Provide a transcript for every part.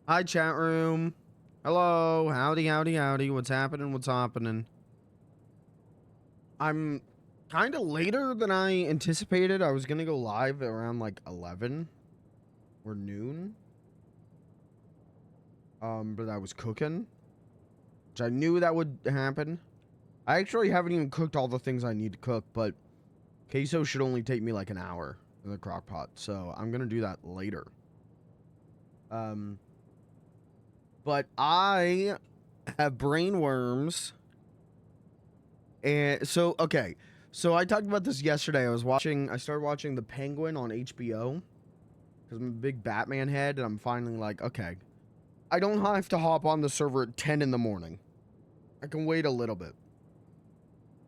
Hi, chat room. Hello. Howdy, howdy, howdy. What's happening? What's happening? I'm kind of later than I anticipated. I was going to go live around like 11 or noon. But I was cooking, which I knew that would happen. I actually haven't even cooked all the things I need to cook, but queso should only take me like an hour in the crock pot. So I'm going to do that later. But I have brain worms. And so, okay. So I talked about this yesterday. I started watching The Penguin on HBO because I'm a big Batman head, and I'm finally like, okay, I don't have to hop on the server at 10 in the morning. I can wait a little bit.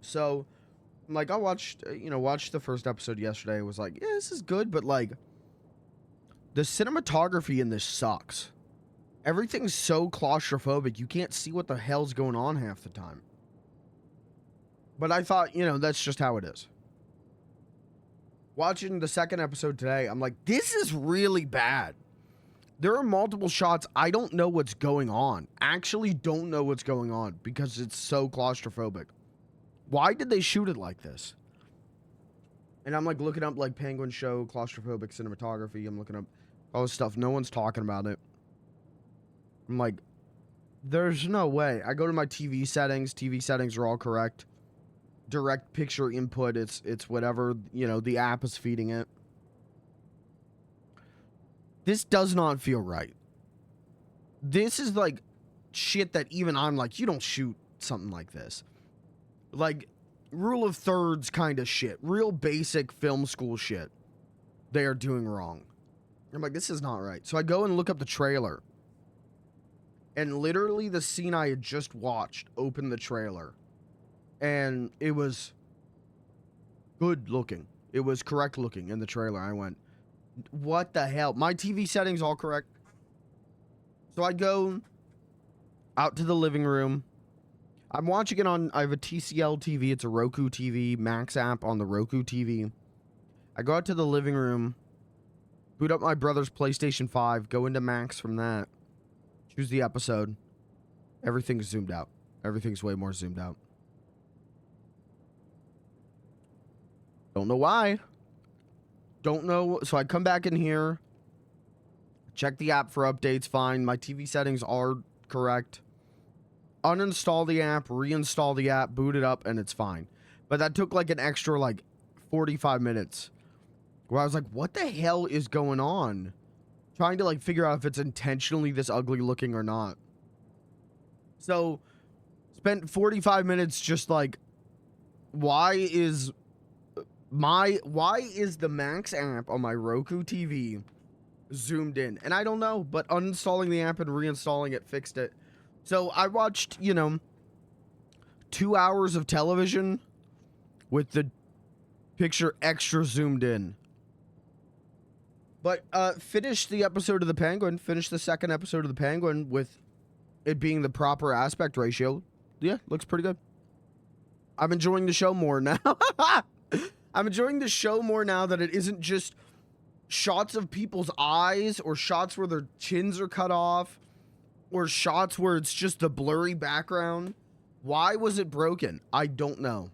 So I'm like, I watched the first episode yesterday. I was like, yeah, this is good, but like the cinematography in this sucks. Everything's so claustrophobic. You can't see what the hell's going on half the time. But I thought, that's just how it is. Watching the second episode today, I'm like, this is really bad. There are multiple shots. I don't know what's going on. Actually don't know what's going on because it's so claustrophobic. Why did they shoot it like this? And I'm like looking up like Penguin show, claustrophobic cinematography. I'm looking up all this stuff. No one's talking about it. I'm like, there's no way. I go to my TV settings. TV settings are all correct. Direct picture input. It's whatever, the app is feeding it. This does not feel right. This is like shit that even I'm like, you don't shoot something like this. Like rule of thirds kind of shit. Real basic film school shit. They are doing wrong. I'm like, this is not right. So I go and look up the trailer. And literally the scene I had just watched opened the trailer. And it was good looking. It was correct looking in the trailer. I went, what the hell? My TV settings all correct. So I go out to the living room. I'm watching it on, I have a TCL TV. It's a Roku TV, Max app on the Roku TV. I go out to the living room, boot up my brother's PlayStation 5, go into Max from that. Choose the episode. Everything's zoomed out. Everything's way more zoomed out. Don't know why. Don't know. So I come back in here. Check the app for updates. Fine. My TV settings are correct. Uninstall the app. Reinstall the app. Boot it up. And it's fine. But that took like an extra like 45 minutes. Where I was like, what the hell is going on? Trying to like figure out if it's intentionally this ugly looking or not. So spent 45 minutes just like, why is the Max app on my Roku TV zoomed in? And I don't know, but uninstalling the app and reinstalling it fixed it. So I watched, 2 hours of television with the picture extra zoomed in. But finished the episode of The Penguin, finished the second episode of The Penguin with it being the proper aspect ratio. Yeah, looks pretty good. I'm enjoying the show more now. I'm enjoying the show more now that it isn't just shots of people's eyes or shots where their chins are cut off or shots where it's just the blurry background. Why was it broken? I don't know.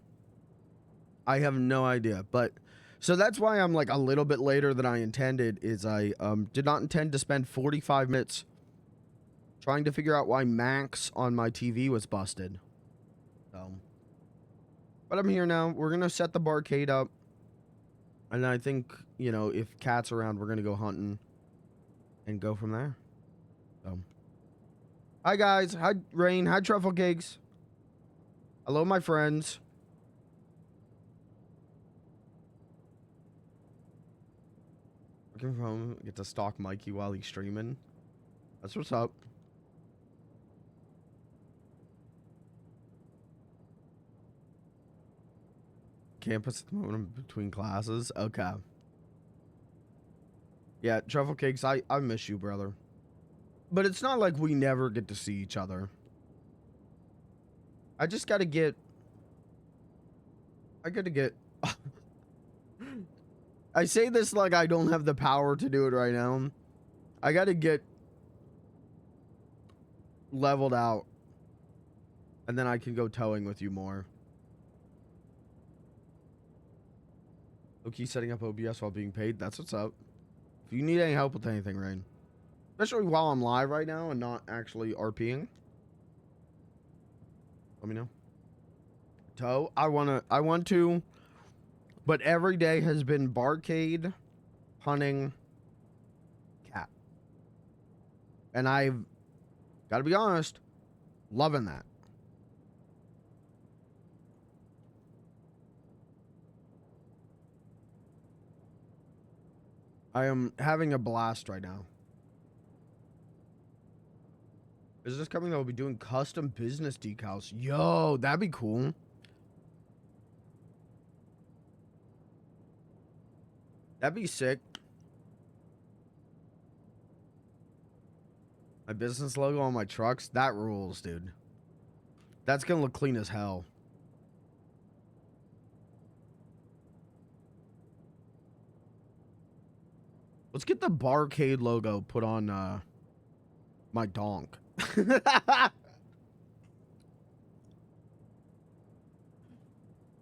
I have no idea, but so that's why I'm like a little bit later than I intended. Is I did not intend to spend 45 minutes trying to figure out why Max on my TV was busted. So, but I'm here now. We're gonna set the barcade up, and I think if Cat's around, we're gonna go hunting and go from there. So, hi guys, hi Rain, hi Truffle Cakes. Hello, my friends. Working from home, get to stalk Mikey while he's streaming. That's what's up. Campus at the moment between classes. Okay. Yeah, Truffle Cakes, I miss you, brother. But it's not like we never get to see each other. I just gotta get... I say this like I don't have the power to do it right now. I gotta get leveled out. And then I can go towing with you more. Okay, setting up OBS while being paid. That's what's up. If you need any help with anything, Rain. Especially while I'm live right now and not actually RPing. Let me know. Tow. I want to. But every day has been barcade, hunting, cat. And I've got to be honest, loving that. I am having a blast right now. Is this coming that we'll be doing custom business decals? Yo, that'd be cool. That'd be sick. My business logo on my trucks, that rules, dude. That's gonna look clean as hell. Let's get the barcade logo put on my donk.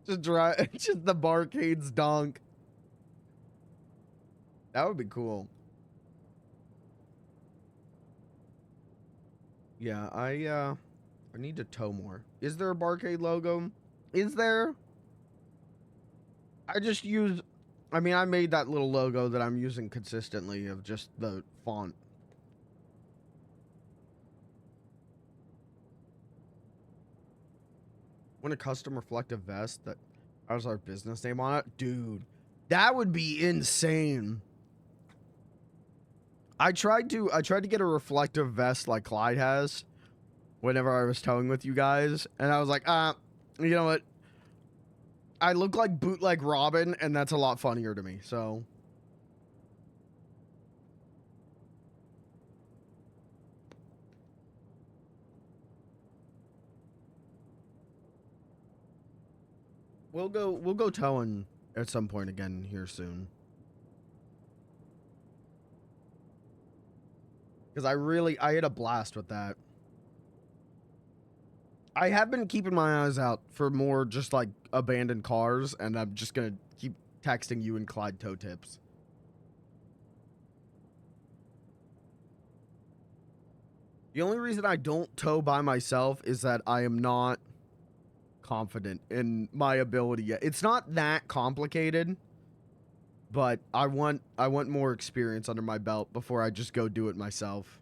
just the barcade's donk. That would be cool. Yeah, I need to tow more. Is there a barcade logo? Is there? I mean, I made that little logo that I'm using consistently of just the font. Want a custom reflective vest that has our business name on it? Dude, that would be insane. I tried to get a reflective vest like Clyde has whenever I was towing with you guys, and I was like, you know what? I look like bootleg Robin, and that's a lot funnier to me, so. We'll go towing at some point again here soon. Because I had a blast with that. I have been keeping my eyes out for more just like abandoned cars, and I'm just gonna keep texting you and Clyde tow tips. The only reason I don't tow by myself is that I am not confident in my ability yet. It's not that complicated, but I want more experience under my belt before I just go do it myself.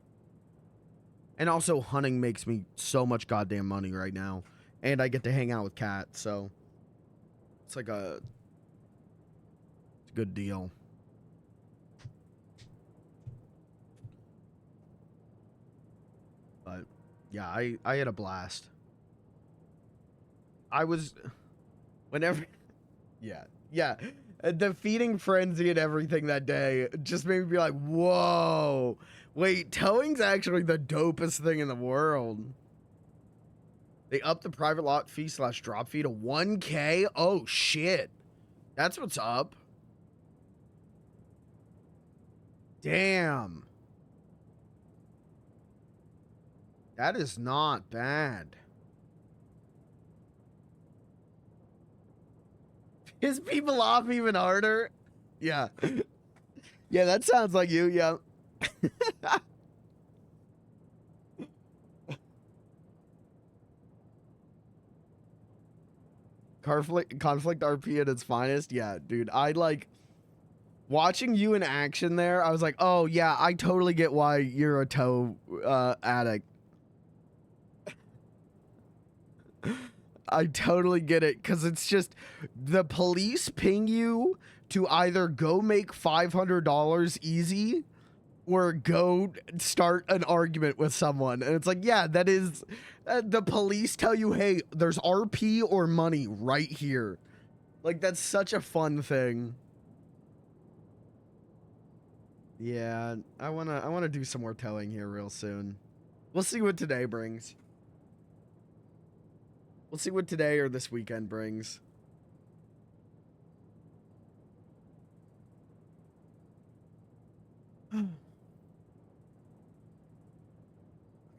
And also, hunting makes me so much goddamn money right now, and I get to hang out with Kat, so it's like it's a good deal. But yeah, I had a blast. I was whenever yeah, the feeding frenzy and everything that day just made me be like, whoa, wait, towing's actually the dopest thing in the world. They upped the private lot fee / drop fee to 1K. Oh shit, that's what's up. Damn, that is not bad. Piss people off even harder? Yeah. Yeah, that sounds like you, yeah. Conflict RP at its finest? Yeah, dude. I like watching you in action there. I was like, oh, yeah, I totally get why you're a tow addict. I totally get it, because it's just the police ping you to either go make $500 easy or go start an argument with someone. And it's like, yeah, that is the police tell you, hey, there's RP or money right here. Like, that's such a fun thing. Yeah, I wanna do some more towing here real soon. We'll see what today brings. We'll see what today or this weekend brings.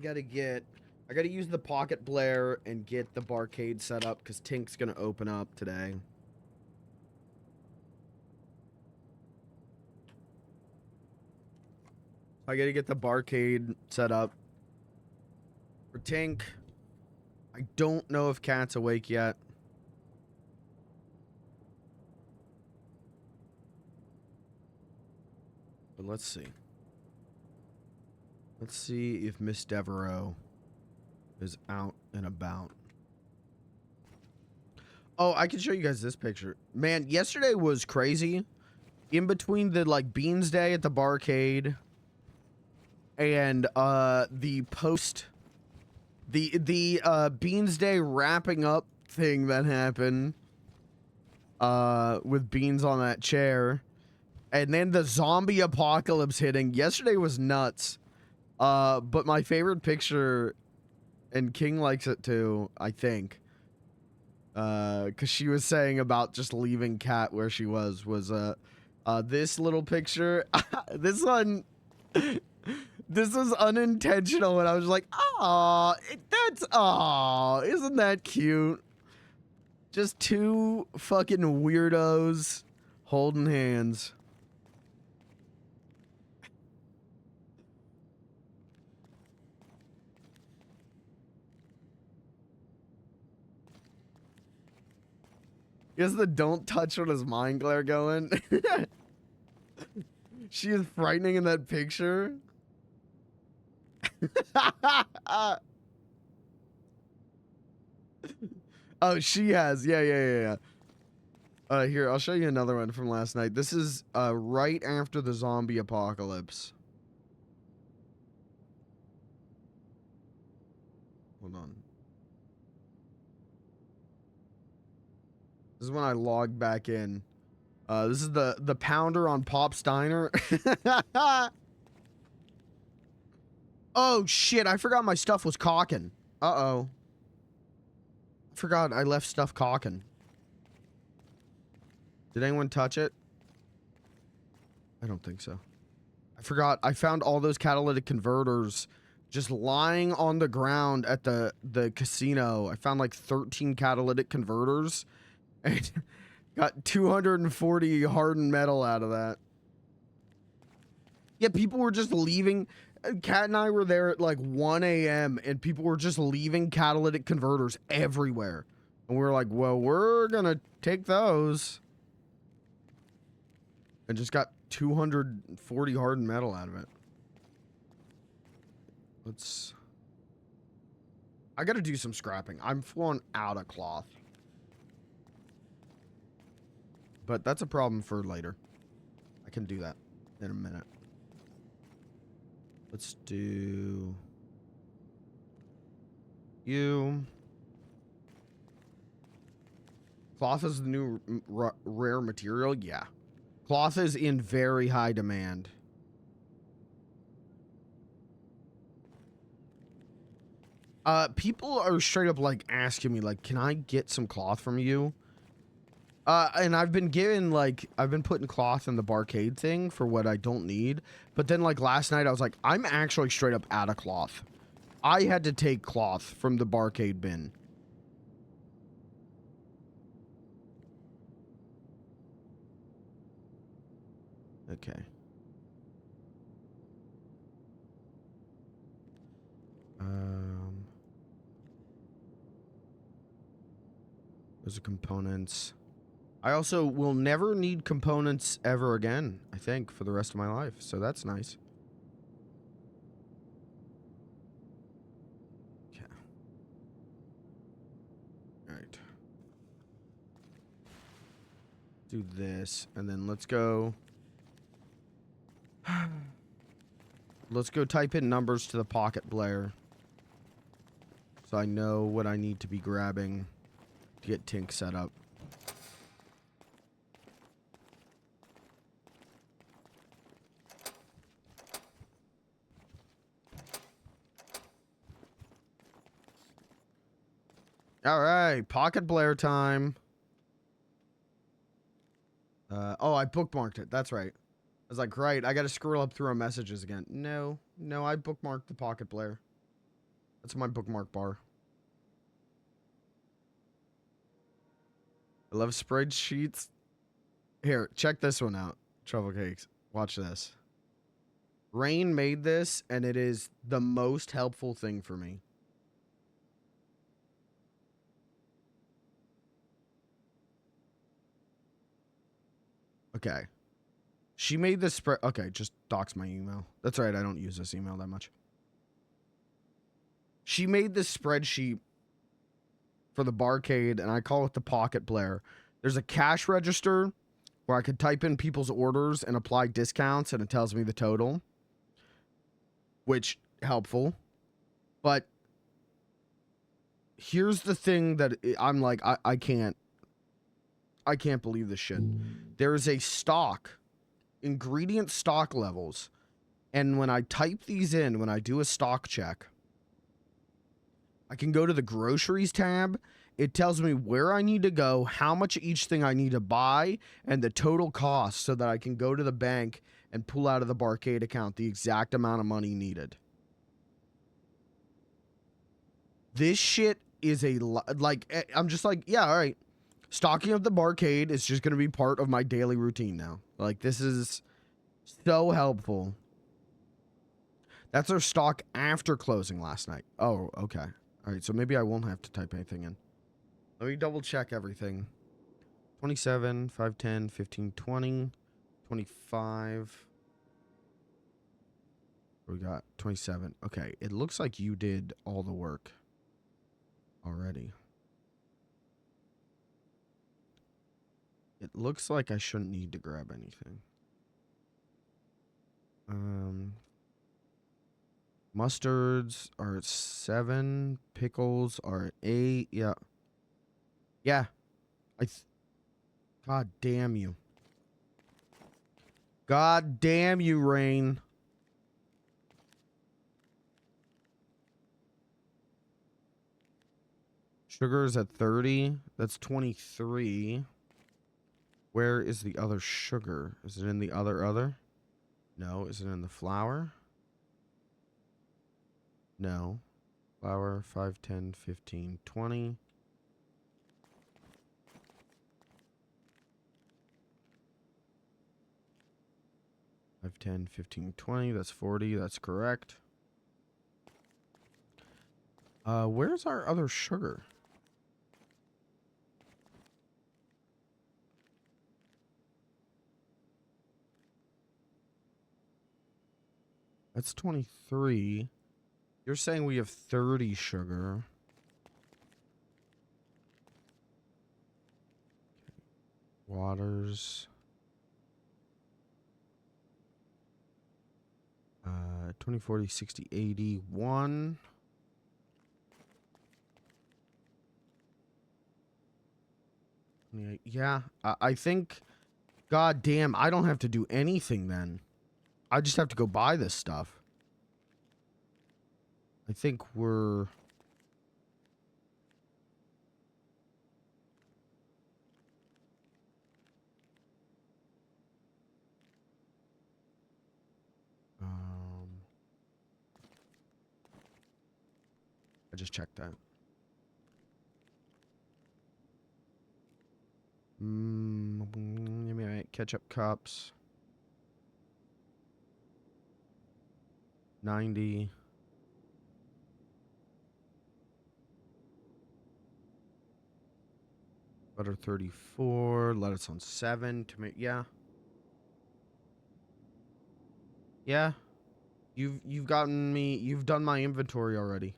Gotta get I gotta use the Pocket Blair and get the barcade set up because Tink's gonna open up today. I gotta get the barcade set up for Tink. I don't know if Cat's awake yet. But let's see. Let's see if Miss Devereaux is out and about. Oh, I can show you guys this picture. Man, yesterday was crazy. In between the like Beans Day at the barcade and the Beans Day wrapping up thing that happened with Beans on that chair, and then the zombie apocalypse hitting. Yesterday was nuts. But my favorite picture, and King likes it too, I think, because she was saying about just leaving Cat where she was this little picture. This one, this was unintentional, and I was like, "Aw, isn't that cute?" Just two fucking weirdos holding hands. Is the don't touch on his mind glare going? She is frightening in that picture. Oh, she has. Yeah. Here, I'll show you another one from last night. This is right after the zombie apocalypse. Hold on. This is when I logged back in. This is the pounder on Pop's Diner. Oh shit, I forgot my stuff was cocking. Uh-oh. Forgot I left stuff cocking. Did anyone touch it? I don't think so. I forgot I found all those catalytic converters just lying on the ground at the casino. I found like 13 catalytic converters. And got 240 hardened metal out of that. Yeah, people were just leaving. Kat and I were there at like 1 a.m. and people were just leaving catalytic converters everywhere. And we were like, well, we're gonna take those. And just got 240 hardened metal out of it. I gotta do some scrapping. I'm flowing out of cloth. But that's a problem for later. I can do that in a minute. Let's do you. Cloth is the new rare material? Yeah. Cloth is in very high demand. People are straight up like asking me like, can I get some cloth from you? And I've been putting cloth in the barcade thing for what I don't need. But then like last night I was like, I'm actually straight up out of cloth. I had to take cloth from the barcade bin. Okay. Those are components. I also will never need components ever again, I think, for the rest of my life. So that's nice. Okay. All right. Do this, and then let's go. Let's go type in numbers to the Pocket Blair. So I know what I need to be grabbing to get Tink set up. All right, Pocket Blair time. Oh, I bookmarked it. That's right. I was like, right, I got to scroll up through our messages again. No, I bookmarked the Pocket Blair. That's my bookmark bar. I love spreadsheets. Here, check this one out. Truffle cakes. Watch this. Rain made this, and it is the most helpful thing for me. Okay. She made this spread. Okay, just dox my email. That's right. I don't use this email that much. She made this spreadsheet for the barcade, and I call it the pocket player. There's a cash register where I could type in people's orders and apply discounts, and it tells me the total, which helpful. But here's the thing that I'm like, I can't believe this shit. There is a stock, ingredient stock levels, and when I type these in, when I do a stock check, I can go to the groceries tab. It tells me where I need to go, how much each thing I need to buy, and the total cost so that I can go to the bank and pull out of the barcade account the exact amount of money needed. This shit is like, I'm just like, yeah, all right. Stocking up the barcade is just going to be part of my daily routine now. Like, this is so helpful. That's our stock after closing last night. Oh, okay. All right, so maybe I won't have to type anything in. Let me double check everything. 27, 5, 10, 15, 20, 25. We got 27. Okay, it looks like you did all the work already. It looks like I shouldn't need to grab anything. Mustards are at 7. Pickles are at 8. Yeah. Yeah. God damn you. God damn you, Rain. Sugar is at 30. That's 23. Where is the other sugar? Is it in the other? No. Is it in the flour? No. Flour, 5, 10, 15, 20. Five, 10, 15, 20. That's 40. That's correct. Where's our other sugar? That's 23. You're saying we have 30 sugar. Waters. 20, 40, 60, 80, 1. Yeah, I think, god damn, I don't have to do anything then. I just have to go buy this stuff. I think we're... I just checked that. Give me ketchup cups. 90. Butter 34. Lettuce on 7. Tomato. Yeah. Yeah. You've gotten me. You've done my inventory already.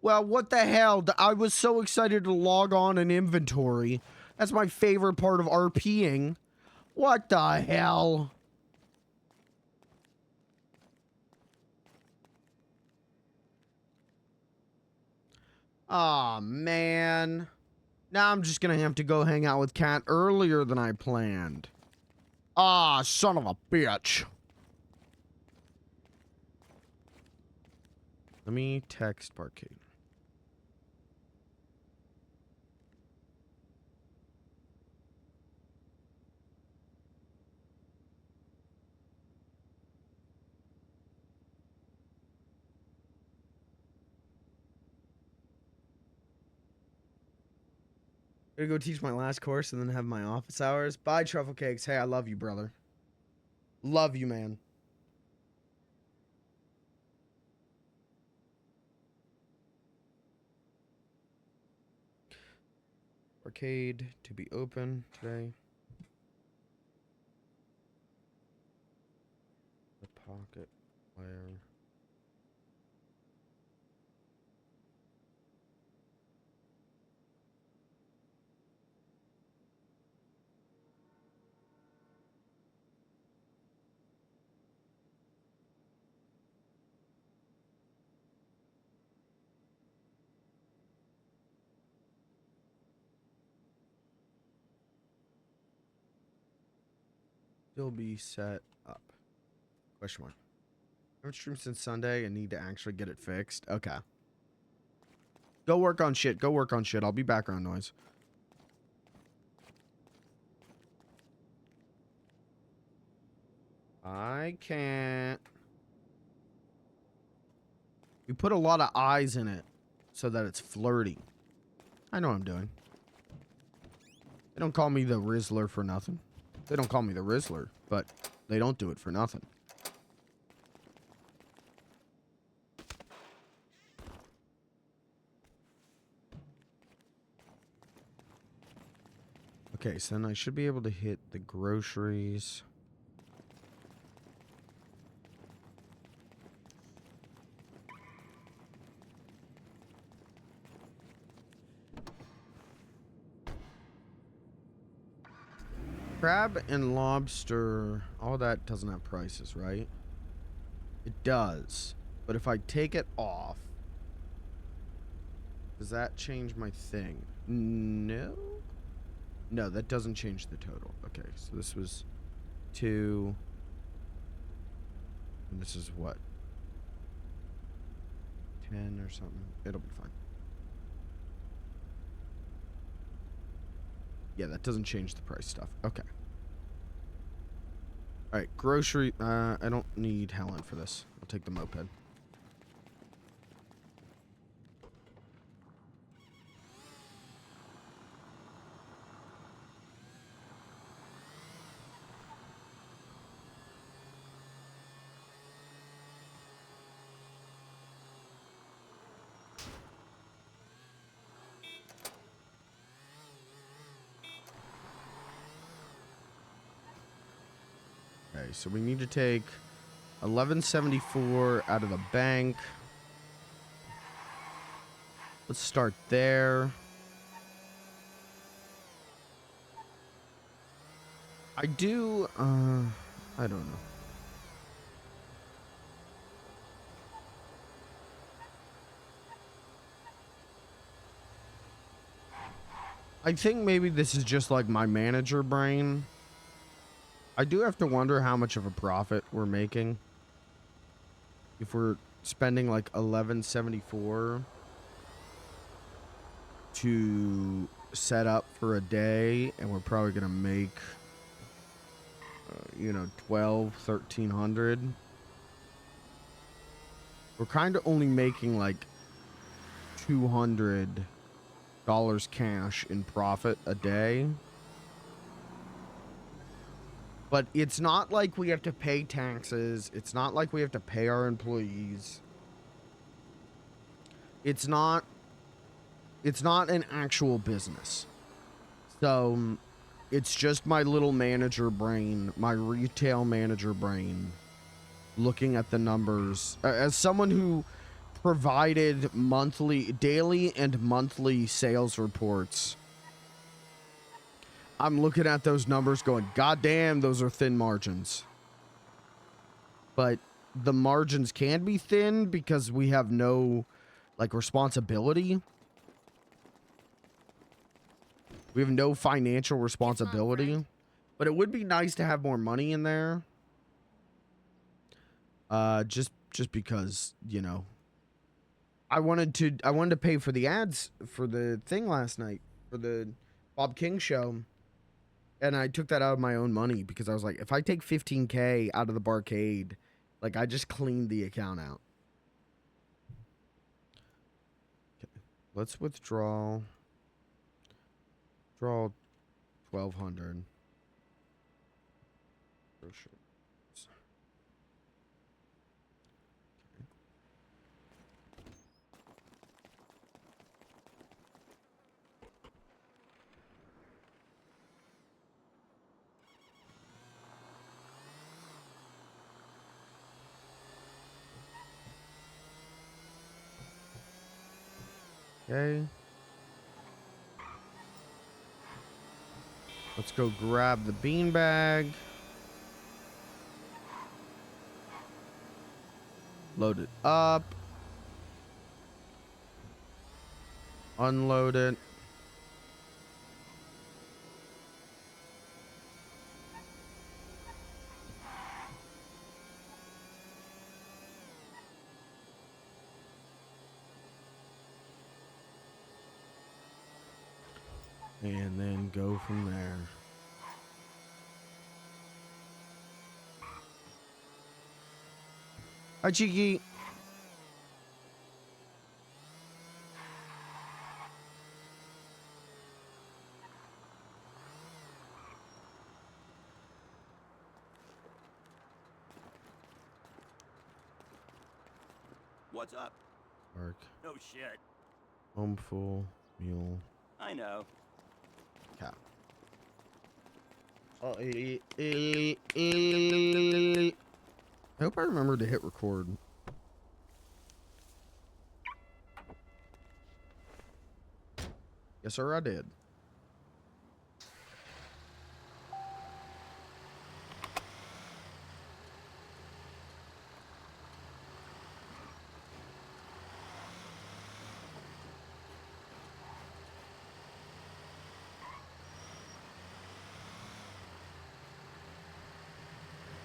Well, what the hell? I was so excited to log on an inventory. That's my favorite part of RPing. What the hell? Aw, man. Now I'm just gonna have to go hang out with Kat earlier than I planned. Ah, son of a bitch. Let me text Barcade. Gonna go teach my last course and then have my office hours. Bye, Truffle Cakes. Hey, I love you, brother. Love you, man. Arcade to be open today. The pocket player. Still be set up. Question mark. I haven't streamed since Sunday and need to actually get it fixed. Okay. Go work on shit. Go work on shit. I'll be background noise. I can't. We put a lot of eyes in it so that it's flirty. I know what I'm doing. They don't call me the Rizzler for nothing. They don't call me the Rizzler, but they don't do it for nothing. Okay, so then I should be able to hit the groceries. Crab and lobster, all that doesn't have prices, right? It does. But if I take it off, does that change my thing? No. No, that doesn't change the total. Okay, so this was 2. And this is what? 10 or something. It'll be fine. Yeah, that doesn't change the price stuff. Okay. Alright, grocery. I don't need Helen for this. I'll take the moped. Okay, so we need to take 1174 out of the bank. Let's start there. I do, I don't know. I think maybe this is just like my manager brain. I do have to wonder how much of a profit we're making. If we're spending like 1174 to set up for a day, and we're probably gonna make, you know, 1300. We're kind of only making like $200 cash in profit a day. But it's not like we have to pay taxes. It's not like we have to pay our employees. It's not an actual business. So it's just my little manager brain, my retail manager brain, looking at the numbers. As someone who provided daily and monthly sales reports, I'm looking at those numbers going, God damn, those are thin margins. But the margins can be thin because we have no, like, responsibility. We have no financial responsibility. But it would be nice to have more money in there. Just because, you know, I wanted to pay for the ads for the thing last night, for the Bob King show. And I took that out of my own money because I was like, if I take 15K out of the barcade, like, I just cleaned the account out. Okay. Let's withdraw Draw 1,200. Groceries. Okay. Let's go grab the beanbag. Load it up. Unload it. And then go from there. Hi, Cheeky. What's up? Work. No shit. Home full. Mule. I know. Cow. I hope I remember to hit record. Yes, sir, I did.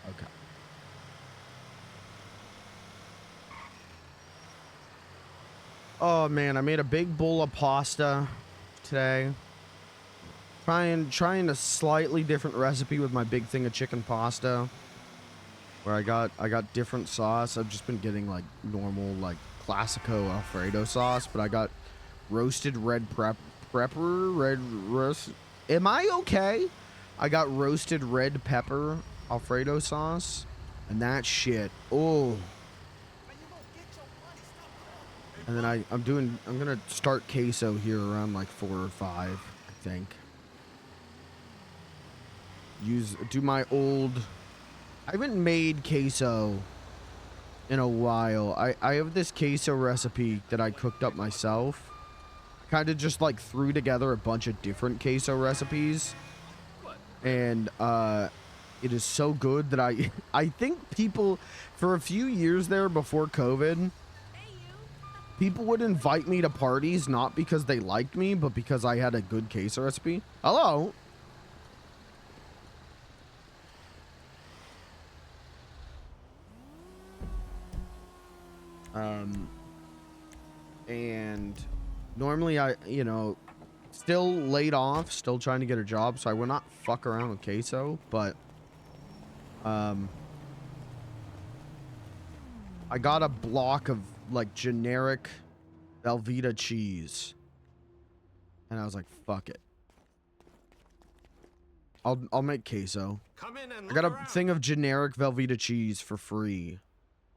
Okay. Oh man, I made a big bowl of pasta today. Trying a slightly different recipe with my big thing of chicken pasta. Where I got different sauce. I've just been getting like normal like classico Alfredo sauce, but I got roasted red roast. Am I okay? I got roasted red pepper Alfredo sauce, and that shit. Oh. And then I'm gonna start queso here around like 4 or 5, I think. Do my old. I haven't made queso in a while. I have this queso recipe that I cooked up myself. Kind of just like threw together a bunch of different queso recipes, and it is so good that I think people for a few years there before COVID, people would invite me to parties not because they liked me, but because I had a good queso recipe. Hello. And normally I, still laid off, still trying to get a job, so I will not fuck around with queso, but I got a block of like generic Velveeta cheese, and I was like, fuck it, I'll make queso. I got a thing of generic Velveeta cheese for free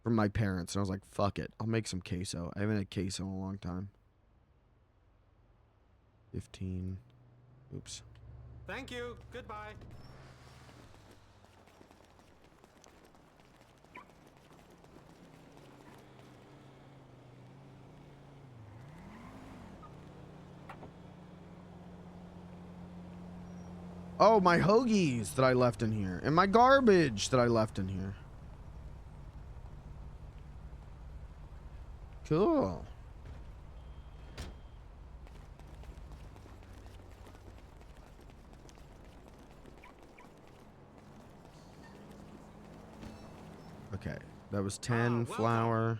from my parents, and I was like, fuck it, I'll make some queso. I haven't had queso in a long time. 15. Oops. Thank you. Goodbye. Oh, my hoagies that I left in here, and my garbage that I left in here. Cool. Okay, that was 10 flour.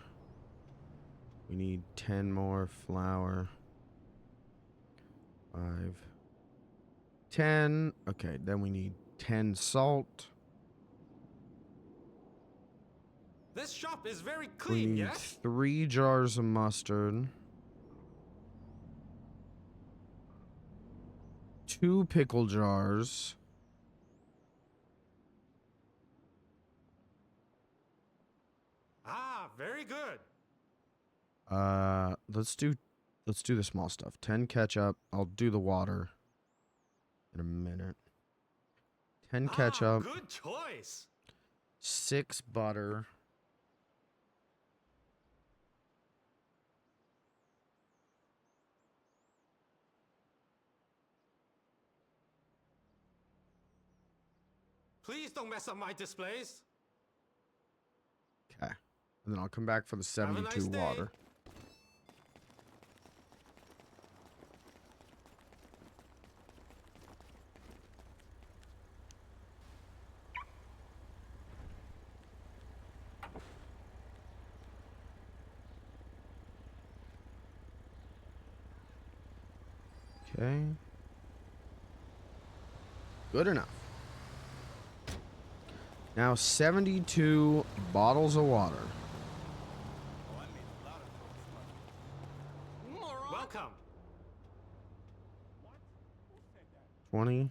We need 10 more flour. 5. 10. Okay, then we need 10 salt. This shop is very We clean, need yes? 3 jars of mustard. 2 2 pickle jars. Ah, very good. Let's do the small stuff. 10 ketchup. I'll do the water in a minute. 10 ketchup. Good choice. 6 butter. Please don't mess up my displays. Okay. And then I'll come back for the Have a 72 nice day. water. Okay. Good enough. Now 72 bottles of water. Welcome. 20.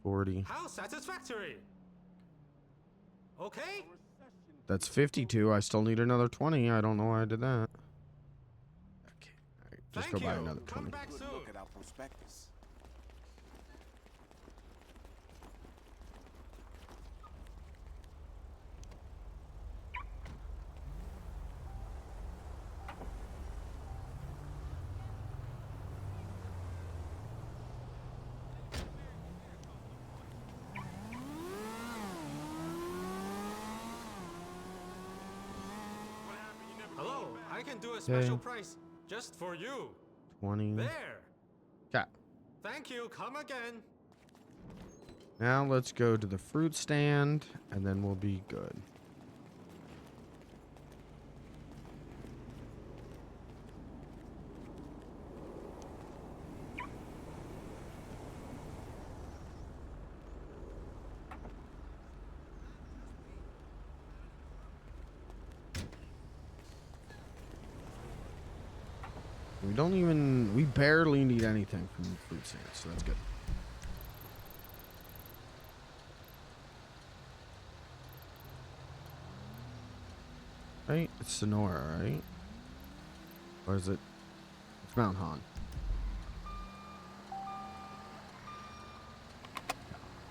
40. How satisfactory. Okay. That's 52. I still need another 20. I don't know why I did that. Okay. All right. Just Thank go buy you. another Come 20. back soon. Look at our prospectus. Hello, I can do a special Okay. price just for you. 20. There. Okay. Thank you. Come again. Now let's go to the fruit stand, and then we'll be good. We barely need anything from the fruit stand, so that's good. Right? It's Sonora, right? Or is it? It's Mount Han.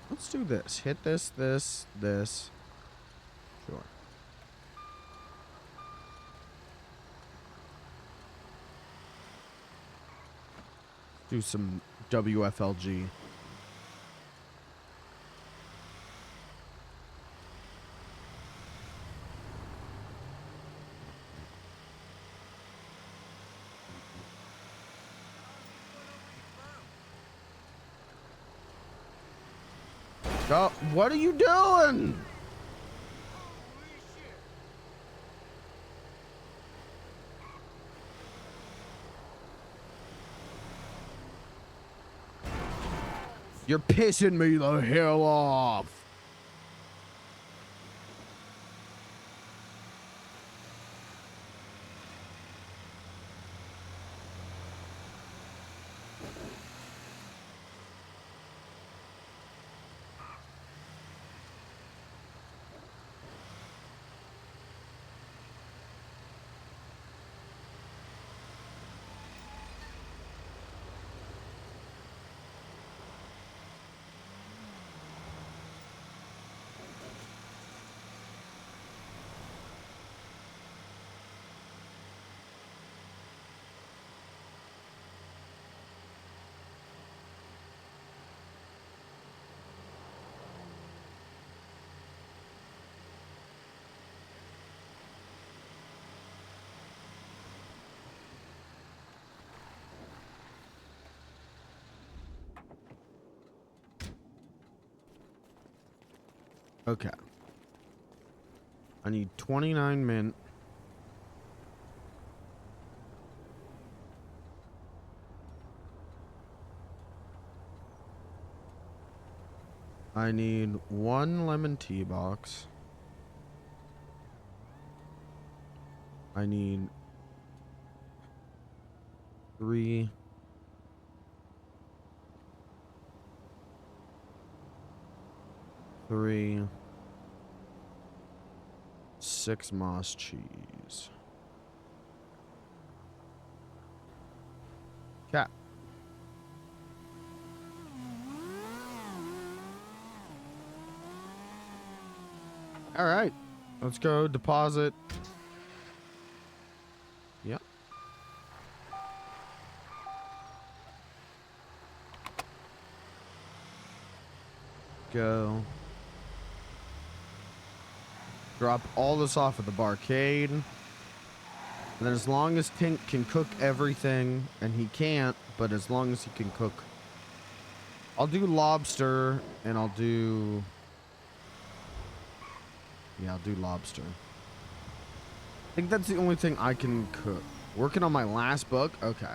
Let's do this. Hit this, this. Sure. Do some WFLG. Oh, what are you doing? You're pissing me the hell off. Okay. I need 29 mint. I need 1 lemon tea box. I need 3 3, 6 moss cheese. Cat. All right, let's go deposit. Yep. Go. Drop all this off at the barcade. And then as long as Tink can cook everything, and he can't, but as long as he can cook, I'll do lobster, and I'll do... Yeah, I'll do lobster. I think that's the only thing I can cook. Working on my last book? Okay.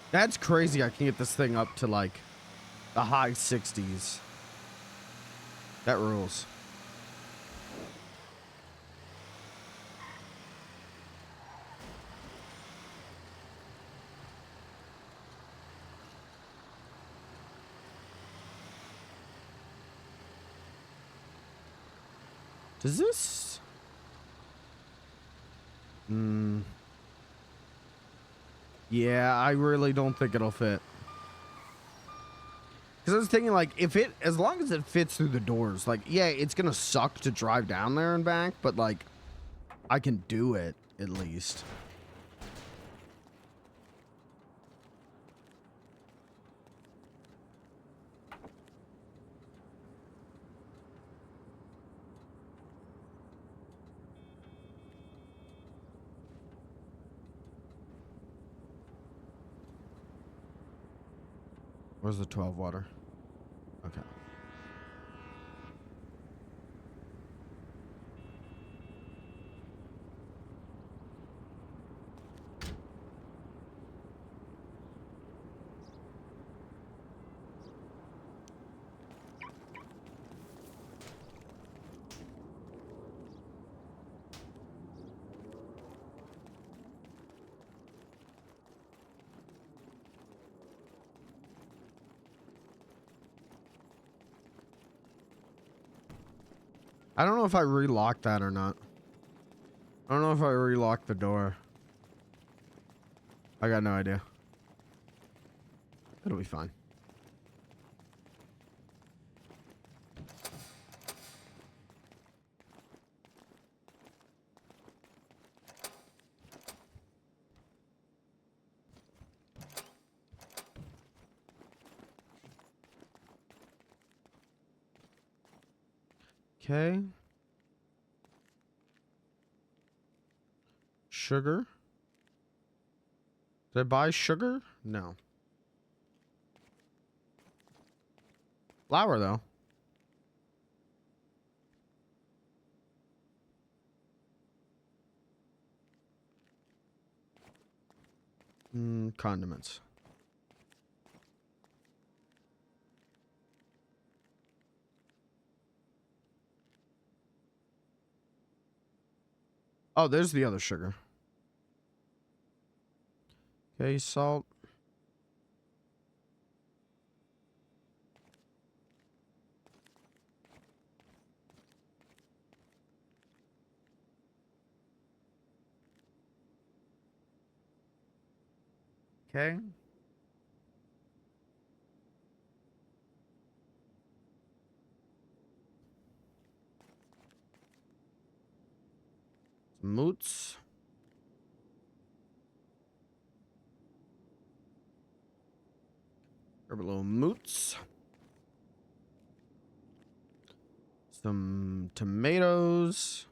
That's crazy. I can get this thing up to like the high 60s. That rules. Does this? Yeah, I really don't think it'll fit. Because I was thinking, like, as long as it fits through the doors, like, yeah, it's gonna suck to drive down there and back, but like, I can do it at least. Where's the 12 water? Okay. I don't know if I relocked that or not. I don't know if I relocked the door. I got no idea. It'll be fine. Okay. Sugar. Did I buy sugar? No. Flour, though. Condiments. Oh, there's the other sugar. Okay, salt. Okay. Moots. Grab a little moots. Some tomatoes.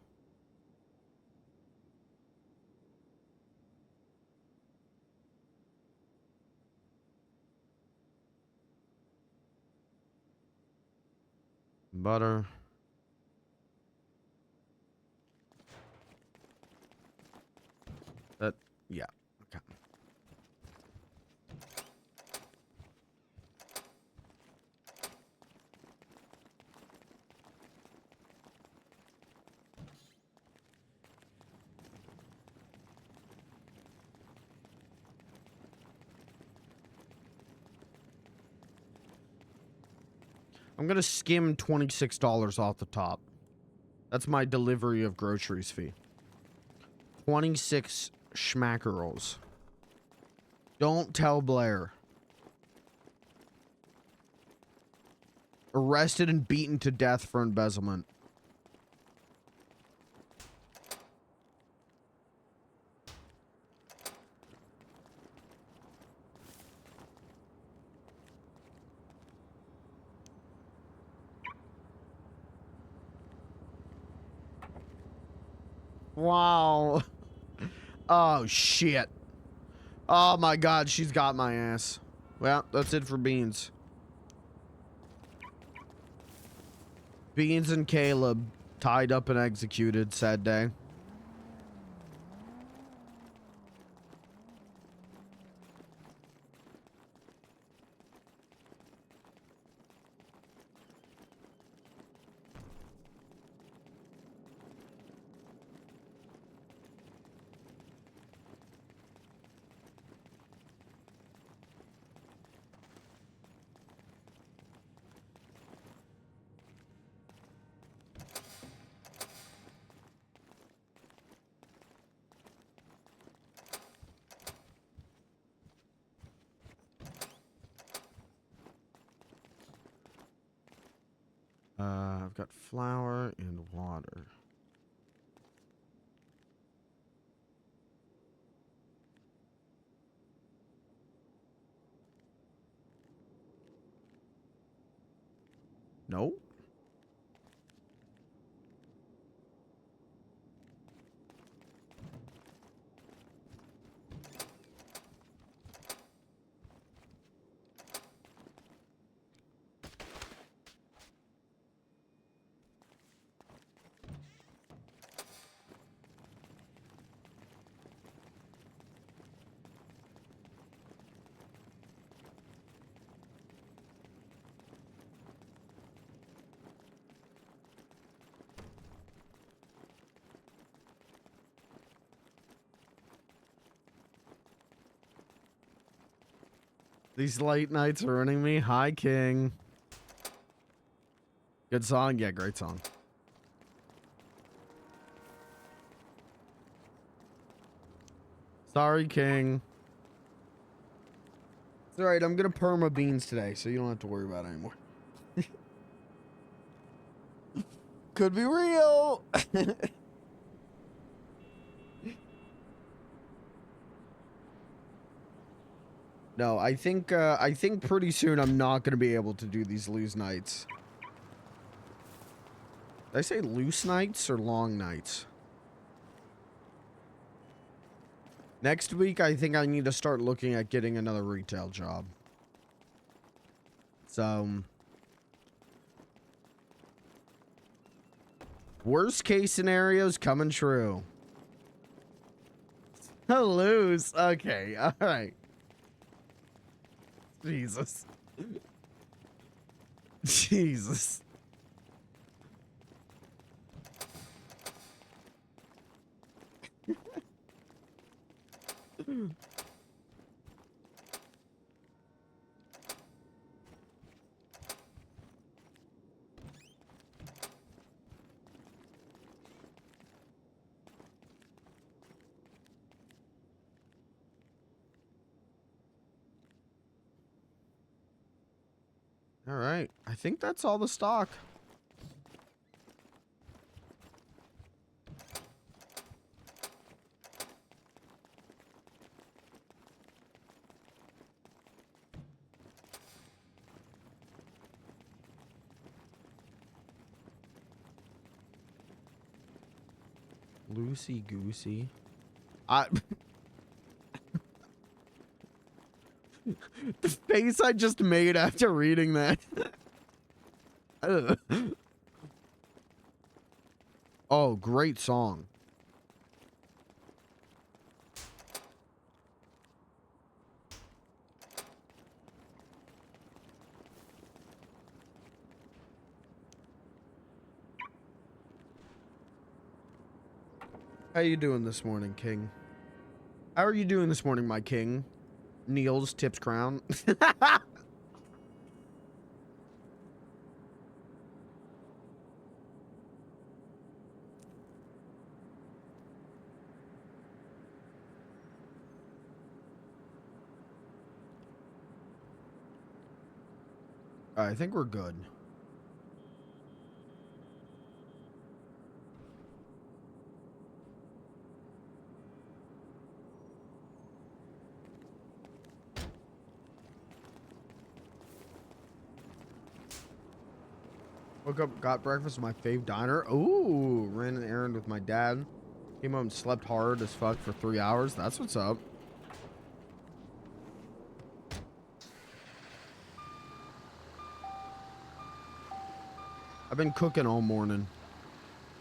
Butter. Yeah. Okay. I'm going to skim $26 off the top. That's my delivery of groceries fee. 26 schmackerels. Don't tell Blair. Arrested and beaten to death for embezzlement. Wow. Oh, shit. Oh, my God. She's got my ass. Well, that's it for Beans. Beans and Caleb tied up and executed. Sad day. I've got flour and water. No. These late nights are ruining me. Hi, King. Good song? Yeah, great song. Sorry, King. It's alright, I'm gonna perma Beans today, so you don't have to worry about it anymore. Could be real! No, I think pretty soon I'm not gonna be able to do these loose nights. Did I say loose nights or long nights? Next week, I think I need to start looking at getting another retail job. So, worst case scenarios coming true. Lose. Okay. All right. Jesus. Jesus. All right. I think that's all the stock. Loosey goosey. I the face I just made after reading that. Ugh. Oh, great song. How you doing this morning, King? How are you doing this morning, my king? Niels Tips Crown. I think we're good. Woke up, got breakfast at my fave diner. Ooh, ran an errand with my dad. Came home and slept hard as fuck for 3 hours. That's what's up. I've been cooking all morning.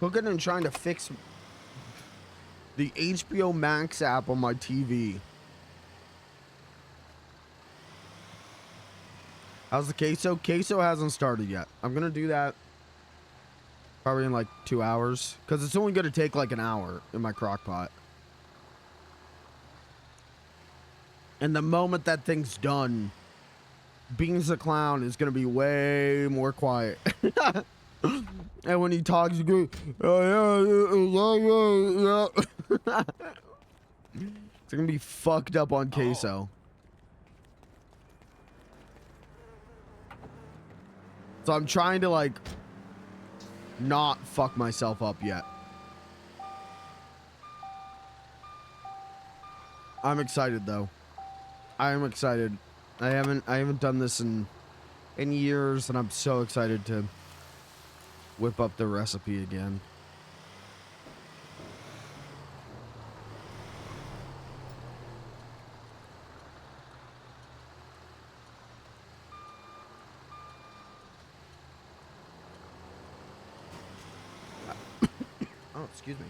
Cooking and trying to fix the HBO Max app on my TV. How's the queso? Queso hasn't started yet. I'm gonna do that probably in like 2 hours because it's only gonna take like an hour in my crock pot. And the moment that thing's done, Beans the Clown is gonna be way more quiet. And when he talks, you go, oh, yeah. It's gonna be fucked up on queso. So I'm trying to like not fuck myself up yet. I'm excited though. I am excited. I haven't done this in years, and I'm so excited to whip up the recipe again. Oh, excuse me.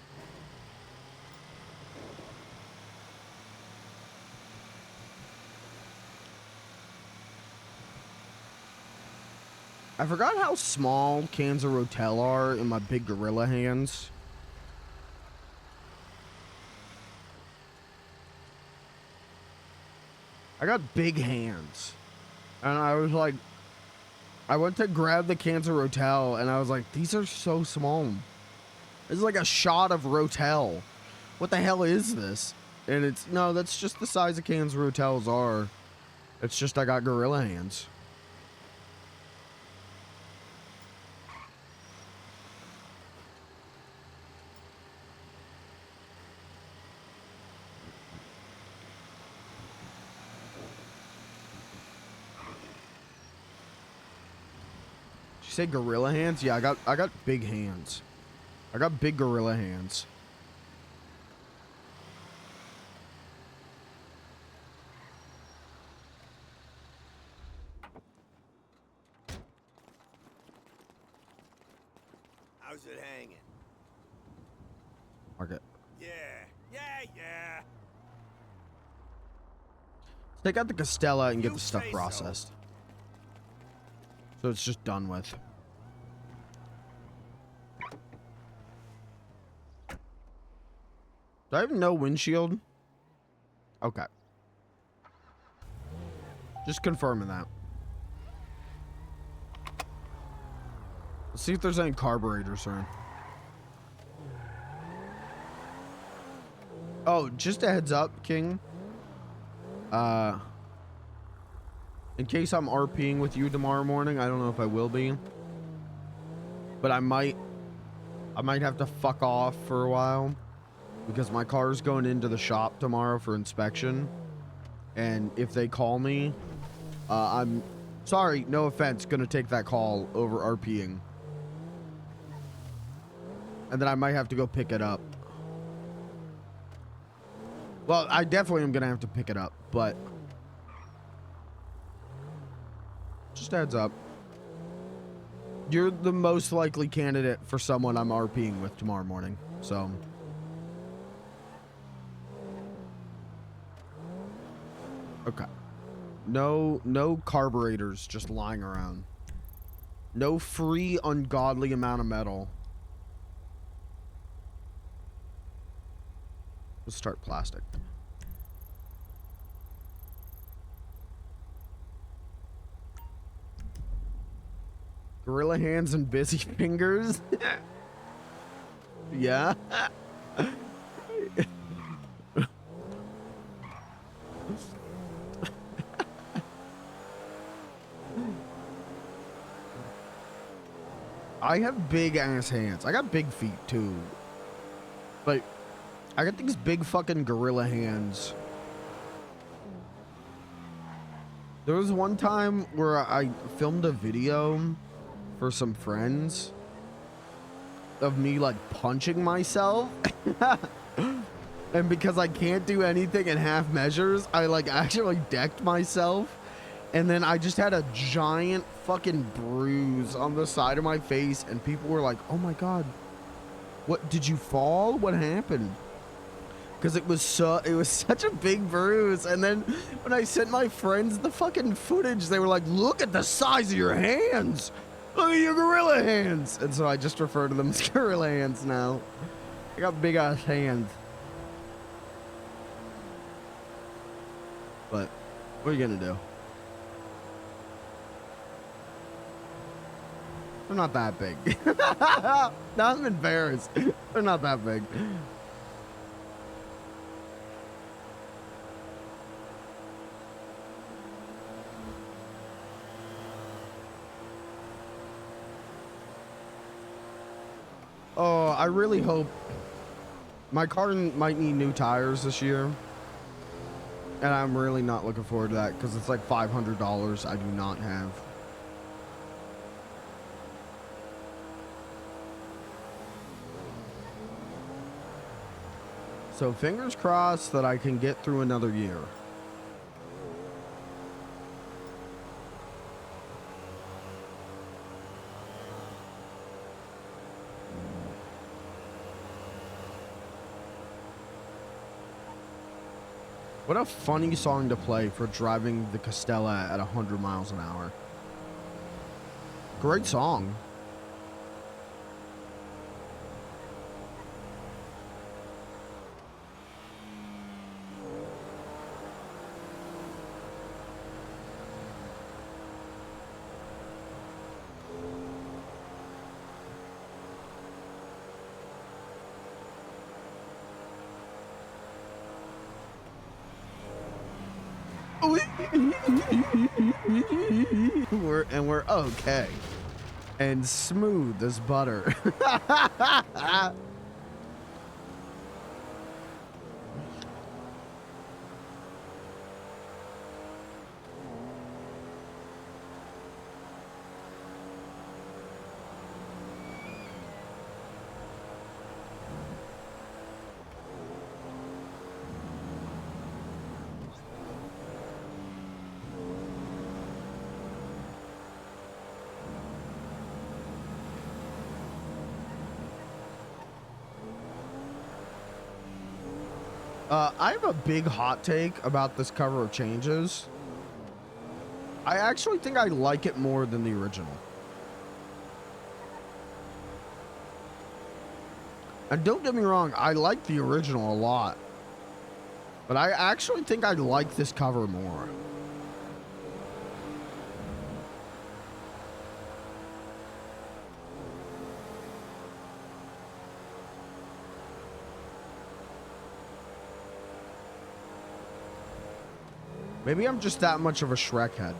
I forgot how small cans of Rotel are in my big gorilla hands. I got big hands. And I was like, I went to grab the cans of Rotel, and I was like, these are so small. This is like a shot of Rotel. What the hell is this? And it's, no, that's just the size of cans of Rotels are. It's just I got gorilla hands. Did you say gorilla hands? Yeah, I got big hands. I got big gorilla hands. How's it hanging? Okay. Yeah. Take out the Costella and get You the stuff say so. processed. So it's just done with. Do I have no windshield? Okay. Just confirming that. Let's see if there's any carburetors around. Oh, just a heads up, King. In case I'm RPing with you tomorrow morning, I don't know if I will be. But I might have to fuck off for a while. Because my car's going into the shop tomorrow for inspection. And if they call me, I'm sorry, no offense, gonna take that call over RPing. And then I might have to go pick it up. Well, I definitely am gonna have to pick it up, but just a heads up. You're the most likely candidate for someone I'm RPing with tomorrow morning, so. Okay. No carburetors just lying around. No free ungodly amount of metal. Let's start plastic. Gorilla hands and busy fingers. Yeah. I have big ass hands. I got big feet too. But I got these big fucking gorilla hands. There was one time where I filmed a video for some friends of me like punching myself. And because I can't do anything in half measures, I like actually decked myself. And then I just had a giant fucking bruise on the side of my face. And people were like, oh my God, what, did you fall? What happened? Because it was such a big bruise. And then when I sent my friends the fucking footage, they were like, look at the size of your hands. Look at your gorilla hands. And so I just refer to them as gorilla hands now. I got big ass hands. But what are you gonna do? They're not that big. Now I'm embarrassed. They're not that big. Oh, I really hope my car might need new tires this year. And I'm really not looking forward to that because it's like $500 I do not have. So fingers crossed that I can get through another year. What a funny song to play for driving the Costella at 100 miles an hour. Great song. We're okay and smooth as butter. I have a big hot take about this cover of Changes. I actually think I like it more than the original. And don't get me wrong, I like the original a lot. But I actually think I like this cover more. Maybe I'm just that much of a Shrek head.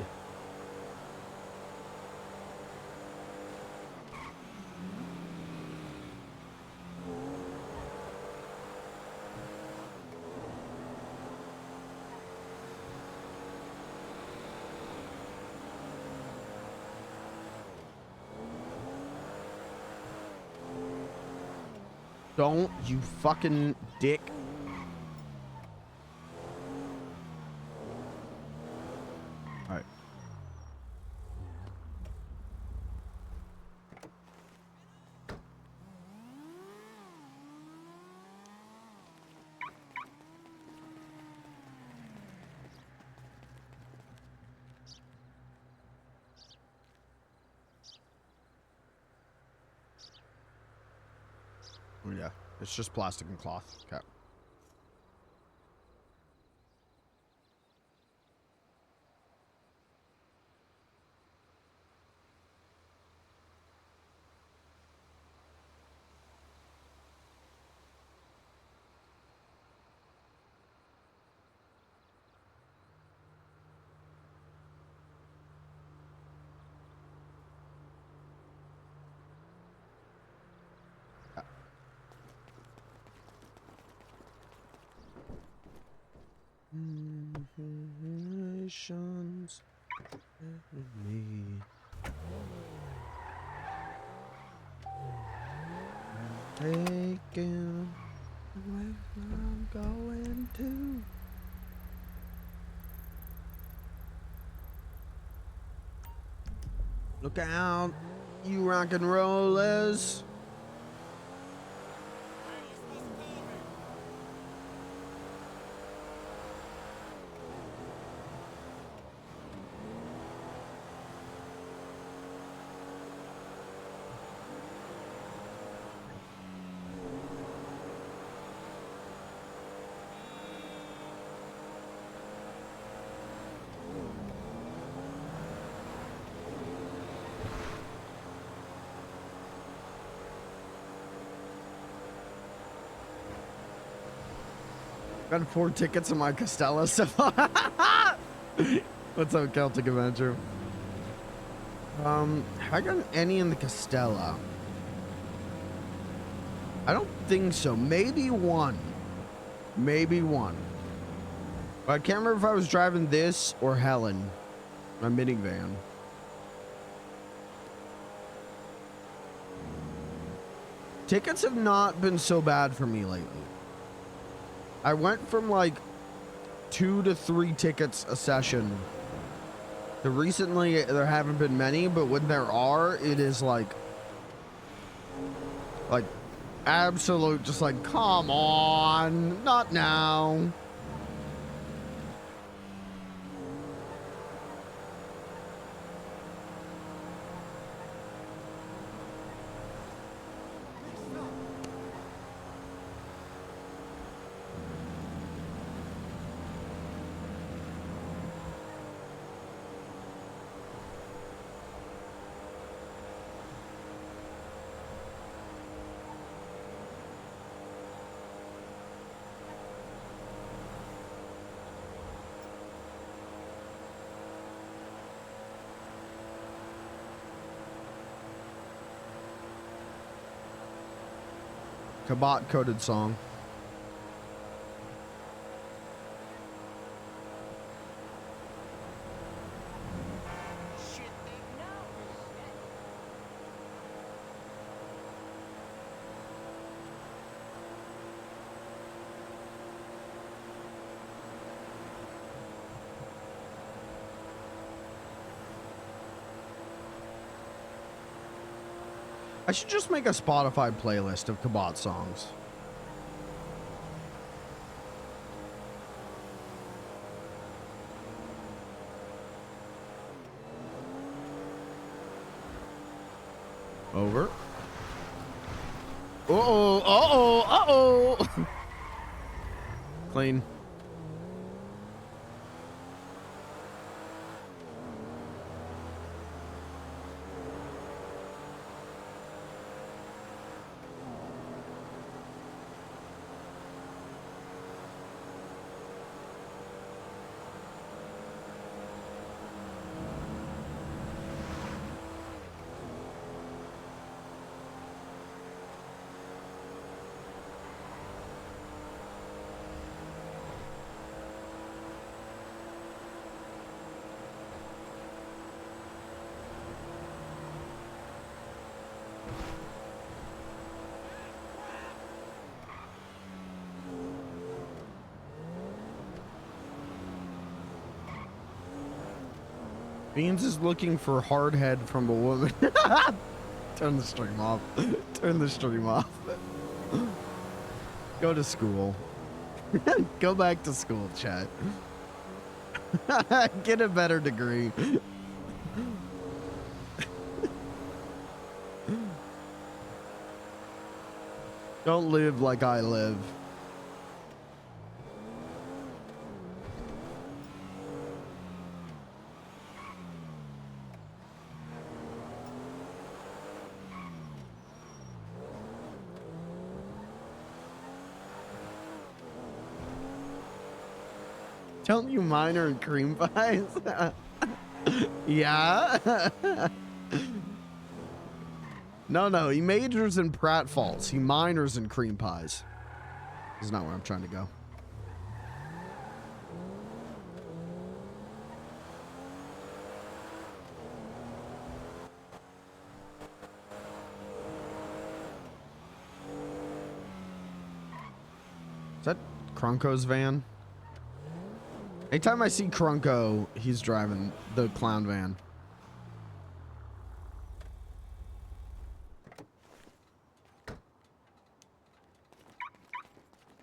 Don't, you fucking dick. All right. Oh, yeah, it's just plastic and cloth. Okay. Nations me. Taking where I'm going to. Look out, you rock and rollers. Got 4 tickets in my Costella so far. What's up, Celtic Adventure? Have I gotten any in the Costella? I don't think so. Maybe one. Maybe one. But I can't remember if I was driving this or Helen, my minivan. Tickets have not been so bad for me lately. I went from like 2 to 3 tickets a session. To recently, there haven't been many, but when there are, it is like absolute, just like, come on, not now. Kabot coded song. I should just make a Spotify playlist of Kabot songs. over. Uh-oh, uh-oh, uh-oh. Clean. Beans is looking for hard head from a woman. Turn the stream off. Turn the stream off. Go to school. Go back to school, chat. Get a better degree. Don't live like I live. Don't you minor in cream pies? Yeah. No, he majors in pratfalls. He minors in cream pies. This is not where I'm trying to go. Is that Krunko's van? Anytime I see Krunko, he's driving the clown van.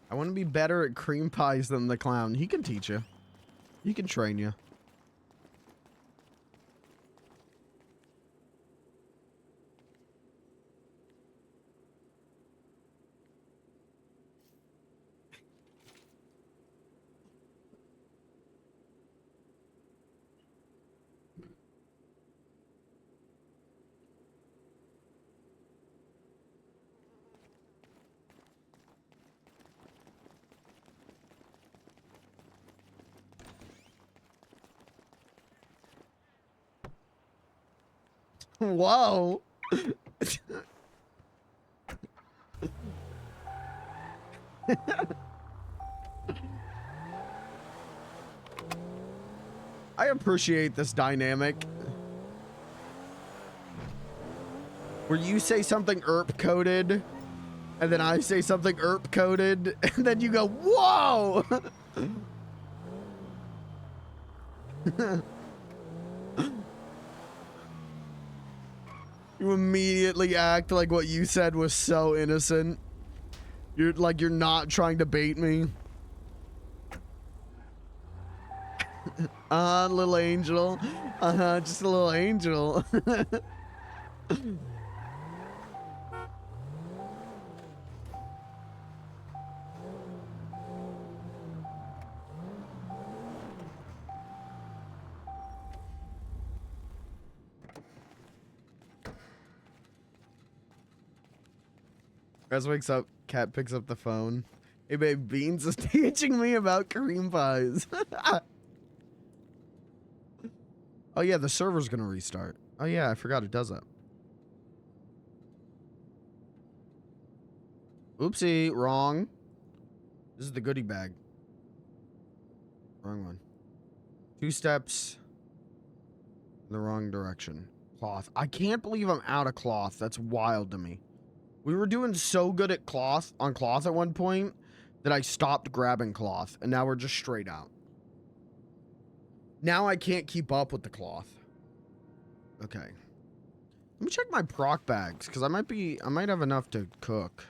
I want to be better at cream pies than the clown. He can teach you. He can train you. Whoa. I appreciate this dynamic. Where you say something ERP coded, and then I say something ERP coded, and then you go, whoa! You immediately act like what you said was so innocent. You're like, you're not trying to bait me. Little angel. Just a little angel. Res wakes up, Cat picks up the phone. Hey babe, Beans is teaching me about cream pies. Oh yeah, the server's gonna restart. Oh yeah, I forgot it does that. Oopsie, wrong. This is the goodie bag. Wrong one. 2 steps in the wrong direction. Cloth. I can't believe I'm out of cloth. That's wild to me. We were doing so good at cloth at one point that I stopped grabbing cloth, and now we're just straight out. Now I can't keep up with the cloth. Okay. Let me check my proc bags, because I might have enough to cook.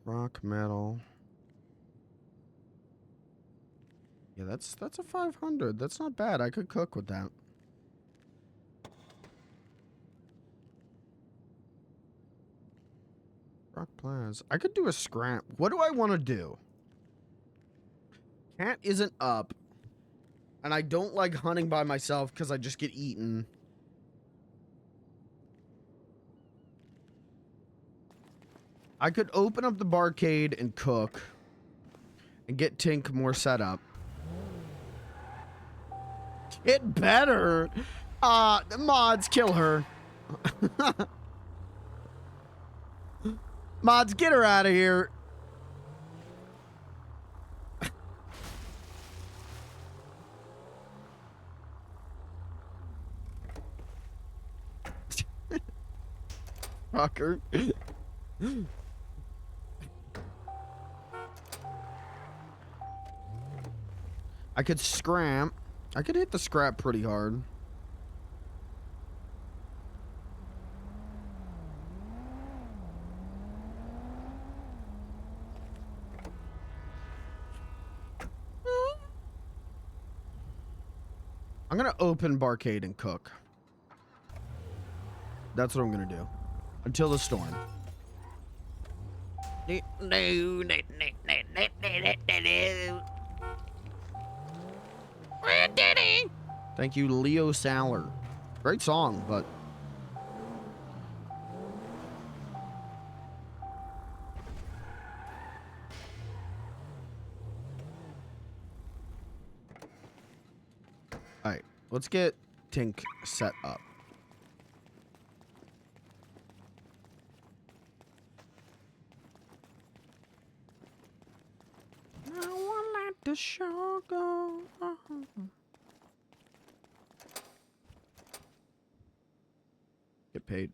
Rock metal. Yeah, that's a 500. That's not bad. I could cook with that. Rock Plaza. I could do a scrap. What do I want to do? Cat isn't up. And I don't like hunting by myself because I just get eaten. I could open up the barcade and cook. And get Tink more set up. Get better! The mods, kill her. Mods, get her out of here. Fucker. I could scrap. I could hit the scrap pretty hard. I'm gonna open barcade and cook. That's what I'm gonna do. Until the storm. Thank you, Leo Saller. Great song, but... Alright, let's get Tink set up. I won't let the show go. Get paid.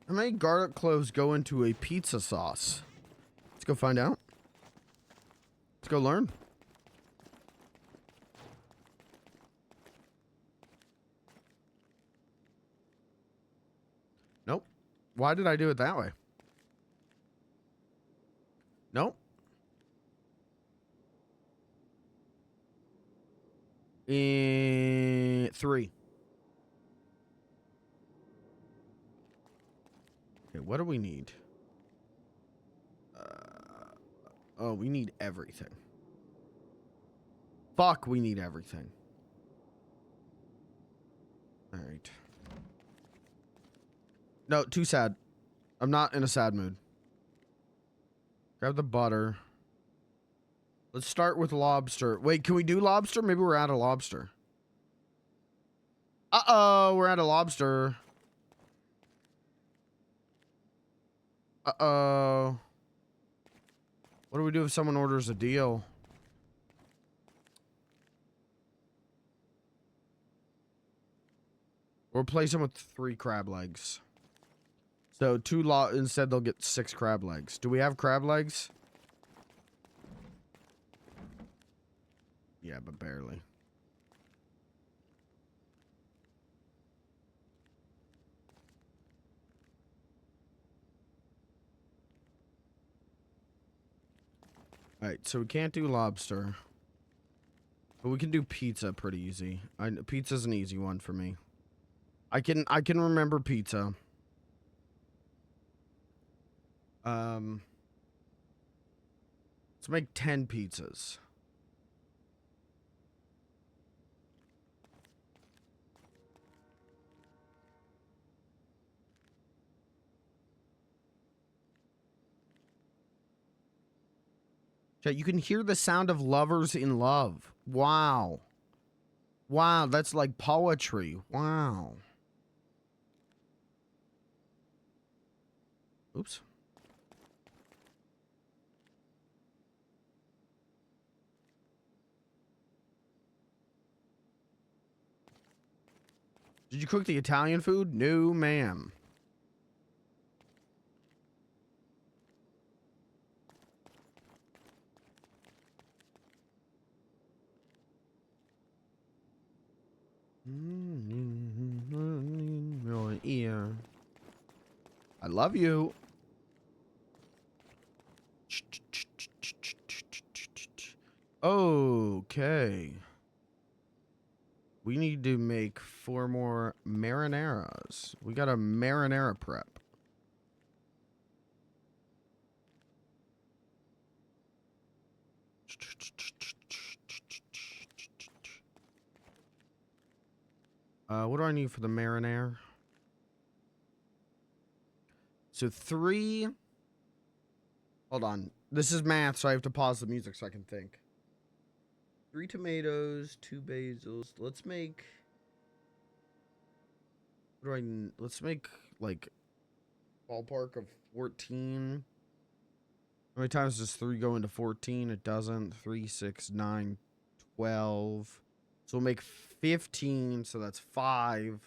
How many garlic cloves go into a pizza sauce? Let's go find out. Let's go learn. Nope. Why did I do it that way? Nope. 3. Okay, what do we need? Oh, we need everything. Fuck, we need everything. All right. No, too sad. I'm not in a sad mood. Grab the butter. Let's start with lobster. Wait, can we do lobster? Maybe we're out of lobster. Uh-oh, we're out of lobster. Uh-oh. What do we do if someone orders a deal? We'll replace them with 3 crab legs. So 2 instead they'll get 6 crab legs. Do we have crab legs? Yeah, but barely. Alright, so we can't do lobster. But we can do pizza pretty easy. Pizza's an easy one for me. I can remember pizza. Let's make 10 pizzas. You can hear the sound of lovers in love. Wow. Wow, that's like poetry. Wow. Oops. Did you cook the Italian food? No, ma'am. Your ear. I love you. Okay. We need to make 4 more marinaras. We got a marinara prep. What do I need for the marinara? So 3. Hold on. This is math, so I have to pause the music so I can think. 3 tomatoes, 2 basils. Let's make. What do I? Let's make like ballpark of 14. How many times does 3 go into 14? It doesn't. 3, 6, 9, 12. So we'll make 15. So that's 5.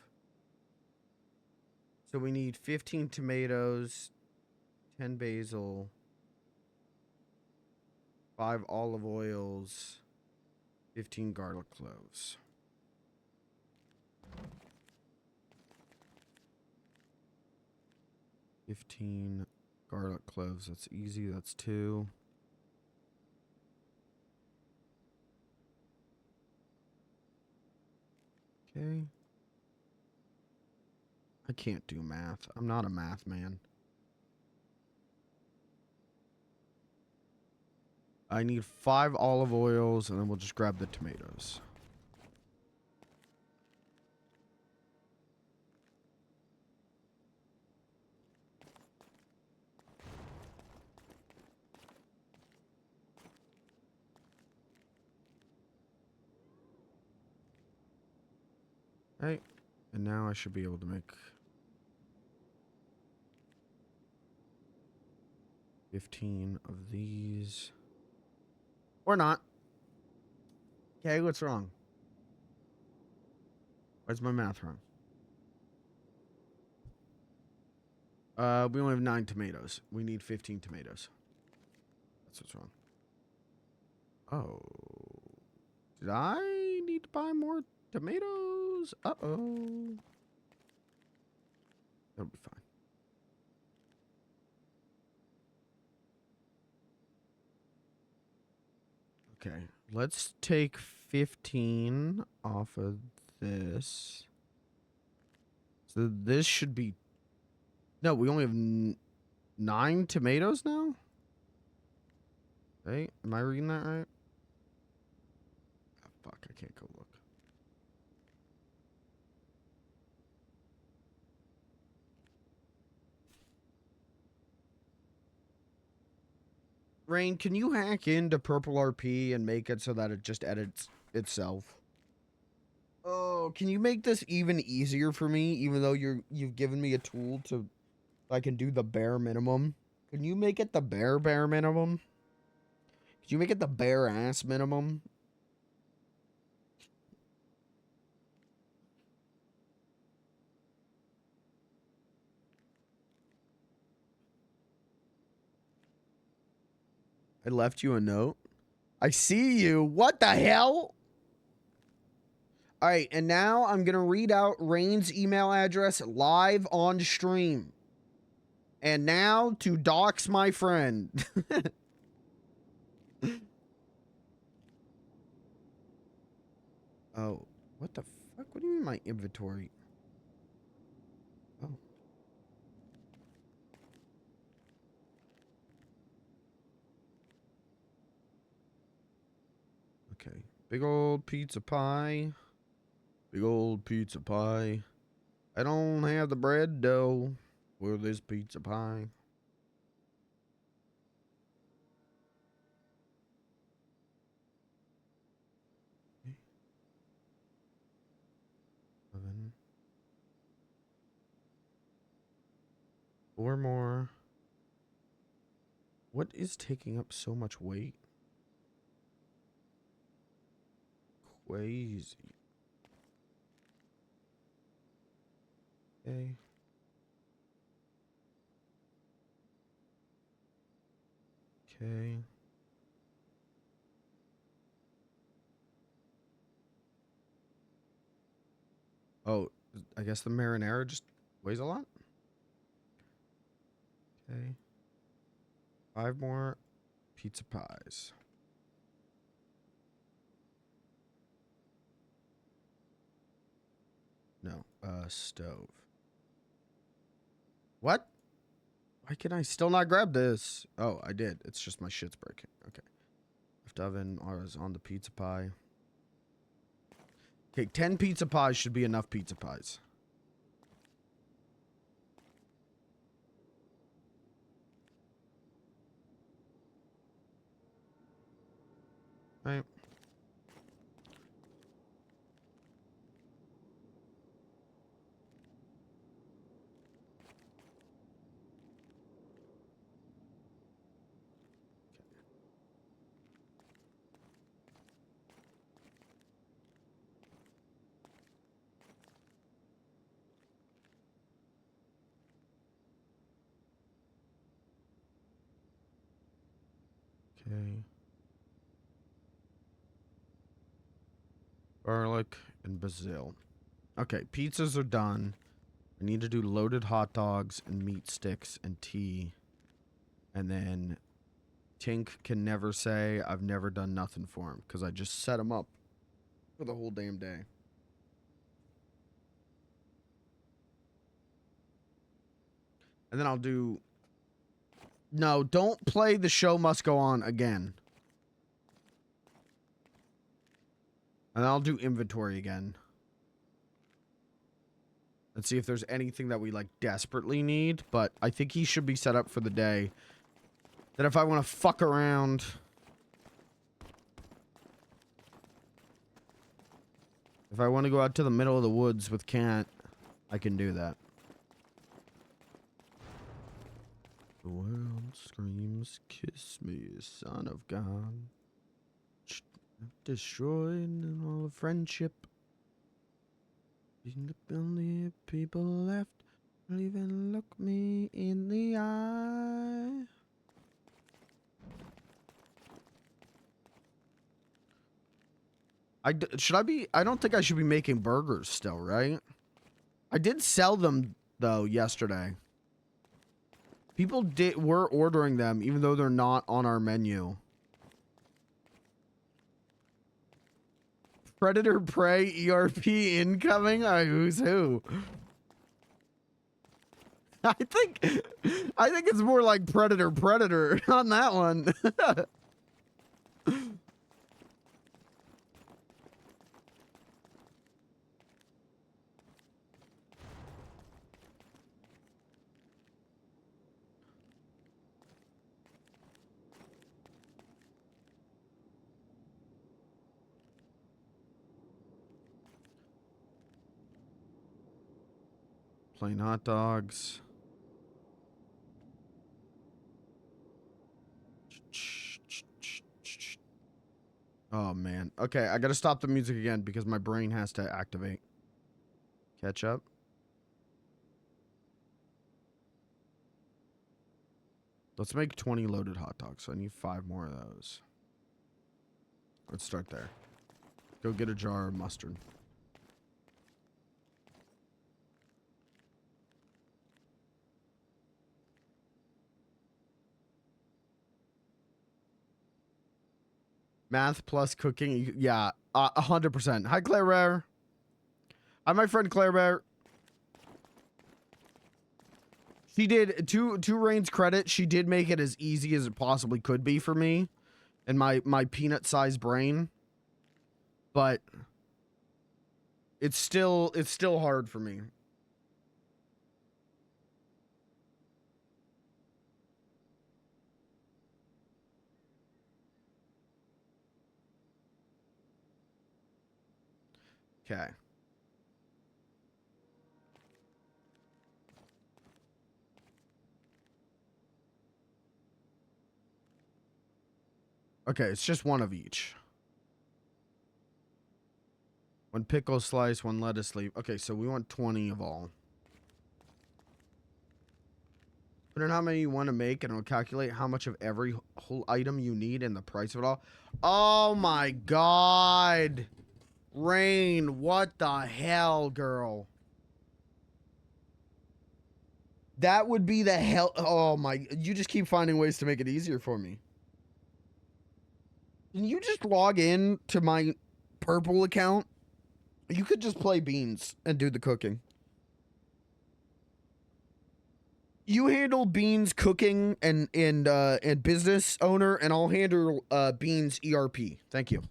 So we need 15 tomatoes, 10 basil, 5 olive oils, 15 garlic cloves. $15 garlic cloves. That's easy. That's 2. Okay. I can't do math. I'm not a math man. I need 5 olive oils, and then we'll just grab the tomatoes. Right. And now I should be able to make 15 of these. Or not. Okay, what's wrong? Why's my math wrong? We only have 9 tomatoes. We need 15 tomatoes. That's what's wrong. Oh. Did I need to buy more tomatoes? Uh-oh. That'll be fine. Okay, let's take 15 off of this. So this should be... No, we only have 9 tomatoes now? Hey, am I reading that right? Oh, fuck, I can't go look. Rain, can you hack into PurpleRP and make it so that it just edits itself? Oh, can you make this even easier for me, even though you've given me a tool to I can do the bare minimum? Can you make it the bare minimum? Could you make it the bare ass minimum? I left you a note. I see you. What the hell? All right, and now I'm going to read out Rain's email address live on stream. And now to dox my friend. Oh, what the fuck? What do you mean my inventory? Oh. Okay. Big old pizza pie. Big old pizza pie. I don't have the bread dough for this pizza pie. Oven. 4 more. What is taking up so much weight? Crazy. Okay. Okay. Oh, I guess the marinara just weighs a lot. Okay. 5 more pizza pies. No, stove. What? Why can I still not grab this? Oh, I did. It's just my shit's breaking. Okay. Left oven is on the pizza pie. Okay, 10 pizza pies should be enough pizza pies. Right. Okay. Garlic and basil. Okay, pizzas are done. I need to do loaded hot dogs and meat sticks and tea. And then Tink can never say I've never done nothing for him because I just set him up for the whole damn day. And then I'll do... No, don't play The Show Must Go On again. And I'll do inventory again. Let's see if there's anything that we, like, desperately need. But I think he should be set up for the day. That if I want to fuck around... If I want to go out to the middle of the woods with Cat, I can do that. The world screams, kiss me, son of God. Destroyed all the friendship. The only people left will even look me in the eye. I don't think I should be making burgers still, right? I did sell them, though, yesterday. People were ordering them, even though they're not on our menu. Predator Prey ERP incoming? Who's who? I think it's more like Predator on that one. Plain hot dogs. Oh, man. Okay, I gotta stop the music again because my brain has to activate. Ketchup. Let's make 20 loaded hot dogs. So I need 5 more of those. Let's start there. Go get a jar of mustard. Math plus cooking. Yeah, 100%. Hi, Claire Bear. Hi, my friend Claire Bear. She did, to Rain's credit, she did make it as easy as it possibly could be for me and my peanut-sized brain. But it's still hard for me. Okay. Okay, it's just one of each. One pickle slice, one lettuce leaf. Okay, so we want 20 of all. Put in how many you want to make, and it'll calculate how much of every whole item you need and the price of it all. Oh my God. Rain, what the hell, girl? That would be the hell. Oh my, you just keep finding ways to make it easier for me. Can you just log in to my Purple account? You could just play beans and do the cooking. You handle beans cooking and business owner, and I'll handle beans ERP. Thank you.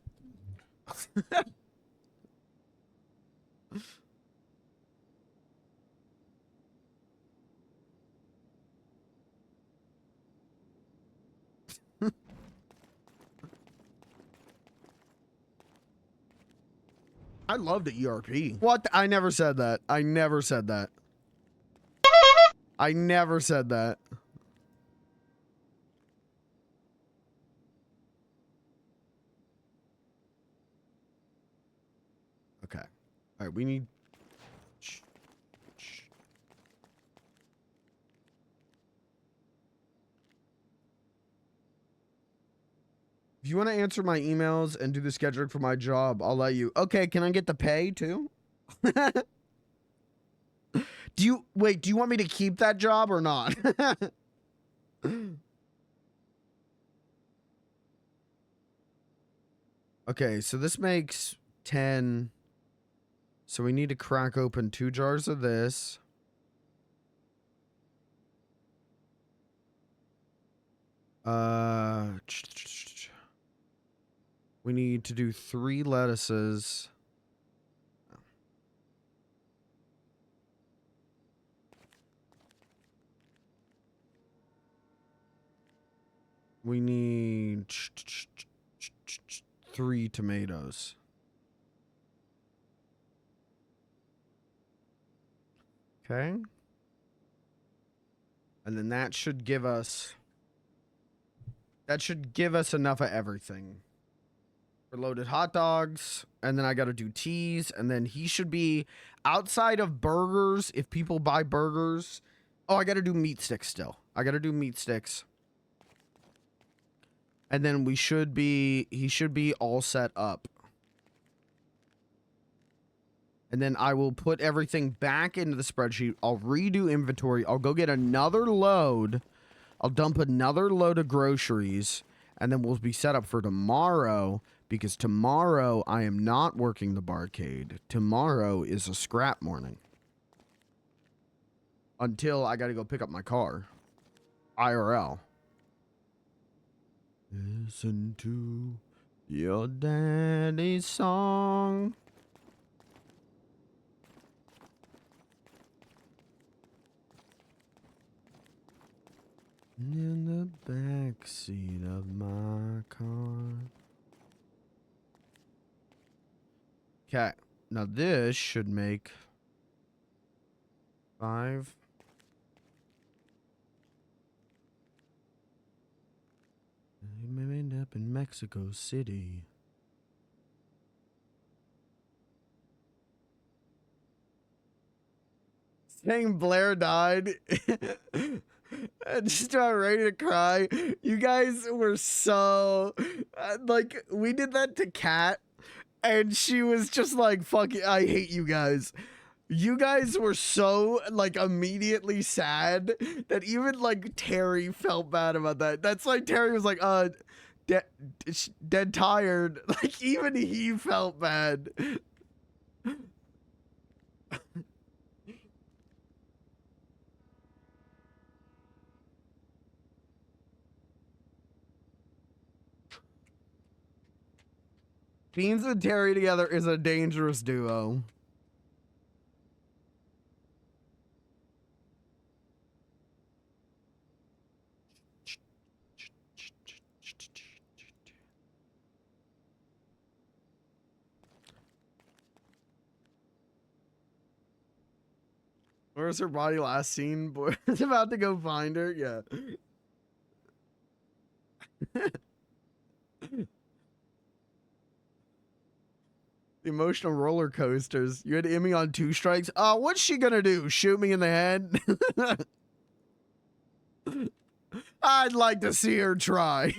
I love the ERP. What? I never said that. I never said that. I never said that. Okay. All right, we need... If you want to answer my emails and do the scheduling for my job, I'll let you. Okay, can I get the pay too? Do you want me to keep that job or not? Okay, so this makes 10. So we need to crack open 2 jars of this. We need to do 3 lettuces. We need 3 tomatoes. Okay. And then that should give us enough of everything. For loaded hot dogs, and then I got to do teas, and then he should be outside of burgers if people buy burgers. Oh, I got to do meat sticks still. I got to do meat sticks. And then he should be all set up. And then I will put everything back into the spreadsheet. I'll redo inventory. I'll go get another load. I'll dump another load of groceries. And then we'll be set up for tomorrow. Because tomorrow I am not working the barcade. Tomorrow is a scrap morning. Until I got to go pick up my car. IRL. Listen to your daddy's song. In the backseat of my car. Okay, now this should make 5. I may end up in Mexico City. Saying Blair died. I just about ready to cry. You guys were so like, we did that to Kat, and she was just like, "Fuck it, I hate you guys." You guys were so like immediately sad that even like Terry felt bad about that. That's like Terry was like, dead tired." Like even he felt bad. Beans and Terry together is a dangerous duo. Where's her body last seen? Boy, it's about to go find her. Yeah. The emotional roller coasters. You had Emmy on 2 strikes. What's she gonna do? Shoot me in the head? I'd like to see her try.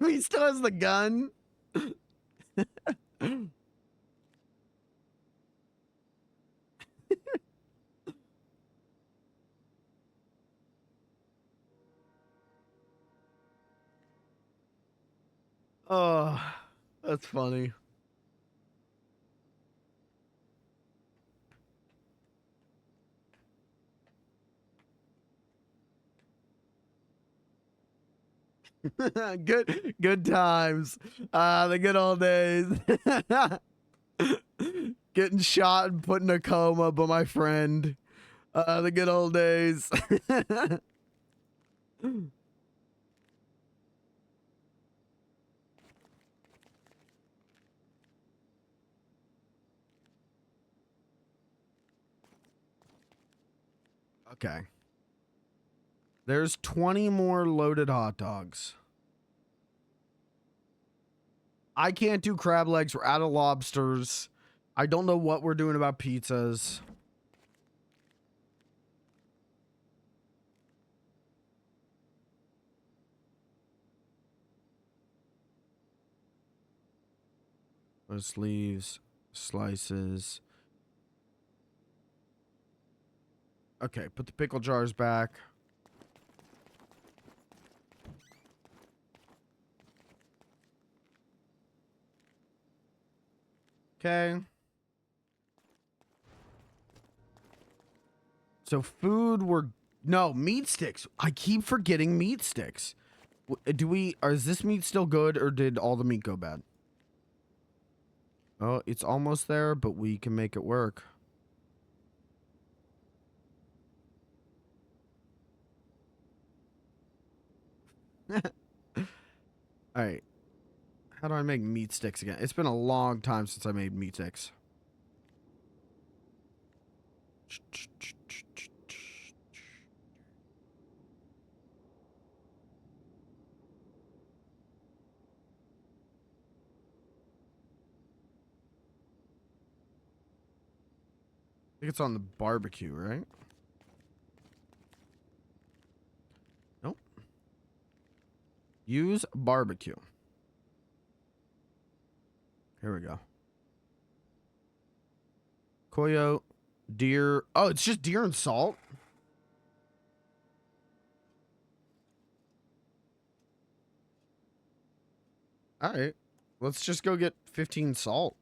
He still has the gun. Oh, that's funny. Good times. The good old days. Getting shot and put in a coma by my friend. The good old days. Okay. There's 20 more loaded hot dogs. I can't do crab legs. We're out of lobsters. I don't know what we're doing about pizzas. Sleeves, slices. Okay, put the pickle jars back. Okay. So food were no meat sticks. I keep forgetting meat sticks. Is this meat still good or did all the meat go bad? Oh, it's almost there, but we can make it work. All right. How do I make meat sticks again? It's been a long time since I made meat sticks. I think it's on the barbecue, right? Nope. Use barbecue. Here we go. Coyote, deer. Oh, it's just deer and salt? All right. Let's just go get 15 salt.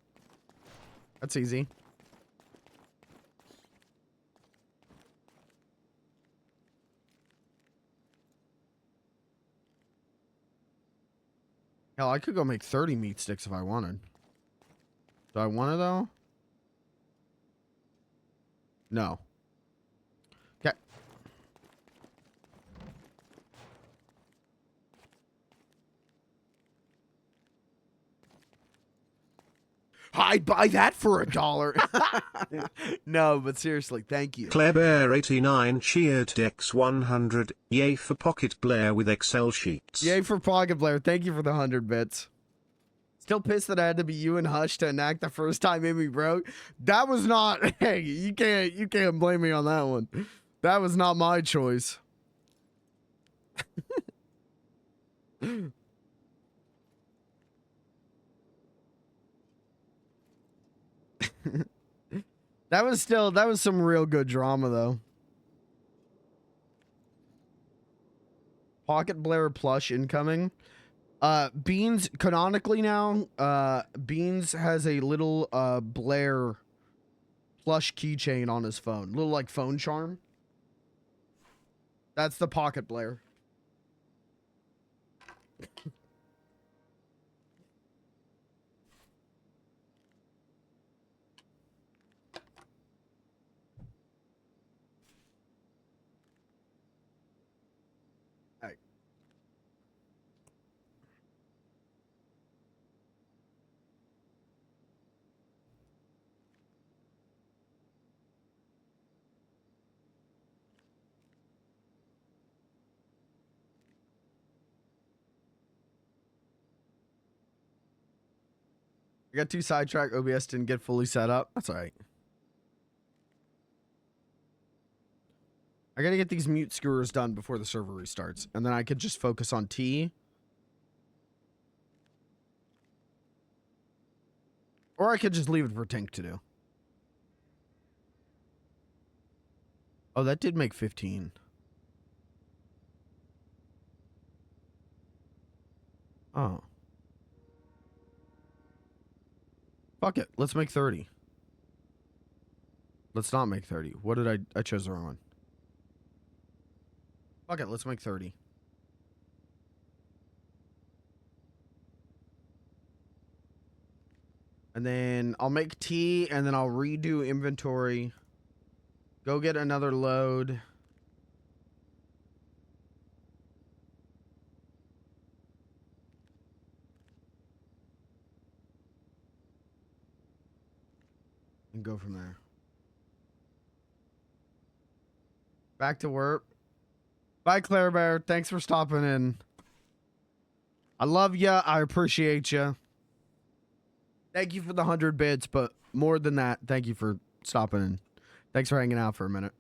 That's easy. Hell, I could go make 30 meat sticks if I wanted. Do I want it though? No. Okay. I'd buy that for $1. No, but seriously, thank you. Kleber89 cheered Dex 100. Yay for Pocket Blair with Excel sheets. Yay for Pocket Blair. Thank you for the 100 bits. Still pissed that I had to be you and Hush to enact the first time Amy broke. That was not. Hey, you can't blame me on that one. That was not my choice. That was some real good drama though. Pocket Blair plush incoming. Beans canonically now, Beans has a little Blair plush keychain on his phone. Little like phone charm. That's the Pocket Blair. I got too sidetracked. OBS didn't get fully set up. That's all right. I gotta get these mute skewers done before the server restarts, and then I could just focus on T. Or I could just leave it for Tink to do. Oh, that did make 15. Oh. Fuck it. Let's make 30. Let's not make 30. What did I chose the wrong one. Fuck it. Let's make 30. And then I'll make T, and then I'll redo inventory. Go get another load. And go from there. Back to work. Bye, Claire Bear. Thanks for stopping in. I love ya. I appreciate ya. Thank you for the 100 bits, but more than that, thank you for stopping in. Thanks for hanging out for a minute.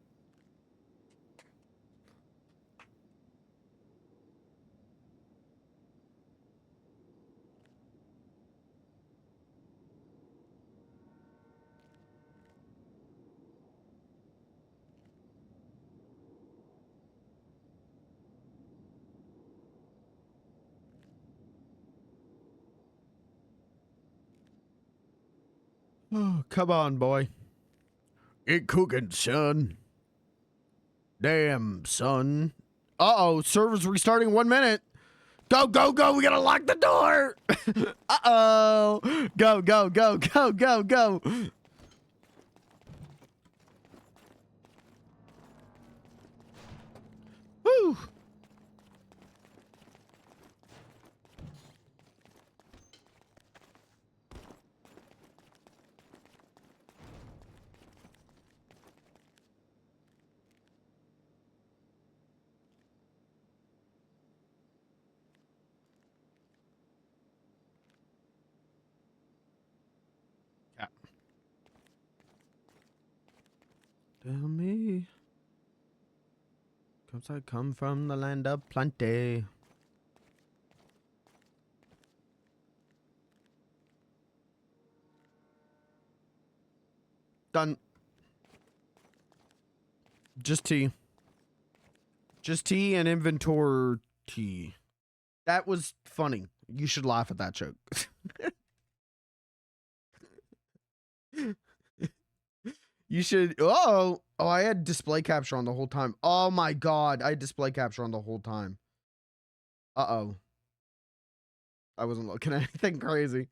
Oh, come on, boy. Get cooking, son. Damn, son. Uh-oh, server's restarting in 1 minute. Go, go, go. We gotta lock the door. Uh-oh. Go, go, go, go, go, go. Woo. Tell me, 'cause I come from the land of plenty. Done. Just T. Just T and inventory T. That was funny. You should laugh at that joke. You should. Oh, I had display capture on the whole time. Oh my god, I had display capture on the whole time. Uh-oh. I wasn't looking at anything crazy.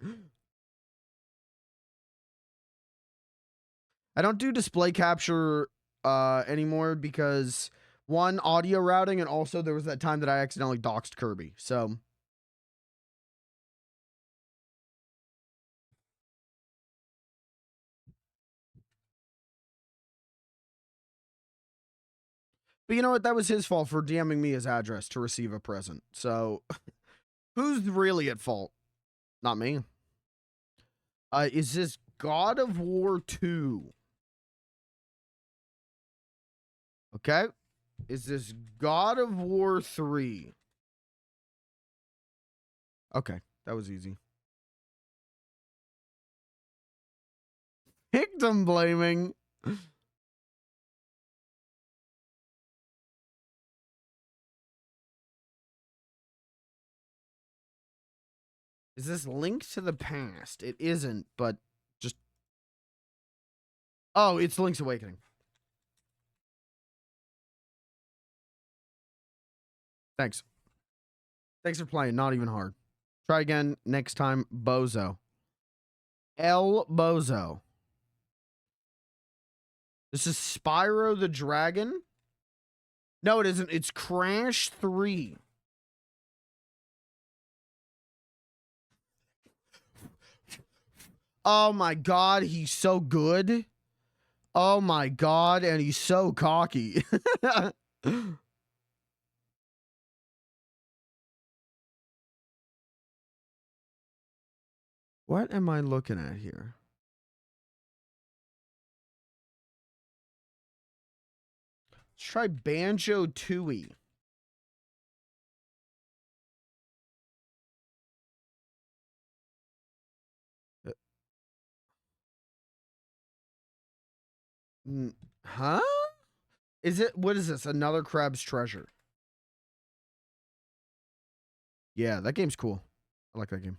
I don't do display capture anymore because one, audio routing, and also there was that time that I accidentally doxed Kirby. So but you know what? That was his fault for DMing me his address to receive a present. So who's really at fault? Not me. Is this God of War 2? Okay. Is this God of War 3? Okay, that was easy. Victim blaming. Is this linked to the past? It isn't, but just... Oh, it's Link's Awakening. Thanks. Thanks for playing. Not even hard. Try again next time. Bozo. El Bozo. This is Spyro the Dragon? No, it isn't. It's Crash 3. Oh my god, he's so good. Oh my god, and he's so cocky. What am I looking at here? Let's try Banjo Tooie. Huh? Is it, what is this? Another Crab's Treasure. Yeah, that game's cool. I like that game.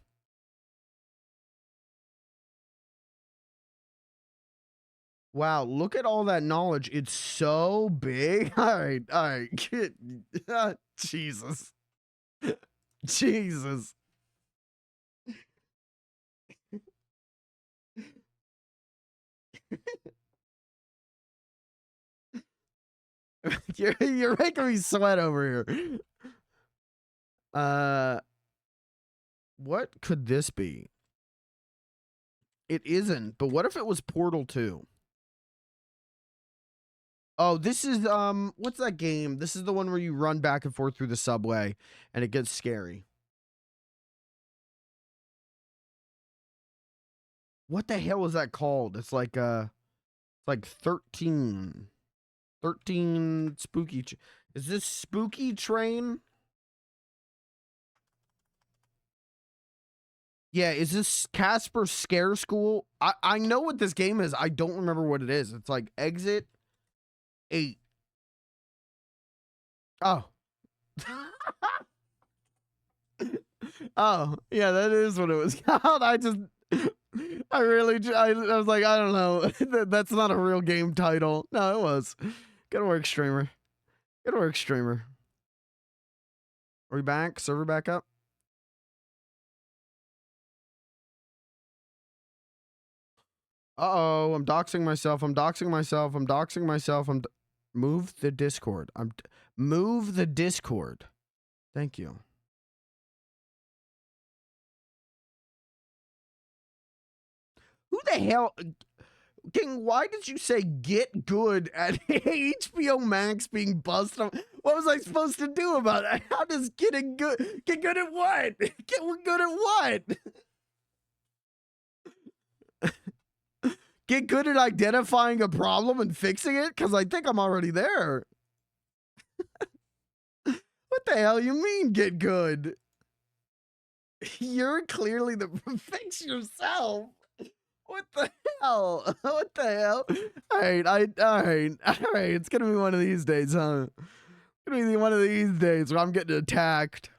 Wow, look at all that knowledge. It's so big. All right. Jesus. Jesus. You're making me sweat over here. What could this be? It isn't, but what if it was Portal 2? Oh, this is what's that game? This is the one where you run back and forth through the subway and it gets scary. What the hell is that called? It's like 13 spooky. Is this Spooky Train? Yeah, is this Casper Scare School? I know what this game is. I don't remember what it is. It's like Exit 8. Oh. Oh, yeah, that is what it was called. I was like, I don't know. That's not a real game title. No, it was. Good work, streamer. Good work, streamer. Are we back? Server back up? Uh-oh, I'm doxing myself. Move the Discord. Move the Discord. Thank you. Who the hell... King, why did you say get good at HBO Max being busted? What was I supposed to do about it? How does getting good... Get good at what? Get good at what? Get good at identifying a problem and fixing it? Because I think I'm already there. What the hell you mean, get good? You're clearly the... Fix yourself. What the hell? What the hell? All right. It's gonna be one of these days, huh? It's gonna be one of these days where I'm getting attacked.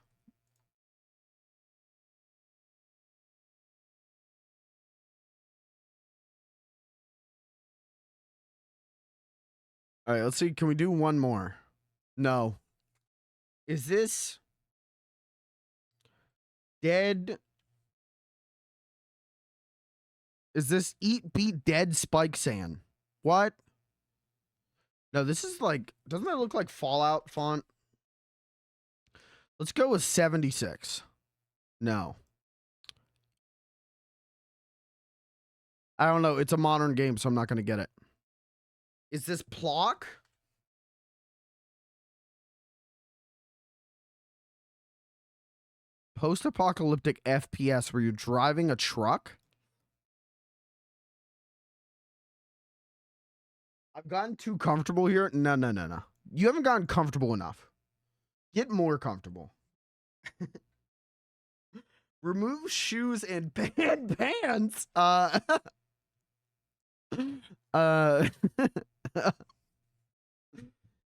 All right, let's see. Can we do one more? No. Is this dead? Is this Eat Beat Dead Spike Sand? What? No, this is like, doesn't that look like Fallout font? Let's go with 76. No. I don't know. It's a modern game, so I'm not going to get it. Is this Plock? Post-apocalyptic FPS where you're driving a truck? I've gotten too comfortable here. No. You haven't gotten comfortable enough. Get more comfortable. Remove shoes and pants.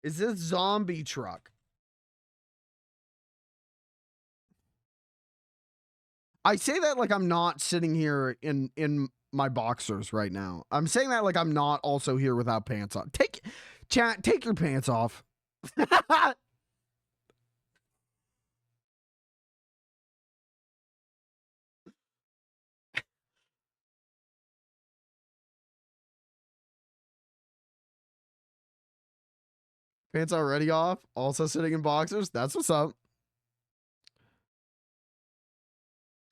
Is this zombie truck? I say that like I'm not sitting here in my boxers right now. I'm saying that like I'm not also here without pants on. Take your pants off. Pants already off. Also sitting in boxers. That's what's up.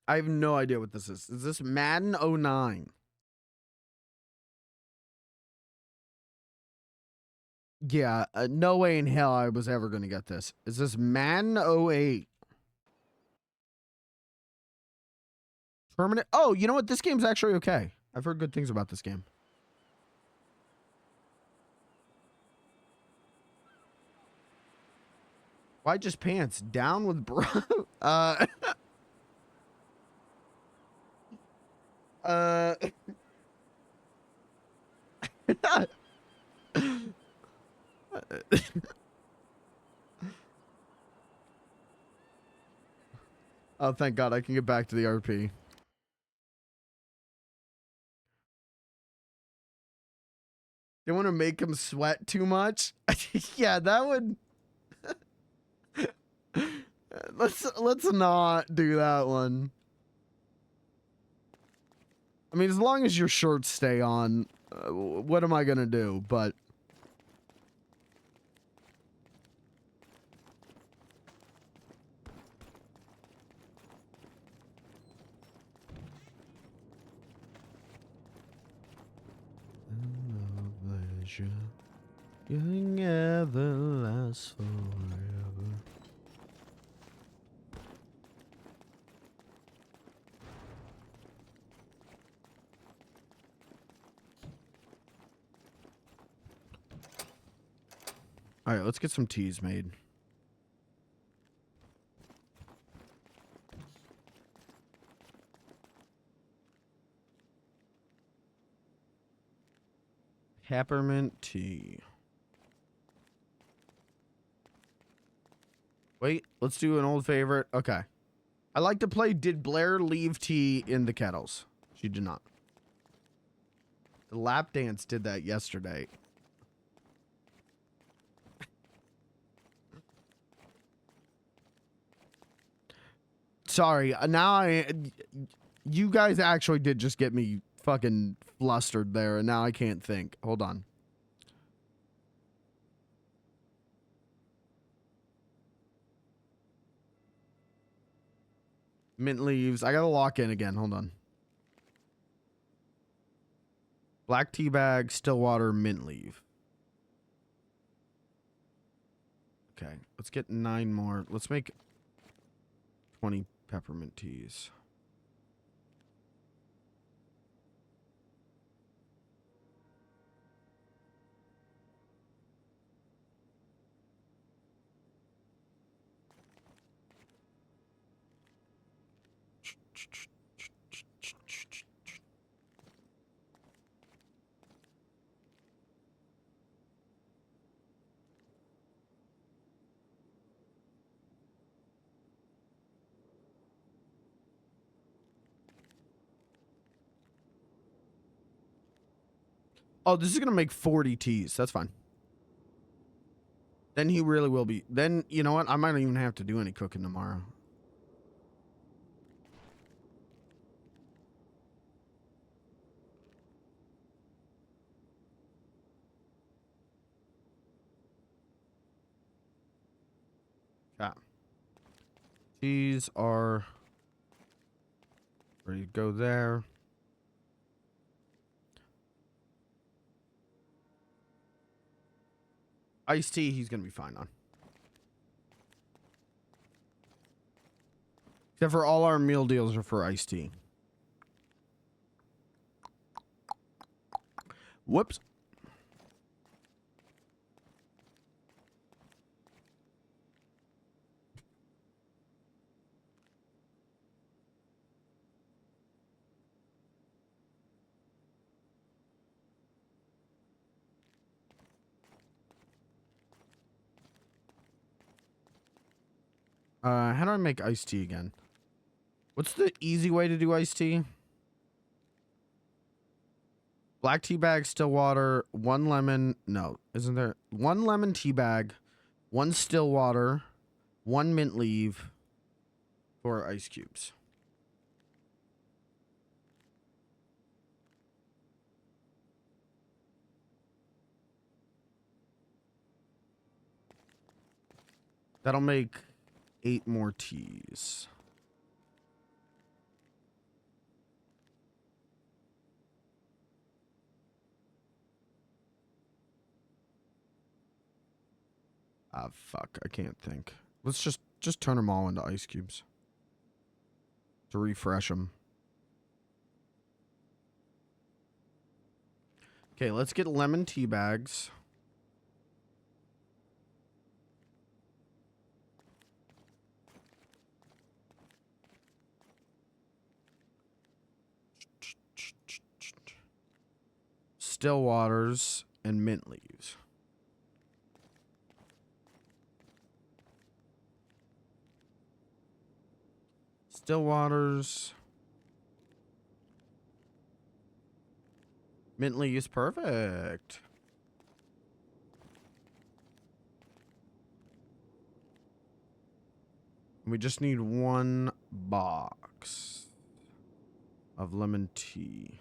I have no idea what this is. Is this Madden 09? Yeah, no way in hell I was ever going to get this. Is this Madden 08? Permanent. Oh, you know what? This game's actually okay. I've heard good things about this game. Why just pants? Down with bro. uh. Oh, thank God I can get back to the RP. They want to make him sweat too much? Yeah, that would... let's not do that one. I mean, as long as your shirts stay on, what am I going to do? But... You'll ever last forever. All right, let's get some teas made. Peppermint tea. Wait, let's do an old favorite. Okay. I like to play Did Blair leave tea in the kettles? She did not. The lap dance did that yesterday. Sorry, now you guys actually did just get me fucking flustered there, and now I can't think. Hold on. Mint leaves. I gotta lock in again. Hold on. Black tea bag, still water, mint leaf. Okay, let's get 9 more. Let's make 20 peppermint teas. Oh, this is going to make 40 teas. That's fine. Then he really will be. Then, you know what? I might not even have to do any cooking tomorrow. Yeah. Teas are ready to go there. Iced tea, he's going to be fine on. Except for all our meal deals are for iced tea. Whoops. How do I make iced tea again? What's the easy way to do iced tea? Black tea bag, still water, 1 lemon. No, isn't there? 1 lemon tea bag, 1 still water, 1 mint leaf, 4 ice cubes. That'll make 8 more teas. Ah, fuck. I can't think. Let's just turn them all into ice cubes. To refresh them. Okay, let's get lemon tea bags. Still waters and mint leaves. Still waters. Mint leaves, perfect. We just need one box of lemon tea.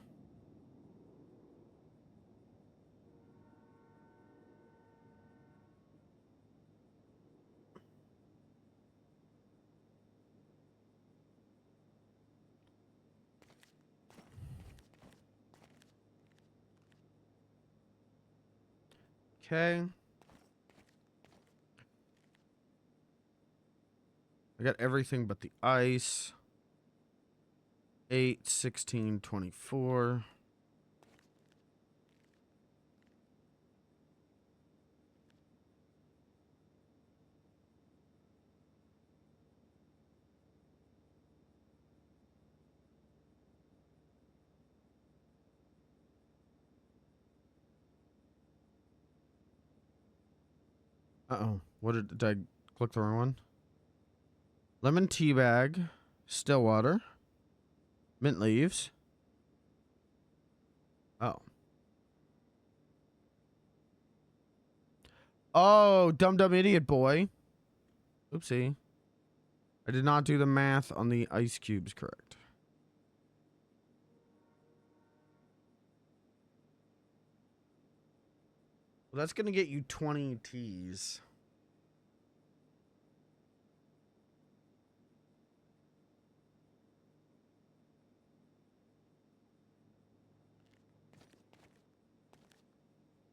Okay. I got everything but the ice. 8, 16, 24. Uh-oh. What did I click the wrong one? Lemon tea bag, still water, mint leaves. Oh. Oh, dumb idiot boy. Oopsie. I did not do the math on the ice cubes correct. Well, that's going to get you 20 teas.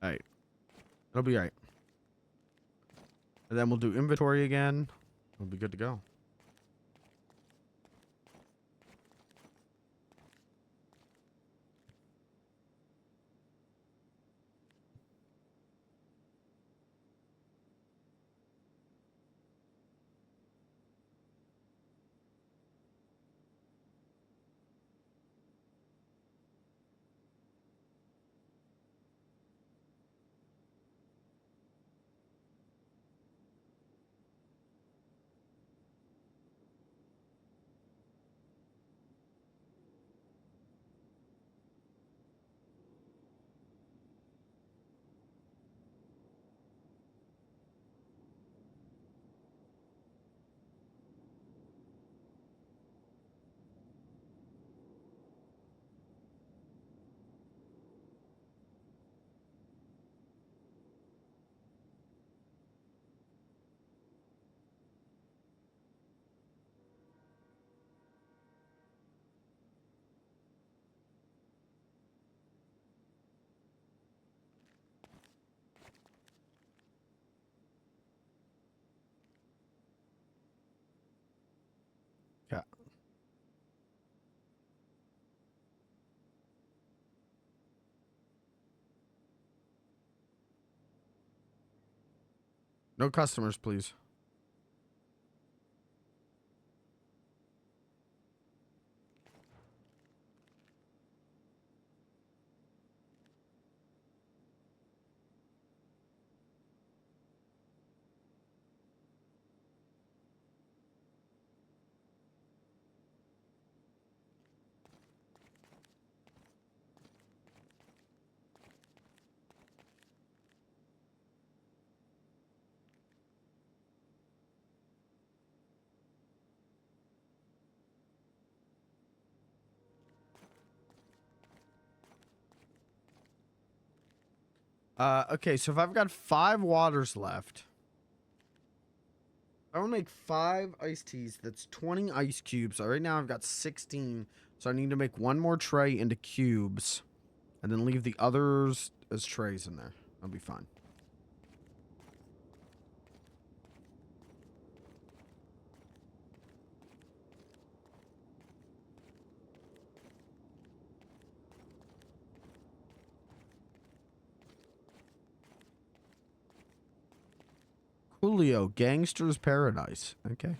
All right. It'll be all right. And then we'll do inventory again. We'll be good to go. Yeah. No customers, please. Okay, so if I've got 5 waters left, I want to make 5 iced teas. That's 20 ice cubes. So right now I've got 16. So I need to make one more tray into cubes and then leave the others as trays in there. I'll be fine. Julio, Gangster's Paradise. Okay.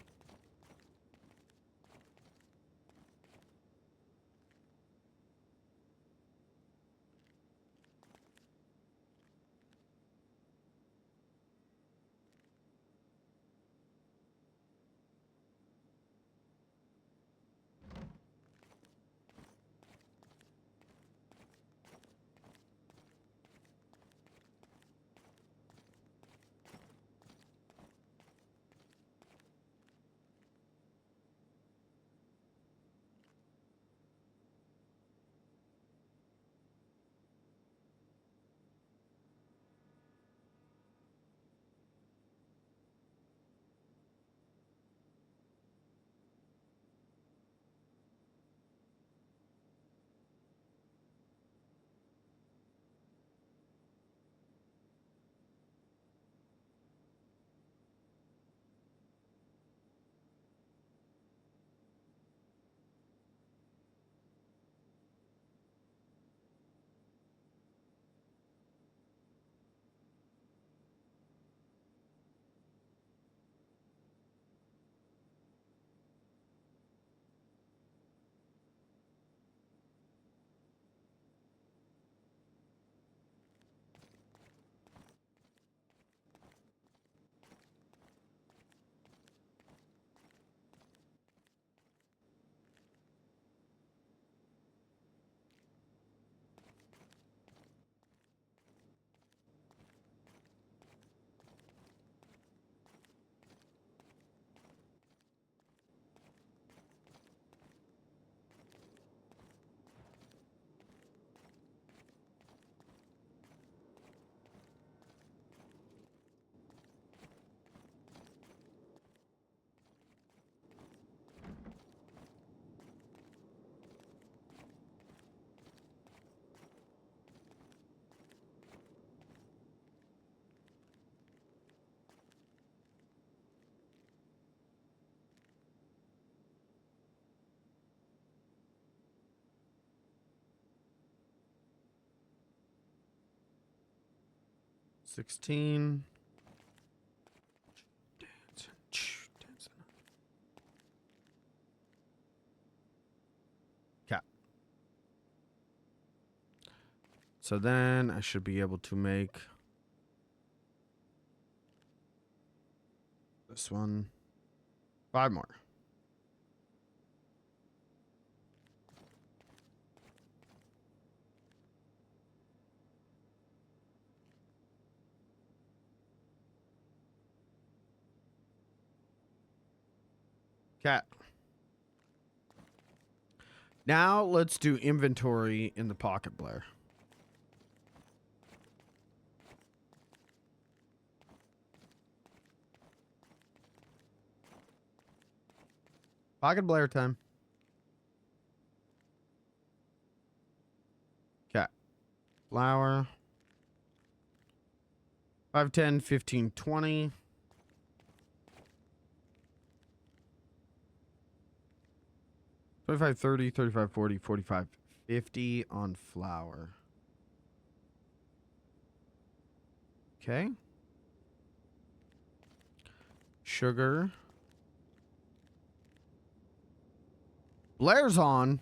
$16. Cap. So then I should be able to make this one 5 more. Cat. Now let's do inventory in the Pocket Blair. Pocket Blair time. Cat. Flower. 5, 10, 15, 20. 25, 30, 35, 40, 45, 50 on flour. Okay. Sugar. Blair's on.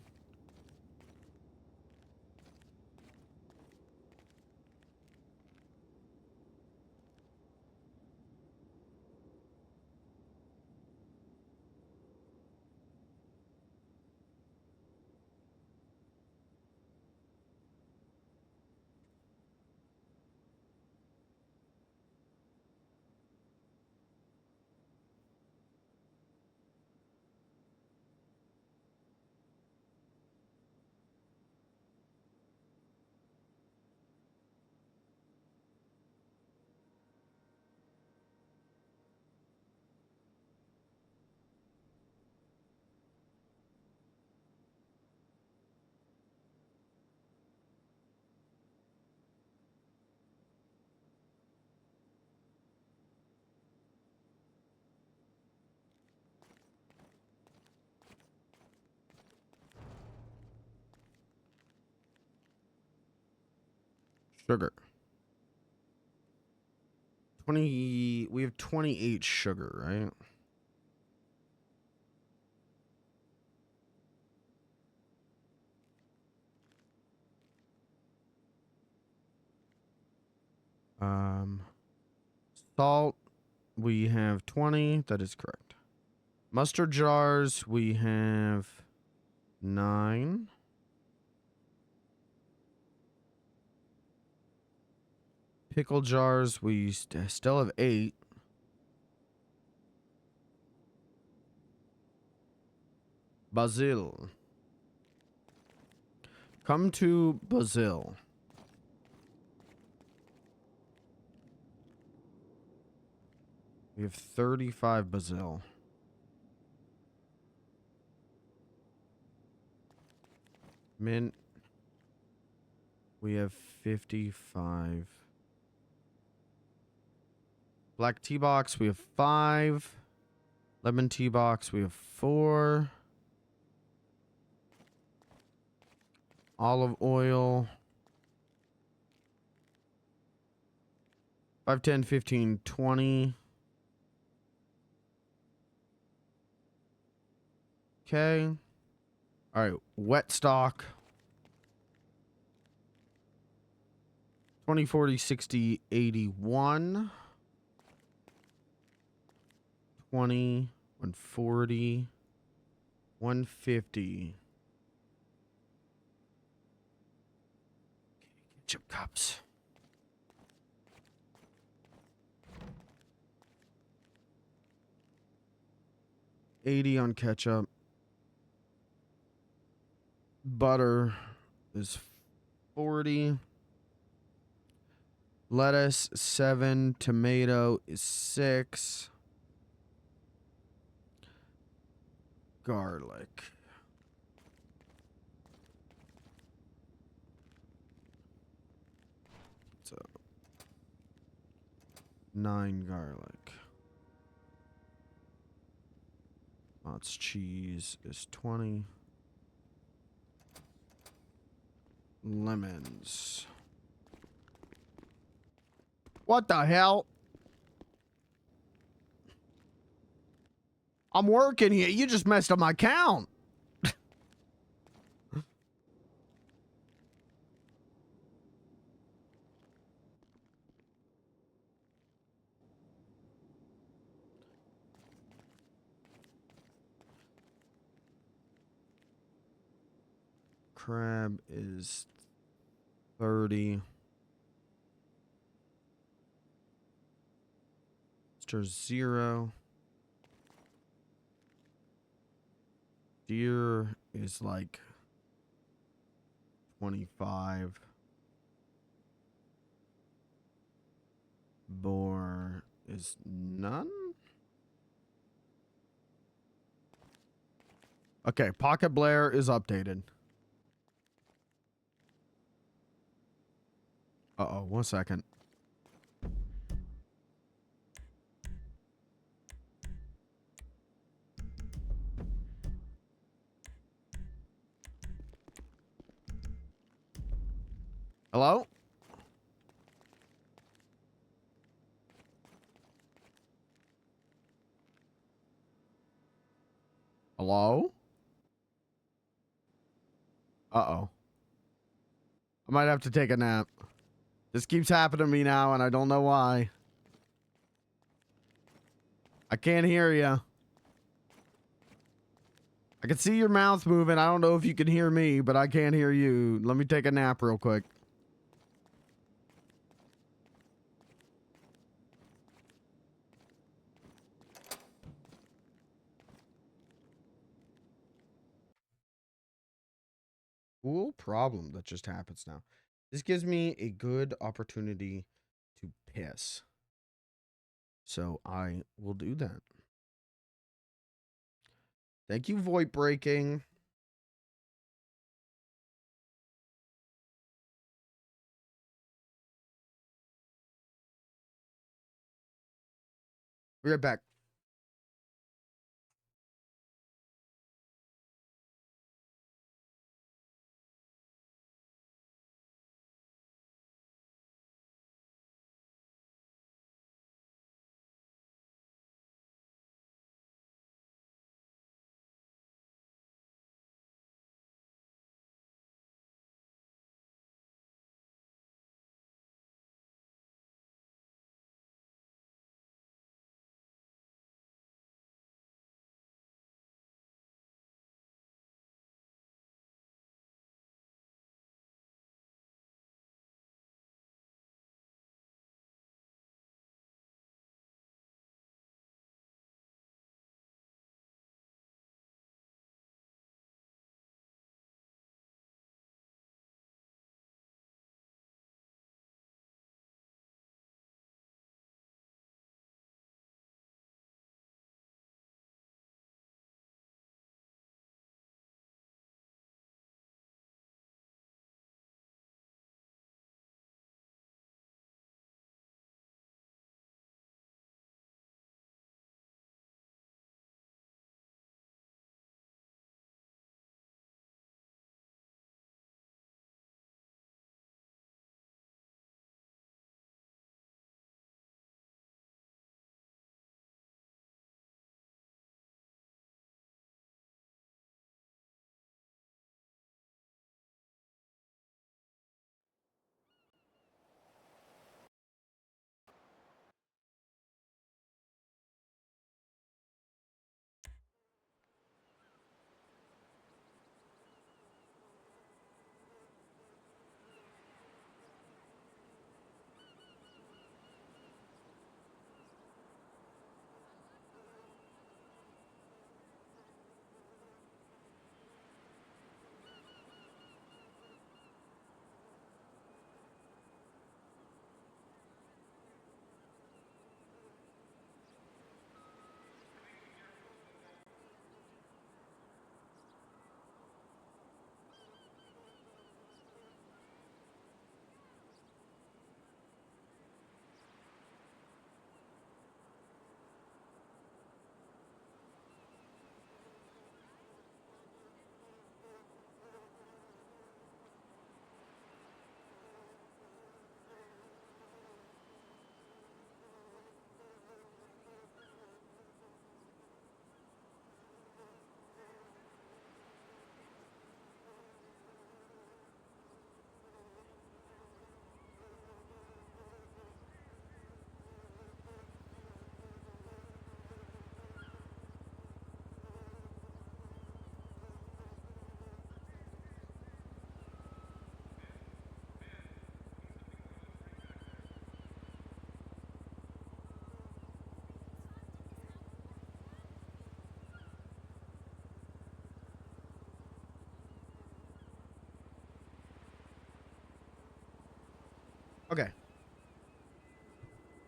Sugar. We have 28 sugar, right? Salt, we have 20. That is correct. Mustard jars, we have 9. Pickle jars, we still have 8. Basil. Come to Basil. We have 35 basil. Mint. We have 55. Black tea box, we have 5. Lemon tea box, we have 4. Olive oil. 5, 10, 15, 20. Okay. All right. Wet stock. 20, 40, 60, 81. 20, 140, 150. Ketchup cups. $80 on ketchup. Butter is 40. Lettuce 7. Tomato is 6. Garlic. So 9 garlic. Mott's cheese is 20. Lemons. What the hell? I'm working here. You just messed up my count. Crab is 30. Mr. 0. Deer is like 25. Boar is none. Okay, Pocket Blair is updated. Uh-oh, 1 second. Hello? Hello? Uh-oh. I might have to take a nap. This keeps happening to me now, and I don't know why. I can't hear you. I can see your mouth moving. I don't know if you can hear me, but I can't hear you. Let me take a nap real quick. Cool problem that just happens now. This gives me a good opportunity to piss. So I will do that. Thank you, VoIP breaking. Be right back.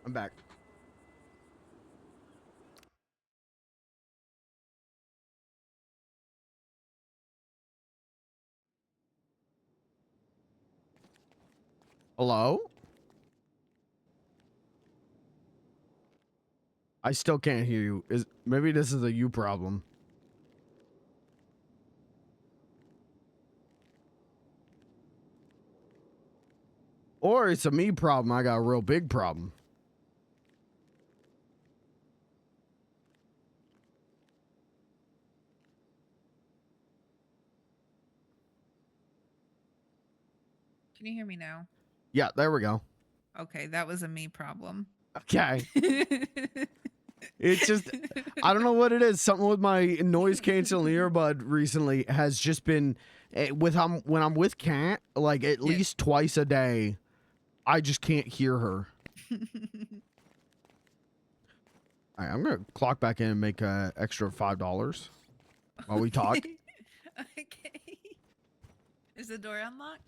I'm back. Hello? I still can't hear you. Maybe this is a you problem. Or it's a me problem. I got a real big problem. Can you hear me now? Yeah, there we go. Okay, that was a me problem. Okay. It's just, I don't know what it is. Something with my noise canceling earbud recently has just been when I'm with Kat, like at least twice a day, I just can't hear her. All right, I'm gonna clock back in and make an extra $5 while we talk. Okay. Is the door unlocked?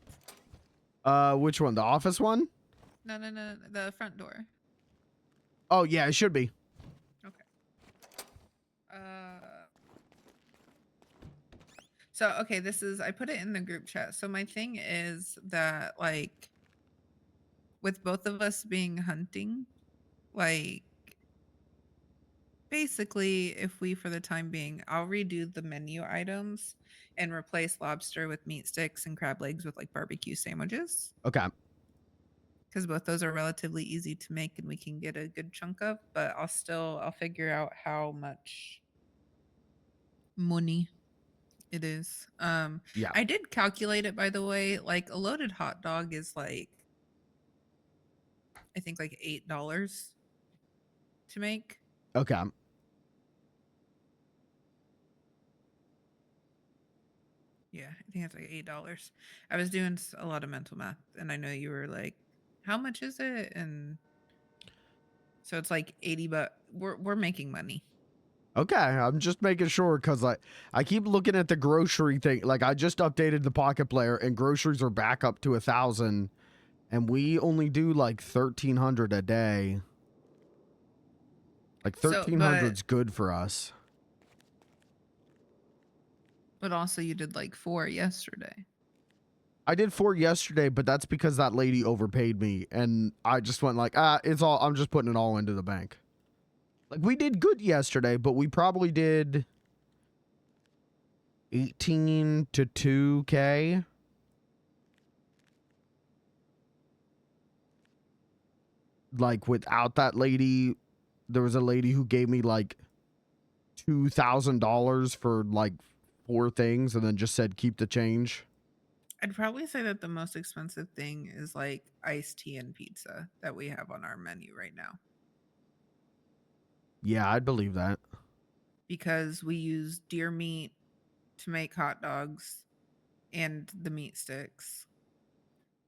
Which one? The office one? No, the front door. Oh yeah, it should be. Okay. So okay, I put it in the group chat. So my thing is that like with both of us being hunting, like basically if we for the time being, I'll redo the menu items and replace lobster with meat sticks and crab legs with like barbecue sandwiches. Okay. Because both those are relatively easy to make and we can get a good chunk of, but I'll figure out how much money it is. Yeah. I did calculate it, by the way. Like a loaded hot dog is like, I think like $8 to make. Okay. Yeah, I think it's like $8. I was doing a lot of mental math, and I know you were like, "How much is it?" And so it's like 80, but we're making money. Okay, I'm just making sure because I keep looking at the grocery thing. Like I just updated the Pocket Player and groceries are back up to 1,000, and we only do like 1,300 a day. Like 1,300 is good for us. But also, you did like 4 yesterday. I did 4 yesterday, but that's because that lady overpaid me, and I just went like, it's all. I'm just putting it all into the bank. Like we did good yesterday, but we probably did 18 to 2K. Like without that lady, there was a lady who gave me like $2,000 for like 4 things and then just said keep the change. I'd probably say that the most expensive thing is like iced tea and pizza that we have on our menu right now. Yeah, I'd believe that. Because we use deer meat to make hot dogs and the meat sticks.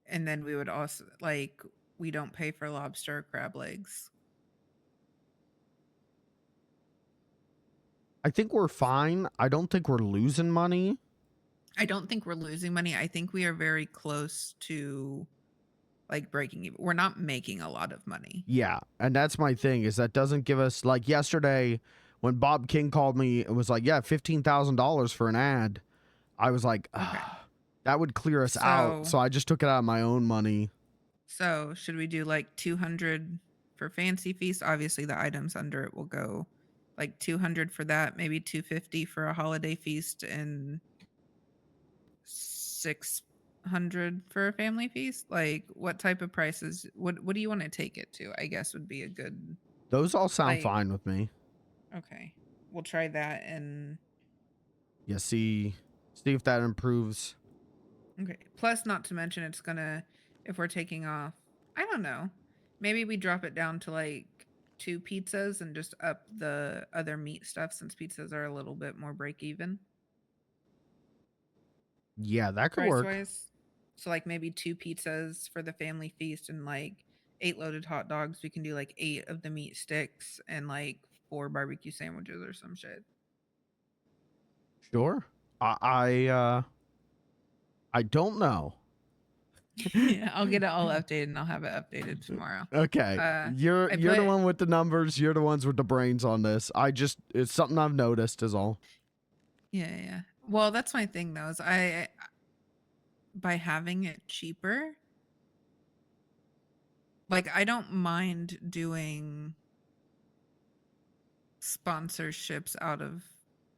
And then we would also like, we don't pay for lobster or crab legs. I think we're fine. I don't think we're losing money. I don't think we're losing money. I think we are very close to like breaking even. We're not making a lot of money. Yeah, and that's my thing is that doesn't give us, like yesterday when Bob King called me and was like, yeah, $15,000 for an ad. I was like, that would clear us out. So I just took it out of my own money. So should we do like 200 for Fancy Feast? Obviously the items under it will go like 200 for that, maybe 250 for a holiday feast, and 600 for a family feast. Like what type of prices? What do you want to take it to? I guess would be a good. Those all sound fine with me. Okay, we'll try that and. Yeah, see if that improves. Okay. Plus, not to mention, it's gonna, if we're taking off, I don't know, maybe we drop it down to like 2 pizzas and just up the other meat stuff since pizzas are a little bit more break even. Yeah, that could work. Price-wise. So like maybe 2 pizzas for the family feast and like 8 loaded hot dogs. We can do like 8 of the meat sticks and like 4 barbecue sandwiches or some shit. Sure. I don't know. Yeah, I'll get it all updated and I'll have it updated tomorrow. Okay, you're I the put- one with the numbers. You're the ones with the brains on this. It's something I've noticed is all. Yeah. Well, that's my thing though. Is by having it cheaper, like I don't mind doing sponsorships out of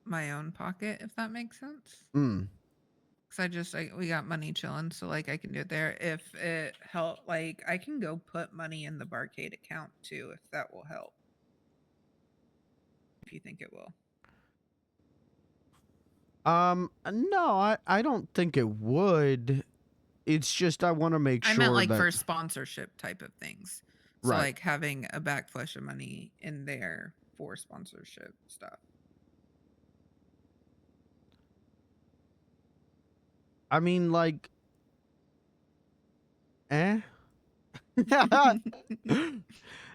my own pocket, if that makes sense. Mm. Because we got money chilling, so like I can do it there. If it help, like I can go put money in the Barcade account too, if that will help. If you think it will. No, I don't think it would. It's just I want to make sure I meant like that for sponsorship type of things. So Right. like having a backflush of money in there for sponsorship stuff. I mean, like,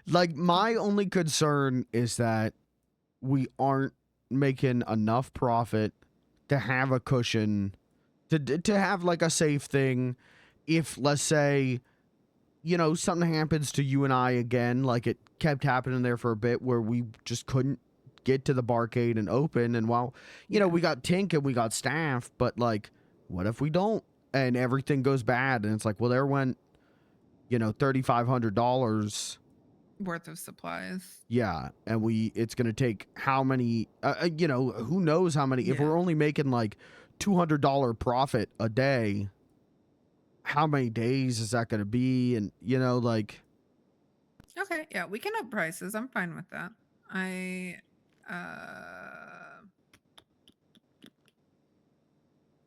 like my only concern is that we aren't making enough profit to have a cushion to have like a safe thing if, let's say, you know, something happens to you and I again, like it kept happening there for a bit where we just couldn't get to the barcade and open. And while, you know, we got Tink and we got staff, but like, what if we don't and everything goes bad? And it's like, well, there went, you know, $3,500 worth of supplies. Yeah, and it's going to take how many, you know, who knows how many, if we're only making like $200 profit a day, how many days is that going to be? And, you know, like. Okay, yeah, we can up prices. I'm fine with that.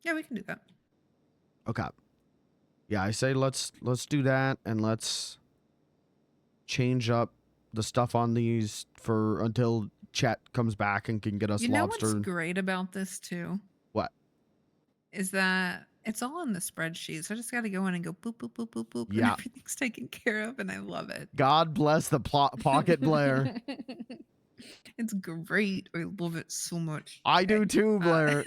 Yeah, we can do that. Okay. Yeah, I say let's do that, and let's change up the stuff on these for until chat comes back and can get us You know lobster. what's great about this too? What? Is that it's all in the spreadsheet. So I just got to go in and go boop, boop, boop, boop, boop. Yeah. And everything's taken care of, and I love it. God bless the pocket Blair. It's great. I love it so much. I do too, Blair.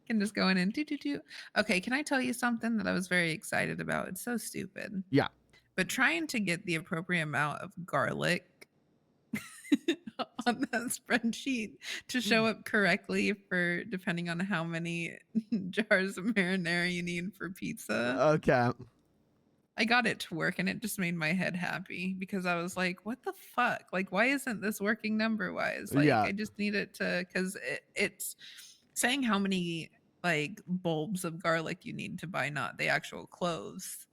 Can just go in and do. Okay, can I tell you something that I was very excited about? It's so stupid. Yeah. But trying to get the appropriate amount of garlic on that spreadsheet to show up correctly for depending on how many jars of marinara you need for pizza. Okay. I got it to work and it just made my head happy because I was like, what the fuck? Like, why isn't this working number wise? Like, Yeah. I just need it to, because it's saying how many like bulbs of garlic you need to buy, not the actual cloves.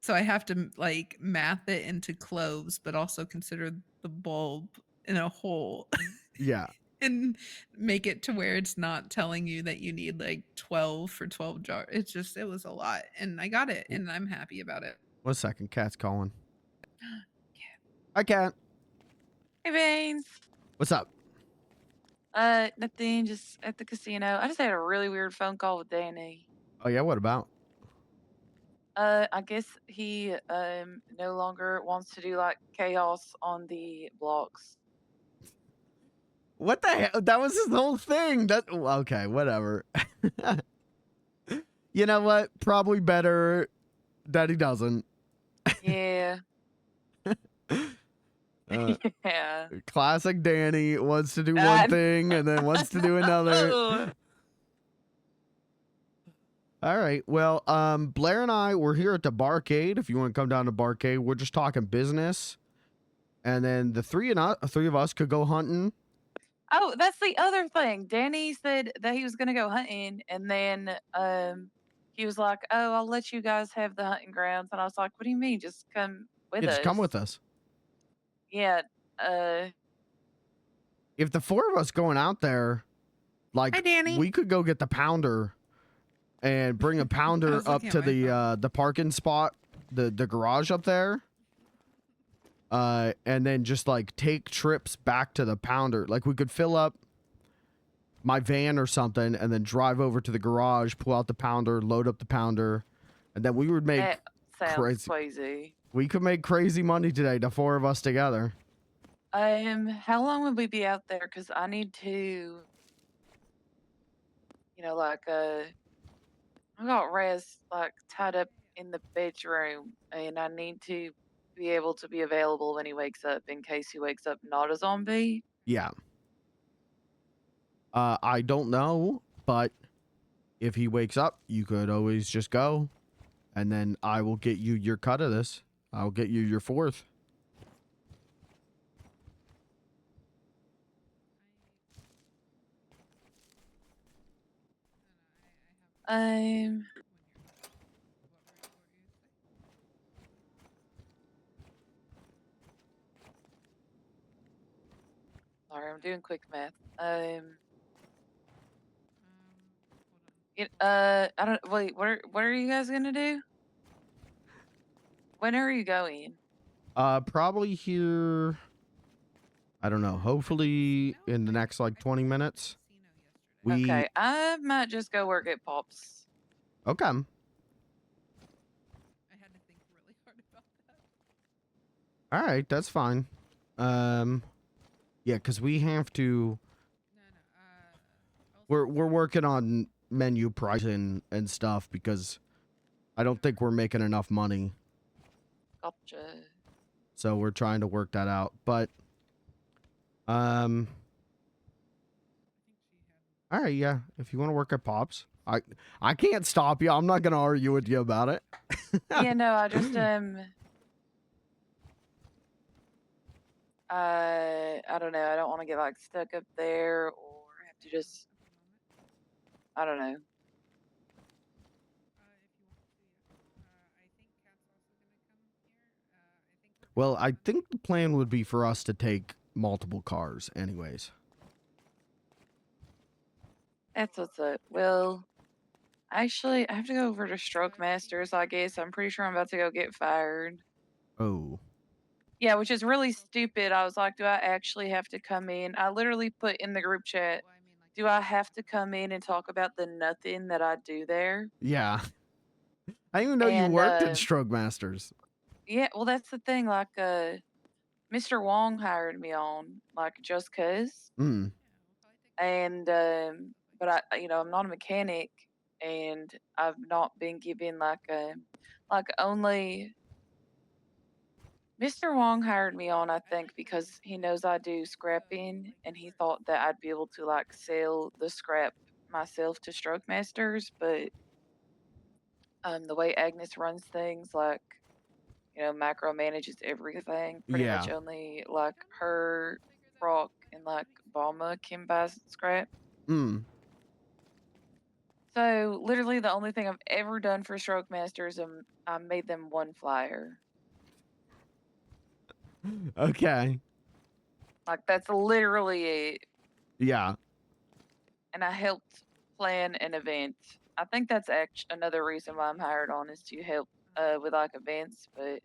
So I have to like math it into cloves, but also consider the bulb in a whole. Yeah. And make it to where it's not telling you that you need like 12 for 12 jars. It was a lot. And I got it and I'm happy about it. 1 second. Cat's calling. Hi, Cat. Hey, Baines. What's up? Nothing. Just at the casino. I just had a really weird phone call with Danny. Oh, yeah. What about? I guess he no longer wants to do like chaos on the blocks. What the hell? That was his whole thing. Okay, whatever. You know what? Probably better that he doesn't. Yeah. Yeah. Classic Danny wants to do one thing and then wants to do another. All right. Well, Blair and I were here at the barcade. If you want to come down to barcade, we're just talking business. And then the three of us could go hunting. Oh, that's the other thing. Danny said that he was gonna go hunting, and then he was like, "Oh, I'll let you guys have the hunting grounds." And I was like, "What do you mean? Just come with us?" Just come with us. Yeah. If the four of us going out there, like, Hi, Danny. we could go get the pounder and bring a pounder up to the parking spot, the garage up there. And then just like take trips back to the pounder. Like we could fill up my van or something and then drive over to the garage, pull out the pounder, load up the pounder, and then we would make That sounds crazy. We could make crazy money today, the four of us together. How long would we be out there? Because I need to, like, I got Rez like tied up in the bedroom, and I need to be able to be available when he wakes up in case he wakes up not a zombie. Yeah. I don't know, but if he wakes up, you could always just go, and then I will get you your cut of this. I'll get you your fourth. Um, sorry, I'm doing quick math. I don't wait. What are you guys gonna do? When are you going? Probably here. I don't know. Hopefully in the next like 20 minutes. Okay, I might just go work at Pop's. Okay. I had to think really hard about that. All right, that's fine. Yeah, because we have to. We're working on menu pricing and stuff because I don't think we're making enough money. Gotcha. So we're trying to work that out. But all right, yeah. If you want to work at Pops, I can't stop you. I'm not gonna argue with you about it. Yeah, no, I just I don't know. I don't want to get like stuck up there or have to just I don't know. Well, I think the plan would be for us to take multiple cars, anyways. That's what's up. Well, actually, I have to go over to Stroke Masters, I guess. I'm pretty sure I'm about to go get fired. Oh. Yeah, which is really stupid. I was like, do I actually have to come in? I literally put in the group chat, do I have to come in and talk about the nothing that I do there? Yeah. I didn't even know you And worked at Stroke Masters. yeah, well, that's the thing. Like, Mr. Wong hired me on, like, just cause. Mm. And, but I'm not a mechanic, and I've not been given like only Mr. Wong hired me on, I think, because he knows I do scrapping, and he thought that I'd be able to like sell the scrap myself to Stroke Masters. But the way Agnes runs things, like macro manages everything. Pretty Yeah. much only like her, Brock, and like Balma can buy scrap. Mm. So literally, the only thing I've ever done for Stroke Masters, I made them one flyer. Okay. Like that's literally it. Yeah. And I helped plan an event. I think that's another reason why I'm hired on is to help with like events, but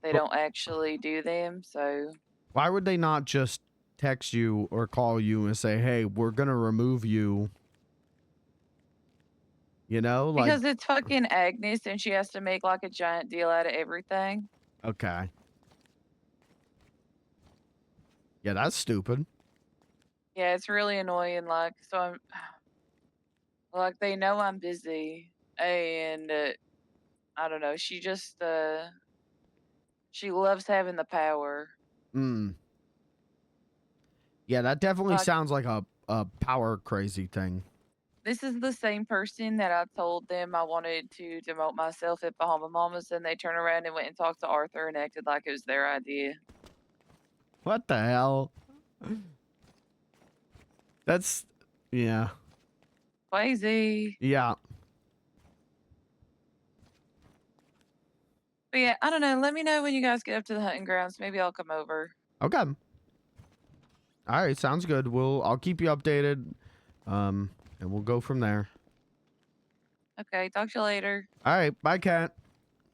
they But don't actually do them. So why would they not just text you or call you and say, "Hey, we're gonna remove you"? You know, like. because it's fucking Agnes and she has to make like a giant deal out of everything. Okay. Yeah, that's stupid. Yeah, it's really annoying. Like, so I'm like, they know I'm busy, and I don't know. She just she loves having the power. Mm. Yeah, that definitely Like, sounds like a power crazy thing. this is the same person that I told them I wanted to demote myself at Bahama Mamas, and they turned around and went and talked to Arthur and acted like it was their idea. What the hell? That's yeah. Crazy. Yeah. But yeah, I don't know. Let me know when you guys get up to the hunting grounds. Maybe I'll come over. Okay. All right, sounds good. I'll keep you updated. And we'll go from there. Okay, talk to you later. All right, bye, Kat.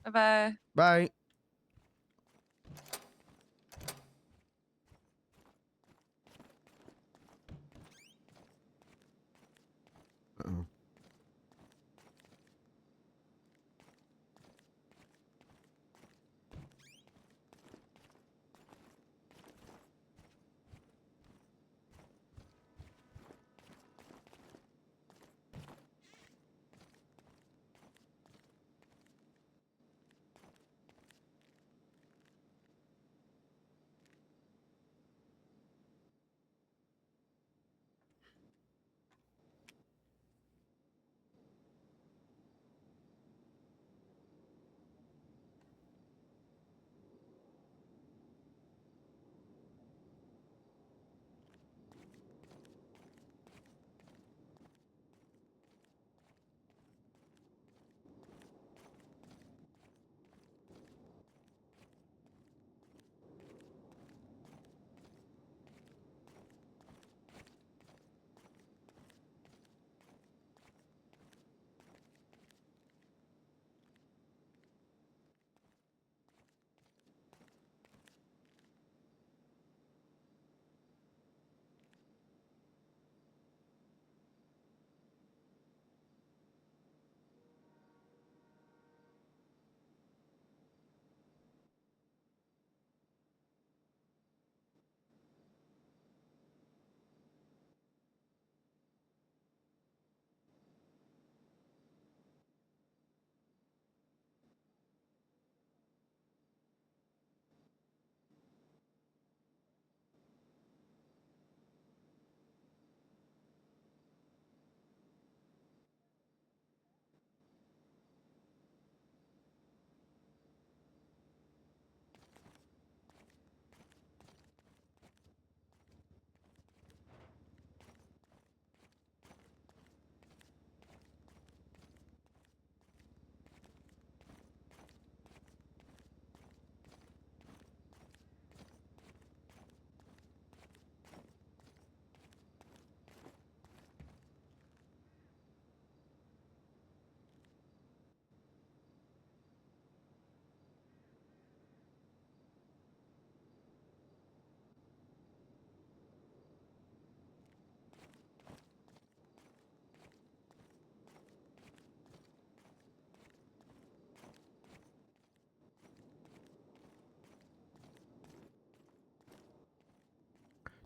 Bye-bye. Bye. Uh-oh.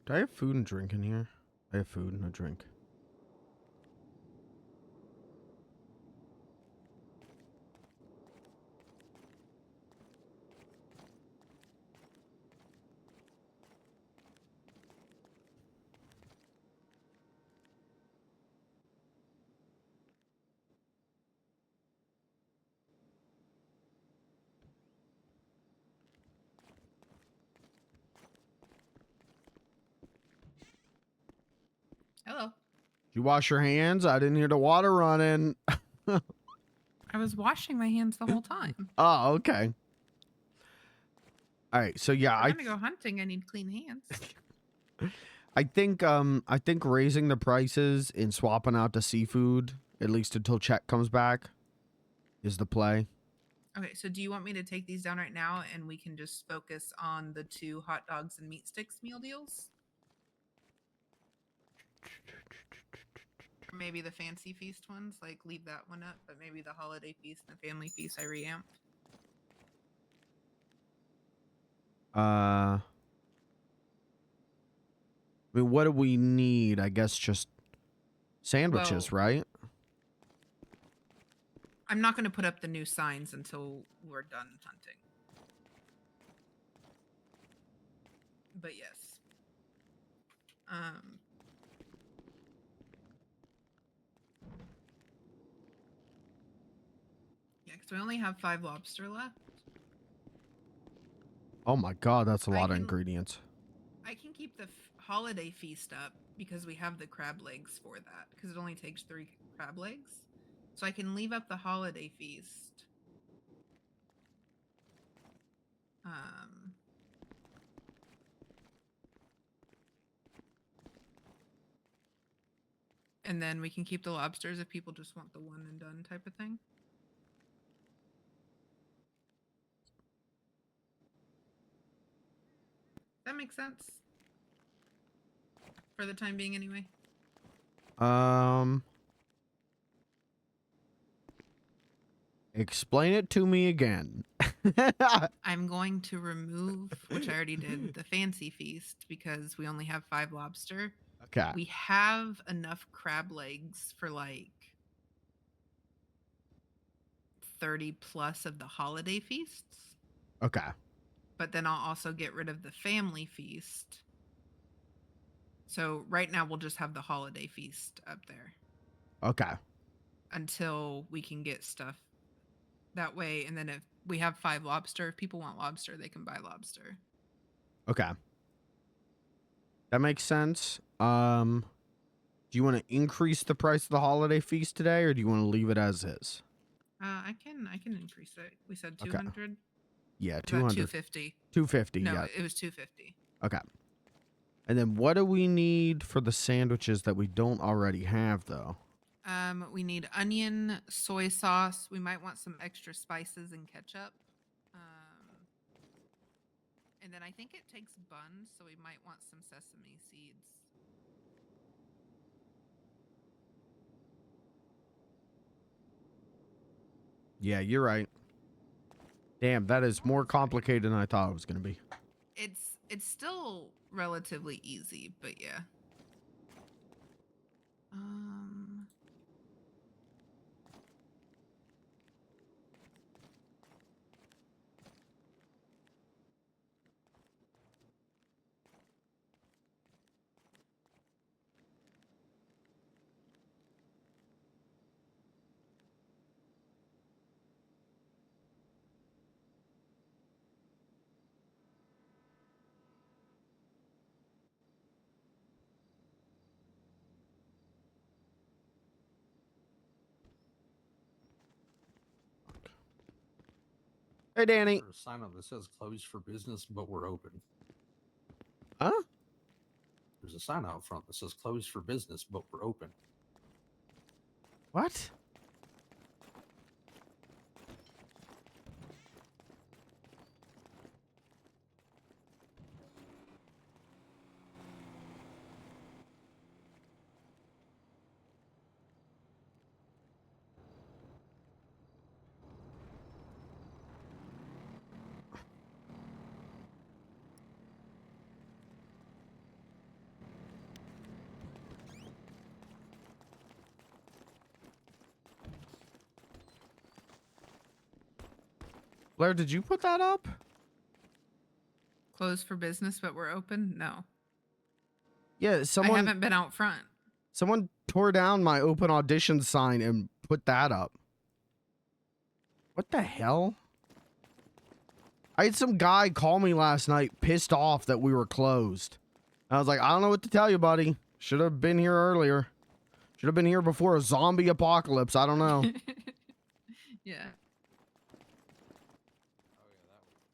Do I have food and drink in here? I have food and a drink. Hello. You wash your hands? I didn't hear the water running. I was washing my hands the whole time. Oh, okay. All right. So yeah, I'm gonna go hunting. I need clean hands. I think raising the prices and swapping out the seafood, at least until check comes back, is the play. Okay, so do you want me to take these down right now and we can just focus on the 2 hot dogs and meat sticks meal deals? Or maybe the fancy feast ones, like leave that one up, but maybe the holiday feast and the family feast I reamp. I mean, what do we need? I guess just sandwiches, Well, right? I'm not going to put up the new signs until we're done hunting. But yes. Yeah, because we only have 5 lobster left. Oh my god, that's a I lot of can- ingredients. I can keep the holiday feast up because we have the crab legs for that. Because it only takes 3 crab legs. So I can leave up the holiday feast. And then we can keep the lobsters if people just want the one and done type of thing. That makes sense. For the time being, anyway. Explain it to me again. I'm going to remove, which I already did, the fancy feast because we only have 5 lobster. Okay. We have enough crab legs for like 30 plus of the holiday feasts. Okay. But then I'll also get rid of the family feast. So right now we'll just have the holiday feast up there. Okay. Until we can get stuff that way. And then if we have 5 lobster, if people want lobster, they can buy lobster. Okay. That makes sense. Do you want to increase the price of the holiday feast today, or do you want to leave it as is? I can increase it. We said 200. Okay. Yeah, 200. 200. 250. 250. No, Yeah. it was 250. Okay. And then what do we need for the sandwiches that we don't already have, though? We need onion, soy sauce. We might want some extra spices and ketchup. And then I think it takes buns, so we might want some sesame seeds. Yeah, you're right. Damn, that is more complicated than I thought it was going to be. It's still relatively easy, but yeah. Hey, Danny. There's a sign up that says closed for business, but we're open. Huh? There's a sign out front that says closed for business, but we're open. What? Blair, did you put that up? Closed for business, but we're open? No. Yeah, I haven't been out front. someone tore down my open audition sign and put that up. What the hell? I had some guy call me last night pissed off that we were closed. I was like, I don't know what to tell you, buddy. Should have been here earlier. Should have been here before a zombie apocalypse. I don't know. Yeah. Oh yeah, that was wild.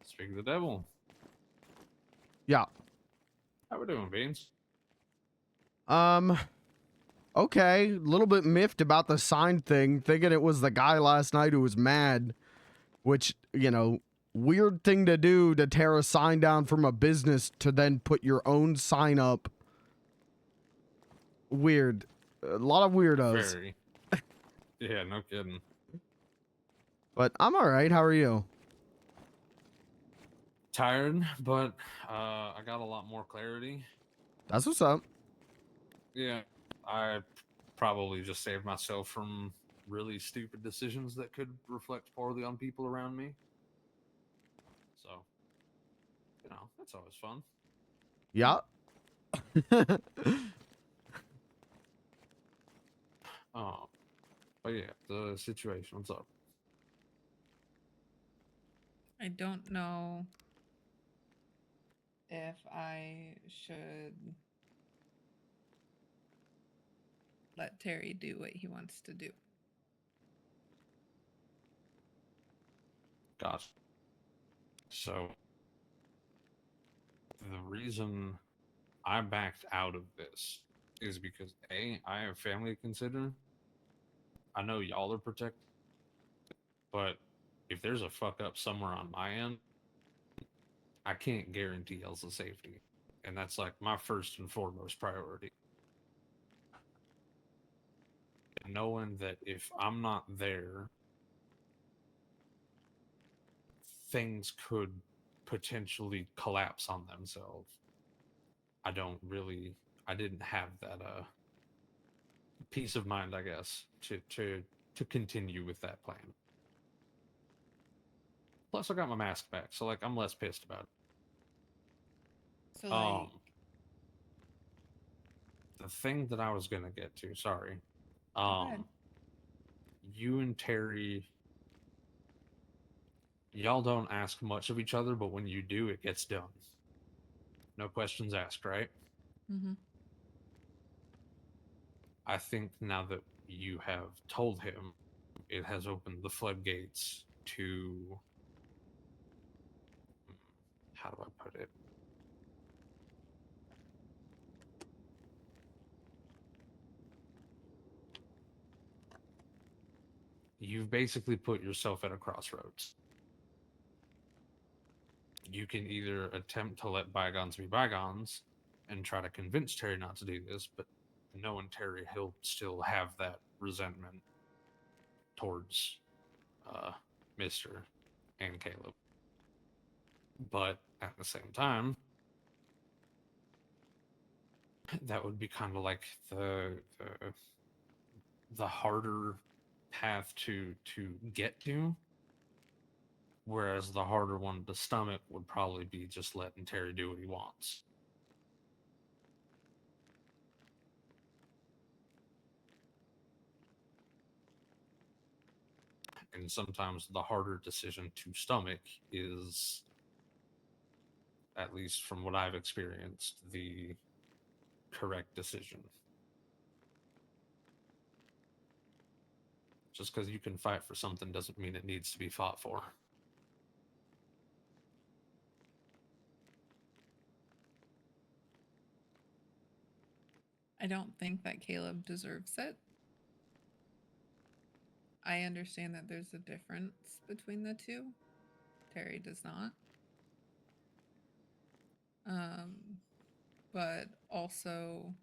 Speak of the devil. Yeah. How we doing, Beans? Okay. A little bit miffed about the sign thing, thinking it was the guy last night who was mad, which, you know, weird thing to do to tear a sign down from a business to then put your own sign up. Weird. A lot of weirdos. Very. Yeah, no kidding. But I'm all right. How are you? Tired, but I got a lot more clarity. That's what's up. Yeah, I probably just saved myself from really stupid decisions that could reflect poorly on people around me. So, you know, that's always fun. Yeah. But yeah, the situation. What's up? I don't know if I should let Terry do what he wants to do. Gosh. So, the reason I backed out of this is because A, I have family to consider. I know y'all are protected, but if there's a fuck up somewhere on my end, I can't guarantee y'all's safety. And that's like my first and foremost priority. And knowing that if I'm not there, things could potentially collapse on themselves. I didn't have that peace of mind, I guess, to continue with that plan. Plus I got my mask back, so like I'm less pissed about it. So like, the thing that I was gonna get to, sorry. Go ahead. You and Terry, y'all don't ask much of each other, but when you do, it gets done. No questions asked, right? Mm-hmm. I think now that you have told him, it has opened the floodgates to, how do I put it? You've basically put yourself at a crossroads. You can either attempt to let bygones be bygones and try to convince Terry not to do this, but knowing Terry, he'll still have that resentment towards Mr. and Caleb. But at the same time, that would be kind of like the harder path to get to, whereas the harder one to stomach would probably be just letting Terry do what he wants. And sometimes the harder decision to stomach is, at least from what I've experienced, the correct decision. Just because you can fight for something doesn't mean it needs to be fought for. I don't think that Caleb deserves it. I understand that there's a difference between the two. Terry does not. But also,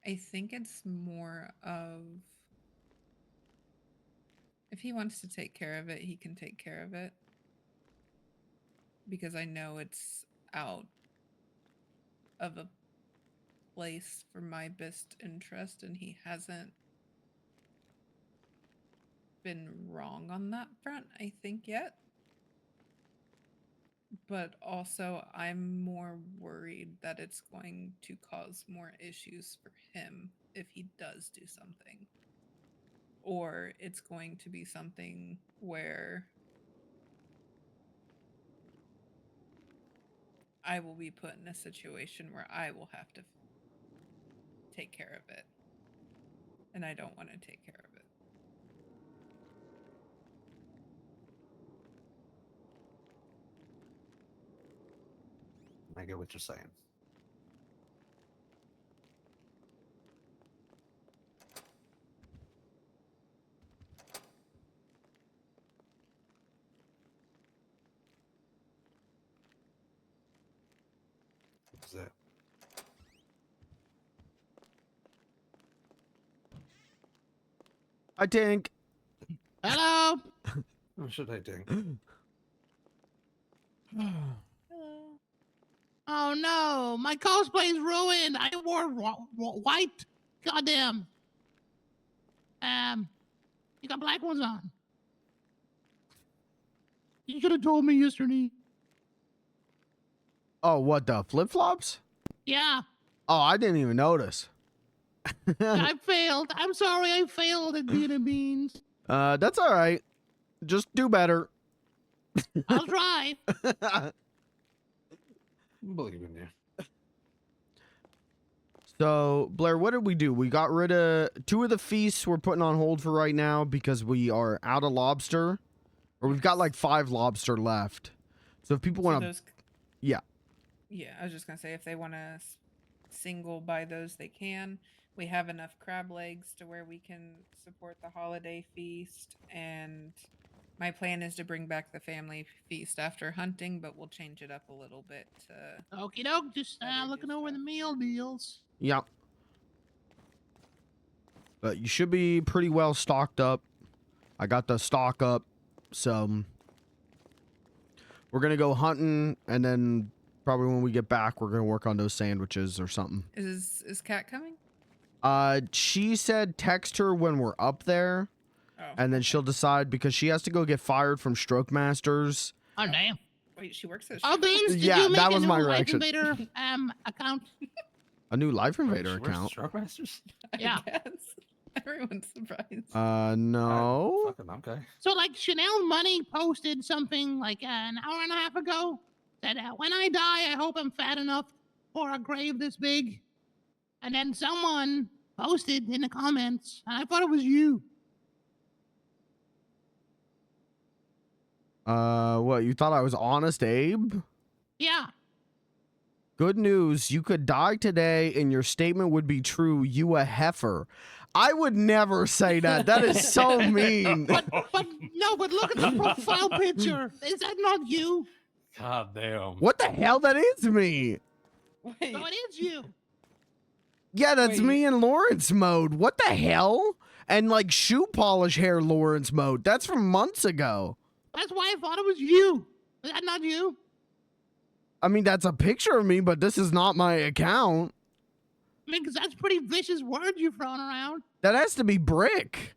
I think it's more of, if he wants to take care of it, he can take care of it. Because I know it's out of a place for my best interest, and he hasn't been wrong on that front, I think, yet. But also, I'm more worried that it's going to cause more issues for him if he does do something. Or it's going to be something where I will be put in a situation where I will have to take care of it. And I don't want to take care of it. I get what you're saying. What's that? I think. Hello. What should I do? Hello. Oh no, my cosplay's ruined. I wore white. Goddamn. You got black ones on. You could have told me yesterday. Oh, what, the flip-flops? Yeah, Oh, I didn't even notice. I failed. I'm sorry, I failed at being a beans. That's all right. Just do better. I'll try. Believe in you. So, Blair, what did we do? We got rid of 2 of the feasts we're putting on hold for right now because we are out of lobster. Or we've got like 5 lobster left. So if people want to... Yeah. Yeah, I was just going to say, if they want to single buy those, they can. We have enough crab legs to where we can support the holiday feast. And my plan is to bring back the family feast after hunting, but we'll change it up a little bit to... Okie doke, just looking over the meal deals. Yep. But you should be pretty well stocked up. I got the stock up. So we're going to go hunting, and then probably when we get back, we're going to work on those sandwiches or something. Is Kat coming? She said text her when we're up there, and then she'll decide because she has to go get fired from Stroke Masters. Oh, damn. Wait, she works at. Oh, Beans, did Yeah, you make that a was new my Life reaction. Invader account? A new Life Wait, Invader she works at account. Sharkmasters? Yeah. I guess. Everyone's surprised. No. Fucking okay. So, like, Chanel Money posted something like an hour and a half ago. Said, when I die, I hope I'm fat enough for a grave this big. And then someone posted in the comments, and I thought it was you. What, you thought I was Honest Abe? Yeah. Good news, you could die today and your statement would be true, you a heifer. I would never say that. That is so mean. But look at the profile picture. Is that not you? God damn. What the hell? That is me. Wait, No, it is you. Yeah, that's Wait. me in Lawrence mode. What the hell? And like shoe polish hair Lawrence mode. That's from months ago. That's why I thought it was you. Is that not you? I mean, that's a picture of me, but this is not my account. I mean, because that's pretty vicious words you're throwing around. That has to be Brick.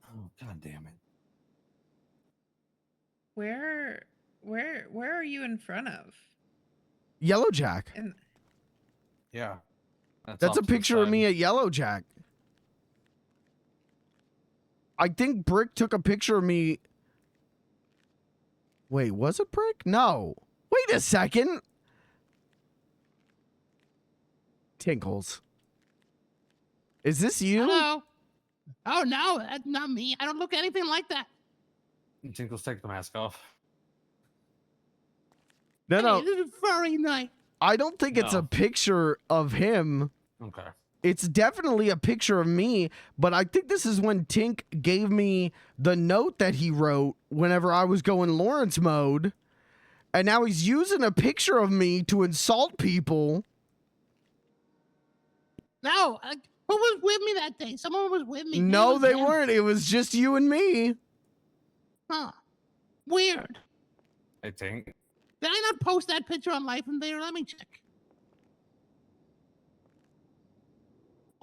Oh, God damn it. where are you in front of? Yellow Jack. And Yeah. That's off a to the picture of side. me at Yellow Jack. I think Brick took a picture of me. Wait, was it Brick? No. Wait a second. Tinkles. Is this you? Hello? Oh, no, that's not me. I don't look anything like that. Tinkles, take the mask off. No, Hey, no. this is furry night. I don't think it's No. a picture of him. Okay. It's definitely a picture of me, but I think this is when Tink gave me the note that he wrote whenever I was going Lawrence mode. And now he's using a picture of me to insult people. No, who was with me that day? Someone was with me. Maybe it No, was they them. weren't. It was just you and me. Huh. Weird. Hey, Tink. Did I not post that picture on Life Invader? Let me check.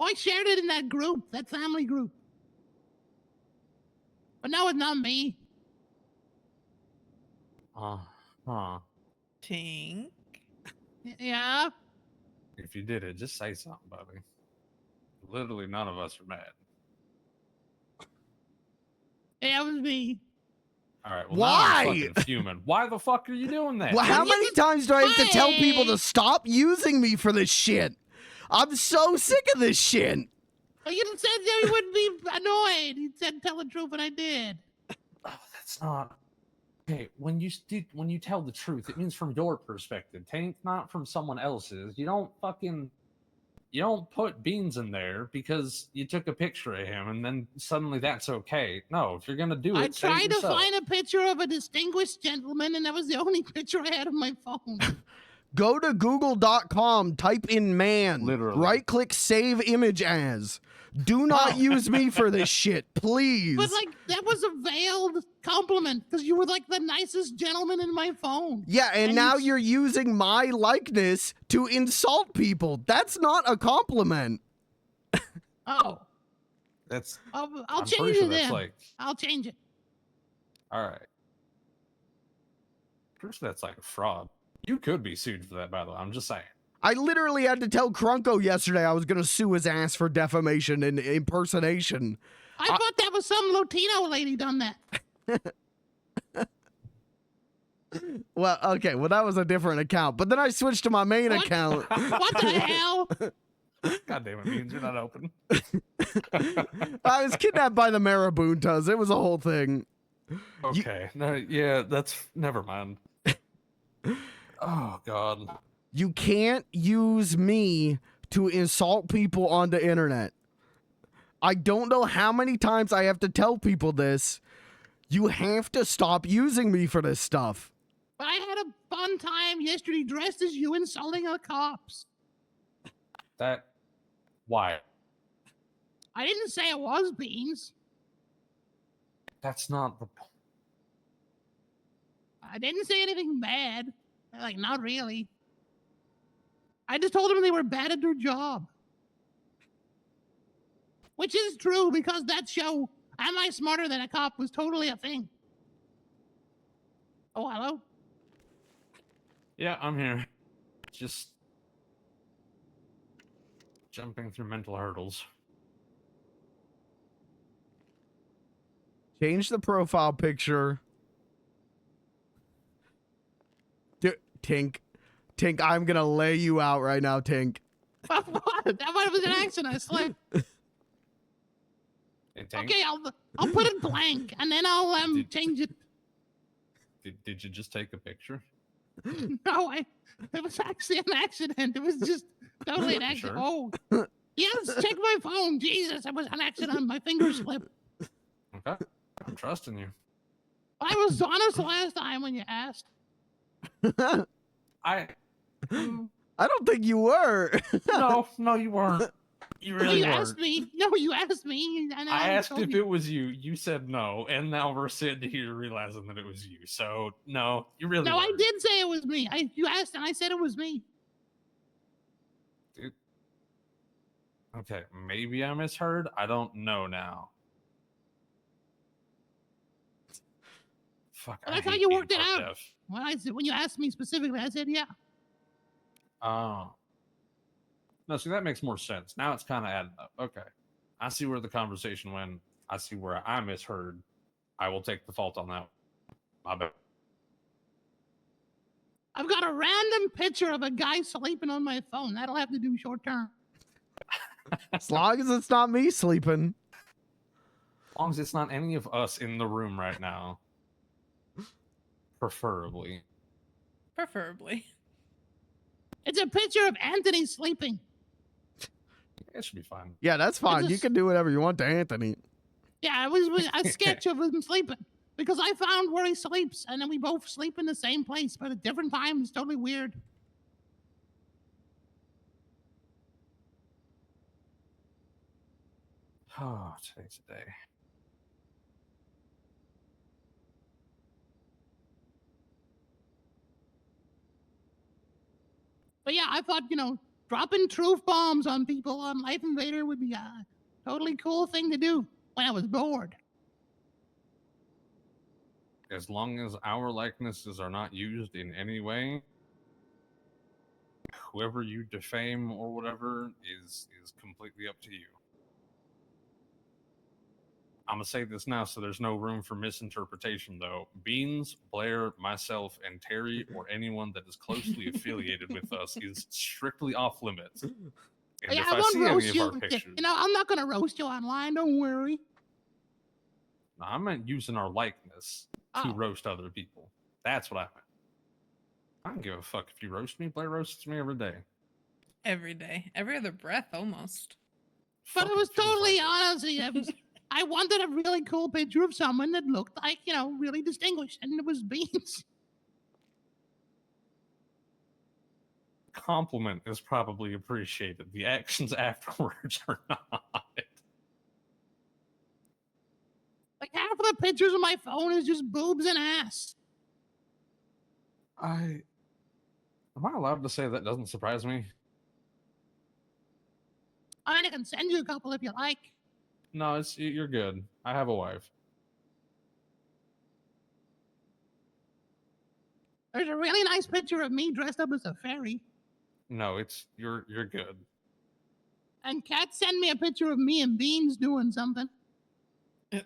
Oh, I shared it in that group, that family group. But no, it's not me. Huh. Tink. Yeah. If you did it, just say something, buddy. Literally, none of us are mad. Yeah, it was me. All right. Well, Why? Now I'm fucking fuming. Why the fuck are you doing that? Well, how you many just- times do I have to tell people Hey. to stop using me for this shit? I'm so sick of this shit. Oh, you said that you wouldn't be annoyed. You said tell the truth, and I did. Oh, that's not. Okay, when you tell the truth, it means from your perspective, Tank, not from someone else's. You don't put Beans in there because you took a picture of him and then suddenly that's okay. No, if you're gonna do it, I say it tried to yourself. find a picture of a distinguished gentleman, and that was the only picture I had on my phone. Go to google.com, type in man, Literally. right click save image as. Do not use me for this shit, please. But like that was a veiled compliment because you were like the nicest gentleman in my phone. Yeah, and And now you- you're using my likeness to insult people. That's not a compliment. Oh, That's I'll I'm change pretty sure it that's then. like I'll change it. all right. Pretty sure that's like a fraud. You could be sued for that, by the way. I'm just saying. I literally had to tell Krunko yesterday I was going to sue his ass for defamation and impersonation. I thought that was some Latino lady done that. Well, okay, well, that was a different account. But then I switched to my main What? account. What the hell? God damn it, Beans, you're not open. I was kidnapped by the Marabuntas. It was a whole thing. Okay. No, yeah, that's never mind. Oh God. You can't use me to insult people on the internet. I don't know how many times I have to tell people this. You have to stop using me for this stuff. But I had a fun time yesterday dressed as you insulting the cops. Why? I didn't say it was Beans. That's not the I didn't say anything bad. Like, not really. I just told them they were bad at their job. Which is true because that show, Am I Smarter Than a Cop, was totally a thing. Oh, hello. Yeah, I'm here. Just jumping through mental hurdles. Change the profile picture. Tink, I'm gonna lay you out right now, Tink. What? That might have been an accident. I slipped. Hey, Tank, Okay, I'll put it blank, and then I'll change it. did you just take a picture? No, it was actually an accident. It was just totally an accident. Sure. Oh, yes, check my phone. Jesus, it was an accident. My finger slipped. Okay, I'm trusting you. I was honest the last time when you asked. I don't think you were. no, you weren't. You really you weren't. asked me. No, you asked me. And I asked told if you. it was you. You said no, and now we're sitting here realizing that it was you. So no, you really. No, I weren't. did say it was me. You asked, and I said it was me. Dude. Okay, maybe I misheard. I don't know now. Fuck. Well, that's I how hate you being worked it part out. deaf. When you asked me specifically, I said yeah. Oh. No, see, that makes more sense. Now it's kind of adding up. Okay. I see where the conversation went. I see where I misheard. I will take the fault on that. My bad. I've got a random picture of a guy sleeping on my phone. That'll have to do short term. As long as it's not me sleeping. As long as it's not any of us in the room right now. Preferably. Preferably. It's a picture of Anthony sleeping. It should be fine. Yeah, that's fine. You can do whatever you want to Anthony. Yeah, it was a sketch of him sleeping. Because I found where he sleeps, and then we both sleep in the same place, but at different times. Totally weird. Oh, today's a day. But yeah, I thought, dropping truth bombs on people on Life Invader would be a totally cool thing to do when I was bored. As long as our likenesses are not used in any way, whoever you defame or whatever is completely up to you. I'm gonna say this now so there's no room for misinterpretation, though. Beans, Blair, myself, and Terry, or anyone that is closely affiliated with us, is strictly off limits. And Yeah, if I I won't see any roast of you. our pictures, I'm not going to roast you online. Don't worry. no, I meant using our likeness to roast other people. That's what I meant. I don't give a fuck if you roast me. Blair roasts me every day. Every day. Every other breath, almost. But Fucking it was feels totally like it. honestly, I wanted a really cool picture of someone that looked like, really distinguished, and it was Beans. Compliment is probably appreciated. The actions afterwards are not. Like half of the pictures on my phone is just boobs and ass. Am I allowed to say that doesn't surprise me? I mean, I can send you a couple if you like. No, you're good. I have a wife. There's a really nice picture of me dressed up as a fairy. No, you're good. And Kat sent me a picture of me and Beans doing something. Hey,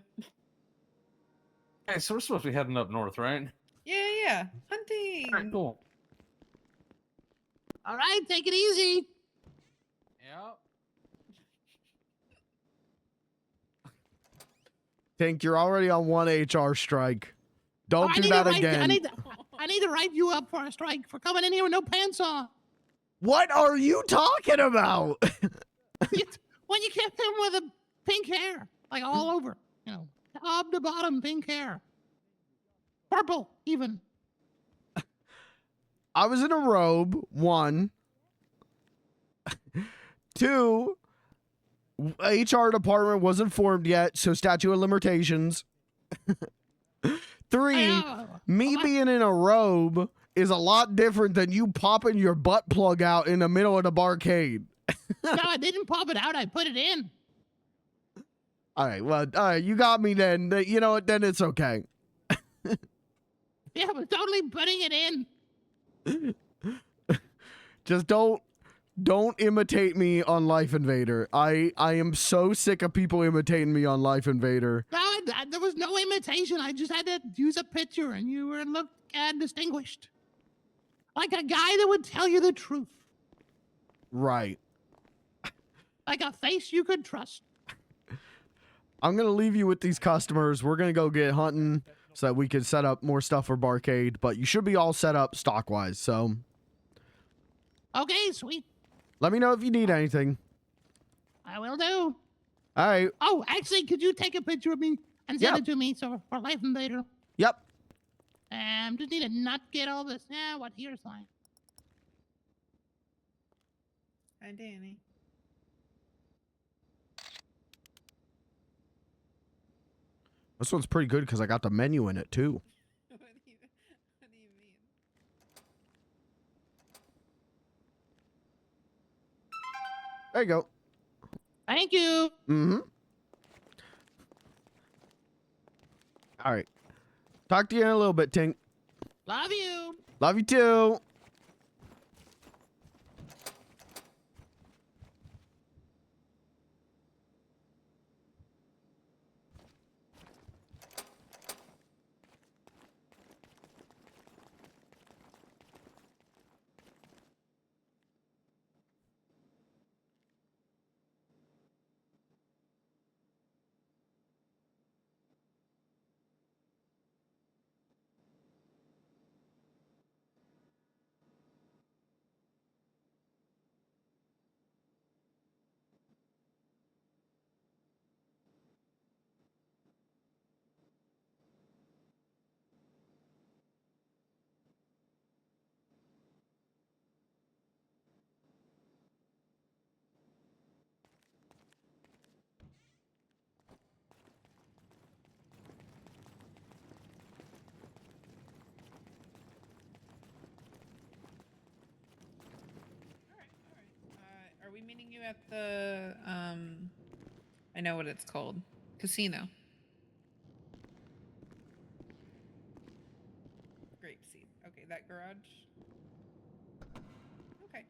so we're supposed to be heading up north, right? Yeah. Hunting. All right, cool. All right, take it easy. Yep. Tink, you're already on one HR strike. Don't do that again. I need to write you up for a strike for coming in here with no pants on. What are you talking about? When you kept him with a pink hair, like all over, top to bottom pink hair. Purple, even. I was in a robe, 1. 2, HR department wasn't formed yet, so statute of limitations. 3, me being in a robe is a lot different than you popping your butt plug out in the middle of the barcade. No, I didn't pop it out. I put it in. All right, you got me then. You know what? Then it's okay. Yeah, I was totally putting it in. Just don't imitate me on Life Invader. I am so sick of people imitating me on Life Invader. No, there was no imitation. I just had to use a picture, and you were looked distinguished, like a guy that would tell you the truth, Right. like a face you could trust. I'm gonna leave you with these customers. We're gonna go get hunting so that we can set up more stuff for Barcade. But you should be all set up stock wise. So Okay, sweet. let me know if you need anything. I will do. All right. Oh, actually, could you take a picture of me and send Yeah. it to me so for Life Invader? Yep. Just need to not get all this. Yeah, what here's fine. Hi, Danny. This one's pretty good because I got the menu in it too. What do you mean? There you go. Thank you. Mm-hmm. All right. Talk to you in a little bit, Tink. Love you. Love you too. Are we meeting you at the I know what it's called. Casino. Grape seed. Okay, that garage. Okay.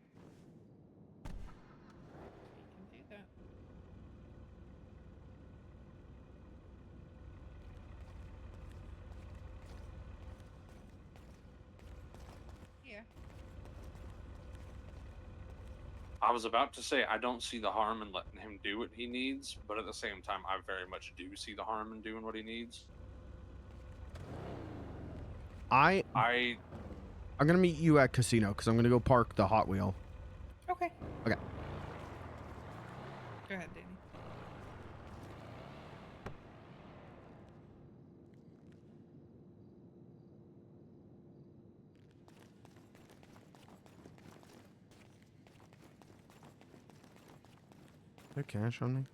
We can do that. Yeah. I was about to say I don't see the harm in letting him do what he needs, but at the same time, I very much do see the harm in doing what he needs. I'm gonna meet you at casino because I'm gonna go park the Hot Wheel. Okay. Okay. Go ahead, Danny. There cash on me?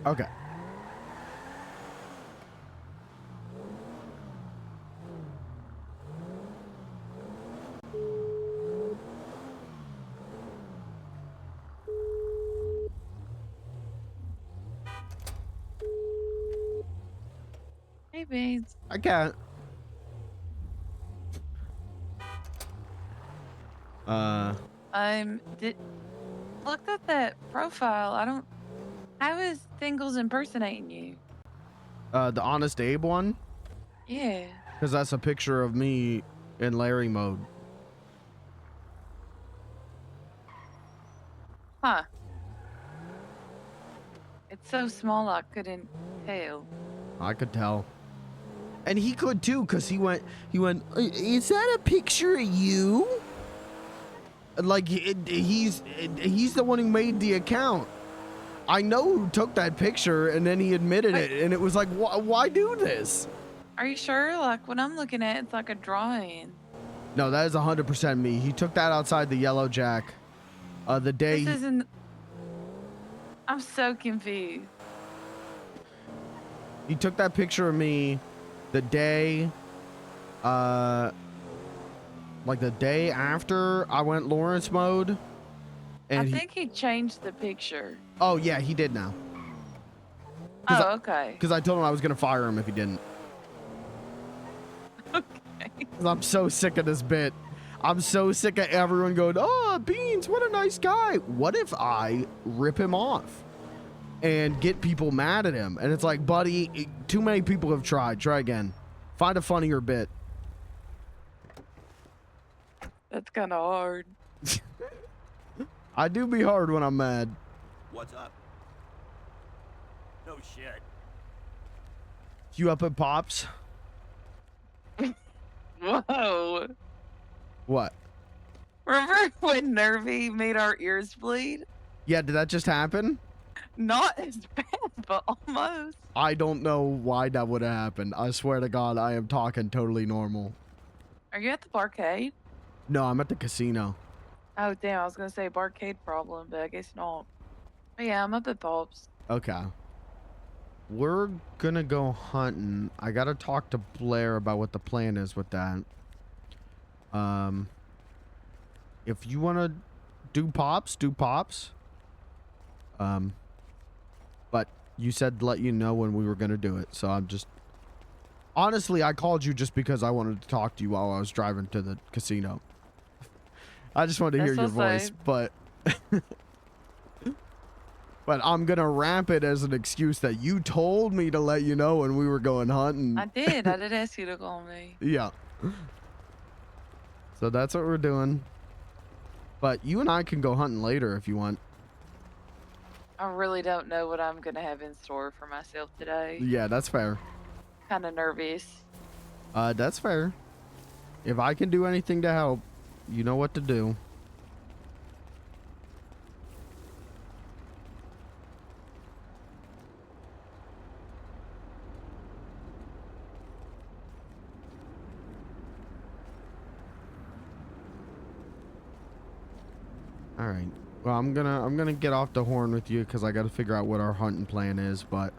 Okay. Hey, Beans. I can't. Looked at that profile. I don't. How is Thingles impersonating you? The Honest Abe one? Yeah. Because that's a picture of me in Larry mode. Huh. It's so small I couldn't tell. I could tell. And he could too, because he went, is that a picture of you? Like, he's the one who made the account. I know who took that picture, and then he admitted it, and it was like, why do this? Are you sure? Like, when I'm looking at it, it's like a drawing. No, that is 100% me. He took that outside the Yellow Jack. The day This isn't... I'm so confused. he took that picture of me the day, like the day after I went Lawrence mode. And I think he changed the picture. Oh, yeah, he did now. Oh, okay. Because I told him I was going to fire him if he didn't. Okay. 'Cause I'm so sick of this bit. I'm so sick of everyone going, oh, Beans, what a nice guy. What if I rip him off and get people mad at him? And it's like, buddy, too many people have tried. Try again. Find a funnier bit. That's kind of hard. I do be hard when I'm mad. What's up? No shit. You up at Pops? Whoa. What? Remember when Nervy made our ears bleed? Yeah, did that just happen? Not as bad, but almost. I don't know why that would have happened. I swear to God, I am talking totally normal. Are you at the barcade? No, I'm at the casino. Oh, damn. I was going to say barcade problem, but I guess not. But yeah, I'm up at Pops. Okay. We're gonna go hunting. I gotta talk to Blair about what the plan is with that. If you wanna do Pops, do Pops. But you said to let you know when we were gonna do it, so I'm just... Honestly, I called you just because I wanted to talk to you while I was driving to the casino. I just wanted to hear your voice, but... But I'm gonna wrap it as an excuse that you told me to let you know when we were going hunting. I did. I did ask you to call me. Yeah. So that's what we're doing. But you and I can go hunting later if you want. I really don't know what I'm going to have in store for myself today. Yeah, that's fair. Kind of nervous. That's fair. If I can do anything to help, you know what to do. All right. Well, I'm gonna get off the horn with you because I got to figure out what our hunting plan is. But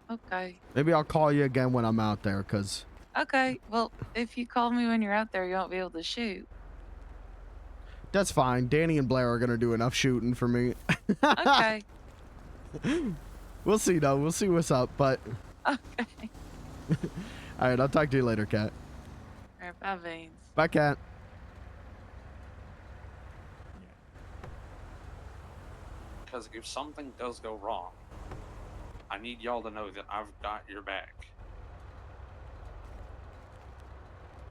Okay. maybe I'll call you again when I'm out there. Cause Okay. Well, if you call me when you're out there, you won't be able to shoot. that's fine. Danny and Blair are gonna do enough shooting for me. Okay. We'll see though. We'll see what's up. But Okay. all right. I'll talk to you later, Cat. All right, bye, Veins. Bye, Cat. Because if something does go wrong, I need y'all to know that I've got your back.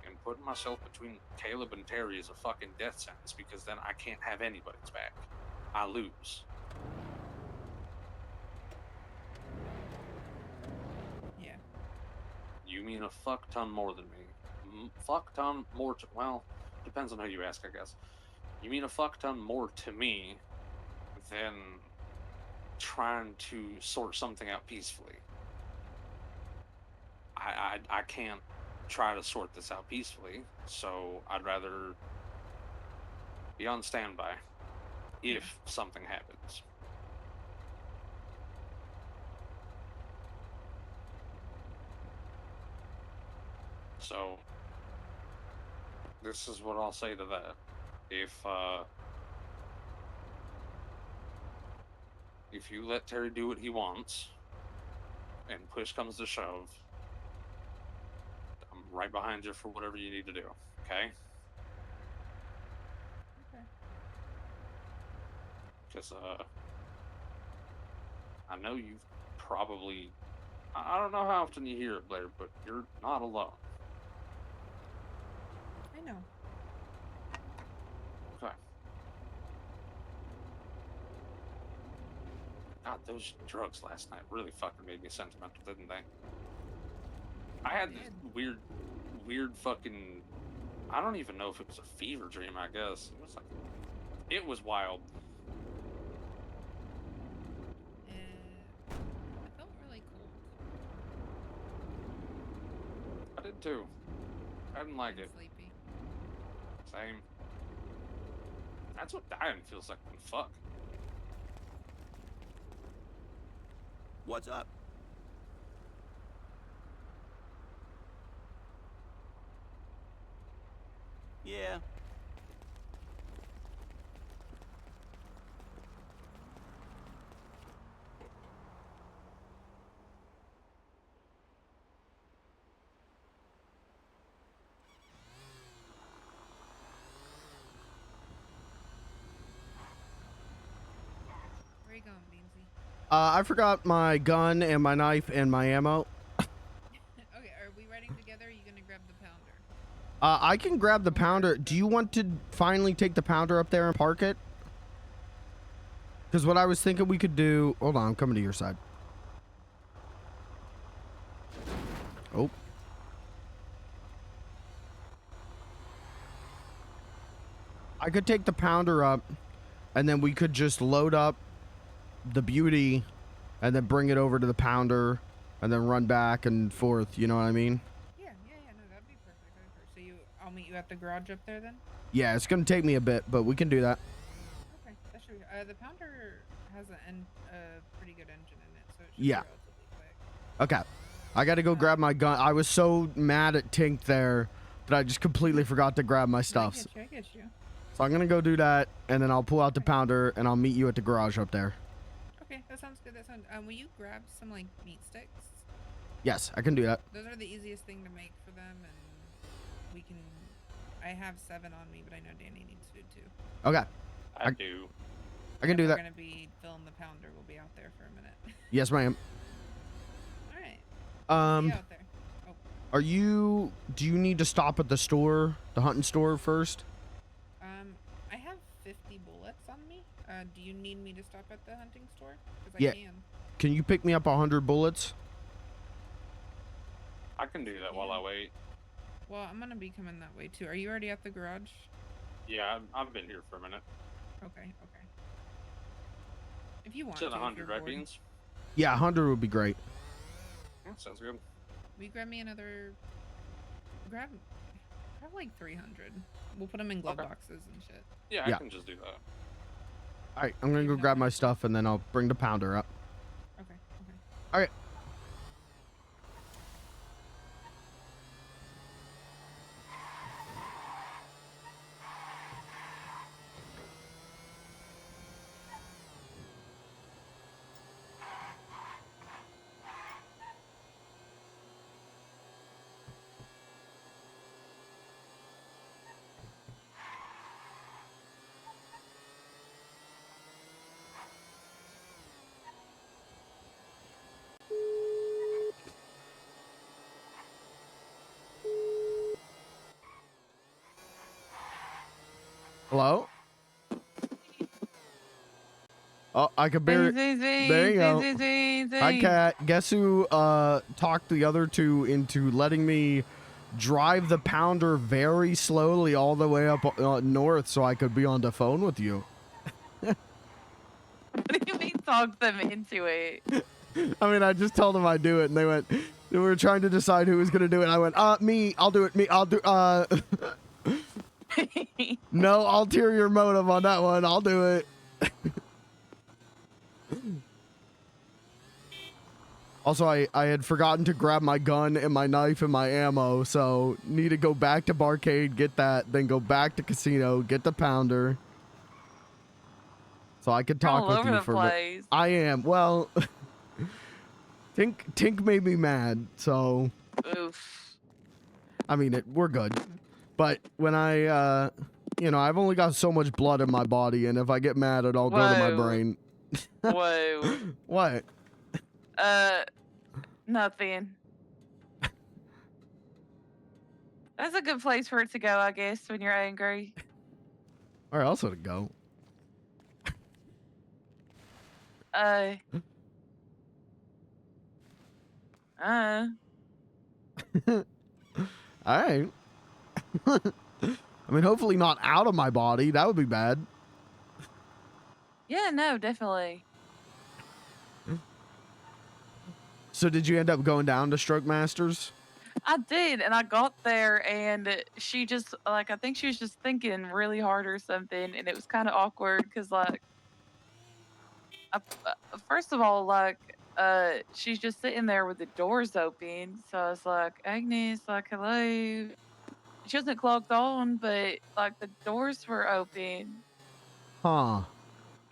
And putting myself between Caleb and Terry is a fucking death sentence because then I can't have anybody's back. I lose. Yeah. You mean a fuck ton more than me. Fuck ton more to, well, depends on who you ask, I guess. You mean a fuck ton more to me than trying to sort something out peacefully. I can't try to sort this out peacefully, so I'd rather be on standby if something happens. So, this is what I'll say to that. If you let Terry do what he wants, and push comes to shove, I'm right behind you for whatever you need to do, okay? Okay. Because, I know you've probably... I don't know how often you hear it, Blair, but you're not alone. I know. Okay. God, those drugs last night really fucking made me sentimental, didn't they? I had this weird fucking... I don't even know if it was a fever dream, I guess. It was like... It was wild. I felt really cold. I did too. I didn't like it. Sleepy. Same. That's what dying feels like. Fuck. What's up? Yeah. Where are you going, Beansy? I forgot my gun and my knife and my ammo. Okay, are we riding together? Or are you gonna grab the pounder? I can grab the pounder. Do you want to finally take the pounder up there and park it? Because what I was thinking we could do... Hold on, I'm coming to your side. Oh. I could take the pounder up, and then we could just load up the beauty, and then bring it over to the pounder, and then run back and forth. You know what I mean? Yeah, no, that'd be perfect. So I'll meet you at the garage up there then? Yeah, it's gonna take me a bit, but we can do that. Okay, that should be, the pounder has a pretty good engine in it, so it should Yeah. be relatively quick. Okay. I gotta go grab my gun. I was so mad at Tink there that I just completely forgot to grab my stuff. I get you. So I'm gonna go do that, and then I'll pull out the pounder, and I'll meet you at the garage up there. Okay, that sounds good. Will you grab some like meat sticks? Yes, I can do that. Those are the easiest thing to make for them, and we can. I have 7 on me, but I know Danny needs food too. Okay. I do. I can do that. We're gonna be filling the pounder. We'll be out there for a minute. Yes, ma'am. All right. Um, out there. Oh. do you need to stop at the store, the hunting store first? I have 50 bullets on me. Do you need me to stop at the hunting store? Because Yeah. I can. Can you pick me up 100 bullets? I can do that while I wait. Well, I'm gonna be coming that way too. Are you already at the garage? Yeah, I've been here for a minute. Okay. If you want Said to. 100, right, Beans? Yeah, 100 would be great. Yeah, sounds good. Will you grab me another? Grab like 300. We'll put them in glove boxes and shit. Yeah, I can just do that. All right, I'm gonna go grab my stuff, and then I'll bring the pounder up. Okay. All right. Hello? Oh, I could barely. There you go. Hi, Cat. Guess who talked the other two into letting me drive the pounder very slowly all the way up north so I could be on the phone with you? What do you mean talk them into it? I mean, I just told them I'd do it, and they were trying to decide who was going to do it. I went, me, I'll do it, no ulterior motive on that one, I'll do it. Also, I had forgotten to grab my gun and my knife and my ammo, so need to go back to Barcade, get that, then go back to Casino, get the pounder. So I could You're talk all with over you the for a bit. place. I am. Well, Tink made me mad, so Oof. I mean, we're good. But when I, you know, I've only got so much blood in my body, and if I get mad, it all go to my Whoa. brain. Whoa. What? Nothing. That's a good place for it to go, I guess, when you're angry. Where else would it go? All right. I mean, hopefully not out of my body. That would be bad. Yeah, no, definitely. So did you end up going down to Stroke Masters? I did, and I got there, and she just, like, I think she was just thinking really hard or something, and it was kind of awkward, because, like, first of all, like, she's just sitting there with the doors open, so I was like, Agnes, like, hello. She wasn't clogged on, but, like, the doors were open. Huh.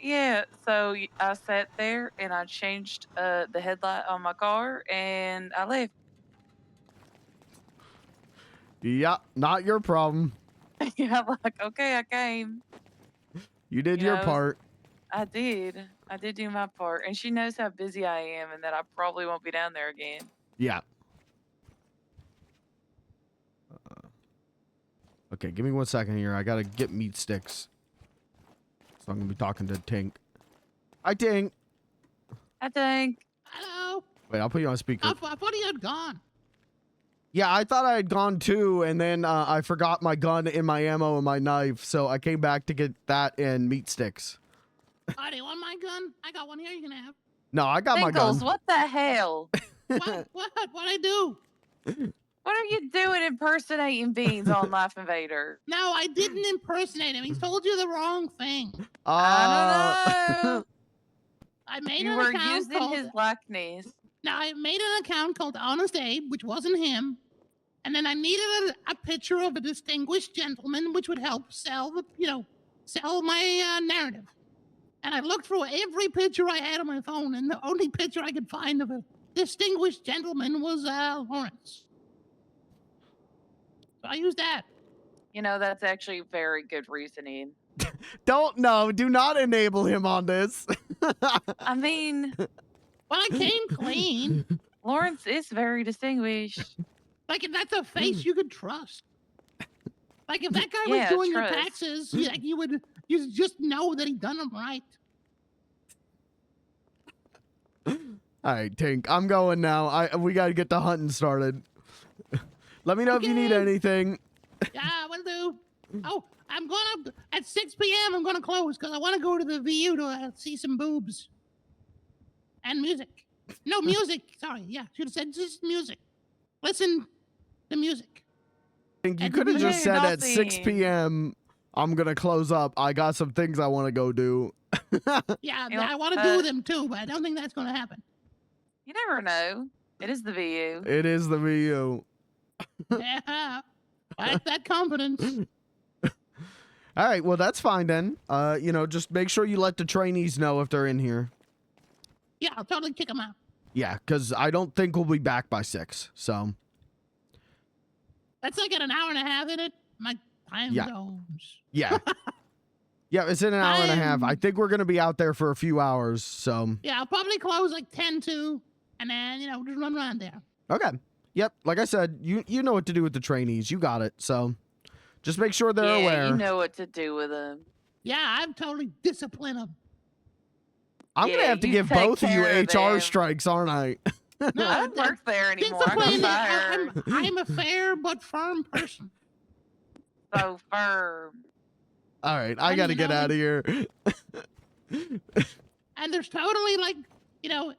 Yeah, so I sat there, and I changed the headlight on my car, and I left. Yeah, not your problem. Yeah, I'm like, okay, I came. You did You your know, part. I did. I did do my part. And she knows how busy I am and that I probably won't be down there again. Yeah. Okay, give me 1 second here. I gotta get meat sticks. So I'm gonna be talking to Tink. Hi, Tink. I think. Hello. Wait, I'll put you on speaker. I thought he had gone. Yeah, I thought I had gone too, and then I forgot my gun and my ammo and my knife, so I came back to get that and meat sticks. Oh, do you want my gun? I got one here you can have. No, I got my gun. Tinkles, what the hell? What? What'd I do? What are you doing impersonating Beans on Life Invader? No, I didn't impersonate him. He told you the wrong thing. I don't know. I made You an were account using called... his likeness. Now, I made an account called Honest Abe, which wasn't him. And then I needed a picture of a distinguished gentleman, which would help sell the, sell my narrative. And I looked through every picture I had on my phone, and the only picture I could find of a distinguished gentleman was Lawrence. So I used that. You know, that's actually very good reasoning. Do not enable him on this. I mean... Well, I came clean. Lawrence is very distinguished. Like, if that's a face you could trust. Like, if that guy was doing your taxes, you just know that he done them right. All right, Tink, I'm going now. We gotta get the hunting started. Let me know if you need anything. Yeah, will do. Oh, I'm gonna at 6 p.m. I'm gonna close because I want to go to the VU to see some boobs and music. No music. Sorry, yeah, should have said just music. Listen to music. Tink, you could have just said at 6 p.m. I'm gonna close up. I got some things I want to go do. Yeah, I want to do them too, but I don't think that's gonna happen. You never know. It is the VU. It is the VU. Yeah, I like that confidence. All right, well, that's fine then. Just make sure you let the trainees know if they're in here. Yeah, I'll totally kick them out. Yeah, because I don't think we'll be back by 6, so. That's like an hour and a half in it. My time zones. Yeah. Yeah, it's in an hour and a half. I think we're going to be out there for a few hours, so. Yeah, I'll probably close like 10-2, and then, just run around there. Okay. Yep, like I said, you know what to do with the trainees. You got it, so. Just make sure they're aware. You know what to do with them. Yeah, I've totally disciplined them. I'm going to have to give both of you HR strikes, aren't I? No, I don't work there anymore. I'm a fair but firm person. So firm. All right, I got to get out of here. And there's totally,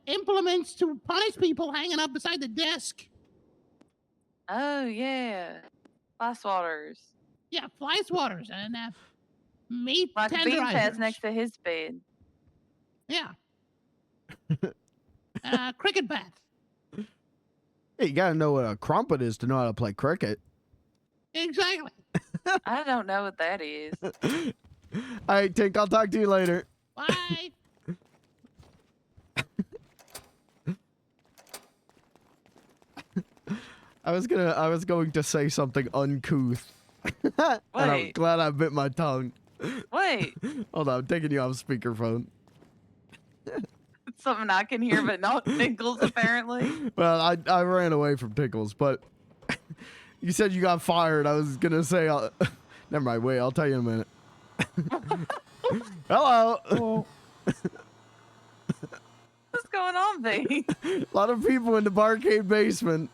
implements to punish people hanging up beside the desk. Oh, yeah. Fly swatters. Yeah, fly swatters and meat like tenderizers. Beans has next to his bed. Yeah. Cricket bat. Hey, you gotta know what a crumpet is to know how to play cricket. Exactly. I don't know what that is. All right, Tink, I'll talk to you later. Bye. I was going to say something uncouth. And I'm Wait. glad I bit my tongue. Wait. Hold on, I'm taking you off speakerphone. It's something I can hear, but not Tinkles, apparently. Well, I ran away from Tickles, but you said you got fired. I was gonna say, never mind. Wait, I'll tell you in a minute. Hello. Oh, What's going on, B? A lot of people in the barcade basement.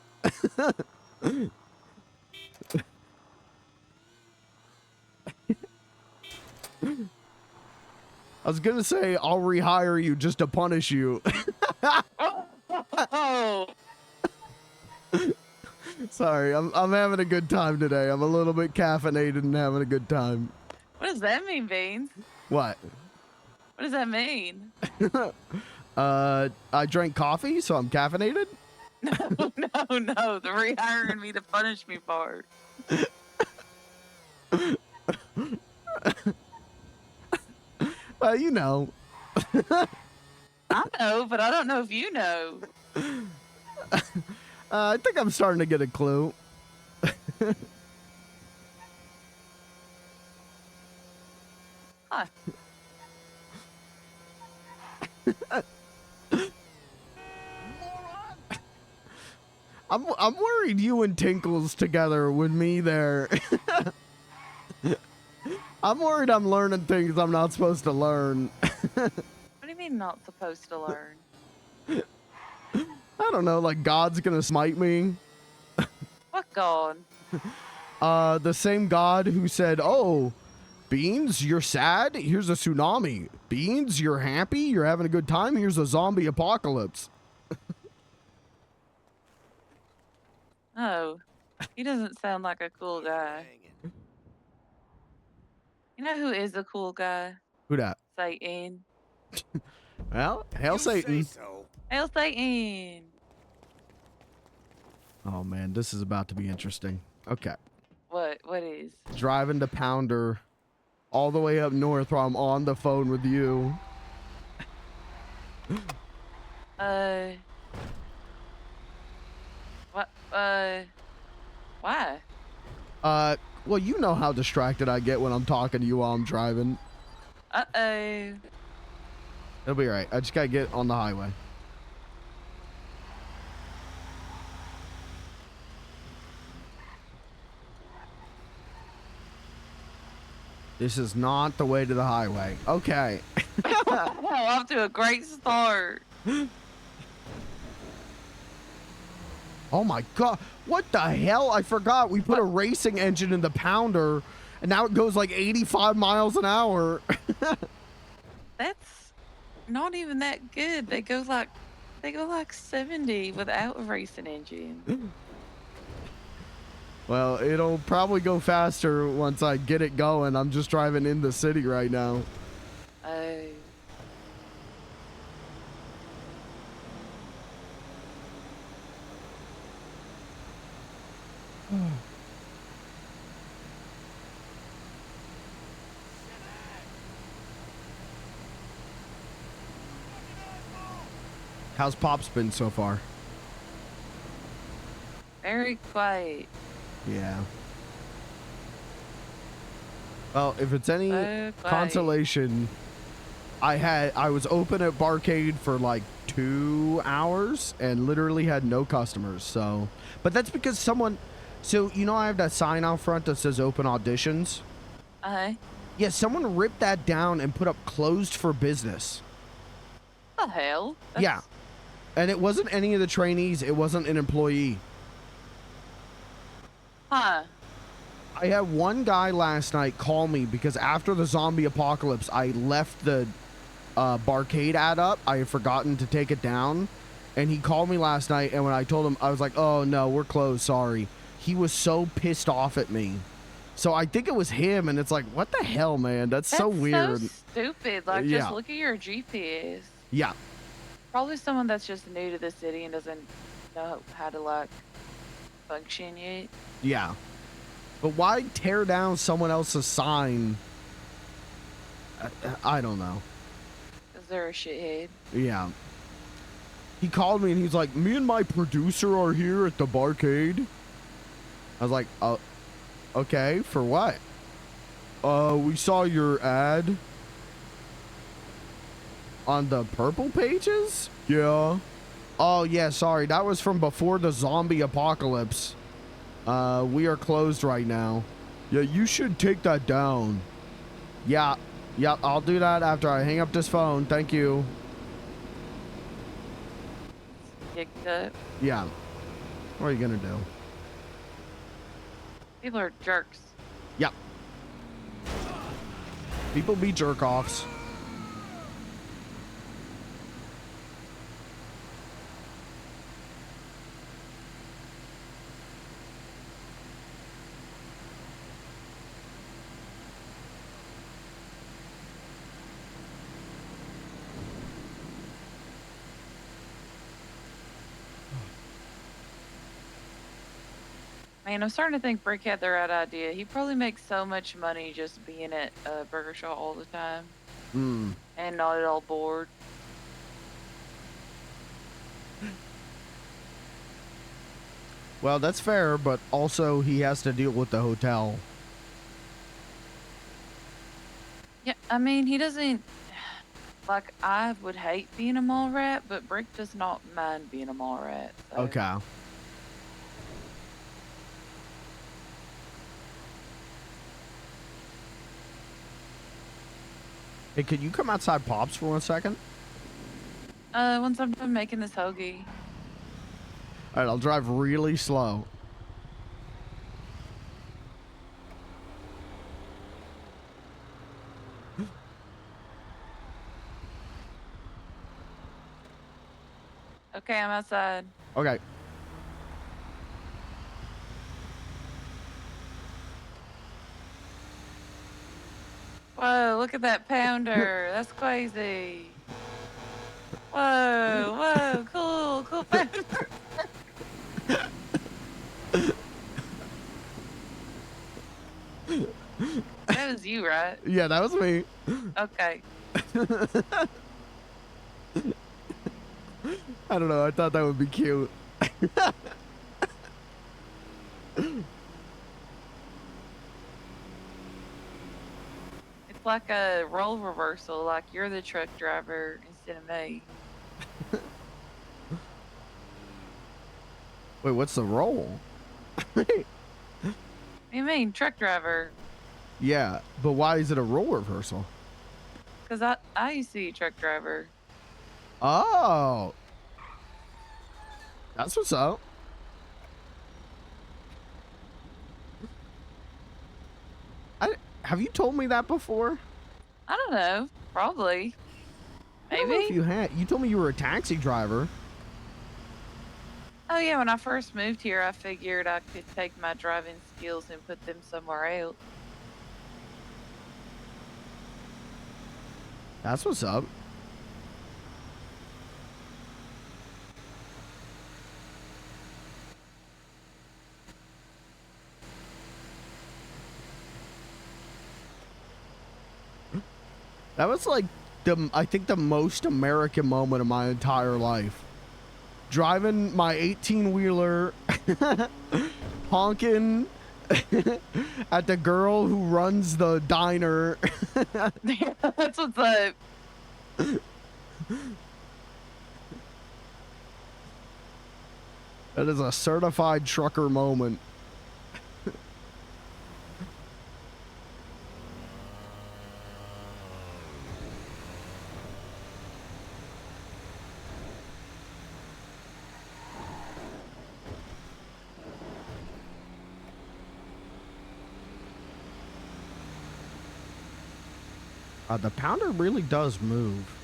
I was gonna say I'll rehire you just to punish you. Oh. Sorry, I'm having a good time today. I'm a little bit caffeinated and having a good time. What does that mean, Beans? What? What does that mean? I drank coffee, so I'm caffeinated. No, the rehiring me to punish me part. You know. I know, but I don't know if you know. I think I'm starting to get a clue. Huh. I'm worried you and Tinkles together with me there. I'm worried I'm learning things I'm not supposed to learn. What do you mean not supposed to learn? I don't know, like God's gonna smite me. What God? The same God who said, "Oh, Beans, you're sad? Here's a tsunami. Beans, you're happy? You're having a good time? Here's a zombie apocalypse." Oh, he doesn't sound like a cool guy. You know who is a cool guy? Who dat? Satan. Well, hail Satan. Hail Satan. Oh man, this is about to be interesting. Okay. What is? Driving to Pounder all the way up north while I'm on the phone with you. What? Why? Well, you know how distracted I get when I'm talking to you while I'm driving. Uh-oh. It'll be all right. I just gotta get on the highway. This is not the way to the highway. Okay. Off to a great start. Oh my god. What the hell? I forgot. We put a racing engine in the Pounder, and now it goes like 85 miles an hour. That's not even that good. They go like 70 without a racing engine. Well, it'll probably go faster once I get it going. I'm just driving in the city right now. Oh. How's Pops been so far? Very quiet. Yeah. Well, if it's any So quiet. consolation, I was open at Barcade for like 2 hours and literally had no customers. So, but that's because someone. So you know I have that sign out front that says open auditions. Yeah, someone ripped that down and put up closed for business. The hell? Yeah, and it wasn't any of the trainees. It wasn't an employee. Huh. I had one guy last night call me because after the zombie apocalypse, I left the Barcade ad up. I had forgotten to take it down. And he called me last night, and when I told him, I was like, "Oh, no, we're closed, sorry." He was so pissed off at me. So I think it was him, and it's like, what the hell, man? That's so weird. So stupid. Like, Yeah. just look at your GPS. Yeah. Probably someone that's just new to the city and doesn't know how to like function yet. Yeah. But why tear down someone else's sign? I don't know. Is there a shithead? Yeah. He called me and he's like, me and my producer are here at the barcade. I was like, okay, for what? We saw your ad on the purple pages? Yeah. Oh, yeah, sorry. That was from before the zombie apocalypse. We are closed right now. Yeah, you should take that down. Yeah. Yeah, I'll do that after I hang up this phone. Thank you. Kicked up. Yeah. What are you gonna do? People are jerks. Yep. People be jerk-offs. Man, I'm starting to think Brick had the right idea. He probably makes so much money just being at Burger Shaw all the time. Hmm. And not at all bored. Well, that's fair, but also he has to deal with the hotel. Yeah, I mean, he doesn't... Like, I would hate being a mall rat, but Brick does not mind being a mall rat. So. Okay. Hey, could you come outside Pops for 1 second? Once I'm done making this hoagie. All right, I'll drive really slow. Okay, I'm outside. Okay. Whoa, look at that pounder. That's crazy. Whoa, cool pounder. That was you, right? Yeah, that was me. Okay. I don't know. I thought that would be cute. It's like a role reversal, like you're the truck driver instead of me. Wait, what's the role? What do you mean, truck driver? Yeah, but why is it a role reversal? Because I used to be a truck driver. Oh. That's what's up. Have you told me that before? I don't know. Probably. I don't know if Maybe. you had. You told me you were a taxi driver. Oh, yeah. When I first moved here, I figured I could take my driving skills and put them somewhere else. That's what's up. That was like I think the most American moment of my entire life. Driving my 18-wheeler, honking at the girl who runs the diner. That's what's up. That is a certified trucker moment. The pounder really does move.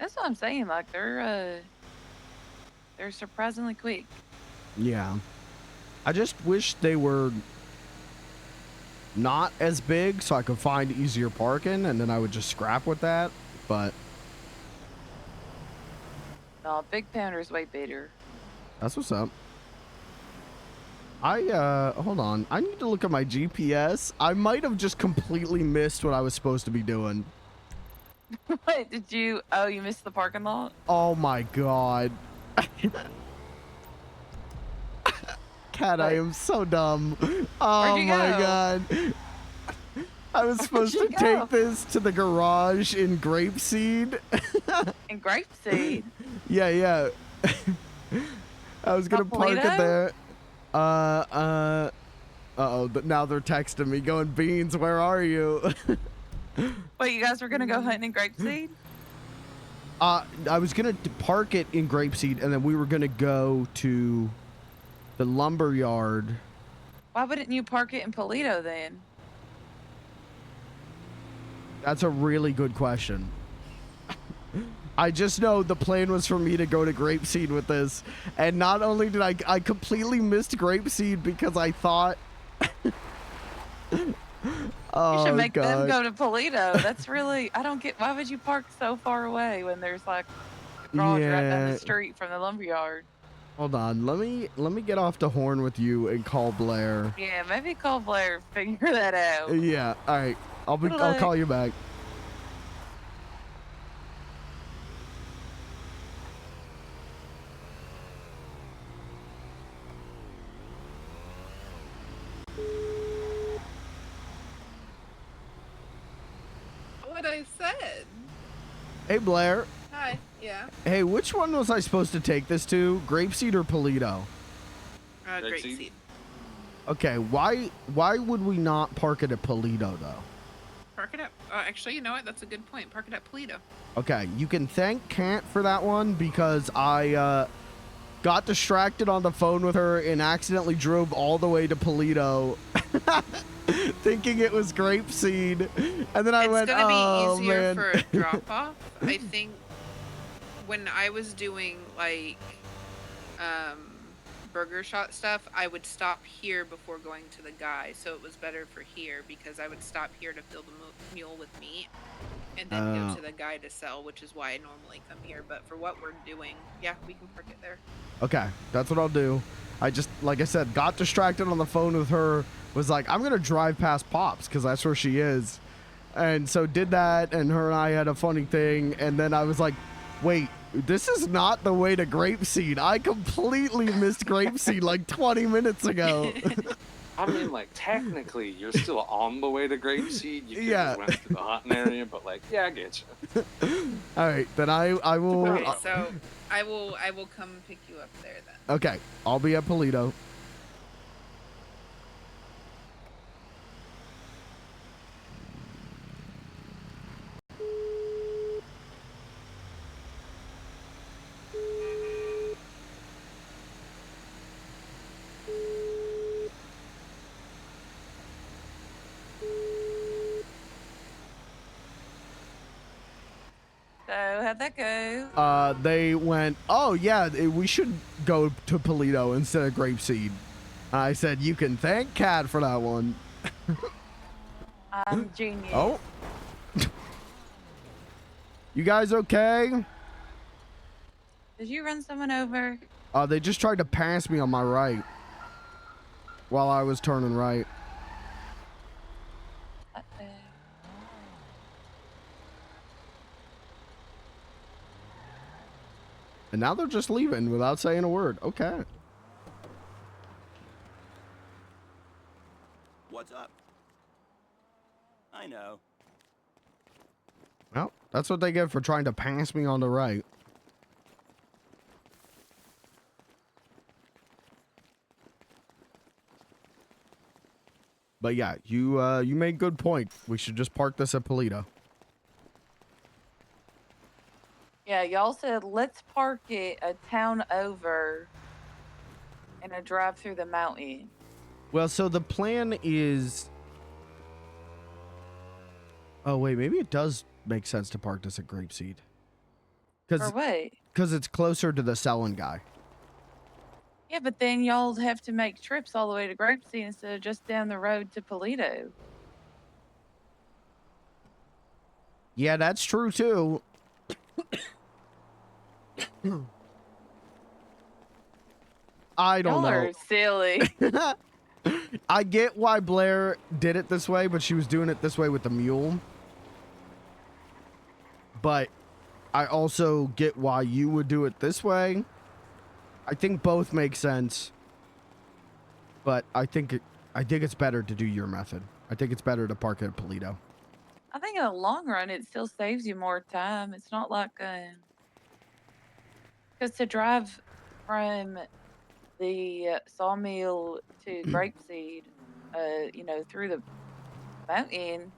That's what I'm saying. Like they're surprisingly quick. Yeah. I just wish they were not as big so I could find easier parking and then I would just scrap with that, but No, Big Pounder's way better. That's what's up. Hold on. I need to look at my GPS. I might have just completely missed what I was supposed to be doing. What did you? Oh, you missed the parking lot. Oh my god. Cat, I am so dumb. Oh you my go? god. I was supposed to you go? take this to the garage in Grapeseed. And Grapeseed. Yeah. I was gonna park it Toledo? there. Uh-oh, but now they're texting me going, Beans, where are you? Wait, you guys were gonna go hunting in Grapeseed? I was gonna park it in Grapeseed, and then we were gonna go to the lumber yard. Why wouldn't you park it in Polito then? That's a really good question. I just know the plan was for me to go to Grapeseed with this, and not only did I completely missed Grapeseed because I thought oh, You should make them God. go to Polito. That's really, I don't get, why would you park so far away when there's like a garage right down Yeah. the street from the lumberyard? Hold on, let me get off the horn with you and call Blair. Yeah, maybe call Blair, figure that out. Yeah, all right. I'll call you back. What I said. Hey Blair. Hi. Yeah. Hey, which one was I supposed to take this to? Grapeseed or Polito? Great seed. Okay, why would we not park it at Polito though? Park it up. Actually, you know what? That's a good point. Park it at Polito. Okay, you can thank Kat for that one because I got distracted on the phone with her and accidentally drove all the way to Polito thinking it was Grapeseed. And then I It's went, gonna oh be easier man. for a drop off. I think when I was doing like burger shot stuff, I would stop here before going to the guy, so it was better for here because I would stop here to fill the mule with meat and then go to the guy to sell, which is why I normally come here. But for what we're doing, yeah, we can park it there. Okay, that's what I'll do. I just, like I said, got distracted on the phone with her, was like, I'm gonna drive past Pops because that's where she is. And so did that, and her and I had a funny thing, and then I was like, wait, this is not the way to Grapeseed. I completely missed Grapeseed like 20 minutes ago. I mean, like, technically, you're still on the way to Grapeseed. You Yeah. just went to the hunting area, but, like, yeah, I get you. All right, then I will. Okay, so I will come pick you up there then. Okay, I'll be at Polito. So how'd that go? They went, oh yeah, we should go to Polito instead of Grapeseed. I said, you can thank Kat for that one. I'm genius. Oh. You guys okay? Did you run someone over? They just tried to pass me on my right while I was turning right. Uh-oh. And now they're just leaving without saying a word. Okay. What's up? I know. Well, that's what they get for trying to pass me on the right. But yeah, you made good point. We should just park this at Polito. Yeah, y'all said let's park it a town over and a drive through the mountain. Well, so the plan is... Oh, wait, maybe it does make sense to park this at Grapeseed. Or what? Because it's closer to the selling guy. Yeah, but then y'all have to make trips all the way to Grapeseed instead of just down the road to Polito. Yeah, that's true, too. I don't Y'all know. are silly. I get why Blair did it this way, but she was doing it this way with the mule. But I also get why you would do it this way. I think both make sense. But I think it's better to do your method. I think it's better to park at Polito. I think in the long run, it still saves you more time. It's not like, because to drive from the sawmill to Grapeseed, through the mountain,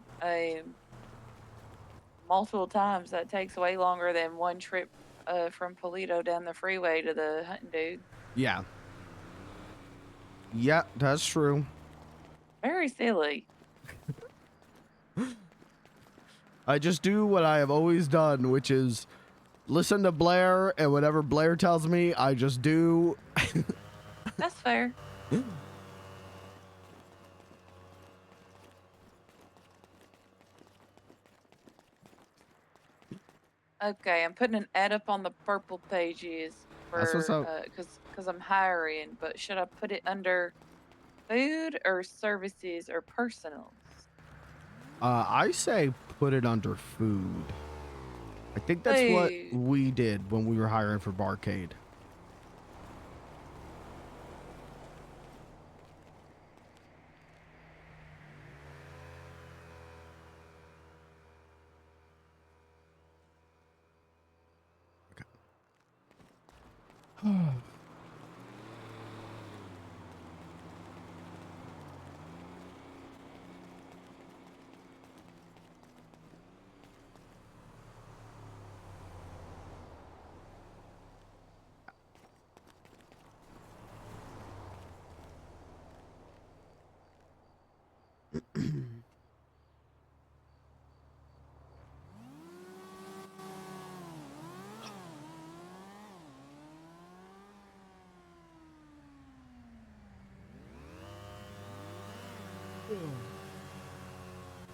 multiple times, that takes way longer than one trip from Polito down the freeway to the hunting dude. Yeah. Yeah, that's true. Very silly. I just do what I have always done, which is listen to Blair, and whatever Blair tells me, I just do. That's fair. Okay, I'm putting an ad up on the purple pages That's what's for up. because I'm hiring, but should I put it under food or services or personals? I say put it under food. I think that's what Food. we did when we were hiring for Barcade. Okay.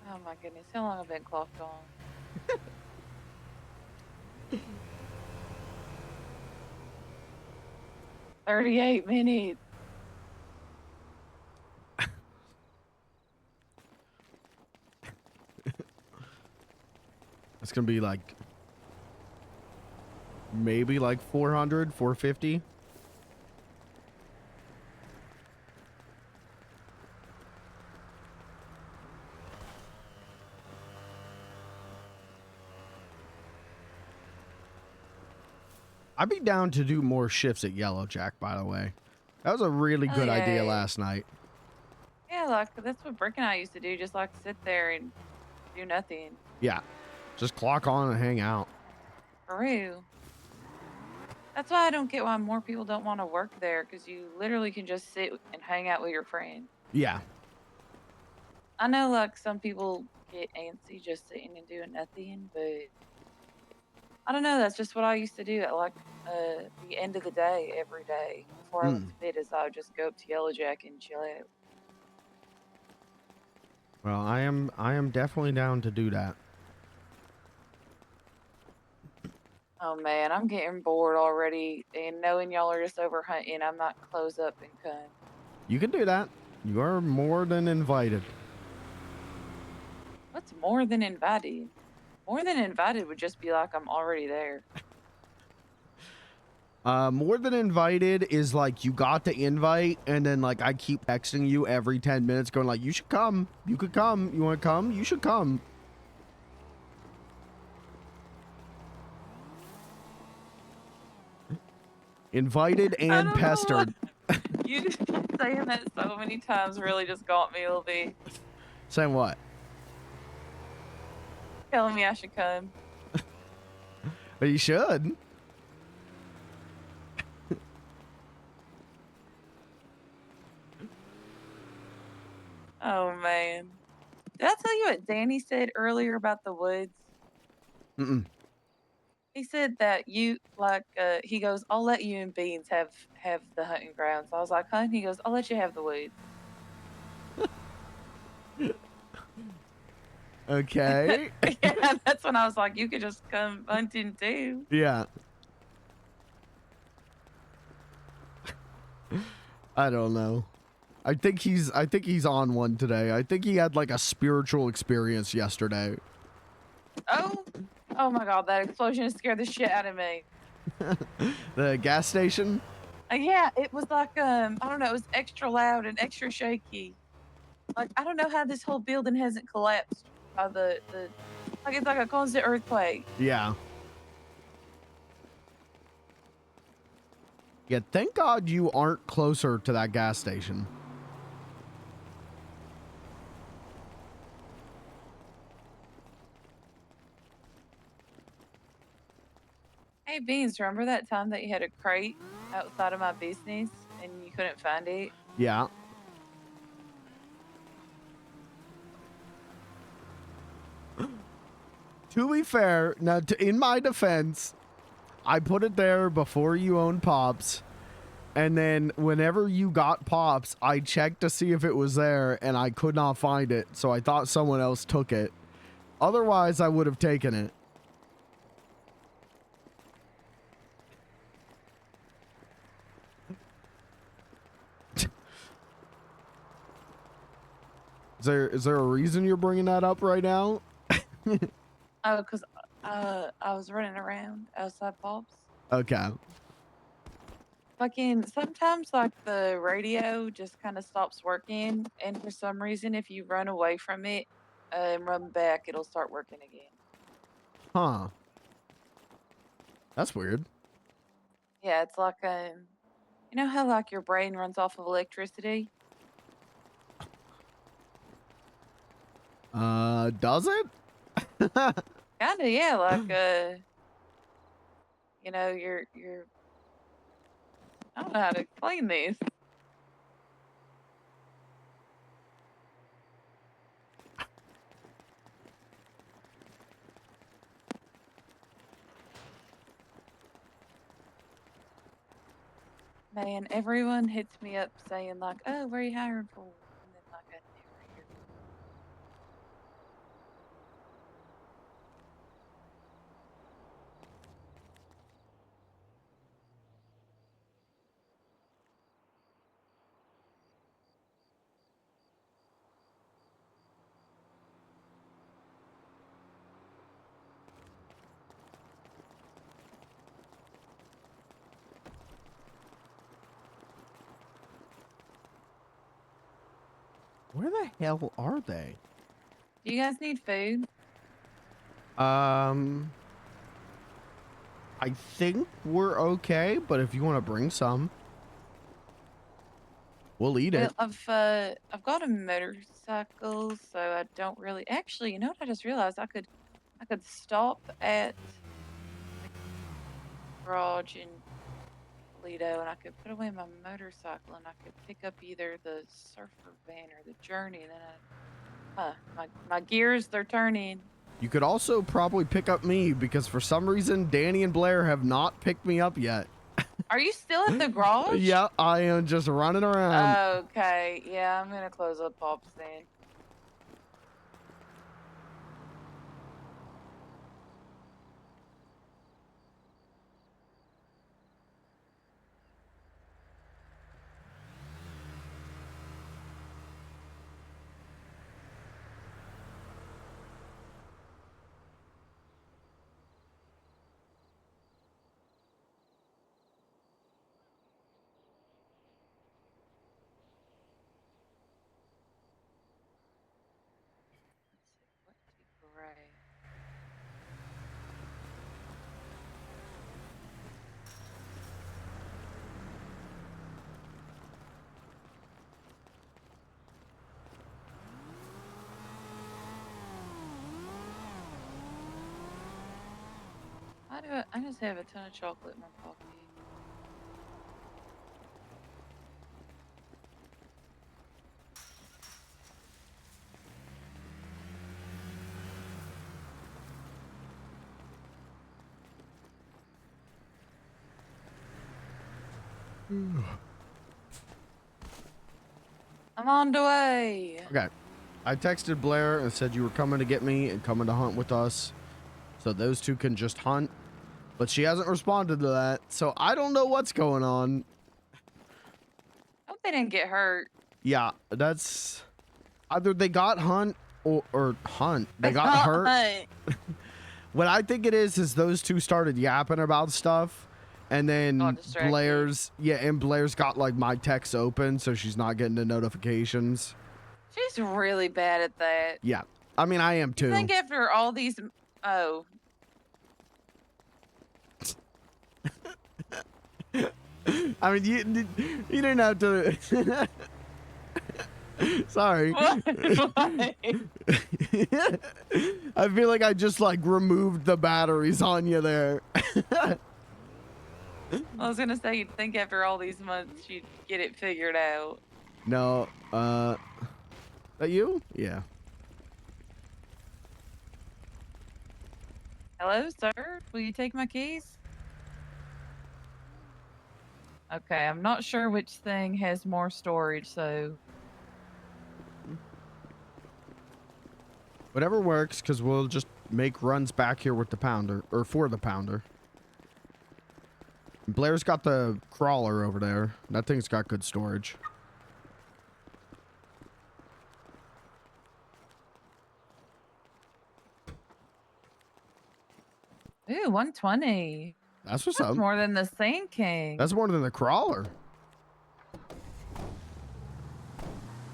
Oh my goodness, how long have I been clocked on? 38 minutes. It's gonna be like maybe like 400, 450. I'd be down to do more shifts at Yellow Jack, by the way. That was a really good idea Okay. last night. Yeah, like that's what Brick and I used to do, just like sit there and do nothing. Yeah. Just clock on and hang out. For real. That's why I don't get why more people don't want to work there, because you literally can just sit and hang out with your friend. Yeah. I know, like, some people get antsy just sitting and doing nothing, but I don't know. That's just what I used to do at, like, the end of the day every day before I went to bed, is I would just go up to Yellow Jack and chill out. Well, I am definitely down to do that. Oh man, I'm getting bored already, and knowing y'all are just over hunting, I might close up and come. You can do that. You are more than invited. What's more than invited? More than invited would just be like I'm already there. More than invited is like you got the invite, and then like I keep texting you every 10 minutes going like, you should come. You could come. You want to come? You should come. Invited and pestered. You saying that so many times really just got me a little bit. Saying what? Telling me I should come. But you should. Oh man. Did I tell you what Danny said earlier about the woods? Mm-mm. He said that you like he goes, I'll let you and Beans have the hunting grounds. I was like, huh? He goes, I'll let you have the woods. Okay. Yeah, that's when I was like, you could just come hunting too. Yeah. I don't know. I think he's on one today. I think he had like a spiritual experience yesterday. Oh my god, that explosion scared the shit out of me. The gas station? Yeah, it was like I don't know, it was extra loud and extra shaky. Like I don't know how this whole building hasn't collapsed by the like it's like a constant earthquake. Yeah. Yeah, thank God you aren't closer to that gas station. Hey Beans, remember that time that you had a crate outside of my business and you couldn't find it? Yeah. To be fair, now in my defense, I put it there before you owned Pops. And then whenever you got Pops, I checked to see if it was there and I could not find it. So I thought someone else took it. Otherwise, I would have taken it. Is there a reason you're bringing that up right now? Oh, because I was running around outside Pops. Okay. Fucking sometimes like the radio just kind of stops working, and for some reason, if you run away from it and run back, it'll start working again. Huh. That's weird. Yeah, it's like you know how like your brain runs off of electricity? Does it? Kinda, yeah. Like you know, you're. I don't know how to explain this. Man, everyone hits me up saying like, "Oh, where are you hiring for?" And then like I never hear. Where the hell are they? Do you guys need food? I think we're okay, but if you want to bring some, we'll eat it. Well, I've got a motorcycle, so I don't really. Actually, you know what? I just realized I could stop at the garage in Toledo, and I could put away my motorcycle, and I could pick up either the surfer van or the Journey, and then my gears they're turning. You could also probably pick up me because for some reason Danny and Blair have not picked me up yet. Are you still at the garage? Yeah, I am just running around. Okay, yeah, I'm gonna close up Pops then. Let's see, what to gray? I just have a ton of chocolate in my pocket. I'm on the way. Okay. I texted Blair and said you were coming to get me and coming to hunt with us. So those two can just hunt. But she hasn't responded to that. So I don't know what's going on. Oh, they didn't get hurt. Yeah, that's either they got hunt or hunt. They got hurt. Hunt. What I think it is those two started yapping about stuff, and then Got distracted. Blair's got like my text open, so she's not getting the notifications. She's really bad at that. Yeah, I mean I am too. I think after all these, oh, I mean you didn't have to. Sorry. What? I feel like I just like removed the batteries on you there. I was gonna say you'd think after all these months you'd get it figured out. No, that you? Yeah. Hello, sir. Will you take my keys? Okay, I'm not sure which thing has more storage, so Whatever works, because we'll just make runs back here with the pounder, or for the pounder. Blair's got the crawler over there. That thing's got good storage. ooh, 120. That's what's That's up. more than the Sand King. That's more than the crawler.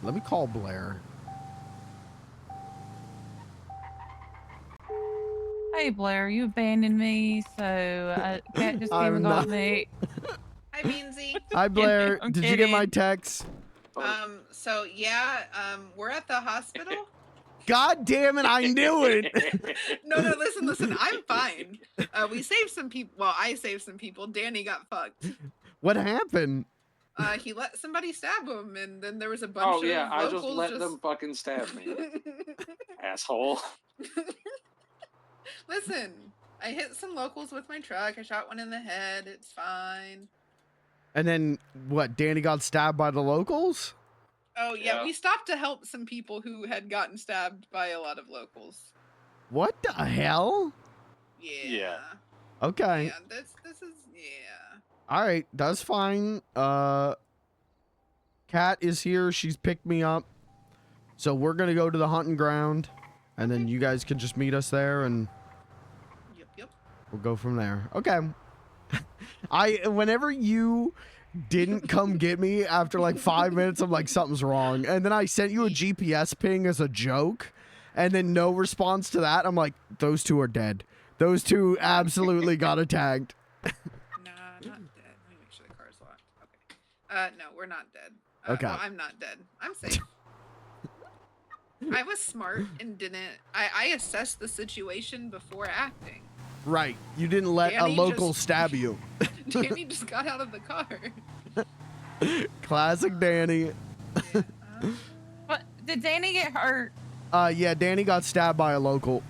Let me call Blair. Hey Blair, you abandoned me, so Cat just came and got me. Hi, Beansy. Hi, Blair. I'm Did you get my kidding. text? So yeah, we're at the hospital. God damn it, I knew it. No, listen, I'm fine. We saved some people. Well, I saved some people. Danny got fucked. What happened? He let somebody stab him, and then there was a bunch Oh of yeah, I just locals let them fucking stab me, asshole. Listen, I hit some locals with my truck. I shot one in the head. It's fine. And then what? Danny got stabbed by the locals? Oh yeah, Yeah. we stopped to help some people who had gotten stabbed by a lot of locals. What the hell? Yeah. Okay. Yeah, this is yeah. All right, that's fine. Kat is here. She's picked me up. So we're going to go to the hunting ground, and then you guys can just meet us there, and Yep. we'll go from there. Okay. Whenever you didn't come get me after like 5 minutes, I'm like, something's wrong. And then I sent you a GPS ping as a joke, and then no response to that. I'm like, those two are dead. Those two absolutely got attacked. Nah, not dead. Let me make sure the car's locked. Okay. No, we're not dead. Okay. Well, I'm not dead. I'm safe. I was smart and didn't. I assessed the situation before acting. Right. You didn't let Danny a local just- stab you. Danny just got out of the car. Classic Danny. Yeah. What? Did Danny get hurt? Yeah, Danny got stabbed by a local.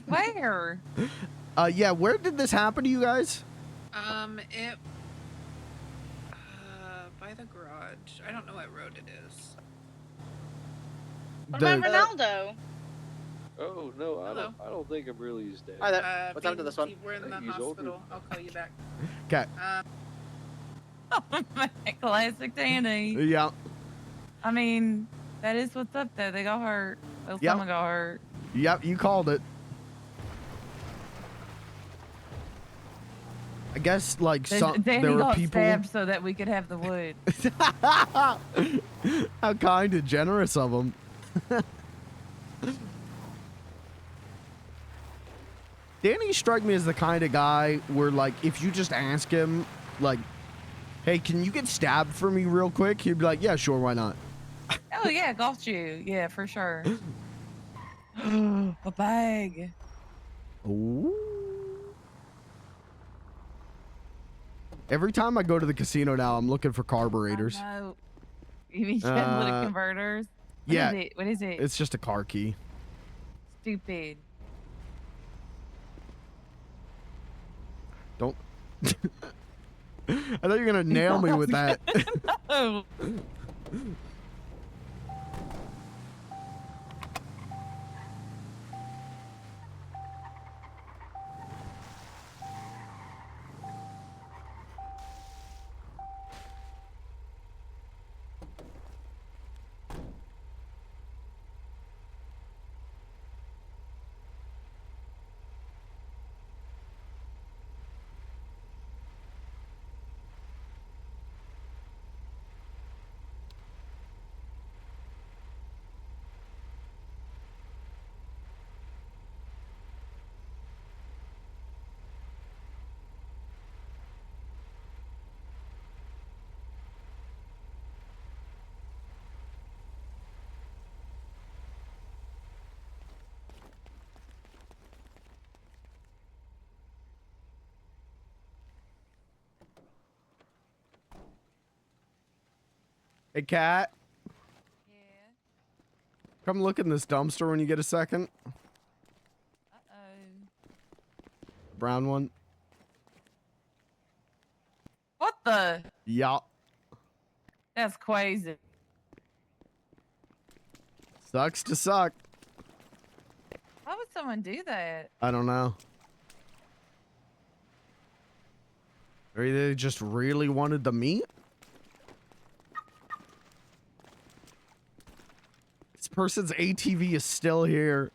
Where? Yeah, where did this happen to you guys? It. By the garage. I don't know what road it is. What The- about Ronaldo? Oh no, Hello. I don't think I'm really his dad. Hi there. What's happened to this one? We're in the He's older. hospital. I'll call you back. Okay. Classic Danny. Yeah. I mean, that is what's up though. They got hurt. Well, Yep. someone got hurt. Yep, you called it. I guess like Danny there were got people. stabbed so that we could have the wood. How kind and generous of them. Danny struck me as the kind of guy where, like, if you just ask him, like, hey, can you get stabbed for me real quick? He'd be like, yeah, sure, why not? Oh yeah, got you. Yeah, for sure. A bag. Ooh. Every time I go to the casino now, I'm looking for carburetors. I know. You mean catalytic converters? What Yeah. is it? What is it? It's just a car key. Stupid. Don't. I thought you were gonna nail me with that. Oh. Hey, Cat. Yeah. Come look in this dumpster when you get a second. Uh-oh. Brown one. What the? Yeah. That's crazy. Sucks to suck. Why would someone do that? I don't know. Maybe they just really wanted the meat? This person's ATV is still here.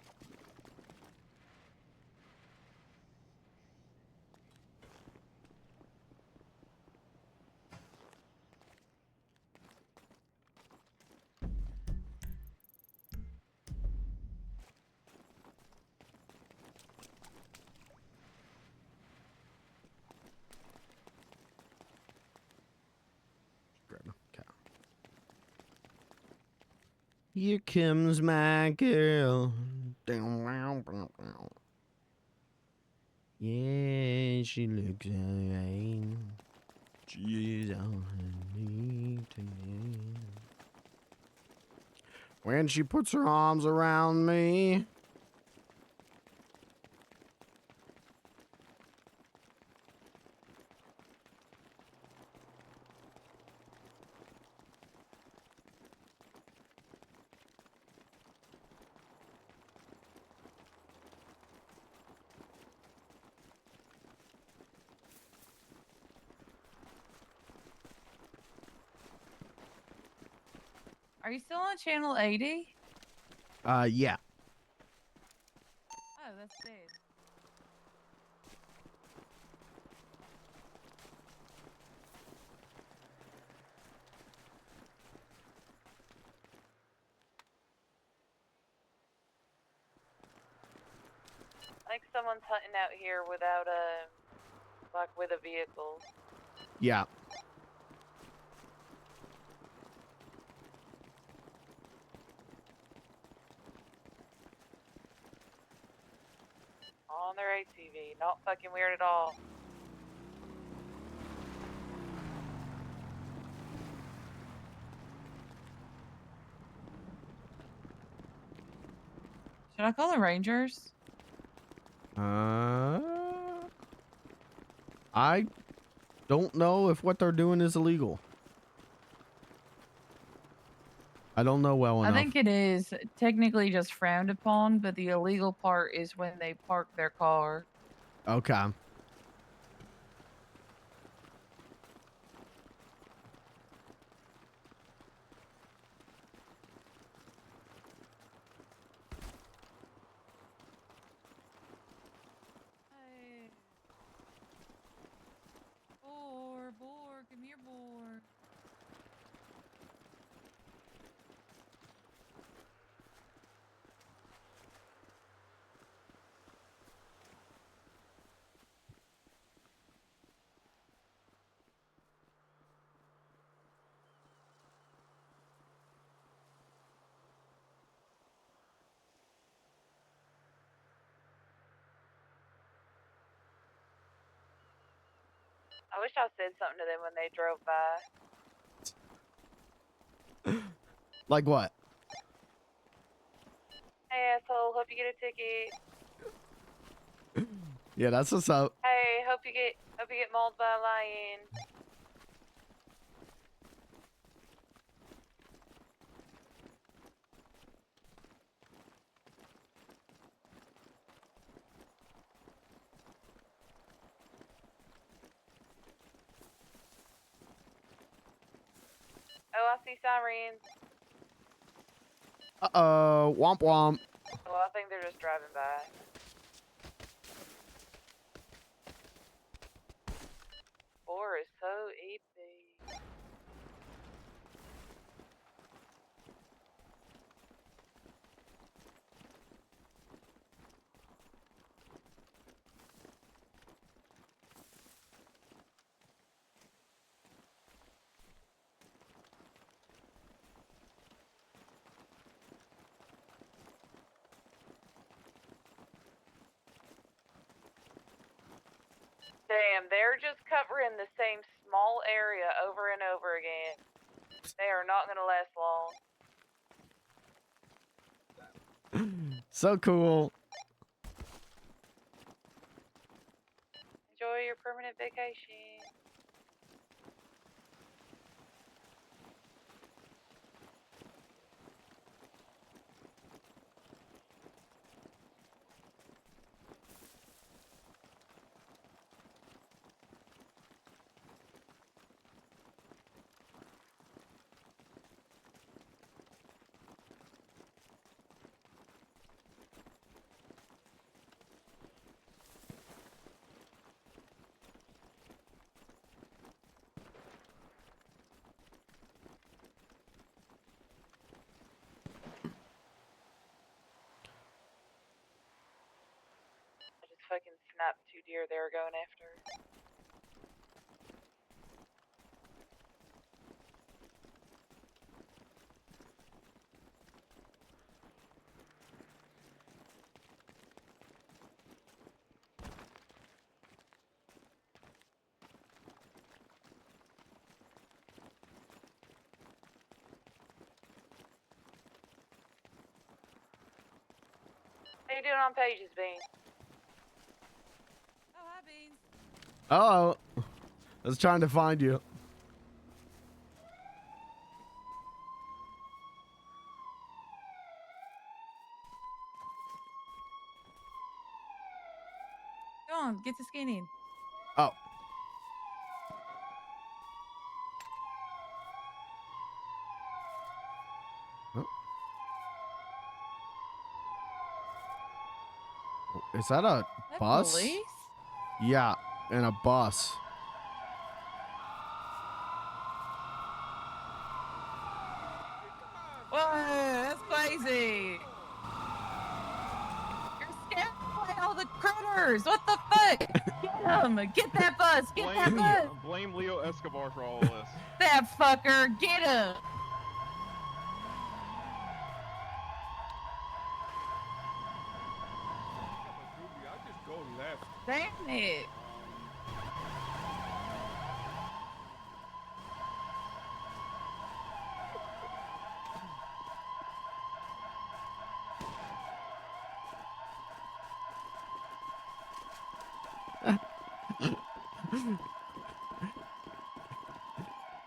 Here comes my girl. Yeah, she looks alright. She's on her knee tonight. When she puts her arms around me. Are you still on channel 80? Yeah. Oh, that's dead. I think someone's hunting out here without like with a vehicle. Yeah. On their ATV. Not fucking weird at all. Should I call the Rangers? I don't know if what they're doing is illegal. I don't know well enough. I think it is technically just frowned upon, but the illegal part is when they park their car. Okay. Hey. Boar, come here, boar. I wish I said something to them when they drove by. Like what? Hey, asshole, hope you get a ticket. Yeah, that's what's up. Hey, hope you get mauled by a lion. Oh, I see sirens. Uh-oh. Womp womp. Well, I think they're just driving by. Boar is so easy. Damn, they're just covering the same small area over and over again. They are not gonna last long. So cool. Enjoy your permanent vacation. I just fucking snapped 2 deer they were going after. How you doing on pages, Bean? Oh, hi, Beans. Oh, I was trying to find you. Go on, get to skinning. Oh. Oh. Is that a bus? Police? Yeah, and a bus. Whoa, that's crazy. You're scaring away all the critters. What the fuck? Get them. Get that bus. Get that bus. Blame Leo Escobar for all of this. That fucker. Get him. I just go left. Damn it.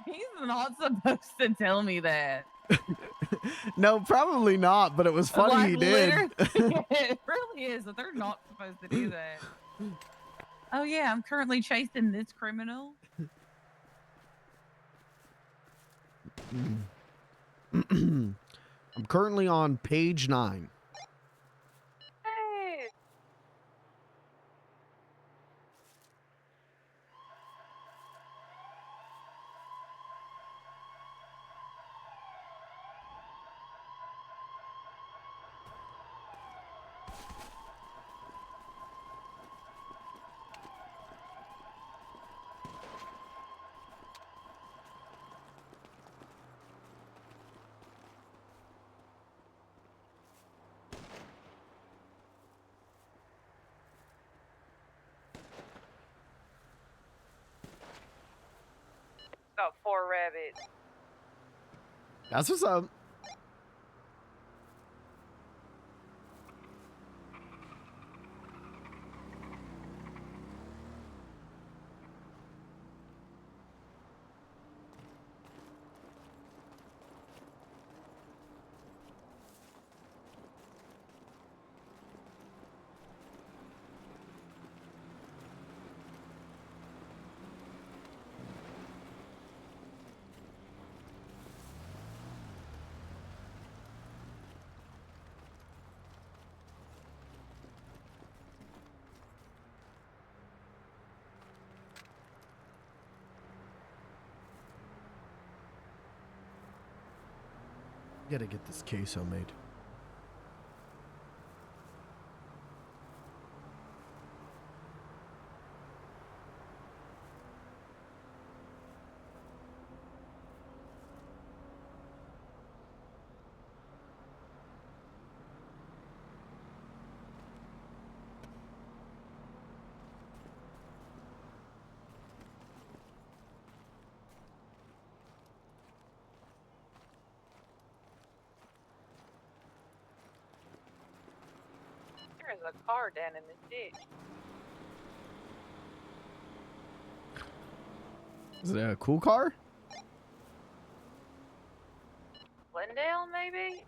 He's not supposed to tell me that. No, probably not, but it was funny Like, he did. it really is. That they're not supposed to do that. Oh yeah, I'm currently chasing this criminal. I'm currently on page 9. Hey. Got 4 rabbits. That's what's up. Gotta get this queso made. There is a car down in this ditch. Is it a cool car? Glendale, maybe?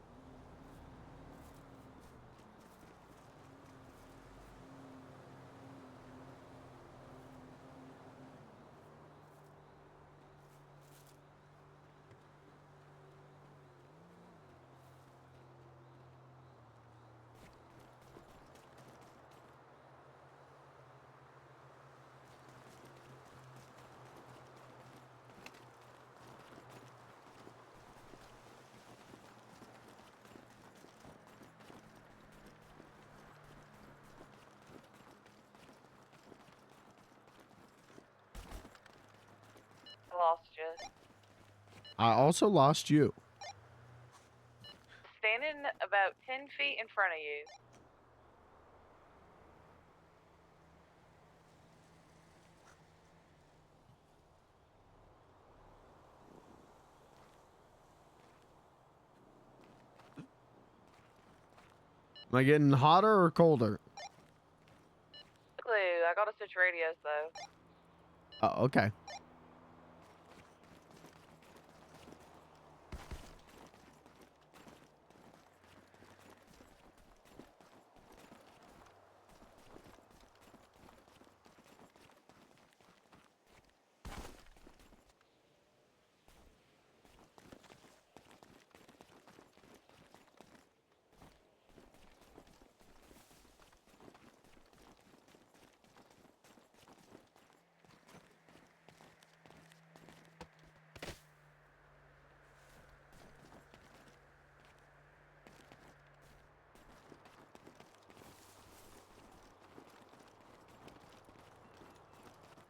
I lost you. I also lost you. Standing about 10 feet in front of you. Am I getting hotter or colder? Clue, I gotta switch radios though. Oh, okay.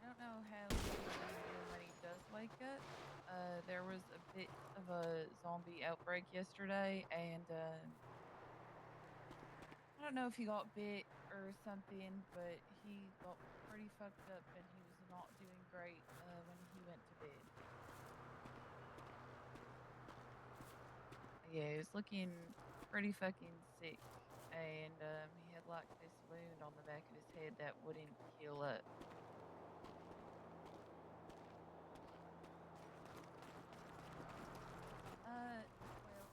I don't know how he's doing when he does wake up. There was a bit of a zombie outbreak yesterday, and I don't know if he got bit or something, but he got pretty fucked up, and he was not doing great when he went to bed. Yeah, he was looking pretty fucking sick, and he had like this wound on the back of his head that wouldn't heal up. Well, yeah.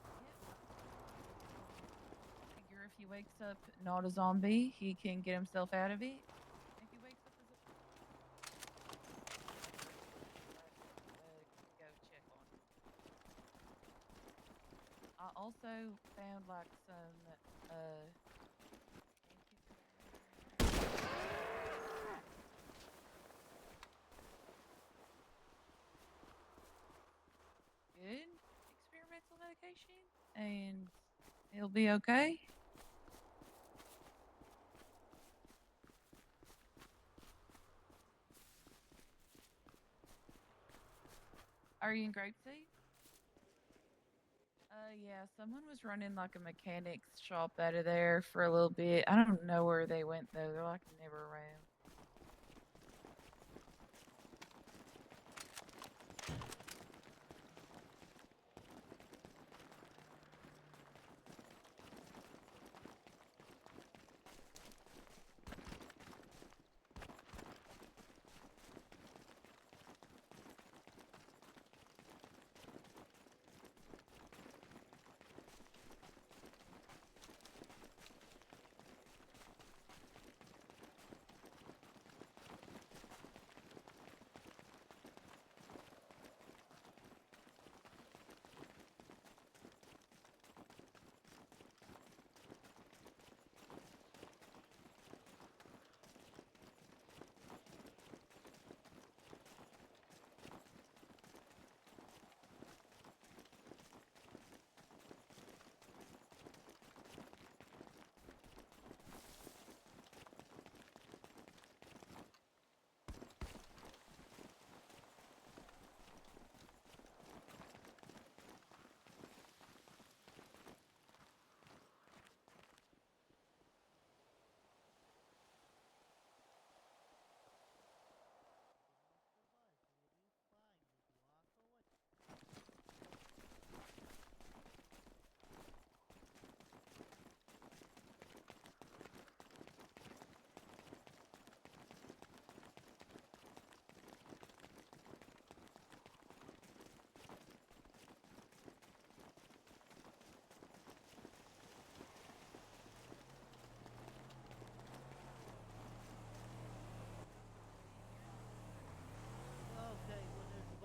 Figure if he wakes up not a zombie, he can get himself out of it. If he wakes up as a go check on him. I also found like some good experimental medication, and he'll be okay. Are you in Grapeseed? Yeah, someone was running like a mechanics shop out of there for a little bit. I don't know where they went though. They're like never around.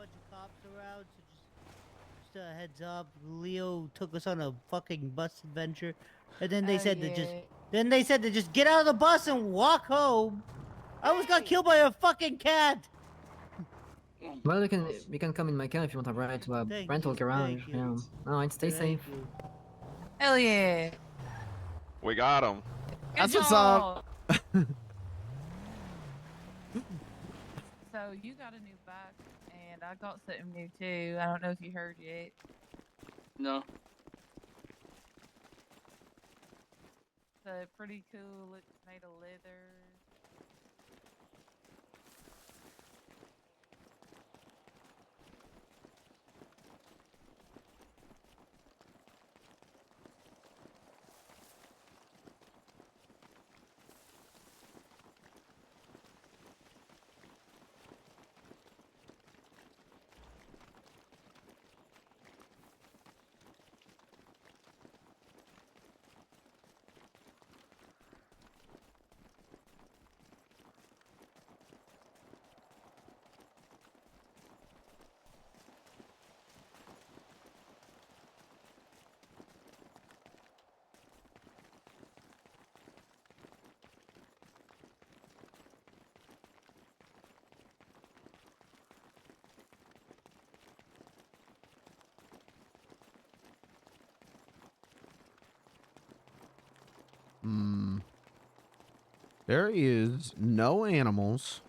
bunch of cops around, so just a heads up. Leo took us on a fucking bus adventure, and then they said to just get out of the bus and walk home. I almost got killed by a fucking cat. Well, we can come in my car if you want a ride to a rental garage. Yeah. Alright, stay safe. Hell yeah. We got him. That's what's up. So you got a new bike, and I got something new too. I don't know if you heard yet. No. So pretty cool. It's made of leather. There is no animals.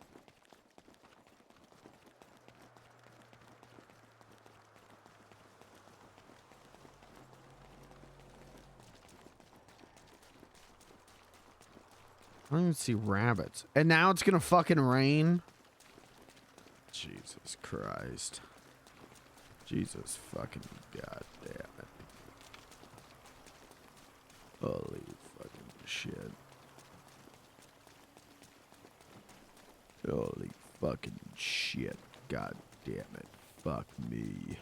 I don't even see rabbits. And now it's gonna fucking rain. Jesus Christ. Jesus fucking goddamn it. Holy fucking shit. Holy fucking shit. God damn it. Fuck me.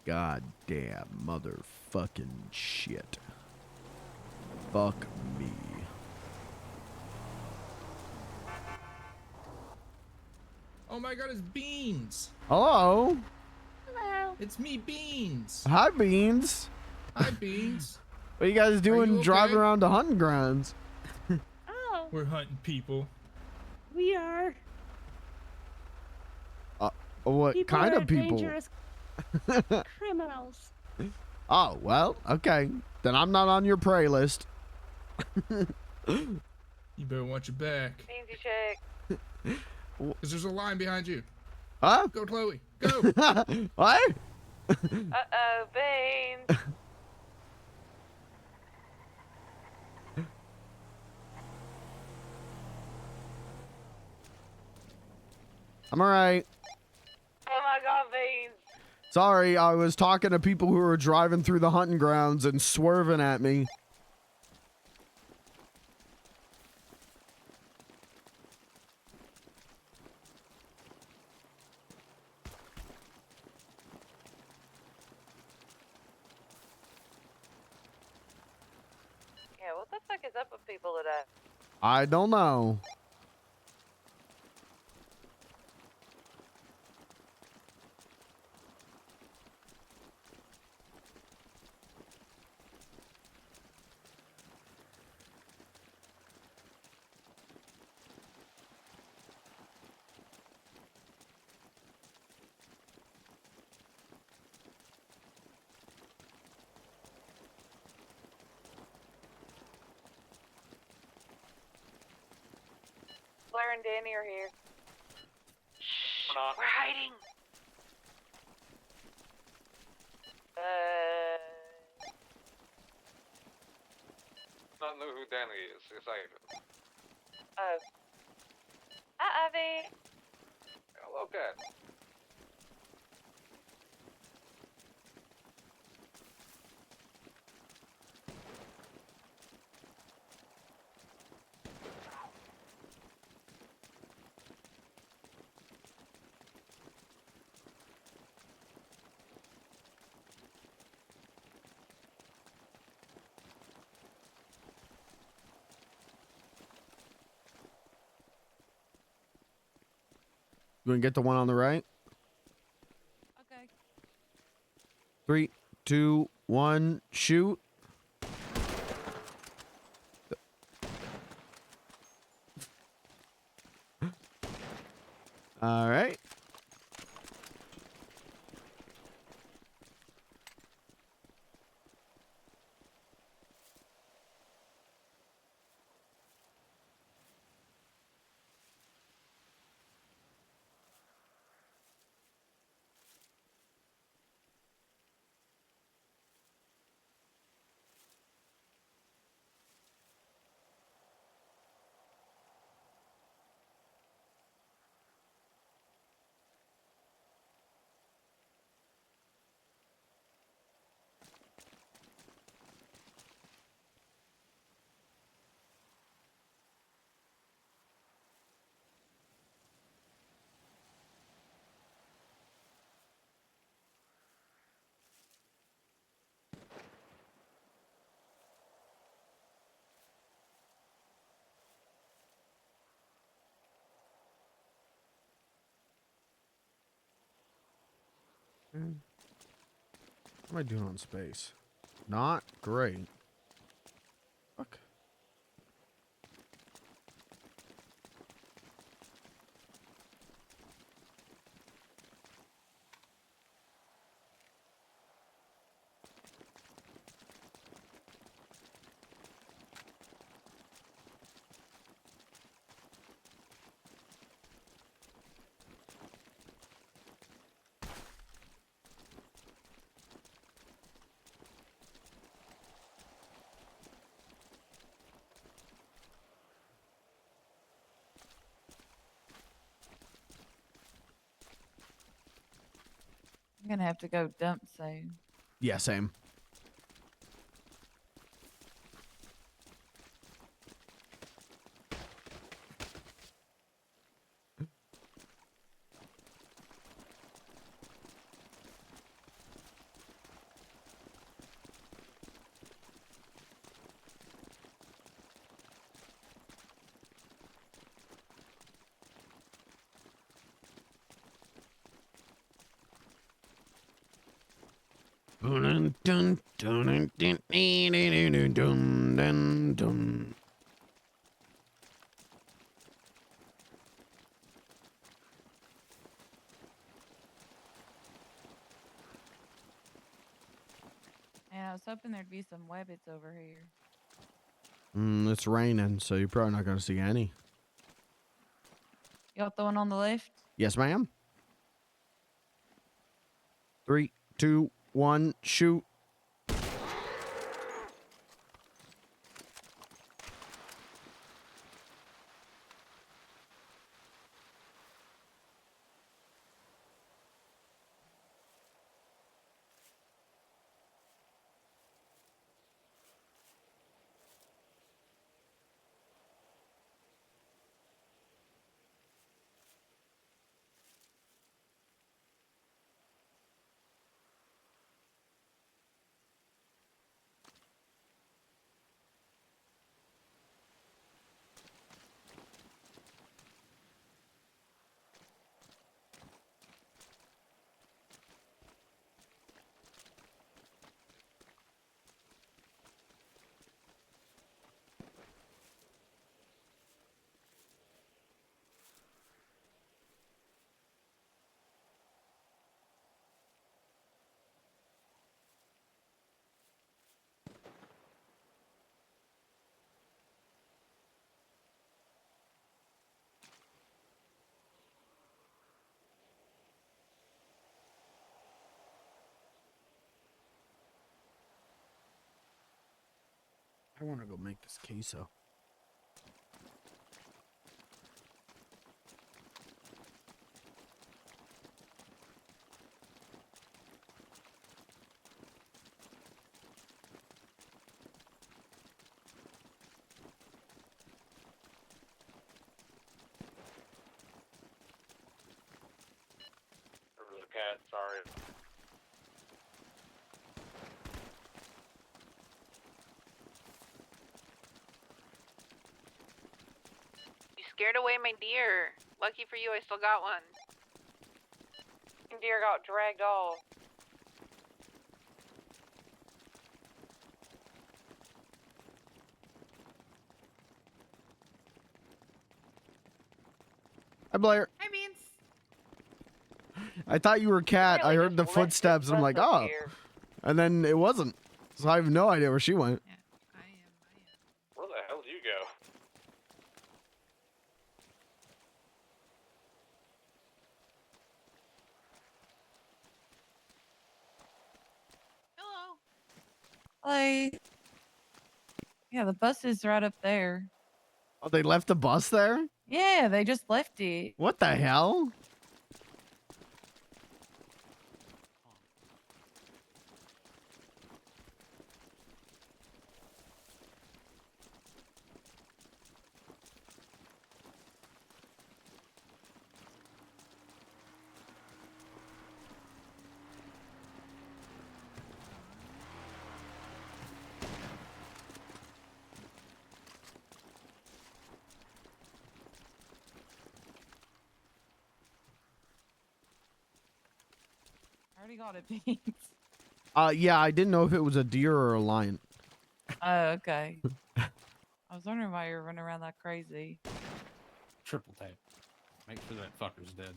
God damn motherfucking shit. Fuck me. Oh my god, it's Beans! Hello. Hello. It's me, Beans! Hi, Beans. Hi, Beans. What are you guys doing you driving okay? around to hunting grounds? Oh. We're hunting people. We are. What People kind are of people? dangerous criminals. Oh, well, okay. Then I'm not on your prey list. You better watch your back. Beansy check. Because there's a line behind you. Huh? Go, Chloe. Go! What? Uh-oh, Beans. I'm alright. Oh my god, Beans. Sorry, I was talking to people who were driving through the hunting grounds and swerving at me. Yeah, what the fuck is up with people today? I don't know. Blair and Danny are here. Shh, we're hiding. Not know who Danny is. It's like, Oh. Hi, Ivy. hello, cat. You gonna get the one on the right? 2, 1, shoot. All right. What am I doing on space? Not great. Fuck. I'm gonna have to go dump soon. Yeah, same. Dun, dun, dun, dun, dun, dun, dun, dun. And I was hoping there'd be some webbits over here. It's raining, so you're probably not going to see any. You got the one on the left? Yes, ma'am. 3, 2, 1, shoot. I want to go make this queso. There was a cat, sorry. You scared away my deer. Lucky for you, I still got one. Deer got dragged off. Blair. Hi, Beans. I thought you were Cat. I heard the footsteps. And I'm like, oh. And then it wasn't. So I have no idea where she went. Yeah, I am. Where the hell did you go? Hello. Hello. Yeah, the bus is right up there. Oh, they left the bus there? Yeah, they just left it. What the hell? I already got it, Beans. Yeah, I didn't know if it was a deer or a lion. Oh, okay. I was wondering why you were running around that crazy. Triple tape. Make sure that fucker's dead.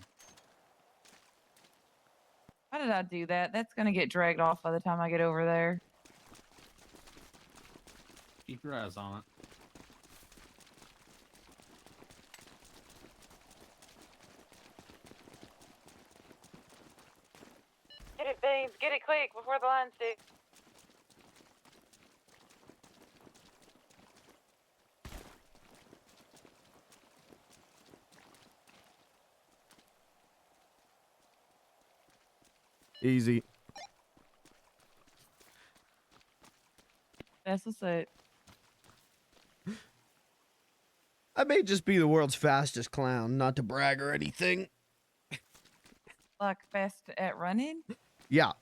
How did I do that? That's gonna get dragged off by the time I get over there. Keep your eyes on it. Get it, Beans. Get it quick before the line sticks. Easy. That's what's it. I may just be the world's fastest clown, not to brag or anything. Like fast at running? Yeah.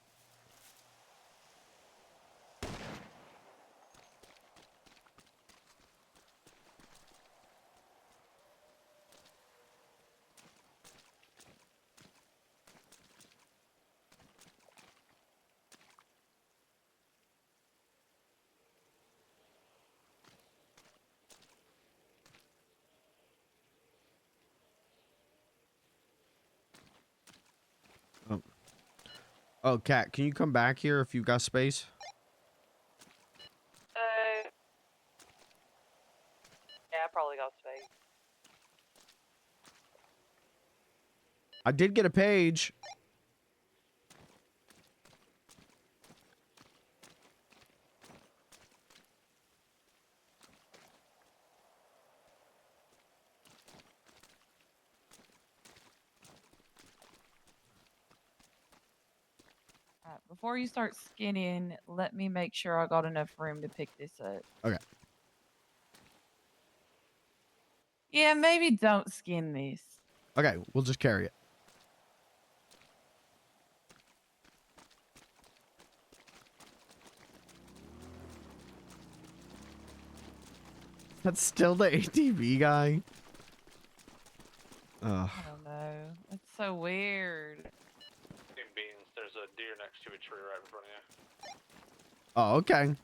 Oh, Cat, can you come back here if you've got space? Yeah, I probably got space. I did get a page. Alright, before you start skinning, let me make sure I got enough room to pick this up. Okay. Yeah, maybe don't skin this. Okay, we'll just carry it. That's still the ATV guy. Ugh. I don't know. That's so weird. Beans, there's a deer next to a tree right in front of you. Oh, okay.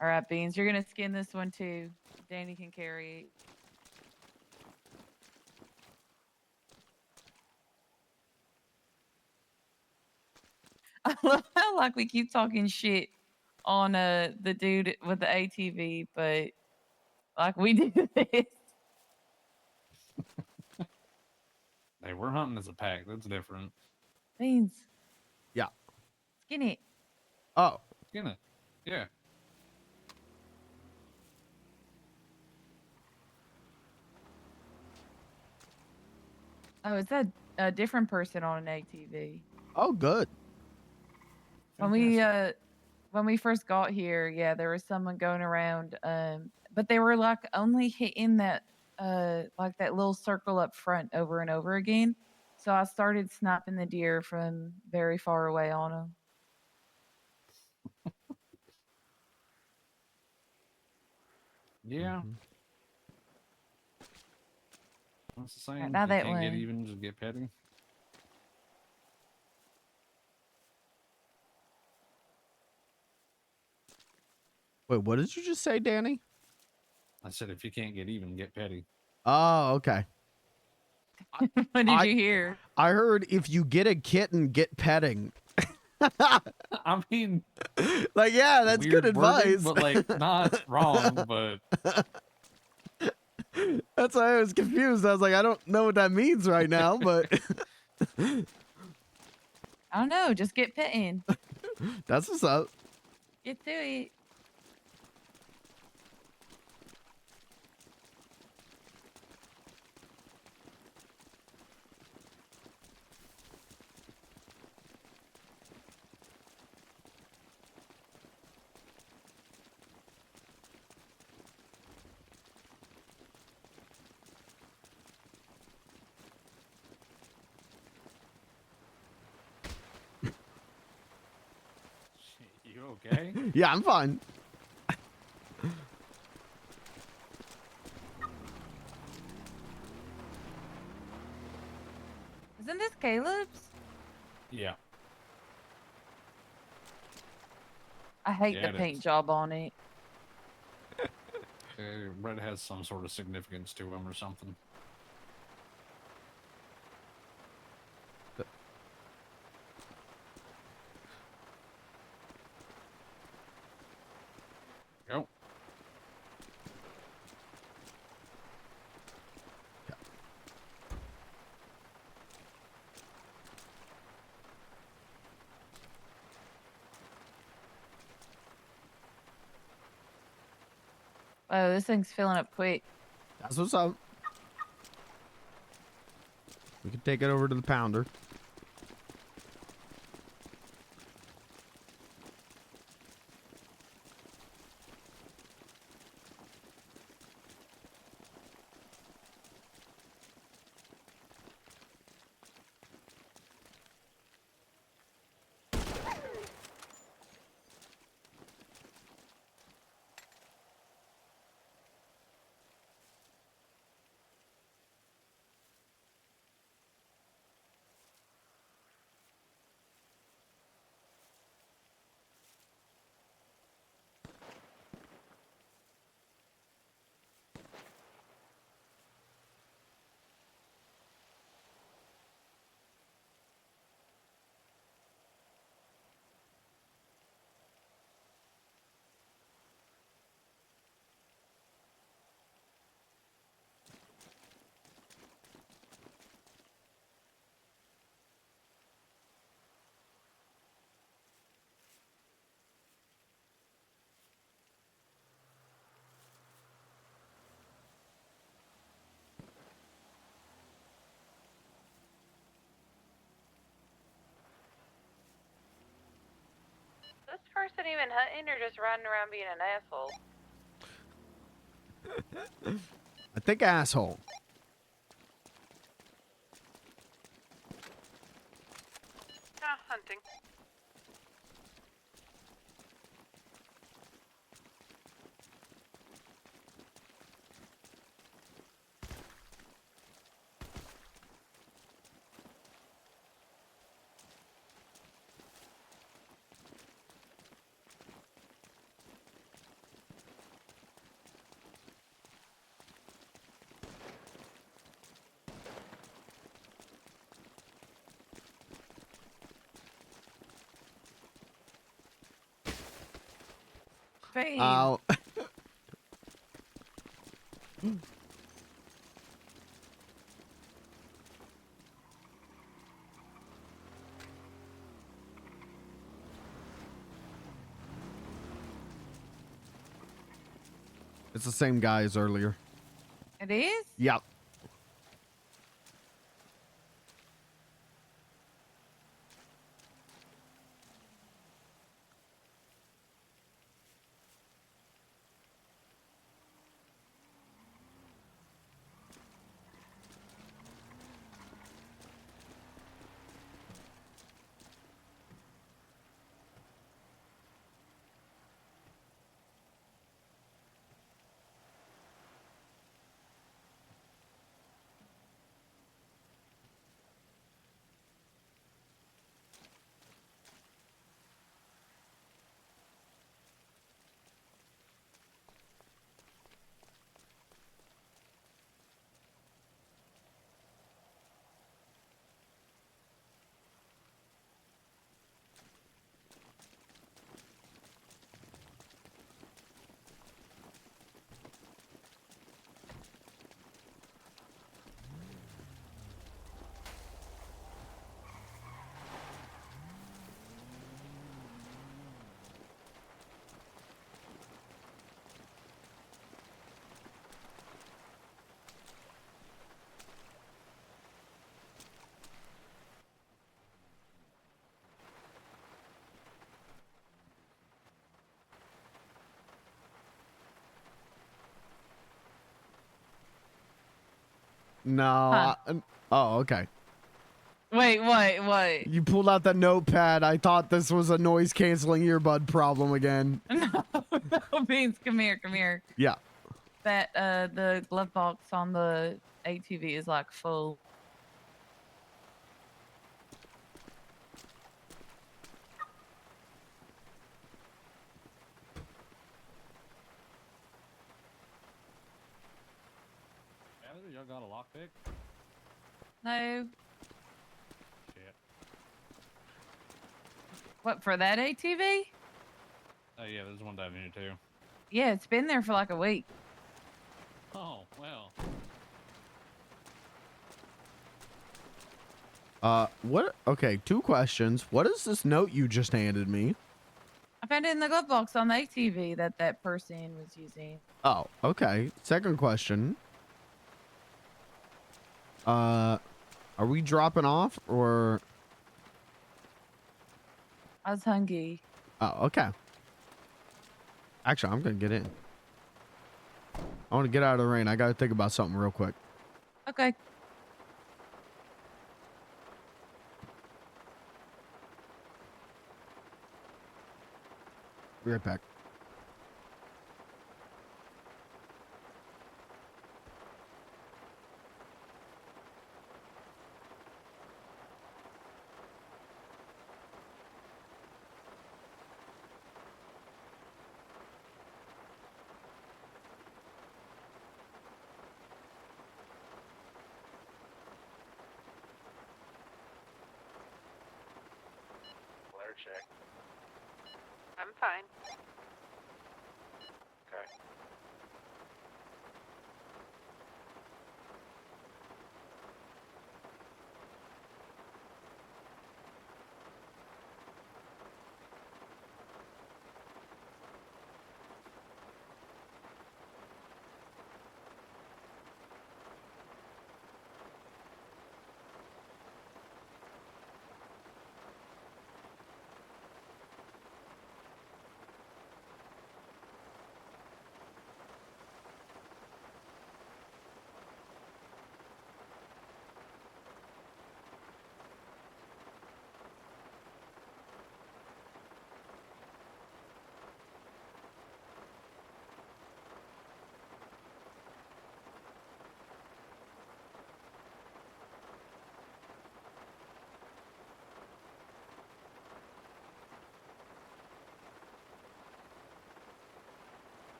Alright, Beans, you're gonna skin this one too. Danny can carry it. I love how like we keep talking shit on the dude with the ATV, but like we do this. Hey, we're hunting as a pack. That's different. Beans, Yeah. skin it. Oh. Skin it. Yeah. Oh, it's a different person on an ATV. Oh, good. When we first got here, yeah, there was someone going around, but they were like only hitting that like that little circle up front over and over again. So I started snapping the deer from very far away on them. Yeah. What's the saying? now If you that can't get one. even, just get petty. Wait, what did you just say, Danny? I said if you can't get even, get petty. Oh, okay. What did you hear? I heard if you get a kitten, get petting. I mean, like, yeah, that's good weird wording, advice. but like not wrong. But that's why I was confused. I was like, I don't know what that means right now, but I don't know. Just get petting. that's what's up. Get to it. you okay? Yeah, I'm fine. Isn't this Caleb's? Yeah. I hate Yeah, the it paint is. job on it. Red has some sort of significance to him or something. Go. Oh, this thing's filling up quick. That's what's up. We can take it over to the pounder. Is this person even hunting or just riding around being an asshole? I think asshole. Hunting. Fave. Ow. It's the same guy as earlier. It is? Yep. No. Oh, okay. Wait, what? You pulled out the notepad. I thought this was a noise canceling earbud problem again. No, Beans, come here. Yeah. That the glove box on the ATV is like full. Y'all got a lockpick? No. Shit. What, for that ATV? Oh yeah, there's one down here too. Yeah, it's been there for like a week. Oh well. What? Okay, 2 questions. What is this note you just handed me? I found it in the glove box on the ATV that person was using. Oh, okay. Second question. Are we dropping off or? I was hungry. Oh, okay. Actually, I'm gonna get in. I want to get out of the rain. I gotta think about something real quick. Okay. Be right back. Check. I'm fine. Okay.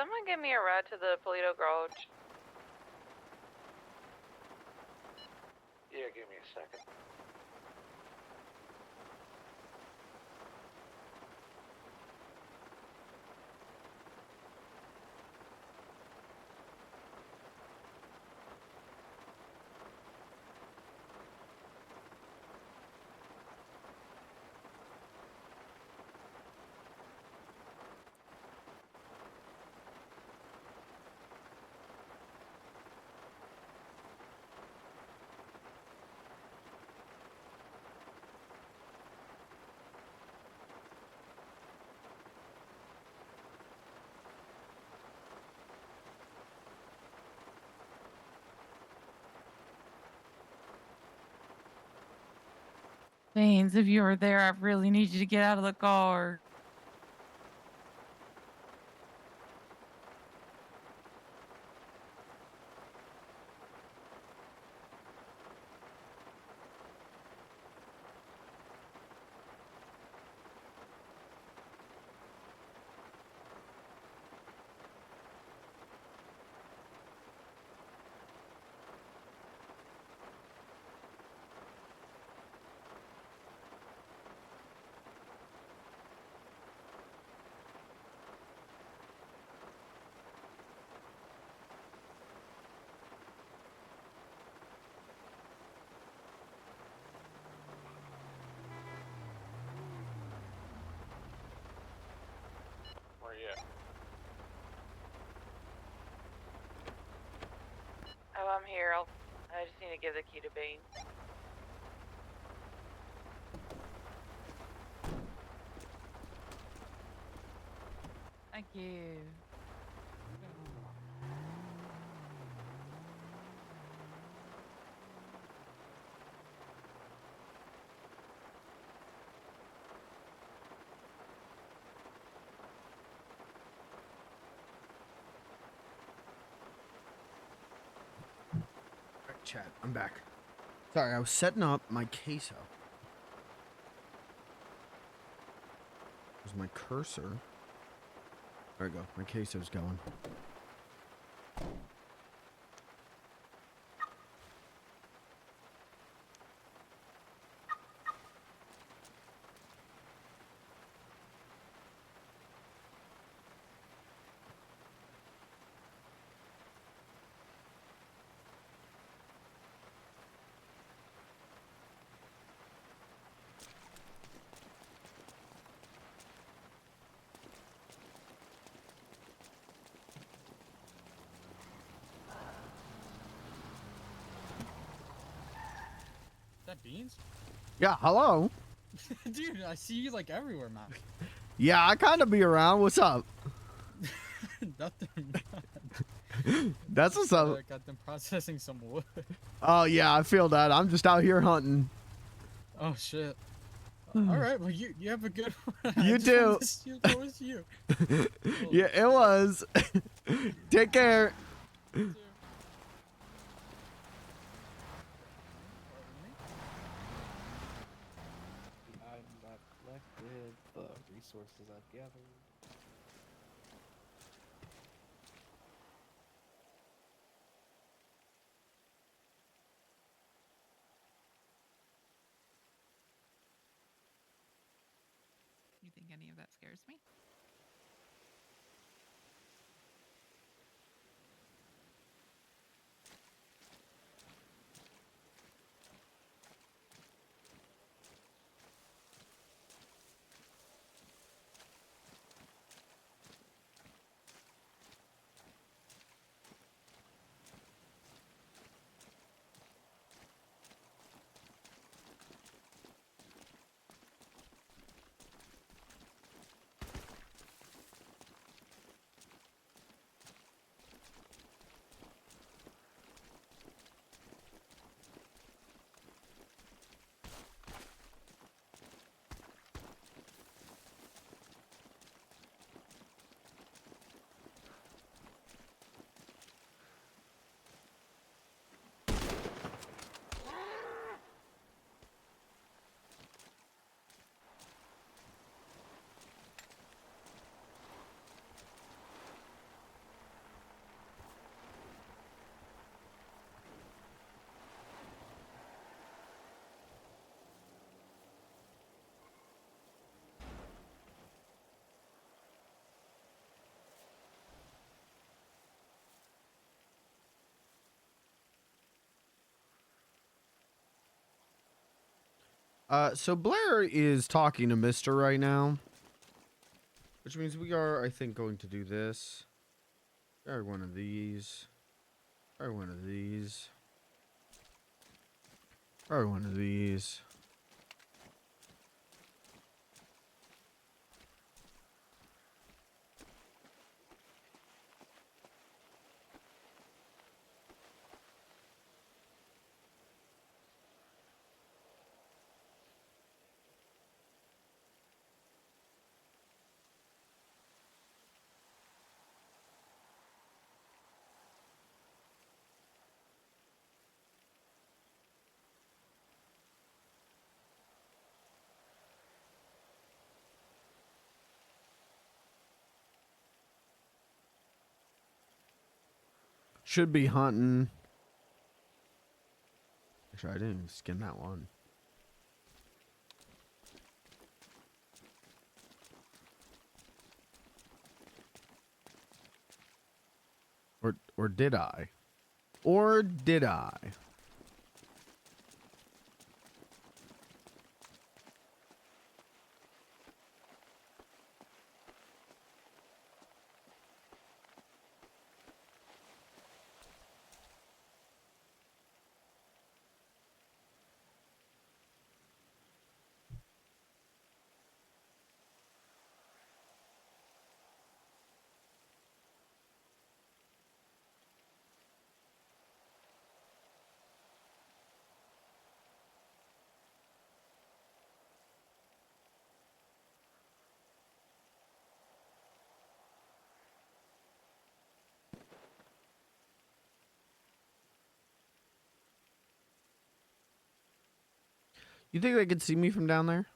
someone give me a ride to the Polito Garage? Yeah, give me a second. Baines, if you were there, I really need you to get out of the car. Where you at? Oh, I'm here. I just need to give the key to Baines. Thank you. Alright, chat. I'm back. Sorry, I was setting up my queso. Where's my cursor? There we go. My queso's going. That Beans? Yeah, hello. Dude, I see you like everywhere, man. Yeah, I kind of be around. What's up? Nothing. That's what's up. Got them processing some wood. Oh yeah, I feel that. I'm just out here hunting. Oh shit. All right, well you have a good one. You do. That was you. Yeah, it was. Take care. I've collected the resources I've gathered. You think any of that scares me? So Blair is talking to Mister right now, which means we are, I think, going to do this. Try one of these. Try one of these. Try one of these. Should be hunting. Actually, I didn't even skin that one. Or did I? Or did I? You think they could see me from down there?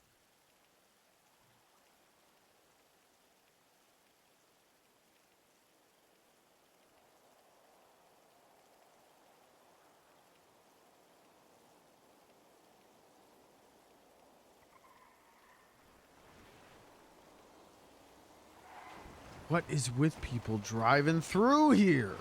What is with people driving through here?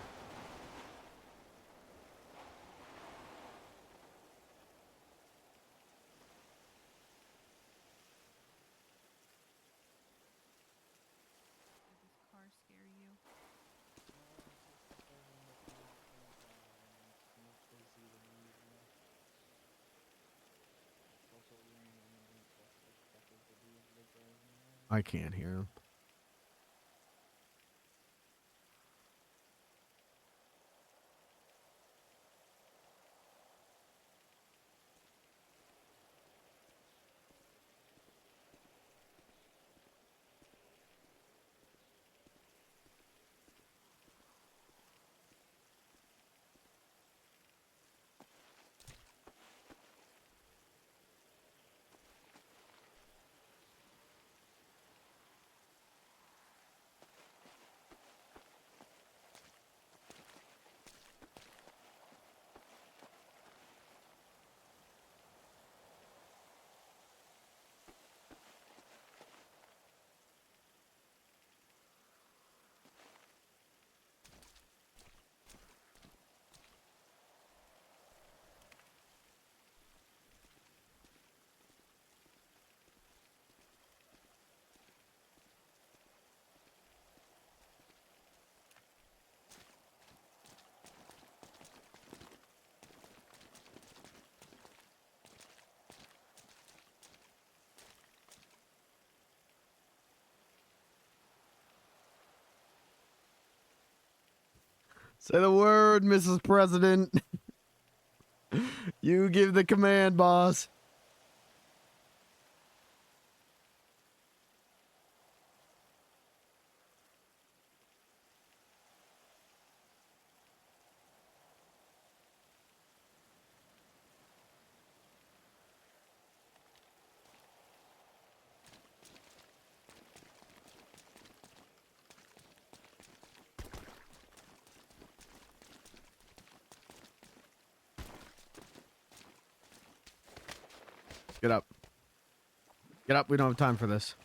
Did this car scare you? I can't hear him. Say the word, Mrs. President. You give the command, boss. Get up. Get up. We don't have time for this.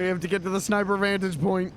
We have to get to the sniper vantage point.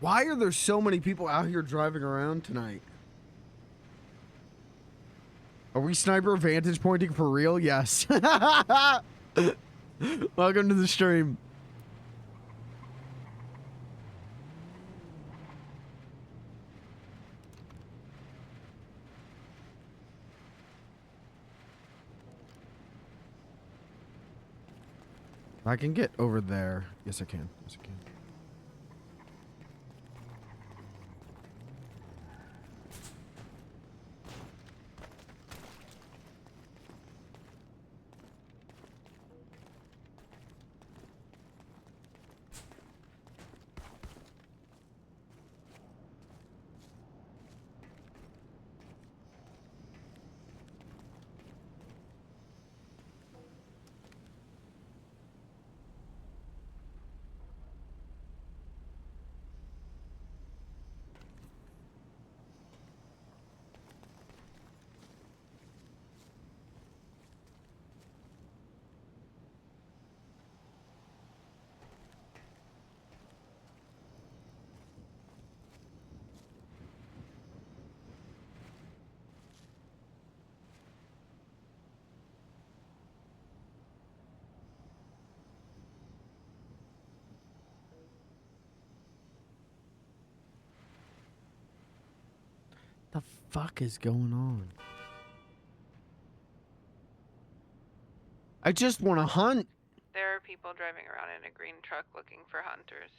Why are there so many people out here driving around tonight? Are we sniper vantage pointing for real? Yes. Welcome to the stream. I can get over there. Yes, I can. Yes, I can. The fuck is going on? I just want to hunt. There are people driving around in a green truck looking for hunters.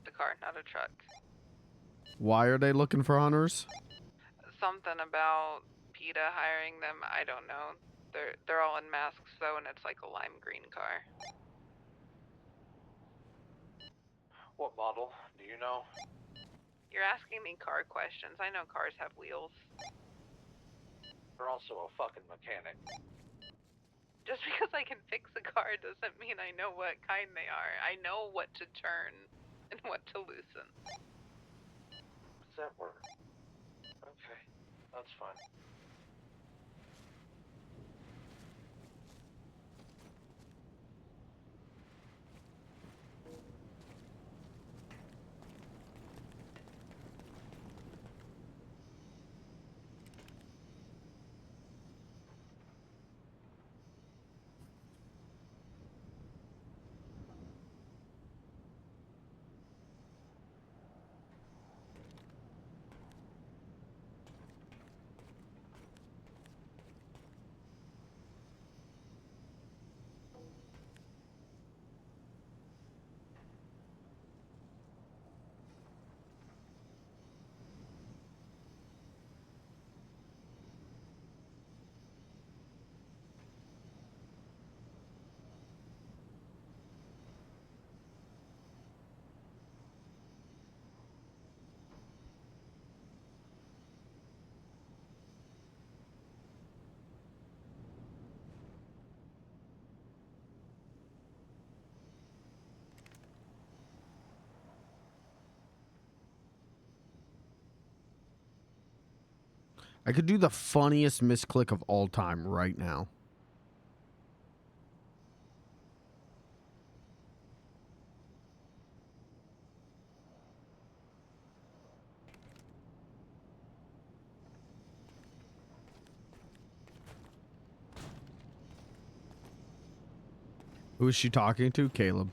The car, not a truck. Why are they looking for hunters? Something about PETA hiring them, I don't know. They're all in masks though, and it's like a lime green car. What model? Do you know? You're asking me car questions. I know cars have wheels. You're also a fucking mechanic. Just because I can fix a car doesn't mean I know what kind they are. I know what to turn and what to loosen. What's that word? Okay, that's fine. I could do the funniest misclick of all time right now. Who is she talking to? Caleb.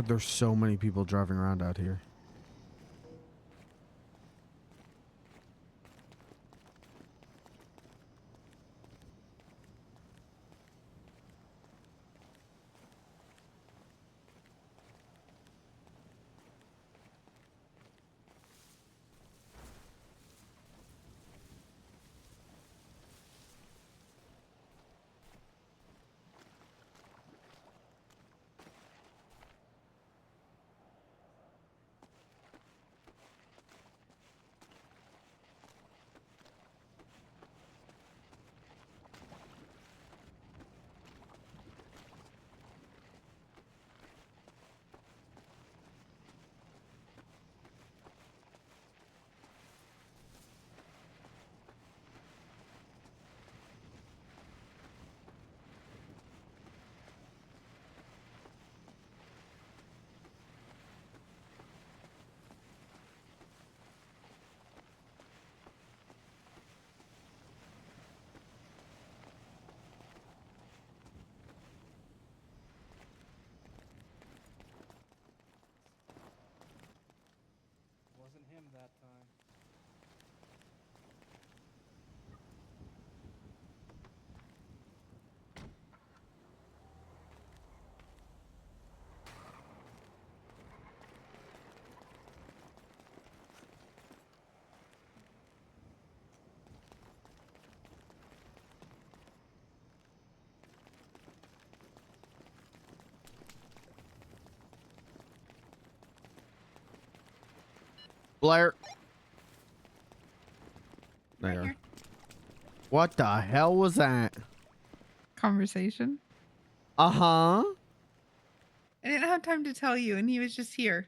There's so many people driving around out here. Blair. There. What the hell was that? Conversation. Uh-huh. I didn't have time to tell you, and he was just here.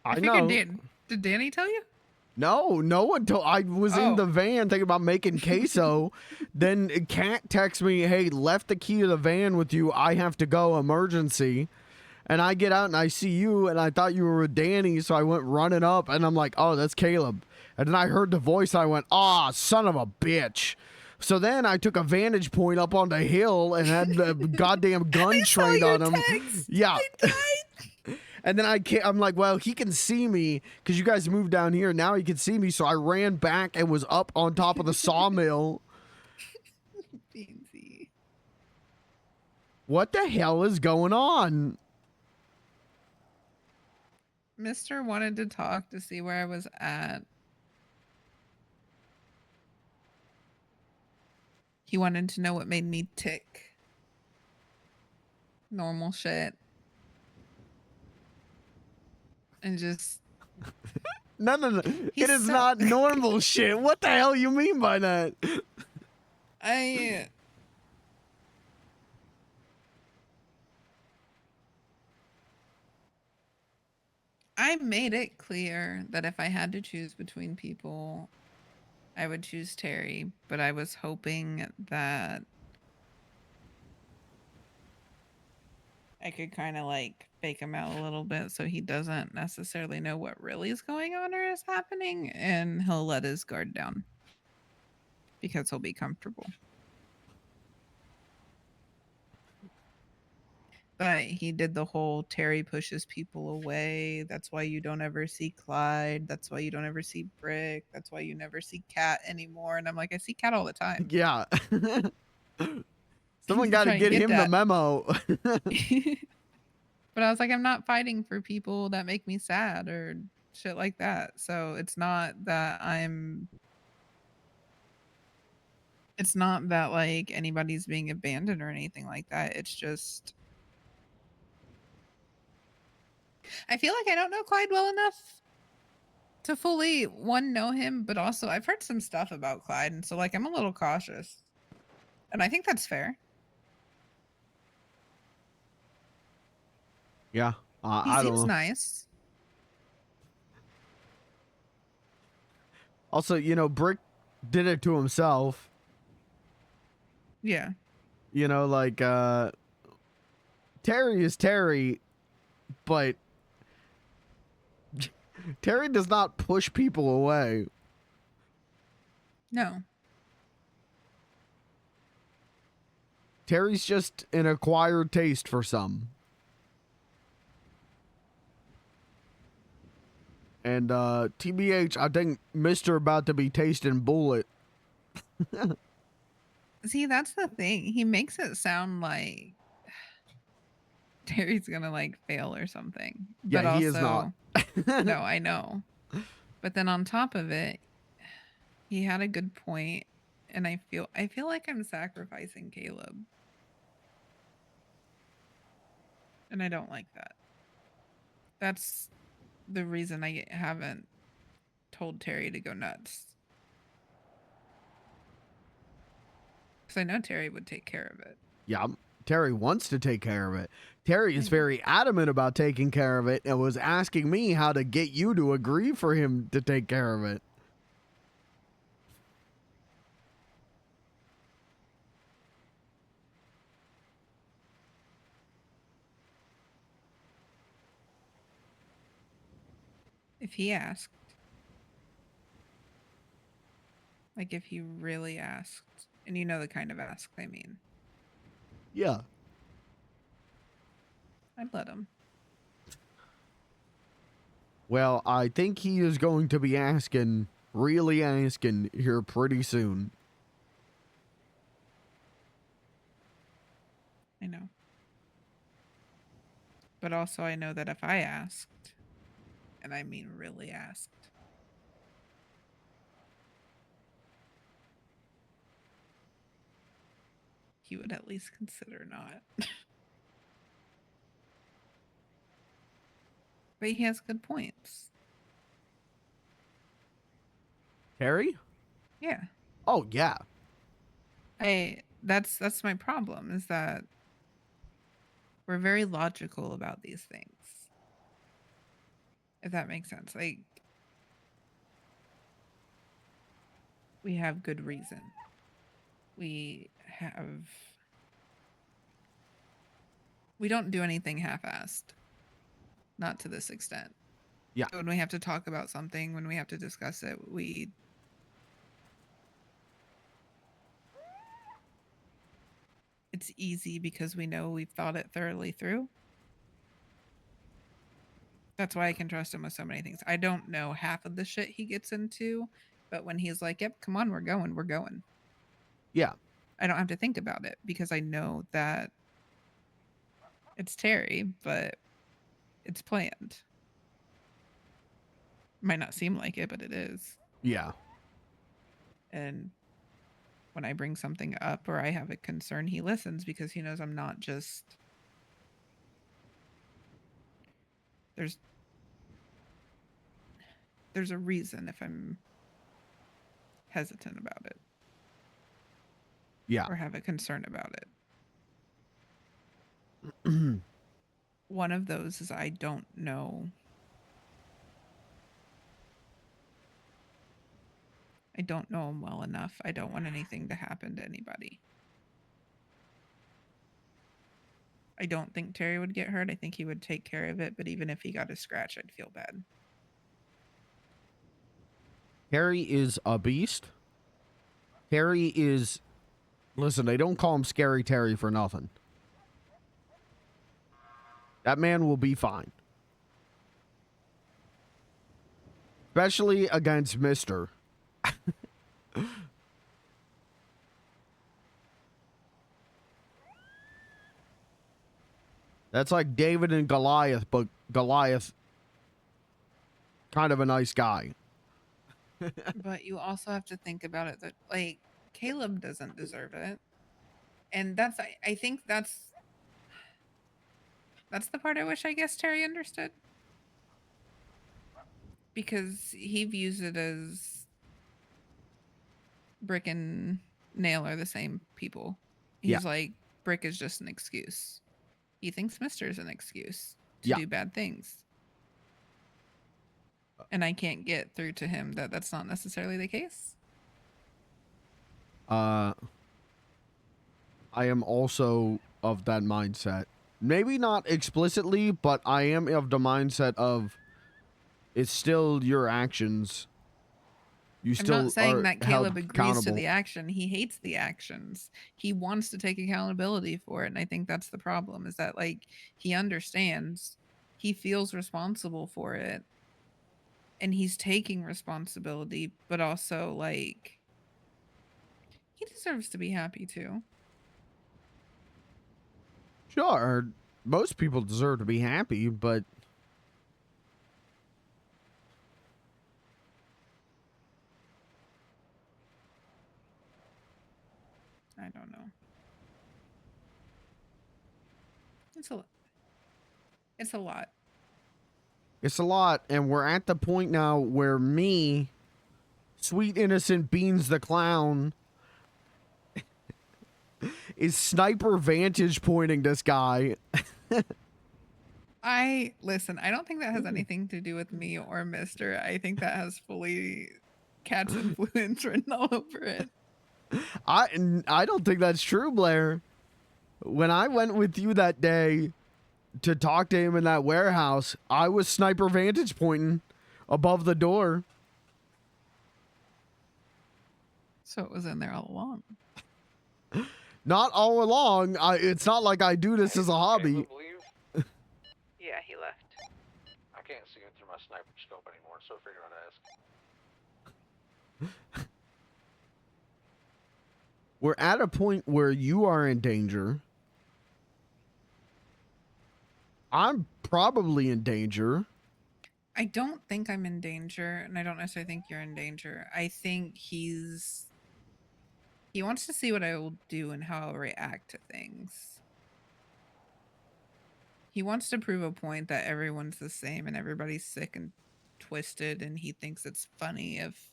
I figured know. Did Danny tell you? No, no one told. I was in Oh. the van thinking about making queso. Then Cat texts me, hey, left the key to the van with you. I have to go, emergency. And I get out and I see you, and I thought you were with Danny, so I went running up, and I'm like, oh, that's Caleb. And then I heard the voice, I went, ah, son of a bitch. So then I took a vantage point up on the hill and had the goddamn gun trained on him. Yeah. And then I'm like, well, he can see me because you guys moved down here. Now he can see me. So I ran back and was up on top of the sawmill. Beansy. What the hell is going on? Mister wanted to talk to see where I was at. He wanted to know what made me tick. Normal shit. And just... No. It is not normal shit. What the hell you mean by that? I made it clear that if I had to choose between people, I would choose Terry, but I was hoping that I could kind of like fake him out a little bit so he doesn't necessarily know what really is going on or is happening, and he'll let his guard down because he'll be comfortable. But he did the whole Terry pushes people away. That's why you don't ever see Clyde. That's why you don't ever see Brick. That's why you never see Cat anymore. And I'm like, I see Cat all the time. Yeah. Someone got to trying to get get him the that. memo. But I was like, I'm not fighting for people that make me sad or shit like that. So it's not that it's not that like anybody's being abandoned or anything like that. It's just, I feel like I don't know Clyde well enough to fully know him, but also I've heard some stuff about Clyde, and so like I'm a little cautious. And I think that's fair. Yeah. He I don't seems know. nice. Also, you know, Brick did it to himself. Yeah. You know, like, Terry is Terry, but Terry does not push people away. No. Terry's just an acquired taste for some. And TBH, I think Mr. about to be tasting bullet. See, that's the thing. He makes it sound like Terry's gonna like fail or something. Yeah, but also, he is not. No, I know. But then on top of it, he had a good point, and I feel like I'm sacrificing Caleb. And I don't like that. That's the reason I haven't told Terry to go nuts. Because I know Terry would take care of it. Yeah, Terry wants to take care of it. Terry is very adamant about taking care of it and was asking me how to get you to agree for him to take care of it. If he asked. Like if he really asked. And you know the kind of ask I mean. Yeah. I'd let him. Well, I think he is going to be asking, really asking here pretty soon. I know. But also I know that if I asked, and I mean really asked, he would at least consider not. But he has good points. Harry? Yeah. Oh yeah. That's my problem, is that we're very logical about these things. If that makes sense. Like, we have good reason. We don't do anything half-assed. Not to this extent. Yeah. When we have to talk about something, when we have to discuss it, it's easy because we know we've thought it thoroughly through. That's why I can trust him with so many things. I don't know half of the shit he gets into, but when he's like, yep, come on, we're going. Yeah. I don't have to think about it because I know that it's Terry, but it's planned. Might not seem like it, but it is. Yeah. And when I bring something up or I have a concern, he listens because he knows I'm not just... There's a reason if I'm hesitant about it. Yeah. Or have a concern about it. One of those is I don't know. I don't know him well enough. I don't want anything to happen to anybody. I don't think Terry would get hurt. I think he would take care of it. But even if he got a scratch, I'd feel bad. Harry is a beast. Harry is... Listen, they don't call him Scary Terry for nothing. That man will be fine. Especially against Mr. That's like David and Goliath, but Goliath, kind of a nice guy. But you also have to think about it that, like, Caleb doesn't deserve it. And that's, I think that's the part I wish, I guess, Terry understood. Because he views it as Brick and Nail are the same people. He's like, Brick is just an excuse. He thinks Mr. is an excuse to do bad things. And I can't get through to him that that's not necessarily the case. I am also of that mindset. Maybe not explicitly, but I am of the mindset of it's still your actions. You still I'm not saying are that held Caleb agrees accountable. to the action. He hates the actions. He wants to take accountability for it. And I think that's the problem, is that, like, he understands, he feels responsible for it, and he's taking responsibility, but also, like, he deserves to be happy too. Sure, most people deserve to be happy, but I don't know. It's a lot. it's a lot, and we're at the point now where me, sweet innocent Beans the Clown, is sniper vantage pointing this guy. Listen, I don't think that has anything to do with me or Mr. I think that has fully Cat's influence written all over it. I don't think that's true, Blair. When I went with you that day to talk to him in that warehouse, I was sniper vantage pointing above the door. So it was in there all along. Not all along. It's not like I do this as a hobby. Yeah, he left. I can't see him through my sniper scope anymore, so I figured I'd ask. We're at a point where you are in danger. I'm probably in danger. I don't think I'm in danger, and I don't necessarily think you're in danger. I think he wants to see what I will do and how I'll react to things. He wants to prove a point that everyone's the same and everybody's sick and twisted, and he thinks it's funny if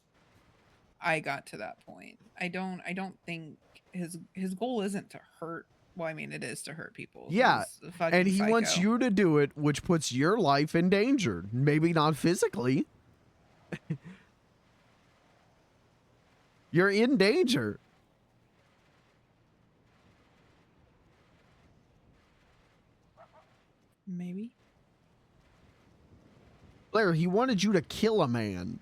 I got to that point. I don't think his goal isn't to hurt. Well, I mean, it is to hurt people. Yeah, He's a fucking and he wants psycho. you to do it, which puts your life in danger. Maybe not physically. You're in danger. Maybe. Blair, he wanted you to kill a man.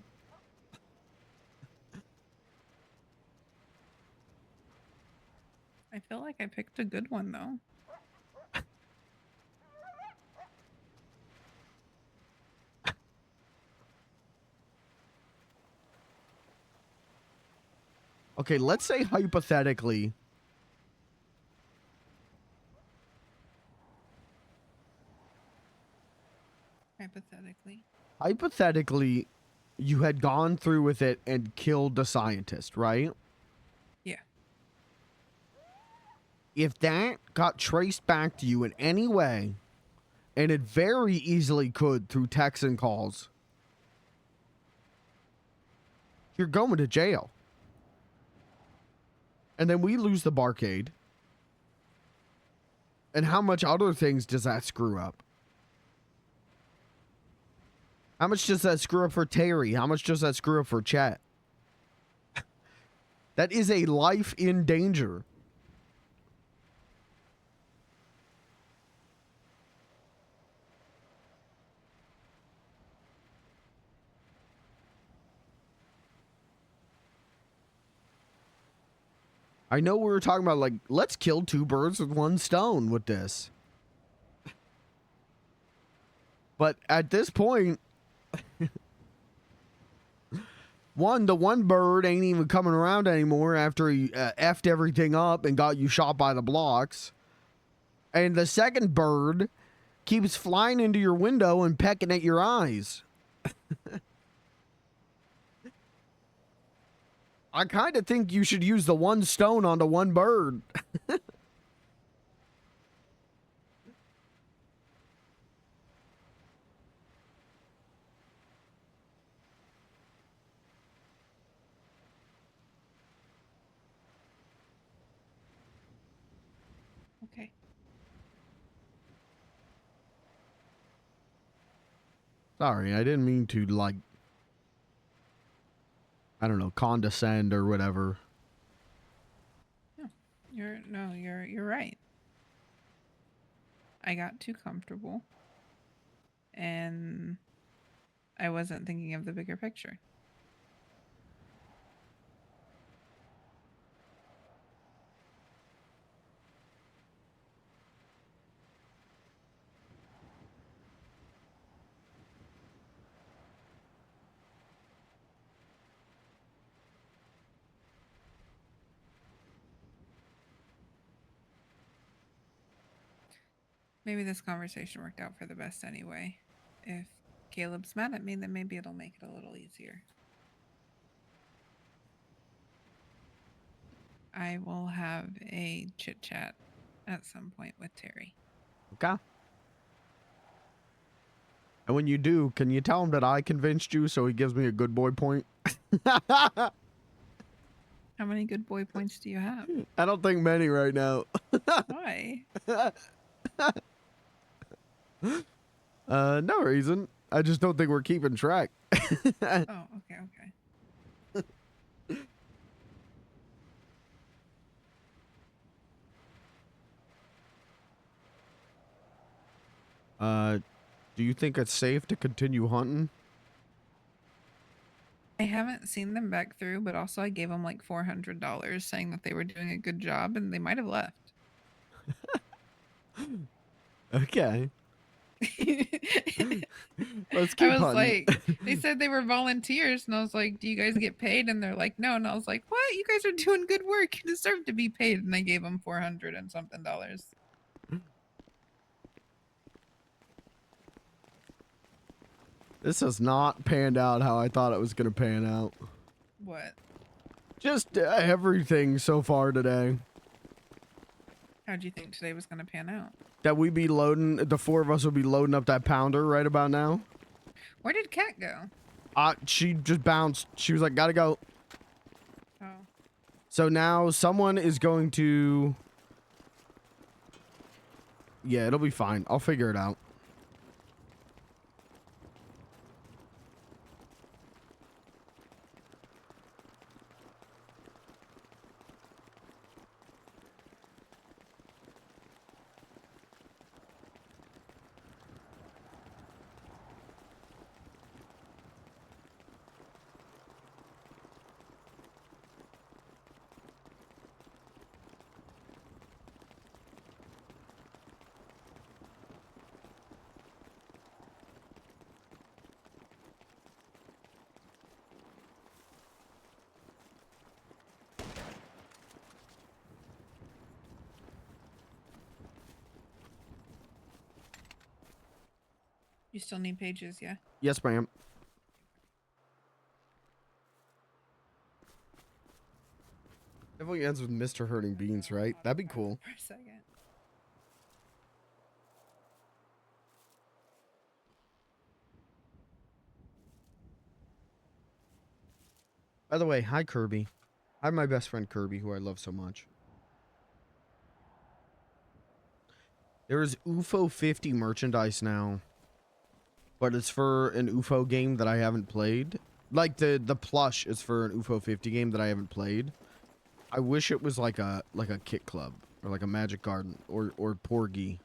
I feel like I picked a good one though. Okay, let's say hypothetically. Hypothetically, you had gone through with it and killed the scientist, right? Yeah. If that got traced back to you in any way, and it very easily could through texts and calls, you're going to jail. And then we lose the barcade. And how much other things does that screw up? How much does that screw up for Terry? How much does that screw up for Chat? That is a life in danger. I know we were talking about, like, let's kill two birds with one stone with this. But at this point, the one bird ain't even coming around anymore after he effed everything up and got you shot by the blocks. And the second bird keeps flying into your window and pecking at your eyes. I kind of think you should use the one stone on the one bird. Okay. Sorry, I didn't mean to, like, I don't know, condescend or whatever. No, you're right. I got too comfortable. And I wasn't thinking of the bigger picture. Maybe this conversation worked out for the best anyway. If Caleb's mad at me, then maybe it'll make it a little easier. I will have a chit chat at some point with Terry. Okay. And when you do, can you tell him that I convinced you so he gives me a good boy point? How many good boy points do you have? I don't think many right now. Why? No reason. I just don't think we're keeping track. Oh, okay. Do you think it's safe to continue hunting? I haven't seen them back through, but also I gave them like $400 saying that they were doing a good job and they might have left. Okay. Let's keep I was hunting. like, they said they were volunteers, and I was like, do you guys get paid? And they're like, no. And I was like, what? You guys are doing good work. You deserve to be paid. And I gave them $400 and something. This has not panned out how I thought it was going to pan out. What? Just everything so far today. How'd you think today was going to pan out? That we be loading, the four of us would be loading up that pounder right about now. Where did Kat go? She just bounced. She was like, gotta go. So now someone is going to... Yeah, it'll be fine. I'll figure it out. You still need pages, yeah? Yes, ma'am. Definitely ends with Mr. Hurting Beans, right? That'd be cool. For a second. By the way, hi, Kirby. Hi, my best friend Kirby, who I love so much. There is UFO 50 merchandise now. But it's for an UFO game that I haven't played. Like, the plush is for an UFO 50 game that I haven't played. I wish it was like a Kit Club. Or like a Magic Garden. Or Porgy.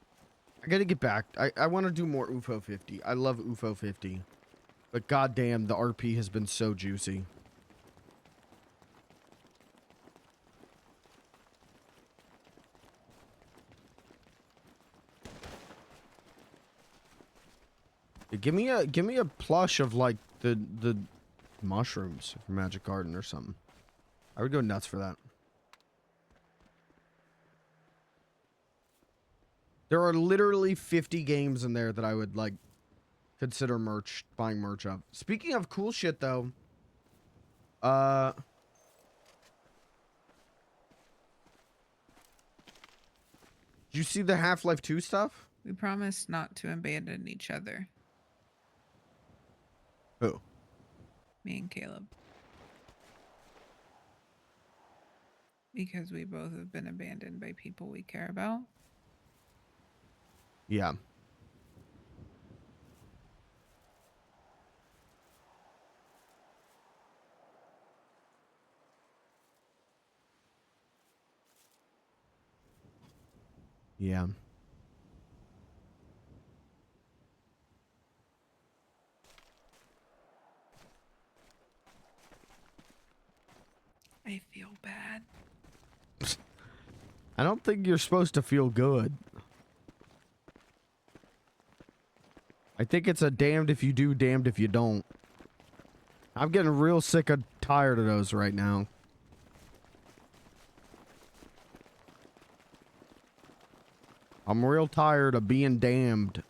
I gotta get back. I want to do more UFO 50. I love UFO 50. But goddamn, the RP has been so juicy. Give me a plush of like the mushrooms from Magic Garden or something. I would go nuts for that. There are literally 50 games in there that I would like consider buying merch of. Speaking of cool shit though, did you see the Half-Life 2 stuff? We promised not to abandon each other. Who? Me and Caleb. Because we both have been abandoned by people we care about. Yeah. Yeah. I feel bad. I don't think you're supposed to feel good. I think it's a damned if you do, damned if you don't. I'm getting real sick and tired of those right now. I'm real tired of being damned.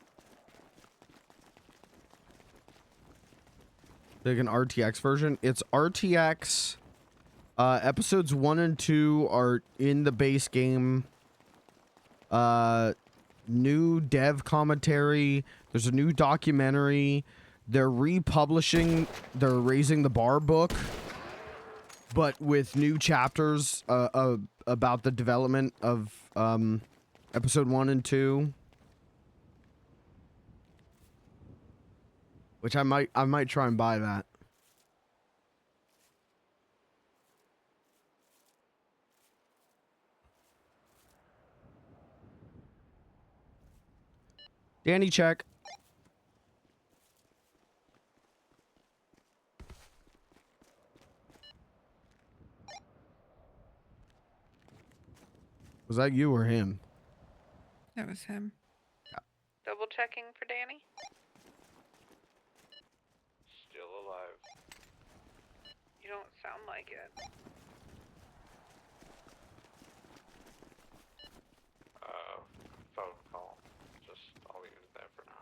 Like an RTX version. It's RTX. Episodes 1 and 2 are in the base game. New dev commentary. There's a new documentary. They're republishing. They're raising the bar book, but with new chapters about the development of episode 1 and 2. Which I might try and buy that. Danny, check. Was that you or him? That was him. Yeah. Double checking for Danny. Still alive. You don't sound like it. Phone call. Just, I'll leave it there for now.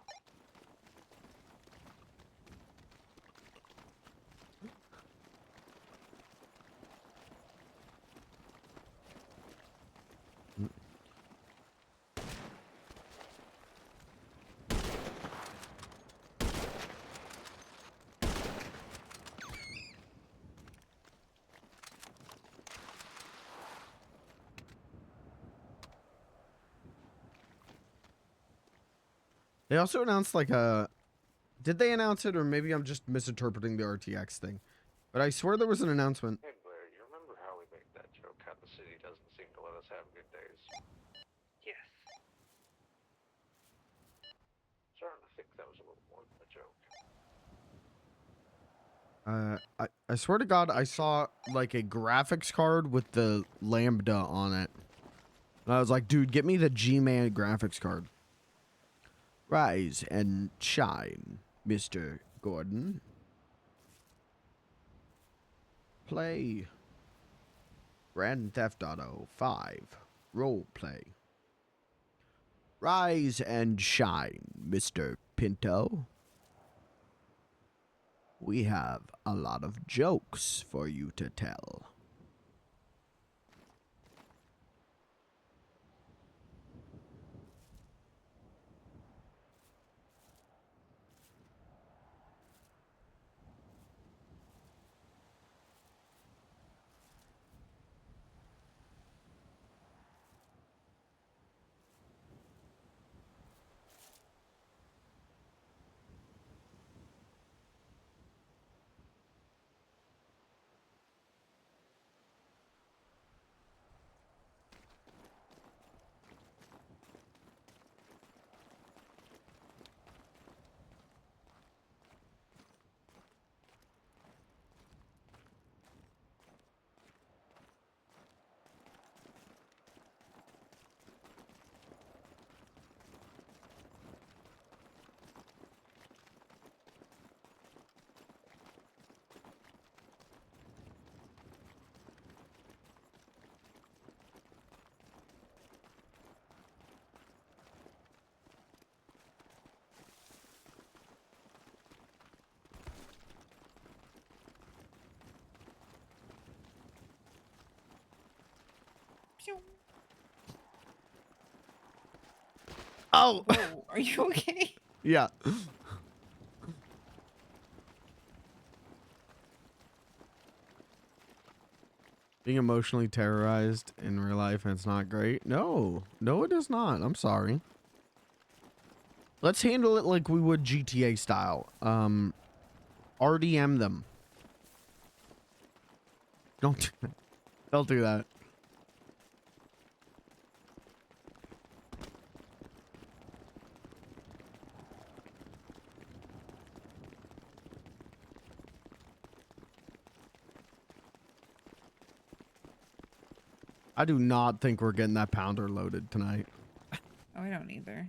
They also announced like a. Did they announce it, or maybe I'm just misinterpreting the RTX thing? But I swear there was an announcement. Hey Blair, you remember how we made that joke how the city doesn't seem to let us have good days? Yes. Starting to think that was a little more than a joke. I swear to God, I saw like a graphics card with the Lambda on it. And I was like, dude, get me the G-Man graphics card. Rise and shine, Mr. Gordon. Play Grand Theft Auto 5 role play. Rise and shine, Mr. Pinto. We have a lot of jokes for you to tell. Oh! Whoa, are you okay? Yeah. Being emotionally terrorized in real life, and it's not great. No, no, it is not. I'm sorry. Let's handle it like we would GTA style. RDM them. Don't do that. I do not think we're getting that pounder loaded tonight. Oh, I don't either.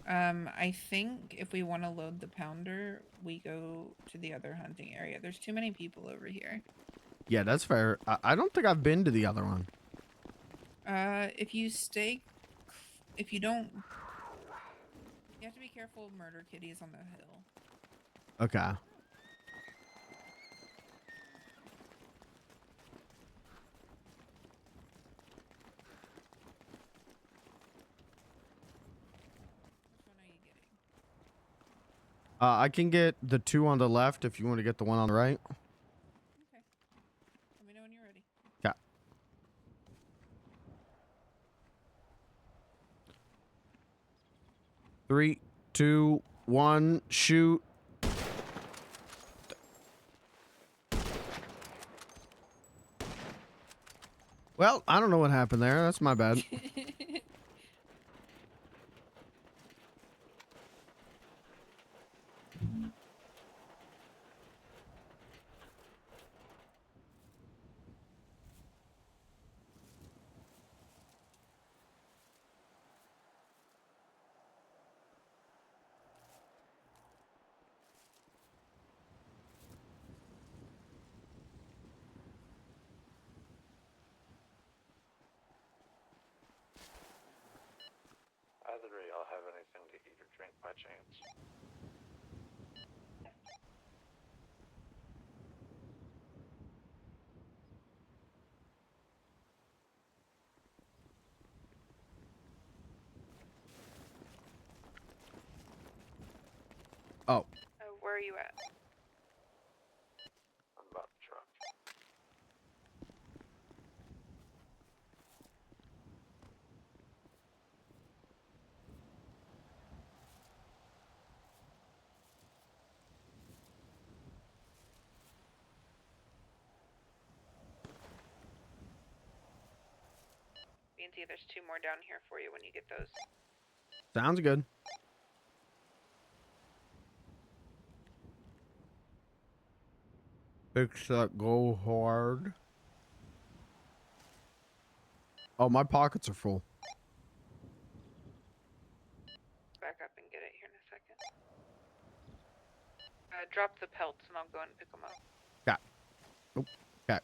I think if we want to load the pounder, we go to the other hunting area. There's too many people over here. Yeah, that's fair. I don't think I've been to the other one. If you stay, if you don't, you have to be careful of murder kitties on the hill. Okay. I can get the two on the left if you want to get the one on the right. Okay. Let me know when you're ready. Yeah. Three, two, one, shoot. Well, I don't know what happened there. That's my bad. Either of y'all have anything to eat or drink by chance? Oh. Oh, where are you at? I'm about the truck. B&T, there's 2 more down here for you when you get those. Sounds good. Fix that go hard. Oh, my pockets are full. Back up and get it here in a second. Drop the pelts and I'll go and pick them up. Got. Oh, got.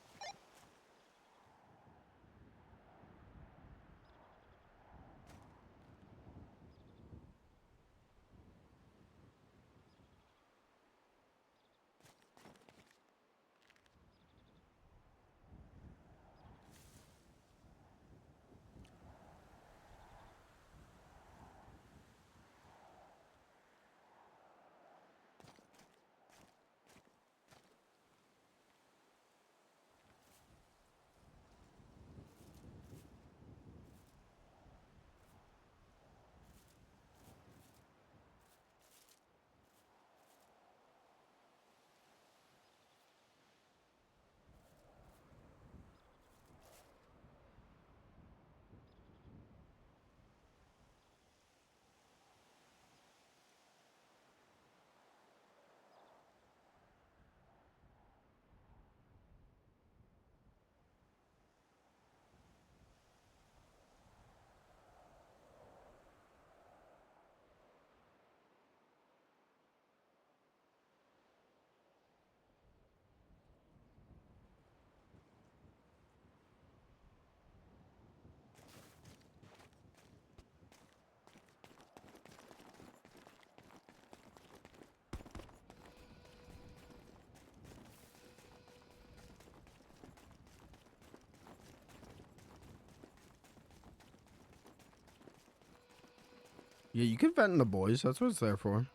Yeah, you can vent in the boys. That's what it's there for.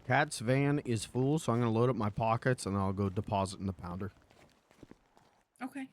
Cat's van is full, so I'm going to load up my pockets and I'll go deposit in the pounder. Okay.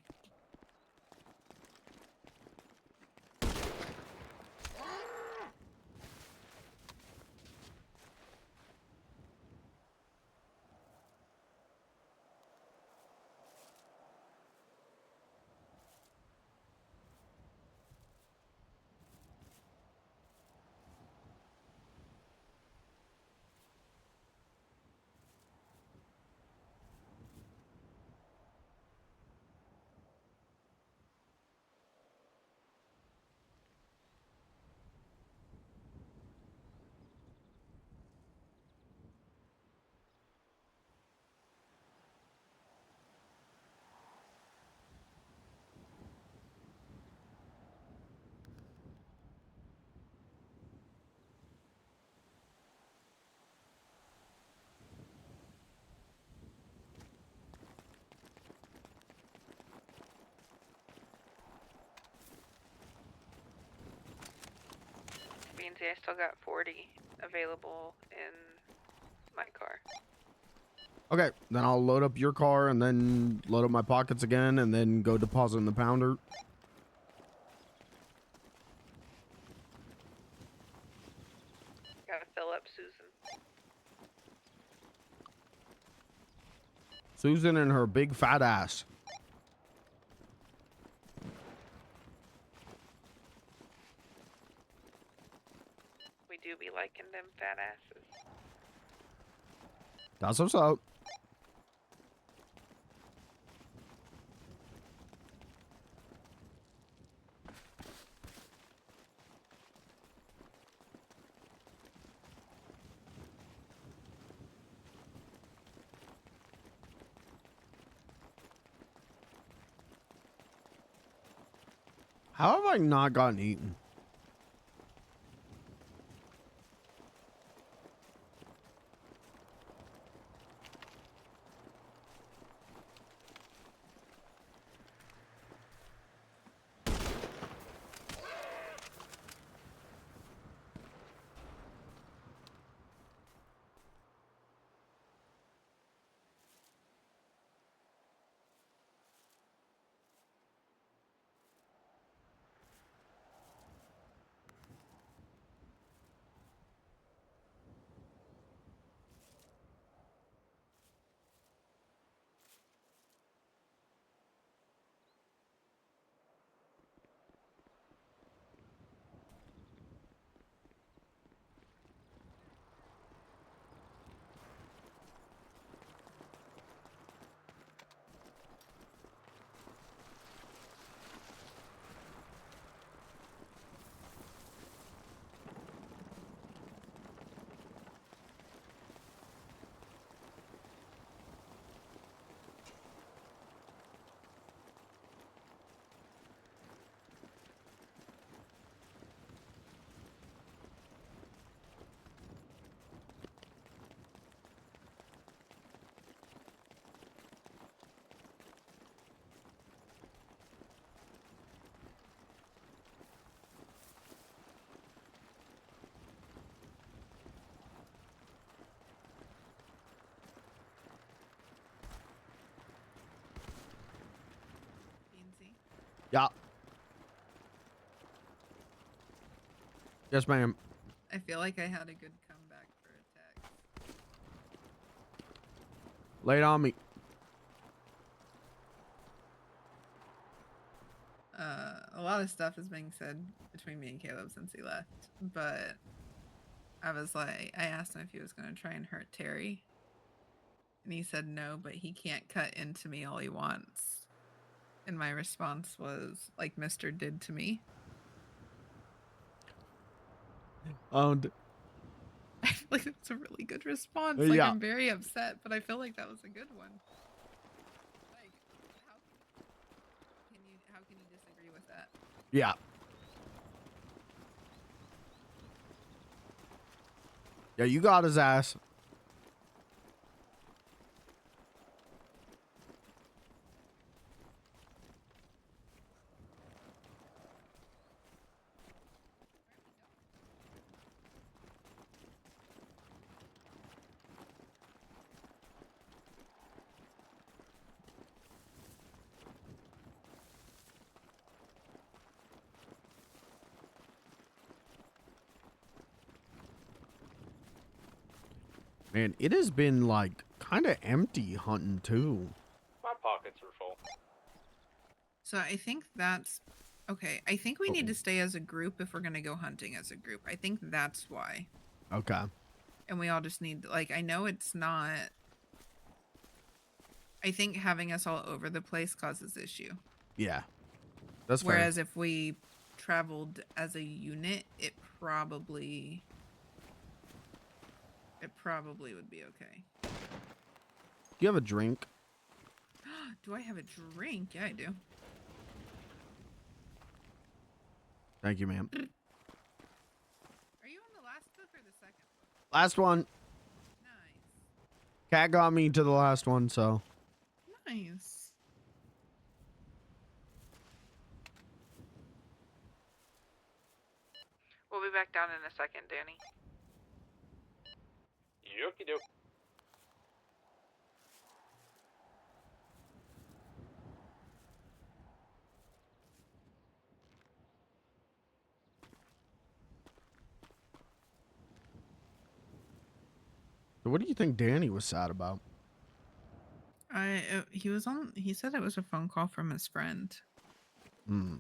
Lindsay, I still got 40 available in my car. Okay, then I'll load up your car and then load up my pockets again and then go deposit in the pounder. Gotta fill up Susan. Susan and her big fat ass. We do be liking them fat asses. That's what's up. How have I not gotten eaten? Yeah. Yes, ma'am. I feel like I had a good comeback for a text. Lay it on me. A lot of stuff is being said between me and Caleb since he left, but I was like, I asked him if he was going to try and hurt Terry, and he said no, but he can't cut into me all he wants. And my response was, like Mr. did to me. Owned. I feel like it's a really good response. Like, Yeah. I'm very upset, but I feel like that was a good one. Like, how can you disagree with that? Yeah. Yeah, you got his ass. Man, it has been like kind of empty hunting too. My pockets are full. So I think that's okay. I think we need to stay as a group if we're going to go hunting as a group. I think that's why. Okay. And we all just need, like, I know it's not. I think having us all over the place causes issue. Yeah. That's fair. Whereas if we traveled as a unit, it probably would be okay. Do you have a drink? Do I have a drink? Yeah, I do. Thank you, ma'am. Are you on the last book or the second book? Last one. Nice. Cat got me to the last one, so. Nice. We'll be back down in a second. Okie doke. So what do you think Danny was sad about? He was on. He said it was a phone call from his friend. Hmm.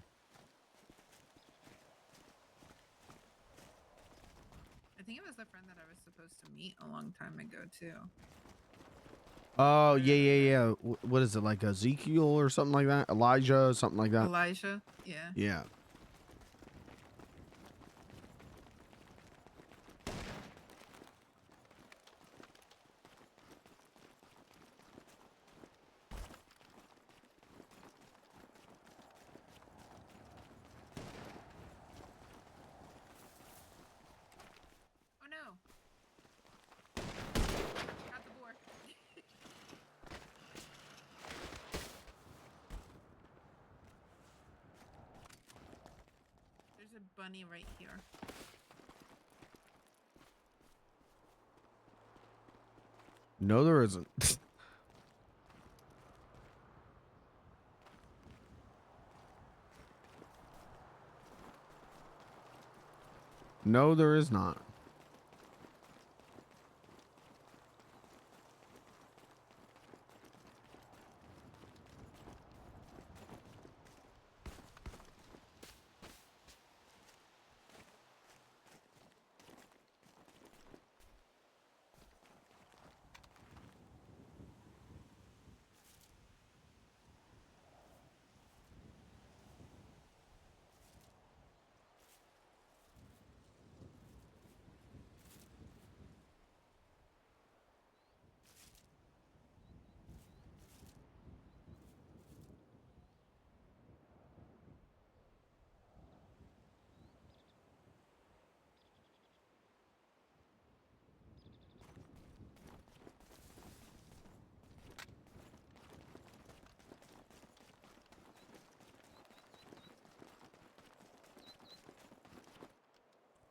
I think it was the friend that I was supposed to meet a long time ago too. Oh, yeah. What is it, like Ezekiel or something like that? Elijah, something like that? Elijah. Yeah. Yeah. Oh no. Got the boar. There's a bunny right here. No, there isn't. No, there is not.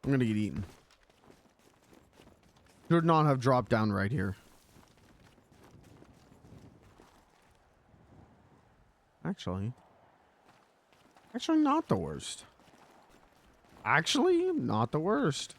I'm gonna get eaten. Should not have dropped down right here. Actually, not the worst. Actually, not the worst.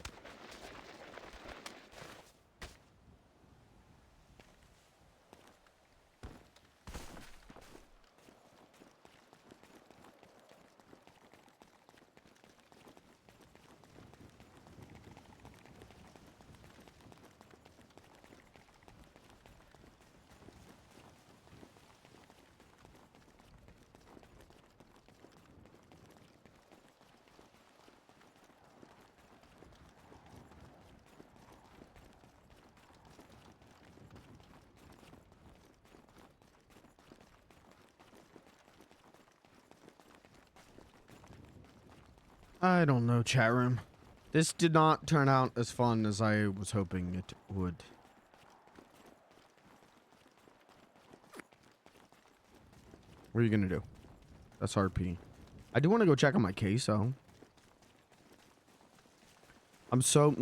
I don't know, chat room. This did not turn out as fun as I was hoping it would. What are you gonna do? That's RP. I do want to go check on my queso. I'm so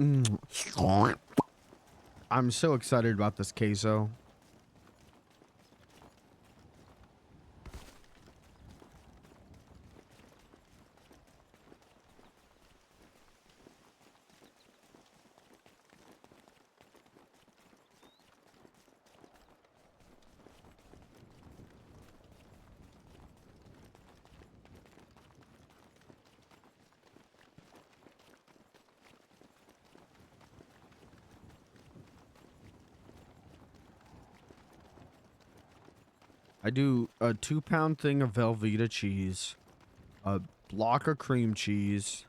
excited about this queso. I do a 2-pound thing of Velveeta cheese, a block of cream cheese,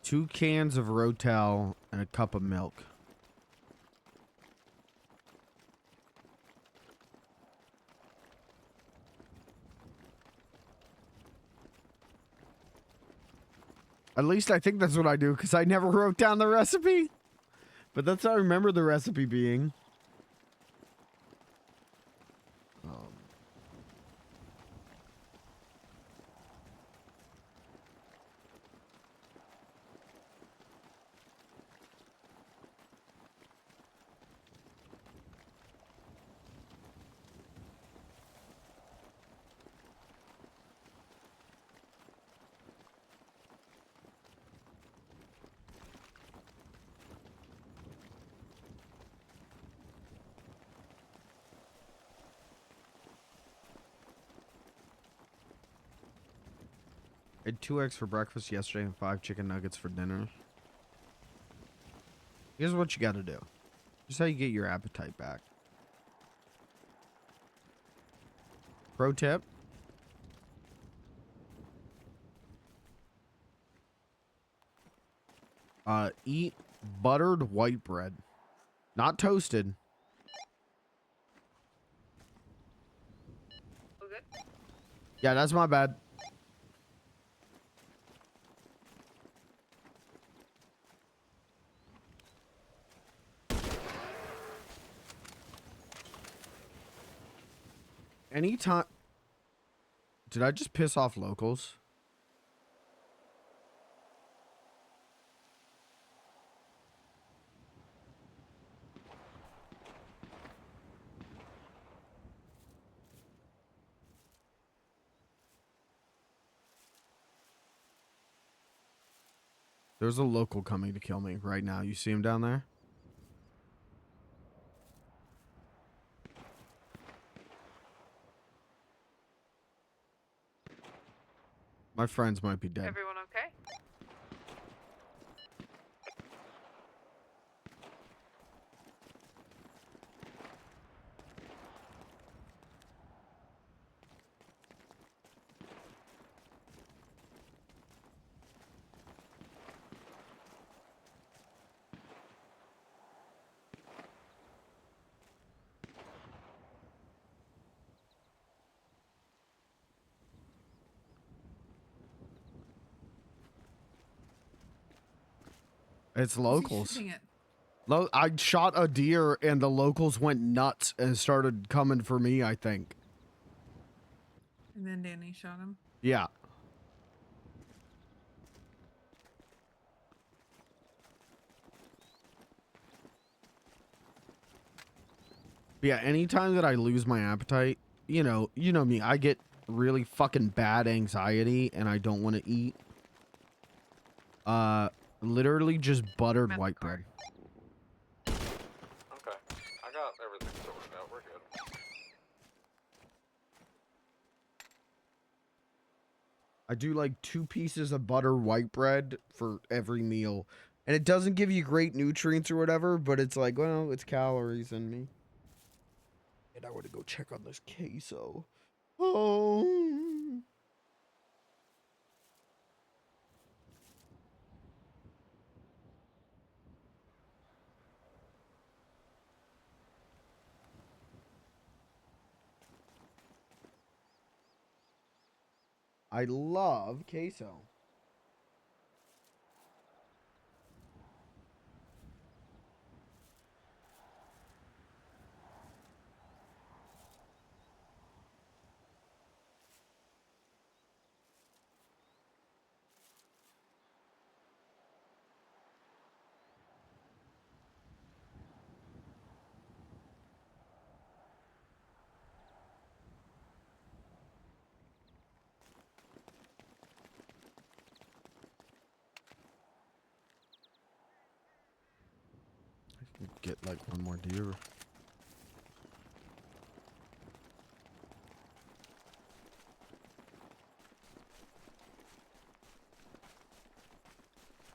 2 cans of Rotel, and a cup of milk. At least I think that's what I do, because I never wrote down the recipe. But that's how I remember the recipe being. I had 2 eggs for breakfast yesterday and 5 chicken nuggets for dinner. Here's what you gotta do. Here's how you get your appetite back. Pro tip. Eat buttered white bread. Not toasted. Yeah, that's my bad. Anytime. Did I just piss off locals? There's a local coming to kill me right now. You see him down there? My friends might be dead. Everyone okay? It's Who's he locals. shooting at? I shot a deer and the locals went nuts and started coming for me, I think. And then Danny shot him. Yeah. Yeah, anytime that I lose my appetite, you know me, I get really fucking bad anxiety and I don't want to eat. Literally just buttered white bread. Okay. I got everything sorted out. We're good. I do like 2 pieces of butter white bread for every meal. And it doesn't give you great nutrients or whatever, but it's like, well, it's calories in me. And I want to go check on this queso. Oh. I love queso. I can get like one more deer.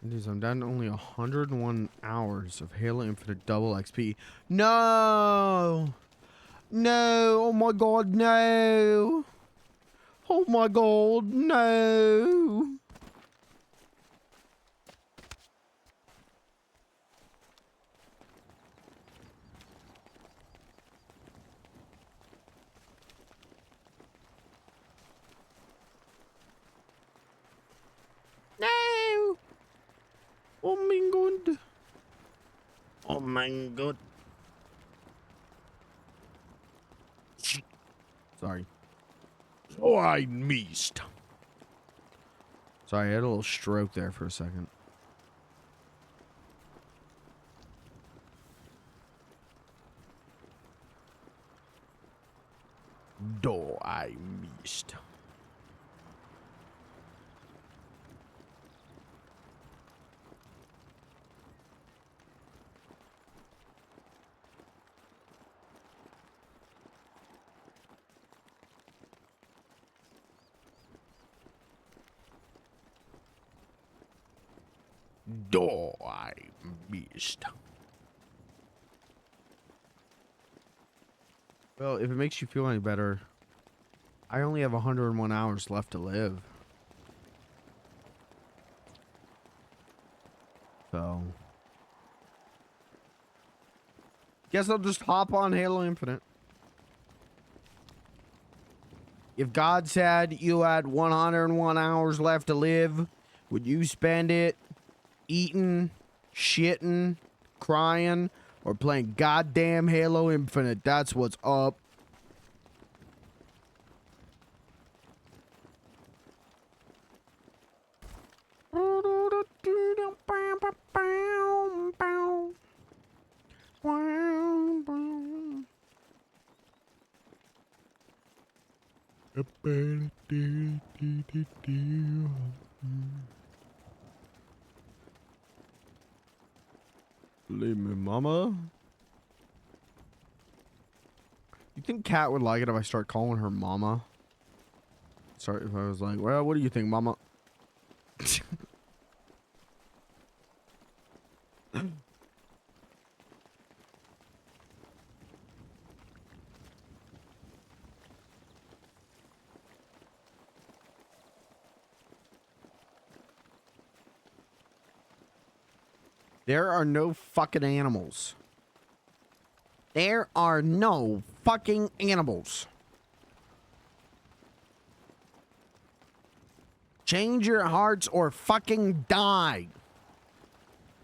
Dude, I'm down to only 101 hours of Halo Infinite double XP. No! No! Oh my god, no! Oh my god, no! No! Oh my god. Oh my god. Sorry. Oh, I missed. Sorry, I had a little stroke there for a second. Do I missed. Oh, I missed. Well, if it makes you feel any better, I only have 101 hours left to live. So, guess I'll just hop on Halo Infinite. If God said you had 101 hours left to live, would you spend it eating, shitting, crying, or playing goddamn Halo Infinite? That's what's up. Leave me, mama. You think Kat would like it if I start calling her mama? Sorry if I was like, well, what do you think, mama? There are no fucking animals. There are no fucking animals. Change your hearts or fucking die.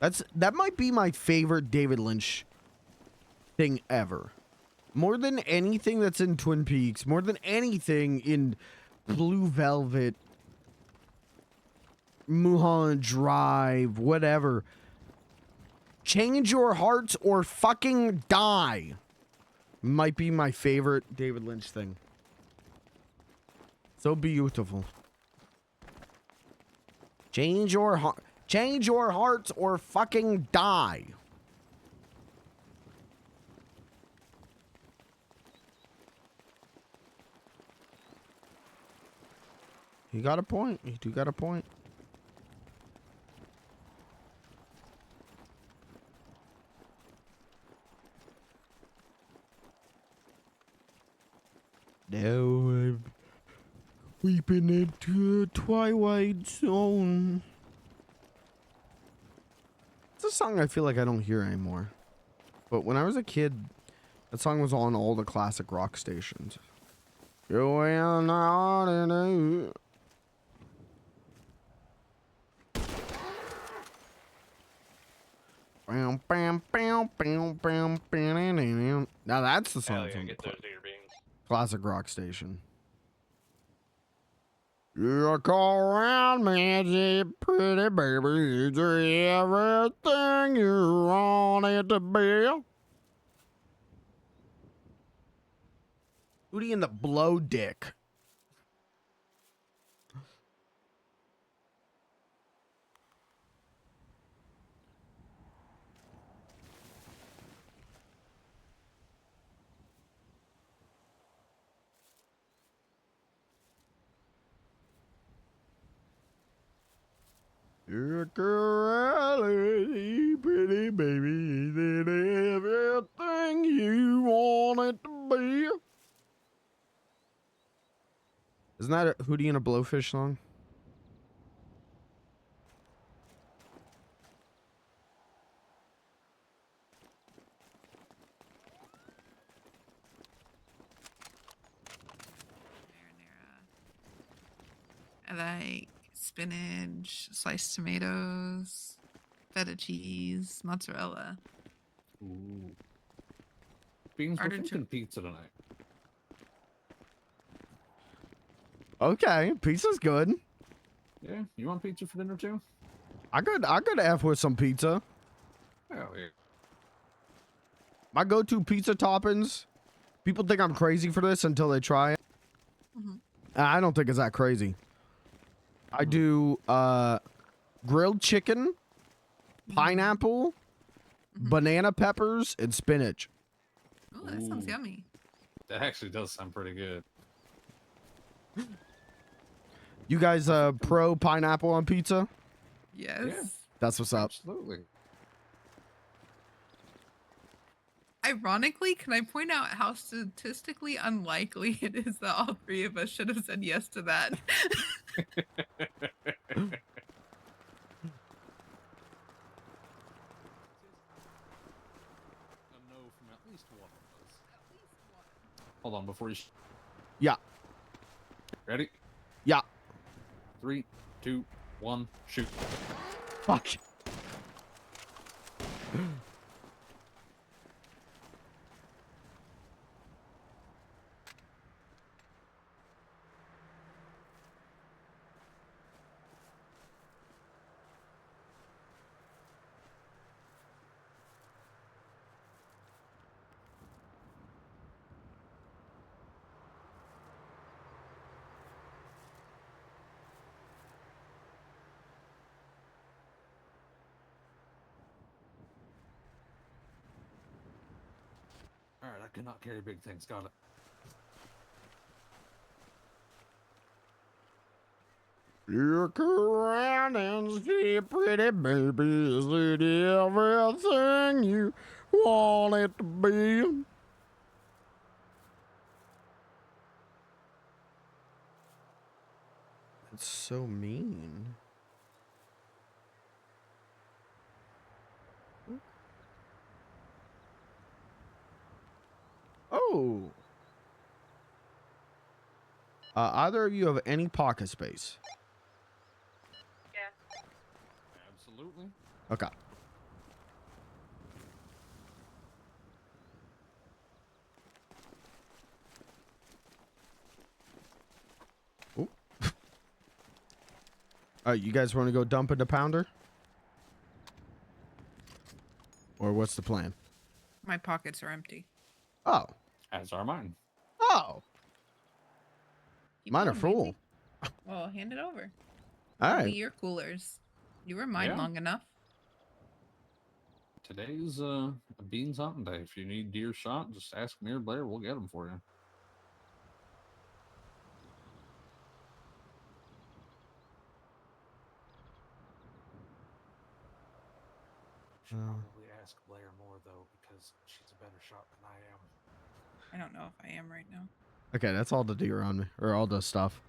That might be my favorite David Lynch thing ever. More than anything that's in Twin Peaks, more than anything in Blue Velvet, Mulholland Drive, whatever. Change your hearts or fucking die. Might be my favorite David Lynch thing. So beautiful. Change your hearts or fucking die. You got a point. You do got a point. Now I'm creeping into a twilight zone. It's a song I feel like I don't hear anymore. But when I was a kid, that song was on all the classic rock stations. You will not know. Bam, bam, bam, bam, bam, bam. Now that's the song from classic rock station. You call around me, pretty baby, is everything you want it to be? Hootie and the Blow Dick. You're a pretty baby, is it everything you want it to be? Isn't that a Hootie and a Blowfish song? I like spinach, sliced tomatoes, feta cheese, mozzarella. Ooh. Beans, we're thinking pizza tonight. Okay, pizza's good. Yeah, you want pizza for dinner too? I could F with some pizza. Hell yeah. My go-to pizza toppings. People think I'm crazy for this until they try it. I don't think it's that crazy. I do grilled chicken, pineapple, banana peppers, and spinach. Oh, that sounds yummy. That actually does sound pretty good. You guys pro pineapple on pizza? Yes. That's what's up. Absolutely. Ironically, can I point out how statistically unlikely it is that all three of us should have said yes to that? A no from at least one of us. Hold on, before you. Yeah. Ready? Yeah. 3, 2, 1, shoot. Fuck. All right, I cannot carry big things. Got it. Look around and see, pretty baby, is it everything you want it to be? That's so mean. Oh. Either of you have any pocket space? Yeah. Absolutely. Okay. Ooh. You guys want to go dump into Pounder? Or what's the plan? My pockets are empty. Oh. As are mine. Oh. Keep Mine are going, full. Maisie. Well, hand it over. All It'll right. be your coolers. You were mine Yeah. long enough. Today's a beans hunting day. If you need deer shot, just ask me or Blair. We'll get them for you. Should probably ask Blair more though, because she's a better shot than I am. I don't know if I am right now. Okay, that's all the deer on me. Or all the stuff.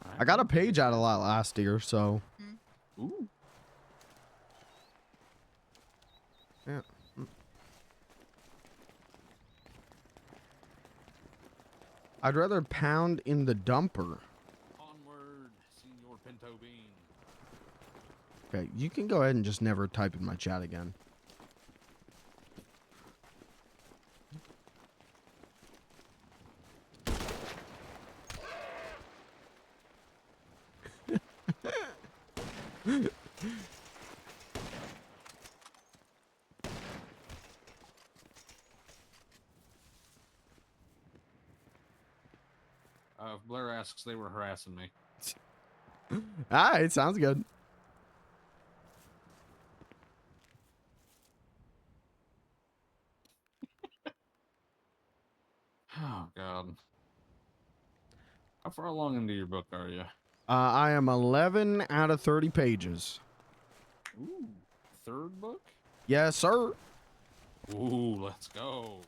All I right, got a well, page out of lot last year, so. Ooh. Yeah. I'd rather pound in the dumper. Onward, Senor Pinto Bean. Okay, you can go ahead and just never type in my chat again. If Blair asks, they were harassing me. All right, sounds good. Oh, God. How far along into your book are you? I am 11 out of 30 pages. Ooh, third book? Yes, sir. Ooh, let's go.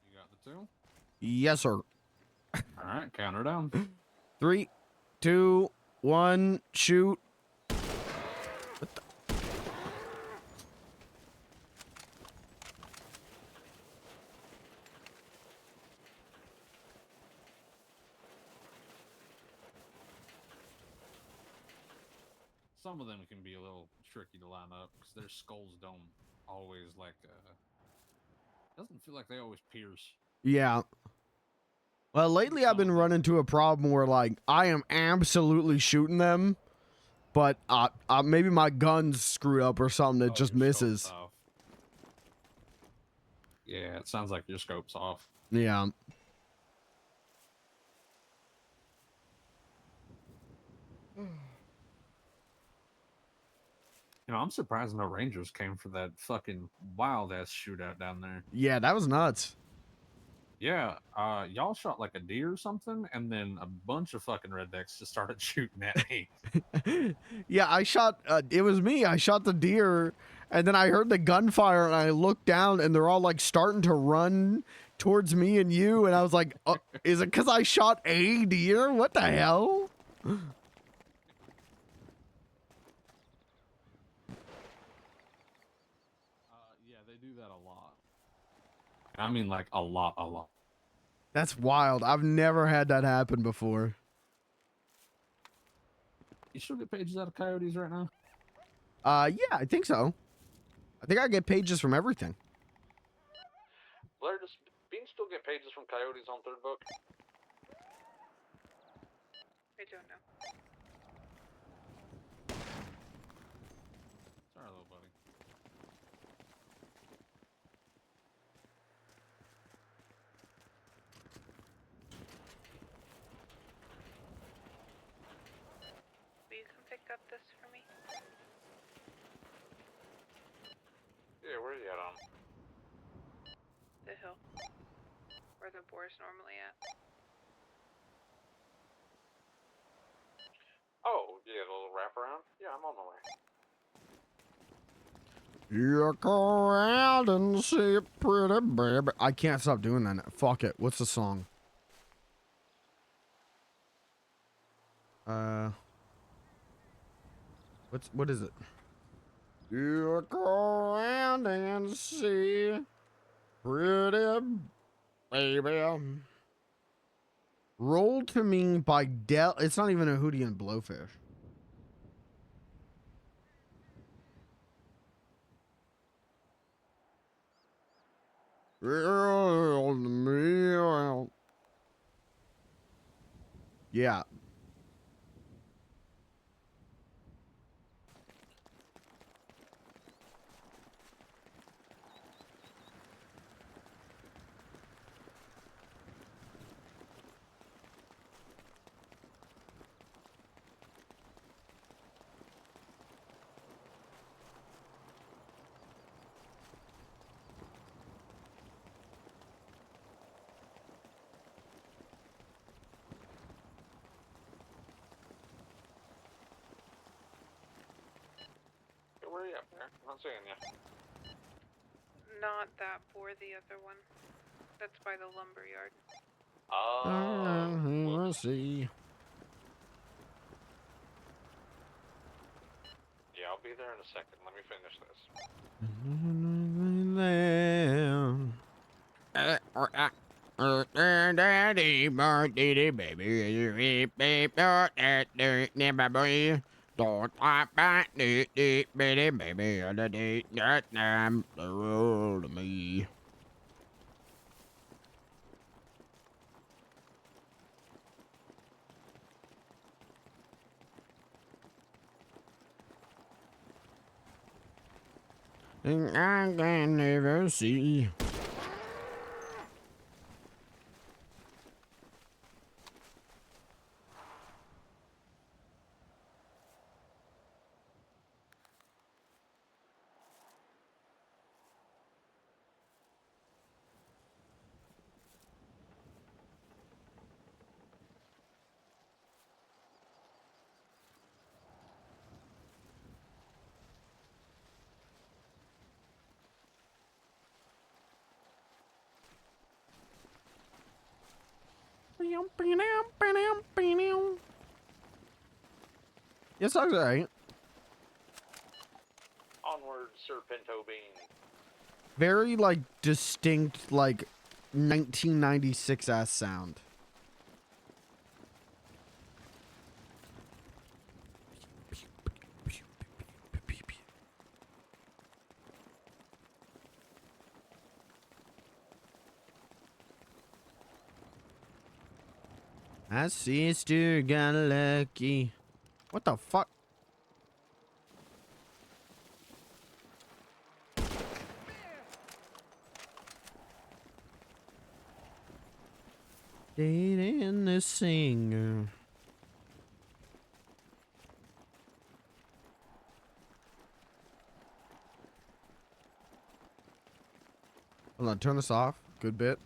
You got the 2? Yes, sir. All right, count her down. 3, 2, 1, shoot. What the? Some of them can be a little tricky to line up because their skulls don't always doesn't feel like they always pierce. Yeah. Well, lately I've been running into a problem where like I am absolutely shooting them, but maybe my gun's screwed up or something. It just misses. Off. Yeah, it sounds like your scope's off. Yeah. You know, I'm surprised no Rangers came for that fucking wild ass shootout down there. Yeah, that was nuts. Yeah, y'all shot like a deer or something, and then a bunch of fucking rednecks just started shooting at me. Yeah, I shot. It was me. I shot the deer, and then I heard the gunfire, and I looked down, and they're all like starting to run towards me and you, and I was like, "Is it because I shot a deer? What the hell?" Yeah, they do that a lot. I mean, like a lot. That's wild. I've never had that happen before. You still get pages out of coyotes right now? Yeah, I think so. I think I get pages from everything. Blair, does Bean still get pages from coyotes on third book? I don't know. Sorry, little buddy. Will you come pick up this for me? Yeah, where are you at on? The hill. Where the boar's normally at. Oh, yeah, the little wraparound? Yeah, I'm on the way. Look around and see a pretty baby. I can't stop doing that. Fuck it. What's the song? What is it? Look around and see pretty baby. Roll to Me by Del. It's not even a Hootie and Blowfish. Yeah. Hey, where are you at there? I'm not seeing you. Not that boar, the other one. That's by the lumber yard. Let's see. Yeah, I'll be there in a second. Let me finish this. Daddy, birthday, baby, baby, don't talk back, baby, baby, the day that I'm the roll to me. And I can never see. Yes, I was alright. Onward, Serpento Bean. Very, like, distinct, like, 1996 ass sound. My sister got lucky. What the fuck? Dating the singer. Hold on, turn this off. Good bit.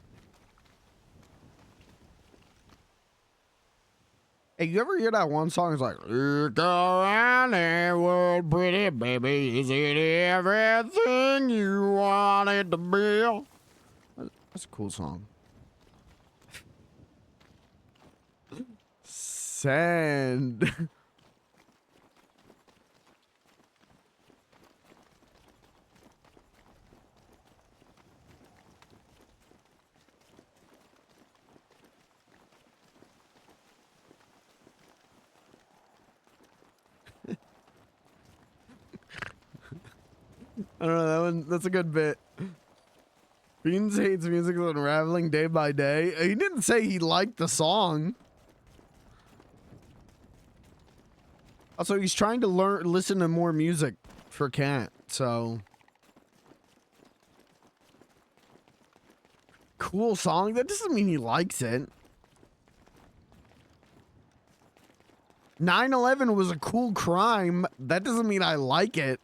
Hey, you ever hear that one song? It's like, look around the world, pretty baby. Is it everything you want it to be? That's a cool song. Sand. I don't know, that one, that's a good bit. Beans hates music is unraveling day by day. He didn't say he liked the song. Also, he's trying to listen to more music for Cat, so. Cool song? That doesn't mean he likes it. 9/11 was a cool crime. That doesn't mean I like it.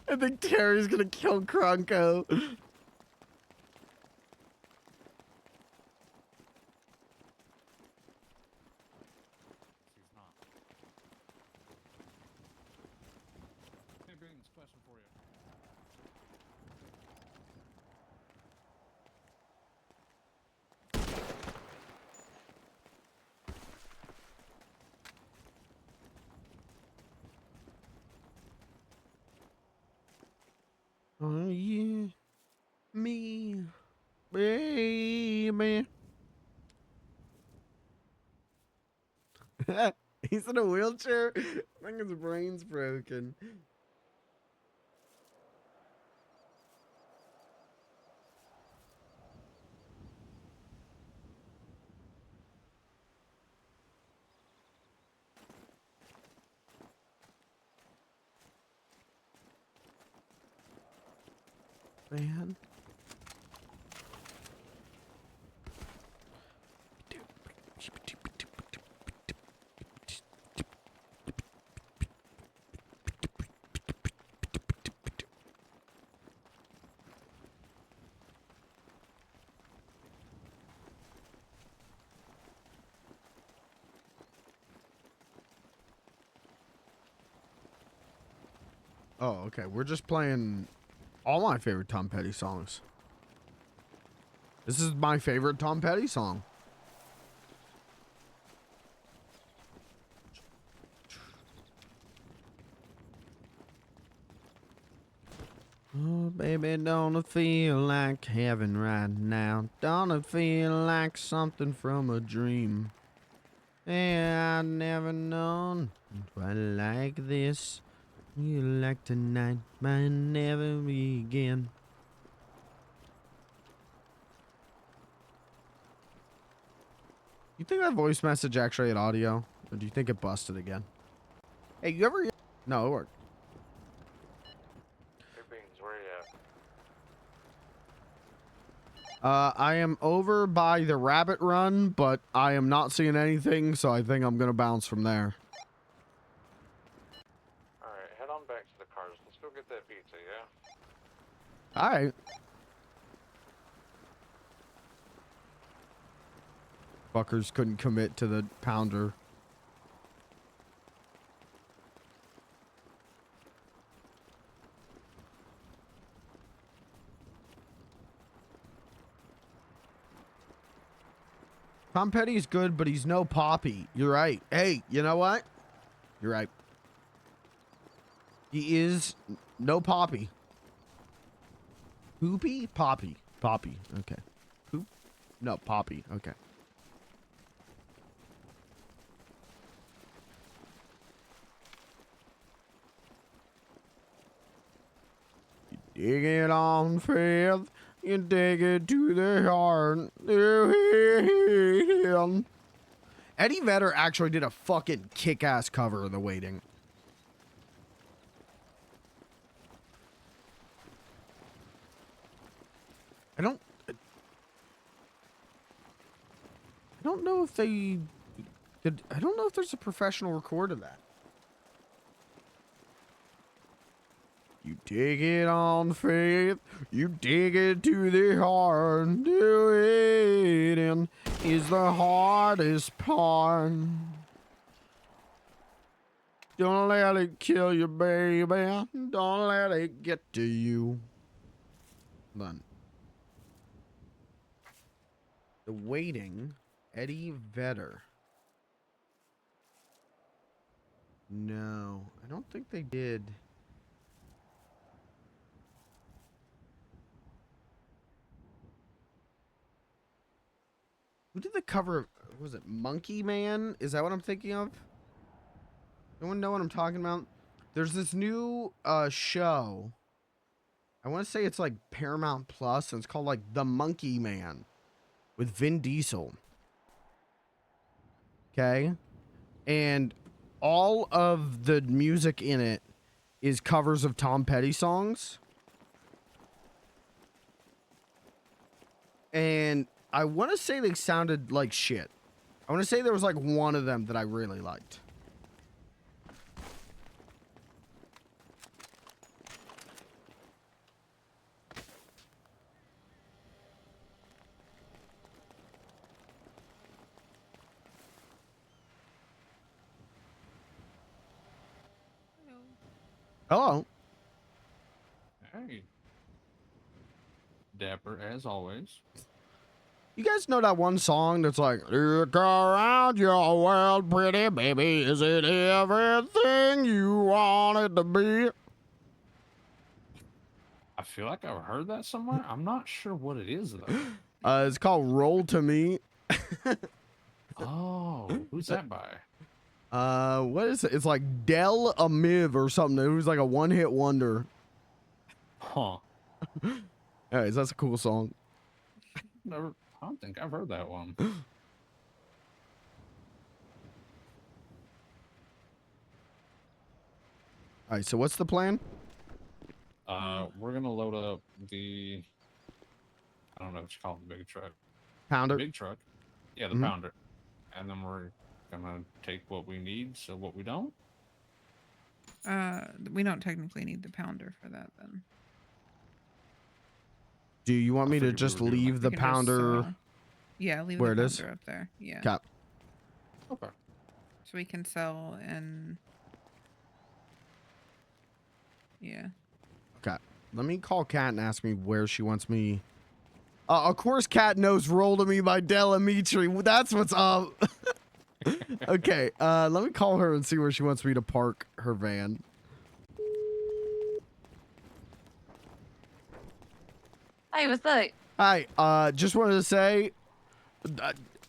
I think Terry's gonna kill Kronko. Hey, Beans, question for you. Oh yeah, me, baby. He's in a wheelchair. I think his brain's broken. Man. Oh, okay. We're just playing all my favorite Tom Petty songs. This is my favorite Tom Petty song. Oh, baby, don't it feel like heaven right now? Don't it feel like something from a dream? Yeah, I've never known quite like this. You like tonight might never begin. You think that voice message actually had audio? Or do you think it busted again? Hey, you ever... No, it worked. Hey, Beans, where you at? I am over by the rabbit run, but I am not seeing anything, so I think I'm gonna bounce from there. Alright, head on back to the cars. Let's go get that pizza, yeah? Alright. Fuckers couldn't commit to the pounder. Tom Petty's good, but he's no Poppy. You're right. Hey, you know what? You're right. He is no Poppy. Poopy? Poppy. Poppy. Okay. Poop? No, Poppy. Okay. You dig it on faith. You dig it to the heart. Eddie Vedder actually did a fucking kick-ass cover of The Waiting. I don't know if they did. I don't know if there's a professional record of that. You dig it on faith, you dig it to the heart. Waiting is the hardest part. Don't let it kill you, baby. Don't let it get to you. Done. The Waiting, Eddie Vedder. No, I don't think they did. Who did the cover? Was it Monkey Man? Is that what I'm thinking of? No one know what I'm talking about? There's this new show. I want to say it's like Paramount Plus, and it's called like The Monkey Man with Vin Diesel. Okay? And all of the music in it is covers of Tom Petty songs. And I want to say they sounded like shit. I want to say there was like one of them that I really liked. Hello. Hey. Dapper as always. You guys know that one song that's like, look around your world, pretty baby, is it everything you want it to be? I feel like I've heard that somewhere. I'm not sure what it is though. It's called Roll to Me. Oh, who's that by? What is it? It's like Del Amiv or something. It was like a one-hit wonder. Huh. Anyways, that's a cool song. Never. I don't think I've heard that one. All right, so what's the plan? We're gonna load up the. I don't know what you call it, the big truck. Pounder. Big truck. Yeah, the pounder. And then we're gonna take what we need. So what we don't. We don't technically need the pounder for that then. Do you want me to just leave the pounder? Yeah, leave where the it is pounder up there. Yeah. Cap. Okay. So we can sell and. Yeah. Okay. Let me call Kat and ask me where she wants me. Of course, Kat knows "Roll to Me" by Delamitri. That's what's up. Okay. Let me call her and see where she wants me to park her van. Hey, what's up? Hi. Just wanted to say,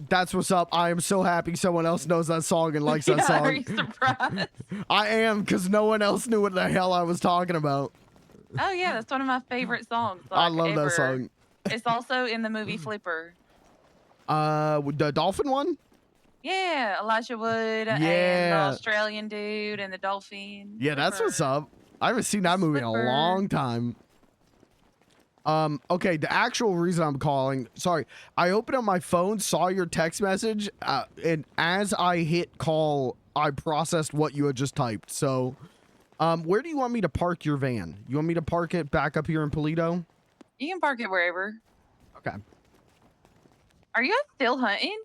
that's what's up. I am so happy someone else knows that song and likes that song. Are you surprised? I am, because no one else knew what the hell I was talking about. Oh yeah, that's one of my favorite songs. I like, love ever. that song. It's also in the movie Flipper. The dolphin one? Yeah, Elijah Wood and Yeah. the Australian dude and the dolphin. Yeah, that's what's up. I haven't seen that movie in a Flipper. long time. Okay, the actual reason I'm calling, sorry, I opened up my phone, saw your text message, and as I hit call, I processed what you had just typed. So, where do you want me to park your van? You want me to park it back up here in Polito? You can park it wherever. Okay. Are you guys still hunting?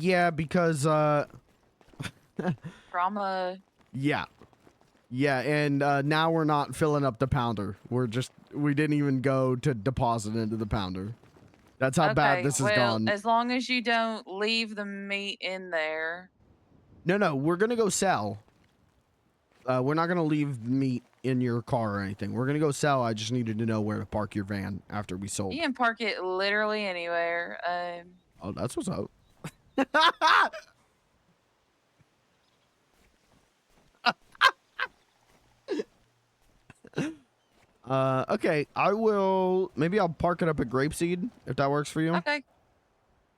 Yeah, because, Drama. yeah. Yeah, and now we're not filling up the pounder. We didn't even go to deposit into the pounder. That's how bad Okay, this has well, gone. as long as you don't leave the meat in there. No, we're gonna go sell. We're not gonna leave meat in your car or anything. We're gonna go sell. I just needed to know where to park your van after we sold. You can park it literally anywhere. Oh, that's what's up. Okay, maybe I'll park it up at Grapeseed if that works for you. Okay.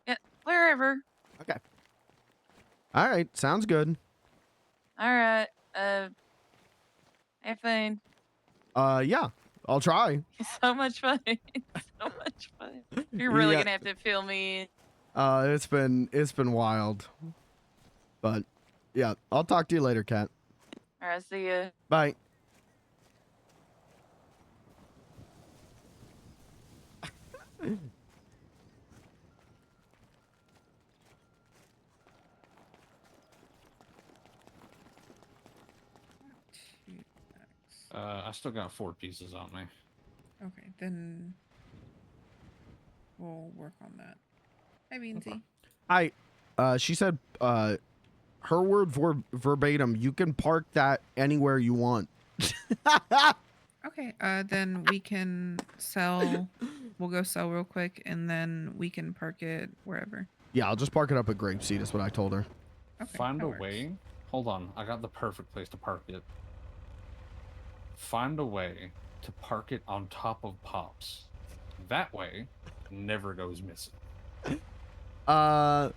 Yeah, wherever. Okay. All right, sounds good. All right. Have fun. Yeah, I'll try. So much fun. So much fun. You're really Yeah. gonna have to fill me in. It's been wild. But yeah, I'll talk to you later, Kat. All right, see ya. Bye. I still got 4 pieces on me. Okay, then we'll work on that. Hi, Beansy. She said, her word verbatim, you can park that anywhere you want. Okay, then we can sell. We'll go sell real quick, and then we can park it wherever. Yeah, I'll just park it up at Grapeseed. That's what I told her. Okay, Find that a works. way. Hold on, I got the perfect place to park it. Find a way to park it on top of Pops. That way, it never goes missing. I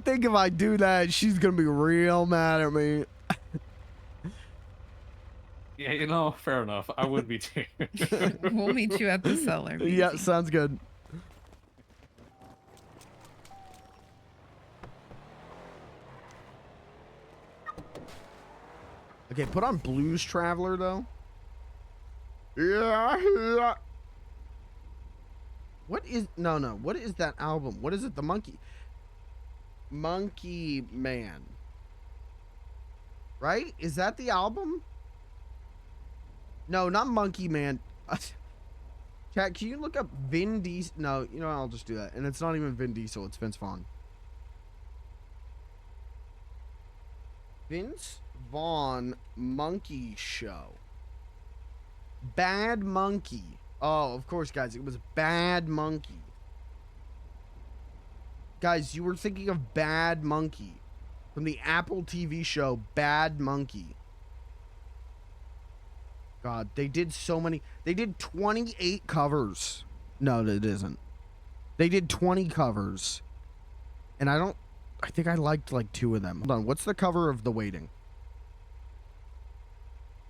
think if I do that, she's gonna be real mad at me. Yeah, you know, fair enough. I would be too. We'll meet you at the cellar. Yeah, Beansy. sounds good. Okay, put on Blues Traveler though. Yeah. What is what is that album? What is it? The Monkey Man. Right? Is that the album? No, not Monkey Man. Chat, can you look up Vin Diesel? No, you know, I'll just do that. And it's not even Vin Diesel, it's Vince Vaughn. Vince Vaughn Monkey Show. Bad Monkey. Oh, of course, guys. It was Bad Monkey. Guys, you were thinking of Bad Monkey from the Apple TV show Bad Monkey. God, they did so many. They did 28 covers. No, it isn't. They did 20 covers. And I think I liked like 2 of them. Hold on. What's the cover of The Waiting?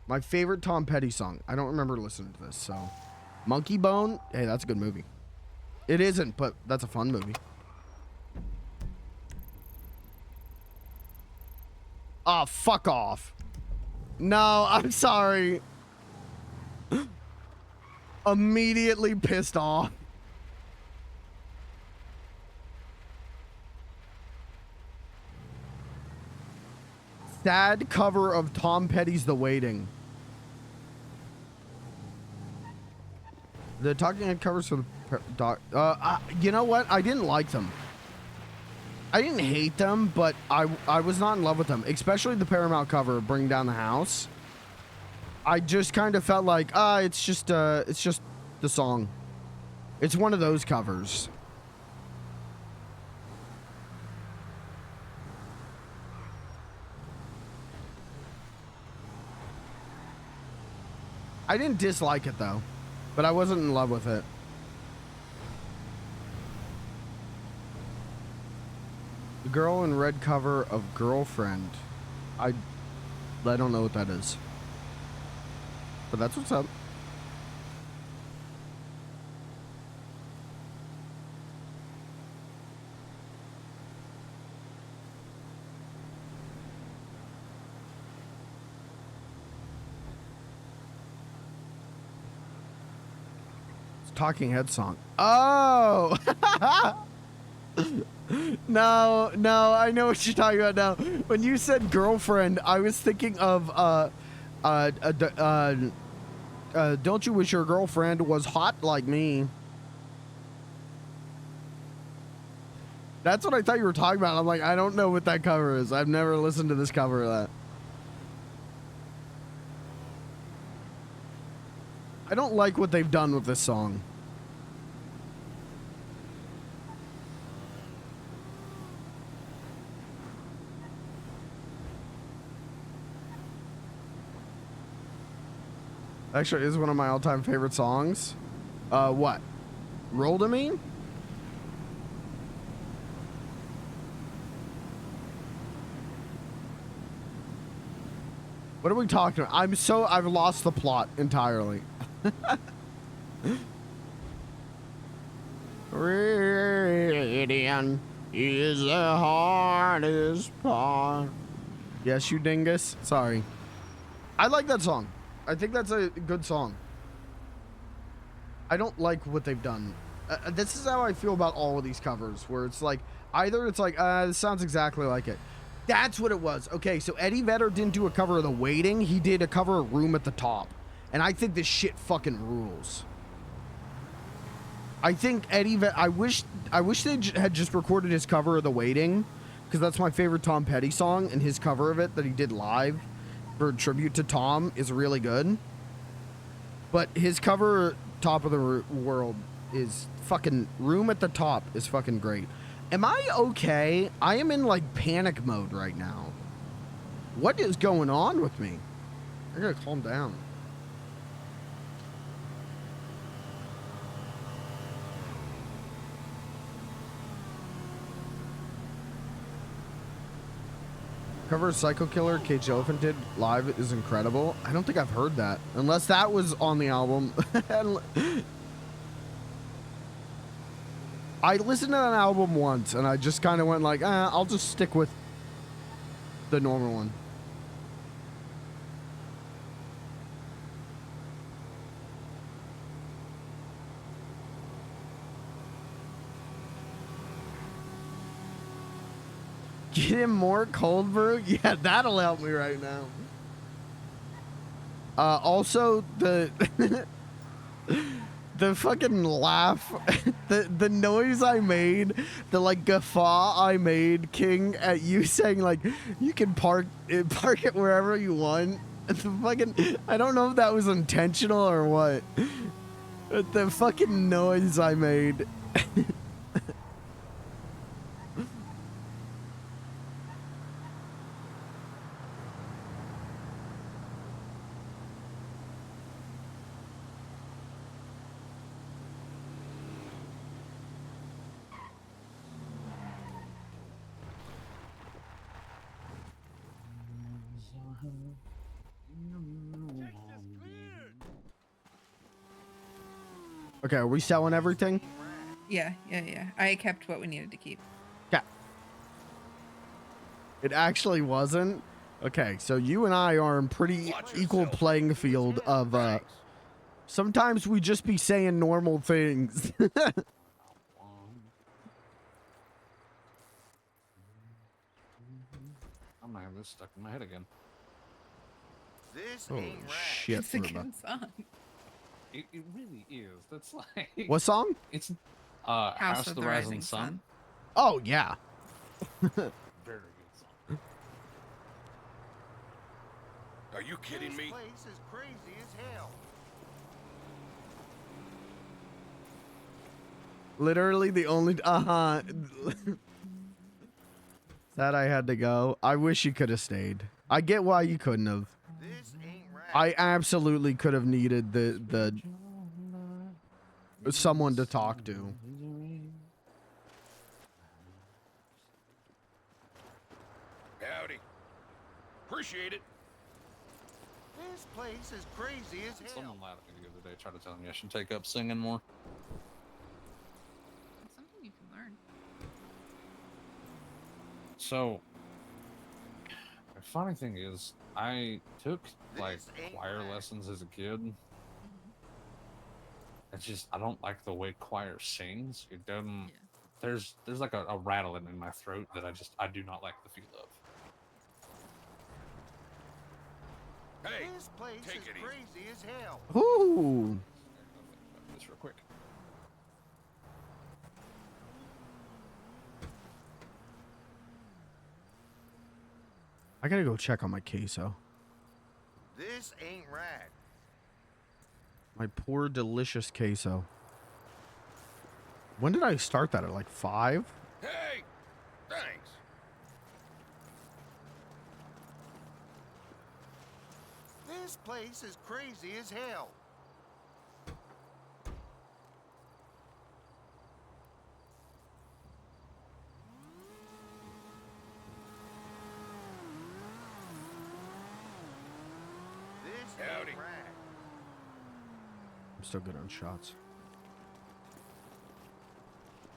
My favorite Tom Petty song. I don't remember listening to this, so. Monkey Bone? Hey, that's a good movie. It isn't, but that's a fun movie. Oh, fuck off. No, I'm sorry. Immediately pissed off. Sad cover of Tom Petty's The Waiting. The Talking Head covers for the doc. You know what? I didn't like them. I didn't hate them, but I was not in love with them, especially the Paramount cover, Bring Down the House. I just kind of felt like, it's just the song. It's one of those covers. I didn't dislike it though, but I wasn't in love with it. The girl in red cover of Girlfriend. I don't know what that is. But that's what's up. It's a Talking Head song. Oh! No, I know what you're talking about now. When you said Girlfriend, I was thinking of Don't You Wish Your Girlfriend Was Hot Like Me. That's what I thought you were talking about. I'm like, I don't know what that cover is. I've never listened to this cover of that. I don't like what they've done with this song. Actually, it is one of my all-time favorite songs. What? Roll to Me? What are we talking about? I've lost the plot entirely. Radiant is the hardest part. Yes, you dingus. Sorry. I like that song. I think that's a good song. I don't like what they've done. This is how I feel about all of these covers, where it's like, either it's like, this sounds exactly like it. That's what it was. Okay, so Eddie Vedder didn't do a cover of The Waiting. He did a cover of Room at the Top. And I think this shit fucking rules. I think I wish they had just recorded his cover of The Waiting, because that's my favorite Tom Petty song, and his cover of it that he did live for a tribute to Tom is really good. But his cover, Top of the World, is fucking... Room at the Top is fucking great. Am I okay? I am in like panic mode right now. What is going on with me? I gotta calm down. Cover of Psycho Killer, Cage Elephant did live is incredible. I don't think I've heard that. Unless that was on the album. I listened to that album once, and I just kind of went like, I'll just stick with the normal one. Get him more cold brew? Yeah, that'll help me right now. Also, the... the fucking laugh, the noise I made, the like guffaw I made, King, at you saying like you can park it wherever you want. The fucking, I don't know if that was intentional or what. But the fucking noise I made. Okay, are we selling everything? Yeah. I kept what we needed to keep. Yeah. It actually wasn't. Okay, so you and I are in pretty equal playing field of, sometimes we just be saying normal things. I'm gonna have this stuck in my head again. Oh, shit. It's a good song. It really is. That's like... What song? It's House of the Rising Sun. Oh, yeah. Very good song. Are you kidding me? This place is crazy as hell. Literally the only... Sad I had to go. I wish you could have stayed. I get why you couldn't have. I absolutely could have needed the someone to talk to. Howdy. Appreciate it. This place is crazy as hell. Someone laughed at me the other day, tried to tell me I should take up singing more. It's something you can learn. So, the funny thing is, I took like choir lessons as a kid. It's just I don't like the way choir sings. It doesn't. There's like a rattling in my throat that I do not like the feel of. Hey, this place take is it crazy as hell. Ooh. This real quick. I gotta go check on my queso. This ain't right. My poor delicious queso. When did I start that? At like 5? Hey! Thanks. This place is crazy as hell. This Howdy. ain't right. I'm still good on shots.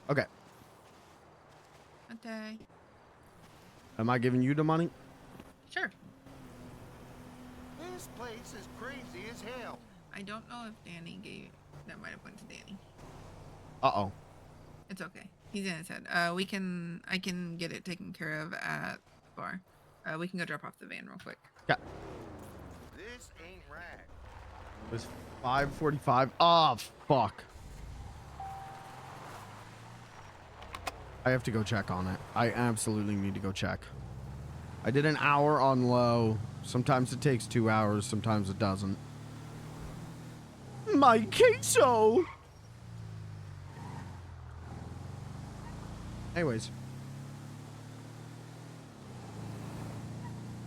Okay. Okay. Am I giving you the money? Sure. This place is crazy as hell. I don't know if Danny gave. That might have went to Danny. Uh-oh. It's okay. He's in his head. I can get it taken care of at the bar. We can go drop off the van real quick. Yeah. This ain't right. It was 5:45. Oh, fuck. I have to go check on it. I absolutely need to go check. I did an hour on low. Sometimes it takes 2 hours. Sometimes it doesn't. My queso! Anyways.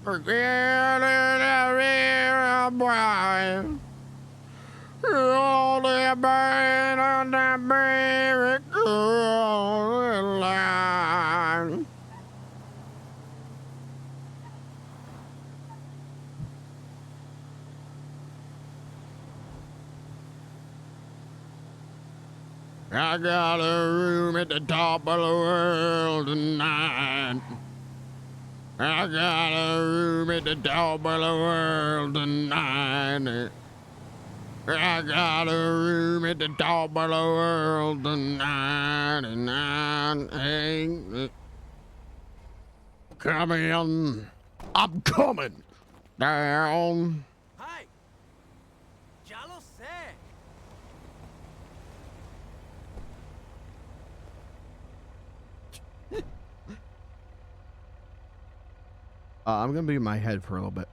Forget it, every boy. All the pain and the miracle line. I got a room at the top of the world tonight. I got a room at the top of the world tonight. I got a room at the top of the world tonight, and I ain't coming. I'm coming down. Hi. Ya lo sé. I'm gonna be in my head for a little bit.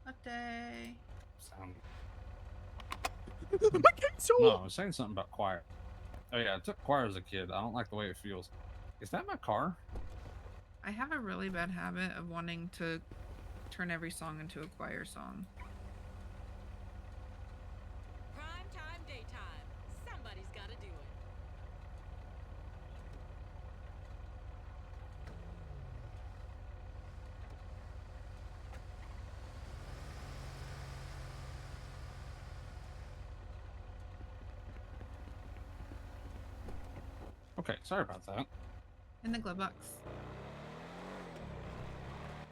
Okay. Sound. My queso. No, I was saying something about choir. Oh yeah, I took choir as a kid. I don't like the way it feels. Is that my car? I have a really bad habit of wanting to turn every song into a choir song. Prime time, daytime. Somebody's got to do it. Okay, sorry about that. In the glove box.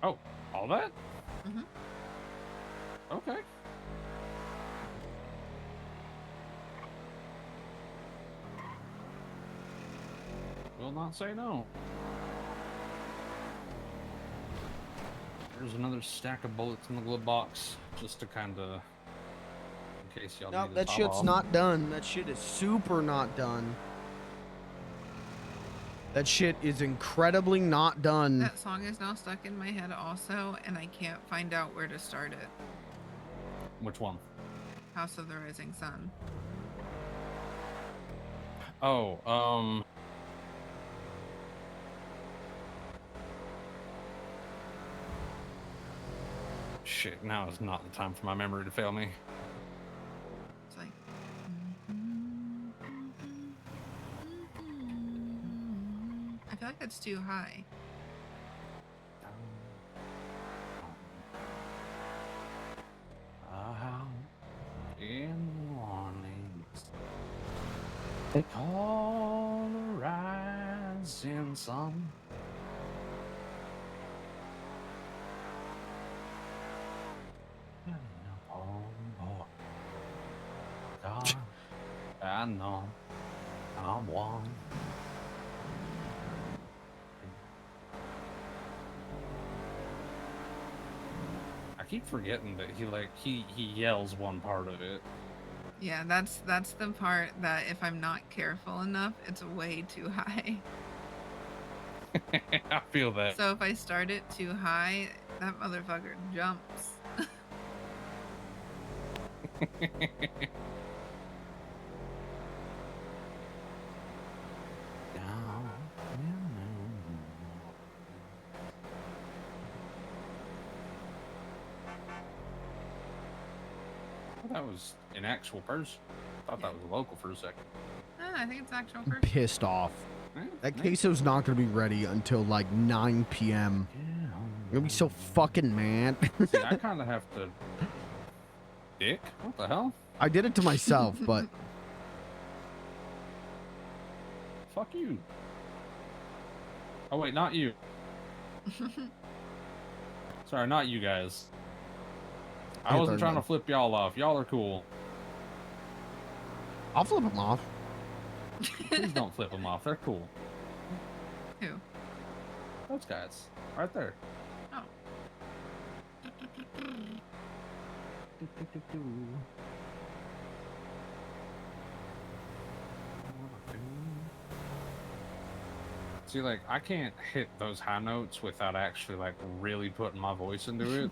Oh, all that? Mhm. Okay. Will not say no. There's another stack of bullets in the glove box, just to kind of, in case y'all No, need to that pop shit's off. not done. That shit is super not done. That shit is incredibly not done. That song is now stuck in my head also, and I can't find out where to start it. Which one? House of the Rising Sun. Oh, shit, now is not the time for my memory to fail me. It's like... I feel like it's too high. In the mornings, they call the rising sun. Oh boy, God, I know I'm one. I keep forgetting that he yells one part of it. Yeah, that's the part that if I'm not careful enough, it's way too high. I feel that. So if I start it too high, that motherfucker jumps. That was an actual person. Thought that was a local for a second. I think it's actual I'm person. pissed off. That queso's not gonna be ready until like 9 p.m. I'm gonna be so fucking mad. See, I kind of have to. Dick? What the hell? I did it to myself, but Fuck you. Oh wait, not you. Sorry, not you guys. I wasn't trying to flip y'all off. Y'all are cool. I'll flip them off. Please don't flip them off. They're cool. Who? Those guys. Right there. Oh. See, like, I can't hit those high notes without actually, like, really putting my voice into it.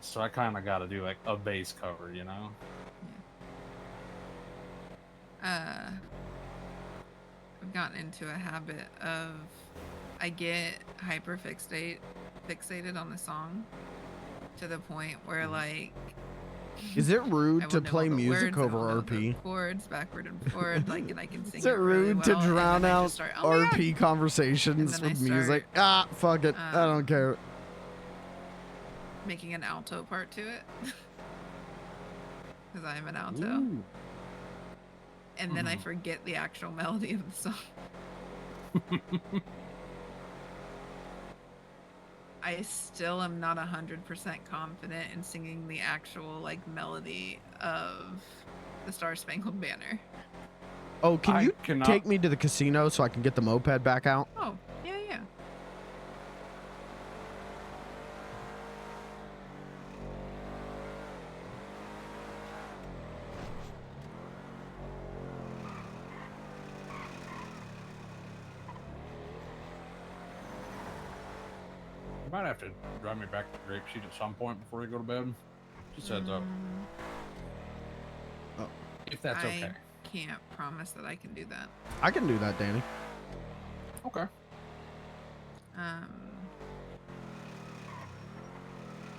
So I kind of got to do, like, a bass cover, you know? I've gotten into a habit of, I get hyper fixated on the song to the point where, like, is it I rude will to know play all the music words, I will over know the RP? chords backward and forward, like, and I can sing Is it really rude to well, and drown then I out just start, "Oh my God!" RP conversations And then I with music? Ah, fuck it. I don't care. making an alto part to it because I'm an alto. Ooh. And then I forget the actual melody of the song. I still am not 100% confident in singing the actual like melody of the Star Spangled Banner. Oh, can you cannot- take me to the casino so I can get the moped back out? Oh, yeah, yeah. You might have to drive me back to Grapeseed at some point before you go to bed. Just heads up. Oh. If that's okay. I can't promise that I can do that. I can do that, Danny. Okay.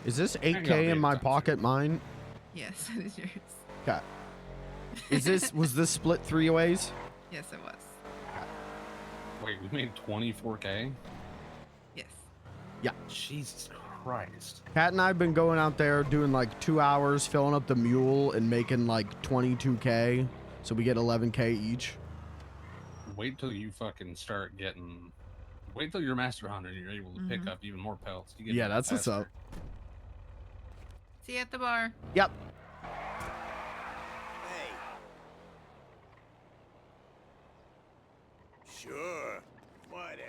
Is this gotta 8K be in my anytime pocket mine? Yes, it is yours. Okay. Was this split 3 ways? Yes, it was. Wait, we made 24K? Yes. Yeah. Jesus Christ. Kat and I have been going out there doing like 2 hours, filling up the mule and making like 22K. So we get 11K each. Wait till you fucking start getting. Wait till you're Master Hunter and you're able to pick up even more pelts. You get Yeah, even that's what's up. faster. See you at the bar. Yep. Hey. Sure. Whatever.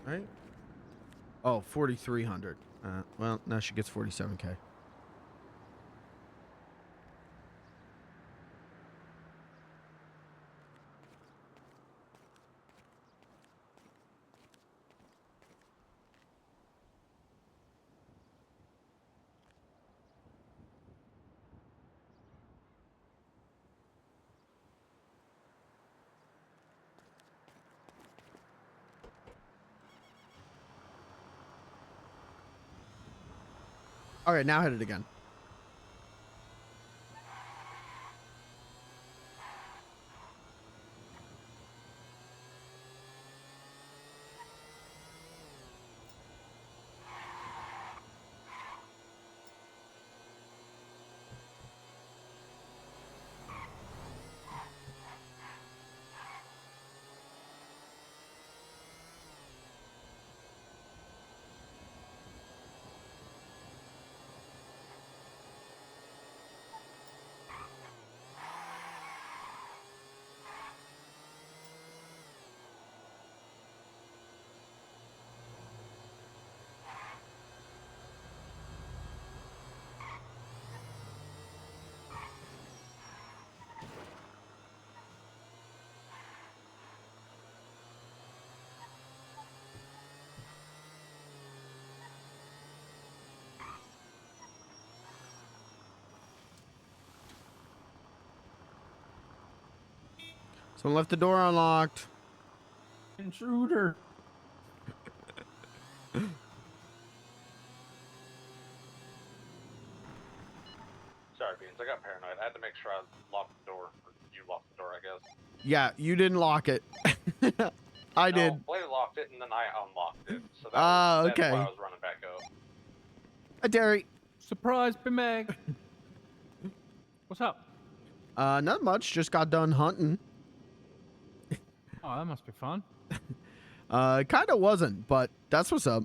Right? Oh, 4,300. Well, now she gets 47K. All right, now hit it again. Someone left the door unlocked. Intruder. Sorry, Beans. I got paranoid. I had to make sure I locked the door. Or you locked the door, I guess. Yeah, you didn't lock it. I did. No, Blair locked it, and then I unlocked it. So that's Okay. why I was running back up. Hi, Terry. Surprise, Bimag. What's up? Not much. Just got done hunting. Oh, that must be fun. Kind of wasn't, but that's what's up.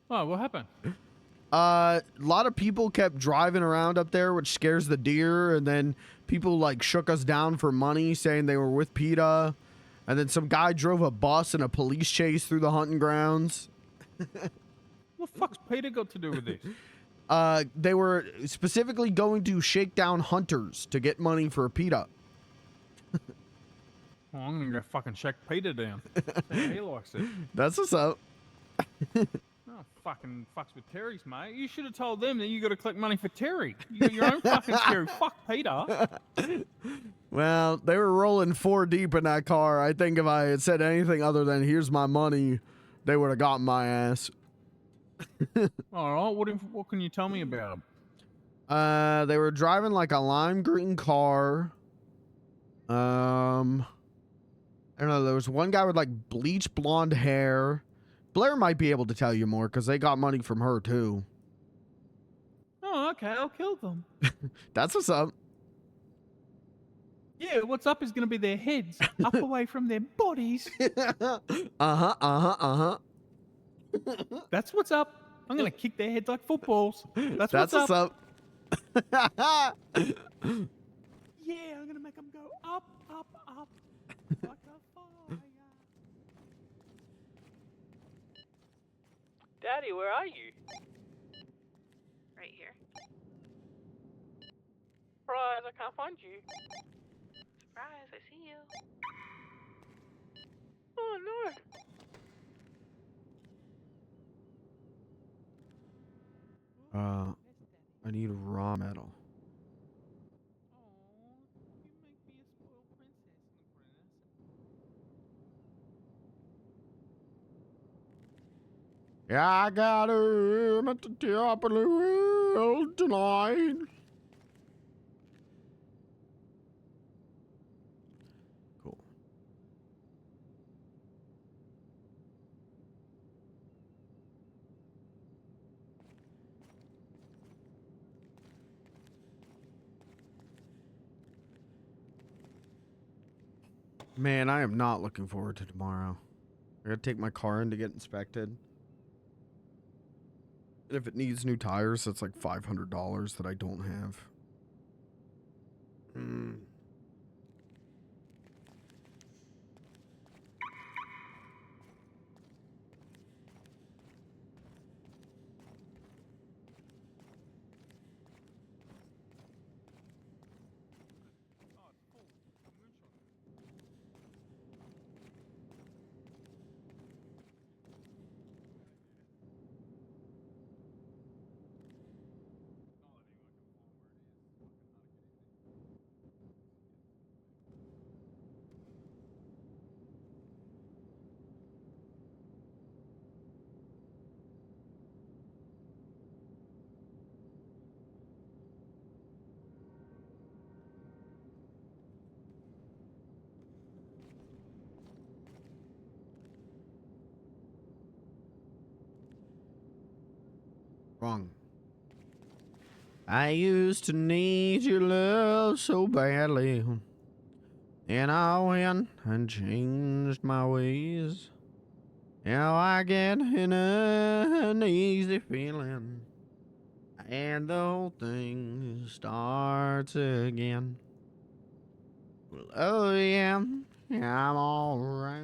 Oh, what happened? A lot of people kept driving around up there, which scares the deer, and then people like shook us down for money, saying they were with PETA, and then some guy drove a bus and a police chase through the hunting grounds. What the fuck's Peter got to do with this? They were specifically going to shake down hunters to get money for PETA. Oh, I'm gonna go fucking shake Peter down. See how he likes it. That's what's up. Oh, fucking fucks with Terry's, mate. You should have told them that you got to collect money for Terry. You got your own fucking scary. Fuck Peter. Well, they were rolling 4 deep in that car. I think if I had said anything other than "here's my money," they would have gotten my ass. All right, what can you tell me about them? They were driving like a lime green car. I don't know. There was one guy with like bleach blonde hair. Blair might be able to tell you more because they got money from her too. Oh, okay, I'll kill them. That's what's up. Yeah, what's up is gonna be their heads up away from their bodies. That's what's up. I'm gonna kick their heads like footballs. That's what's up. Yeah, I'm gonna make them go up, up, up, like a fire. Daddy, where are you? Right here. Surprise, I can't find you. Surprise, I see you. Oh no. I need raw metal. Yeah, I got him at the top of the world tonight. Cool. Man, I am not looking forward to tomorrow. I gotta take my car in to get inspected. And if it needs new tires, that's like $500 that I don't have. Wrong. I used to need your love so badly, and I went and changed my ways. Now I get an uneasy feeling, and the whole thing starts again. Well, oh yeah, I'm alright.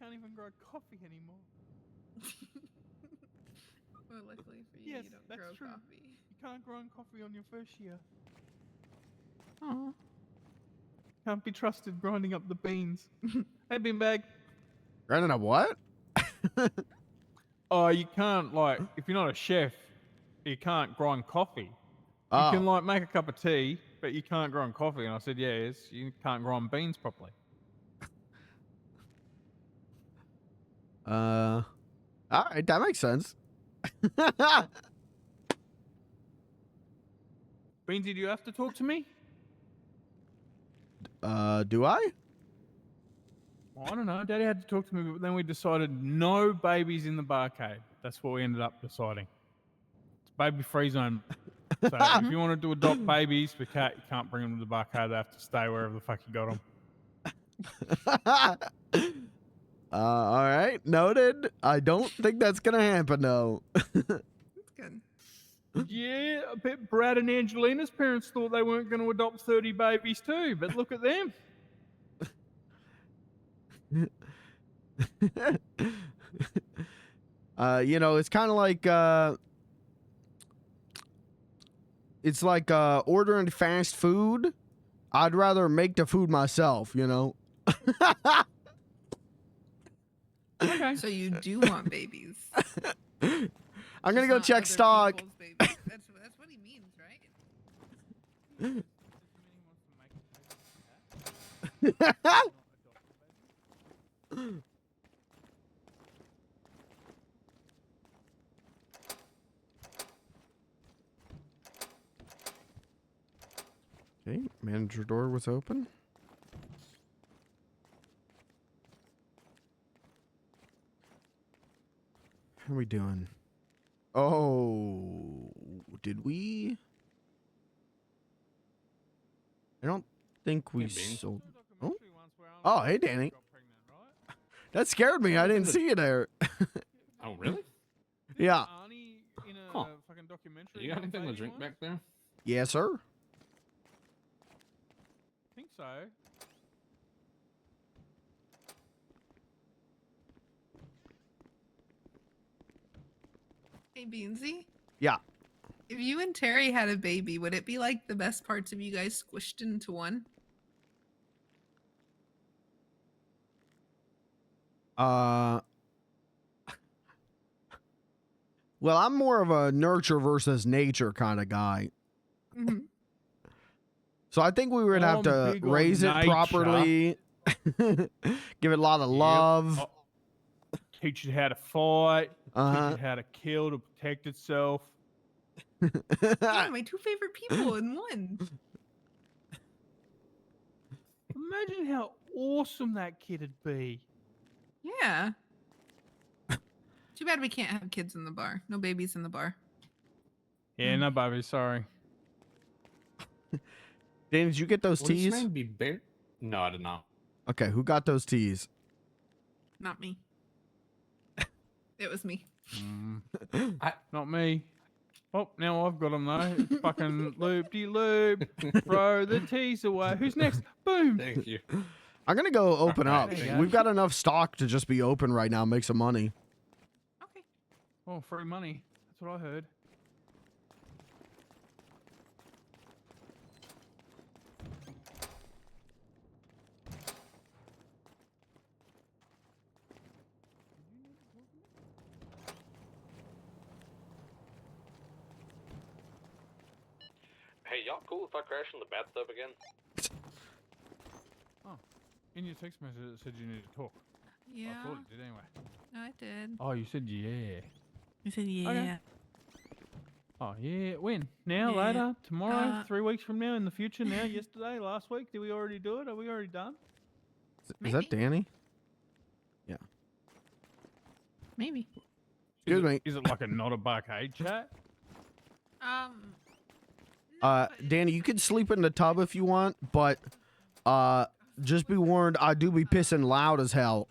can't even grow coffee anymore. Well, luckily for you, Yes, you don't that's grow true. coffee. You can't grow coffee on your first year. Oh. Can't be trusted grinding up the beans. Hey, beanbag. Grinding up what? Oh, you can't, like, if you're not a chef, you can't grind coffee. You Oh. can, like, make a cup of tea, but you can't grind coffee. And I said, yes, you can't grind beans properly. All right, that makes sense. Beansy, do you have to talk to me? Do I? Well, I don't know. Daddy had to talk to me, but then we decided no babies in the barcade. That's what we ended up deciding. It's baby-free zone. So if you wanted to adopt babies, you can't bring them to the barcade. They have to stay wherever the fuck you got them. All right, noted. I don't think that's gonna happen though. That's good. Yeah, I bet Brad and Angelina's parents thought they weren't going to adopt 30 babies too, but look at them. You know, it's kind of like ordering fast food. I'd rather make the food myself, you know. Okay. So you do want babies. I'm gonna go check stock. That's what he means, right? Okay, manager door was open. How are we doing? Oh, did we? I don't think we sold. Oh, hey, Danny. That scared me. I didn't see you there. Oh, really? Yeah. Huh. You got anything to drink back there? Yes, sir. I think so. Hey, Beansy. Yeah. If you and Terry had a baby, would it be like the best parts of you guys squished into one? Well, I'm more of a nurture versus nature kind of guy. Mm-hmm. So I think we would have I'm to big on raise it nature. properly. Give it a lot of love. Oh, teach it how to fight. Uh-huh. Teach it how to kill to protect itself. Yeah, my two favorite people in one. Imagine how awesome that kid'd be. Yeah. Too bad we can't have kids in the bar. No babies in the bar. Yeah, no, baby, sorry. Dan, did you get those Would his teas? name be Bear? No, I did not. Okay, who got those teas? Not me. It was me. Not me. Oh, now I've got them though. It's fucking loop-de-loop. Throw the teas away. Who's next? Boom. Thank you. I'm gonna go open up. there you go. We've got enough stock to just be open right now, make some money. Oh, free money. That's what I heard. Hey, y'all cool if I crash in the bathtub again? Oh, in your text message it said you needed to talk. Yeah. I thought it did anyway. No, I did. Oh, you said yeah. I said yeah. Okay. Oh, yeah. When? Now, Yeah. later, tomorrow, 3 weeks from now, in the future, now, yesterday, last week? Did we already do it? Are we already done? Is that Danny? Yeah. Maybe. Excuse me. Is it like a not a barcade chat? Danny, you can sleep in the tub if you want, but just be warned, I do be pissing loud as hell.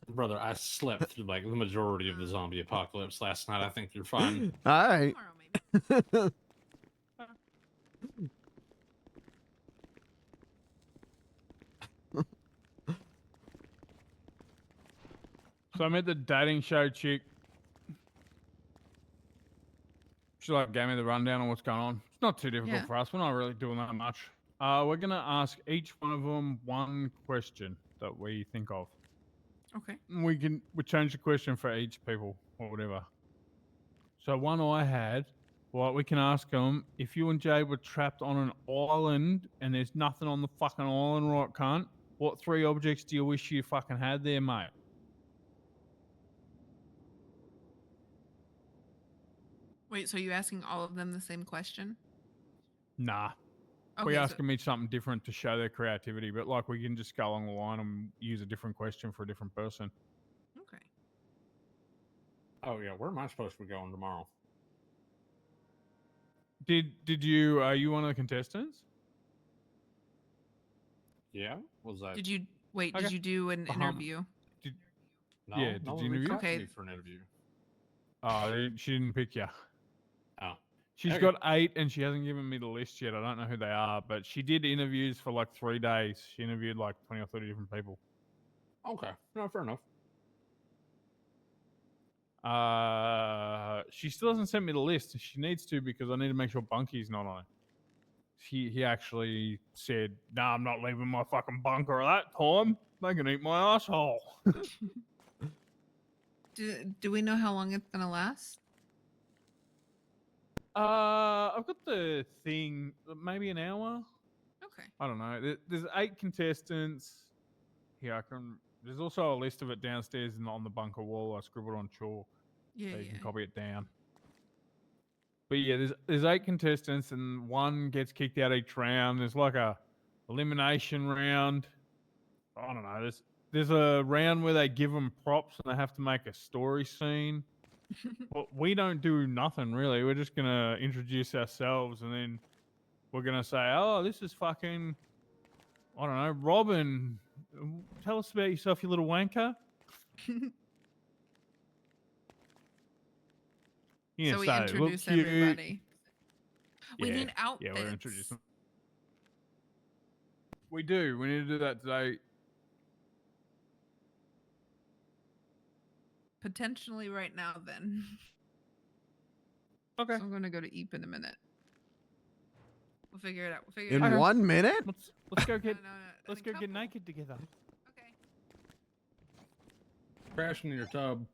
Brother, I slept through like the majority of the zombie apocalypse last night. I think you're fine. All right. So I met the dating show chick. She like gave me the rundown on what's going on. It's not too difficult Yeah. for us. We're not really doing that much. We're gonna ask each one of them one question that we think of. Okay. We change the question for each people or whatever. So one I had, well, we can ask them if you and Jay were trapped on an island and there's nothing on the fucking island, right, cunt? What 3 objects do you wish you fucking had there, mate? Wait, so are you asking all of them the same question? Nah. Okay, We so- ask them each something different to show their creativity, but like we can just go along the line and use a different question for a different person. Okay. Oh yeah, where am I supposed to be going tomorrow? Did you are you one of the contestants? Yeah, was that? Did you wait? Okay. Did you do an interview? No, Yeah, did no you one reached interview? out to Okay. me for an interview. Oh, she didn't pick you. Oh, She's Okay. got 8 and she hasn't given me the list yet. I don't know who they are, but she did interviews for like 3 days. She interviewed like 20 or 30 different people. okay, no, fair enough. She still hasn't sent me the list. She needs to because I need to make sure Bunky's not on it. He actually said, "Nah, I'm not leaving my fucking bunker at that time. They can eat my asshole." Do we know how long it's gonna last? I've got the thing. Maybe an hour. Okay. I don't know. There's 8 contestants. Here, I can. There's also a list of it downstairs and on the bunker wall. I scribbled on chalk. Yeah, So you yeah. can copy it down. But yeah, there's 8 contestants and one gets kicked out each round. There's like a elimination round. I don't know. There's a round where they give them props and they have to make a story scene. Well, we don't do nothing really. We're just gonna introduce ourselves and then we're gonna say, "Oh, this is fucking, I don't know, Robin. Tell us about yourself, you little wanker." You So we say, "Look introduce cute." everybody. We Yeah, need outfits. Yeah, we'll introduce them. We do. We need to do that today. Potentially right now then. Okay. So I'm gonna go to Eep in a minute. We'll figure it out. We'll figure it In out. 1 minute? Let's go get No, let's go get naked together. Okay. Crashing in your tub.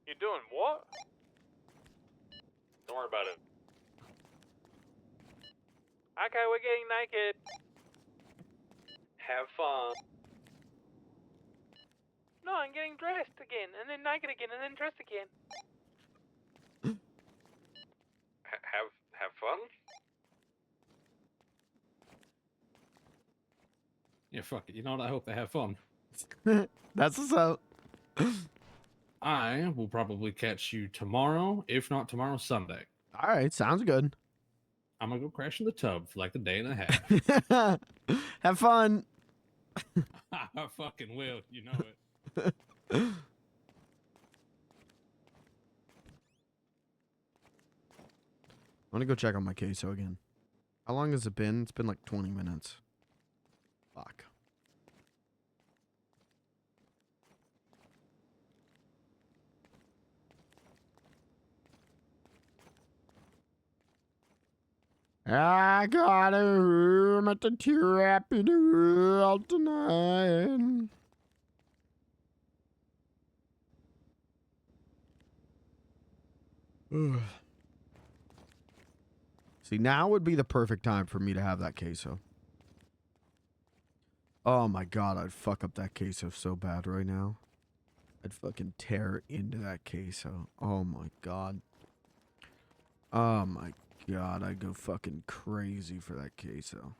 You doing what? Don't worry about it. Okay, we're getting naked. Have fun. No, I'm getting dressed again, and then naked again, and then dressed again. Have fun. Yeah, fuck it. You know what? I hope they have fun. That's what's up. I will probably catch you tomorrow, if not tomorrow, Sunday. All right, sounds good. I'm gonna go crash in the tub for like a day and a half. Have fun. I fucking will. You know it. I'm gonna go check on my queso again. How long has it been? It's been like 20 minutes. Fuck. I got a room at the Trappy World tonight. Ugh. See, now would be the perfect time for me to have that queso. Oh my god, I'd fuck up that queso so bad right now. I'd fucking tear into that queso. Oh my god. Oh my god, I'd go fucking crazy for that queso.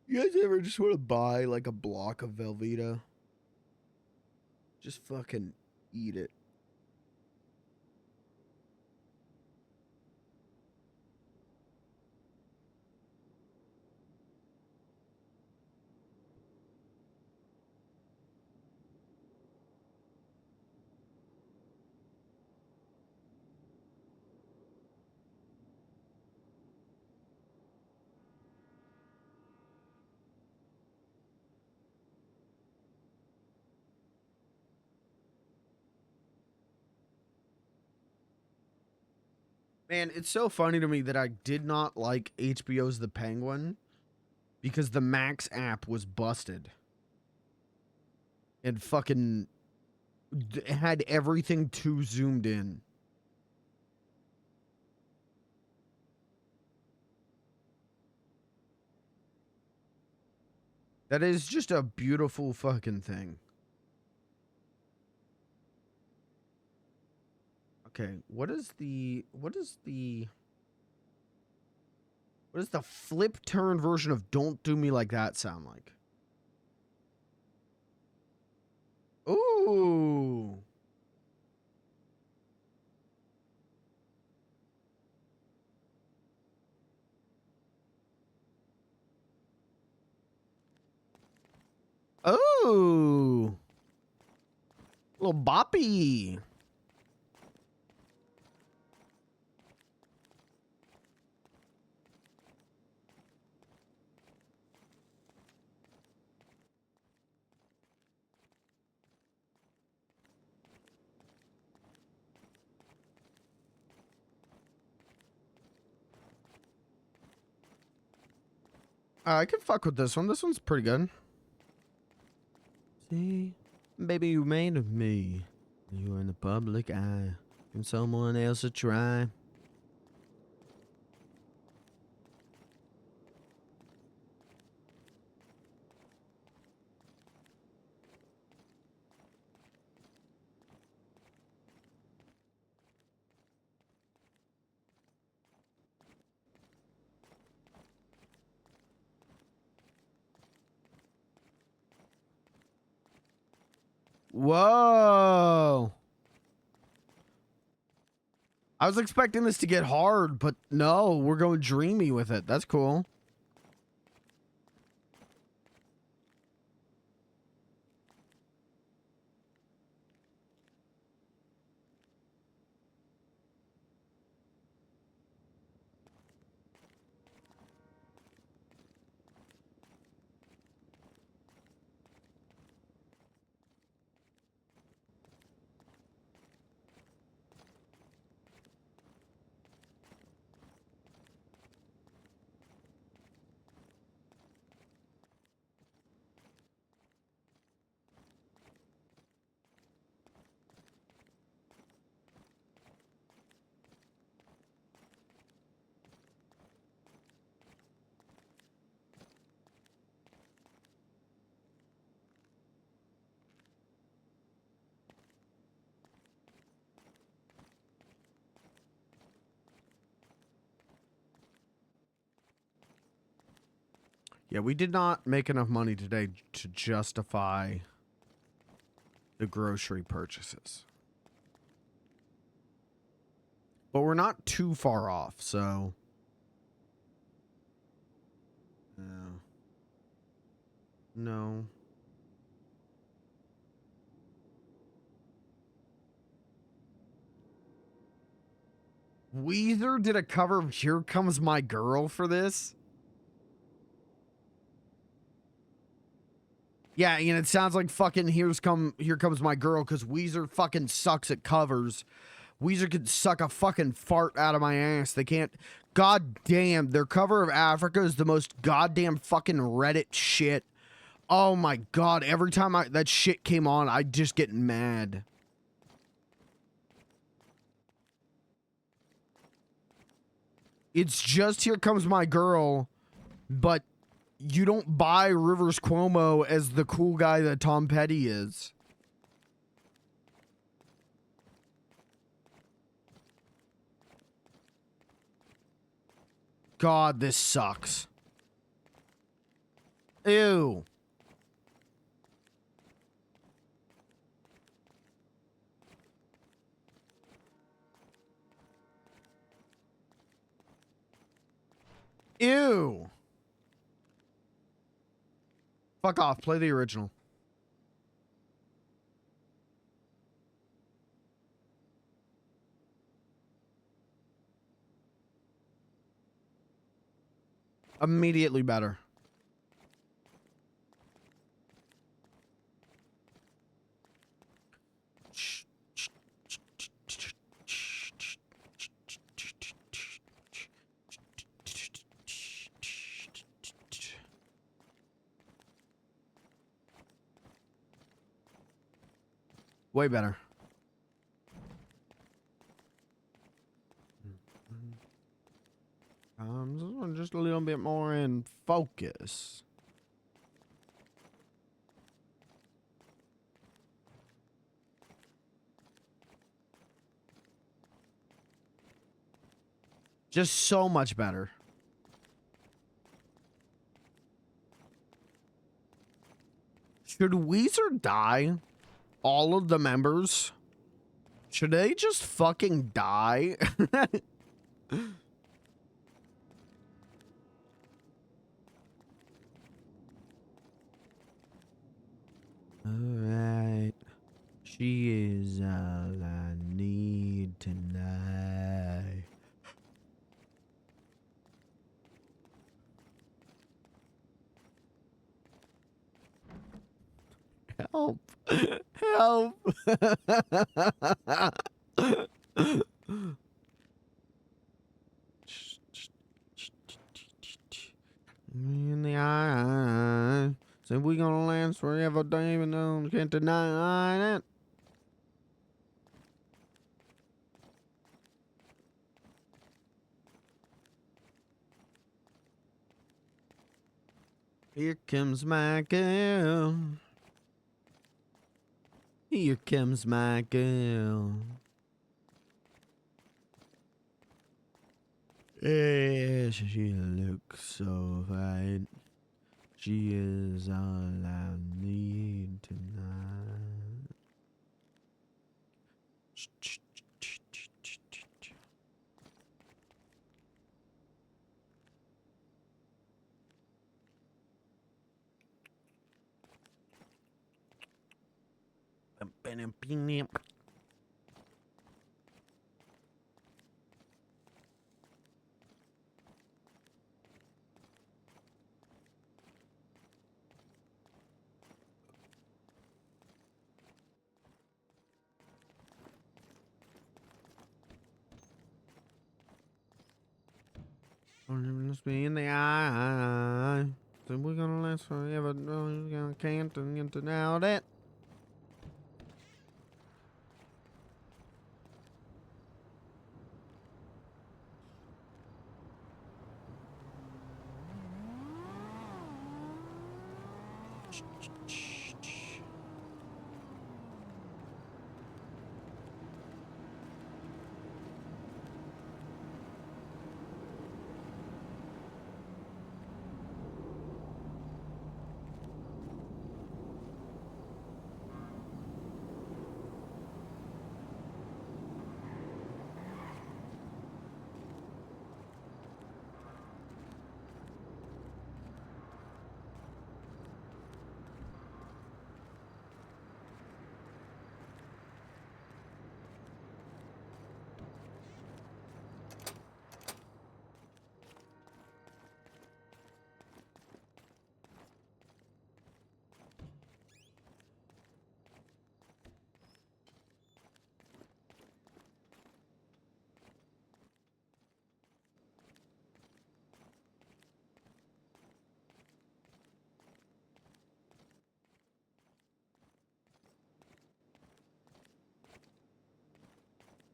You guys ever just want to buy like a block of Velveeta? Just fucking eat it. Man, it's so funny to me that I did not like HBO's The Penguin because the Max app was busted. And fucking had everything too zoomed in. That is just a beautiful fucking thing. Okay, what is the flip turn version of Don't Do Me Like That sound like? Ooh. Oh. Little boppy. I can fuck with this one. This one's pretty good. See, baby, you made of me. You are in the public eye. Can someone else a try? Whoa. I was expecting this to get hard, but no, we're going dreamy with it. That's cool. Yeah, we did not make enough money today to justify the grocery purchases. But we're not too far off, so... No. Weezer did a cover of Here Comes My Girl for this? Yeah, and it sounds like fucking Here Comes My Girl because Weezer fucking sucks at covers. Weezer could suck a fucking fart out of my ass. They can't. God damn, their cover of Africa is the most goddamn fucking Reddit shit. Oh my god, every time that shit came on, I'd just get mad. It's just Here Comes My Girl, but you don't buy Rivers Cuomo as the cool guy that Tom Petty is. God, this sucks. Ew. Ew. Fuck off. Play the original. Immediately better. Way better. Just a little bit more in focus. Just so much better. Should Weezer die? All of the members? Should they just fucking die? Alright. She is all I need tonight. Help. Help. In the eye. Say we gonna last forever, David. No, can't deny that. Here comes my girl. Here comes my girl. Yeah, she looks so fine. She is all I need tonight. Let's be in the eye. So we're gonna last forever. No, you can't get now that.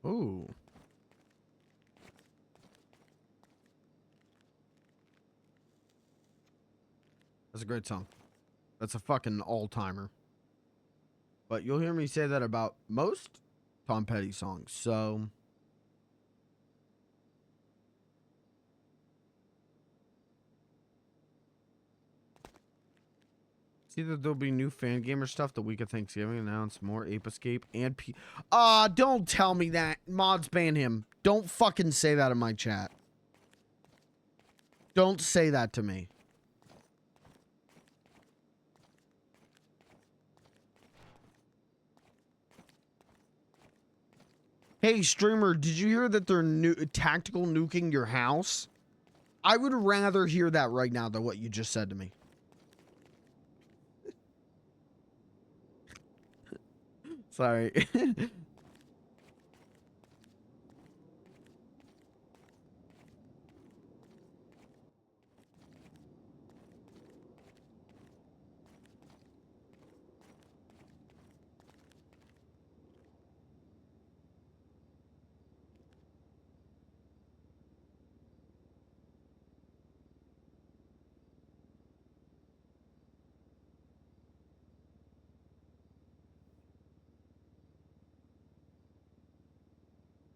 Ooh. That's a great song. That's a fucking all-timer. But you'll hear me say that about most Tom Petty songs, so... See that there'll be new fan gamer stuff the week of Thanksgiving. Announce more Ape Escape and don't tell me that. Mods ban him. Don't fucking say that in my chat. Don't say that to me. Hey, streamer, did you hear that they're tactical nuking your house? I would rather hear that right now than what you just said to me. Sorry.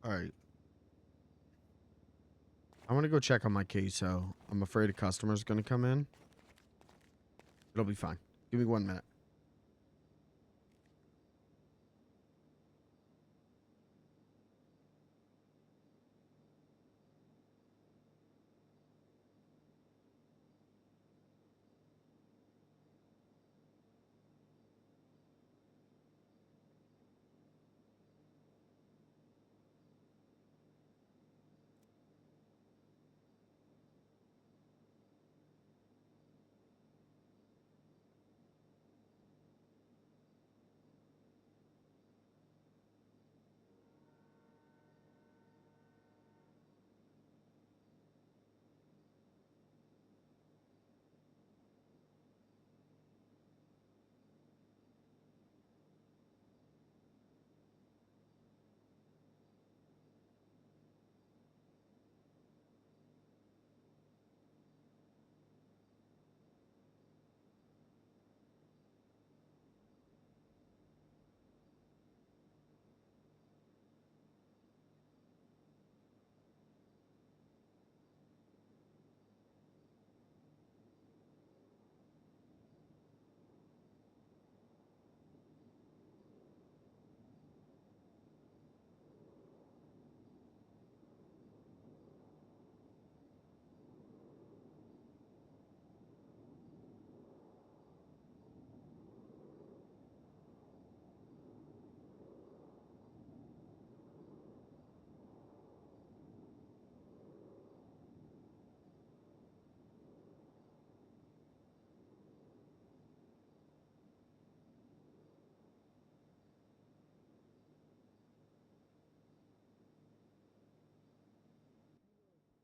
All right. I want to go check on my queso. I'm afraid a customer's going to come in. It'll be fine. Give me 1 minute.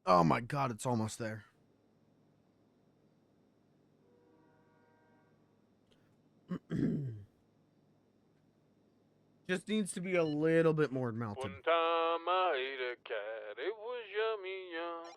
Oh my God, it's almost there. Just needs to be a little bit more melted. One time I ate a cat. It was yummy, yum.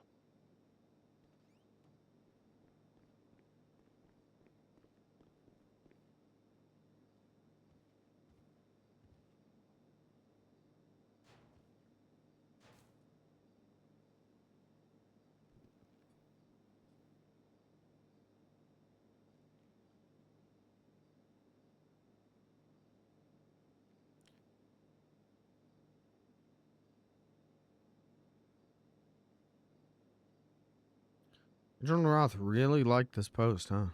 John Roth really liked this post, huh?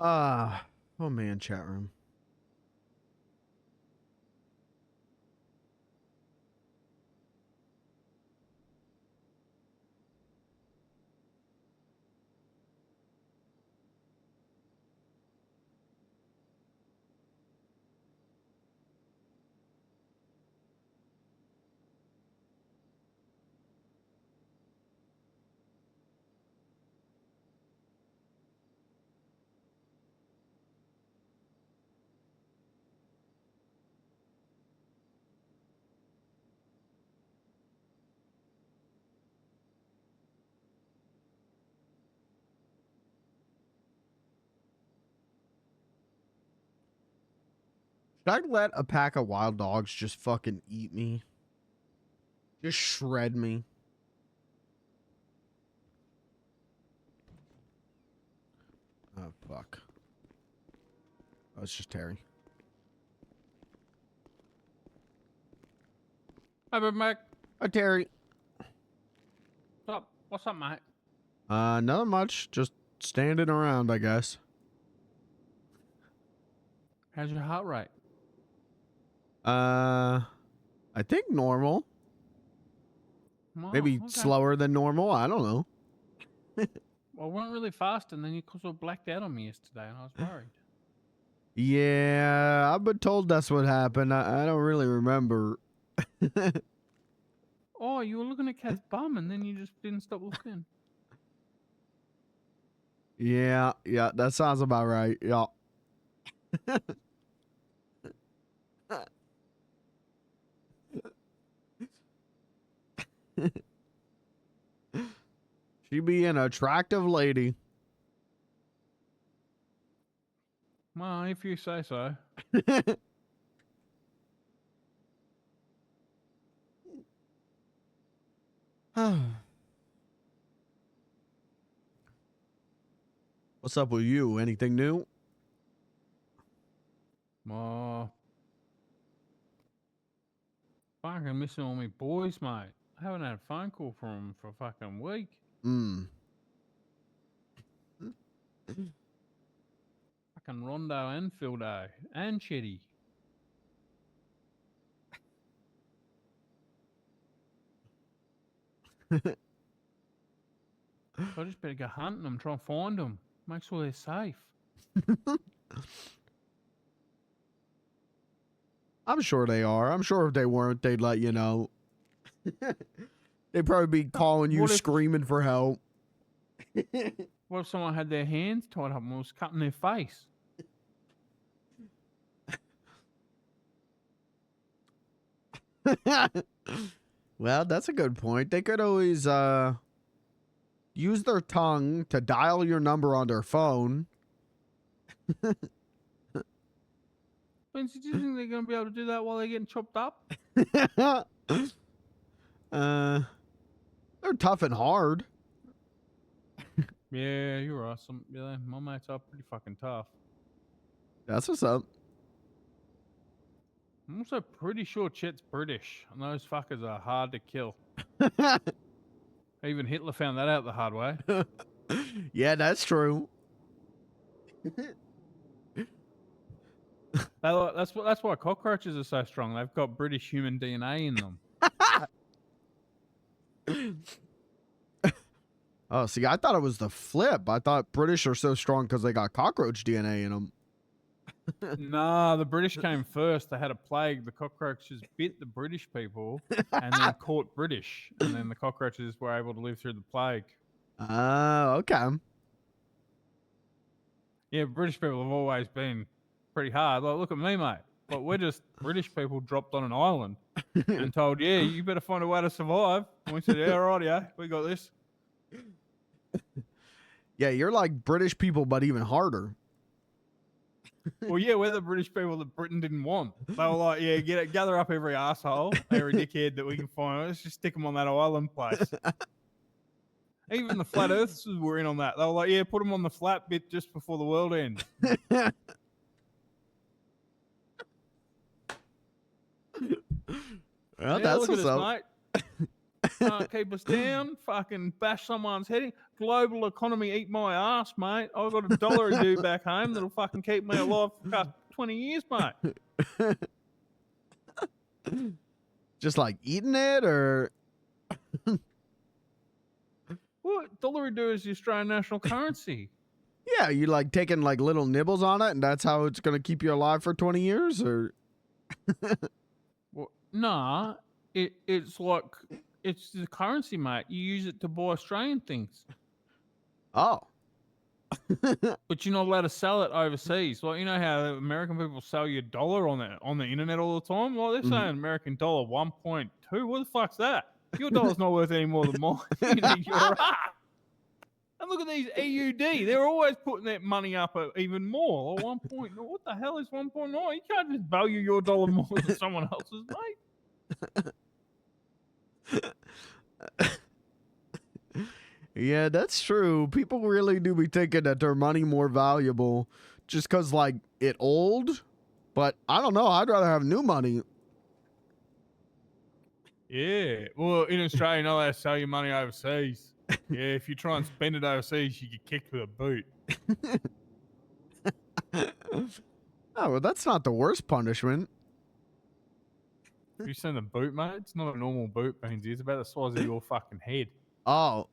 Oh man, chat room. Should I let a pack of wild dogs just fucking eat me? Just shred me? Oh, fuck. Oh, it's just Terry. Hi, Big Mac. Hi, Terry. What's up? What's up, mate? Not much. Just standing around, I guess. How's your heart rate? I think normal. Oh, Maybe okay. slower than normal. I don't know. Well, it went really fast, and then you sort of blacked out on me yesterday, and I was worried. Yeah, I've been told that's what happened. I don't really remember. Oh, you were looking at Kat's bum, and then you just didn't stop looking. Yeah, that sounds about right. Yeah. She be an attractive lady. Well, if you say so. What's up with you? Anything new? Fucking missing all my boys, mate. I haven't had a phone call from them for a fucking week. Fucking Rondo and Fildo and Chetty. I just better go hunting them, try and find them. Make sure they're safe. I'm sure they are. I'm sure if they weren't, they'd let you know. They'd probably be calling you, screaming for help. What if someone had their hands tied up and was cutting their face? Well, that's a good point. They could always use their tongue to dial your number on their phone. Vince, do you think they're going to be able to do that while they're getting chopped up? They're tough and hard. Yeah, you're right. My mates are pretty fucking tough. That's what's up. I'm also pretty sure Chet's British, and those fuckers are hard to kill. Even Hitler found that out the hard way. Yeah, that's true. That's why cockroaches are so strong. They've got British human DNA in them. Oh, see, I thought it was the flip. I thought British are so strong because they got cockroach DNA in them. Nah, the British came first. They had a plague. The cockroaches bit the British people and then caught British. And then the cockroaches were able to live through the plague. Oh, okay. Yeah, British people have always been pretty hard. Like, look at me, mate. But we're just British people dropped on an island and told, yeah, you better find a way to survive. And we said, yeah, all right, yeah, we got this. Yeah, you're like British people, but even harder. Well, yeah, we're the British people that Britain didn't want. They were like, yeah, gather up every asshole, every dickhead that we can find. Let's just stick them on that island place. Even the flat earthers were in on that. They were like, yeah, put them on the flat bit just before the world ends. Well, yeah, that's look at what's us, up. mate. can't keep us down. Fucking bash someone's head in. Global economy eat my ass, mate. I've got a dollar due back home that'll fucking keep me alive for the past 20 years, mate. Just like eating it, or What? Dollar do is the Australian national currency. yeah, you like taking like little nibbles on it, and that's how it's gonna keep you alive for 20 years, or Well, nah, it's like it's the currency, mate. You use it to buy Australian things, oh, but you're not allowed to sell it overseas. Like you know how American people sell you $1 on the internet all the time. Well, they're saying American dollar 1.2. What the fuck's that? Your dollar's not worth any more than mine. You know, you're right. And look at these EUD. They're always putting that money up at even more. Or 1.9. What the hell is 1.9? You can't just value your dollar more than someone else's, mate. yeah, that's true. People really do be thinking that their money more valuable just because like it old. But I don't know. I'd rather have new money. Yeah. Well, in Australia, you're not allowed to sell your money overseas. Yeah, if you try and spend it overseas, you get kicked with a boot. Oh, well, that's not the worst punishment. If you send a boot, mate, it's not a normal boot, Beansy. It's about the size of your fucking head. Oh.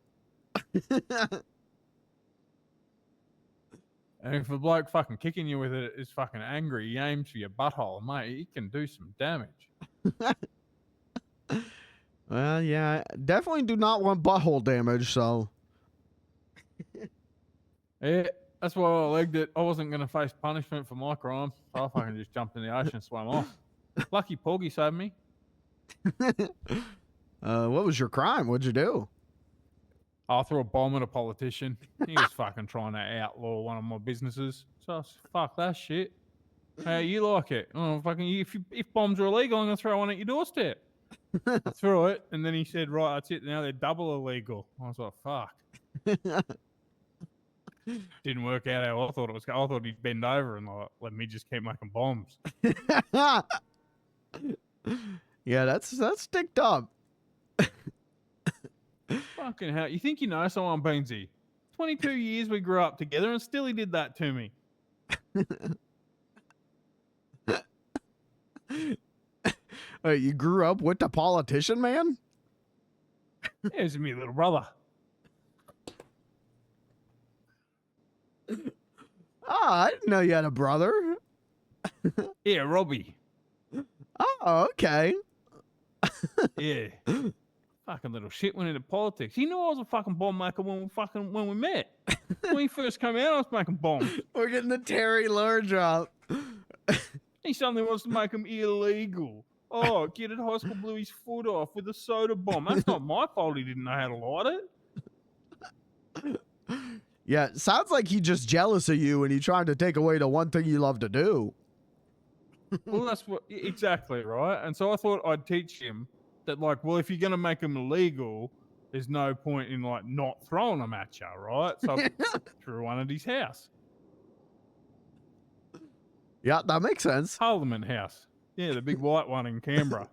And if a bloke fucking kicking you with it is fucking angry, he aims for your butthole, mate, he can do some damage. Well, yeah, definitely do not want butthole damage, so. Yeah, that's why I legged it. I wasn't going to face punishment for my crime, so I fucking just jumped in the ocean and swam off. Lucky Porgy saved me. What was your crime? What'd you do? I threw a bomb at a politician. He was fucking trying to outlaw one of my businesses. So I was, fuck that shit. How you like it? Oh, fucking, if bombs are illegal, I'm going to throw one at your doorstep. I threw it, and then he said, right, that's it. Now they're double illegal. I was like, fuck. Didn't work out how I thought it was. I thought he'd bend over and like, let me just keep making bombs. Yeah, that's sticked up. Fucking hell. You think you know someone, Beansy? 22 years we grew up together and still he did that to me. You grew up with the politician, man? Yeah, he's me little brother. Oh, I didn't know you had a brother. Yeah, Robbie. Oh, okay. Yeah. Fucking little shit went into politics. He knew I was a fucking bomb maker when we met. When he first came out, I was making bombs. We're getting the Terry Lure drop. He suddenly wants to make them illegal. Oh, kid at high school blew his foot off with a soda bomb. That's not my fault he didn't know how to light it. Yeah, sounds like he's just jealous of you and he trying to take away the one thing you love to do. Well, that's what exactly right. And so I thought I'd teach him that, like, well, if you're gonna make them illegal, there's no point in like not throwing them at you, right? So I threw one at his house. Yeah, that makes sense. Parliament House. Yeah, the big white one in Canberra.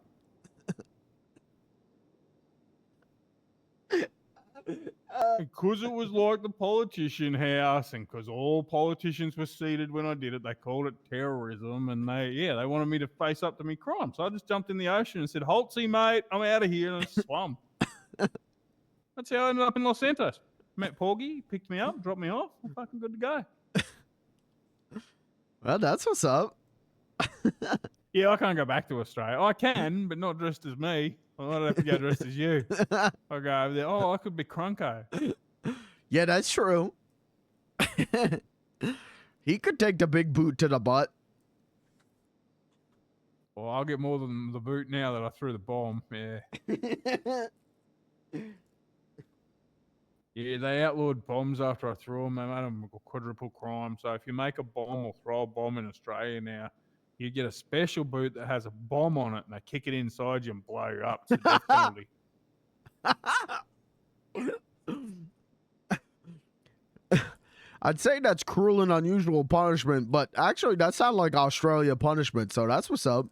Because it was like the politician house, and because all politicians were seated when I did it, they called it terrorism, and they wanted me to face up to me crime. So I just jumped in the ocean and said, "Holtzy, mate, I'm out of here," and I swam. That's how I ended up in Los Santos. Met Porgy, picked me up, dropped me off. I'm fucking good to go. Well, that's what's up. Yeah, I can't go back to Australia. I can, but not dressed as me. I don't have to go dressed as you. I go over there. Oh, I could be Crunko. Yeah, that's true. He could take the big boot to the butt. Well, I'll get more than the boot now that I threw the bomb. Yeah. Yeah, they outlawed bombs after I threw them. They made them a quadruple crime. So if you make a bomb or throw a bomb in Australia now, you get a special boot that has a bomb on it, and they kick it inside you and blow you up. It's a death penalty. I'd say that's cruel and unusual punishment, but actually that sounds like Australia punishment, so that's what's up.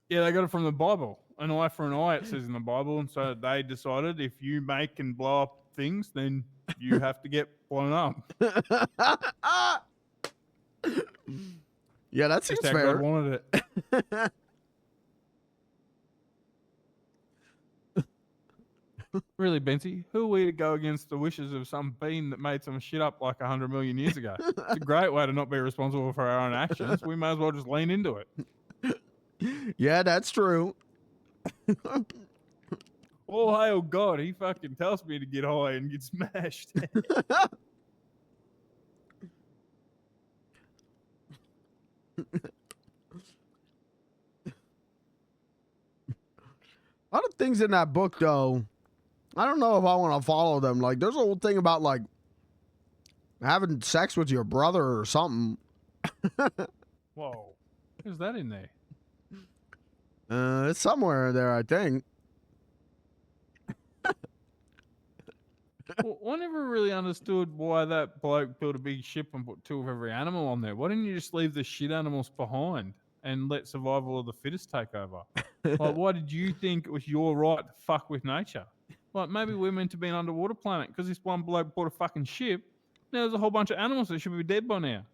Yeah, they got it from the Bible. an eye for an eye, it says in the Bible, and so they decided if you make and blow up things, then you have to get blown up. Yeah, that seems Just how fair. God wanted it. Really, Benty, who are we to go against the wishes of some being that made some shit up like 100 million years ago? It's a great way to not be responsible for our own actions. We may as well just lean into it. Yeah, that's true. All hail God, he fucking tells me to get high and get smashed. A lot of things in that book, though, I don't know if I want to follow them. Like, there's a whole thing about, like, having sex with your brother or something. Whoa. Who's that in there? It's somewhere there, I think. Well, I never really understood why that bloke built a big ship and put 2 of every animal on there. Why didn't you just leave the shit animals behind and let survival of the fittest take over? Like, why did you think it was your right to fuck with nature? Like, maybe we're meant to be an underwater planet because this one bloke bought a fucking ship. Now there's a whole bunch of animals that should be dead by now.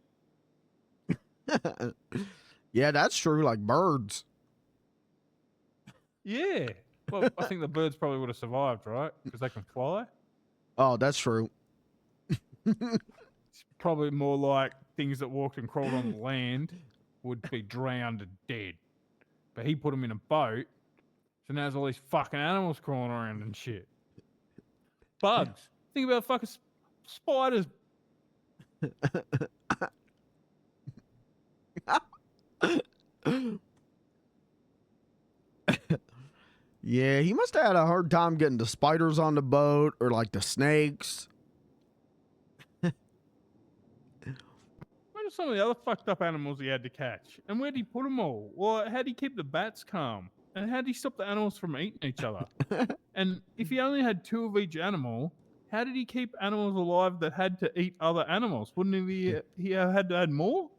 Yeah, that's true. Like birds. Yeah. Well, I think the birds probably would have survived, right? Because they can fly. Oh, that's true. It's probably more like things that walked and crawled on the land would be drowned and dead. But he put them in a boat, so now there's all these fucking animals crawling around and shit. Bugs. Think about fucking spiders. Yeah, he must have had a hard time getting the spiders on the boat or like the snakes. What are some of the other fucked up animals he had to catch? And where'd he put them all? Well, how'd he keep the bats calm? And how'd he stop the animals from eating each other? And if he only had 2 of each animal, how did he keep animals alive that had to eat other animals? Wouldn't he have had to add more?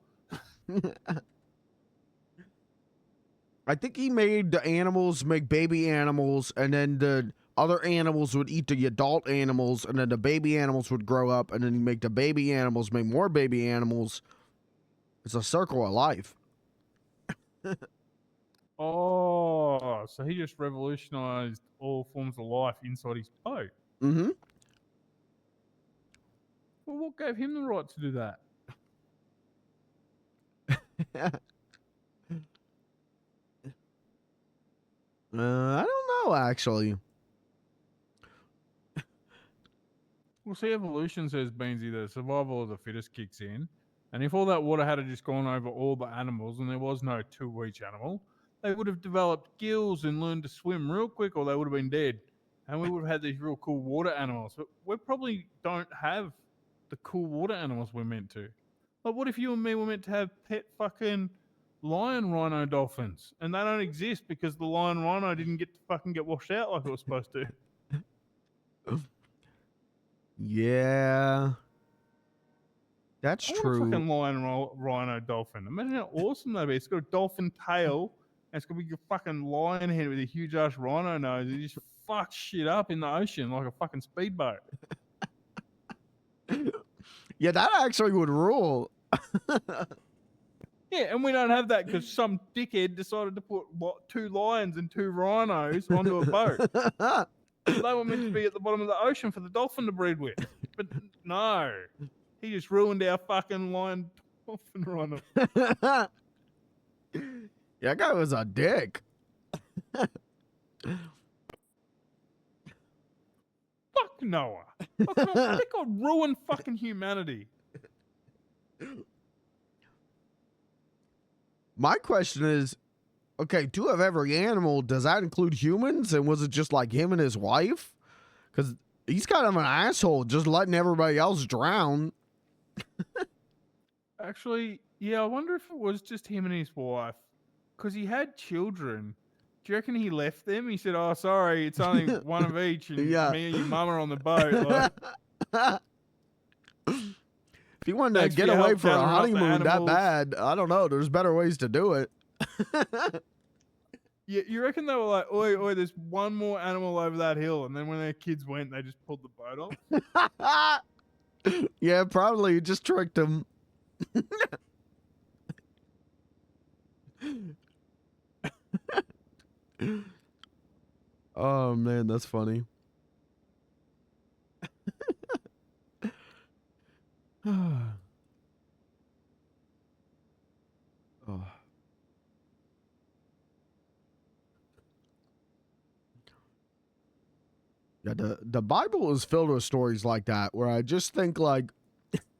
I think he made the animals make baby animals, and then the other animals would eat the adult animals, and then the baby animals would grow up, and then he'd make the baby animals make more baby animals. It's a circle of life. Oh, so he just revolutionized all forms of life inside his boat. Mm-hmm. Well, what gave him the right to do that? I don't know, actually. Well, see, evolution says, Beansy, that survival of the fittest kicks in. And if all that water had just gone over all the animals and there was no 2 each animal, they would have developed gills and learned to swim real quick, or they would have been dead. And we would have had these real cool water animals. But we probably don't have the cool water animals we're meant to. Like, what if you and me were meant to have pet fucking lion rhino dolphins? And they don't exist because the lion rhino didn't get to fucking get washed out like it was supposed to. Yeah. That's I want true. a fucking lion rhino dolphin. Imagine how awesome that'd be. It's got a dolphin tail, and it's got a big fucking lion head with a huge ass rhino nose. It just fucks shit up in the ocean like a fucking speedboat. Yeah, that actually would rule. Yeah, and we don't have that because some dickhead decided to put 2 lions and 2 rhinos onto a boat. They were meant to be at the bottom of the ocean for the dolphin to breed with. But no, he just ruined our fucking lion dolphin rhino. Yeah, that guy was a dick. Fuck Noah. That guy ruined fucking humanity. My question is, okay, 2 of every animal, does that include humans? And was it just like him and his wife? Because he's kind of an asshole, just letting everybody else drown. Actually, yeah, I wonder if it was just him and his wife. Because he had children. Do you reckon he left them? He said, oh, sorry, it's only 1 of each, and Yeah. me and your mum are on the boat. Like, if he wanted to Thanks get for your away help for a gathering up the honeymoon that animals. bad, I don't know. There's better ways to do it. You reckon they were like, oi, oi, there's one more animal over that hill, and then when their kids went, they just pulled the boat off? Yeah, probably. You just tricked him. Oh, man, that's funny. Oh. Yeah, the Bible is filled with stories like that where I just think like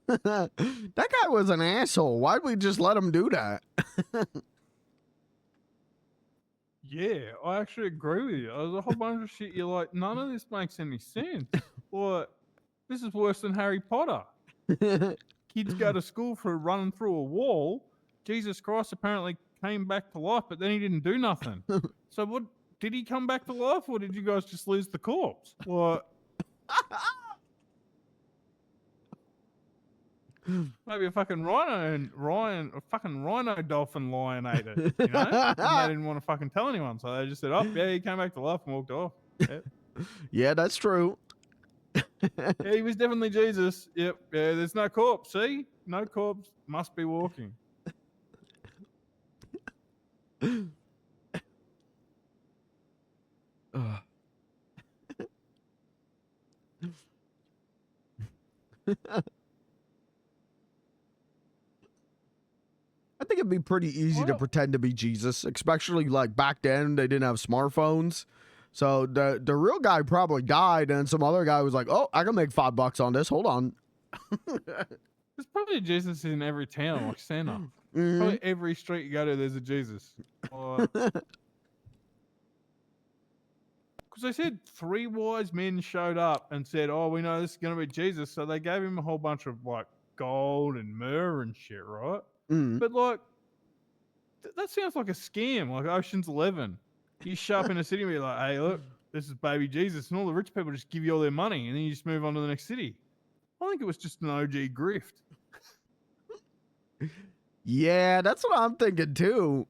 that guy was an asshole. Why'd we just let him do that? Yeah, I actually agree with you. There's a whole bunch of shit you're like, none of this makes any sense. Like, this is worse than Harry Potter. Kids go to school for running through a wall. Jesus Christ apparently came back to life, but then he didn't do nothing. So what? Did he come back to life, or did you guys just lose the corpse? What? Maybe a fucking a fucking rhino dolphin lion ate it, you know? And they didn't want to fucking tell anyone, so they just said, "Oh, yeah, he came back to life and walked off." Yep. Yeah, that's true. Yeah, he was definitely Jesus. Yep. Yeah, there's no corpse. See? No corpse. Must be walking. I think it'd be pretty easy to pretend to be Jesus, especially like back then they didn't have smartphones. So the real guy probably died, and some other guy was like, "Oh, I can make $5 on this. Hold on." There's probably a Jesus in every town, like Santa. Probably every street you go to, there's a Jesus. Because they said 3 wise men showed up and said, "Oh, we know this is going to be Jesus," so they gave him a whole bunch of like gold and myrrh and shit, right? But like, that sounds like a scam, like Ocean's 11. You show up in a city and be like, "Hey, look, this is baby Jesus," and all the rich people just give you all their money, and then you just move on to the next city. I think it was just an OG grift. Yeah, that's what I'm thinking too.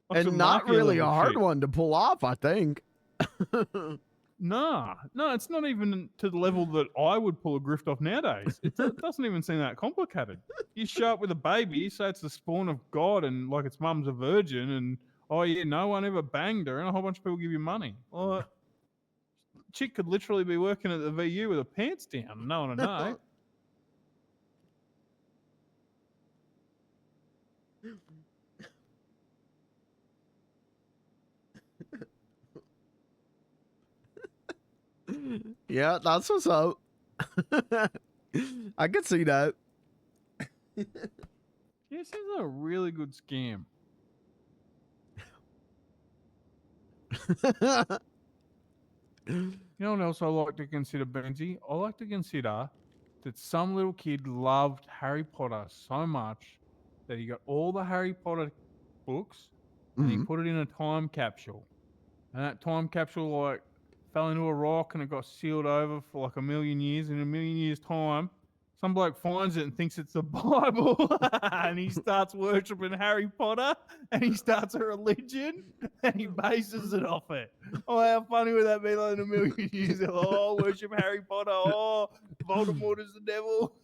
Like And some not mafia really a level hard shit. one to pull off, I think. No, it's not even to the level that I would pull a grift off nowadays. It doesn't even seem that complicated. You show up with a baby, you say it's the spawn of God and like its mum's a virgin, and oh yeah, no one ever banged her, and a whole bunch of people give you money. Well, chick could literally be working at the VU with her pants down. No one would know. Yeah, that's what's up. I could see that. Yeah, it seems like a really good scam. You know what else I like to consider, Benji? I like to consider that some little kid loved Harry Potter so much that he got all the Harry Potter books and he put it in a time capsule. And that time capsule like fell into a rock and it got sealed over for like 1,000,000 years. In 1,000,000 years' time, some bloke finds it and thinks it's the Bible, and he starts worshipping Harry Potter, and he starts a religion, and he bases it off it. Oh, how funny would that be? Like in 1,000,000 years, they're like, "Oh, worship Harry Potter. Oh, Voldemort is the devil."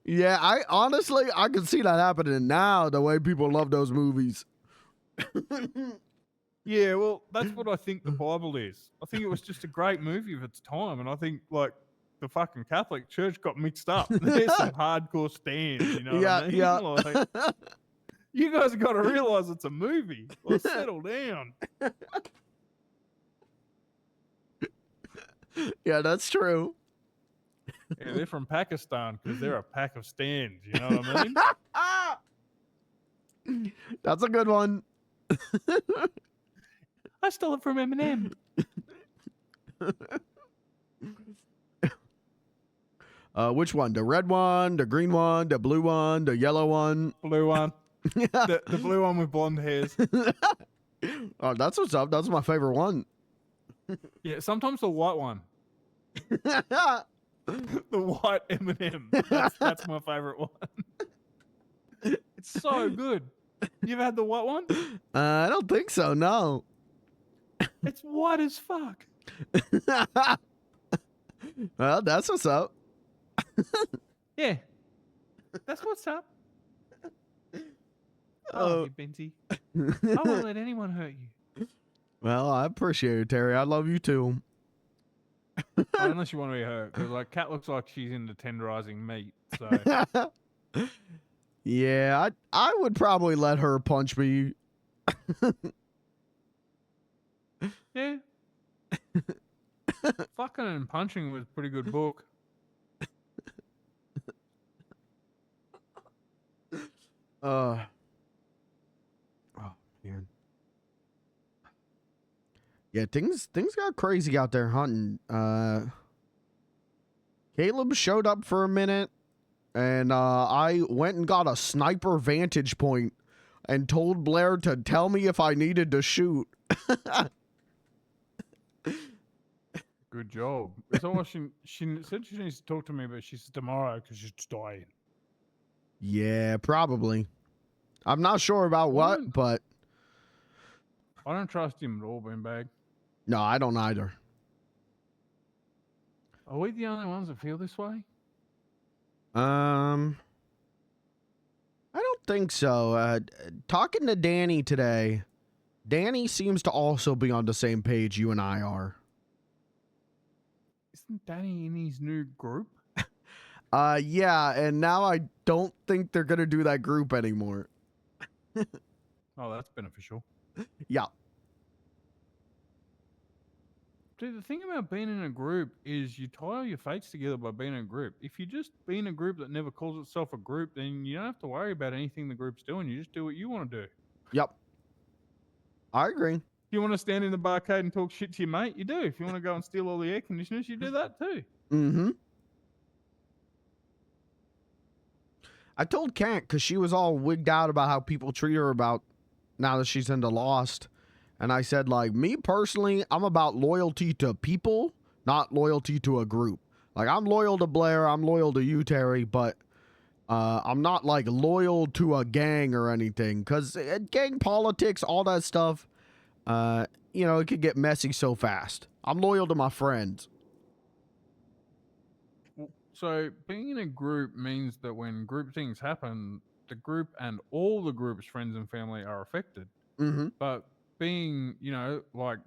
Yeah, I honestly I can see that happening now. The way people love those movies. Yeah, well, that's what I think the Bible is. I think it was just a great movie of its time, and I think like the fucking Catholic Church got mixed up. There's some hardcore stands, you know what I mean? Yeah. Like, you guys got to realize it's a movie. Well, settle down. Yeah, that's true. Yeah, they're from Pakistan because they're a pack of stands. You know what I mean? That's a good one. I stole it from Eminem. Which one? The red one, the green one, the blue one, the yellow one? Blue one. The blue one with blonde hairs. Oh, that's what's up. That's my favorite one. Yeah, sometimes the white one. The white Eminem. That's my favorite one. It's so good. You ever had the white one? I don't think so. No. It's white as fuck. Well, that's what's up. Yeah. That's what's up. I love you, Benzie. I won't let anyone hurt you. Well, I appreciate it, Terry. I love you too. Unless you want to be hurt, because like Kat looks like she's into tenderizing meat. So Yeah, I would probably let her punch me. yeah. Fucking and Punching was a pretty good book. Oh man. Yeah, things got crazy out there hunting. Caleb showed up for a minute, and I went and got a sniper vantage point and told Blair to tell me if I needed to shoot. Good job. It's almost she said she needs to talk to me, but she said tomorrow because she's dying. Yeah, probably. I'm not sure about what, but I don't trust him at all, beanbag. no, I don't either. Are we the only ones that feel this way? I don't think so. Talking to Danny today, Danny seems to also be on the same page you and I are. Isn't Danny in his new group? Yeah, and now I don't think they're gonna do that group anymore. Oh, that's beneficial. Yeah. Dude, the thing about being in a group is you tie your fates together by being in a group. If you just be in a group that never calls itself a group, then you don't have to worry about anything the group's doing. You just do what you want to do. Yep. I agree. If you want to stand in the barcade and talk shit to your mate, you do. If you want to go and steal all the air conditioners, you do that too. Mm-hmm. I told Kant because she was all wigged out about how people treat her about now that she's into Lost. And I said, like, me personally, I'm about loyalty to people, not loyalty to a group. Like, I'm loyal to Blair, I'm loyal to you, Terry, but I'm not, like, loyal to a gang or anything. Because gang politics, all that stuff, you know, it could get messy so fast. I'm loyal to my friends. So being in a group means that when group things happen, the group and all the group's friends and family are affected. Mm-hmm. But being, you know, like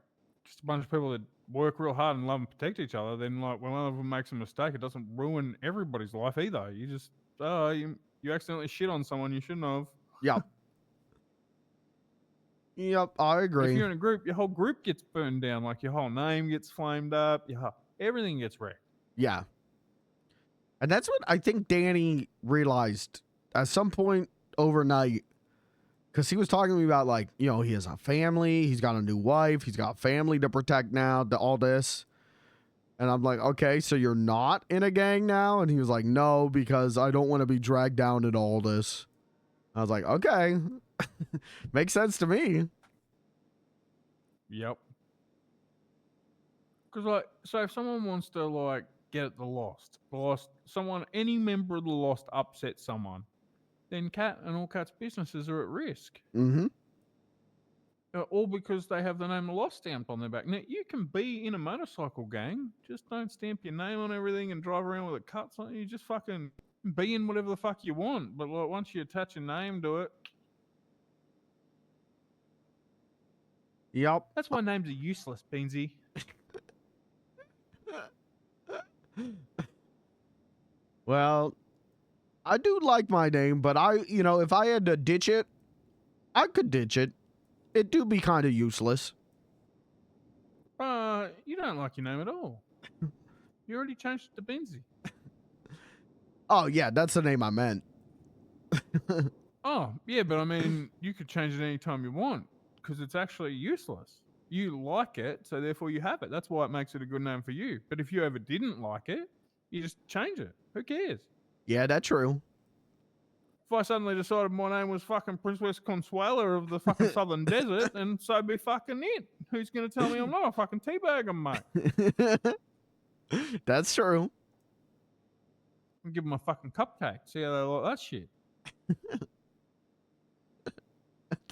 just a bunch of people that work real hard and love and protect each other, then like when one of them makes a mistake, it doesn't ruin everybody's life either. You just, you accidentally shit on someone you shouldn't have. Yep. Yep, I agree. If you're in a group, your whole group gets burned down. Like your whole name gets flamed up. Everything gets wrecked. Yeah. And that's what I think Danny realized at some point overnight. Because he was talking to me about, like, you know, he has a family. He's got a new wife. He's got family to protect now, all this. And I'm like, okay, so you're not in a gang now? And he was like, no, because I don't want to be dragged down into all this. I was like, okay. Makes sense to me. Yep. Because, like, so if someone wants to, like, get at the Lost, someone, any member of the Lost upsets someone, then Cat and all Cat's businesses are at risk. Mm-hmm. All because they have the name of Lost stamped on their back. Now, you can be in a motorcycle gang, just don't stamp your name on everything and drive around with a cut. You just fucking be in whatever the fuck you want. But like, once you attach a name to it, yep. That's why names are useless, Beansy. Well, I do like my name, but you know, if I had to ditch it, I could ditch it. It do be kind of useless. You don't like your name at all. You already changed it to Beansy. Oh, yeah, that's the name I meant. Oh, yeah, but I mean, you could change it anytime you want because it's actually useless. You like it, so therefore you have it. That's why it makes it a good name for you. But if you ever didn't like it, you just change it. Who cares? Yeah, that's true. If I suddenly decided my name was fucking Princess Consuela of the fucking Southern Desert, then so be fucking it. Who's going to tell me I'm not a fucking teabagger, mate? That's true. I'll give them a fucking cupcake. See how they like that shit.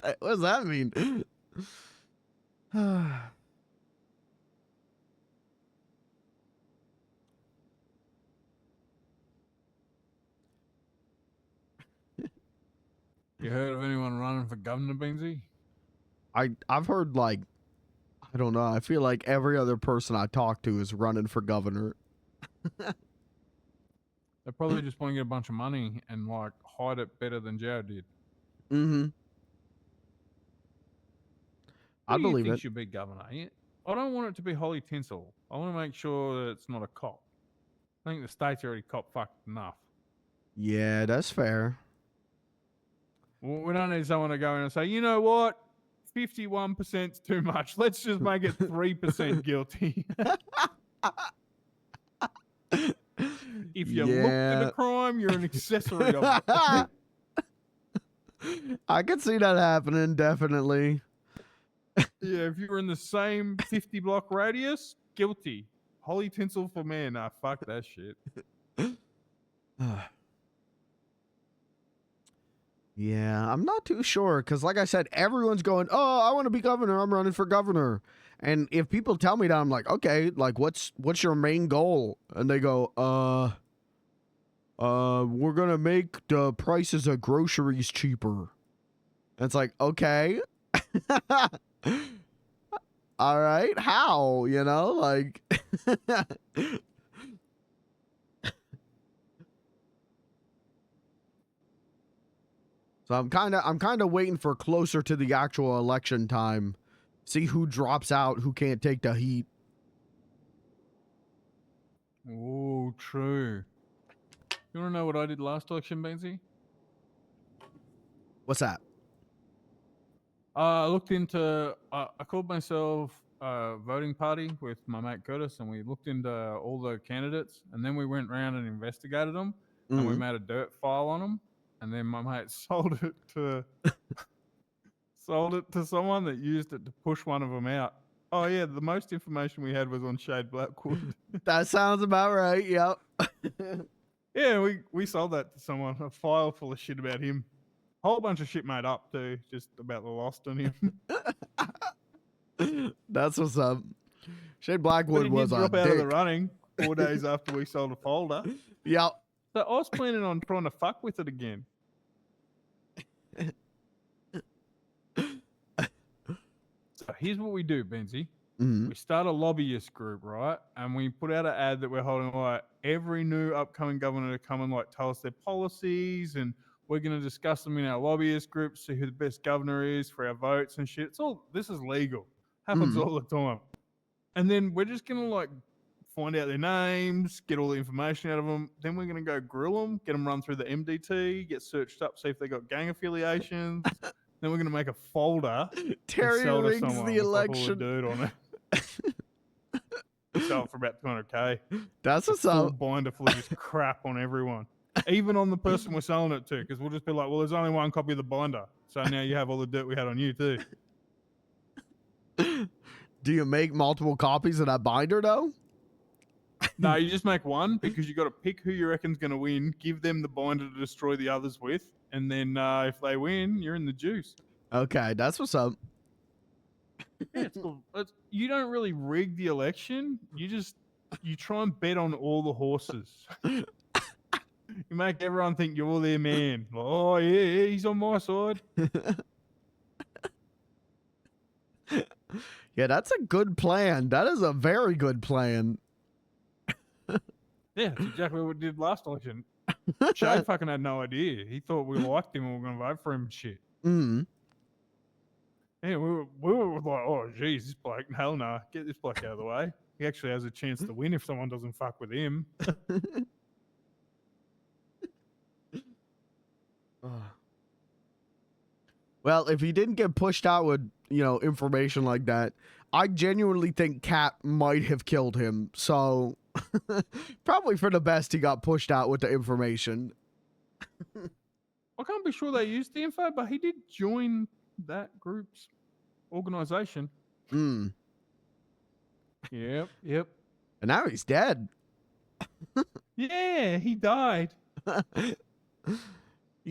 What does that mean? You heard of anyone running for governor, Beansy? I've heard like, I don't know. I feel like every other person I talk to is running for governor. They probably just want to get a bunch of money and like hide it better than Jared did. Mm-hmm. I Who do you believe think it. should be governor? I don't want it to be Holly Tinsel. I want to make sure that it's not a cop. I think the state's already cop fucked enough. Yeah, that's fair. We don't need someone to go in and say, you know what? 51%'s too much. Let's just make it 3% guilty. If you looked at a crime, you're an accessory of it. I could see that happening, definitely. Yeah, if you were in the same 50 block radius, guilty. Holly Tinsel for man. Nah, fuck that shit. Yeah, I'm not too sure because, like I said, everyone's going, "Oh, I want to be governor. I'm running for governor." And if people tell me that, I'm like, "Okay, like, what's your main goal?" And they go, we're gonna make the prices of groceries cheaper." And it's like, okay, all right, how? You know, like. So I'm kind of waiting for closer to the actual election time. See who drops out, who can't take the heat. Oh, true. You want to know what I did last election, Benzie? What's that? I looked into, I called myself voting party with my mate Curtis, and we looked into all the candidates, and then we went around and investigated them, and we made a dirt file on them, and then my mate sold it to someone that used it to push one of them out. Oh yeah, the most information we had was on Shade Blackwood. That sounds about right. Yep. Yeah, we sold that to someone. A file full of shit about him. Whole bunch of shit made up too, just about the lost on him. That's what's up. Shade Blackwood but he was did a drop out of the dick. running 4 days after we sold a folder. Yep. So I was planning on trying to fuck with it again. So here's what we do, Benzie. We start a lobbyist group, right? And we put out an ad that we're holding like every new upcoming governor to come and like tell us their policies, and we're going to discuss them in our lobbyist group, see who the best governor is for our votes and shit. This is legal. Happens all the time. And then we're just going to like find out their names, get all the information out of them. Then we're going to go grill them, get them run through the MDT, get searched up, see if they got gang affiliations. Then we're going to make a folder. Terry sell to rigs someone the with, like, all election. the dirt on it. Sell it for about 200K. That's what's full up. binder full of just crap on everyone. Even on the person we're selling it to, because we'll just be like, well, there's only one copy of the binder. So now you have all the dirt we had on you too. Do you make multiple copies of that binder though? No, you just make one because you got to pick who you reckon's going to win, give them the binder to destroy the others with, and then if they win, you're in the juice. Okay, that's what's up. Yeah, it's cool. You don't really rig the election. You try and bet on all the horses. You make everyone think you're their man. Like, oh yeah, he's on my side. Yeah, that's a good plan. That is a very good plan. Yeah, that's exactly what we did last election. Shay fucking had no idea. He thought we liked him and we were going to vote for him and shit. Yeah, we were like, oh, geez, this bloke, hell no, get this bloke out of the way. He actually has a chance to win if someone doesn't fuck with him. Well, if he didn't get pushed out with, information like that, I genuinely think Cat might have killed him. So, probably for the best he got pushed out with the information. I can't be sure they used the info, but he did join that group's organization. Yep. And now he's dead. Yeah, he died.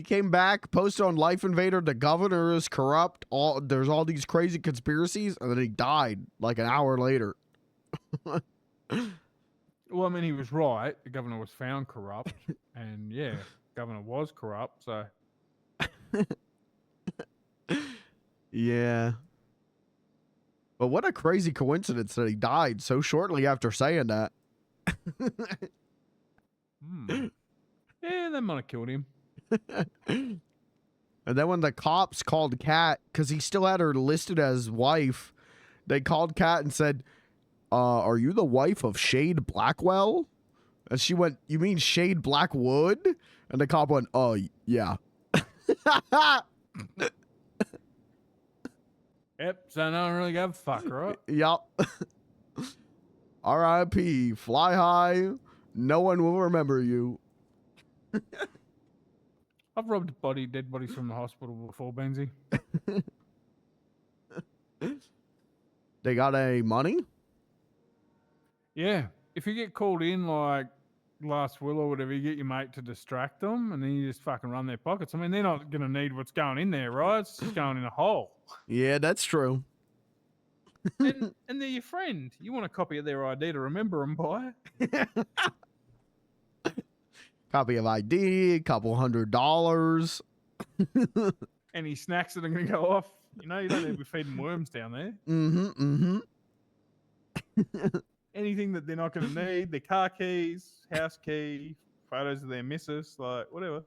He came back, posted on Life Invader, the governor is corrupt. There's all these crazy conspiracies, and then he died like an hour later. Well, I mean, he was right. The governor was found corrupt, and yeah, governor was corrupt. So Yeah. But what a crazy coincidence that he died so shortly after saying that. yeah, they might have killed him. And then when the cops called Kat, because he still had her listed as wife, they called Kat and said, are you the wife of Shade Blackwell? And she went, you mean Shade Blackwood? And the cop went, oh, yeah. Yep, so no one really gave a fuck, right? Yup. R.I.P. Fly high. No one will remember you. I've robbed dead bodies from the hospital before, Benzie. They got any money? Yeah, if you get called in like last will or whatever, you get your mate to distract them, and then you just fucking run their pockets. I mean, they're not going to need what's going in there, right? It's just going in a hole. Yeah, that's true. and they're your friend. You want a copy of their ID to remember them by. Copy of ID, couple $100. Any snacks that are going to go off. You know, you don't need to be feeding worms down there. Anything that they're not going to need, their car keys, house key, photos of their missus, like whatever.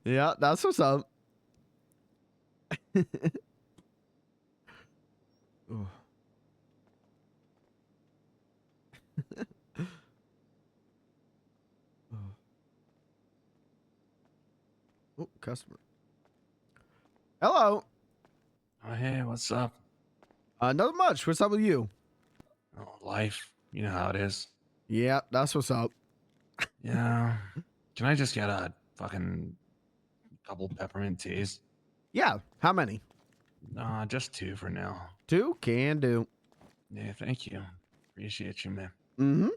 Yeah, that's what's up. Oh. Oh, customer. Hello. Oh, hey, what's up? Nothing much. What's up with you? Oh, life. You know how it is. Yeah, that's what's up. Yeah. Can I just get a fucking couple peppermint teas? Yeah. How many? Just 2 for now. 2? Can do. Yeah, thank you. Appreciate you, man. Mm-hmm.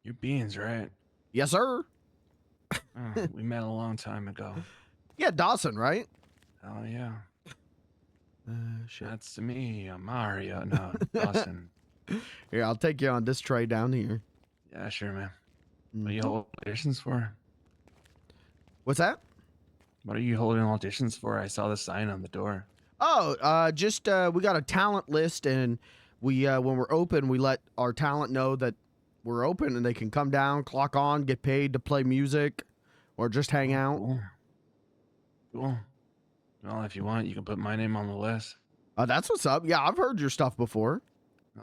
You're Beans, right? Yes, sir. Oh, we met a long time ago. Yeah, Dawson, right? Oh, yeah. Shit. That's me, Mario. No, Dawson. Here, I'll take you on this tray down here. Yeah, sure, man. What are you holding auditions for? What's that? What are you holding auditions for? I saw the sign on the door. Oh, just we got a talent list, and we when we're open, we let our talent know that we're open, and they can come down, clock on, get paid to play music, or just hang out. Cool. Well, if you want, you can put my name on the list. That's what's up. Yeah, I've heard your stuff before.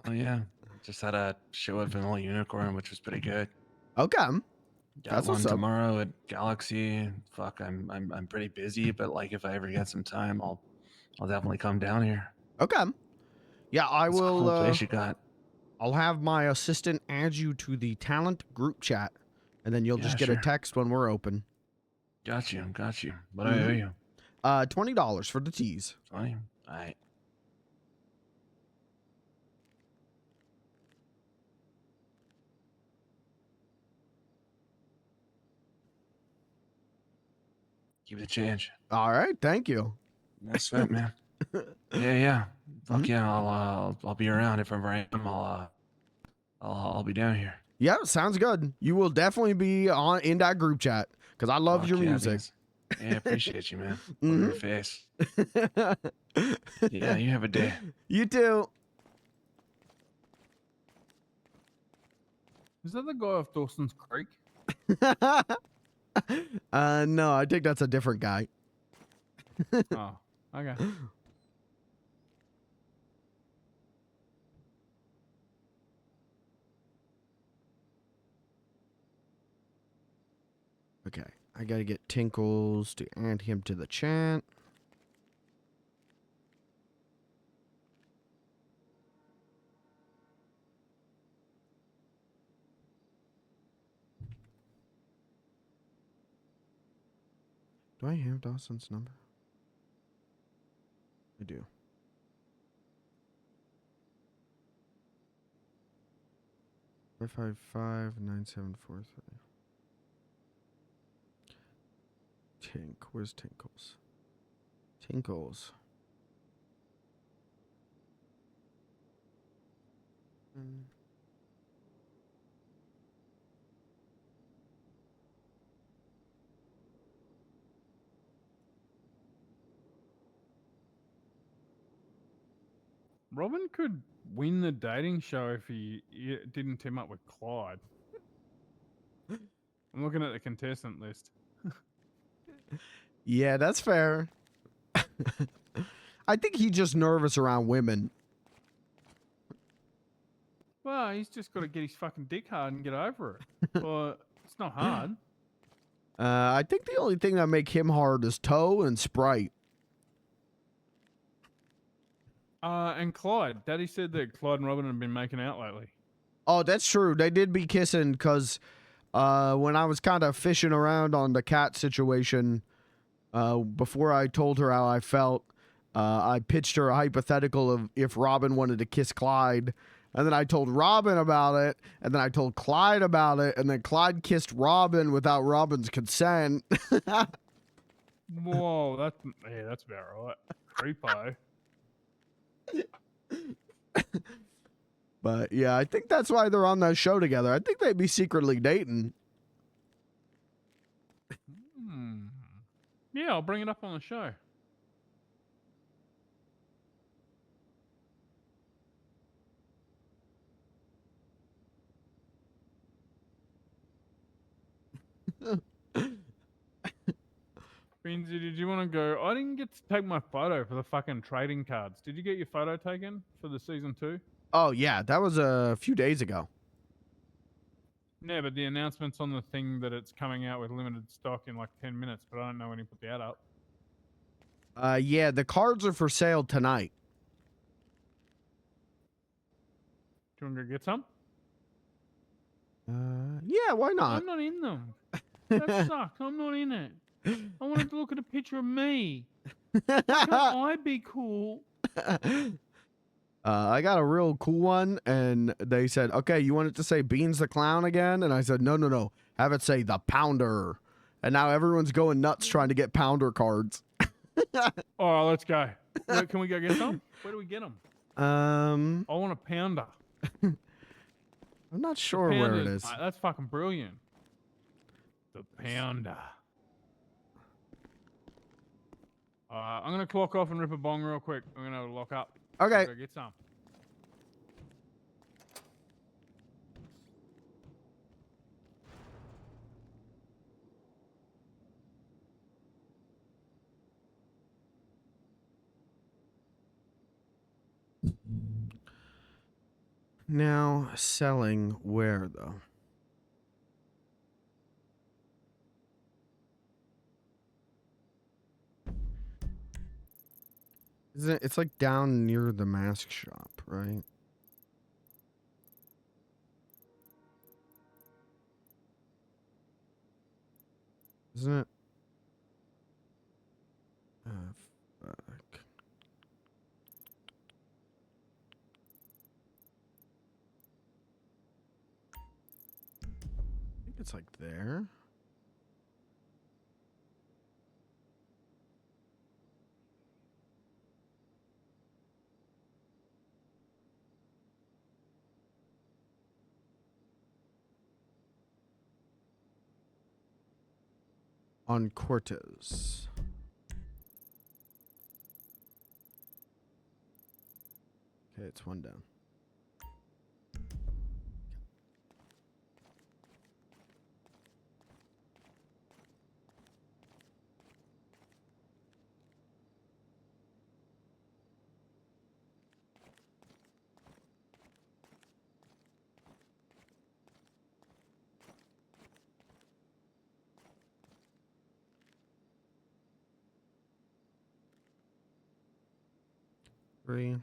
Oh yeah, just had a show at Vanilla Unicorn, which was pretty good. Okay. Got That's one what's up. tomorrow at Galaxy. Fuck, I'm pretty busy, but like if I ever get some time, I'll definitely come down here. Okay. Yeah, I It's a will. cool place you got. I'll have my assistant add you to the talent group chat, and then you'll just get a text when we're open. Got you. What I owe you? $20 for the teas. 20. All right. Keep the change. All right, thank you. That's sweet, man. Yeah. Fuck yeah, I'll be around if ever I am. I'll be down here. Yeah, sounds good. You will definitely be in that group chat because I love your music. Yeah, appreciate you, man. Love your face. Yeah, you have a day. You too. Is that the guy off Dawson's Creek? No, I think that's a different guy. Oh, okay. Okay, I gotta get Tinkles to add him to the chat. Do I have Dawson's number? I do. 555 9743. Tink, where's Tinkles? Tinkles. Robin could win the dating show if he didn't team up with Clyde. I'm looking at the contestant list. Yeah, that's fair. I think he's just nervous around women. Well, he's just got to get his fucking dick hard and get over it. Well, it's not hard. I think the only thing that make him hard is Toe and Sprite. And Clyde. Daddy said that Clyde and Robin have been making out lately. Oh, that's true. They did be kissing because when I was kind of fishing around on the cat situation, before I told her how I felt, I pitched her a hypothetical of if Robin wanted to kiss Clyde. And then I told Robin about it, and then I told Clyde about it, and then Clyde kissed Robin without Robin's consent. Whoa, that's about right. Creepo. But yeah, I think that's why they're on that show together. I think they'd be secretly dating. Yeah, I'll bring it up on the show. Beansy, did you want to go? I didn't get to take my photo for the fucking trading cards. Did you get your photo taken for the season 2? Oh, yeah, that was a few days ago. Yeah, but the announcement's on the thing that it's coming out with limited stock in like 10 minutes, but I don't know when you put the ad up. Yeah, the cards are for sale tonight. Do you want to go get some? Yeah, why not? I'm not in them. That sucks. I'm not in it. I wanted to look at a picture of me. Why can't I be cool? I got a real cool one, and they said, okay, you want it to say Beans the Clown again? And I said, no. Have it say the Pounder. And now everyone's going nuts trying to get Pounder cards. All right, let's go. Wait, can we go get some? Where do we get them? I want a Pounder. I'm not sure where it is. That's fucking brilliant. The Pounder. I'm going to clock off and rip a bong real quick. I'm going to lock up. Okay. Go get some. Now, selling where, though? Isn't it? It's like down near the mask shop, right? Isn't it? Fuck. I think it's like there. On Cortez. Okay, it's one down. Three.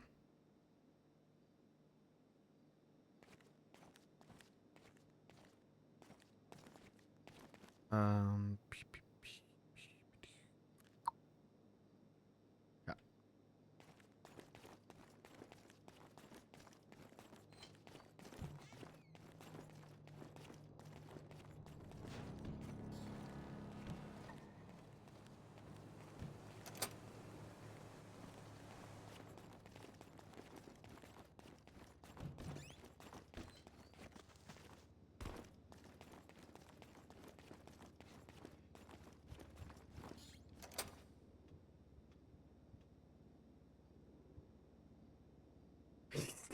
Yeah.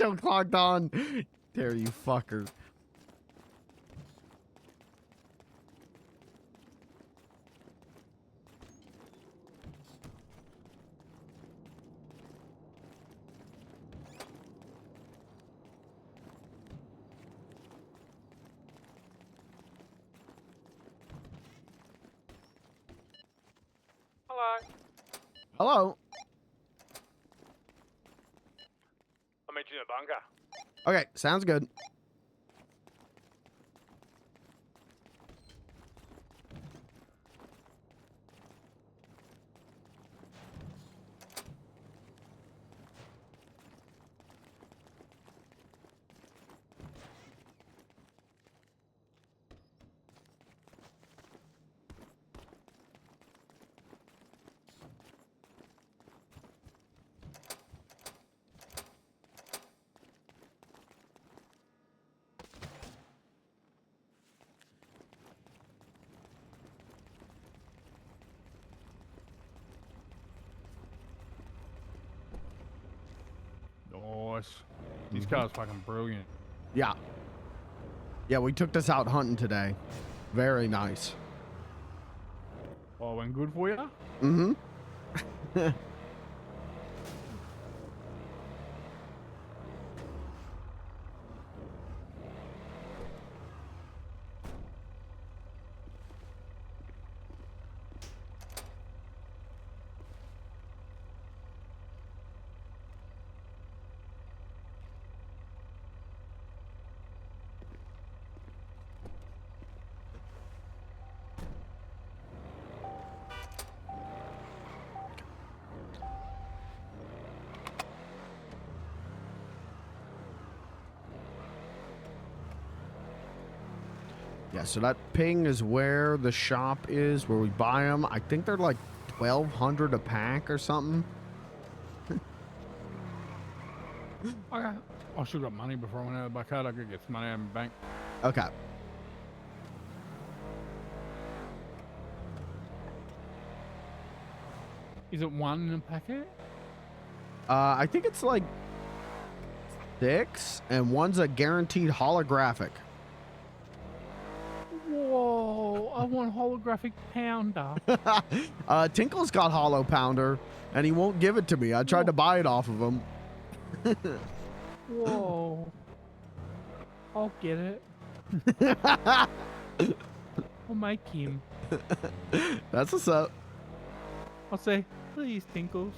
still clogged on. There, you fucker. Hello. Hello. I'll meet you in the bunker. Okay, sounds good. Nice. These cars fucking brilliant. Yeah. Yeah, we took this out hunting today. Very nice. Oh, went good for you? Mm-hmm. Yeah, so that ping is where the shop is, where we buy them. I think they're like 1,200 a pack or something. Okay. I should have got money before I went out of the backyard. I could get some money out of my bank. Okay. Is it one in a packet? I think it's like 6, and one's a guaranteed holographic. Whoa, I want holographic pounder. Tinkle's got hollow pounder, and he won't give it to me. I tried to buy it off of him. Whoa. I'll get it. I'll make him. That's what's up. I'll say, please, Tinkles.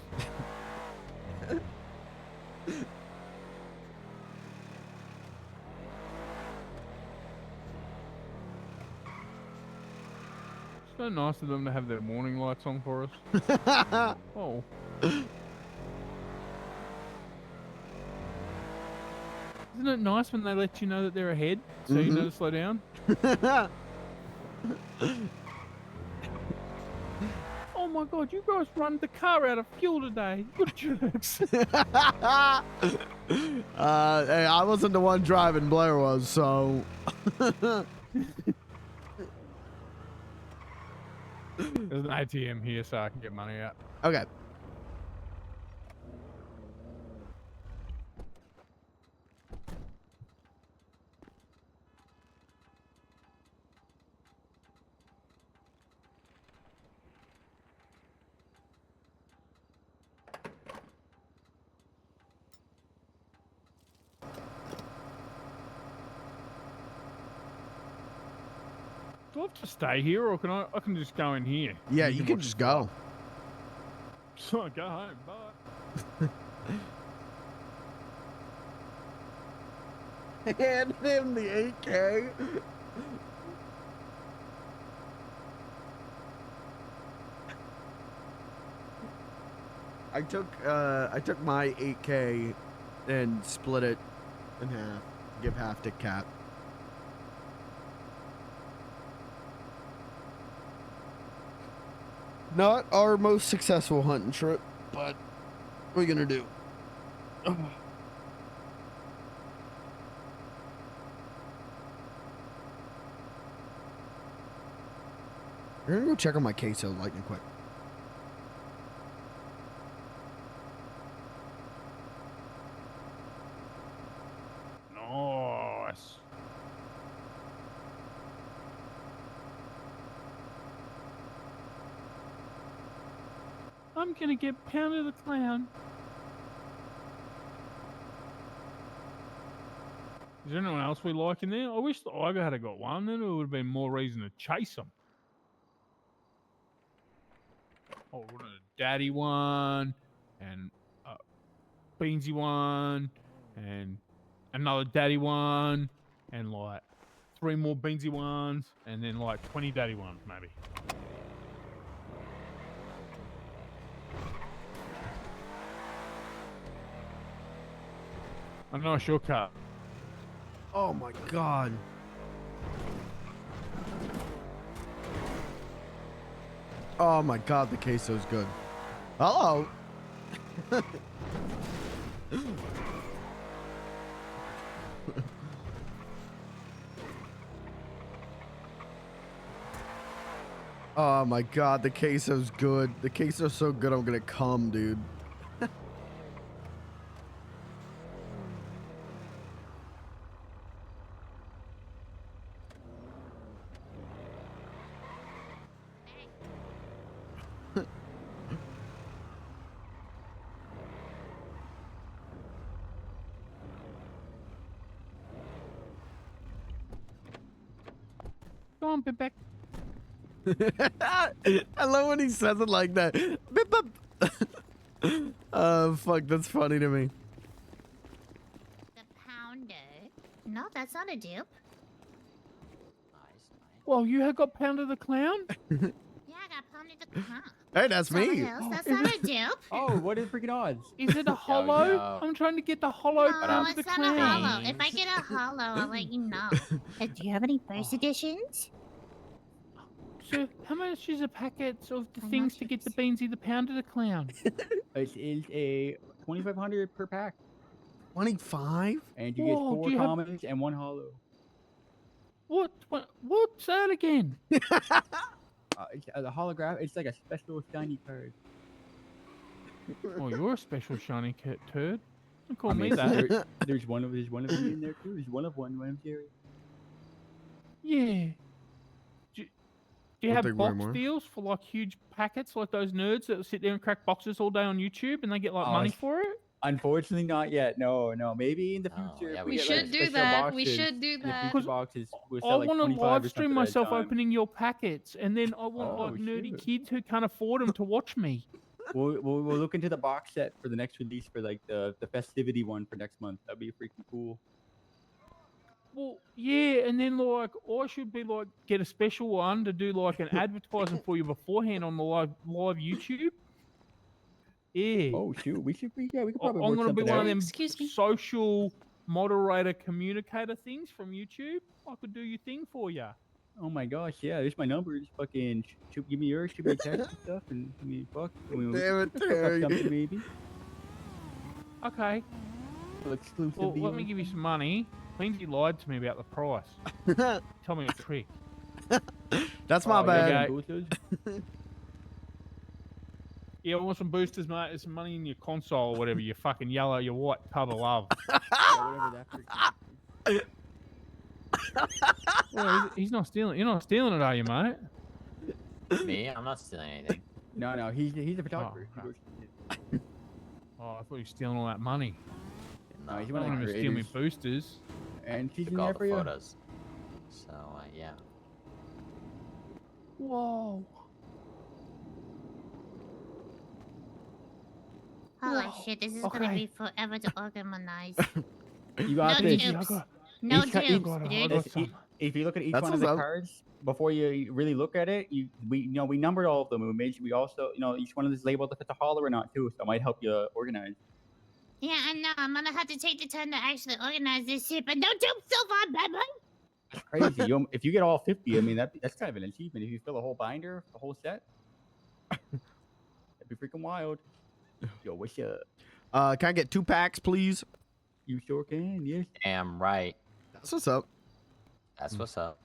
So nice of them to have their morning lights on for us. Oh. Isn't it nice when they let you know that they're ahead, so you know to slow down? Oh my god, you guys run the car out of fuel today. Good jerks. Hey, I wasn't the one driving, Blair was, so. There's an ATM here so I can get money out. Okay. Do I have to stay here, or can I can just go in here? Yeah, you can just go. So I go home, bye. Hand him the 8K. I took my 8K and split it in half. Give half to Cat. Not our most successful hunting trip, but what are you gonna do? Oh. We're gonna go check on my queso lightning quick. I'm gonna get Pounder the Clown. Is there anyone else we like in there? I wish the Iger had got one, then it would have been more reason to chase him. Oh, what a daddy one, and a Beansy one, and another daddy one, and like 3 more Beansy ones, and then like 20 daddy ones, maybe. A nice shortcut. Oh my god. Oh my god, the queso's good. Hello. Oh my god, the queso's good. The queso's so good I'm gonna come, dude. Go on, Bibek. I love when he says it like that. Bip, bip. Fuck, that's funny to me. The Pounder. No, that's not a dupe. Well, you have got Pounder the Clown? Yeah, I got Pounder the Clown. Hey, that's me. Someone else, that's not a dupe. Oh, what are the freaking odds? Is it a hollow? yo. I'm trying to get the hollow No, Pounder it's the not Clown. a hollow. If I get a hollow, I'll let you know. Do you have any first editions? So, how much is a packet of the things to get the Beansy the Pounder the Clown? It is a 2,500 per pack. 25? And you get Whoa, 4 do you have- commons and 1 hollow. What's that again? It's the holograph. It's like a special shiny card. Oh, you're a special shiny turd. Don't call I me mean, that. there's one of me in there too. There's one of Jerry. Yeah. Do you I'll have take way box more. deals for like huge packets like those nerds that sit there and crack boxes all day on YouTube and they get like Oh, money it's- for it? Unfortunately, not yet. No. Maybe in the future. if we get, should like, do special that. We boxes, should do in the that. future boxes, we'll I sell like want to 25 live or stream something at a myself time. opening your packets, and then I want Oh, like nerdy shoot. kids who can't afford them to watch me. We'll look into the box set for the next release for like the festivity one for next month. That'd be freaking cool. Well, yeah, and then like I should be like get a special one to do like an advertising for you beforehand on the live YouTube. Yeah. Oh shoot, we could I'm probably work gonna be something one out. of them social moderator communicator things from YouTube. I could do your thing for you. Oh my gosh, yeah, there's my number. Just fucking give me yours, shoot me a text and stuff, and I mean, fuck. I mean, Damn it, we could cook up Terry. something maybe. Okay. Little exclusive Well, deal. let me give you some money. Lindsay lied to me about the price. Tell me a trick. That's my Oh, bad. Yeah, I want some boosters, mate. There's some money in your console or whatever. Your fucking yellow, your white tub of love. Well, he's not stealing. You're not stealing it, are you, mate? Me? I'm not stealing anything. No, he's a photographer. Oh, Oh, I thought you were stealing all that money. No, he's I one don't of want the to steal me creators. boosters. And she's Took in all there the for you. photos. So, yeah. Whoa. Holy Whoa. shit, this is gonna Okay. be forever to organize. You got No this. dupes. No Each ca- dupes, each- dude. If you look at each That's one of what's the up. cards before you really look at it, we numbered all of them. We also each one of these labeled if it's a hollow or not too, so it might help you organize. Yeah, I know. I'm gonna have to take the time to actually organize this shit, but no dupes so far, baby. That's crazy. If you get all 50, I mean that's kind of an achievement. If you fill a whole binder, the whole set, that'd be freaking wild. Yo, what's up? Can I get 2 packs, please? You sure can. Yes. Damn right. That's what's up. That's what's up.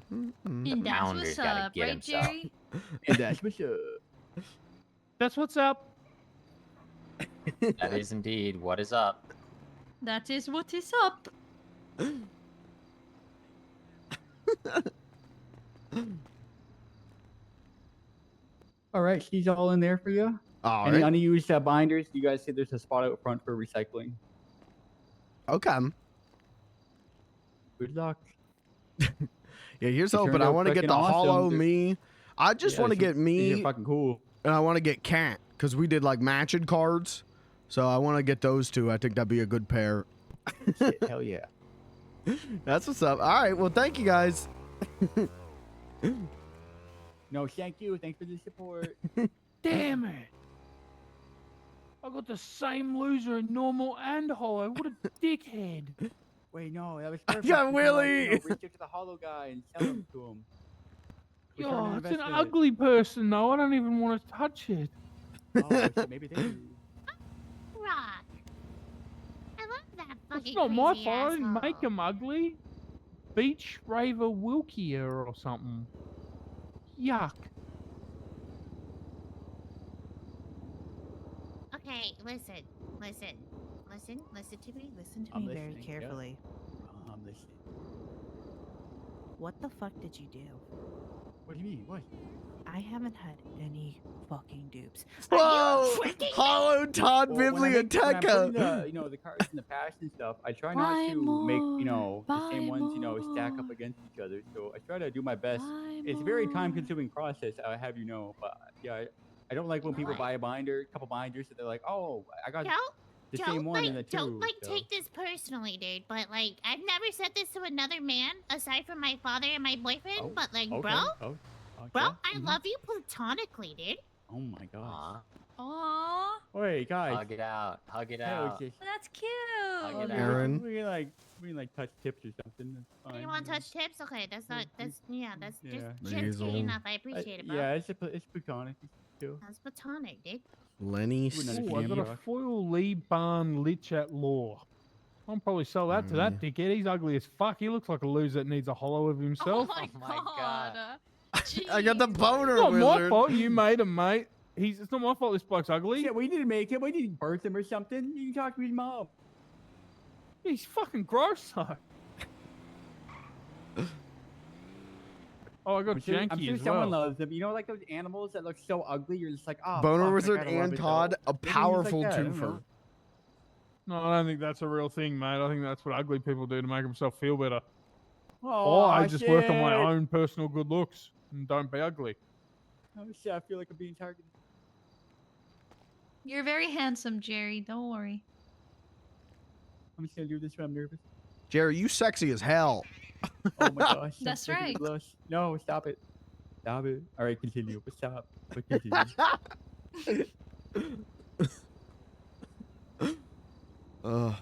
And The that's Pounder's what's gotta up, get right, himself. Jerry? And that's what's up. That's what's up. That is indeed what is up. That is what is up. All right, she's all in there for you. All Any right. unused binders? You guys see there's a spot out front for recycling. Okay. Good luck. Yeah, here's You hoping. turned I out want to get freaking the awesome. hollow They're- me. I just Yeah, want to get these are me, fucking cool. and I want to get Cat because we did like matching cards. So I want to get those two. I think that'd be a good pair. Shit, hell yeah. That's what's up. All right. Well, thank you guys. No, thank you. Thanks for the support. Damn it! I got the same loser in normal and hollow. What a dickhead! Wait, no, that was I perfect. got You can, Willie. reach out to the hollow guy and sell him to him. Return on Oh, it's an investment. ugly person though. I don't even want to touch it. Oh, shit, maybe they do. Rock. I love that fucking It's not my crazy fault. I didn't asshole. make him ugly. Beach Raver Wilkier or something. Yuck. Okay, listen to me. Listen to I'm me very listening, yeah. carefully. I'm listening. What the fuck did you do? What do you mean? What? I haven't had any fucking dupes. Whoa! Hollow Todd Well, when I'm putting Biblioteca. the cards in the past and stuff, I try not to make, the same ones, stack up against each other. So I try to do my best. It's a very time-consuming process, I have you know. But yeah, I don't like when people buy a binder, a couple binders, and they're like, oh, I got the same one in the two. Don't so. take this personally, dude. But like, I've never said this to another man aside from my father and my boyfriend. But like, Okay. bro, Oh, bro, okay. I love you platonically, dude. Oh my gosh. Aww. Wait, guys. Hug it out. Hug it Hell, out. just- That's cute. Hug it okay, out. Aaron. We can touch tips or something. That's fine. You want to touch tips? Okay, that's just Yeah. gently Nasal. enough. I appreciate it, bro. Yeah, it's platonic. Too. That's platonic, dude. Lenny. Wouldn't Oh, I got a Rock. foil Lee Barn Lich at law. I'll probably sell that to that dickhead. He's ugly as fuck. He looks like a loser that needs a hollow of himself. Oh my god. I got the boner It's not my wizard. fault. You made him, mate. It's not my fault this bloke's ugly. Yeah, we didn't make him. We didn't birth him or something. You can talk to his mom. He's fucking gross, though. Oh, I got I'm sure janky as someone well. loves them. You know, like those animals that look so ugly. You're just like, oh. Boner fuck, I wizard gotta love and it, though. Todd, a Maybe he's like powerful that, I don't twofer. know. No, I don't think that's a real thing, mate. I think that's what ugly people do to make themselves feel better. Oh, I just work on my shit. own personal good looks and don't be ugly. Oh shit! I feel like I'm being targeted. You're very handsome, Jerry. Don't worry. I'm just gonna do this when I'm nervous. Jerry, you sexy as hell. Oh my gosh. I'm That's making me right. blush. No, stop it. Stop it. All right, continue. But stop. But continue. Ugh.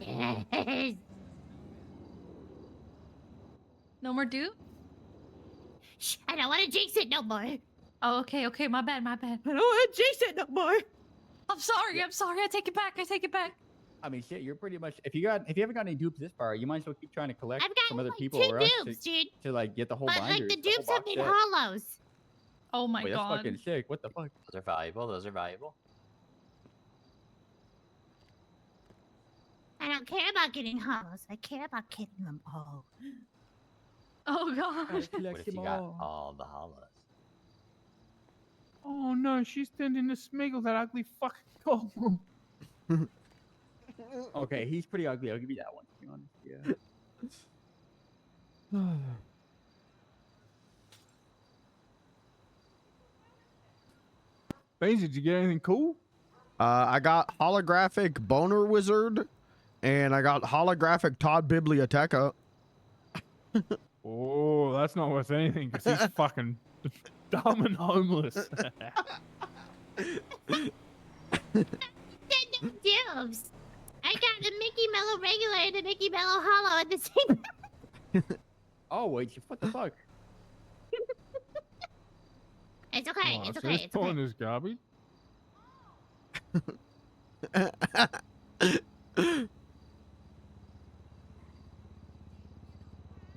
Yes. No more do? Shh, I don't want to jinx it no more. Oh, okay, okay. My bad, my bad. I don't want to jinx it no more. I'm sorry, I'm sorry. I take it back. I take it back. I mean, shit. You're pretty much. If you haven't got any dupes this far, you might as well keep trying to collect I've got from other like people 2 or us dupes, dude. to like get the whole But binders. like the whole dupes have box been set. hollows. Oh my Wait, god. that's fucking sick. What the fuck? Those are valuable. Those are valuable. I don't care about getting hollows. I care about getting them all. Oh god. Gotta collect What if you them got all. all the hollows? Oh no, she's turned into Smeagol, that ugly fucking goblin. Okay, he's pretty ugly. I'll give you that one. To be honest, yeah. Beans, did you get anything cool? I got holographic boner wizard, and I got holographic Todd Biblioteca. Oh, that's not worth anything because he's fucking dumb and homeless. Dupes. I got the Mickey Mellow regular and the Mickey Mellow hollow at the same. Oh wait, what the fuck? It's okay. Oh, It's so okay. this It's okay. point is garbage.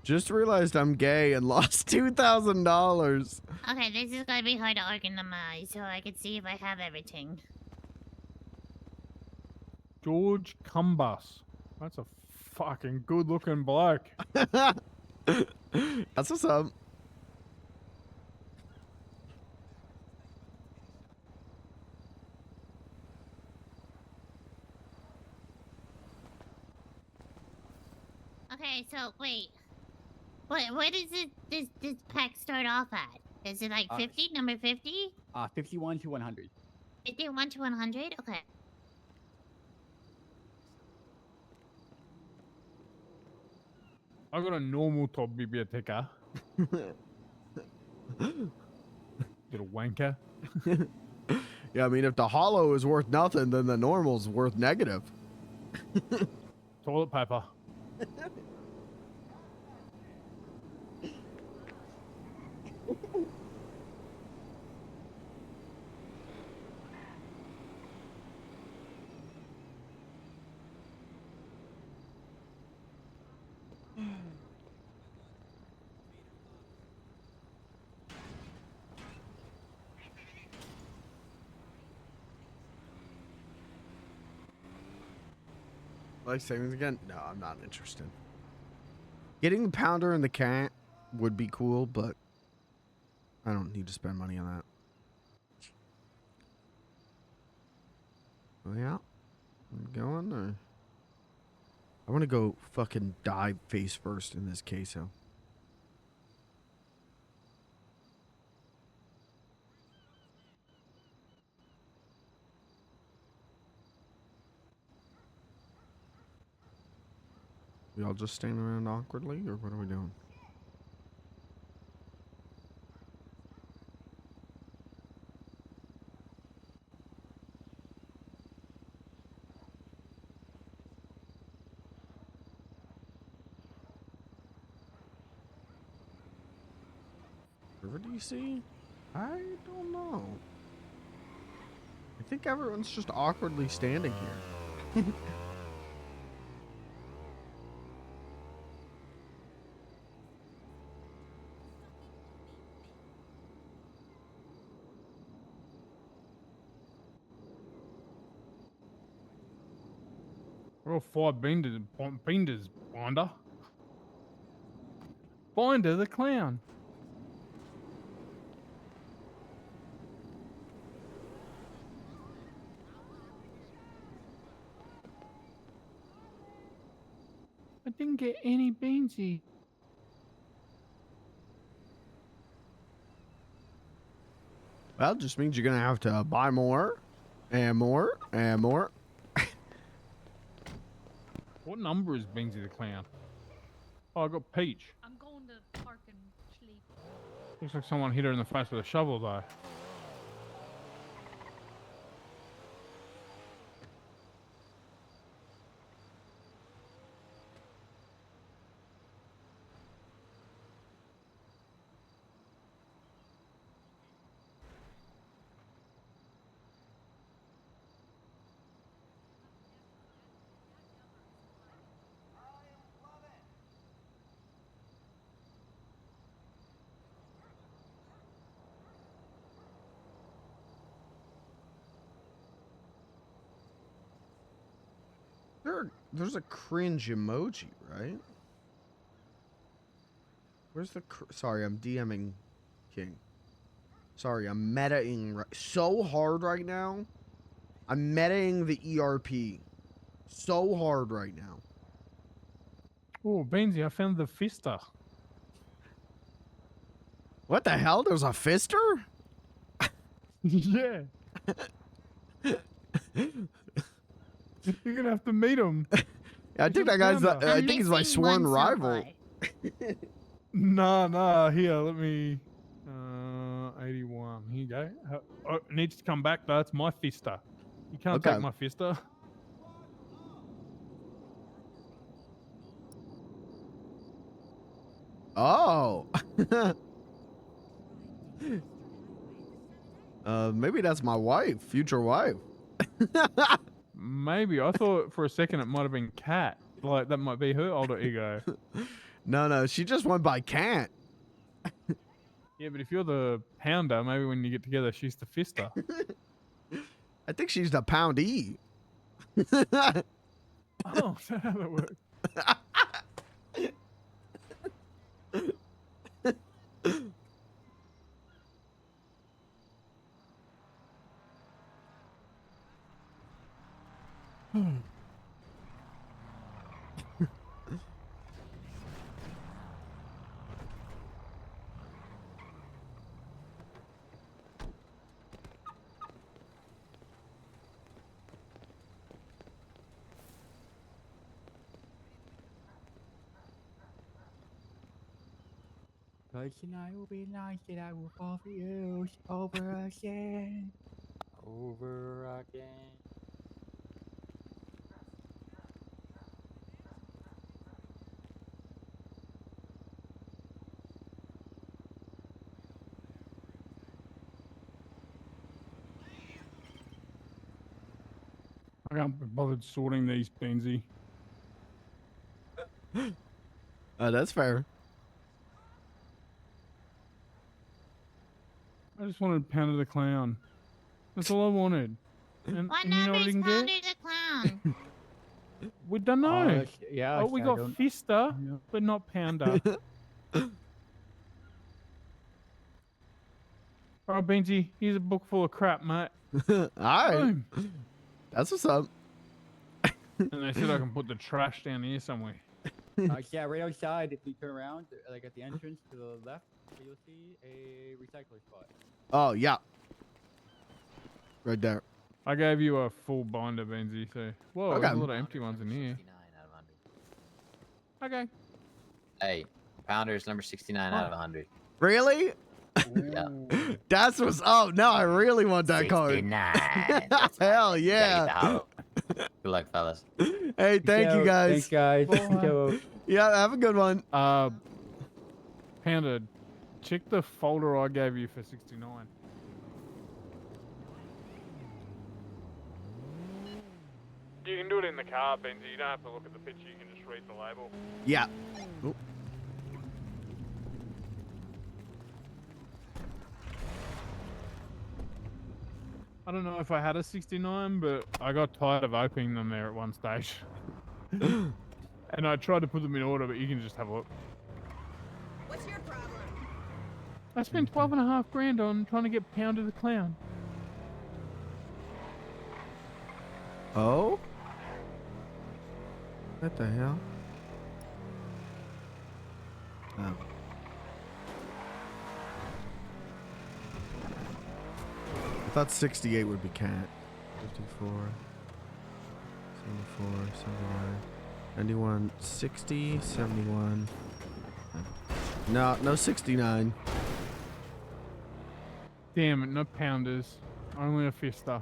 Just realized I'm gay and lost $2,000. Okay, this is gonna be hard to organize, so I can see if I have everything. George Cumbus. That's a fucking good looking bloke. That's what's up. Okay, so wait. What does this pack start off at? Is it like 50? Number 50? 51 to 100. 51 to 100? Okay. I got a normal top biblioteca. Little wanker. Yeah, I mean, if the hollow is worth nothing, then the normal's worth negative. Toilet paper. Life savings again? No, I'm not interested. Getting the pounder and the cat would be cool, but I don't need to spend money on that. Oh, yeah. I'm going, or I want to go fucking dive face first in this queso. We all just standing around awkwardly, or what are we doing? River DC? I don't know. I think everyone's just awkwardly standing here. We're all five binders, Binder. Binder the clown. I didn't get any beansy. Well, it just means you're gonna have to buy more, and more, and more. What number is Beansy the clown? Oh, I got Peach. I'm going to park and sleep. Looks like someone hit her in the face with a shovel, though. There's a cringe emoji, right? Where's the... Sorry, I'm DMing King. Sorry, I'm metaing so hard right now. I'm metaing the ERP so hard right now. Oh, Beansy, I found the fister. What the hell? There's a fister? Yeah. You're gonna have to meet him. I think that guy's. I think he's my sworn rival. Nah. Here, let me. 81. Here you go. Oh, it needs to come back though. It's my fister. You can't take my fister. Oh. Maybe that's my wife, future wife. Maybe. I thought for a second it might have been Kat. Like, that might be her alter ego. No, she just went by can't. Yeah, but if you're the pounder, maybe when you get together, she's the fister. I think she's the poundee. Oh, is that how that works? Cause tonight will be nice that I will fall for you over again. Over again. I can't be bothered sorting these, Benzie. That's fair. I just wanted Pounder the Clown. That's all I wanted. And, What and you know what I number's didn't Pounder get? the Clown? We don't know. Yeah. Oh, we I got don't- Fister, but not Pounder. All right, Benji, here's a book full of crap, mate. All right. Boom. That's what's up. And they said I can put the trash down here somewhere. Yeah, right outside. If you turn around, like at the entrance to the left, you'll see a recycler spot. Oh, yeah. Right there. I gave you a full binder, Benji, so... Whoa, Okay. there's a lot of empty ones in here. Okay. Hey, Pounder's number 69 out of 100. Really? Yeah. That's what's up. Now I really want that card. 69. Hell You gotta yeah. get the hoe. Good luck, fellas. Hey, thank you guys. Thanks, guys. Bye. Yeah, have a good one. Pounder, check the folder I gave you for 69. You can do it in the car, Benji. You don't have to look at the picture. You can just read the label. Yeah. Oh. I don't know if I had a 69, but I got tired of opening them there at one stage. And I tried to put them in order, but you can just have a look. What's your problem? I spent 12.5 grand on trying to get Pounder the Clown. Oh? What the hell? Oh. I thought 68 would be cat. 54, 74, 79, 91, 60, 71. No 69. Damn it, no Pounders. Only a Fister.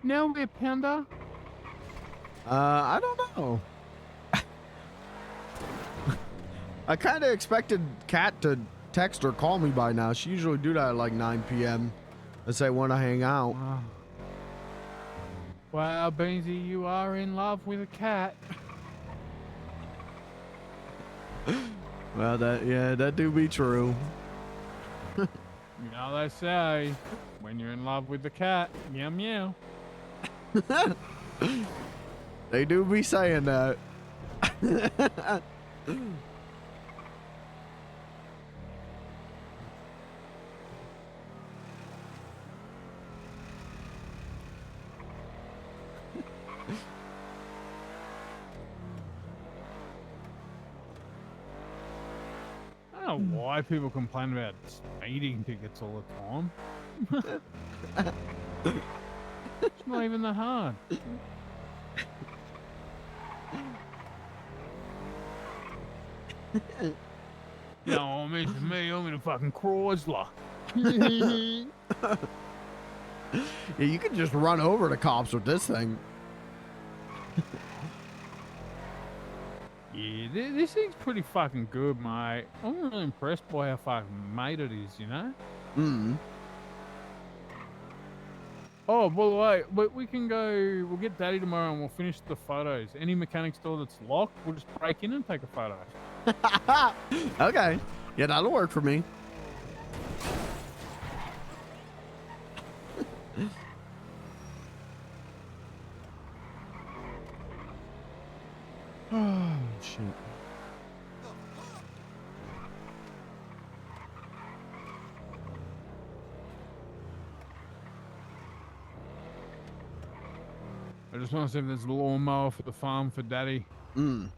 Now we're Pounder. I don't know. I kind of expected Kat to text or call me by now. She usually do that at like 9 p.m. and say want to hang out. Wow, Beansy, you are in love with a cat. Well, that do be true. You know they say, when you're in love with the cat, meow meow. They do be saying that. I don't know why people complain about speeding tickets all the time. It's not even that hard. No, it's me. I'm in a fucking Chrysler. Yeah, you can just run over the cops with this thing. Yeah, this thing's pretty fucking good, mate. I'm really impressed by how fucking made it is, you know? Mm. Oh, by the way, we can go, we'll get Daddy tomorrow and we'll finish the photos. Any mechanic store that's locked, we'll just break in and take a photo. Okay. Yeah, that'll work for me. Oh, shit. I just want to see if there's a lawnmower for the farm for Daddy. Mm.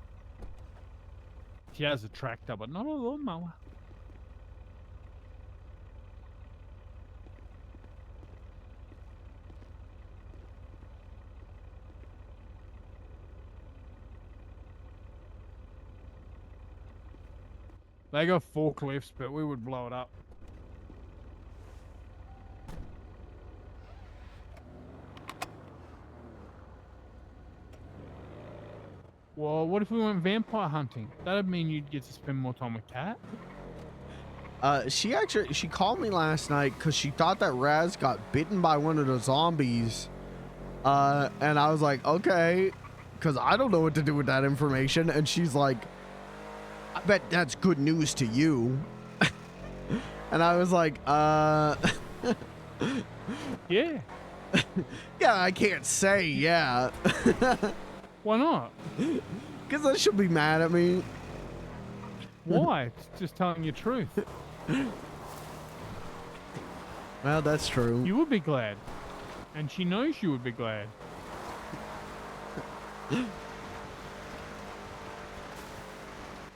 She has a tractor, but not a lawnmower. They got forklifts, but we would blow it up. Well, what if we went vampire hunting? That'd mean you'd get to spend more time with Kat. She called me last night because she thought that Raz got bitten by one of the zombies. And I was like, okay, because I don't know what to do with that information. And she's like, I bet that's good news to you. And I was like, yeah. Yeah, I can't say yeah. Why not? Because then she'll be mad at me. Why? It's just telling you the truth. Well, that's true. You would be glad. And she knows you would be glad.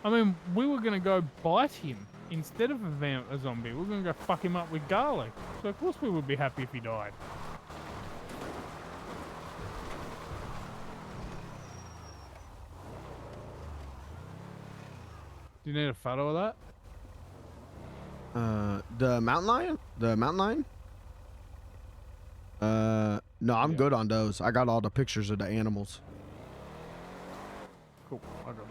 I mean, we were going to go bite him instead of a zombie. We were going to go fuck him up with garlic. So of course we would be happy if he died. Do you need a photo of that? The mountain lion? The mountain lion? No, I'm good on those. I got all the pictures of the animals. Cool, I got it.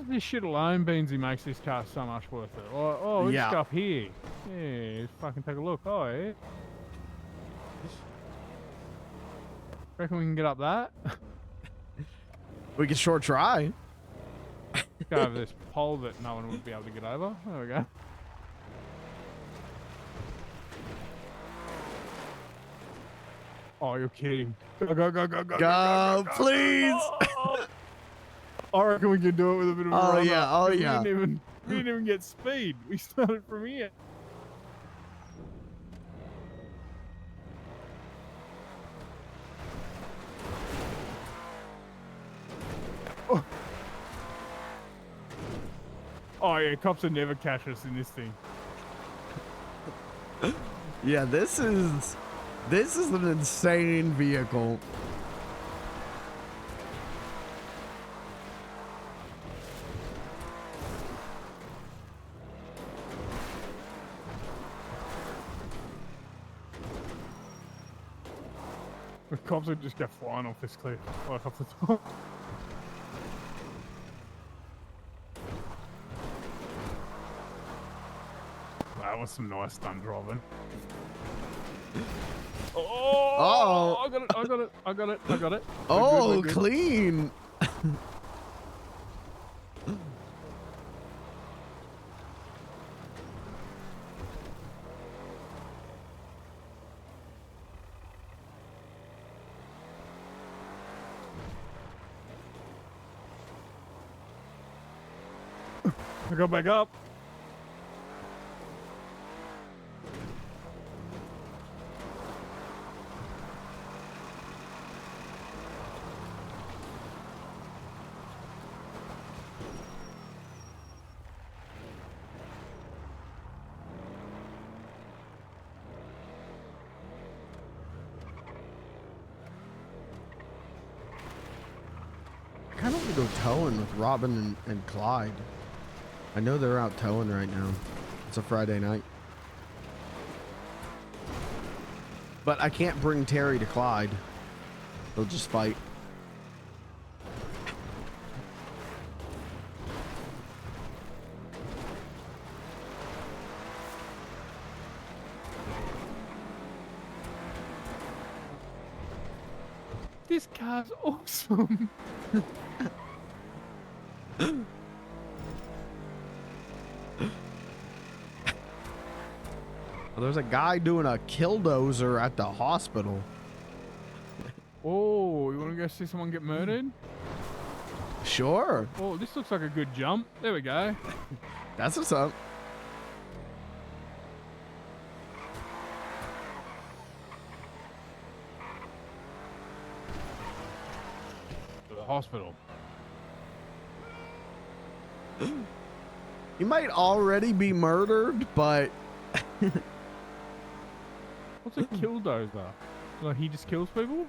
This shit alone, Beansy, makes this car so much worth it. Oh, this Yeah. stuff here. Yeah, just fucking take a look. Oh, yeah. Reckon we can get up that? We can sure try. Go over this pole that no one would be able to get over. There we go. Oh, you're kidding. Go, please. I reckon we can do it with a bit of a Oh, run yeah, up, oh, 'cause yeah. We didn't even get speed. We started from here. Oh yeah, cops would never catch us in this thing. Yeah, this is an insane vehicle. The cops would just go flying off this cliff, like off the top. That was some nice stunt driving. Oh! I got it. Oh, We're good. clean. I got back up. I kind of want to go towing with Robin and Clyde. I know they're out towing right now. It's a Friday night. But I can't bring Terry to Clyde. They'll just fight. This car's awesome. Well, there's a guy doing a killdozer at the hospital. Oh, you want to go see someone get murdered? Sure. Oh, this looks like a good jump. There we go. That's what's up. To the hospital. He might already be murdered, but What's a killdozer? Like he just kills people?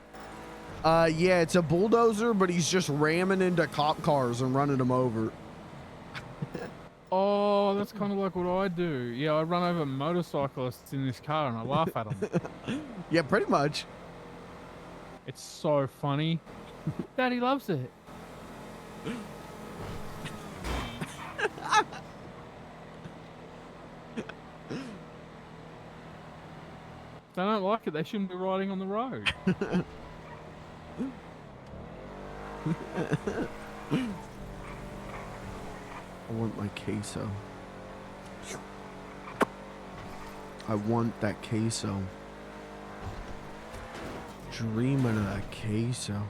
yeah, it's a bulldozer, but he's just ramming into cop cars and running them over. Oh, that's kind of like what I do. Yeah, I run over motorcyclists in this car and I laugh at them. Yeah, pretty much. It's so funny. Daddy loves it. If they don't like it, they shouldn't be riding on the road. I want my queso. I want that queso. Dreaming of that queso.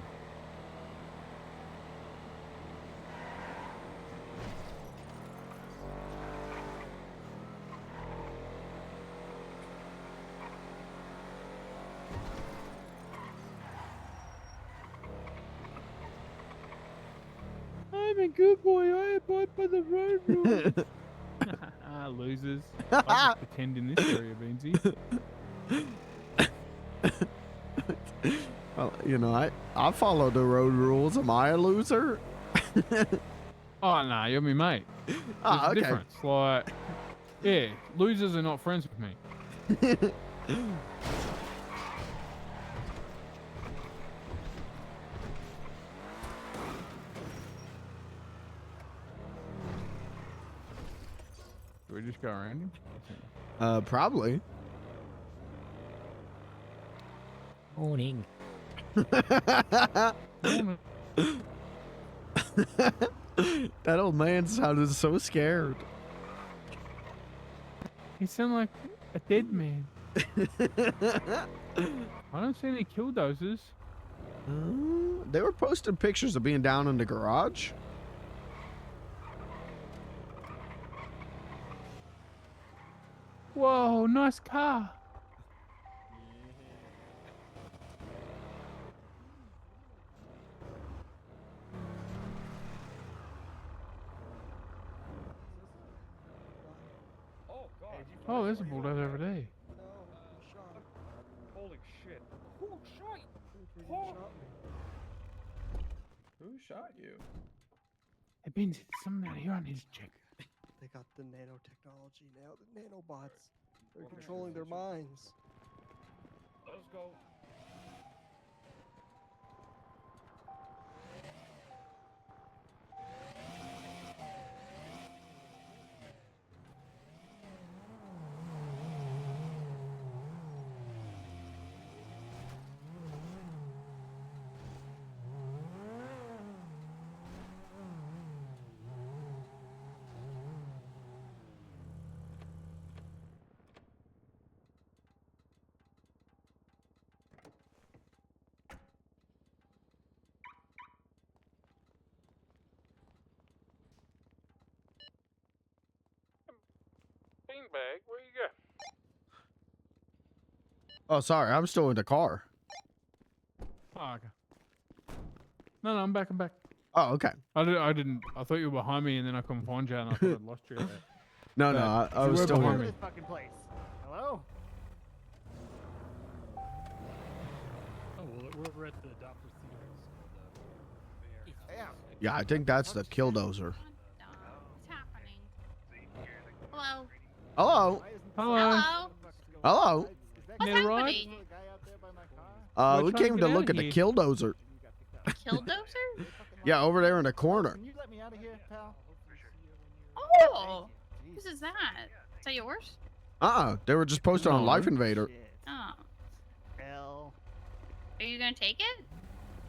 I'm a good boy. I abide by the road rules. Losers. I just pretend in this area, Beansy. Well, you know, I follow the road rules. Am I a loser? Oh, no, you're my mate. There's Oh, a okay. difference. Like, yeah, losers are not friends with me. Do we just go around him? Probably. Morning. That old man sounded so scared. He sounded like a dead man. I don't see any killdozers. They were posting pictures of being down in the garage. Whoa, nice car. Oh, there's a bulldozer over there. Holy shit. Who shot you? Who shot you? Hey, Benz, there's someone out here on his check. They got the nanotechnology now, the nanobots. They're controlling their minds. Let's go. Beanbag, where you go? Oh, sorry. I'm still in the car. Oh, okay. No, I'm back. Oh, okay. I didn't. I thought you were behind me, and then I couldn't find you, and I thought I'd lost you. No, I you was were still behind here. me. Fucking place. Hello? Oh, well, we're over at the Doppler Theaters. Yeah, I think that's the killdozer. Hello. Hello. Hello. Hello. Hello. What's Need a ride? happening? We came to look at the killdozer. Killdozer? Yeah, over there in the corner. Can you let me out of here, pal? Oh, this is that. Is that yours? They were just posted on No. Life Invader. Oh. Hell. Are you gonna take it?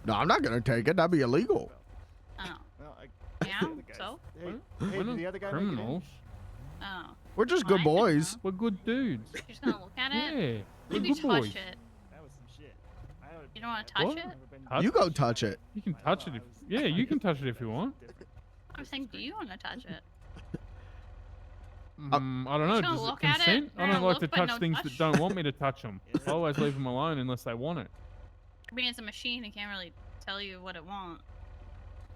No, I'm not gonna take it. That'd be illegal. Oh. Well, Yeah. So? Hey, We're did not the other guy make it in? criminals. Oh. We're just good boys. We're good dudes. You're just gonna look at it? Yeah, we're Maybe good touch boys. it. That was some shit. You don't want to touch What? it? You go touch it. You can touch it if. Yeah, you can touch it if you want. I'm saying, do you want to touch it? I don't know. Just gonna Does it look at it? consent? I You're don't gonna like to look, but touch no things touch? that don't want me to touch them. I always leave them alone unless they want it. I mean, it's a machine. It can't really tell you what it wants.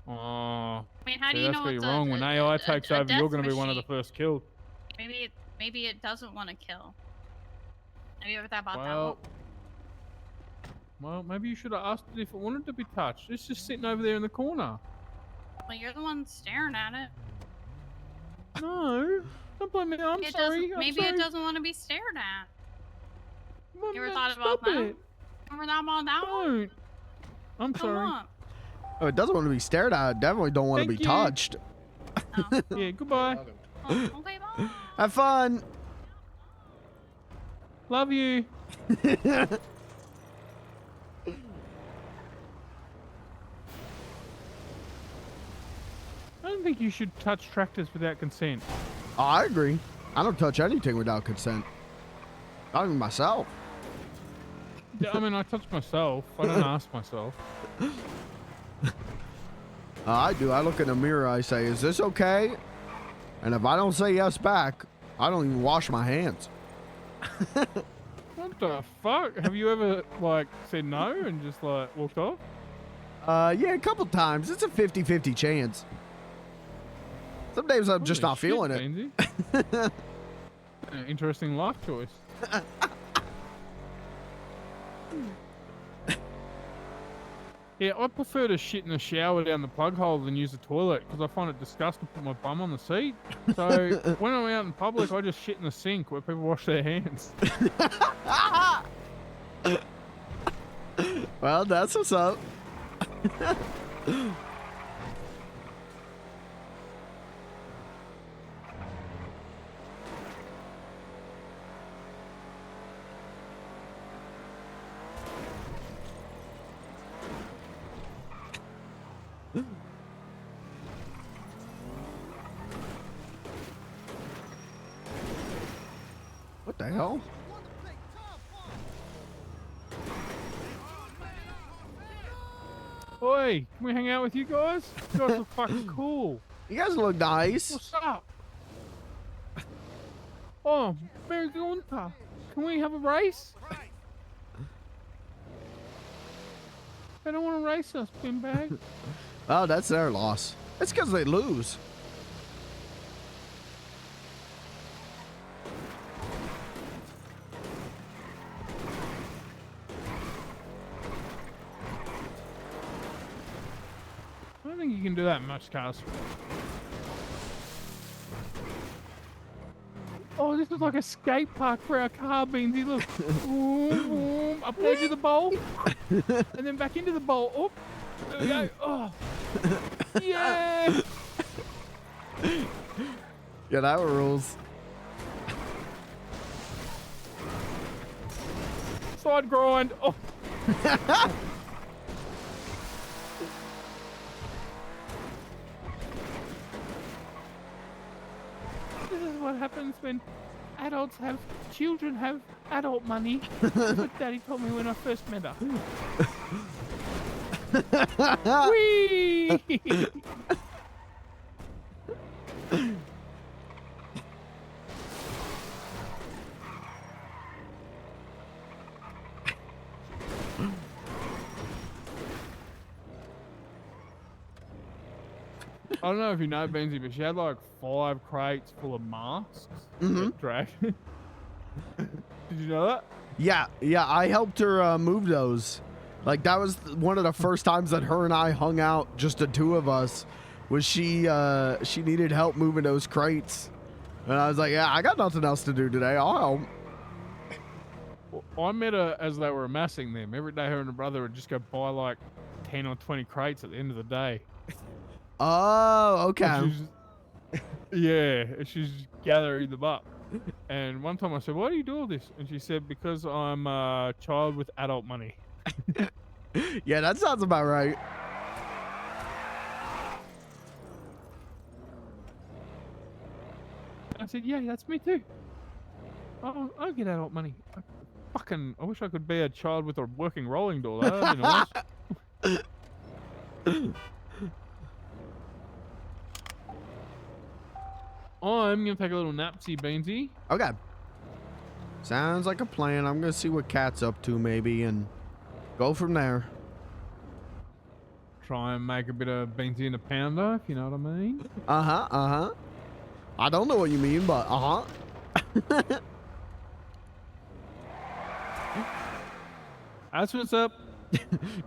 Oh. I mean, how do see, you that's know where it's you're wrong. When AI takes over, you're going to be one of the first killed. Maybe it doesn't want to kill. Have you ever thought about Well, maybe you should have asked it if it wanted to be touched. It's just sitting over there in the corner. that? Well, you're the one staring at it. No, don't blame me. I'm Maybe it sorry. doesn't- I'm Maybe sorry. it doesn't want to be stared at. Mum, You ever no, thought about stop that? it. Ever thought about that one? Don't. I'm Come sorry. on. Oh, it doesn't want to be stared at. Definitely don't want to Thank be you. touched. Yeah, goodbye. Oh, okay, bye. Have fun. Love you. I don't think you should touch tractors without consent. Oh, I agree. I don't touch anything without consent. Not even myself. Yeah, I mean, I touch myself. I don't ask myself. I do. I look in the mirror. I say, "Is this okay?" And if I don't say yes back, I don't even wash my hands. What the fuck? Have you ever like said no and just like walked off? Yeah, a couple times. It's a 50-50 chance. Some days I'm just Holy not shit, feeling it. Beansy. Interesting life choice. Yeah, I prefer to shit in the shower down the plug hole than use the toilet because I find it disgusting to put my bum on the seat. So when I'm out in public, I just shit in the sink where people wash their hands. Well, that's what's up. What the hell? Oi, can we hang out with you guys? You guys look fucking cool. You guys look nice. What's up? Oh, Mary Gunther, can we have a race? They don't want to race us, Pinbag. Oh, that's their loss. It's because they lose. I don't think you can do that much, cars. Oh, this is like a skate park for our car, Beansy. Look. Boom, boom, up there to the bowl. And then back into the bowl. Oh, there we go. Oh. Yeah. Yeah, that rules. Side grind. Oh. This is what happens when children have adult money. That's what Daddy told me when I first met her. Whee! I don't know if you know, Benzie, but she had like 5 crates full of masks. Drag. Did you know that? Yeah, I helped her move those. Like, that was one of the first times that her and I hung out, just the two of us, was she needed help moving those crates. And I was like, yeah, I got nothing else to do today. I'll help. I met her as they were amassing them. Every day, her and her brother would just go buy like 10 or 20 crates at the end of the day. Oh, okay. And yeah, she's just gathering them up. And one time I said, "Why do you do all this?" And she said, "Because I'm a child with adult money." Yeah, that sounds about right. I said, "Yeah, that's me too. I get adult money. I wish I could be a child with a working rolling door. That'd be nice." I'm gonna take a little napsy beansy. Okay. Sounds like a plan. I'm gonna see what Cat's up to maybe and go from there. Try and make a bit of beansy in a pounder, if you know what I mean. Uh-huh. I don't know what you mean, but That's what's up.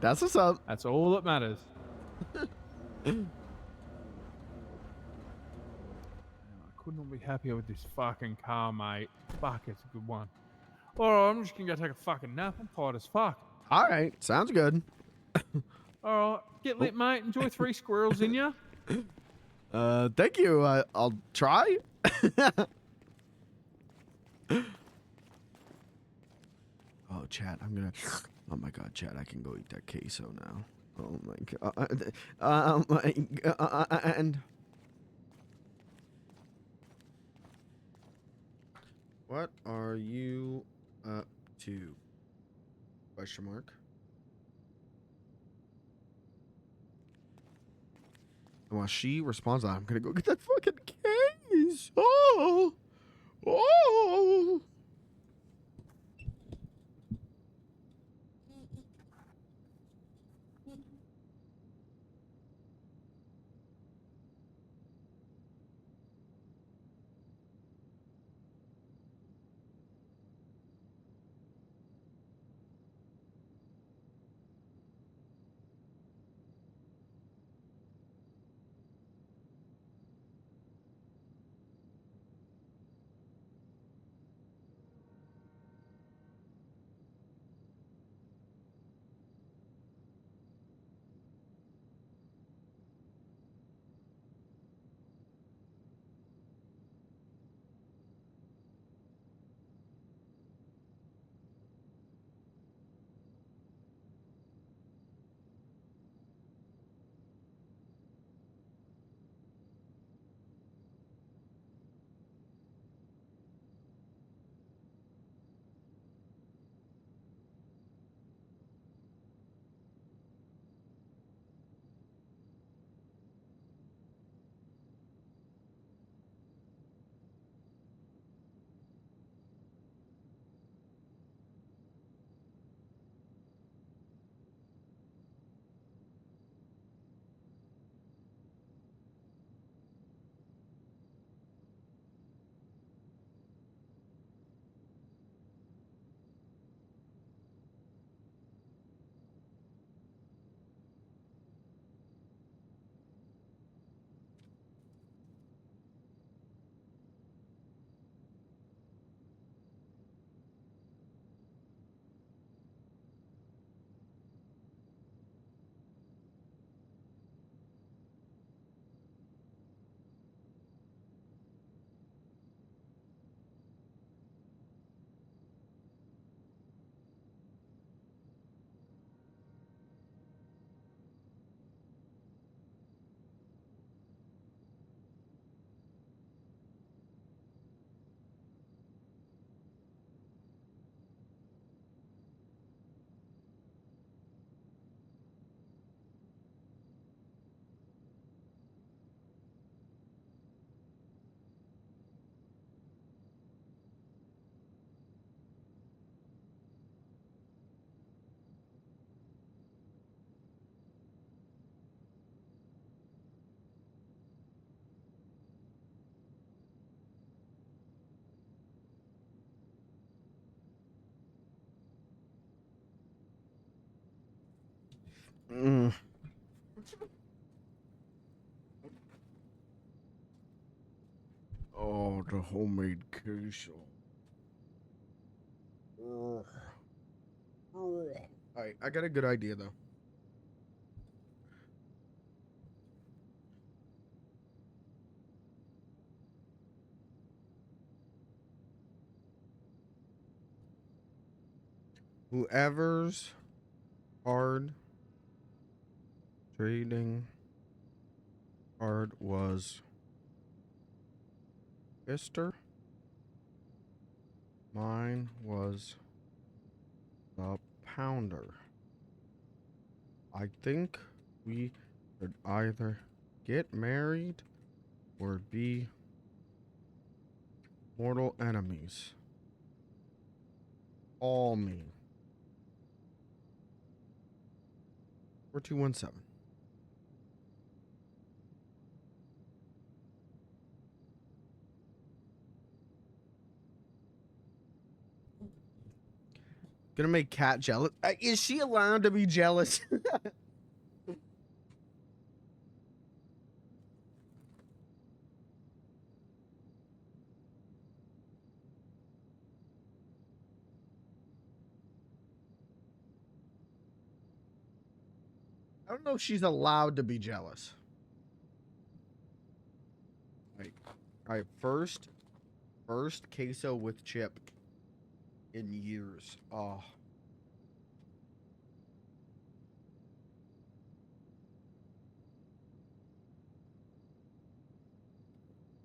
That's what's up. That's all that matters. I could not be happier with this fucking car, mate. Fuck, it's a good one. Alright, I'm just gonna go take a fucking nap. I'm tired as fuck. Alright, sounds good. Alright, get lit, mate. Enjoy 3 squirrels in ya. Thank you. I'll try. Oh, chat, I'm gonna... Oh my god, chat, I can go eat that queso now. Oh my god. Oh my god. What are you up to? Question mark. And while she responds, I'm gonna go get that fucking case. Oh! Oh, the homemade queso. Alright, I got a good idea though. Whoever's card trading card was Fister. Mine was the Pounder. I think we could either get married or be mortal enemies. All me. 4217. Gonna make Cat jealous. Is she allowed to be jealous? I don't know if she's allowed to be jealous. All right, first queso with chip in years. Oh.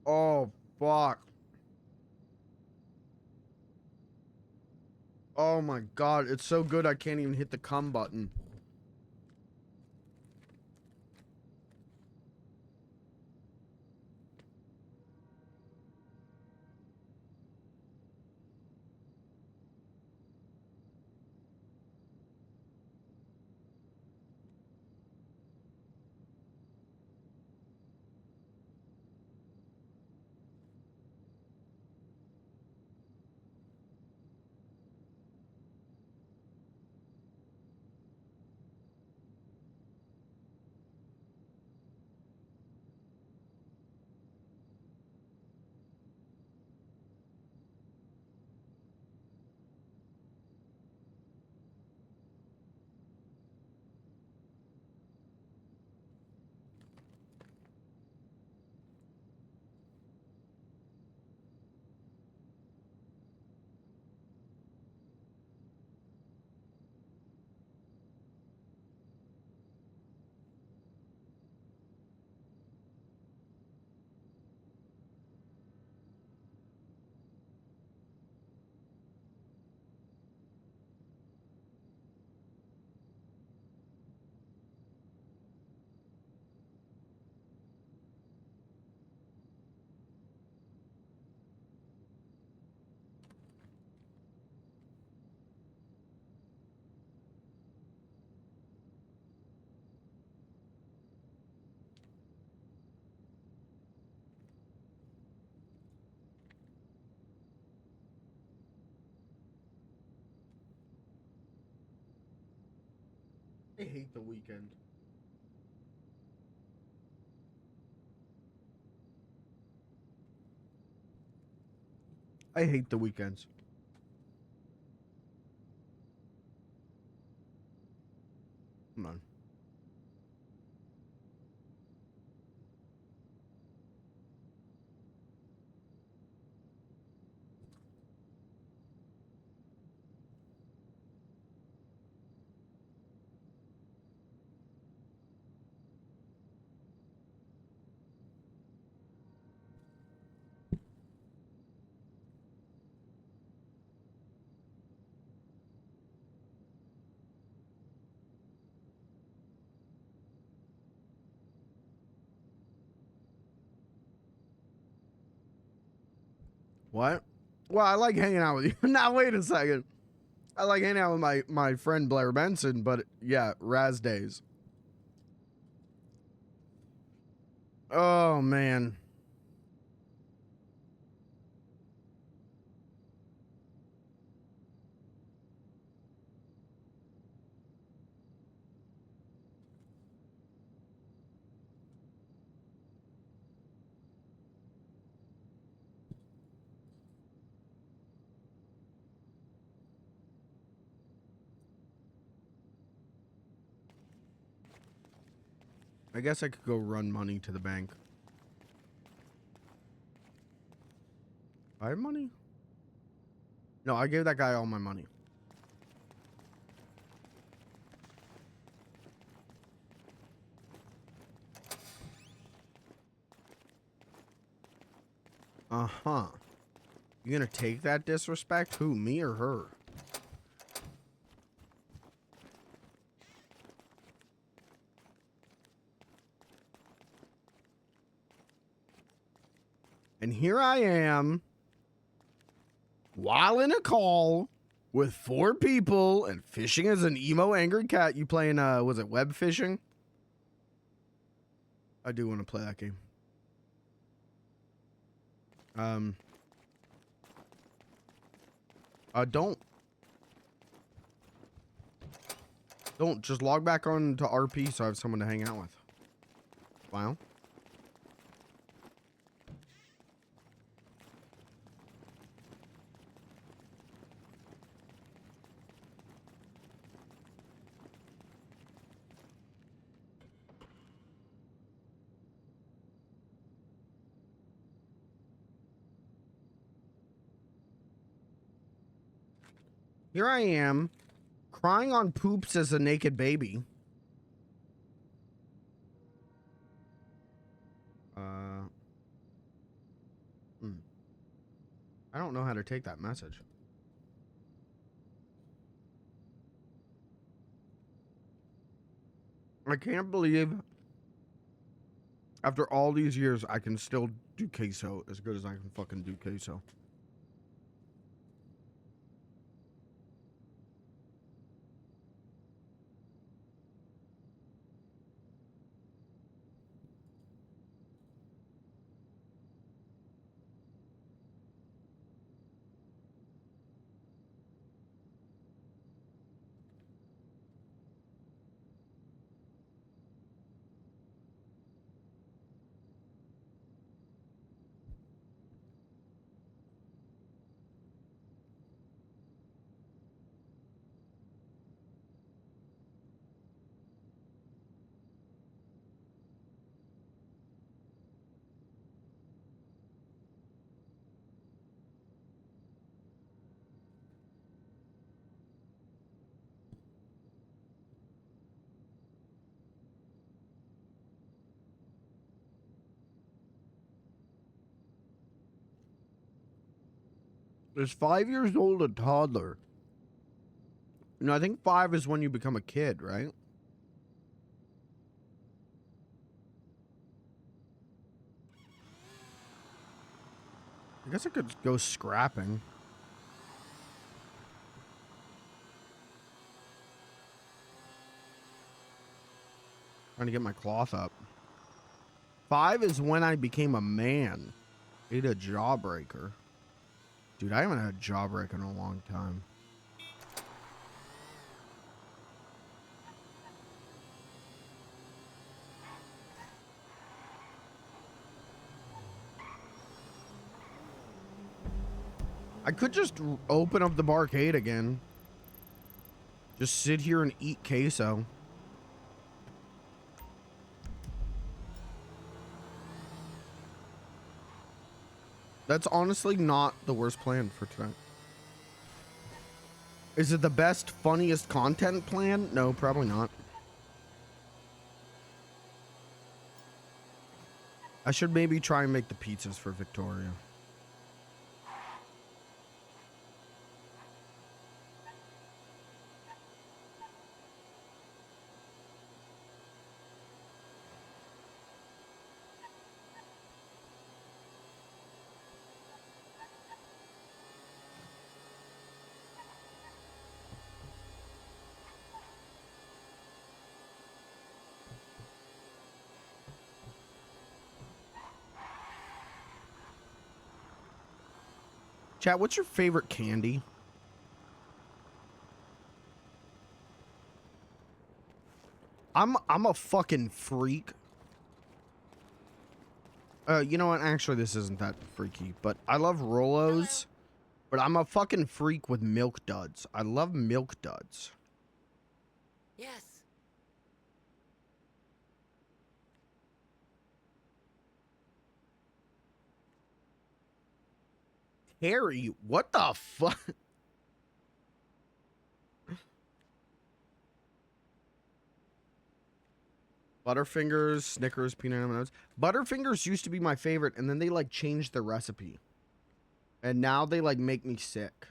Oh, fuck. Oh my god, it's so good I can't even hit the come button. I hate the weekend. I hate the weekends. Come on. What? Well, I like hanging out with you. Now, wait a second. I like hanging out with my friend Blair Benson, but yeah, Raz days. Oh, man. I guess I could go run money to the bank. I have money? No, I gave that guy all my money. Uh-huh. You gonna take that disrespect? Who, me or her? And here I am, while in a call with 4 people and fishing as an emo angry cat. You playing, was it web fishing? I do want to play that game. Don't just log back on to RP so I have someone to hang out with. Wow. Here I am, crying on poops as a naked baby. I don't know how to take that message. I can't believe after all these years I can still do queso as good as I can fucking do queso. Is 5 years old a toddler? No, I think 5 is when you become a kid, right? I guess I could go scrapping. Trying to get my cloth up. 5 is when I became a man. Ate a jawbreaker. Dude, I haven't had a jawbreaker in a long time. I could just open up the barcade again. Just sit here and eat queso. That's honestly not the worst plan for tonight. Is it the best, funniest content plan? No, probably not. I should maybe try and make the pizzas for Victoria. Chat, what's your favorite candy? I'm a fucking freak. You know what? Actually, this isn't that freaky, but I love Rolos, but I'm a fucking freak with Milk Duds. I love Milk Duds. Yes. Harry, what the fuck? Butterfingers, Snickers, peanut M&Ms. Butterfingers used to be my favorite, and then they like changed the recipe, and now they like make me sick.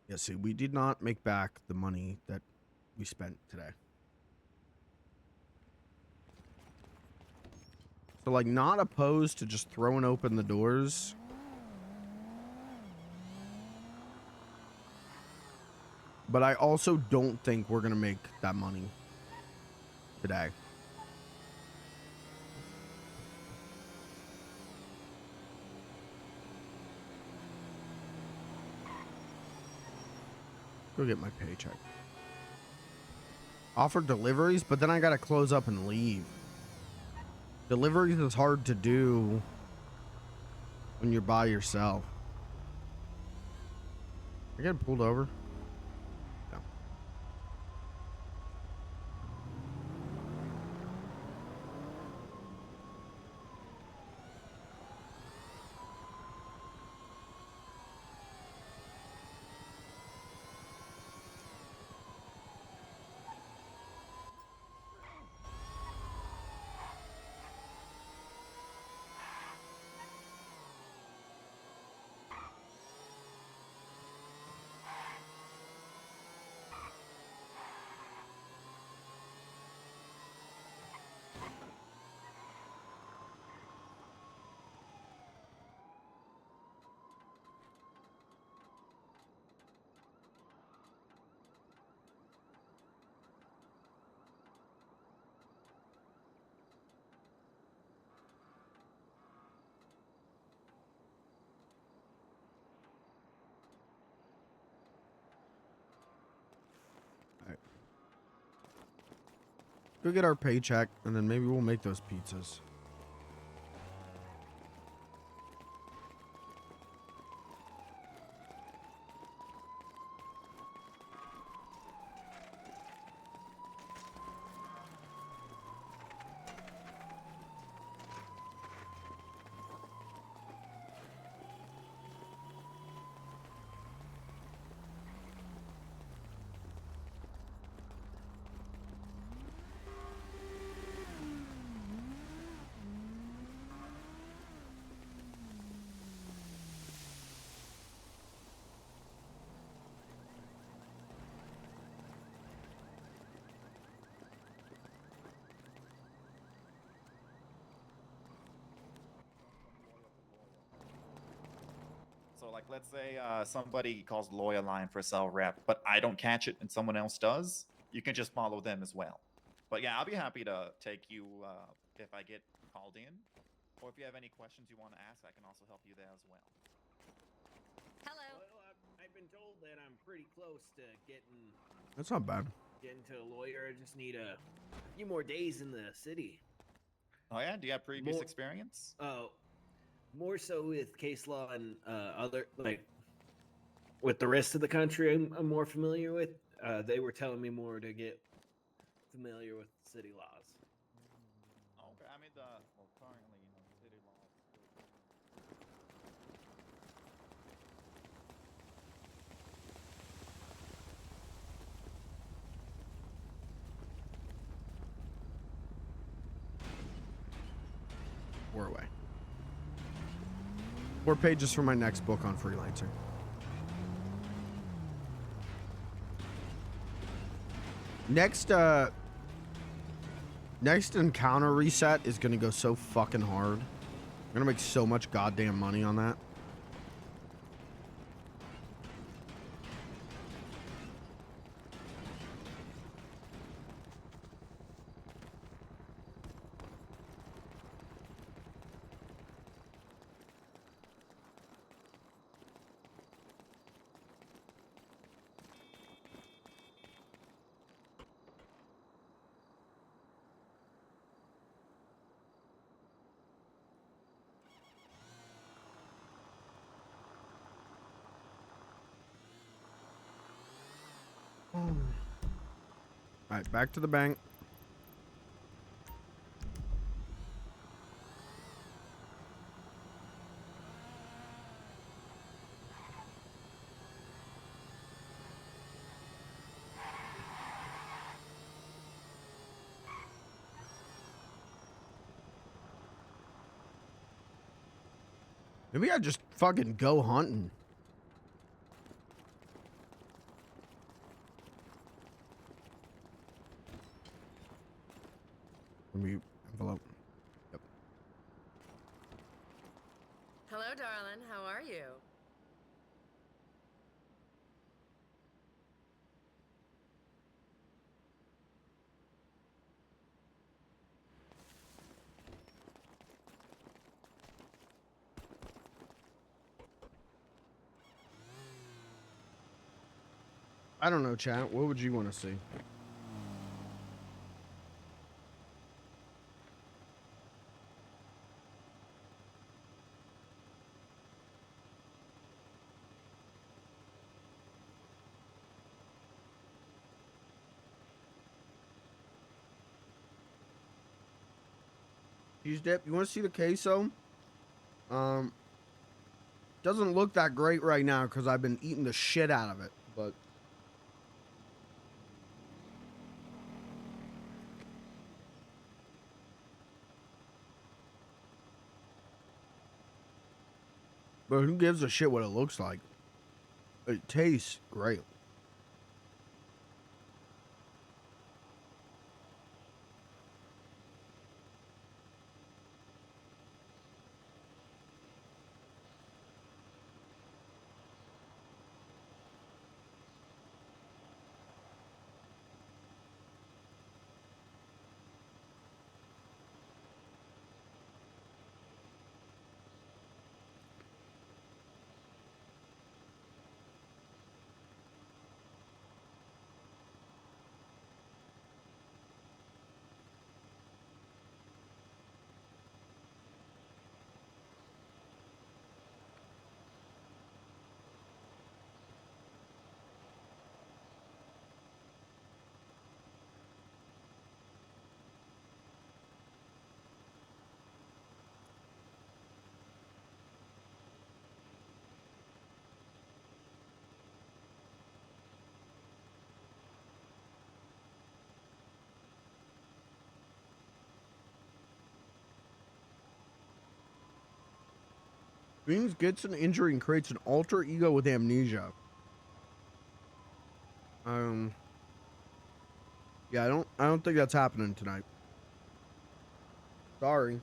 Yeah, see, we did not make back the money that we spent today. So, like, not opposed to just throwing open the doors. But I also don't think we're going to make that money today. Go get my paycheck. Offer deliveries, but then I gotta close up and leave. Deliveries is hard to do when you're by yourself. I get pulled over. No. Go get our paycheck, and then maybe we'll make those pizzas. So, like, let's say somebody calls lawyer line for a cell rep, but I don't catch it and someone else does. You can just follow them as well. But yeah, I'll be happy to take you if I get called in, or if you have any questions you want to ask, I can also help you there as well. Hello. Well, I've been told that I'm pretty close to getting That's not bad. to a lawyer. I just need a few more days in the city. Oh yeah, do you have previous experience? Oh, more so with case law and other, like, with the rest of the country I'm more familiar with. They were telling me more to get familiar with city laws. Okay, I mean, well, currently, you know, city laws. We're away. 4 pages for my next book on freelancer. Next encounter reset is gonna go so fucking hard. I'm gonna make so much goddamn money on that. All right, back to the bank. Maybe I just fucking go hunting. Let me envelope. Yep. Hello, darling. How are you? I don't know, chat. What would you want to see? Cheese dip. You want to see the queso? Doesn't look that great right now because I've been eating the shit out of it, but. But who gives a shit what it looks like? It tastes great. Beans gets an injury and creates an alter ego with amnesia. Yeah, I don't think that's happening tonight. Sorry.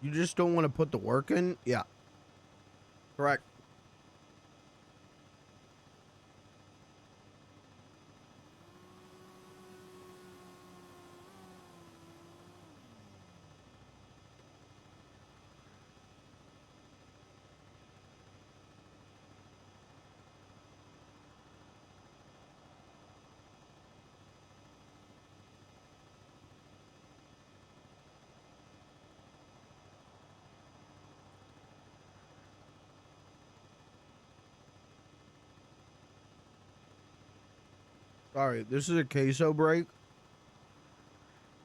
You just don't want to put the work in? Yeah. Correct. Sorry, this is a queso break.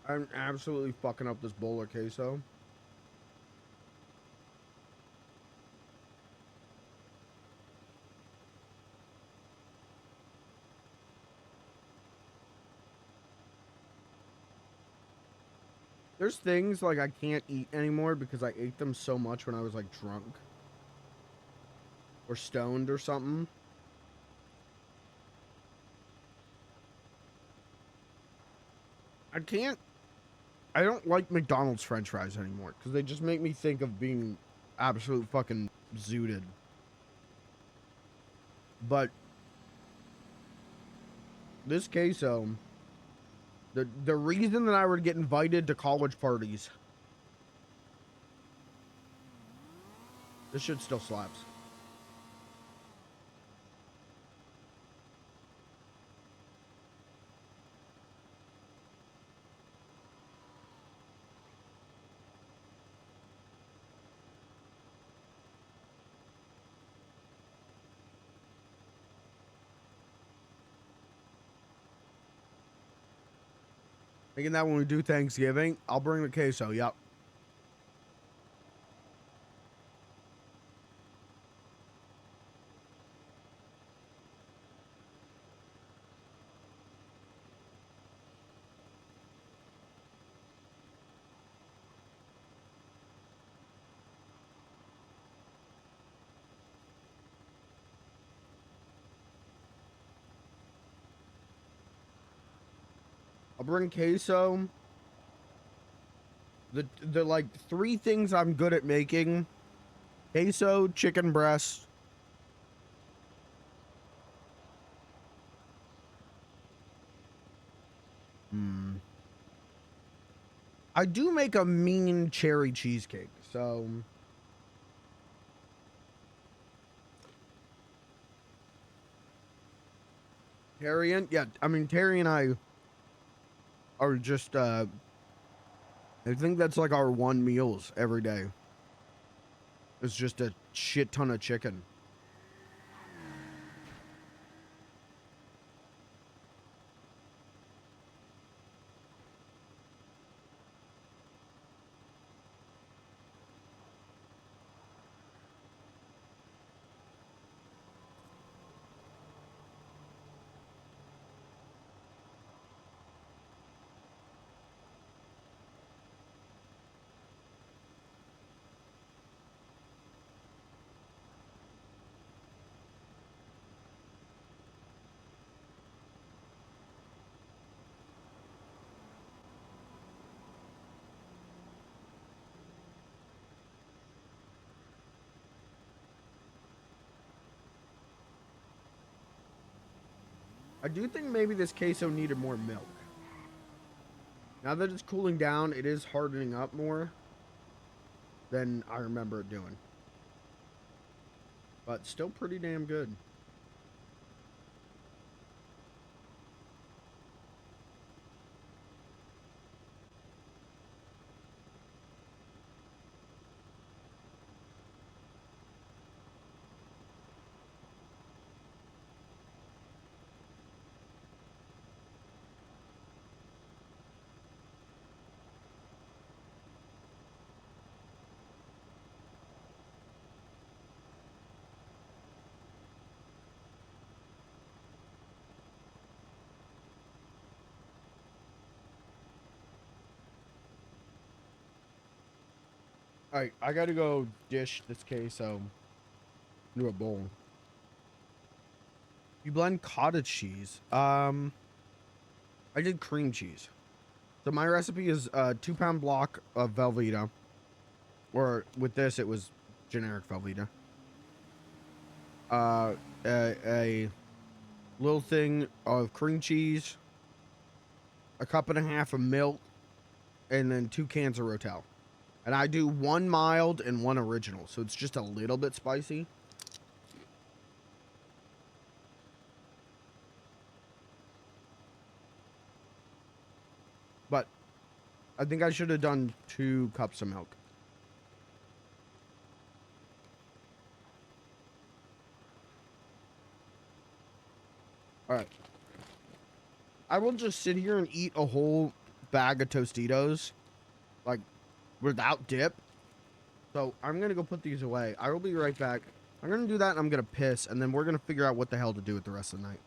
I'm absolutely fucking up this bowl of queso. There's things like I can't eat anymore because I ate them so much when I was like drunk or stoned or something. I don't like McDonald's French fries anymore because they just make me think of being absolute fucking zooted. But this queso, the reason that I would get invited to college parties, this shit still slaps. Thinking that when we do Thanksgiving, I'll bring the queso. Yep. I'll bring queso. The like 3 things I'm good at making: queso, chicken breast, I do make a mean cherry cheesecake, so Terry and Terry and I are just I think that's like our 1 meals every day. It's just a shit ton of chicken. I do think maybe this queso needed more milk. Now that it's cooling down, it is hardening up more than I remember it doing. But still pretty damn good. Alright, I gotta go dish this queso into a bowl. You blend cottage cheese. I did cream cheese. So my recipe is a 2-pound block of Velveeta. Or with this, it was generic Velveeta. A little thing of cream cheese, a 1.5 cups of milk, and then 2 cans of Rotel. And I do 1 mild and 1 original, so it's just a little bit spicy. But I think I should have done 2 cups of milk. Alright. I will just sit here and eat a whole bag of Tostitos, like, without dip. So I'm gonna go put these away. I will be right back. I'm gonna do that and I'm gonna piss, and then we're gonna figure out what the hell to do with the rest of the night.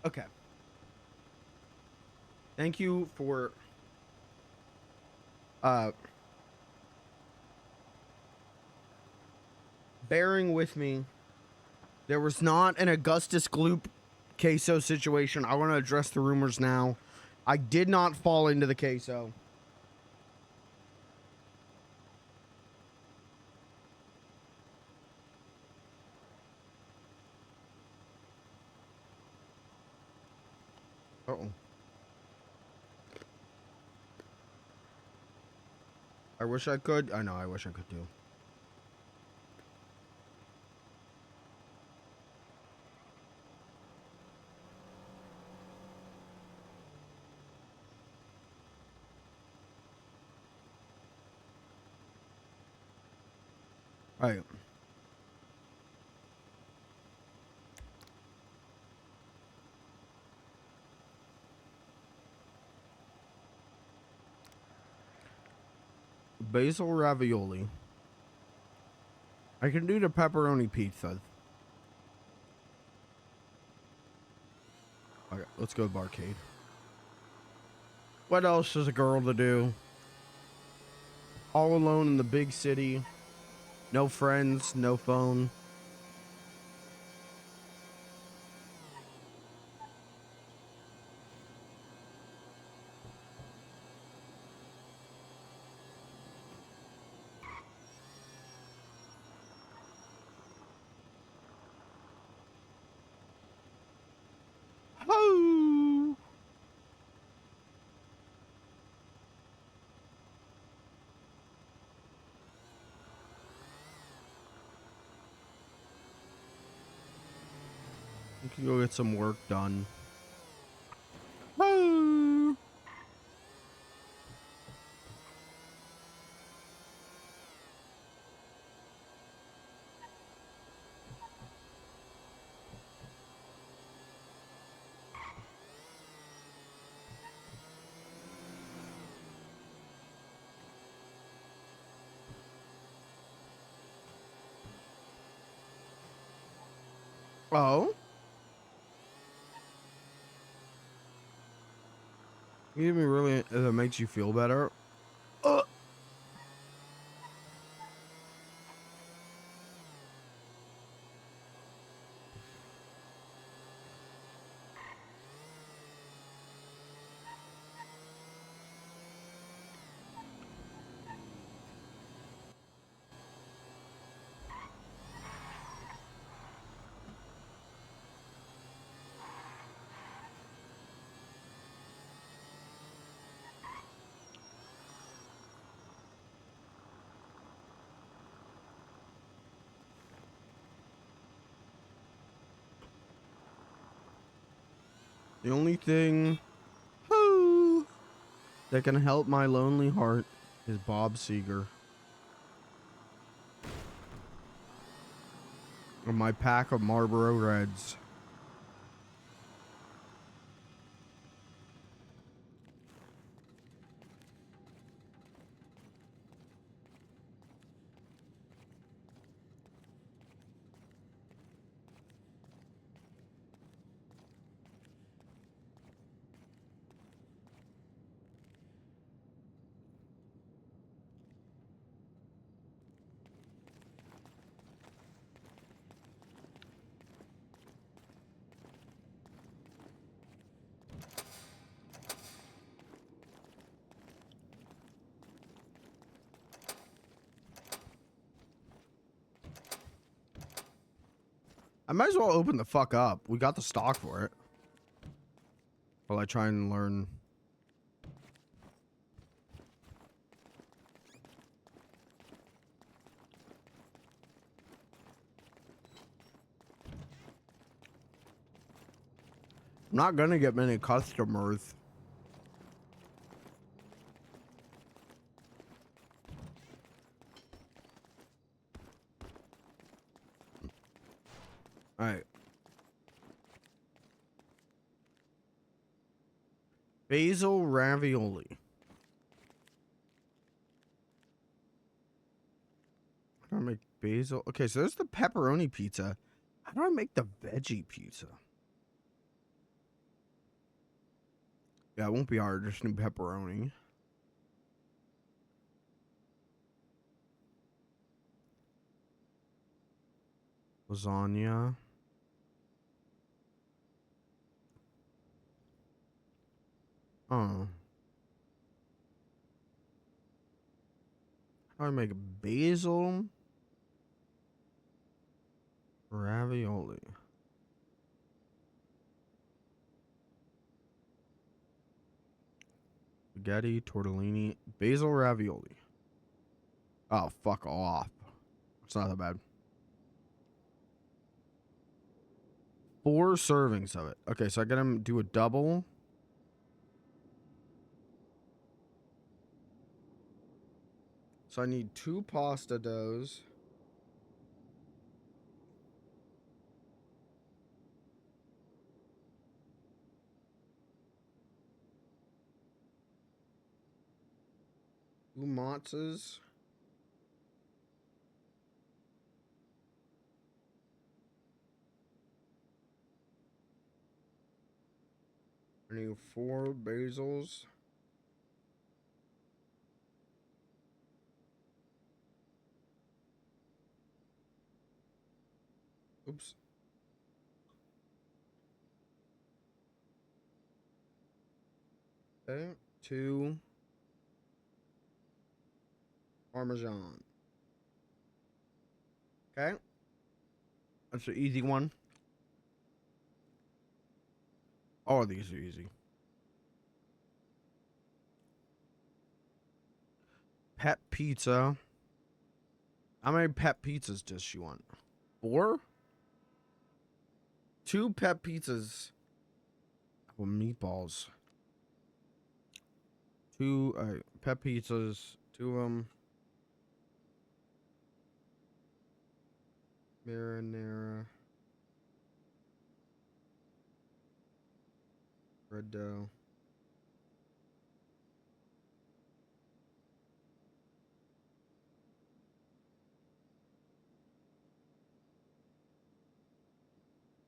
Okay. Thank you for bearing with me. There was not an Augustus Gloop queso situation. I want to address the rumors now. I did not fall into the queso. Uh-oh. I wish I could. I know, I wish I could too. All right. Basil ravioli. I can do the pepperoni pizza. Okay, let's go barcade. What else is a girl to do? All alone in the big city. No friends, no phone. Oh. We can go get some work done. Oh. Oh? You mean really that makes you feel better? The only thing that can help my lonely heart is Bob Seger. Or my pack of Marlboro Reds. I might as well open the fuck up. We got the stock for it. While I try and learn. I'm not gonna get many customers. All right. Basil ravioli. How do I make basil? Okay, so there's the pepperoni pizza. How do I make the veggie pizza? Yeah, it won't be hard. Just need pepperoni. Lasagna. Oh. How do I make basil? Ravioli. Spaghetti, tortellini, basil ravioli. Oh, fuck off. It's not that bad. 4 servings of it. Okay, so I gotta do a double. So I need 2 pasta doughs. Two matzahs. I need 4 basils. Oops. Okay. 2 Parmesan. Okay. That's an easy one. All of these are easy. Pet pizza. How many pet pizzas does she want? 4? 2 pet pizzas. With meatballs. 2 pet pizzas. 2 of them. Marinara. Red dough.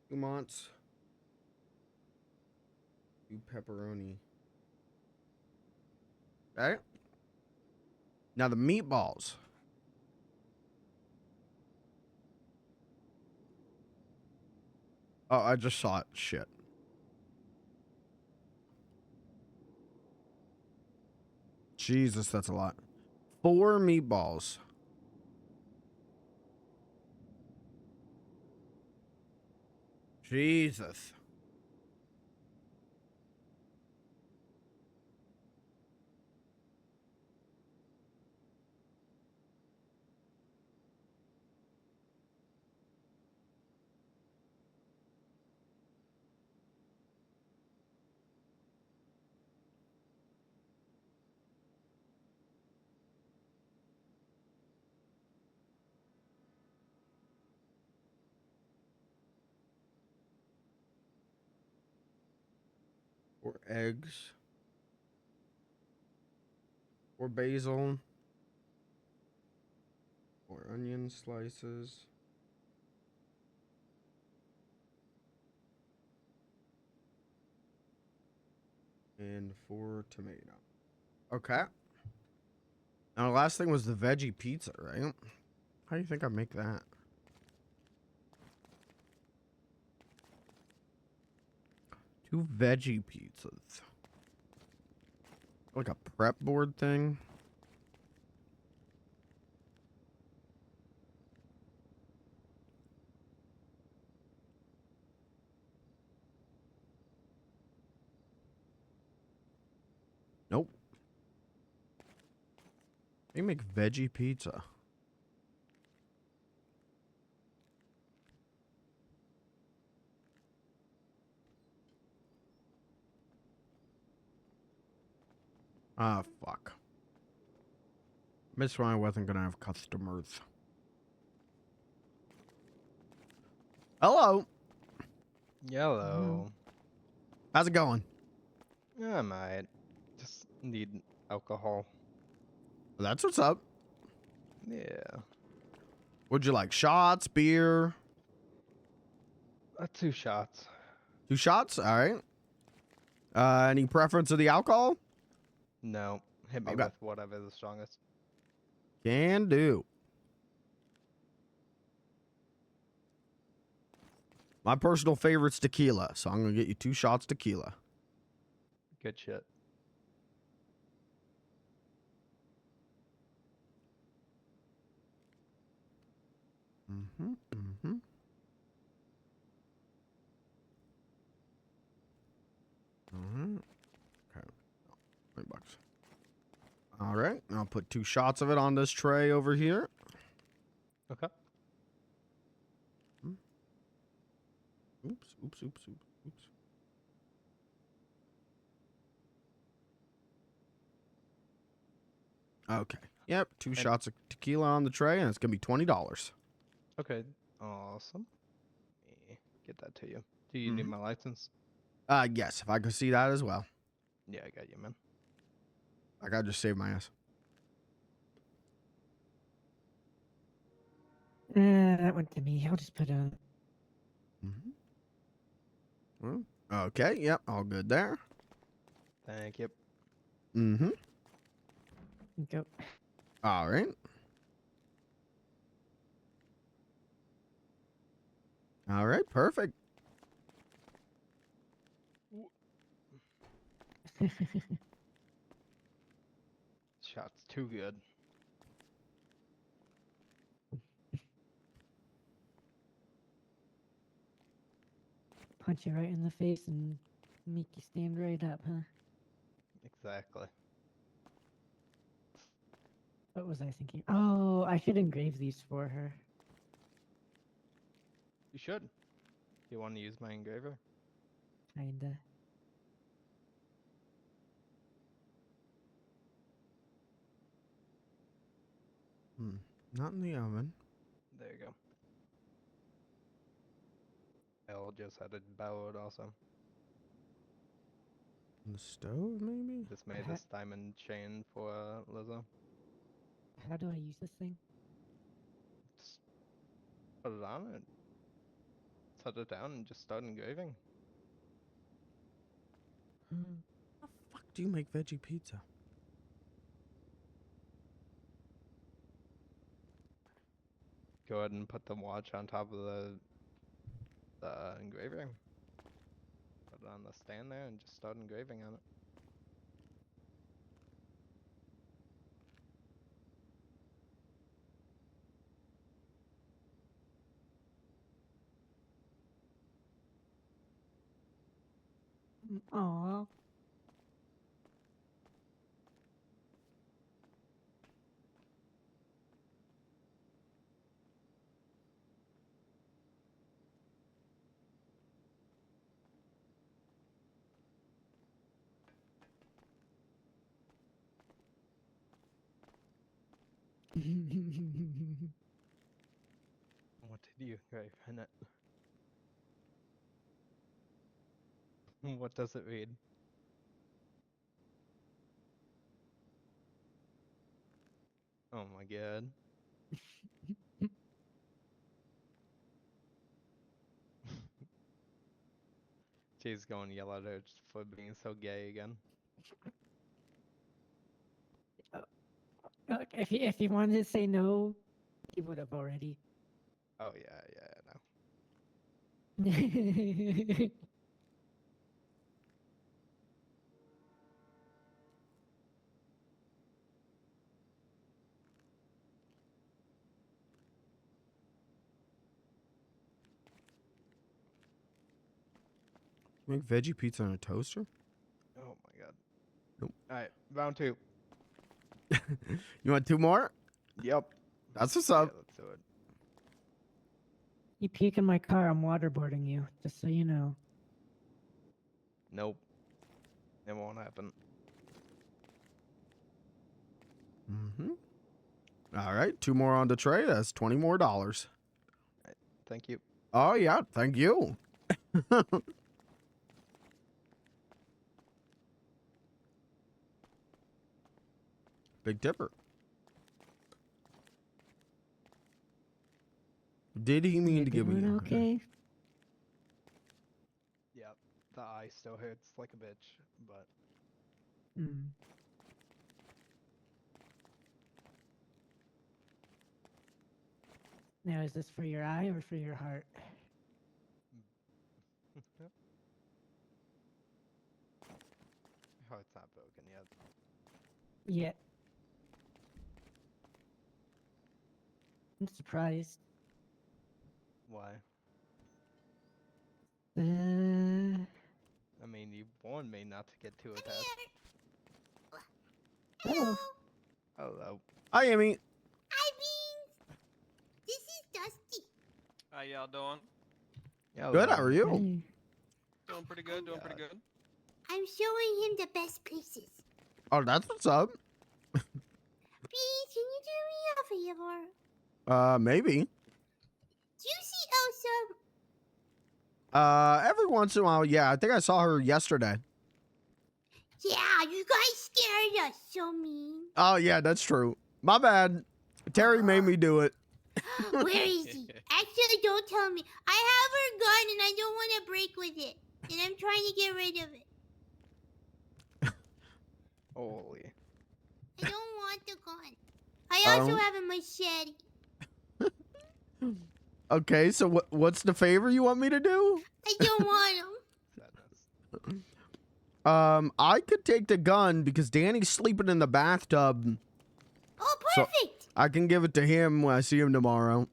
Two Monts. 2 pepperoni. Okay. Now the meatballs. Oh, I just saw it. Shit. Jesus, that's a lot. 4 meatballs. Jesus. Or eggs. Or basil. Or onion slices. And 4 tomato. Okay. Now the last thing was the veggie pizza, right? How do you think I make that? Two veggie pizzas. Like a prep board thing. Nope. They make veggie pizza. Ah, fuck. Missed when I wasn't gonna have customers. Hello. Hello. How's it going? Yeah, I might. Just need alcohol. That's what's up. Yeah. Would you like shots, beer? 2 shots. 2 shots? All right. Any preference of the alcohol? No. Hit me Okay. with whatever the strongest. Can do. My personal favorite's tequila, so I'm gonna get you 2 shots tequila. Good shit. Mm-hmm. Mm-hmm. Mm-hmm. Okay. $20. All right. I'll put 2 shots of it on this tray over here. Okay. Oops. Oops. Oops. Oops. Oops. Okay. Yep. 2 shots of tequila on the tray, and it's gonna be $20. Okay. Awesome. Let me get that to you. Do you need my license? Yes. If I could see that as well. Yeah, I got you, man. I gotta just save my ass. That went to me. I'll just put a. Well, okay. Yep. All good there. Thank you. Mm-hmm. Go. All right. All right. Perfect. Shot's too good. Punch you right in the face and make you stand right up, huh? Exactly. What was I thinking? Oh, I should engrave these for her. You should. Do you want to use my engraver? Kinda. Not in the oven. There you go. I'll just had it bowed also. On the stove, maybe? Just made this diamond chain for Lizzo. How do I use this thing? Just put it on and set it down and just start engraving. How the fuck do you make veggie pizza? Go ahead and put the watch on top of the engraver. Put it on the stand there and just start engraving on it. Aw. What did you engrave in it? What does it read? Oh my god. She's going yellow there just for being so gay again. Look, if he wanted to say no, he would have already. Oh yeah, I know. You make veggie pizza on a toaster? Oh my god. Nope. Alright, round 2. You want 2 more? Yep. That's what's up. Yeah, let's do it. You puke in my car, I'm waterboarding you, just so you know. Nope. It won't happen. Mm-hmm. All right. 2 more on the tray. That's $20 more. Thank you. Oh, yeah. Thank you. Big tipper. Did he mean to give me Doing a okay? Yep. the eye still hurts like a bitch, but Now, is this for your eye or for your heart? oh, it's not broken yet. Yeah. I'm surprised. Why? Uh, I mean, you warned me not to get too attached. oh. Hello. Hi, Amy. This is Dusty. How y'all doing? Good. How are you? Doing pretty good. Doing pretty good. I'm showing him the best places. Oh, that's what's up. Please, can you do me a favor? Maybe. Do you see Elsa? Every once in a while, yeah. I think I saw her yesterday. Yeah, you guys scared us. So mean. Oh, yeah, that's true. My bad. Terry made me do it. Where is he? Actually, don't tell me. I have her gun and I don't want to break with it. And I'm trying to get rid of it. Holy. I don't want the gun. I also have a machete. Okay, so what's the favor you want me to do? I don't want him. I could take the gun because Danny's sleeping in the bathtub. Oh, So perfect. I can give it to him when I see him tomorrow.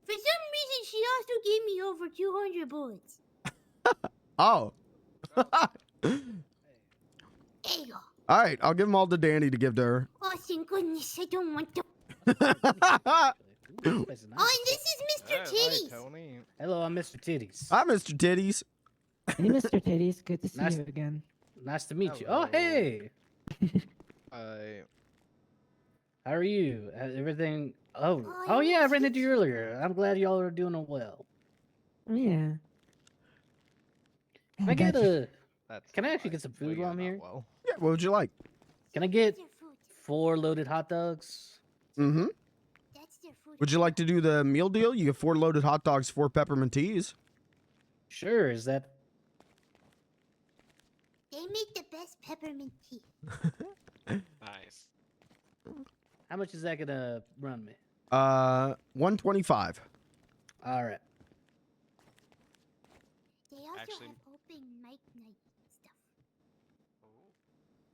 For some reason, she also gave me over 200 bullets. Oh. There you go. All right, I'll give them all to Danny to give to her. Oh, thank goodness. I don't want to. Hi, Oh, and this is Mr. Titties. Hello, I'm Mr. Titties. Mr. Titties. Hey, Mr. Titties. Good to see Nice- you again. Nice to meet you. Oh, hey. I How are you? Everything? Oh yeah, I ran into you earlier. I'm glad y'all are doing well. Yeah. Can I get gotcha. Can I actually get some food while I'm here? Yeah, what would you like? Can I get 4 loaded hot dogs? Mm-hmm. Would you like to do the meal deal? You get 4 loaded hot dogs, 4 peppermint teas. Sure. Is that? They make the best peppermint tea. Nice. How much is that gonna run me? 125. All right. They also Actually- have open mic night stuff.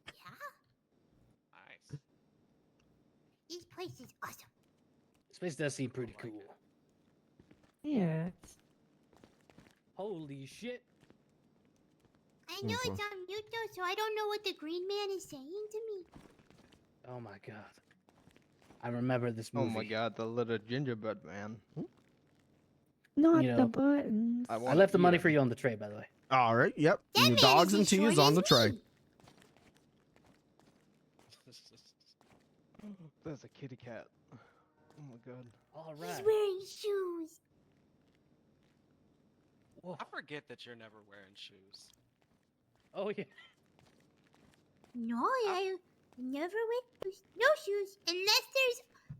Yeah? Nice. This place is awesome. This place does seem pretty cool. Yeah. Holy shit! I know it's on mute though, so I don't know what the green man is saying to me. Oh my god. I remember this Oh movie. my god, the little gingerbread man. Not You the know, buttons. I left the money for you on the tray, by the way. All right, yep. Your dogs and tea is on the tray. There's a kitty cat. Oh my god. All He's right. wearing shoes. I forget that you're never wearing shoes. Oh yeah. No, I never wear shoes. No shoes,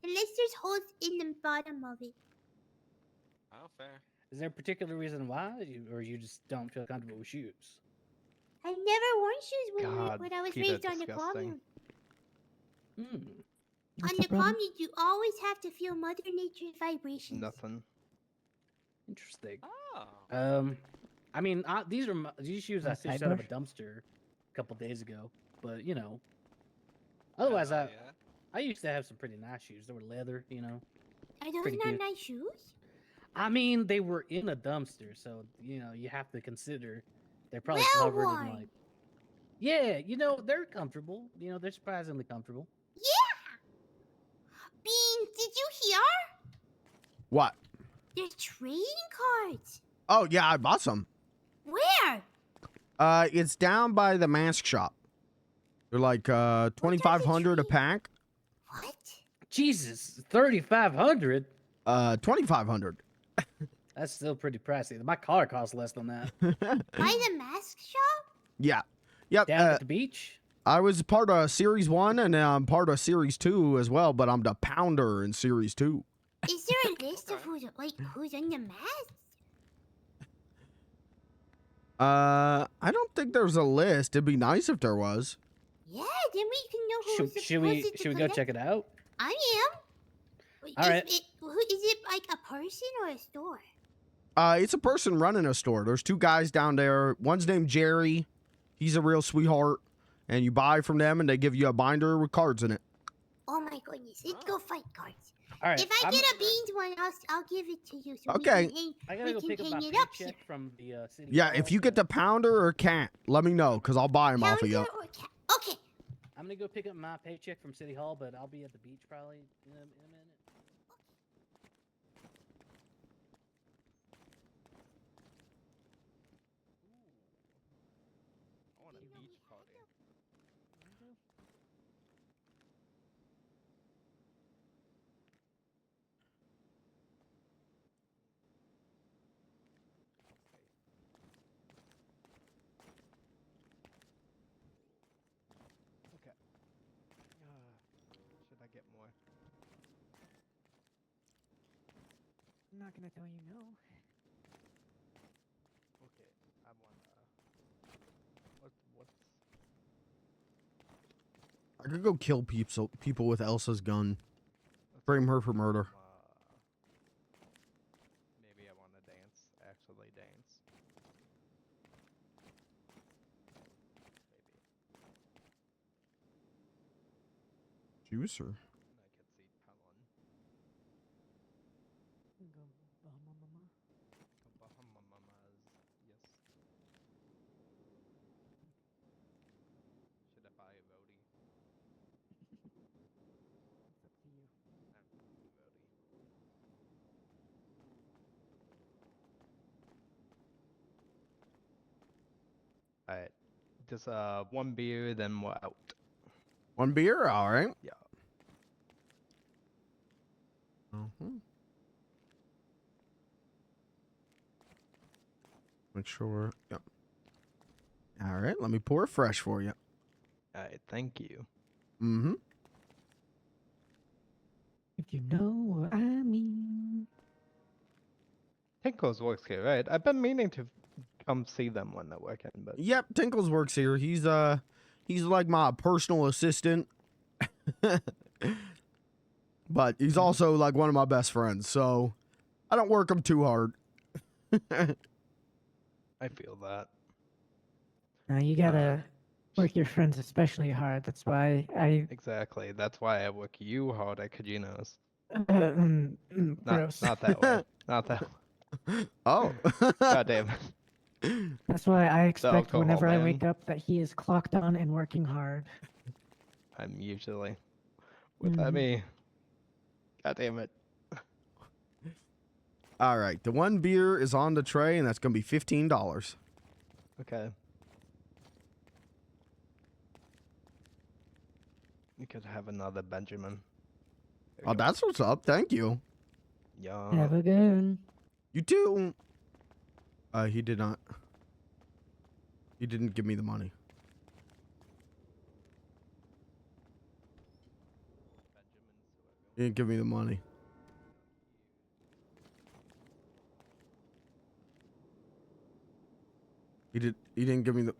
unless there's holes in the bottom of it. Oh, fair. Is there a particular reason why, or you just don't feel comfortable with shoes? I've never worn shoes God, when I was Peter, raised on the disgusting. commune. What's On the the problem? commune, you always have to feel Mother Nature's vibrations. Nothing. Interesting. Oh. I mean, these shoes I A stitched side out of a brush? dumpster a couple days ago, but you know. Otherwise, yeah. I used to have some pretty nice shoes. They were leather, you know. Are those Pretty not good. nice shoes? I mean, they were in a dumpster, so you know you have to consider they're probably Well covered worn. in like. Yeah, you know they're comfortable. You know they're surprisingly comfortable. Yeah! Beans, did you hear? What? There's trading cards. Oh, yeah, I bought some. Where? It's down by the mask shop. They're like 2,500 a pack. What? Jesus, 3,500. 2,500. That's still pretty pricey. My car costs less than that. By the mask shop? Yeah. Yep. Down at the beach. I was part of Series 1 and I'm part of Series 2 as well, but I'm the pounder in Series 2. Is there a list of who's in the mask? I don't think there's a list. It'd be nice if there was. Yeah, then we can know who's Should we go check it out? I am. All right. Is it like a person or a store? It's a person running a store. There's two guys down there. One's named Jerry. He's a real sweetheart. And you buy from them, and they give you a binder with cards in it. Oh my goodness, let's go fight cards. All right. If I get a beans one, I'll give it to you. So Okay. I gotta go pick up my hang it up paycheck from the city. Yeah, hall. if you get the pounder or cat, let me know, because I'll buy them off of you. Okay. I'm gonna go pick up my paycheck from City Hall, but I'll be at the beach probably in a minute. I want a beach party. Okay. Should I get more? I'm not gonna tell you no. Okay, I want what's I could go kill people with Elsa's gun. Frame her for murder. maybe I want to dance, actually dance. Juicer. I could see Pelon. Bahamamas, yes. Should I buy a roadie? It's up to you. Alright. Just one beer, then we're out. One beer? All right. Yeah. Make sure. Yep. All right. Let me pour fresh for you. Alright, thank you. Mm-hmm. If you know what I mean. Tinkles works here, right? I've been meaning to come see them when they're working, but Yep. Tinkles works here. He's like my personal assistant. But he's also like one of my best friends, so I don't work him too hard. I feel that. You gotta work your friends especially hard. That's why I. Exactly. That's why I work you hard at Kajino's. Gross. Not that way. Not that way. Oh. God damn it. That's why I expect alcohol, whenever I man. wake up that he is clocked on and working hard. I'm usually. Without me. God damn it. All right. The one beer is on the tray, and that's going to be $15. Okay. You could have another Benjamin. Oh, that's what's up. Thank you. Yeah. Have a good one. You too. He did not. He didn't give me the money. He didn't give me the money. He didn't give me the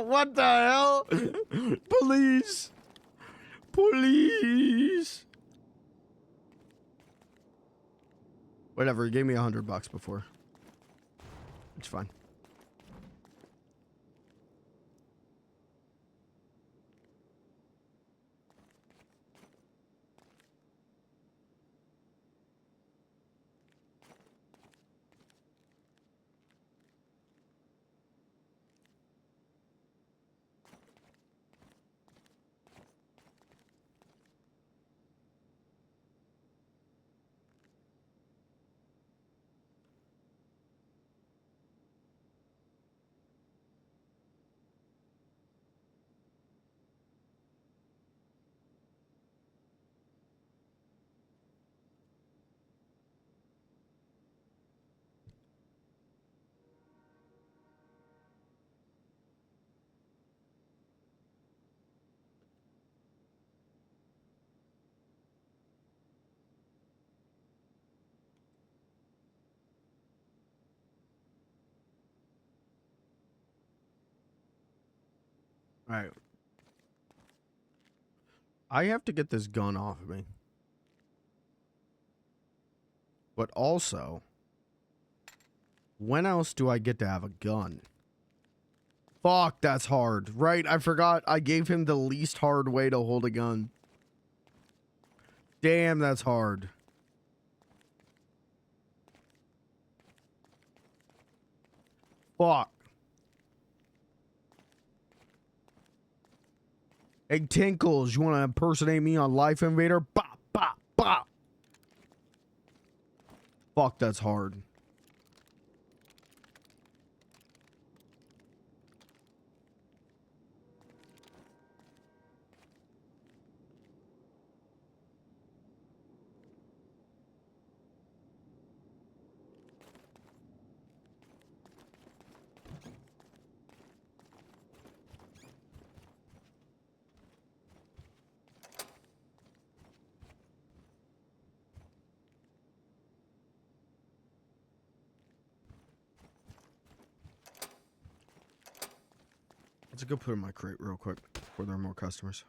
what the hell? Police. Police. Whatever, he gave me $100 before. It's fine. All right. I have to get this gun off of me. But also, when else do I get to have a gun? Fuck, that's hard. Right, I forgot I gave him the least hard way to hold a gun. Damn, that's hard. Fuck. Hey, Tinkles, you want to impersonate me on Life Invader? Bop, bop, bop. Fuck, that's hard. Let's go put it in my crate real quick before there are more customers.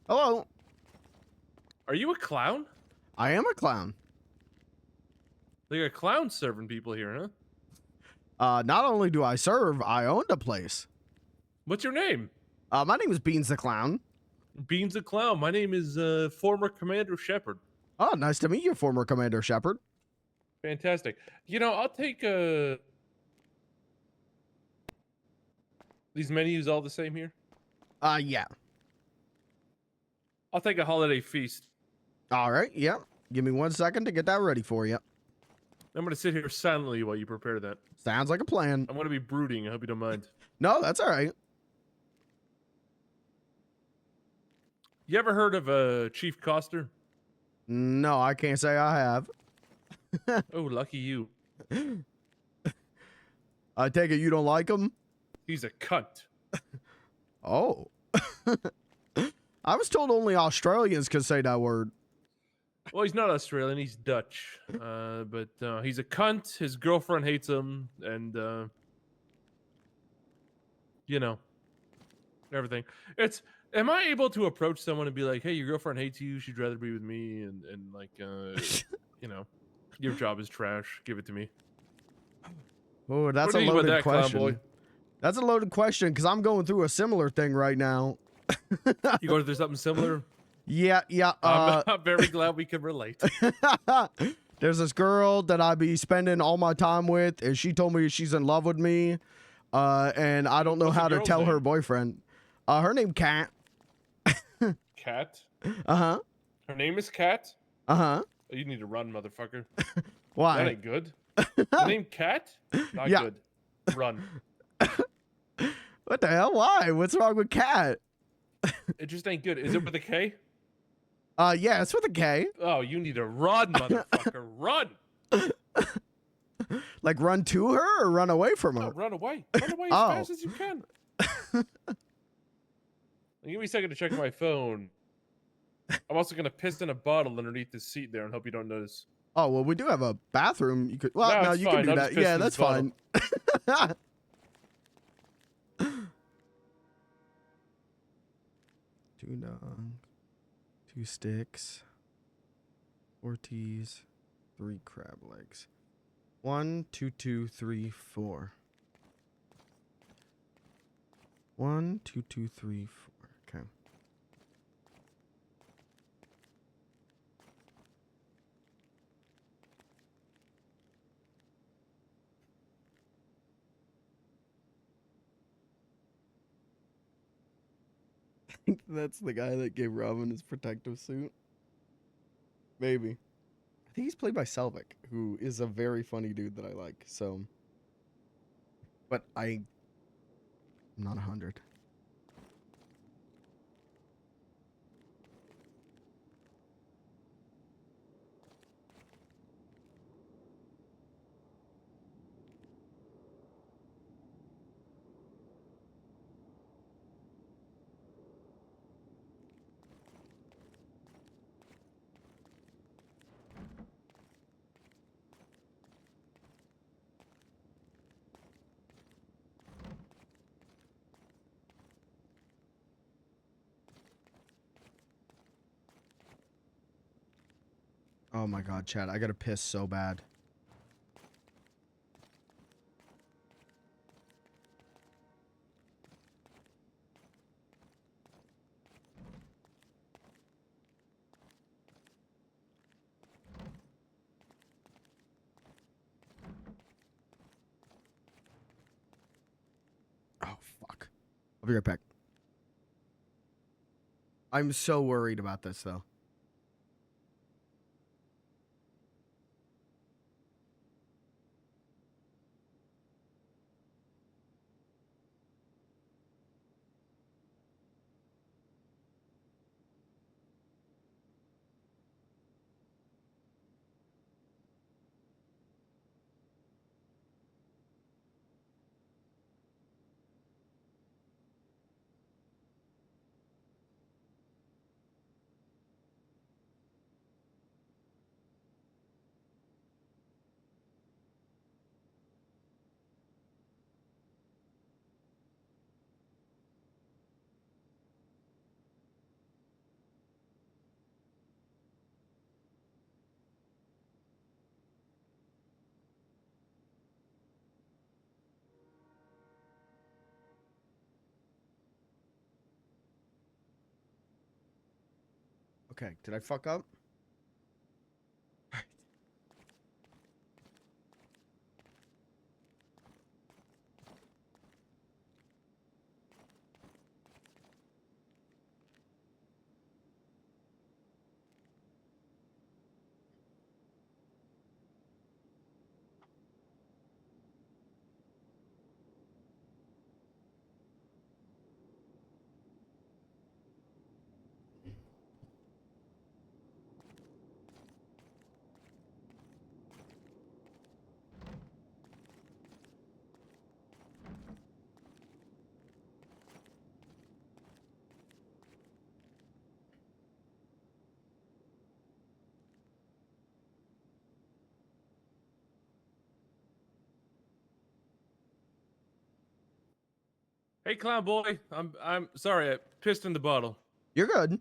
Hello. Are you a clown? I am a clown. Like a clown serving people here, huh? Not only do I serve, I own the place. What's your name? My name is Beans the Clown. Beans the Clown. My name is former Commander Shepard. Oh, nice to meet you, former Commander Shepard. Fantastic. You know, I'll take these menus all the same here. Yeah. I'll take a holiday feast. All right, yeah. Give me 1 second to get that ready for you. I'm gonna sit here silently while you prepare that. Sounds like a plan. I'm gonna be brooding. I hope you don't mind. No, that's all right. You ever heard of Chief Coster? No, I can't say I have. Oh, lucky you. I take it you don't like him? He's a cunt. Oh. I was told only Australians could say that word. Well, he's not Australian. He's Dutch. But he's a cunt. His girlfriend hates him, and you know, everything. Am I able to approach someone and be like, "Hey, your girlfriend hates you. She'd rather be with me," and like, you know, your job is trash. Give it to me. Oh, that's What do a you think about loaded that, clown question. boy? That's a loaded question because I'm going through a similar thing right now. You going through something similar? Yeah. I'm very glad we can relate. There's this girl that I be spending all my time with, and she told me she's in love with me, and I don't know What's the how to girl's tell her name? boyfriend. Her name Kat. Cat. Uh-huh. Her name is Cat. Uh-huh. Oh, you need to run, motherfucker. Why? That ain't good. The name Cat? Not Yeah. good. Run. What the hell? Why? What's wrong with Kat? It just ain't good. Is it with a K? Yeah, it's with a K. Oh, you need to run, motherfucker. Run. Like run to her or run away from her? No, run away. Run away as Oh. fast as you can. Give me a second to check my phone. I'm also gonna piss in a bottle underneath the seat there and hope you don't notice. Oh, well, we do have a bathroom. You could. Well, no, it's you fine. can do I'll that. just piss Yeah, in that's this bottle. fine. Two dogs, 2 sticks, 4 teas, 3 crab legs. 1, 2, 2, 3, 4. 1, 2, 2, 3, 4. Okay. think that's the guy that gave Robin his protective suit. Maybe. I think he's played by Selvik, who is a very funny dude that I like. So, but I'm not 100. Oh my god, Chad, I gotta piss so bad. Oh, fuck. I'll be right back. I'm so worried about this, though. Okay, did I fuck up? Hey, clown boy. I'm sorry. I pissed in the bottle. You're good.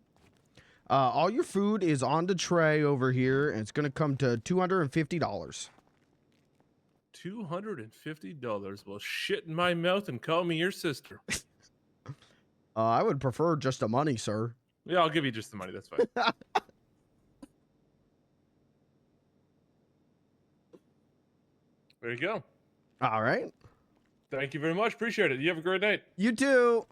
All your food is on the tray over here, and it's gonna come to $250. $250. Well, shit in my mouth and call me your sister. I would prefer just the money, sir. Yeah, I'll give you just the money. That's fine. There you go. All right. Thank you very much. Appreciate it. You have a great night. You too.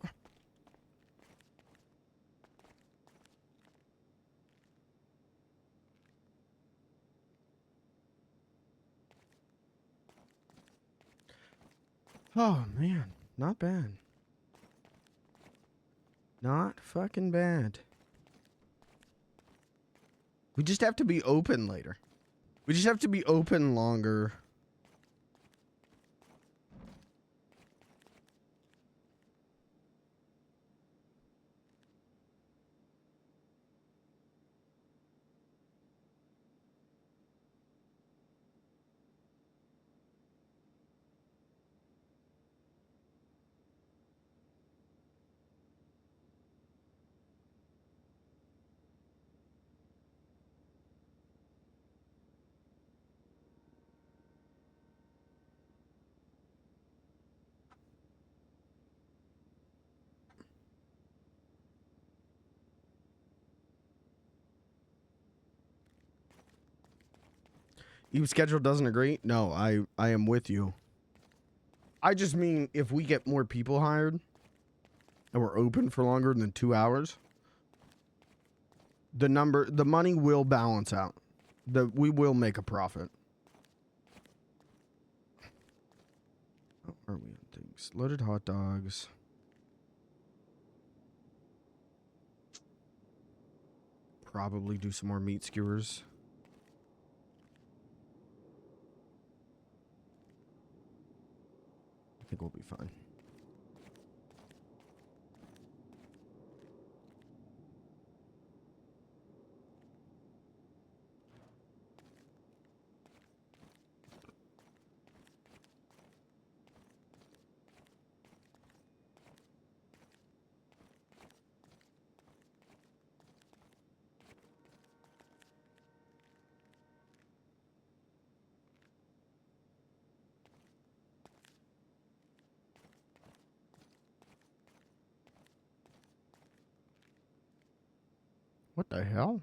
Oh, man. Not bad. Not fucking bad. We just have to be open later. We just have to be open longer. Your schedule doesn't agree? No, I am with you. I just mean if we get more people hired, and we're open for longer than 2 hours, the money will balance out. We will make a profit. Oh, where are we on things? Loaded hot dogs. Probably do some more meat skewers. I think we'll be fine. What the hell?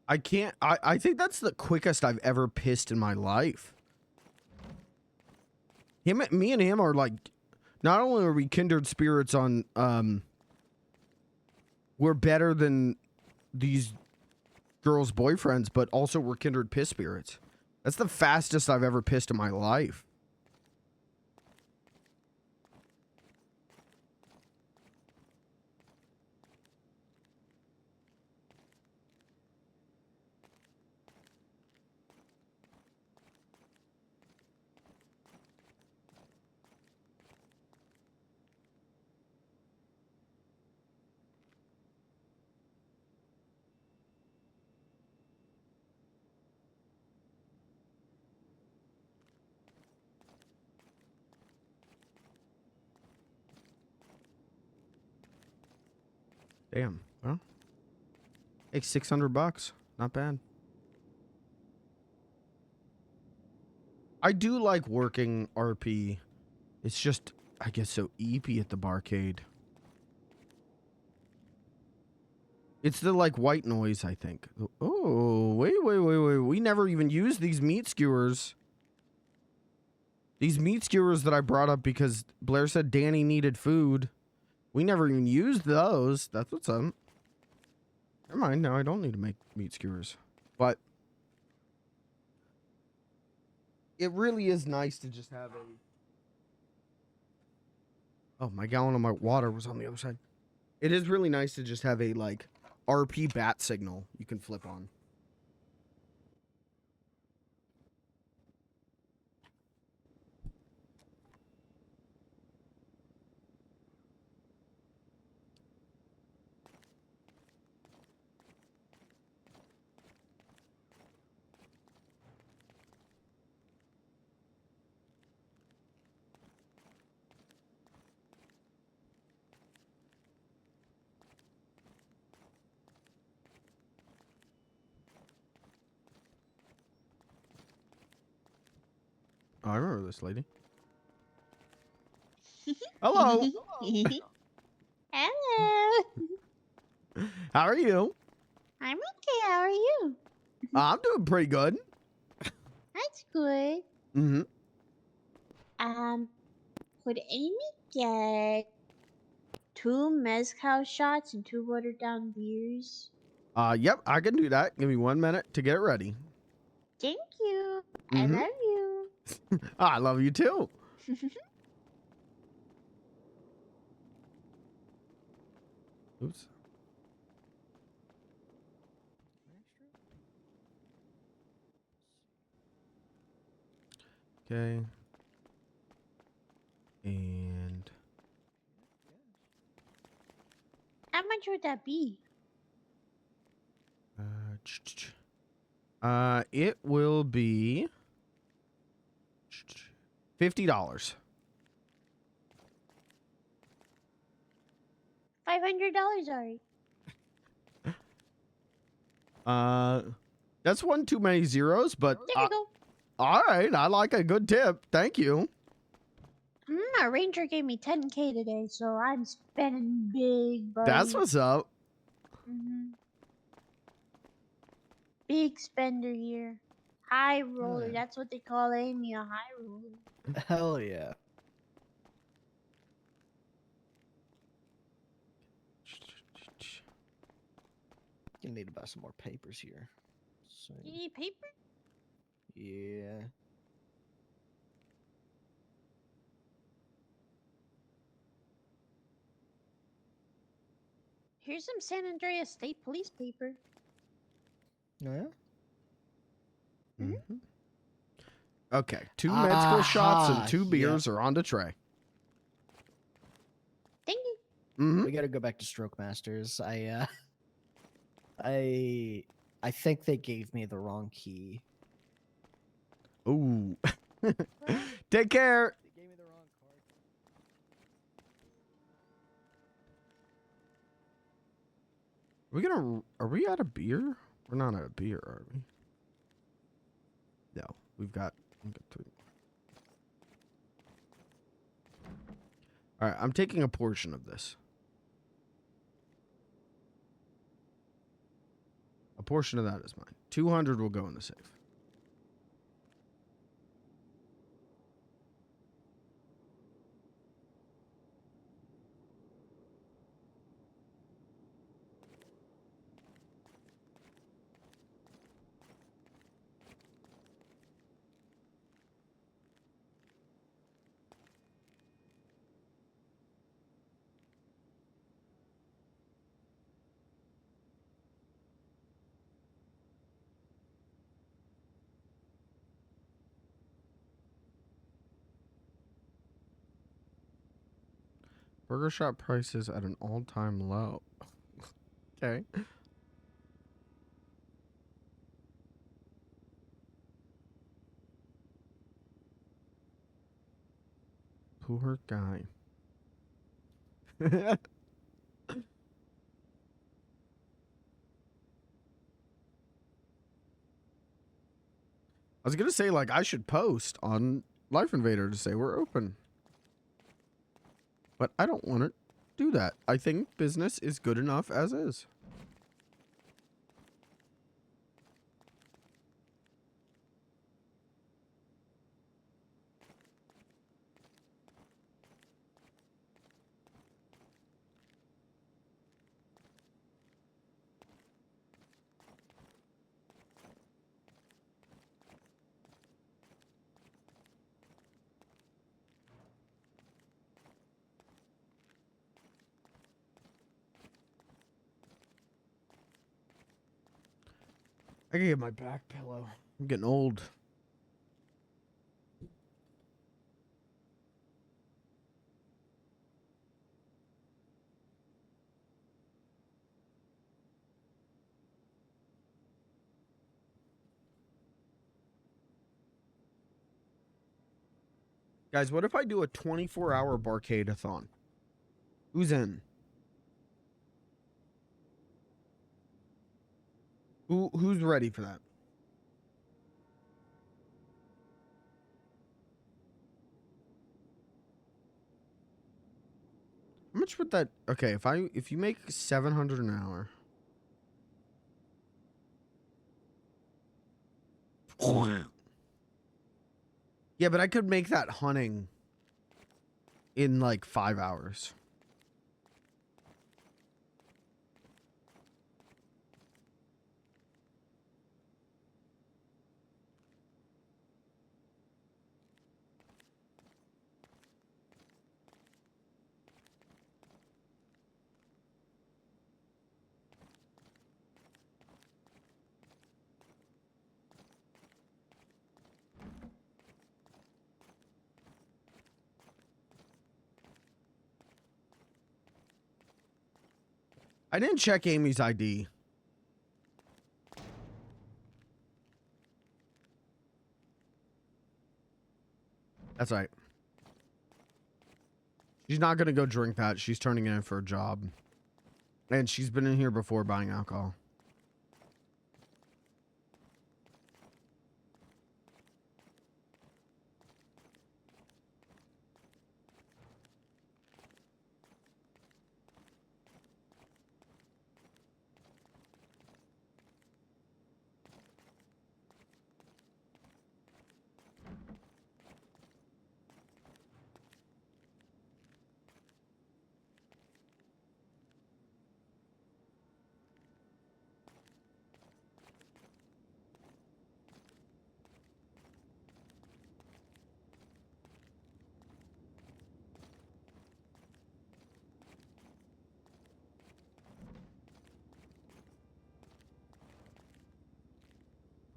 I can't. I think that's the quickest I've ever pissed in my life. Me and him are like, not only are we kindred spirits on, we're better than these girls' boyfriends, but also we're kindred piss spirits. That's the fastest I've ever pissed in my life. Damn. Well, hey, $600. Not bad. I do like working RP. It's just, I guess, so eepy at the barcade. It's the, like, white noise, I think. Oh, wait. We never even used these meat skewers. These meat skewers that I brought up because Blair said Danny needed food. We never even used those. That's what's up. Never mind. Now I don't need to make meat skewers. But it really is nice to just have a... Oh, my gallon of my water was on the other side. It is really nice to just have a, like, RP bat signal you can flip on. Oh, I remember this lady. Hello. Hello. How are you? I'm okay. How are you? I'm doing pretty good. That's good. Mm-hmm. Could Amy get 2 mezcal shots and 2 watered down beers? Yep, I can do that. Give me 1 minute to get it ready. Thank you. Mhm. I love you. I love you too. Oops. Okay. And How much would that be? it will be $50. $500, Ari. That's one too many zeros, but There you go. all right, I like a good tip. Thank you. My ranger gave me 10K today, so I'm spending big, buddy. That's what's up. Mhm. big spender here. High roller. Yeah. That's what they call Amy, a high roller. Hell yeah. Gonna need to buy some more papers here. So, You need paper? yeah. Here's some San Andreas State Police paper. Oh, yeah? Mm-hmm. Okay, 2 med school shots and Aha, 2 yeah. beers are on the tray. Thank you. Mm-hmm. We gotta go back to Stroke Masters. I think they gave me the wrong key. Ooh. Take care. They gave me the wrong card. Are we out of beer? We're not out of beer, are we? No, we've got 3. All right, I'm taking a portion of this. A portion of that is mine. 200 will go in the safe. Burger shop prices at an all-time low. Okay. Poor guy. I was gonna say, like, I should post on Life Invader to say we're open. But I don't want to do that. I think business is good enough as is. I can get my back pillow. I'm getting old. Guys, what if I do a 24-hour barcade-a-thon? Who's in? Who's ready for that? How much would that? Okay, if you make 700 an hour. Yeah, but I could make that hunting in like 5 hours. I didn't check Amy's ID. That's right. She's not going to go drink that. She's turning it in for a job. And she's been in here before buying alcohol.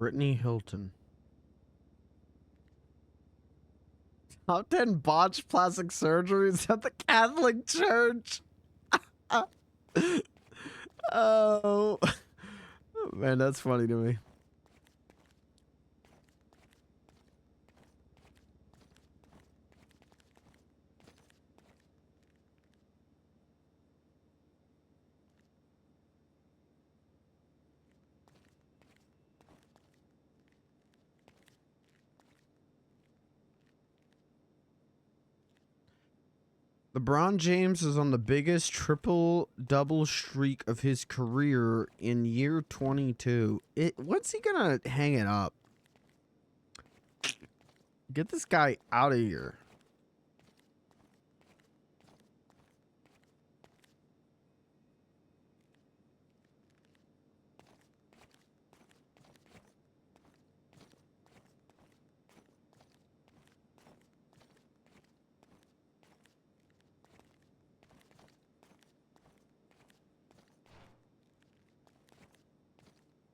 Brittany Hilton. Top 10 botched plastic surgeries at the Catholic Church. Oh. Man, that's funny to me. LeBron James is on the biggest triple-double streak of his career in year 22. When's he gonna hang it up? Get this guy out of here.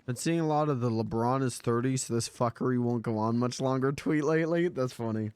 Been seeing a lot of the LeBron is 30, so this fuckery won't go on much longer tweet lately. That's funny.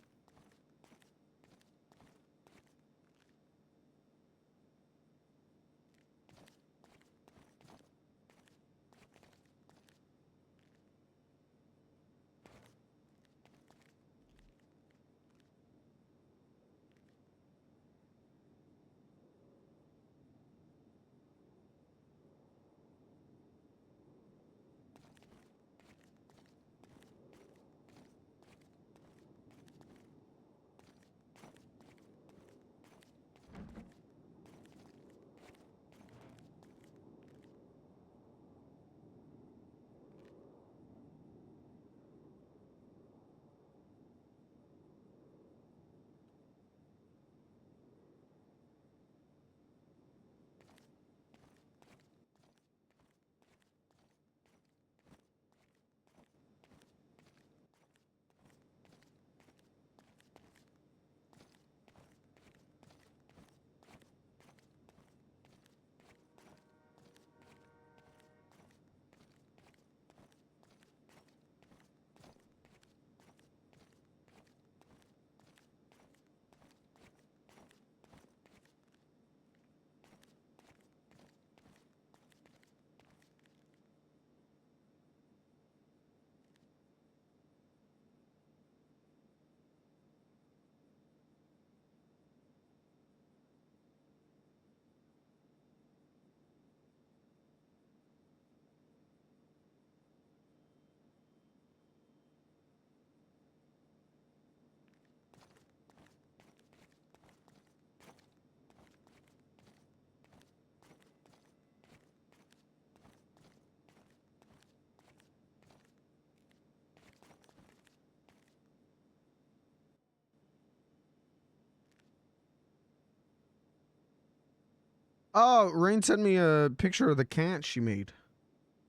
Oh, Rain sent me a picture of the cat she made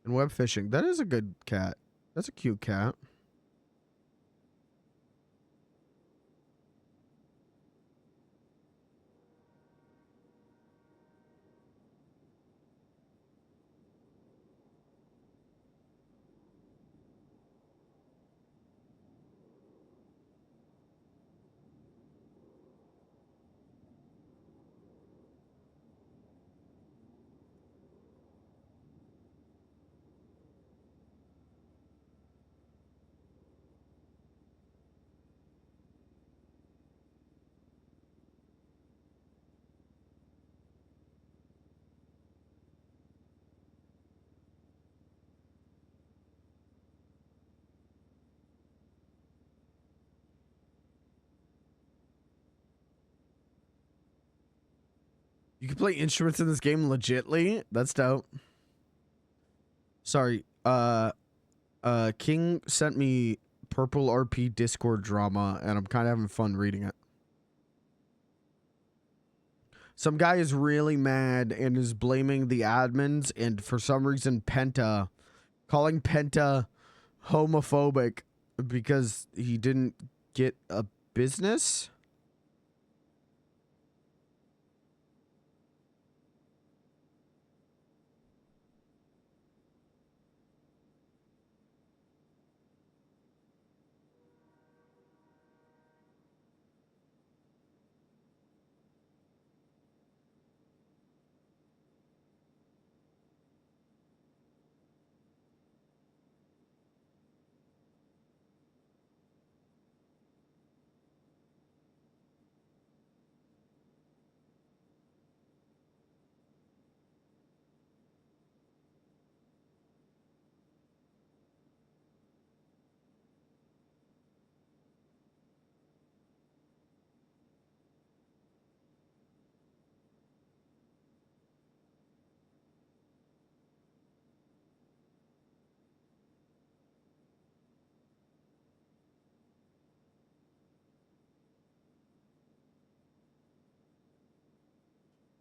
in web fishing. That is a good cat. That's a cute cat. You can play instruments in this game legitly. That's dope. Sorry. King sent me PurpleRP Discord drama, and I'm kind of having fun reading it. Some guy is really mad and is blaming the admins, and for some reason calling Penta homophobic because he didn't get a business.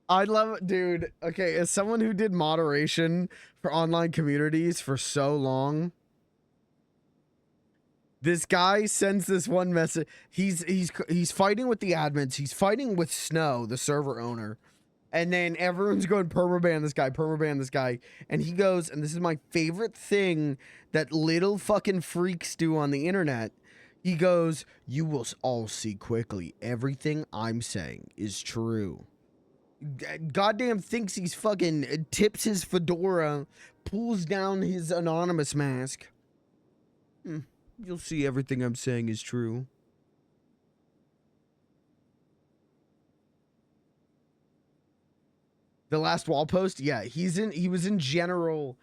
I love it, dude. Okay, as someone who did moderation for online communities for so long, this guy sends this one message. He's fighting with the admins. He's fighting with Snow, the server owner. And then everyone's going permaban this guy. And he goes, and this is my favorite thing that little fucking freaks do on the internet. He goes, you will all see quickly. Everything I'm saying is true. Goddamn thinks he's fucking tips his fedora, pulls down his anonymous mask. You'll see everything I'm saying is true. The last wall post, yeah, he was in general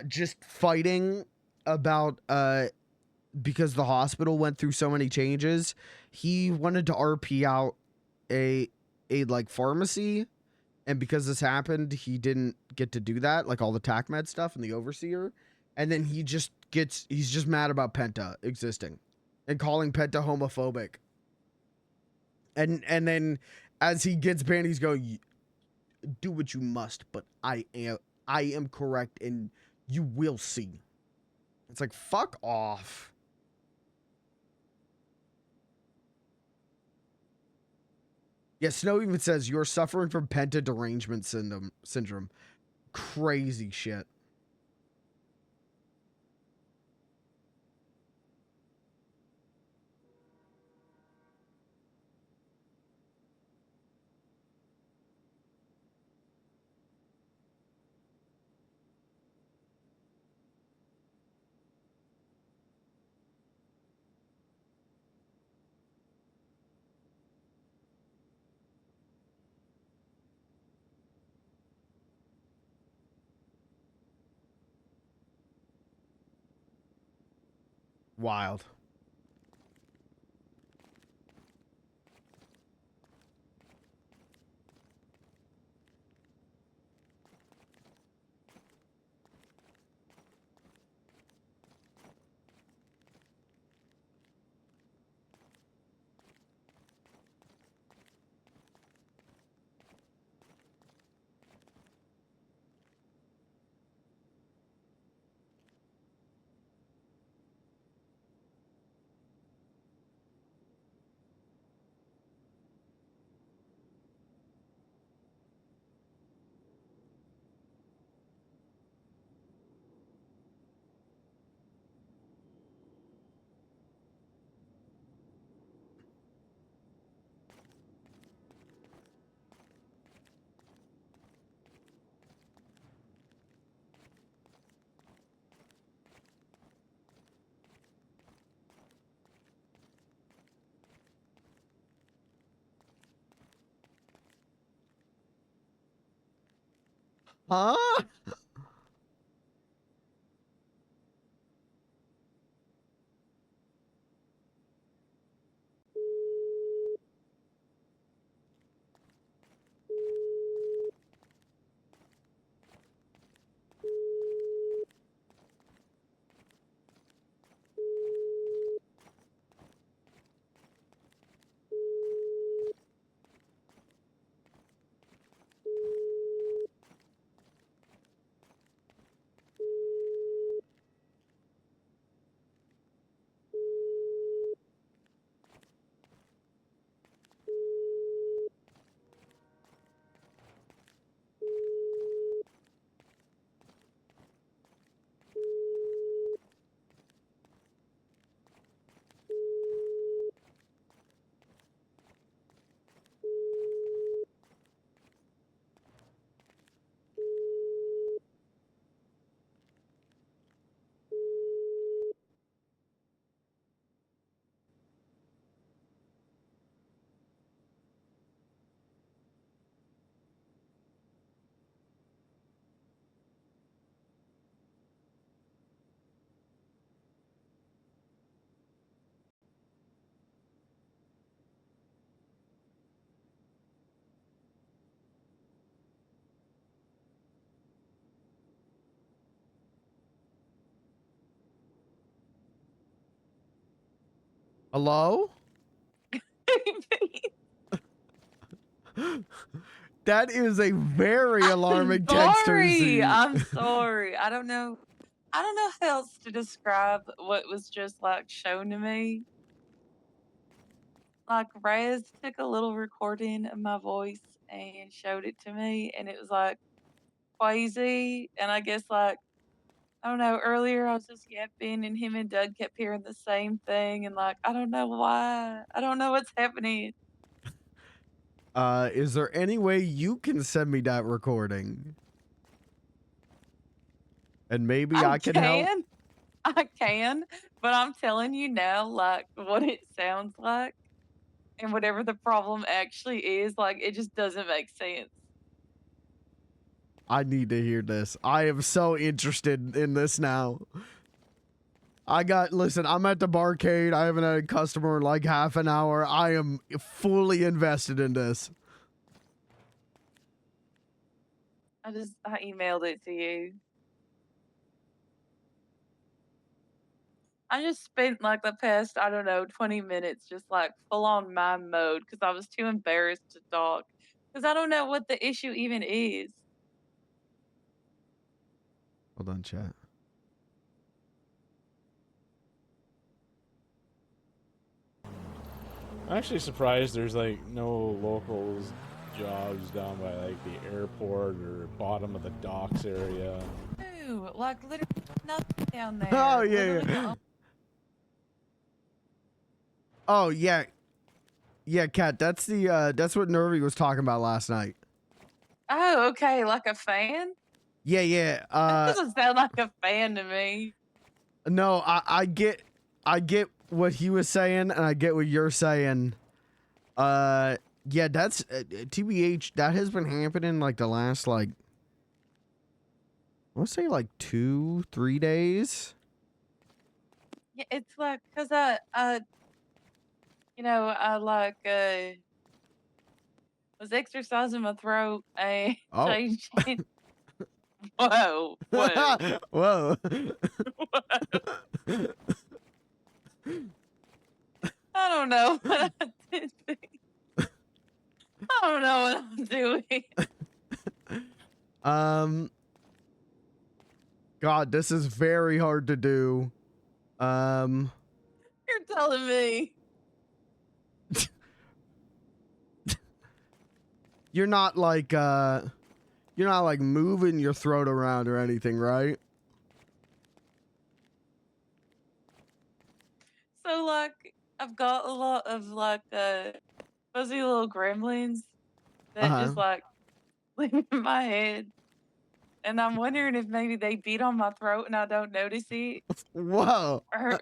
just fighting about because the hospital went through so many changes. He wanted to RP out a like pharmacy, and because this happened, he didn't get to do that, like all the TACMed stuff and the overseer. And then he's just mad about Penta existing and calling Penta homophobic. And then as he gets banned, he's going, do what you must, but I am correct, and you will see. It's like, fuck off. Yeah, Snow even says you're suffering from Penta derangement syndrome. Crazy shit. Wild. Huh? Hello? That is a very alarming text to receive. I'm sorry. I don't know how else to describe what was just like shown to me. Like Raz took a little recording of my voice and showed it to me, and it was like crazy. And I guess like I don't know. Earlier I was just yapping, and him and Doug kept hearing the same thing, and like I don't know why. I don't know what's happening. Is there any way you can send me that recording? And maybe I can help. I can, but I'm telling you now, like what it sounds like, and whatever the problem actually is, like it just doesn't make sense. I need to hear this. I am so interested in this now. Listen, I'm at the barcade. I haven't had a customer in like half an hour. I am fully invested in this. I emailed it to you. I just spent like the past, I don't know, 20 minutes just like full on mime mode because I was too embarrassed to talk. Because I don't know what the issue even is. Hold on, chat. I'm actually surprised there's like no locals jobs down by like the airport or bottom of the docks area. Ooh, like literally nothing down there. Oh, yeah, Literally yeah. the- Oh, yeah. Yeah, Kat, that's what Nervy was talking about last night. Oh, okay, like a fan? Yeah, yeah. That doesn't sound like a fan to me. No, I get what he was saying, and I get what you're saying. Yeah, that's TBH. That has been happening like the last like, I want to say like 2-3 days. Yeah, it's like because I like was exercising my throat and Oh. changing. Whoa, whoa. Whoa. I don't know what I did. I don't know what I'm doing. God, this is very hard to do. You're telling me. You're not like moving your throat around or anything, right? So like I've got a lot of like fuzzy little gremlins that just like live in my head. And I'm wondering if maybe they beat on my throat and I don't notice it. Whoa. Or,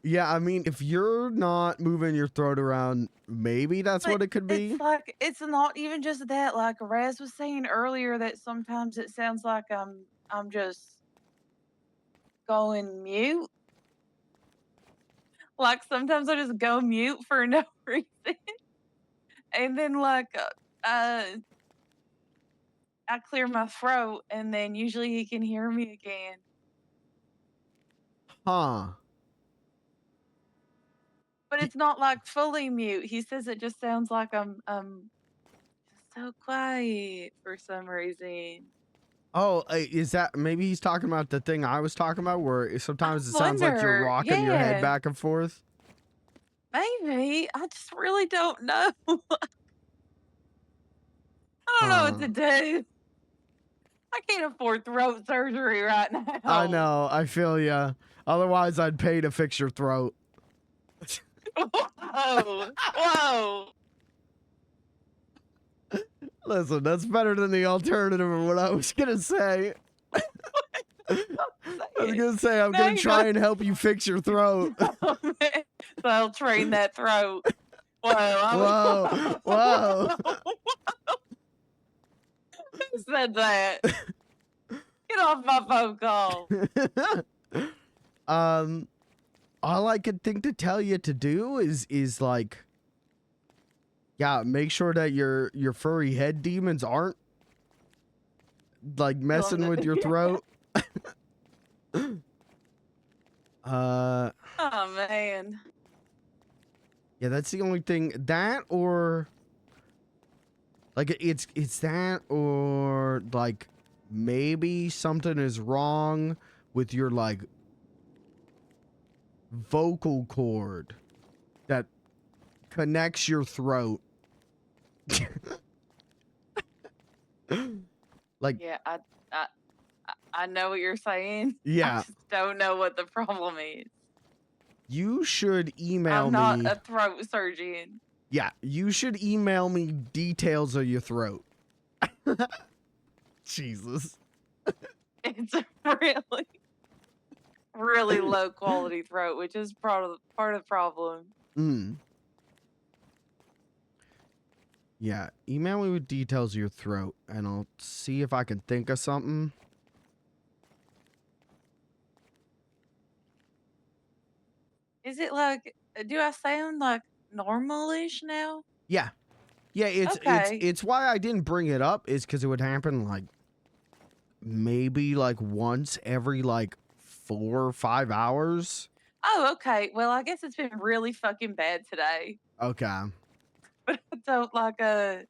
Yeah, I mean, if you're not moving your throat around, maybe that's what it could be. It's like it's not even just that. Like Raz was saying earlier, that sometimes it sounds like I'm just going mute. Like sometimes I just go mute for no reason, and then like I clear my throat, and then usually he can hear me again. Huh. But it's not like fully mute. He says it just sounds like I'm just so quiet for some reason. Oh, is that maybe he's talking about the thing I was talking about, where sometimes it sounds like you're wonder, rocking your head yeah. back and forth? Maybe. I just really don't know. I don't know what to do. I can't afford throat surgery right now. I know. I feel ya. Otherwise, I'd pay to fix your throat. Whoa. Whoa. Listen, that's better than the alternative of what I was gonna say. I was gonna say I'm Now gonna you try know- and help you fix your throat. So I'll train that throat. Whoa. Whoa. Whoa. Who said that? Get off my phone call. All I could think to tell you to do is like, yeah, make sure that your furry head demons aren't like messing with your throat. Uh, Oh man. yeah, that's the only thing. That or like it's that or like maybe something is wrong with your like vocal cord that connects your throat. Like, Yeah, I know what you're saying. yeah, I just don't know what the problem is. you should email I'm not me. a throat surgeon. Yeah, you should email me details of your throat. Jesus. It's a really, really low quality throat, which is part of the problem. Mm. Yeah, email me with details of your throat, and I'll see if I can think of something. Is it like? Do I sound like normalish now? Yeah, yeah, Okay. it's why I didn't bring it up is because it would happen like maybe like once every like 4 or 5 hours. Oh, okay. Well, I guess it's been really fucking bad today. Okay. But I don't like a.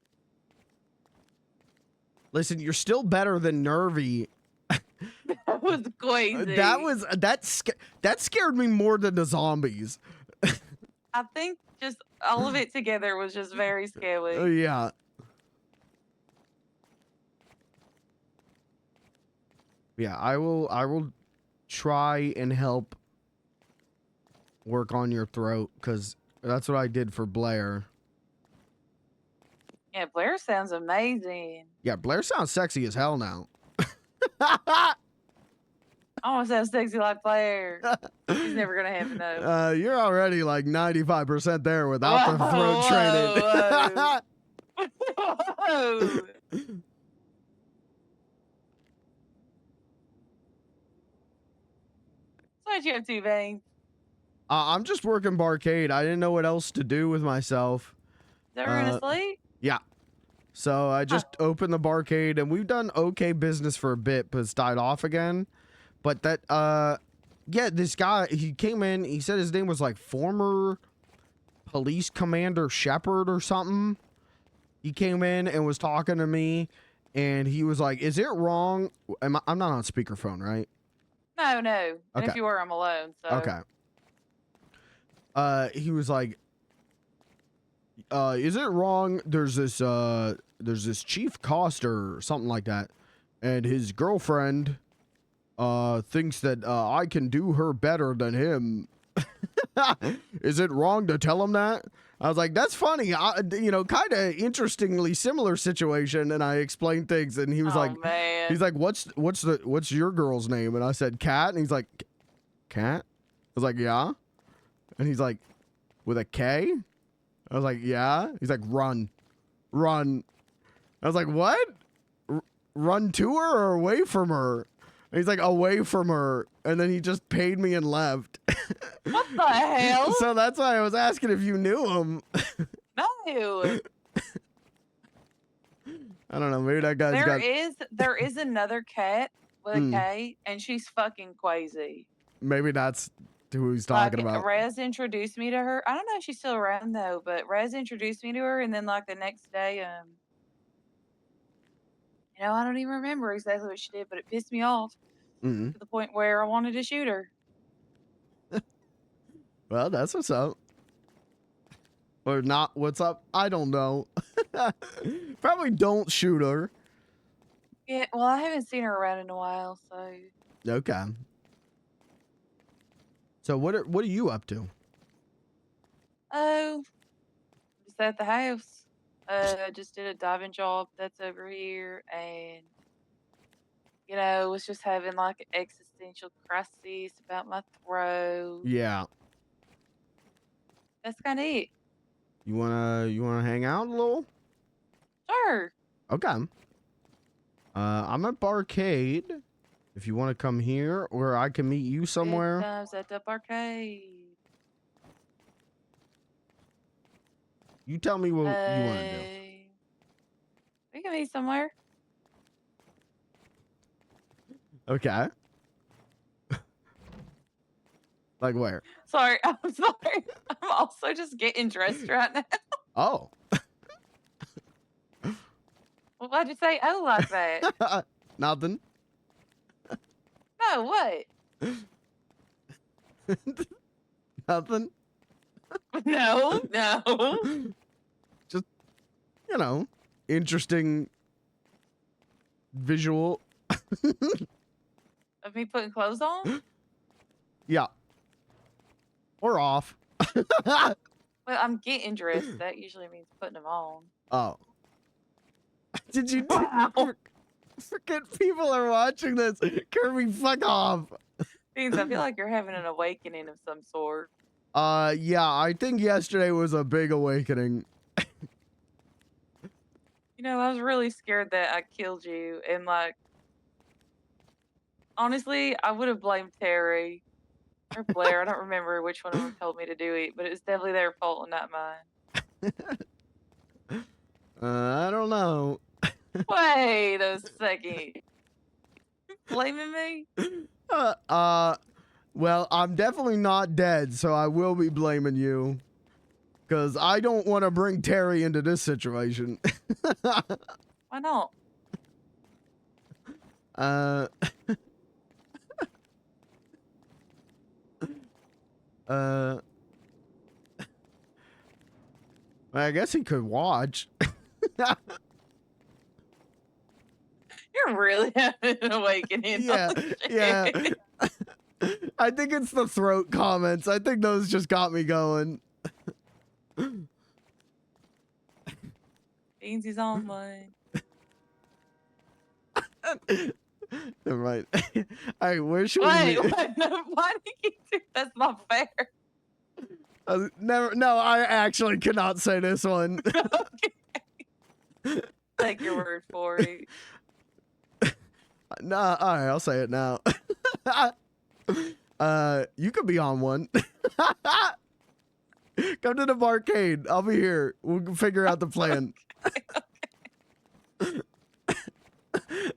Listen, you're still better than Nervy. That was crazy. That scared me more than the zombies. I think just all of it together was just very scary. Yeah. Yeah, I will try and help work on your throat because that's what I did for Blair. Yeah, Blair sounds amazing. Yeah, Blair sounds sexy as hell now. I almost sound sexy like Blair. She's never gonna have to know. You're already like 95% there without the throat training. Whoa. So what you up to, Vane? I'm just working barcade. I didn't know what else to do with myself. Is everyone asleep? Yeah. So I just opened the barcade, and we've done okay business for a bit, but it's died off again. But that, yeah, this guy, he came in, he said his name was like former police commander Shepard or something. He came in and was talking to me, and he was like, is it wrong? I'm not on speakerphone, right? No. And if Okay. you were, I'm alone. So. Okay. He was like, is it wrong? There's this Chief Coster or something like that, and his girlfriend thinks that I can do her better than him. Is it wrong to tell him that? I was like, that's funny. Kind of interestingly similar situation. And I explained things, and he was man. he's like, what's your girl's name? And I said, Kat. And he's like, Kat? I was like, yeah. And he's like, with a K? I was like, yeah. He's like, run. I was like, what? Run to her or away from her? And he's like, away from her. And then he just paid me and left. What the hell? So that's why I was asking if you knew him. No. I don't know. Maybe that guy's There is another cat with a K, and she's fucking crazy. Maybe that's who he's talking about. Rez introduced me to her. I don't know if she's still around though, but Rez introduced me to her, and then like the next day, I don't even remember exactly what she did, but it pissed me off to the point where I wanted to shoot her. Well, that's what's up. Or not what's up. I don't know. Probably don't shoot her. Yeah, well, I haven't seen her around in a while, so. Okay. So what are you up to? Oh, just at the house. I just did a diving job that's over here, and was just having like an existential crisis about my throat. Yeah. That's kind of it. You wanna hang out a little? Sure. Okay. I'm at Barcade. If you want to come here, or I can meet you somewhere. Good times at the arcade. You tell me what you want to do. We can meet somewhere. Okay. Like where? Sorry, I'm sorry. I'm also just getting dressed right now. Oh. Well, why'd you say oh like that? Nothing. No, what? Nothing. No, no. Just, you know, interesting visual. Of me putting clothes on? Yeah. Or off. Well, I'm getting dressed. That usually means putting them on. Oh. Did you? Freaking people are watching this. Kirby, fuck off. Beans, I feel like you're having an awakening of some sort. Yeah, I think yesterday was a big awakening. You know, I was really scared that I killed you, and like, honestly, I would have blamed Terry or Blair. I don't remember which one of them told me to do it, but it was definitely their fault and not mine. I don't know. Wait a second. You blaming me? Well, I'm definitely not dead, so I will be blaming you. Because I don't want to bring Terry into this situation. Why not? I guess he could watch. You're really having an awakening. Yeah, yeah. I think it's the throat comments. I think those just got me going. Beans is on one. Never mind. All right, where should Wait, we? no, why do you do that's not fair? No, I actually cannot say this one. Take your word for it. Nah, all right, I'll say it now. You could be on one. Come to the barcade. I'll be here. We'll figure out the plan.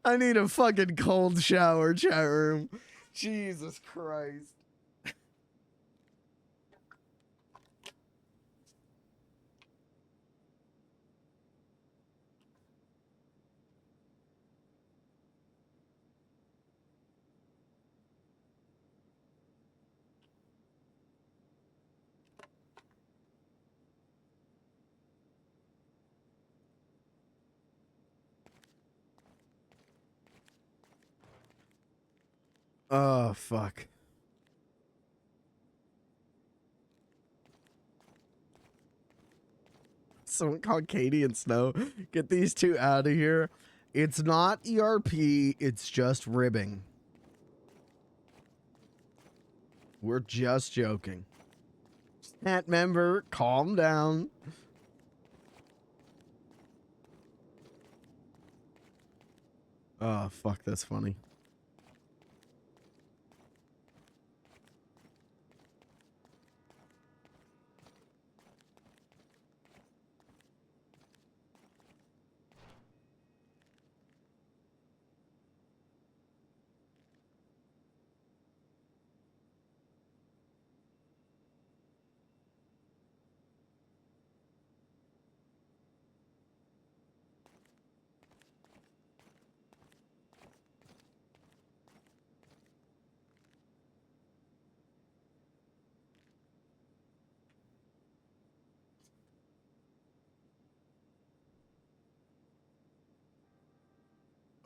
I need a fucking cold shower, chat room. Jesus Christ. Oh, fuck. Someone called Katie and Snow. Get these two out of here. It's not ERP, it's just ribbing. We're just joking. Chat member, calm down. Oh, fuck, that's funny.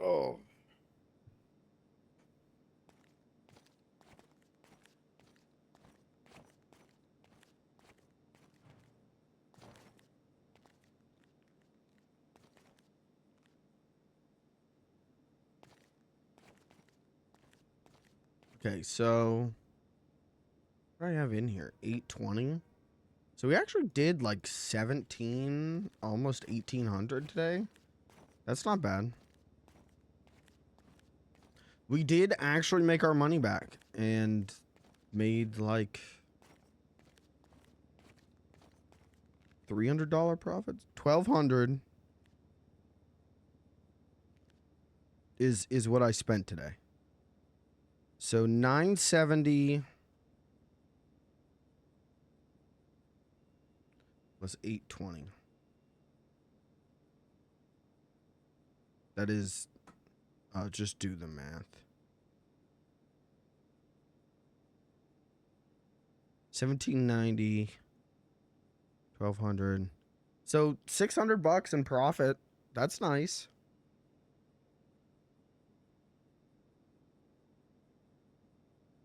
Oh. Okay, so what do I have in here? 820. So we actually did like 17, almost 1800 today. That's not bad. We did actually make our money back and made like $300 profits. 1,200 is what I spent today. So 970 plus 820. That is, just do the math. 1790, 1200. So $600 in profit. That's nice.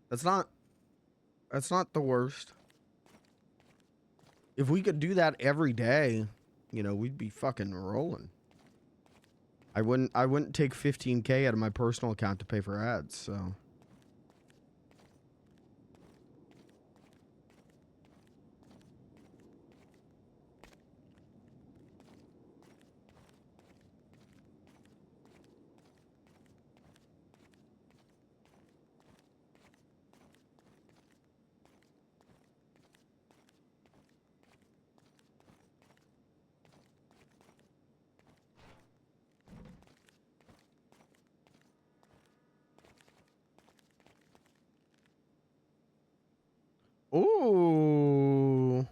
That's not the worst. If we could do that every day, you know, we'd be fucking rolling. I wouldn't take 15K out of my personal account to pay for ads, so. Ooh.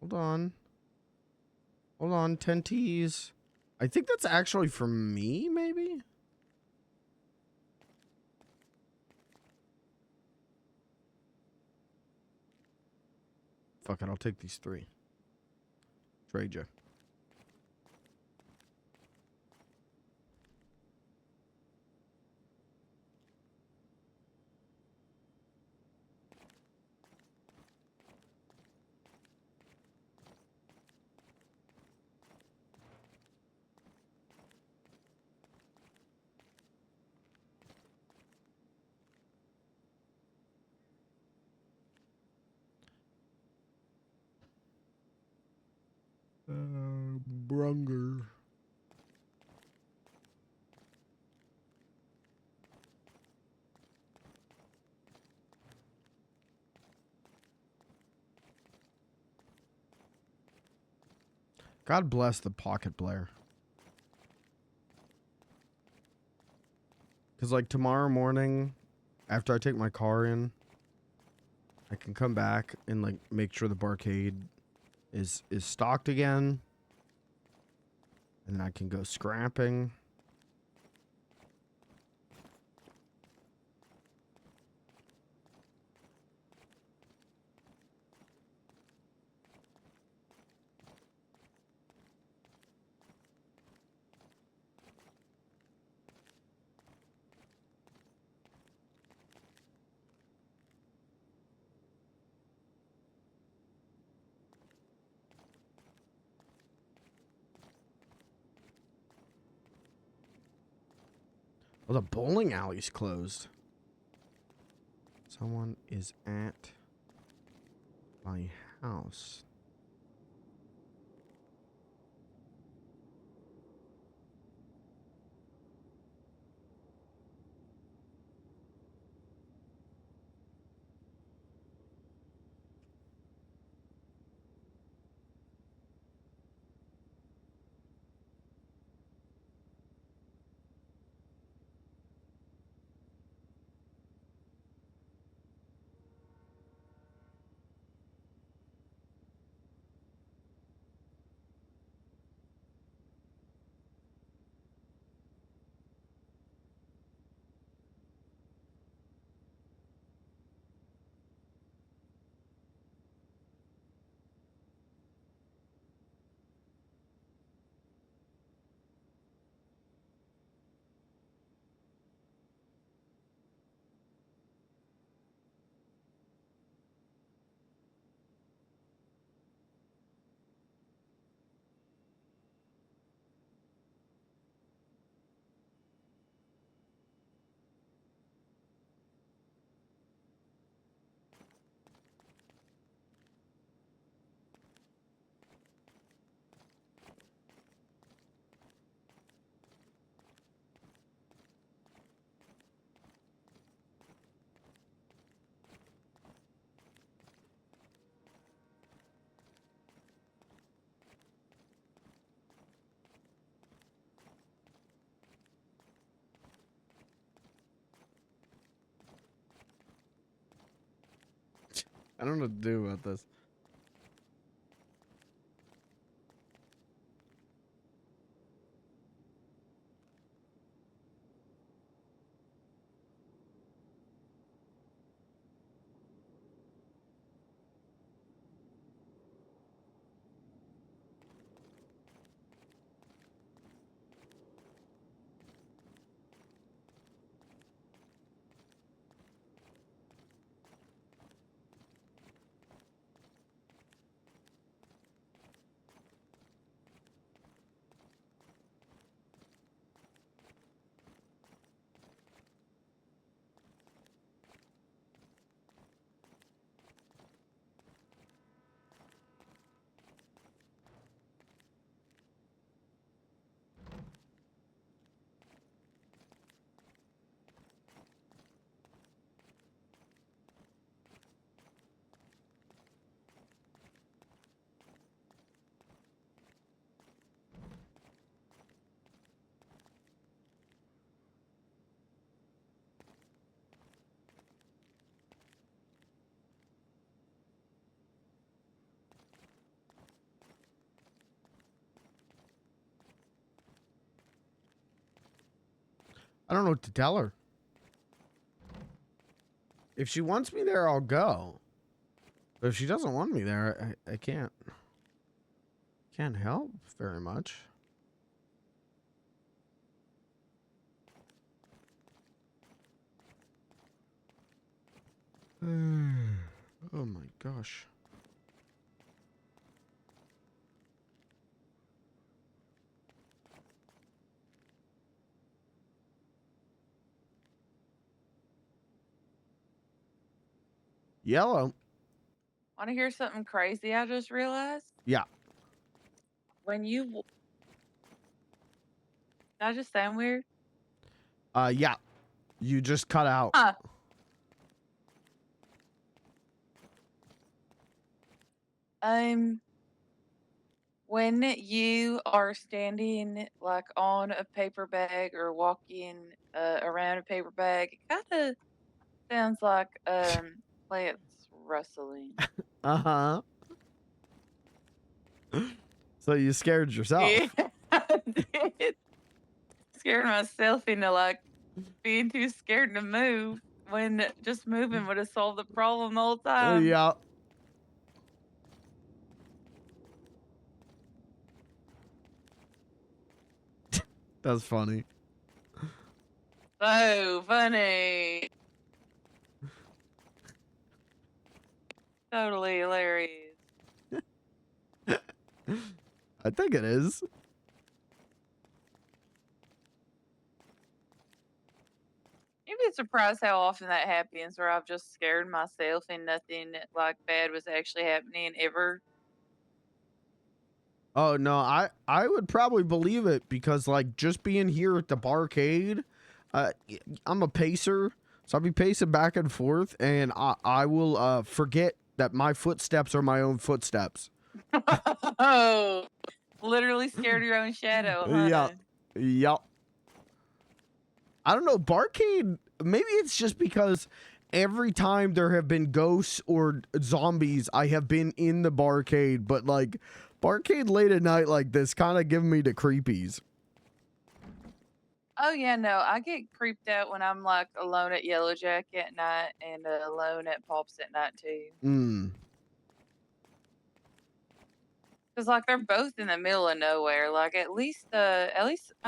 Hold on. Hold on, 10 T's. I think that's actually for me, maybe? Fuck it, I'll take these 3. Trade ya. Brunger. God bless the Pocket Blair. Because, like, tomorrow morning, after I take my car in, I can come back and, like, make sure the barcade is stocked again. And then I can go scrapping. Well, the bowling alley's closed. Someone is at my house. I don't know what to do about this. I don't know what to tell her. If she wants me there, I'll go. But if she doesn't want me there, I can't help very much. Oh my gosh. Yellow. Want to hear something crazy I just realized? Yeah. When you... Did I just sound weird? Yeah. You just cut out. Huh. When you are standing like on a paper bag or walking around a paper bag, it kind of sounds like plants rustling. Uh-huh. So you scared yourself. Yeah, I did. Scared myself into like being too scared to move when just moving would have solved the problem the whole time. Yeah. That's funny. So funny. Totally hilarious. I think it is. You'd be surprised how often that happens where I've just scared myself and nothing like bad was actually happening ever. Oh no, I would probably believe it because like just being here at the barcade, I'm a pacer, so I'll be pacing back and forth, and I will forget that my footsteps are my own footsteps. Oh, literally scared your own shadow, huh? Yeah, yep. I don't know, barcade. Maybe it's just because every time there have been ghosts or zombies, I have been in the barcade, but like. Barcade late at night like this kind of giving me the creepies. Oh yeah, no, I get creeped out when I'm like alone at Yellow Jack at night and alone at Pops at night too. Cause like they're both in the middle of nowhere. Like at least I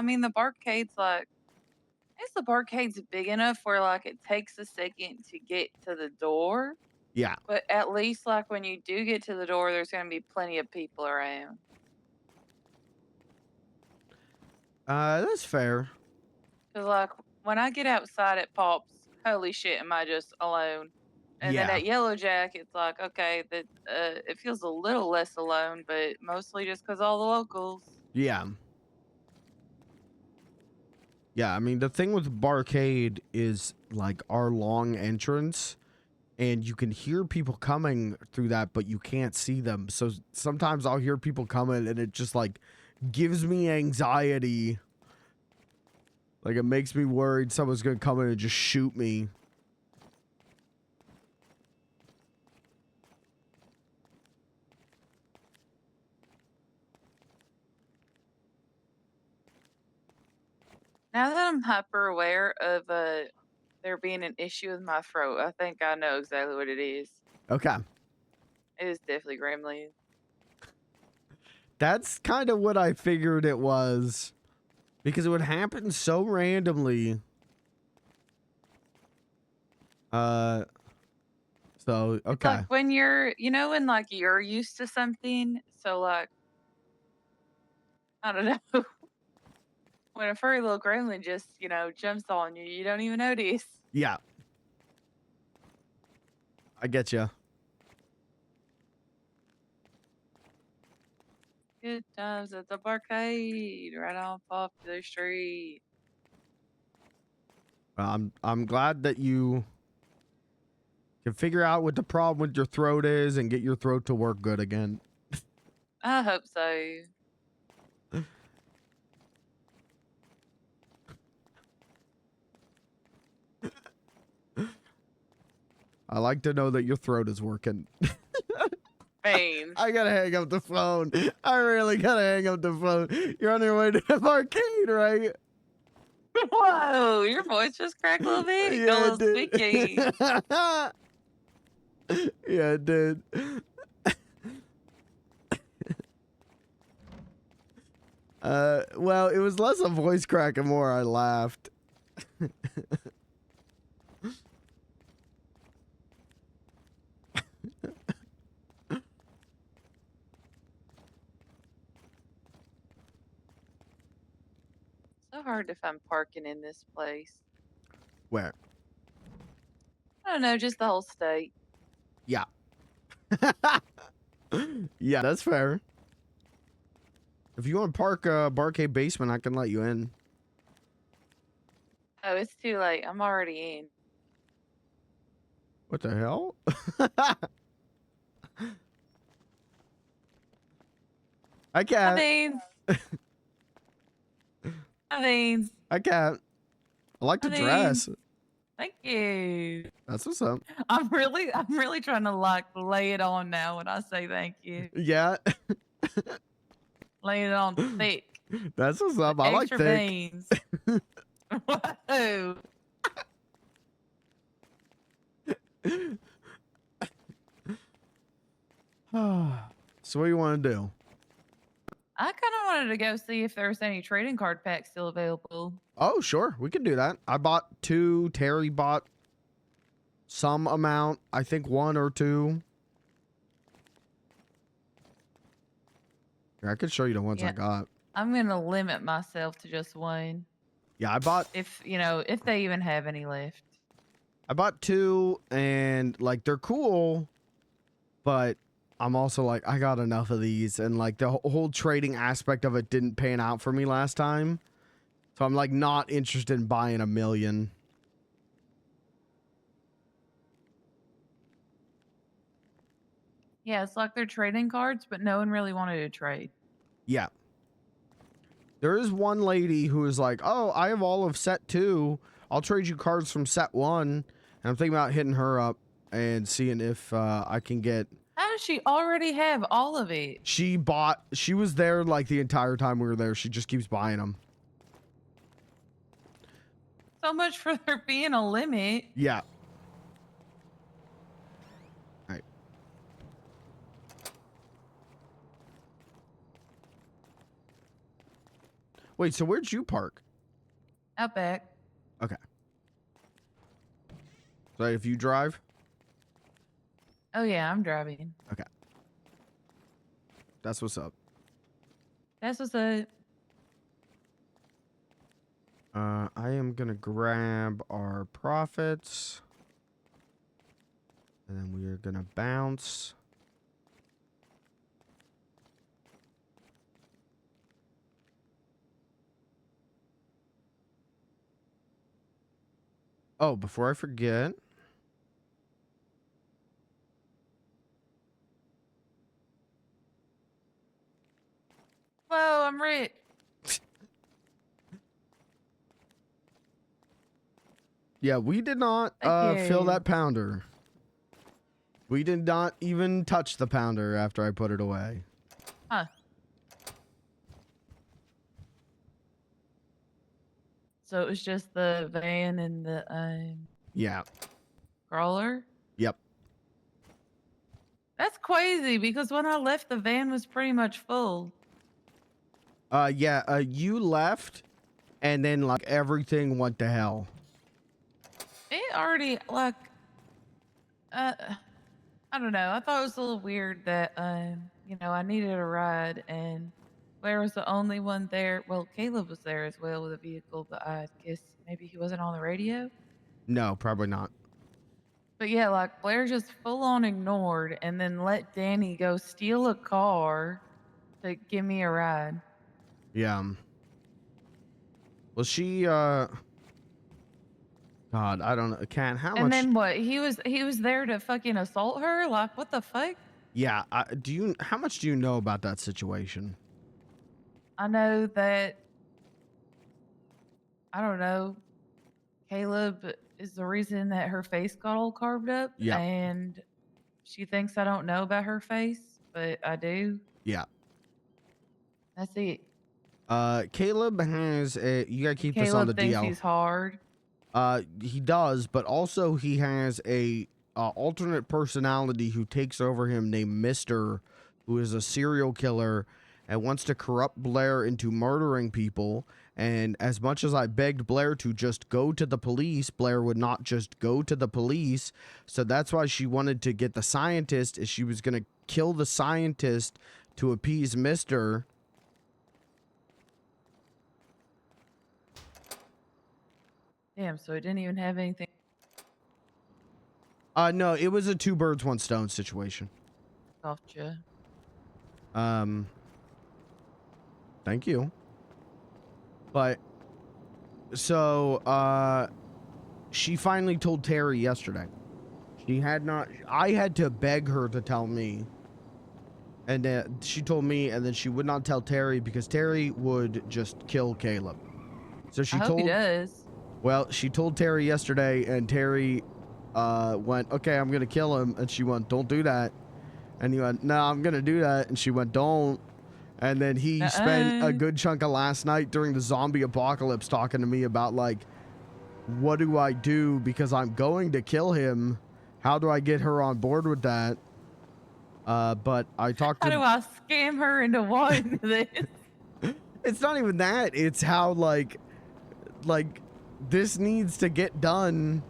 mean the barcade's like, I guess the barcade's big enough where like it takes a second to get to the door. Yeah. But at least like when you do get to the door, there's gonna be plenty of people around. That's fair. Cause like when I get outside at Pops, holy shit, am I just alone? And then Yeah. at Yellow Jack, it's like okay, that it feels a little less alone, but mostly just cause all the locals. Yeah. Yeah, I mean the thing with barcade is like our long entrance, and you can hear people coming through that, but you can't see them. So sometimes I'll hear people coming, and it just like gives me anxiety. Like it makes me worried someone's gonna come in and just shoot me. Now that I'm hyper aware of there being an issue with my throat, I think I know exactly what it is. Okay. It is definitely gremlins. That's kind of what I figured it was. Because it would happen so randomly. So, It's okay. like when you're, when like you're used to something, so like, I don't know, when a furry little gremlin just, jumps on you, you don't even notice. Yeah. I get you. Good times at the barcade, right on Popular Street. I'm glad that you can figure out what the problem with your throat is and get your throat to work good again. I hope so. I like to know that your throat is working. Veins. I gotta hang up the phone. I really gotta hang up the phone. You're on your way to the arcade, right? Whoa, your voice just cracked a little bit. Yeah, Got a it little did. squeaky. Yeah, it did. Well, it was less a voice crack and more I laughed. So hard to find parking in this place. Where? I don't know, just the whole state. Yeah. Yeah, that's fair. If you want to park Barcade basement, I can let you in. Oh, it's too late. I'm already in. What the hell? I Hi, can't. Beans. Hi, Beans. I can't. I like to Hi, dress. Beans. Thank you. That's what's up. I'm really trying to like lay it on now when I say thank you. Yeah. Lay it on thick. That's what's up. I like Extra thick. beans. Whoa. So what do you want to do? I kind of wanted to go see if there's any trading card packs still available. Oh, sure. We can do that. I bought 2. Terry bought some amount. I think 1 or 2. Here, I can show you the ones I Yeah. got. I'm gonna limit myself to just one. Yeah, I bought If they even have any left. 2 and like they're cool, but I'm also like I got enough of these and like the whole trading aspect of it didn't pan out for me last time. So I'm like not interested in buying a million. Yeah, it's like they're trading cards, but no one really wanted to trade. Yeah. There is one lady who is like, "Oh, I have all of set 2. I'll trade you cards from set 1." And I'm thinking about hitting her up and seeing if I can get. How does she already have all of it? She was there like the entire time we were there. She just keeps buying them. So much for there being a limit. Yeah. All right. Wait, so where'd you park? Out back. Okay. So if you drive? Oh yeah, I'm driving. Okay. That's what's up. That's what's up. I am gonna grab our profits. And then we are gonna bounce. Oh, before I forget. Whoa, I'm rich. Yeah, we did not Thank fill you. that pounder. We did not even touch the pounder after I put it away. Huh. So it was just the van and the Yeah. crawler. Yep. That's crazy because when I left, the van was pretty much full. Yeah. You left, and then like everything went to hell. It already like, I don't know. I thought it was a little weird that you know, I needed a ride and Blair was the only one there. Well, Caleb was there as well with a vehicle, but I guess maybe he wasn't on the radio. No, probably not. But yeah, like Blair just full on ignored and then let Danny go steal a car to give me a ride. Yeah. Well, she. God, I don't know. Cat, how And much? then what? He was there to fucking assault her? Like what the fuck? Yeah. How much do you know about that situation? I know that I don't know. Caleb is the reason that her face got all carved up. Yeah. And she thinks I don't know about her face, but I do. Yeah. That's it. Caleb has a. You gotta keep this on the Caleb thinks DL. he's hard. He does, but also he has a alternate personality who takes over him named Mister, who is a serial killer and wants to corrupt Blair into murdering people. And as much as I begged Blair to just go to the police, Blair would not just go to the police. So that's why she wanted to get the scientist, is she was going to kill the scientist to appease Mister. Damn, so it didn't even have anything. No, it was a two birds, one stone situation. Gotcha. Thank you. But so she finally told Terry yesterday. She had not. I had to beg her to tell me, and she told me, and then she would not tell Terry because Terry would just kill Caleb. So she I hope told. he does. Well, she told Terry yesterday, and Terry went, "Okay, I'm gonna kill him," and she went, "Don't do that," and he went, "No, I'm gonna do that," and she went, "Don't." And then he spent a good chunk of last night during the zombie apocalypse talking to me about, like, what do I do because I'm going to kill him? How do I get her on board with that? But I talked to... How do I scam her into wanting this? It's not even that. It's how, like, this needs to get done.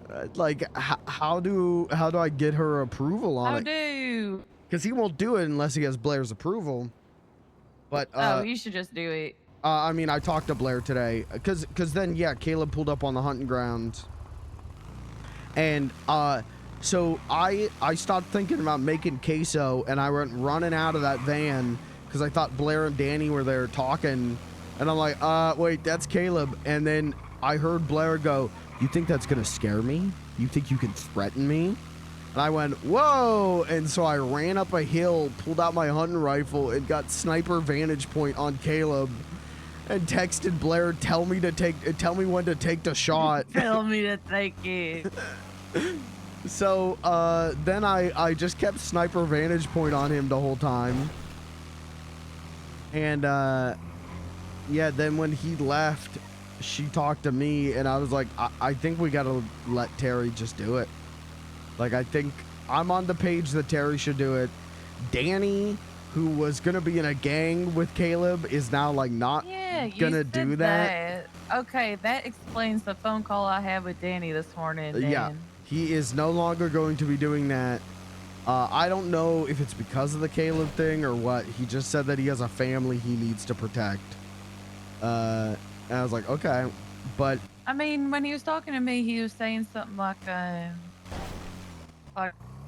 How do I get her approval on it? Because he won't do it unless he has Blair's approval. But you should just do it. I mean, I talked to Blair today because then yeah, Caleb pulled up on the hunting ground, and so I stopped thinking about making queso, and I went running out of that van because I thought Blair and Danny were there talking, and I'm like, wait, that's Caleb, and then I heard Blair go, "You think that's gonna scare me? You think you can threaten me?" And I went, "Whoa!" And so I ran up a hill, pulled out my hunting rifle, and got sniper vantage point on Caleb, and texted Blair, tell me when to take the shot. Tell me to take it. So then I just kept sniper vantage point on him the whole time. And yeah, then when he left, she talked to me, and I was like, I think we gotta let Terry just do it. Like, I think I'm on the page that Terry should do it. Danny, who was gonna be in a gang with Caleb, is now like not gonna do that. Okay, that explains the phone call I had with Danny this morning. Dan. Yeah, he is no longer going to be doing that. I don't know if it's because of the Caleb thing or what. He just said that he has a family he needs to protect. And I was like, okay, but I mean, when he was talking to me, he was saying something like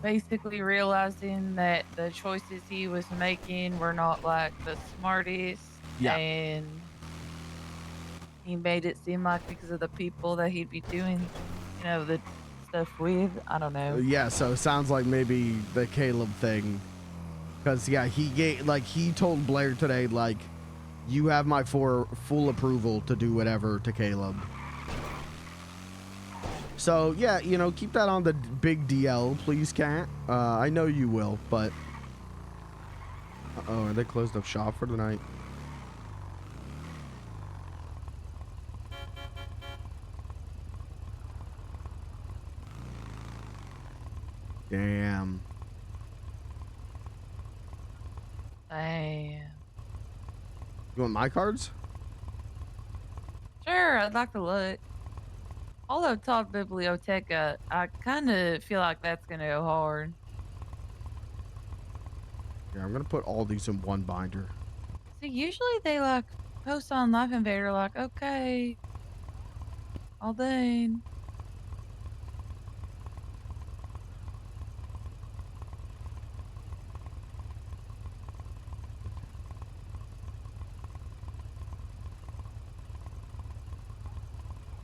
basically realizing that the choices he was making were not like the smartest. Yeah. And he made it seem like because of the people that he'd be doing, you know, the stuff with. I don't know. yeah, so it sounds like maybe the Caleb thing. Because, yeah, he told Blair today, like, you have my full approval to do whatever to Caleb. So, yeah, you know, keep that on the big DL, please, Cat. I know you will, but... Uh-oh, are they closed up shop for tonight? Damn. Damn. You want my cards? Sure, I'd like to look. Although Talk Biblioteca, I kind of feel like that's going to go hard. Yeah, I'm gonna put all these in one binder. See, usually they like post on Life Invader like, okay, all done.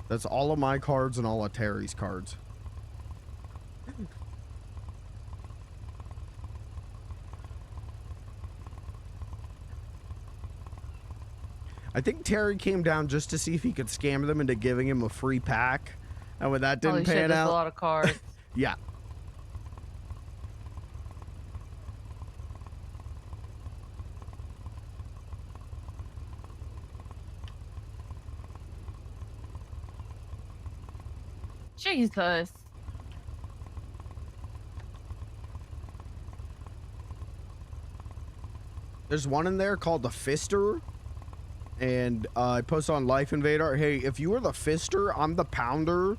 That's all of my cards and all of Terry's cards. I think Terry came down just to see if he could scam them into giving him a free pack. And when that didn't Holy shit, pan that's out. a lot of cards. Yeah. Jesus. There's one in there called the Fister. And I post on Life Invader, hey, if you are the Fister, I'm the Pounder.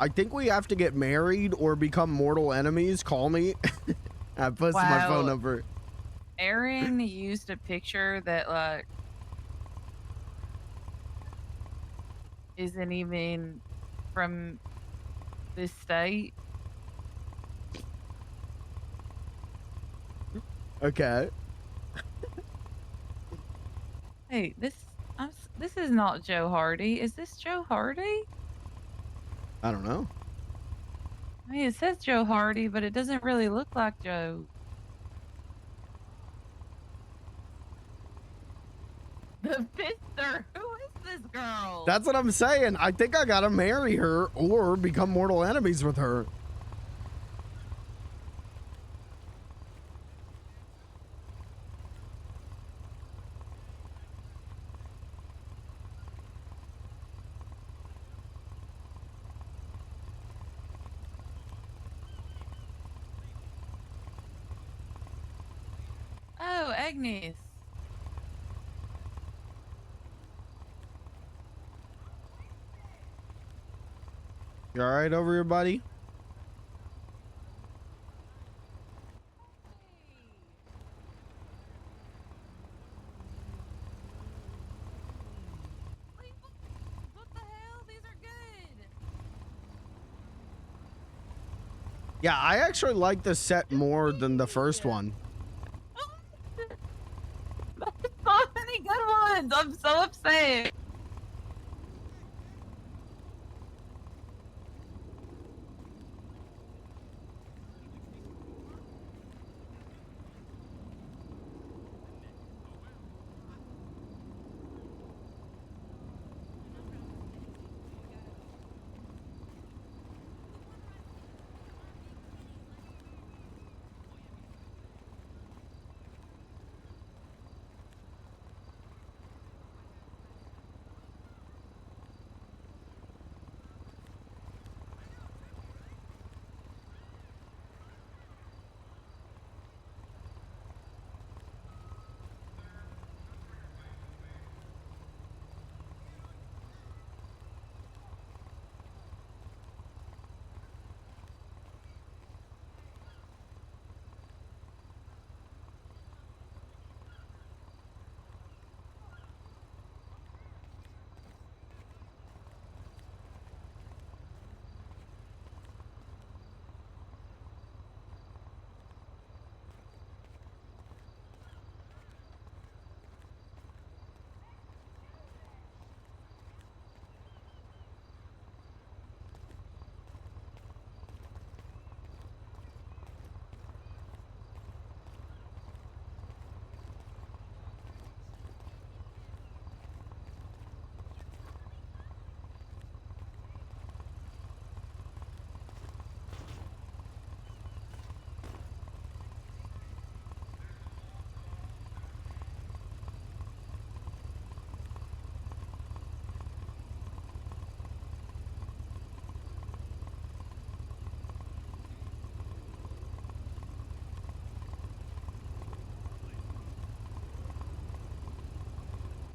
I think we have to get married or become mortal enemies. Call me. I posted my phone Wow. number. Aaron used a picture that like isn't even from this state. Okay. Hey, this is not Joe Hardy. Is this Joe Hardy? I don't know. I mean, it says Joe Hardy, but it doesn't really look like Joe. The Fister. Who is this girl? That's what I'm saying. I think I gotta marry her or become mortal enemies with her. Oh, Agnes. You all right over here, buddy? What the hell? These are good. Yeah, I actually like this set more than the first one. So many good ones. I'm so upset.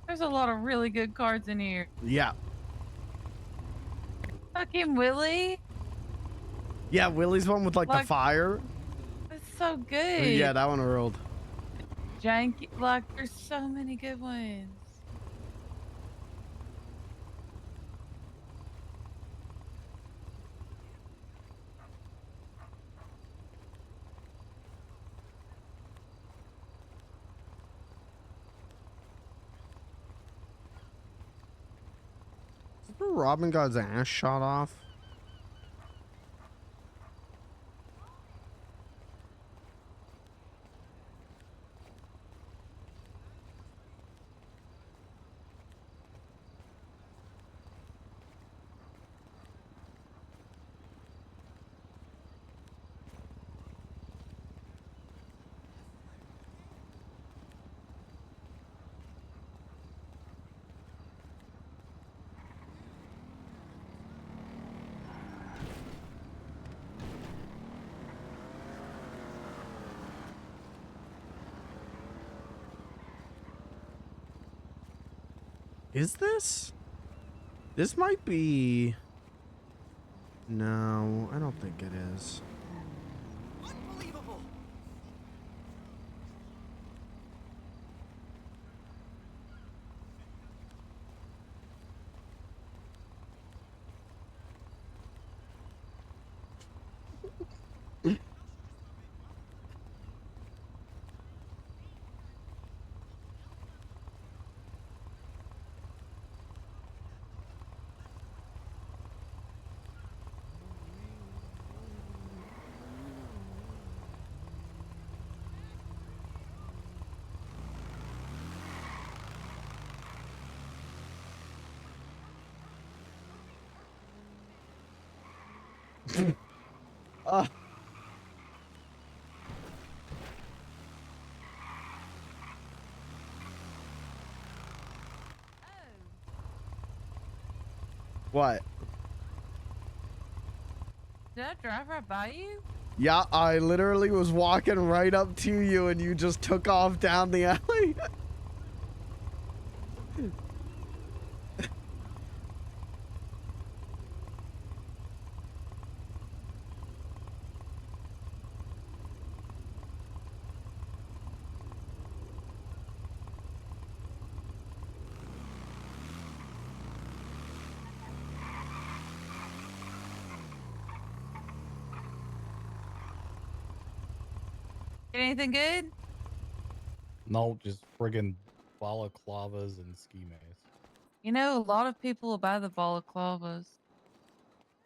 There's a lot of really good cards in here. Yeah. Fucking Willie. Yeah, Willie's one with like the Like- fire. That's so good. Yeah, that one ruled. Janky. Like, there's so many good ones. Robin got his ass shot off. Is this? This might be... No, I don't think it is. Unbelievable. What? Did I drive right by you? Yeah, I literally was walking right up to you and you just took off down the alley. Get anything good? No, just friggin' balaclavas and ski masks. You know, a lot of people will buy the balaclavas.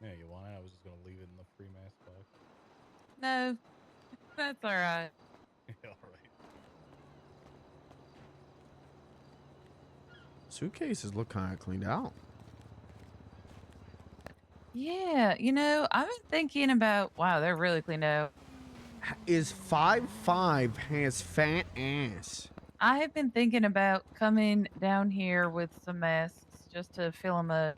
Yeah, you want it? I was just gonna leave it in the free mask box. No, that's all right. Alright. Suitcases look kind of cleaned out. Yeah, you know, I've been thinking about, wow, they're really cleaned out. Is 5'5" has fat ass. I have been thinking about coming down here with some masks just to fill them up.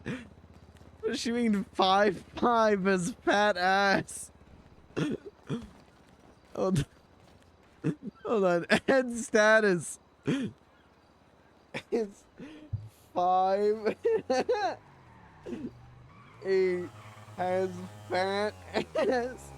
What does she mean 5'5" is fat ass? Hold on. Ed status. It's 5. He has fat ass.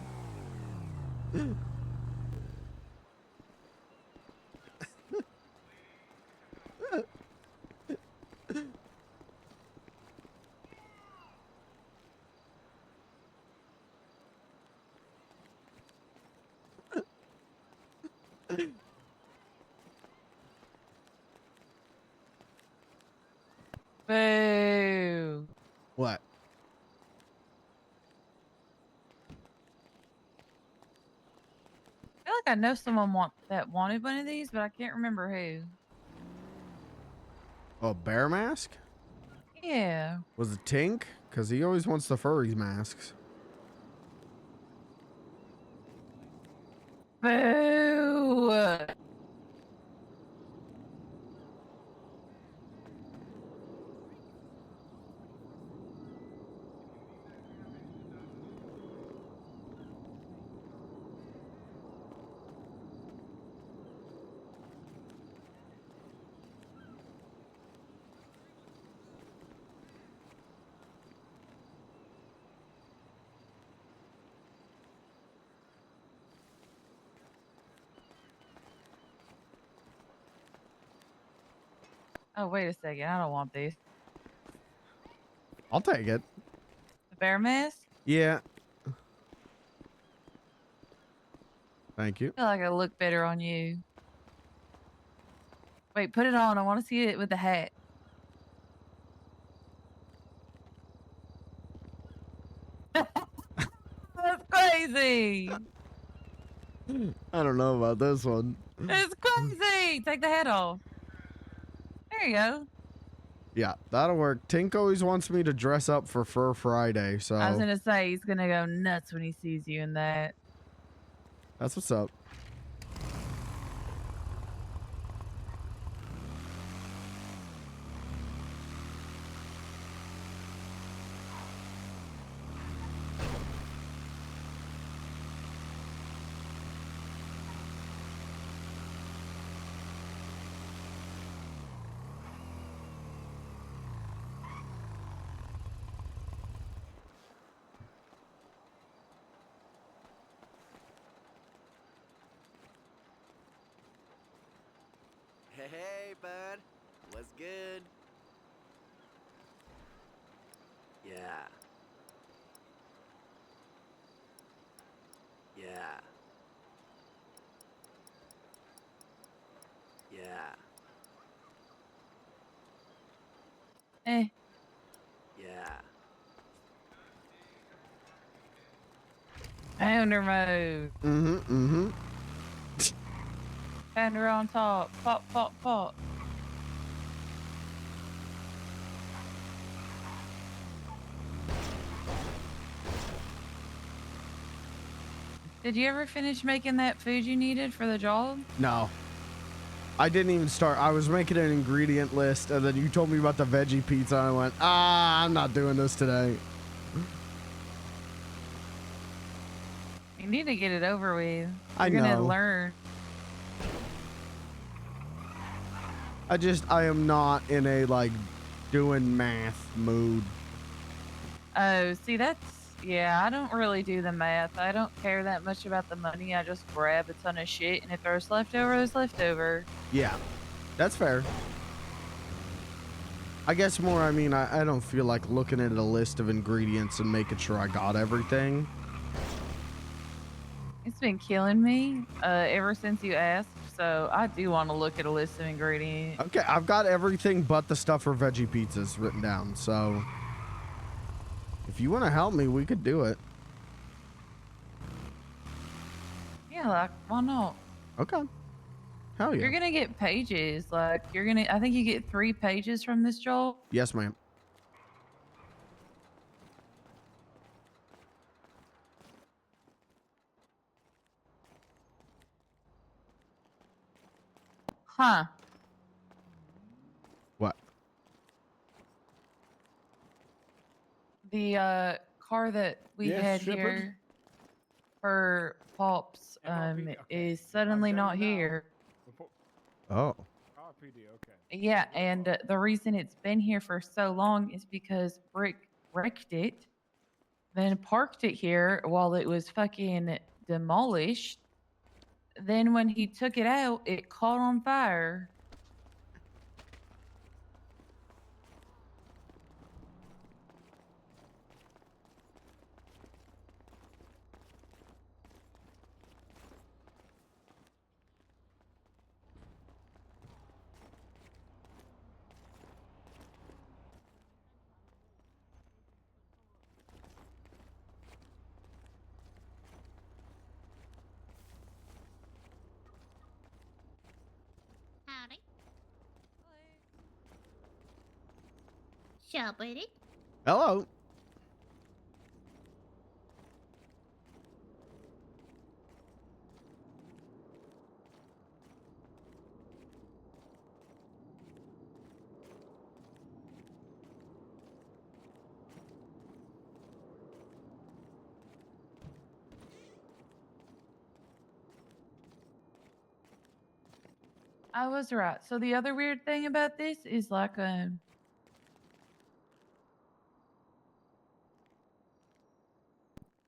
Boo. What? I feel like I know someone that wanted one of these, but I can't remember who. Oh, bear mask? Yeah. Was it Tink? Because he always wants the furries masks. Boo. Oh, wait a second. I don't want this. I'll take it. The bear mask? Yeah. Thank you. I feel like I look better on you. Wait, put it on. I want to see it with the hat. That's crazy. I don't know about this one. It's crazy. Take the hat off. There you go. Yeah, that'll work. Tink always wants me to dress up for Fur Friday, so I was going to say, he's going to go nuts when he sees you in that. that's what's up. Hey, bud. What's good? Yeah. Yeah. Yeah. Eh. Yeah. Pounder mode. Mm-hmm. Pounder on top. Pop, pop, pop. Did you ever finish making that food you needed for the job? No. I didn't even start. I was making an ingredient list, and then you told me about the veggie pizza, and I went, I'm not doing this today. You need to get it over with. I You're gonna know. learn. I am not in a, like, doing math mood. Oh, see, yeah, I don't really do the math. I don't care that much about the money. I just grab a ton of shit, and if there's leftover, there's leftover. Yeah, that's fair. I guess more, I mean, I don't feel like looking at a list of ingredients and making sure I got everything. It's been killing me ever since you asked, so I do want to look at a list of ingredients. Okay, I've got everything but the stuff for veggie pizzas written down, so if you want to help me, we could do it. Yeah, like, why not? Okay. Hell yeah. You're gonna get pages. Like, I think you get 3 pages from this job. Yes, ma'am. Huh. What? The car that we Yes, had Shepard? here for Pops is suddenly not here. Oh. RPD, okay. Yeah, and the reason it's been here for so long is because Brick wrecked it, then parked it here while it was fucking demolished. Then when he took it out, it caught on fire. Howdy. Shepard. Hello. I was right. So the other weird thing about this is like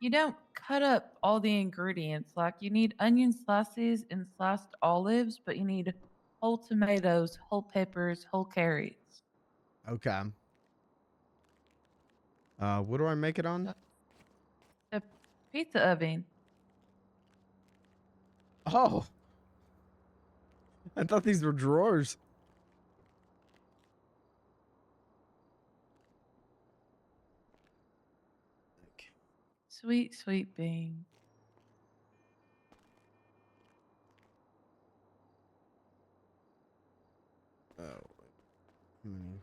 you don't cut up all the ingredients. Like you need onion slices and sliced olives, but you need whole tomatoes, whole peppers, whole carrots. Okay. What do I make it on? The pizza oven. Oh. I thought these were drawers. Sweet, sweet bean. Oh. How many?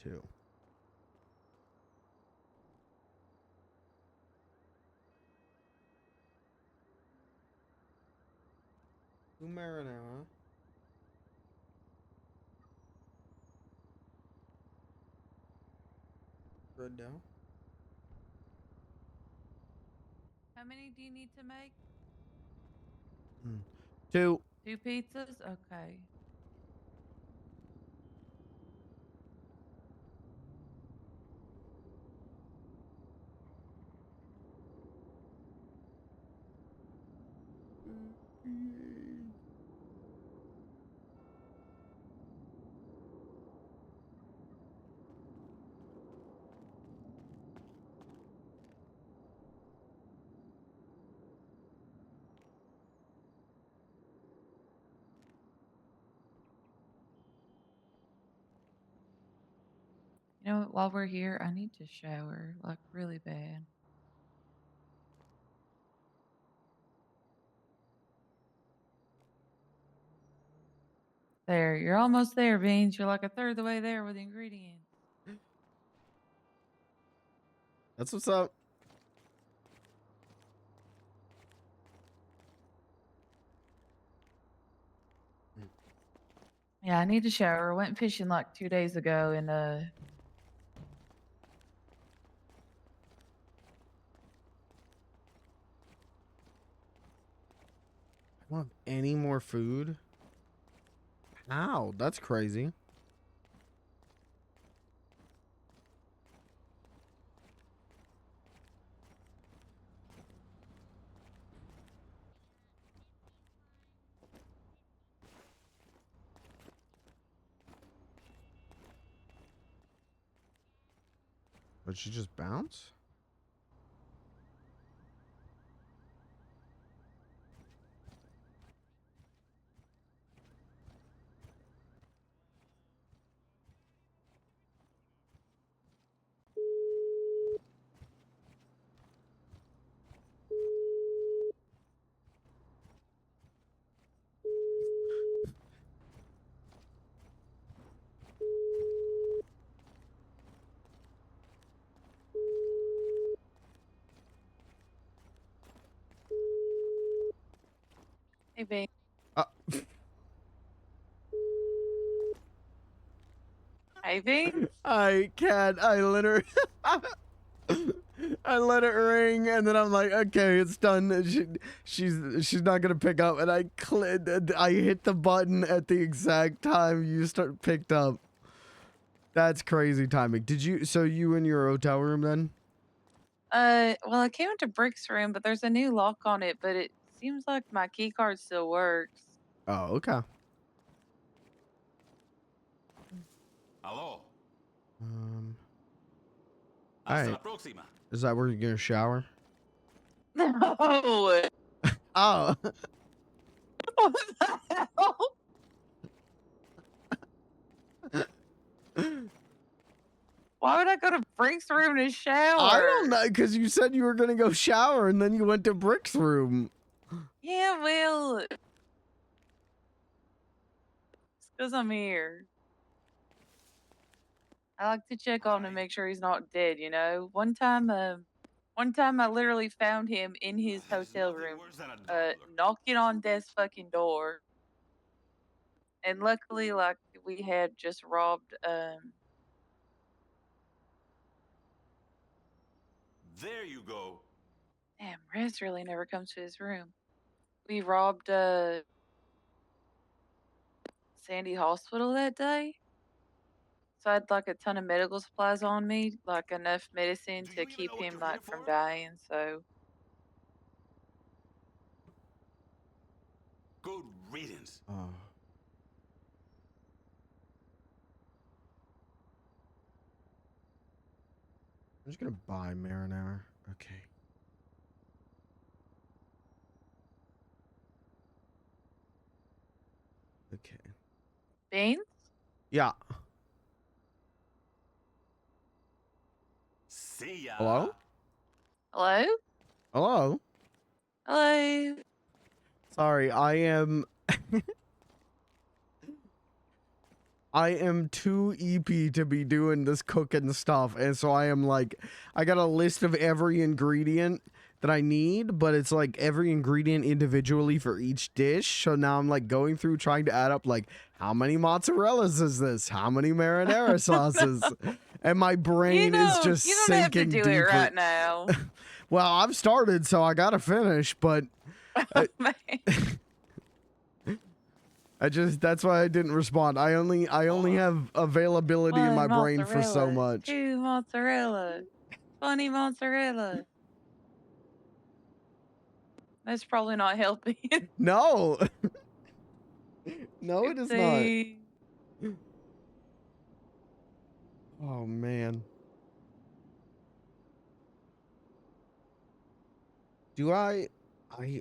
2. Two marinara. Red down. How many do you need to make? 2. 2 pizzas? Okay. You know what? While we're here, I need to shower, like really bad. There, you're almost there, Beans. You're like a third of the way there with the ingredients. That's what's up. Yeah, I need to shower. I went fishing like 2 days ago and I don't have any more food. Ow, that's crazy. Did she just bounce? hey, Beans. Hey, Beans. I can't. I literally. I let it ring, and then I'm like, okay, it's done. And she's not gonna pick up, and I hit the button at the exact time you picked up. That's crazy timing. Did you? So you in your hotel room then? Well, I came into Brick's room, but there's a new lock on it, but it seems like my key card still works. Oh, okay. Aló. All Hasta right. la próxima. Is that where you're gonna shower? No. Oh. What the hell? Why would I go to Brick's room to shower? I don't know, because you said you were gonna go shower, and then you went to Brick's room. Yeah, well, it's because I'm here. I like to check on him and make sure he's not dead, you know? One time I literally found him in his hotel room, knocking on death's fucking door. And luckily, like, we had just robbed, There you go. damn, Rez really never comes to his room. We robbed, Sandy Hospital that day. So I had like a ton of medical supplies on me, like enough medicine to keep him like from dying. So Good riddance. Oh. I'm just gonna buy marinara. Okay. Okay. Beans? Yeah. See ya. Hello? Hello? Hello? Hello? Sorry, I am I am too EP to be doing this cooking stuff, and so I am like, I got a list of every ingredient that I need, but it's like every ingredient individually for each dish. So now I'm like going through trying to add up like how many mozzarellas is this? How many marinara sauces? And my brain is just you don't have to sinking do deeper. it right now. Well, I've started, so I gotta finish, but I just that's why I didn't respond. I only have availability in my One brain for so mozzarella, much. 2 mozzarella, 20 mozzarella. That's probably not helping. No. No, it is not. Oopsie. Oh man. Do I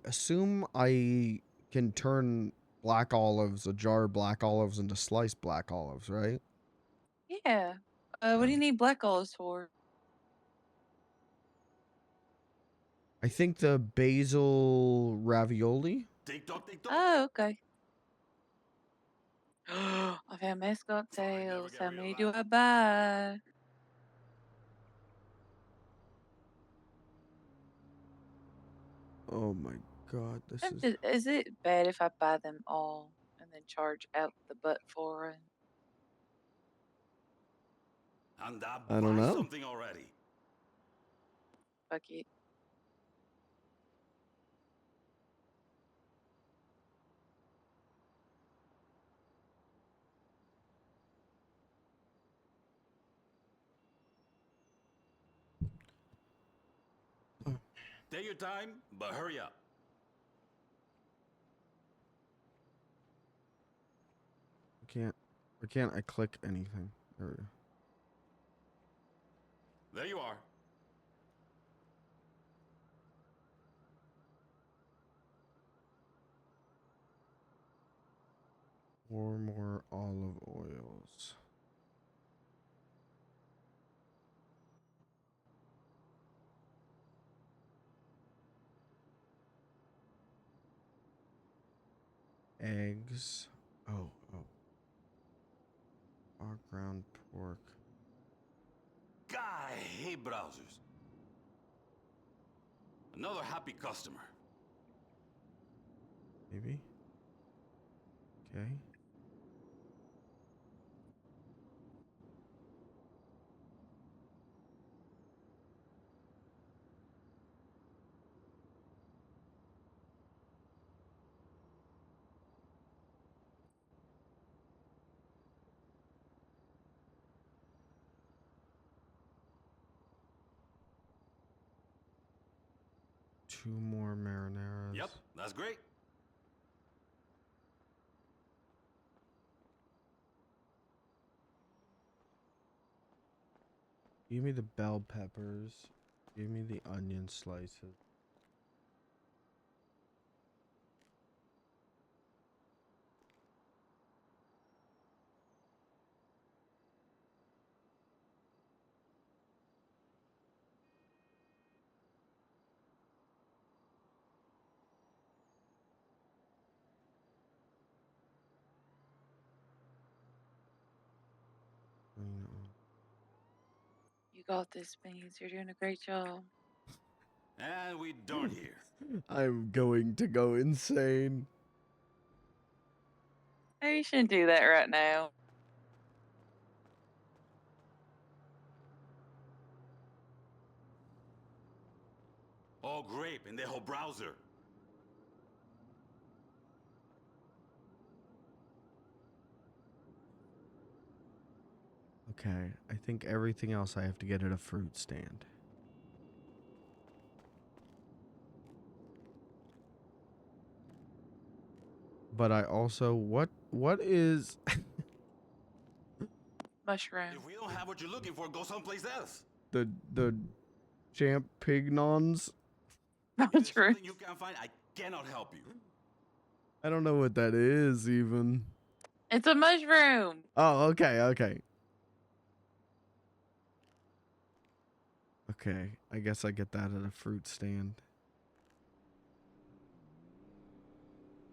assume I can turn black olives, a jar of black olives into sliced black olives, right? Yeah. What do you need black olives for? I think the basil ravioli. Oh, okay. I've had mascot tails. How many do I buy? Oh my god, this is Is it bad if I buy them all and then charge out the butt for it? And I don't know. something already. Fuck it. Take your time, but hurry up. I can't I click anything. There we go. There you are. More olive oils. Eggs. Oh. Our ground pork. God, I hate browsers. Another happy customer. Maybe. Okay. Two more marinaras. Yep, that's great. Give me the bell peppers. Give me the onion slices. You got this, Beans. You're doing a great job. And we done here. I'm going to go insane. Hey, you shouldn't do that right now. Oh, grape in the whole browser. Okay, I think everything else I have to get at a fruit stand. but I also what is Mushroom. If we don't have what you're looking for, go someplace else. the champignons? If there's something you can't find, I cannot help you. I don't know what that is even. It's a mushroom. Oh, okay, okay. Okay, I guess I get that at a fruit stand.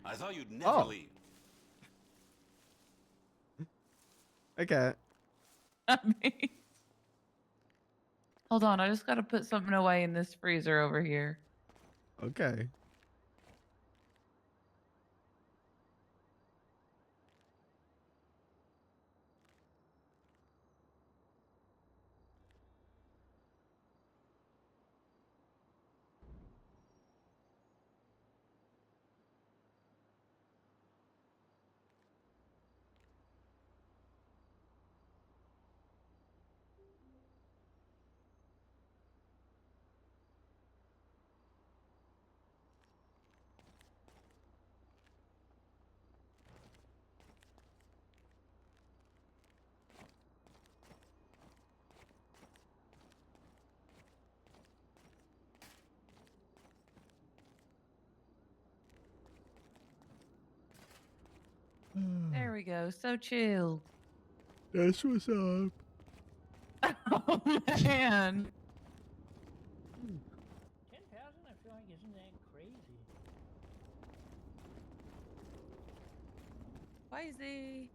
I thought you'd never leave. Okay. Hold on, I just gotta put something away in this freezer over here. Okay. There we go. So chilled. That's what's up. Oh man. 10,000, I feel like isn't that crazy. Crazy.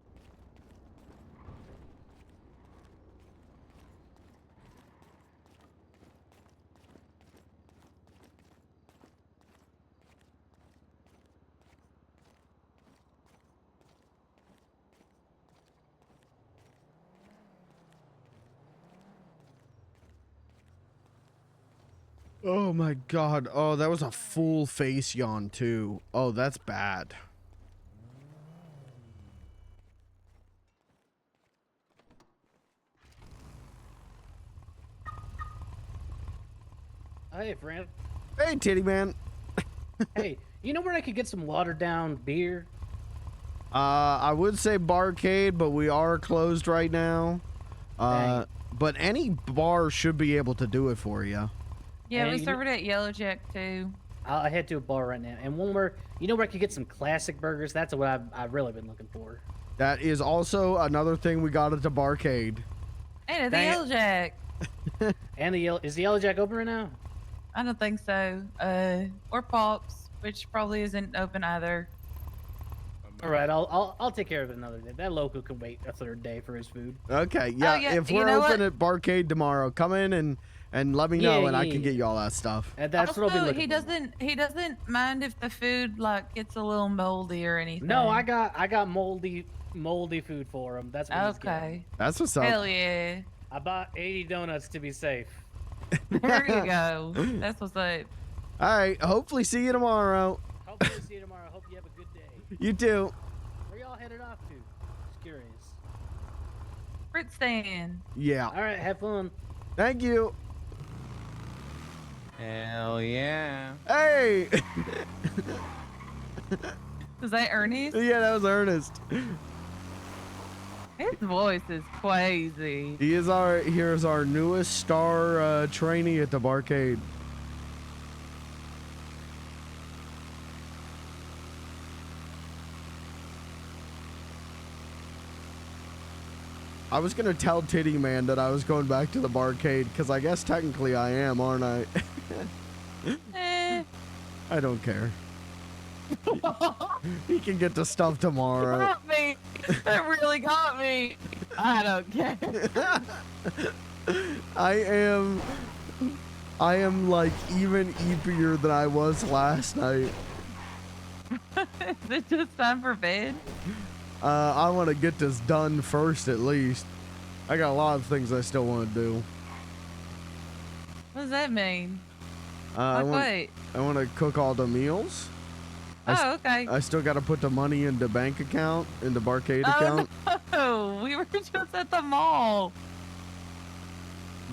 Oh my god. Oh, that was a full face yawn too. Oh, that's bad. Hey, friend. Hey, titty man. Hey, you know where I could get some watered down beer? I would say barcade, but we are closed right now. But any bar should be able to do it for you. Yeah, Hey, we you serve it at Yellow Jack too. I'll head to a bar right now. And one where, you know where I could get some classic burgers? That's what I've really been looking for. That is also another thing we got at the barcade. And at the Dang it. Yellow Jack. And is the Yellow Jack open right now? I don't think so. Or Pops, which probably isn't open either. All right, I'll take care of it another day. That local can wait a third day for his food. Okay, yeah. yeah, If you we're know open what? at barcade tomorrow, come in and let me know, and I can get you all that stuff. And that's also, what I'll be looking he for. doesn't mind if the food like gets a little moldy or anything. No, I got moldy food for him. That's what he's getting. Okay. That's what's up. Hell yeah. I bought 80 donuts to be safe. There you go. That's what's up. All right. Hopefully, see you tomorrow. Hopefully see you tomorrow. Hope you have a good day. You too. Where y'all headed off to? Just curious. Fruit stand. Yeah. All right, have fun. Thank you. Hell yeah. Hey. Was that Ernest? Yeah, that was Ernest. His voice is crazy. Here's our newest star trainee at the barcade. I was gonna tell Titty Man that I was going back to the barcade because I guess technically I am, aren't I? I don't care. He can get the stuff tomorrow. Got me. That really got me. I don't care. I am like even eepier than I was last night. Is it just time for bed? I want to get this done first at least. I got a lot of things I still want to do. What does that mean? I Like want to cook all the meals. Oh, okay. I still got to put the money in the bank account, in the barcade account. No, we were just at the mall.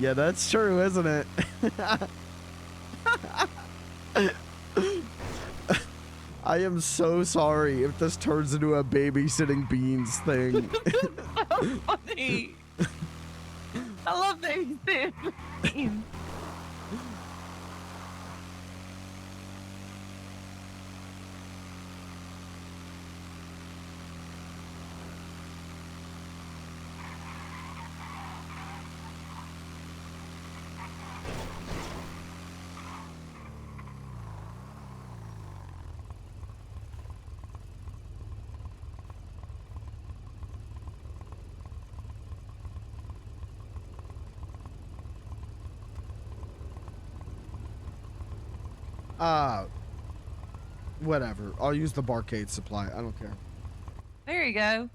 Yeah, that's true, isn't it? I am so sorry if this turns into a babysitting beans thing. So funny. I love babysitting. Whatever. I'll use the barcade supply. I don't care. There you go.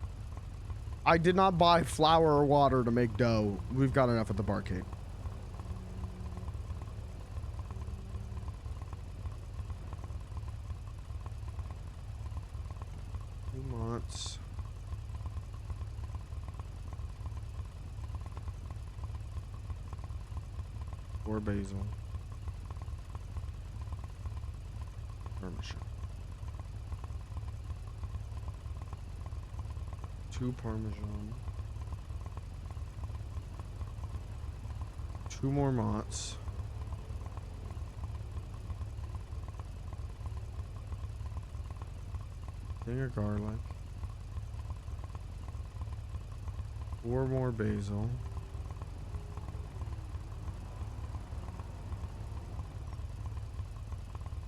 I did not buy flour or water to make dough. We've got enough at the barcade. Months. Or basil. Parmesan. 2 Parmesan. 2 more Mott's. Thing of garlic. 4 more basil.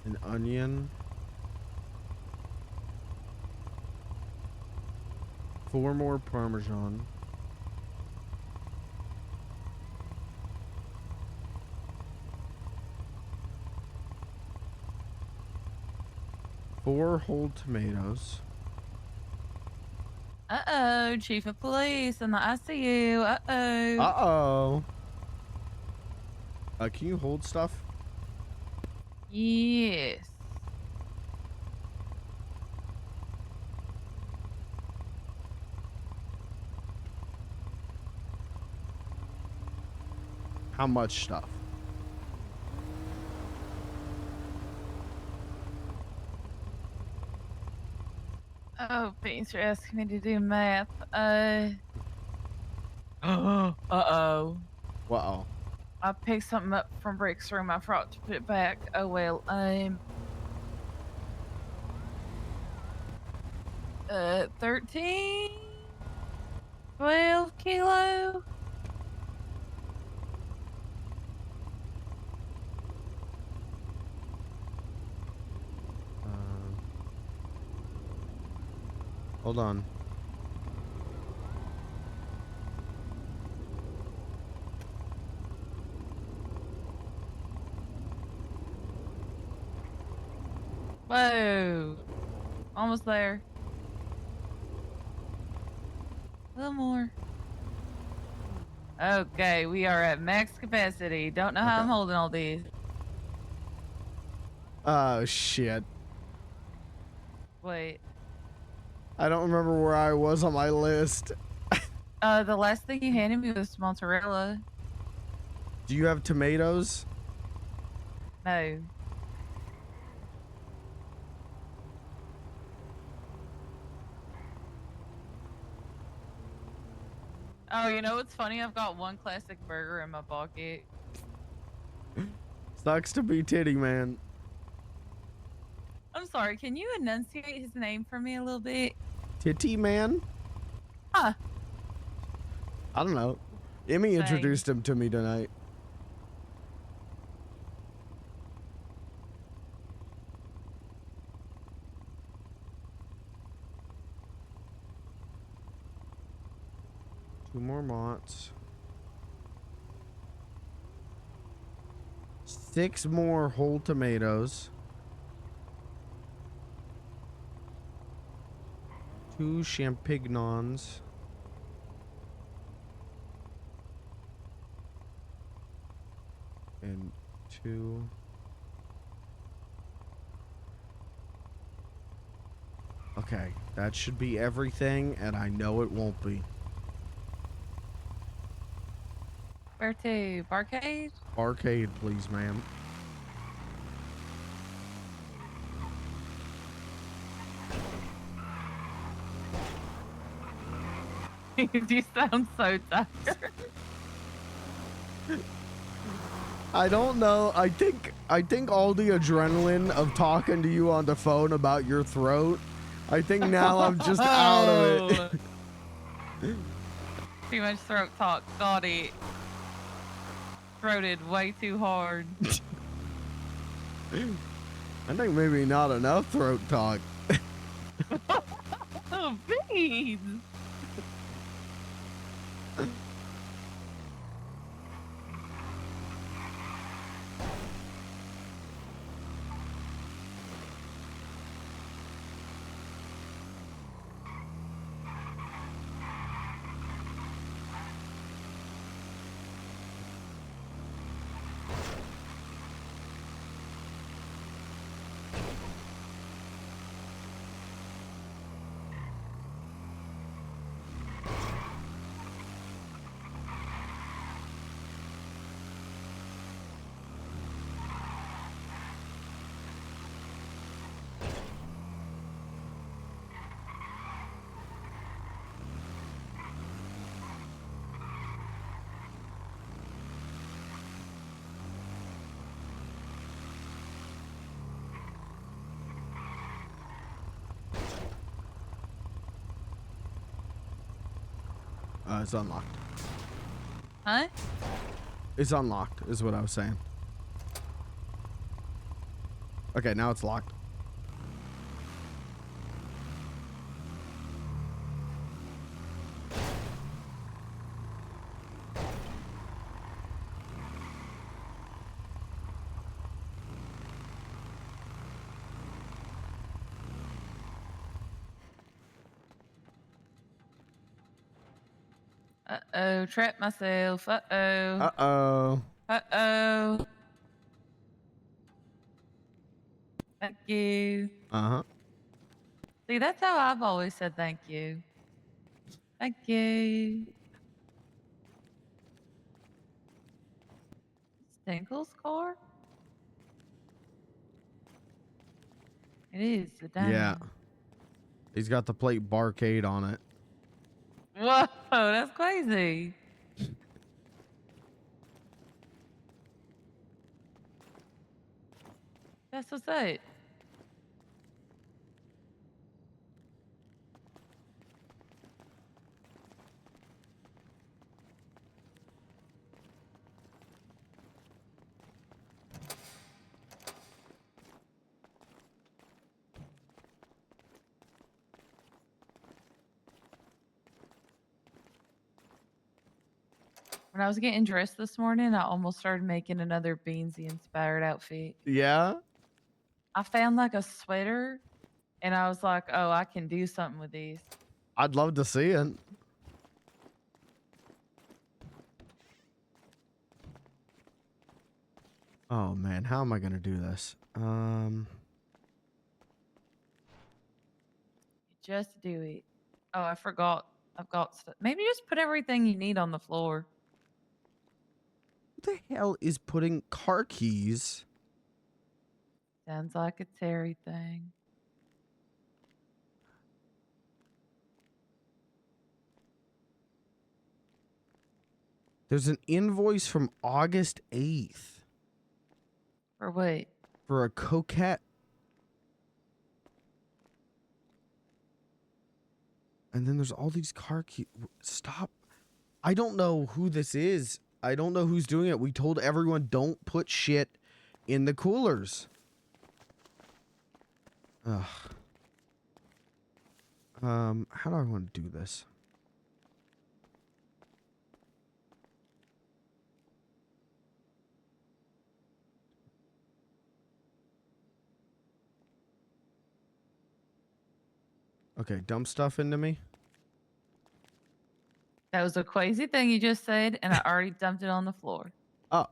An onion. 4 more Parmesan. Four whole tomatoes. Uh-oh, Chief of Police in the ICU. Uh-oh. Uh-oh. Can you hold stuff? Yes. How much stuff? Oh, thanks for asking me to do math. Uh-oh. Uh-oh. I picked something up from Rick's room. I forgot to put it back. Oh, well, 13? 12 kilo? Hold on. Whoa. Almost there. A little more. Okay, we are at max capacity. Don't know how I'm holding all these. Oh, shit. Wait. I don't remember where I was on my list. The last thing you handed me was mozzarella. Do you have tomatoes? No. Oh, you know what's funny? I've got one classic burger in my pocket. Sucks to be Titty Man. I'm sorry, can you enunciate his name for me a little bit? Titty Man? Huh. I don't know. Emmy Same. introduced him to me tonight. Two more Mott's. 6 more whole tomatoes. 2 champignons. And 2. Okay, that should be everything, and I know it won't be. Where to? Barcade? Arcade, please, ma'am. You sound so tired. I don't know. I think all the adrenaline of talking to you on the phone about your throat. I think now I'm just out of it. Too much throat talk. Got it. Throated way too hard. I think maybe not enough throat talk. Oh, beans. It's unlocked. Huh? It's unlocked, is what I was saying. Okay, now it's locked. Uh-oh, trapped myself. Uh-oh. Uh-oh. Uh-oh. Thank you. Uh-huh. See, that's how I've always said thank you. Thank you. Tinkle's car? It is, the Yeah. diamond. He's got the plate Barcade on it. Whoa, that's crazy. That's what's up. When I was getting dressed this morning, I almost started making another Beansy inspired outfit. Yeah? I found like a sweater and I was like, oh, I can do something with these. I'd love to see it. Oh man, how am I gonna do this? Just do it. Oh, I forgot. I've got stuff. Maybe just put everything you need on the floor. Who the hell is putting car keys? Sounds like a Terry thing. There's an invoice from August 8th. For what? For a coquette. And then there's all these car keys. Stop. I don't know who this is. I don't know who's doing it. We told everyone don't put shit in the coolers. Ugh. How do I want to do this? Okay, dump stuff into me. That was a crazy thing you just said, and I already dumped it on the floor. Oh.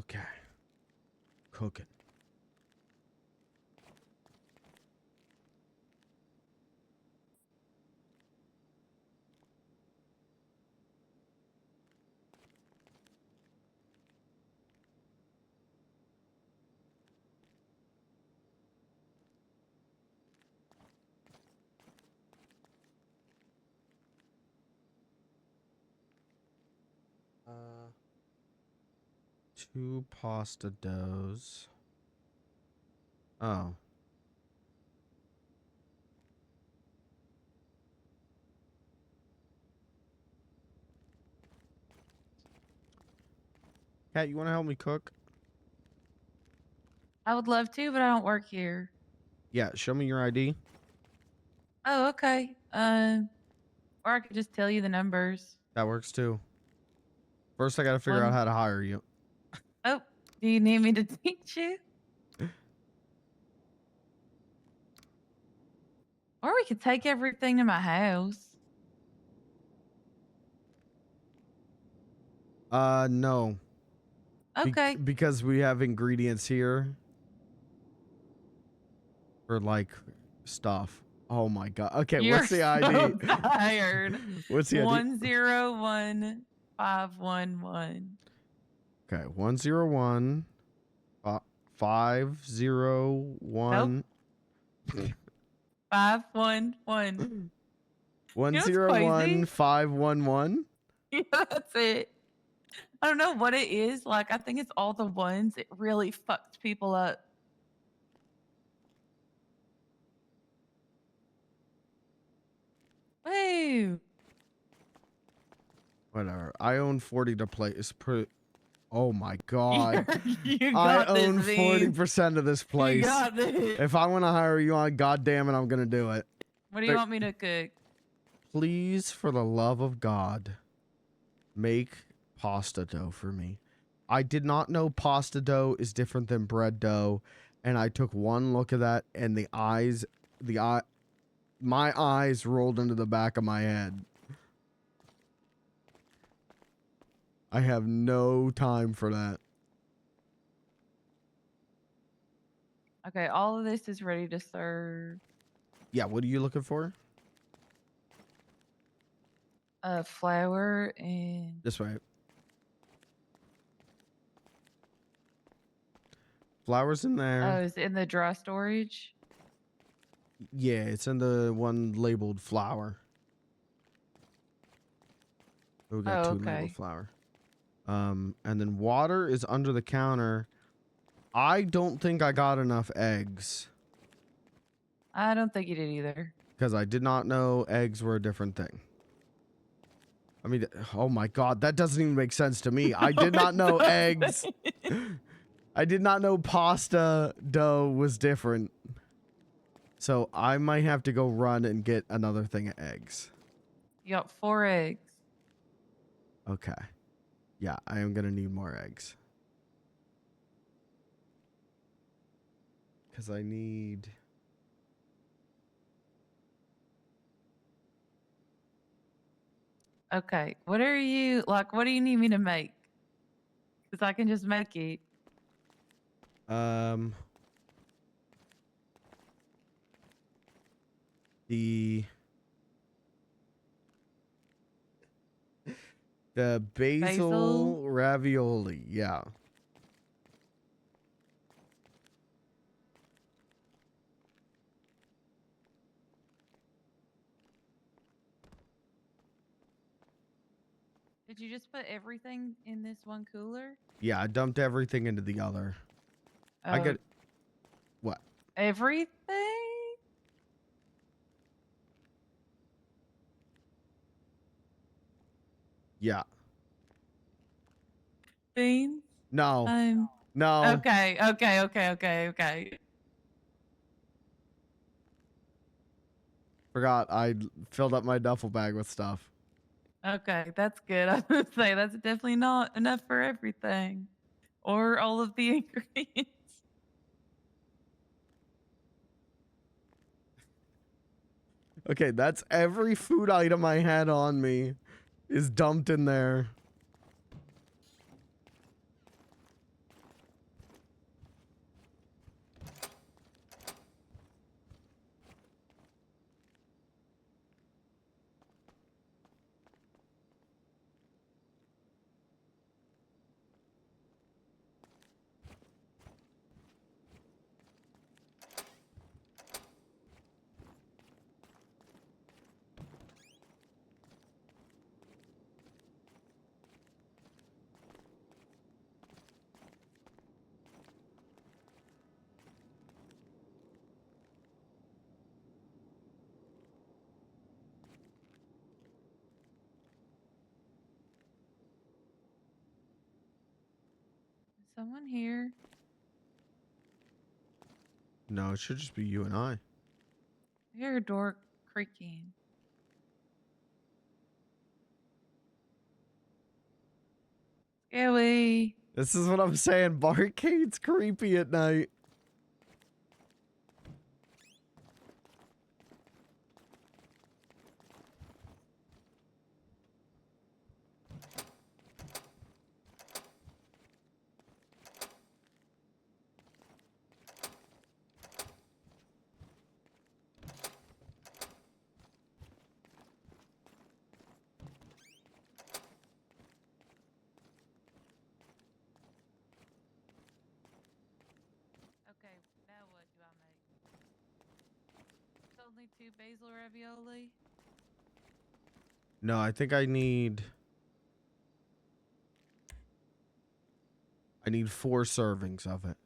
Okay. Cooking. Two pasta doughs. Oh. Kat, you want to help me cook? I would love to, but I don't work here. Yeah, show me your ID. Oh, okay. Or I could just tell you the numbers. That works too. First, I got to figure out One- how to hire you. Oh, do you need me to teach you? Or we could take everything to my house. No. Okay. Because we have ingredients here for like stuff. Oh my god. Okay, You're what's the so ID? tired. What's the ID? 101511. Okay, 101 501 511. 101 511. Yeah, that's it. I don't know what it is. Like, I think it's all the ones. It really fucked people up. Woo. Whatever. I own 40 to play. Oh my god. You I got this, own Dean. 40% of this place. You got this. If I want to hire you on, goddamn it, I'm gonna do it. What do you want me to cook? Please, for the love of God, make pasta dough for me. I did not know pasta dough is different than bread dough, and I took one look at that, and my eyes rolled into the back of my head. I have no time for that. Okay, all of this is ready to serve. Yeah, what are you looking for? Flour and This way. Flour's in there. oh, is it in the dry storage? Yeah, it's in the one labeled flour. We got Oh, two okay. labeled flour. And then water is under the counter. I don't think I got enough eggs I don't think you did either. because I did not know eggs were a different thing. I mean, oh my god, that doesn't even make sense to me. I did not know eggs. I did not know pasta dough was different. So I might have to go run and get another thing of eggs. You got 4 eggs. Okay. Yeah, I am going to need more eggs. Because I need... Okay, what are you like? What do you need me to make? Because I can just make it. The basil ravioli, yeah. Did you just put everything in this one cooler? Yeah, I dumped everything into the other. I Oh. get... What? Everything? Yeah. Beans? No. No. Okay. Forgot I filled up my duffel bag with stuff. Okay, that's good. I was gonna say that's definitely not enough for everything. Or all of the ingredients. Okay, that's every food item I had on me is dumped in there. someone here? No, it should just be you and I. I hear a door creaking. Scary. This is what I'm saying. Barcade's creepy at night. Okay, now what do I make? It's only 2 basil ravioli. No, I think I need 4 servings of it.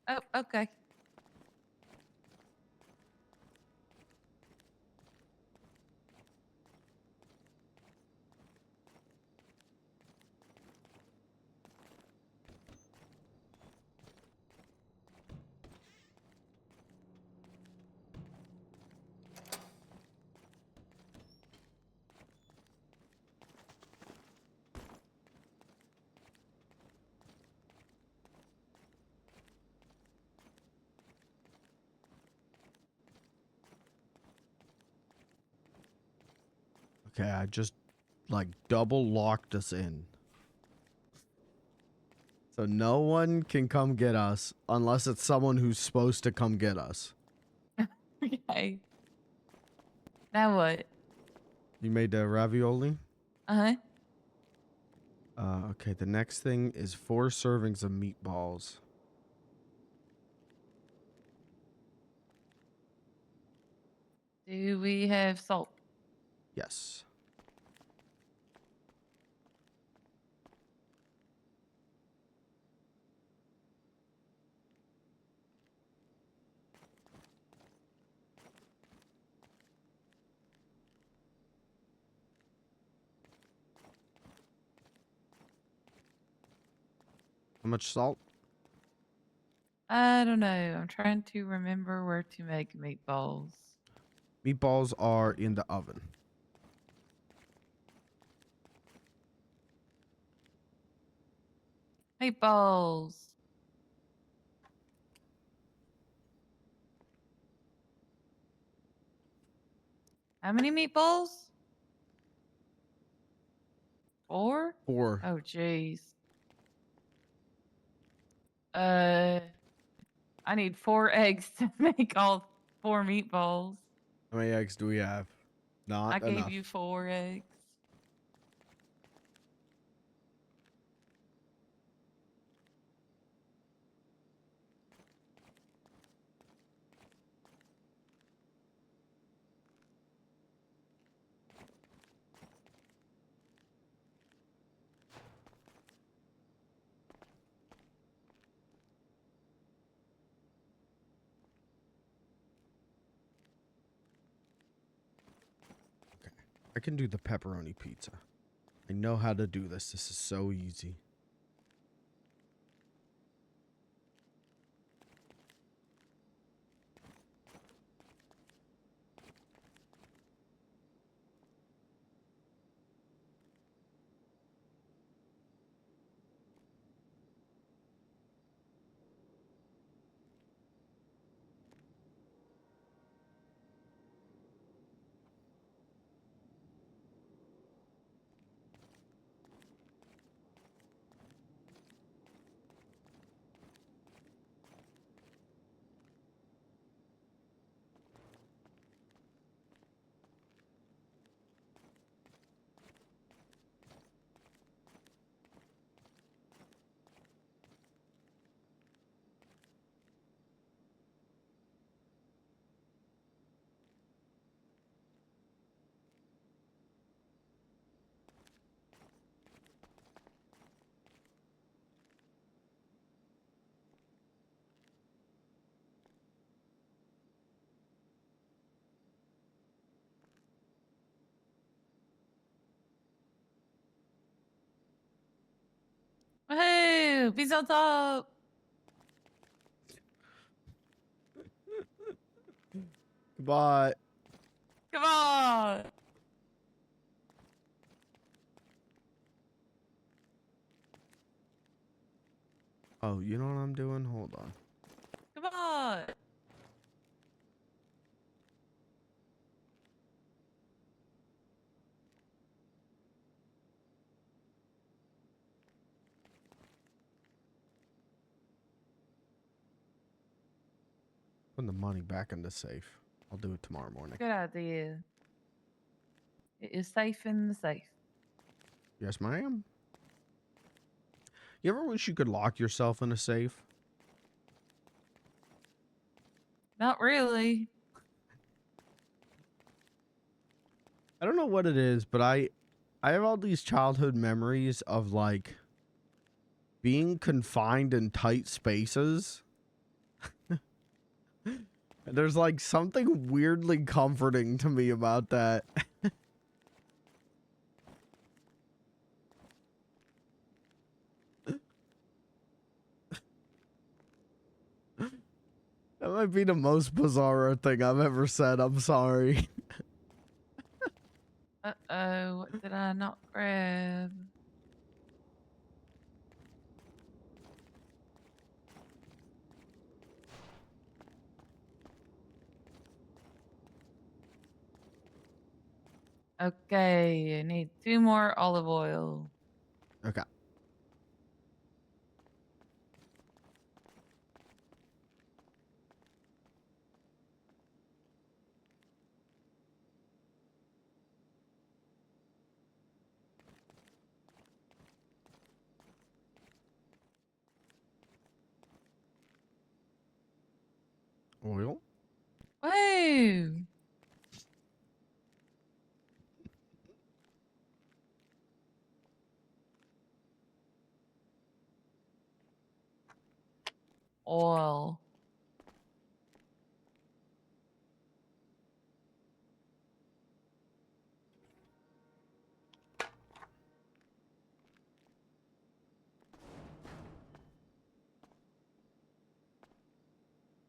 Oh, okay. Okay, I just like double locked us in. So no one can come get us unless it's someone who's supposed to come get us. Okay. Now what? You made the ravioli? Uh-huh. Okay, the next thing is 4 servings of meatballs. Do we have salt? Yes. How much salt? I don't know. I'm trying to remember where to make meatballs. Meatballs are in the oven. Meatballs. How many meatballs? 4? 4. Oh, jeez. I need 4 eggs to make all 4 meatballs. How many eggs do we have? Not I gave enough. you 4 eggs. I can do the pepperoni pizza. I know how to do this. This is so easy. go. He's on top. Goodbye. Come on. Oh, you know what I'm doing? Hold on. Come on. Putting the money back in the safe. I'll do it tomorrow morning. Good idea. It is safe in the safe. Yes, ma'am. You ever wish you could lock yourself in a safe? Not really. I don't know what it is, but I have all these childhood memories of like being confined in tight spaces. There's like something weirdly comforting to me about that. That might be the most bizarre thing I've ever said. I'm sorry. Uh-oh, what did I not grab? Okay, I need 2 more olive oil. Okay. Oil? Woo! Oil.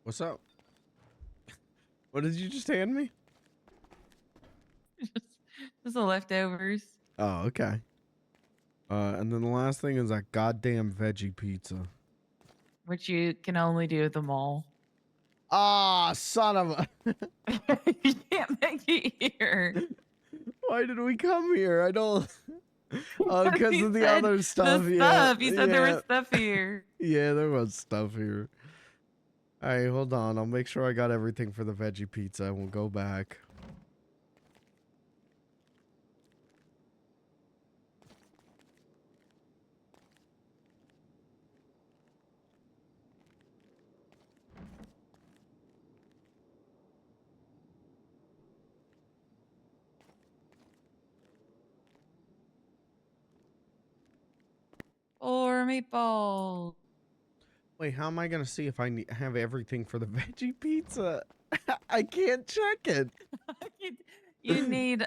What's up? What did you just hand me? Just the leftovers. Oh, okay. And then the last thing is that goddamn veggie pizza. Which you can only do at the mall. Ah, son of a... You can't make it here. Why did we come here? I don't... Oh, because He of the said other stuff. The Yeah. stuff. You said there was stuff here. Yeah, there was stuff here. All right, hold on. I'll make sure I got everything for the veggie pizza. We'll go back. Or meatball. Wait, how am I going to see if I have everything for the veggie pizza? I can't check it. You need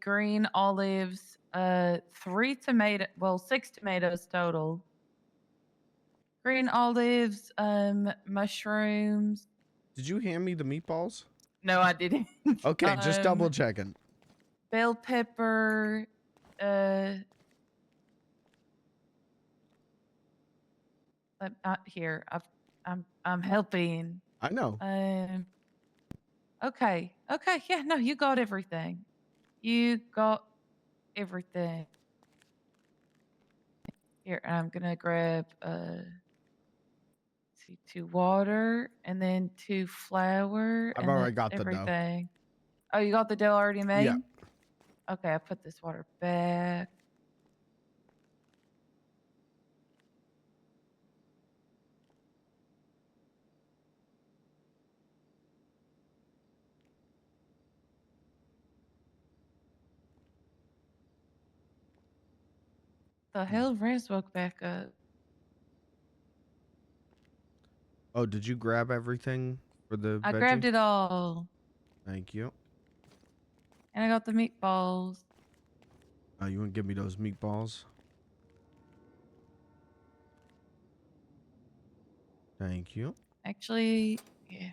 green olives, 6 tomatoes total. Green olives, mushrooms. Did you hand me the meatballs? No, I didn't. Okay, just double checking. Bell pepper, here. I'm helping. I know. Okay. Yeah, no, you got everything. You got everything. Here, I'm gonna grab 2 water and then 2 flour. I've and already then got the dough. everything. Oh, you got the dough already made? Yeah. Okay, I put this water back. The hell, Raz woke back up. Oh, did you grab everything for the I veggie? grabbed it all. Thank you. And I got the meatballs. Oh, you want to give me those meatballs? Thank you. Actually, yeah.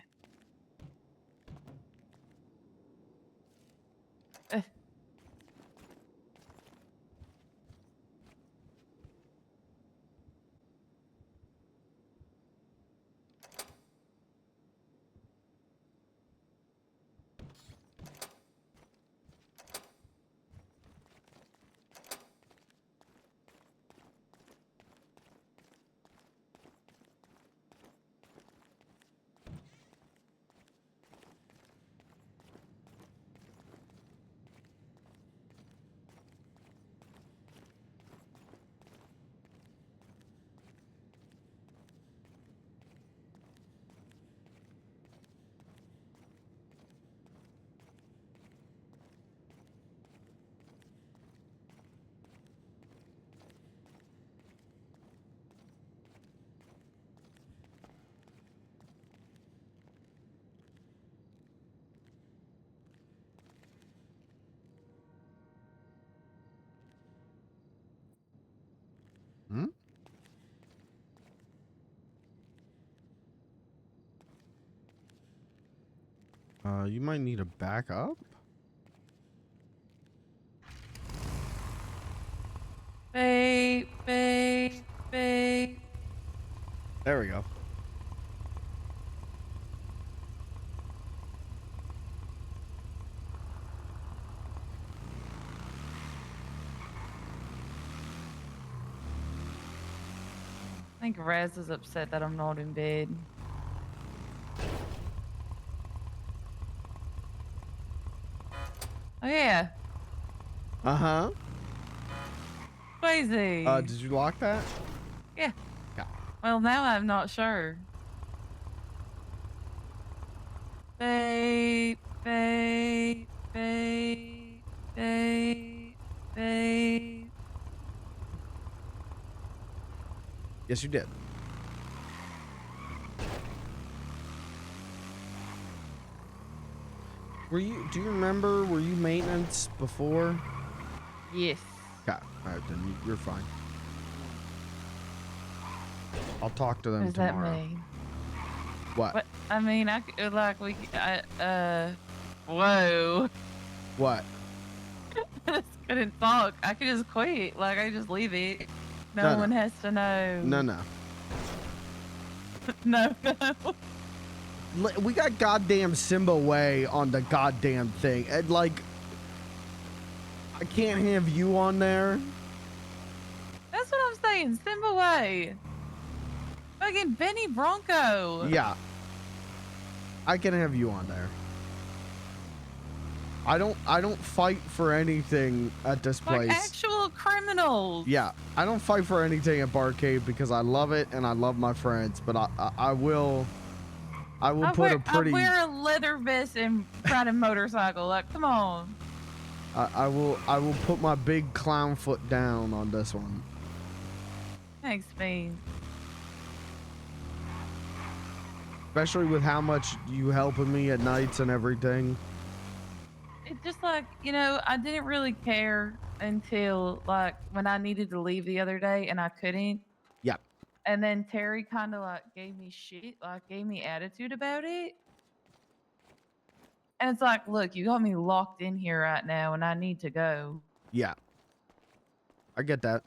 Hmm? You might need a backup. Babe. There we go. I think Raz is upset that I'm not in bed. Oh yeah, Uh-huh. crazy. Did you lock that? Yeah. Yeah. Well, now I'm not sure. Babe. Yes, you did. Do you remember, were you maintenance before? Yes. Okay. All right, then you're fine. I'll talk to them What does tomorrow. that mean? What? I mean, I could, like, whoa. What? I just couldn't talk. I could just quit. Like, I just leave it. No one has to know. No. No. We got goddamn Simba Way on the goddamn thing. And, like, I can't have you on there. That's what I'm saying. Simba Way. Fucking Benny Bronco. Yeah. I can have you on there. I don't fight for anything at this Like place. actual criminals. Yeah, I don't fight for anything at Barcade because I love it and I love my friends, but I will put a pretty I wear a leather vest and ride a motorcycle. Like, come on. I will put my big clown foot down on this one. Thanks, Bean. Especially with how much you helping me at nights and everything. It's just like, you know, I didn't really care until like when I needed to leave the other day and I couldn't. Yeah. And then Terry kind of like gave me shit, like gave me attitude about it. And it's like, look, you got me locked in here right now and I need to go. Yeah. I get that.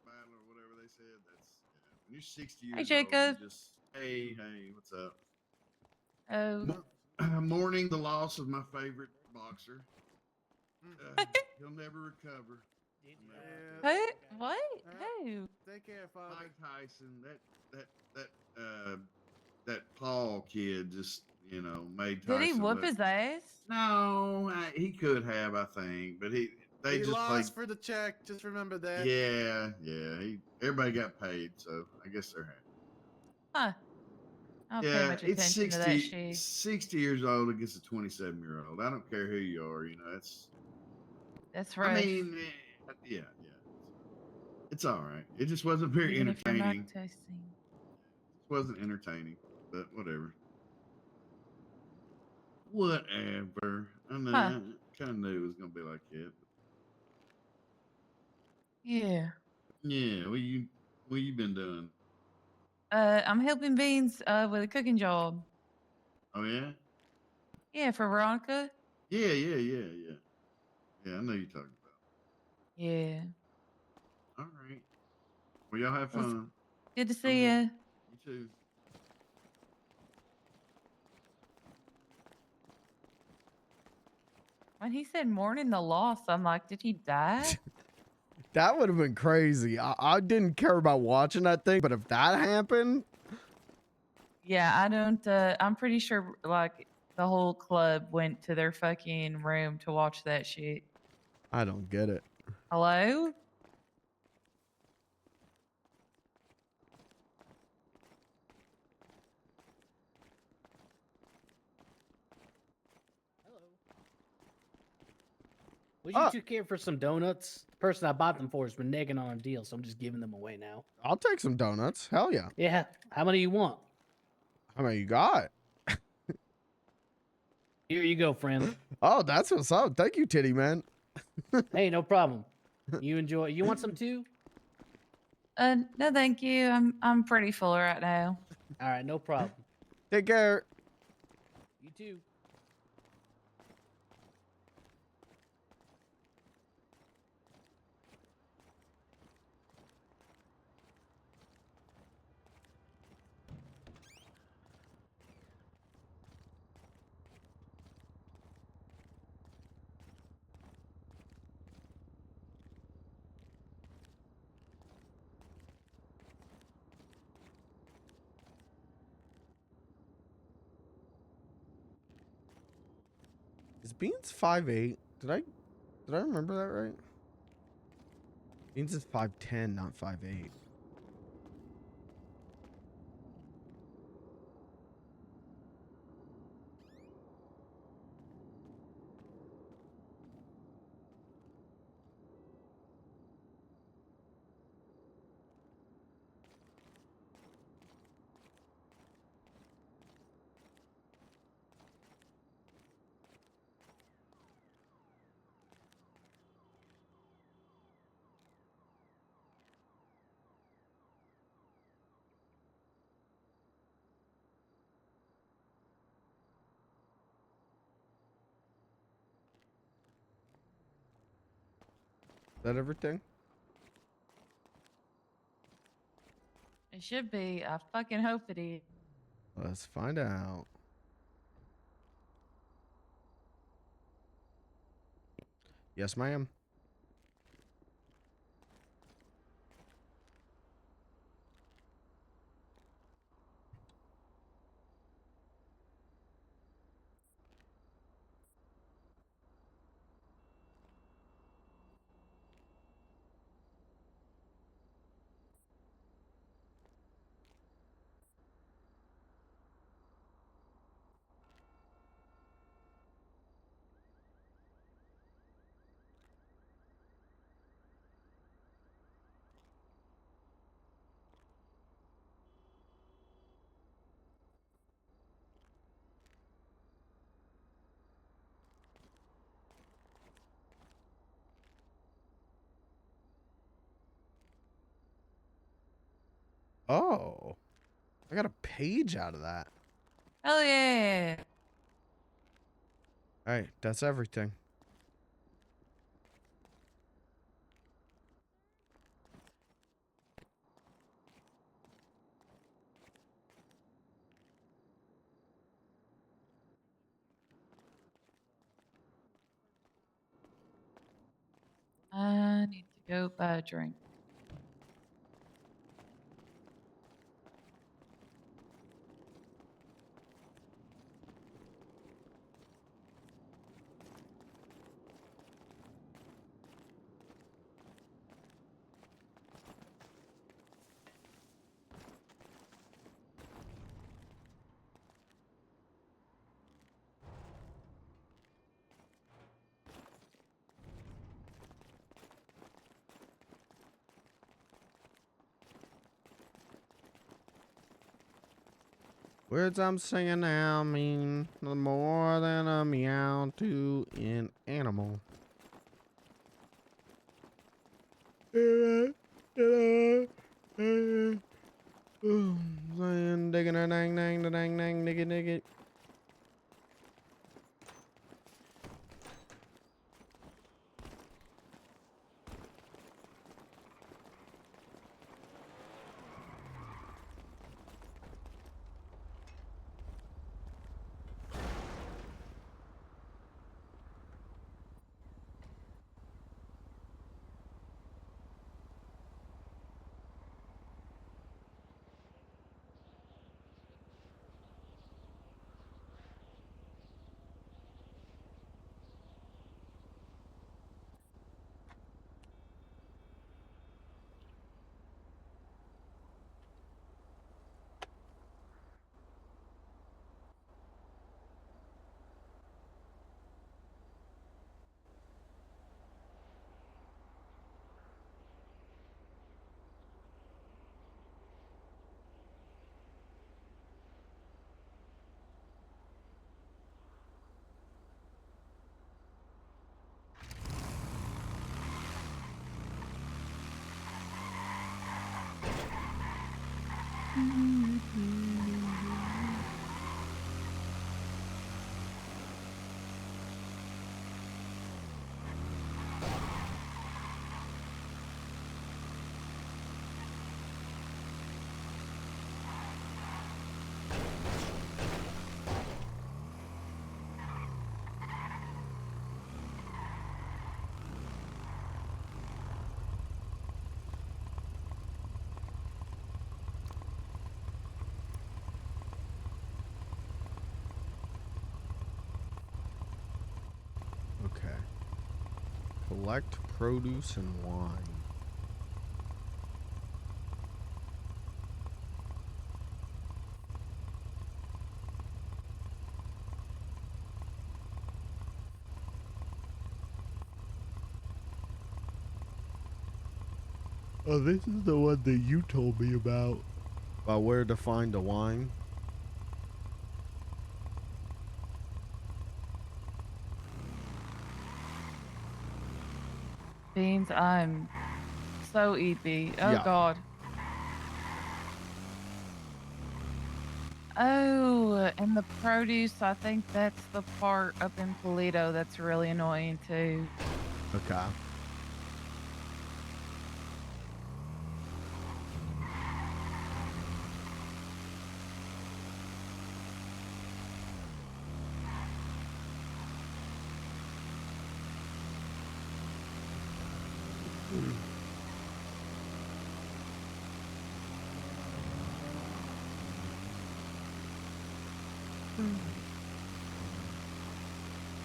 Or whatever they said. That's when you're 60 years Hey, Jacob. old. Just hey, what's up? Oh. Mourning the loss of my favorite boxer. He'll never recover. Who? What? Who? Take care, Father. Mike Tyson. That Paul kid just made Tyson. Did he whoop look. his ass? No, he could have, I think, but they He just lost played. for the check. Just remember that. Yeah. Everybody got paid, so I guess they're happy. Huh. I don't pay Yeah, much it's attention to that shit. 60 years old against a 27-year-old. I don't care who you are, That's right. I mean, yeah. It's all right. It just wasn't very Even if you're not entertaining. testing. It wasn't entertaining, but whatever. Whatever. I know. Huh. I kind of knew it was gonna be like that. Yeah. Yeah, what you been doing? I'm helping Beans with a cooking job. Oh yeah? Yeah, for Veronica. Yeah. Yeah, I know you're talking Yeah. about. All right. Well, y'all have Well, it's fun. good to I'm see good. you. You too. When he said mourning the loss, I'm like, did he die? That would have been crazy. I didn't care about watching that thing, but if that happened, Yeah, I don't. I'm pretty sure like the whole club went to their fucking room to watch that shit. I don't get it. Hello? Would you two care for some donuts? The person I bought them for has been negging on a deal, so I'm just giving them away now. I'll take some donuts. Hell yeah. Yeah. How many you want? How many you got? Here you go, friend. Oh, that's what's up. Thank you, Titty Man. Hey, no problem. You enjoy. You want some too? No, thank you. I'm pretty full right now. All right, no problem. Take care. You too. Is Beans 5'8"? Did I remember that right? Beans is 5'10", not 5'8". Is that everything? It should be. I fucking hope it is. Let's find out. Yes, ma'am. Oh, I got a page out of that. Hell yeah. All right, that's everything. I need to go buy a drink. Words I'm singing now mean no more than a meow to an animal. Digging a dang dang da dang dang nigga nigga. Okay. Collect produce and wine. Oh, this is the one that you told me about. About where to find the wine. Beans, I'm so EP. Oh Yeah. God. Oh, and the produce, I think that's the part up in Toledo that's really annoying too. Okay.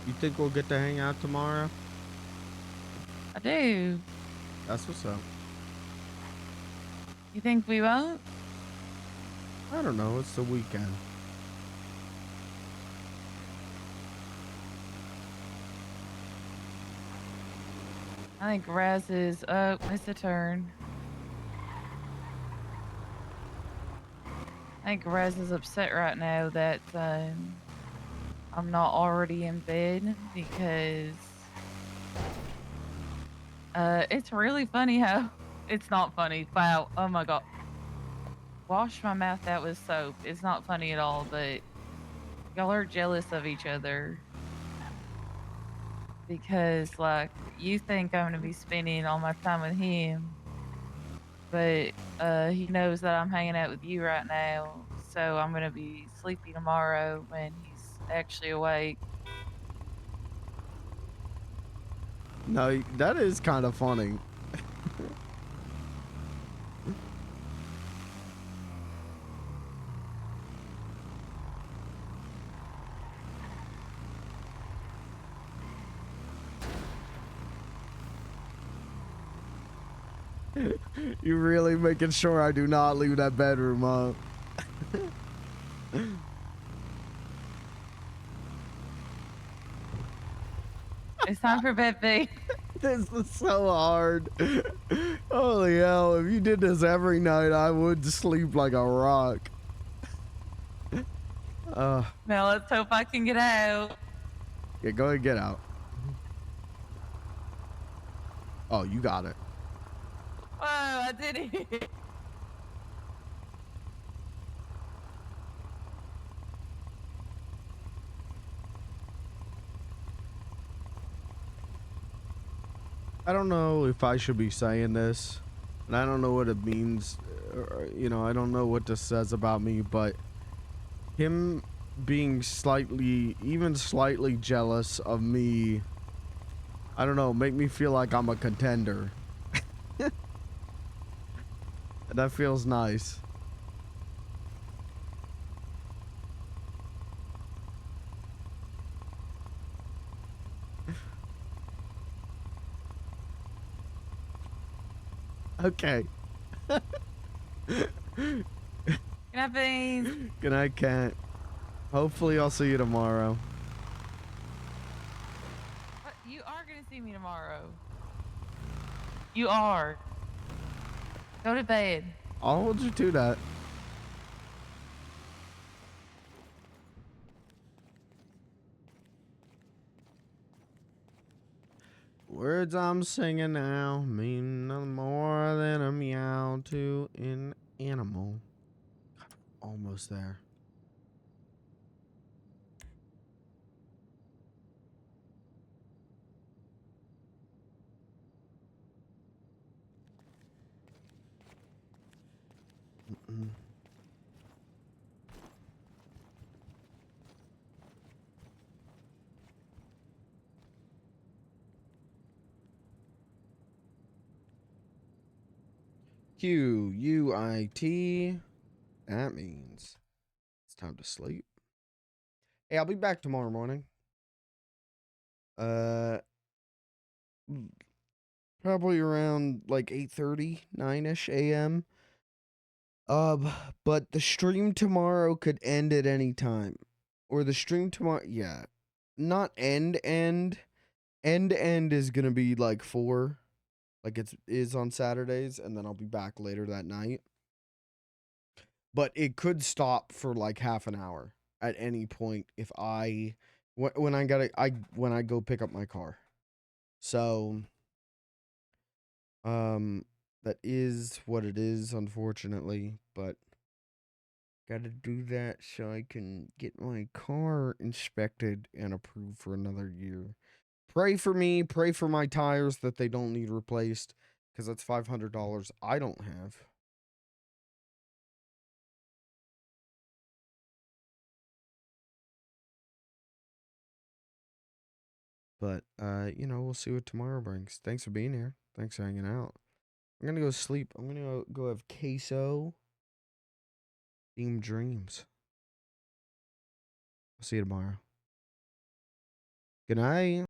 You think we'll get to hang out tomorrow? I do. That's what's up. You think we won't? I don't know. It's the weekend. I think Raz is missed a turn. I think Raz is upset right now that I'm not already in bed because it's really funny how it's not funny. Wow. Oh my God. Wash my mouth out with soap. It's not funny at all, but y'all are jealous of each other because like you think I'm gonna be spending all my time with him, but he knows that I'm hanging out with you right now, so I'm gonna be sleepy tomorrow when he's actually awake. No, that is kind of funny. You really making sure I do not leave that bedroom up. It's time for bed, B. This is so hard. Holy hell, if you did this every night, I would sleep like a rock. Now let's hope I can get out. Yeah, go ahead, get out. Oh, you got it. I did it. I don't know if I should be saying this, and I don't know what it means. You know, I don't know what this says about me, but him being even slightly jealous of me, I don't know, make me feel like I'm a contender. And that feels nice. Okay. Good night, Beans. Good night, Kent. Hopefully I'll see you tomorrow. What? You are gonna see me tomorrow. You are. Go to bed. I'll hold you to that. Words I'm singing now mean nothing more than a meow to an animal. Almost there. Mm-mm. QUIT. That means it's time to sleep. Hey, I'll be back tomorrow morning. Probably around like 8:30, 9-ish a.m. But the stream tomorrow could end at any time. Or the stream tomorrow, yeah. Not end. End is gonna be like 4. Like it is on Saturdays, and then I'll be back later that night. But it could stop for like half an hour at any point if when I go pick up my car. So that is what it is, unfortunately, but gotta do that so I can get my car inspected and approved for another year. Pray for me, pray for my tires that they don't need replaced, because that's $500 I don't have. But, you know, we'll see what tomorrow brings. Thanks for being here. Thanks for hanging out. I'm gonna go sleep. I'm gonna go have queso themed dreams. I'll see you tomorrow. Good night.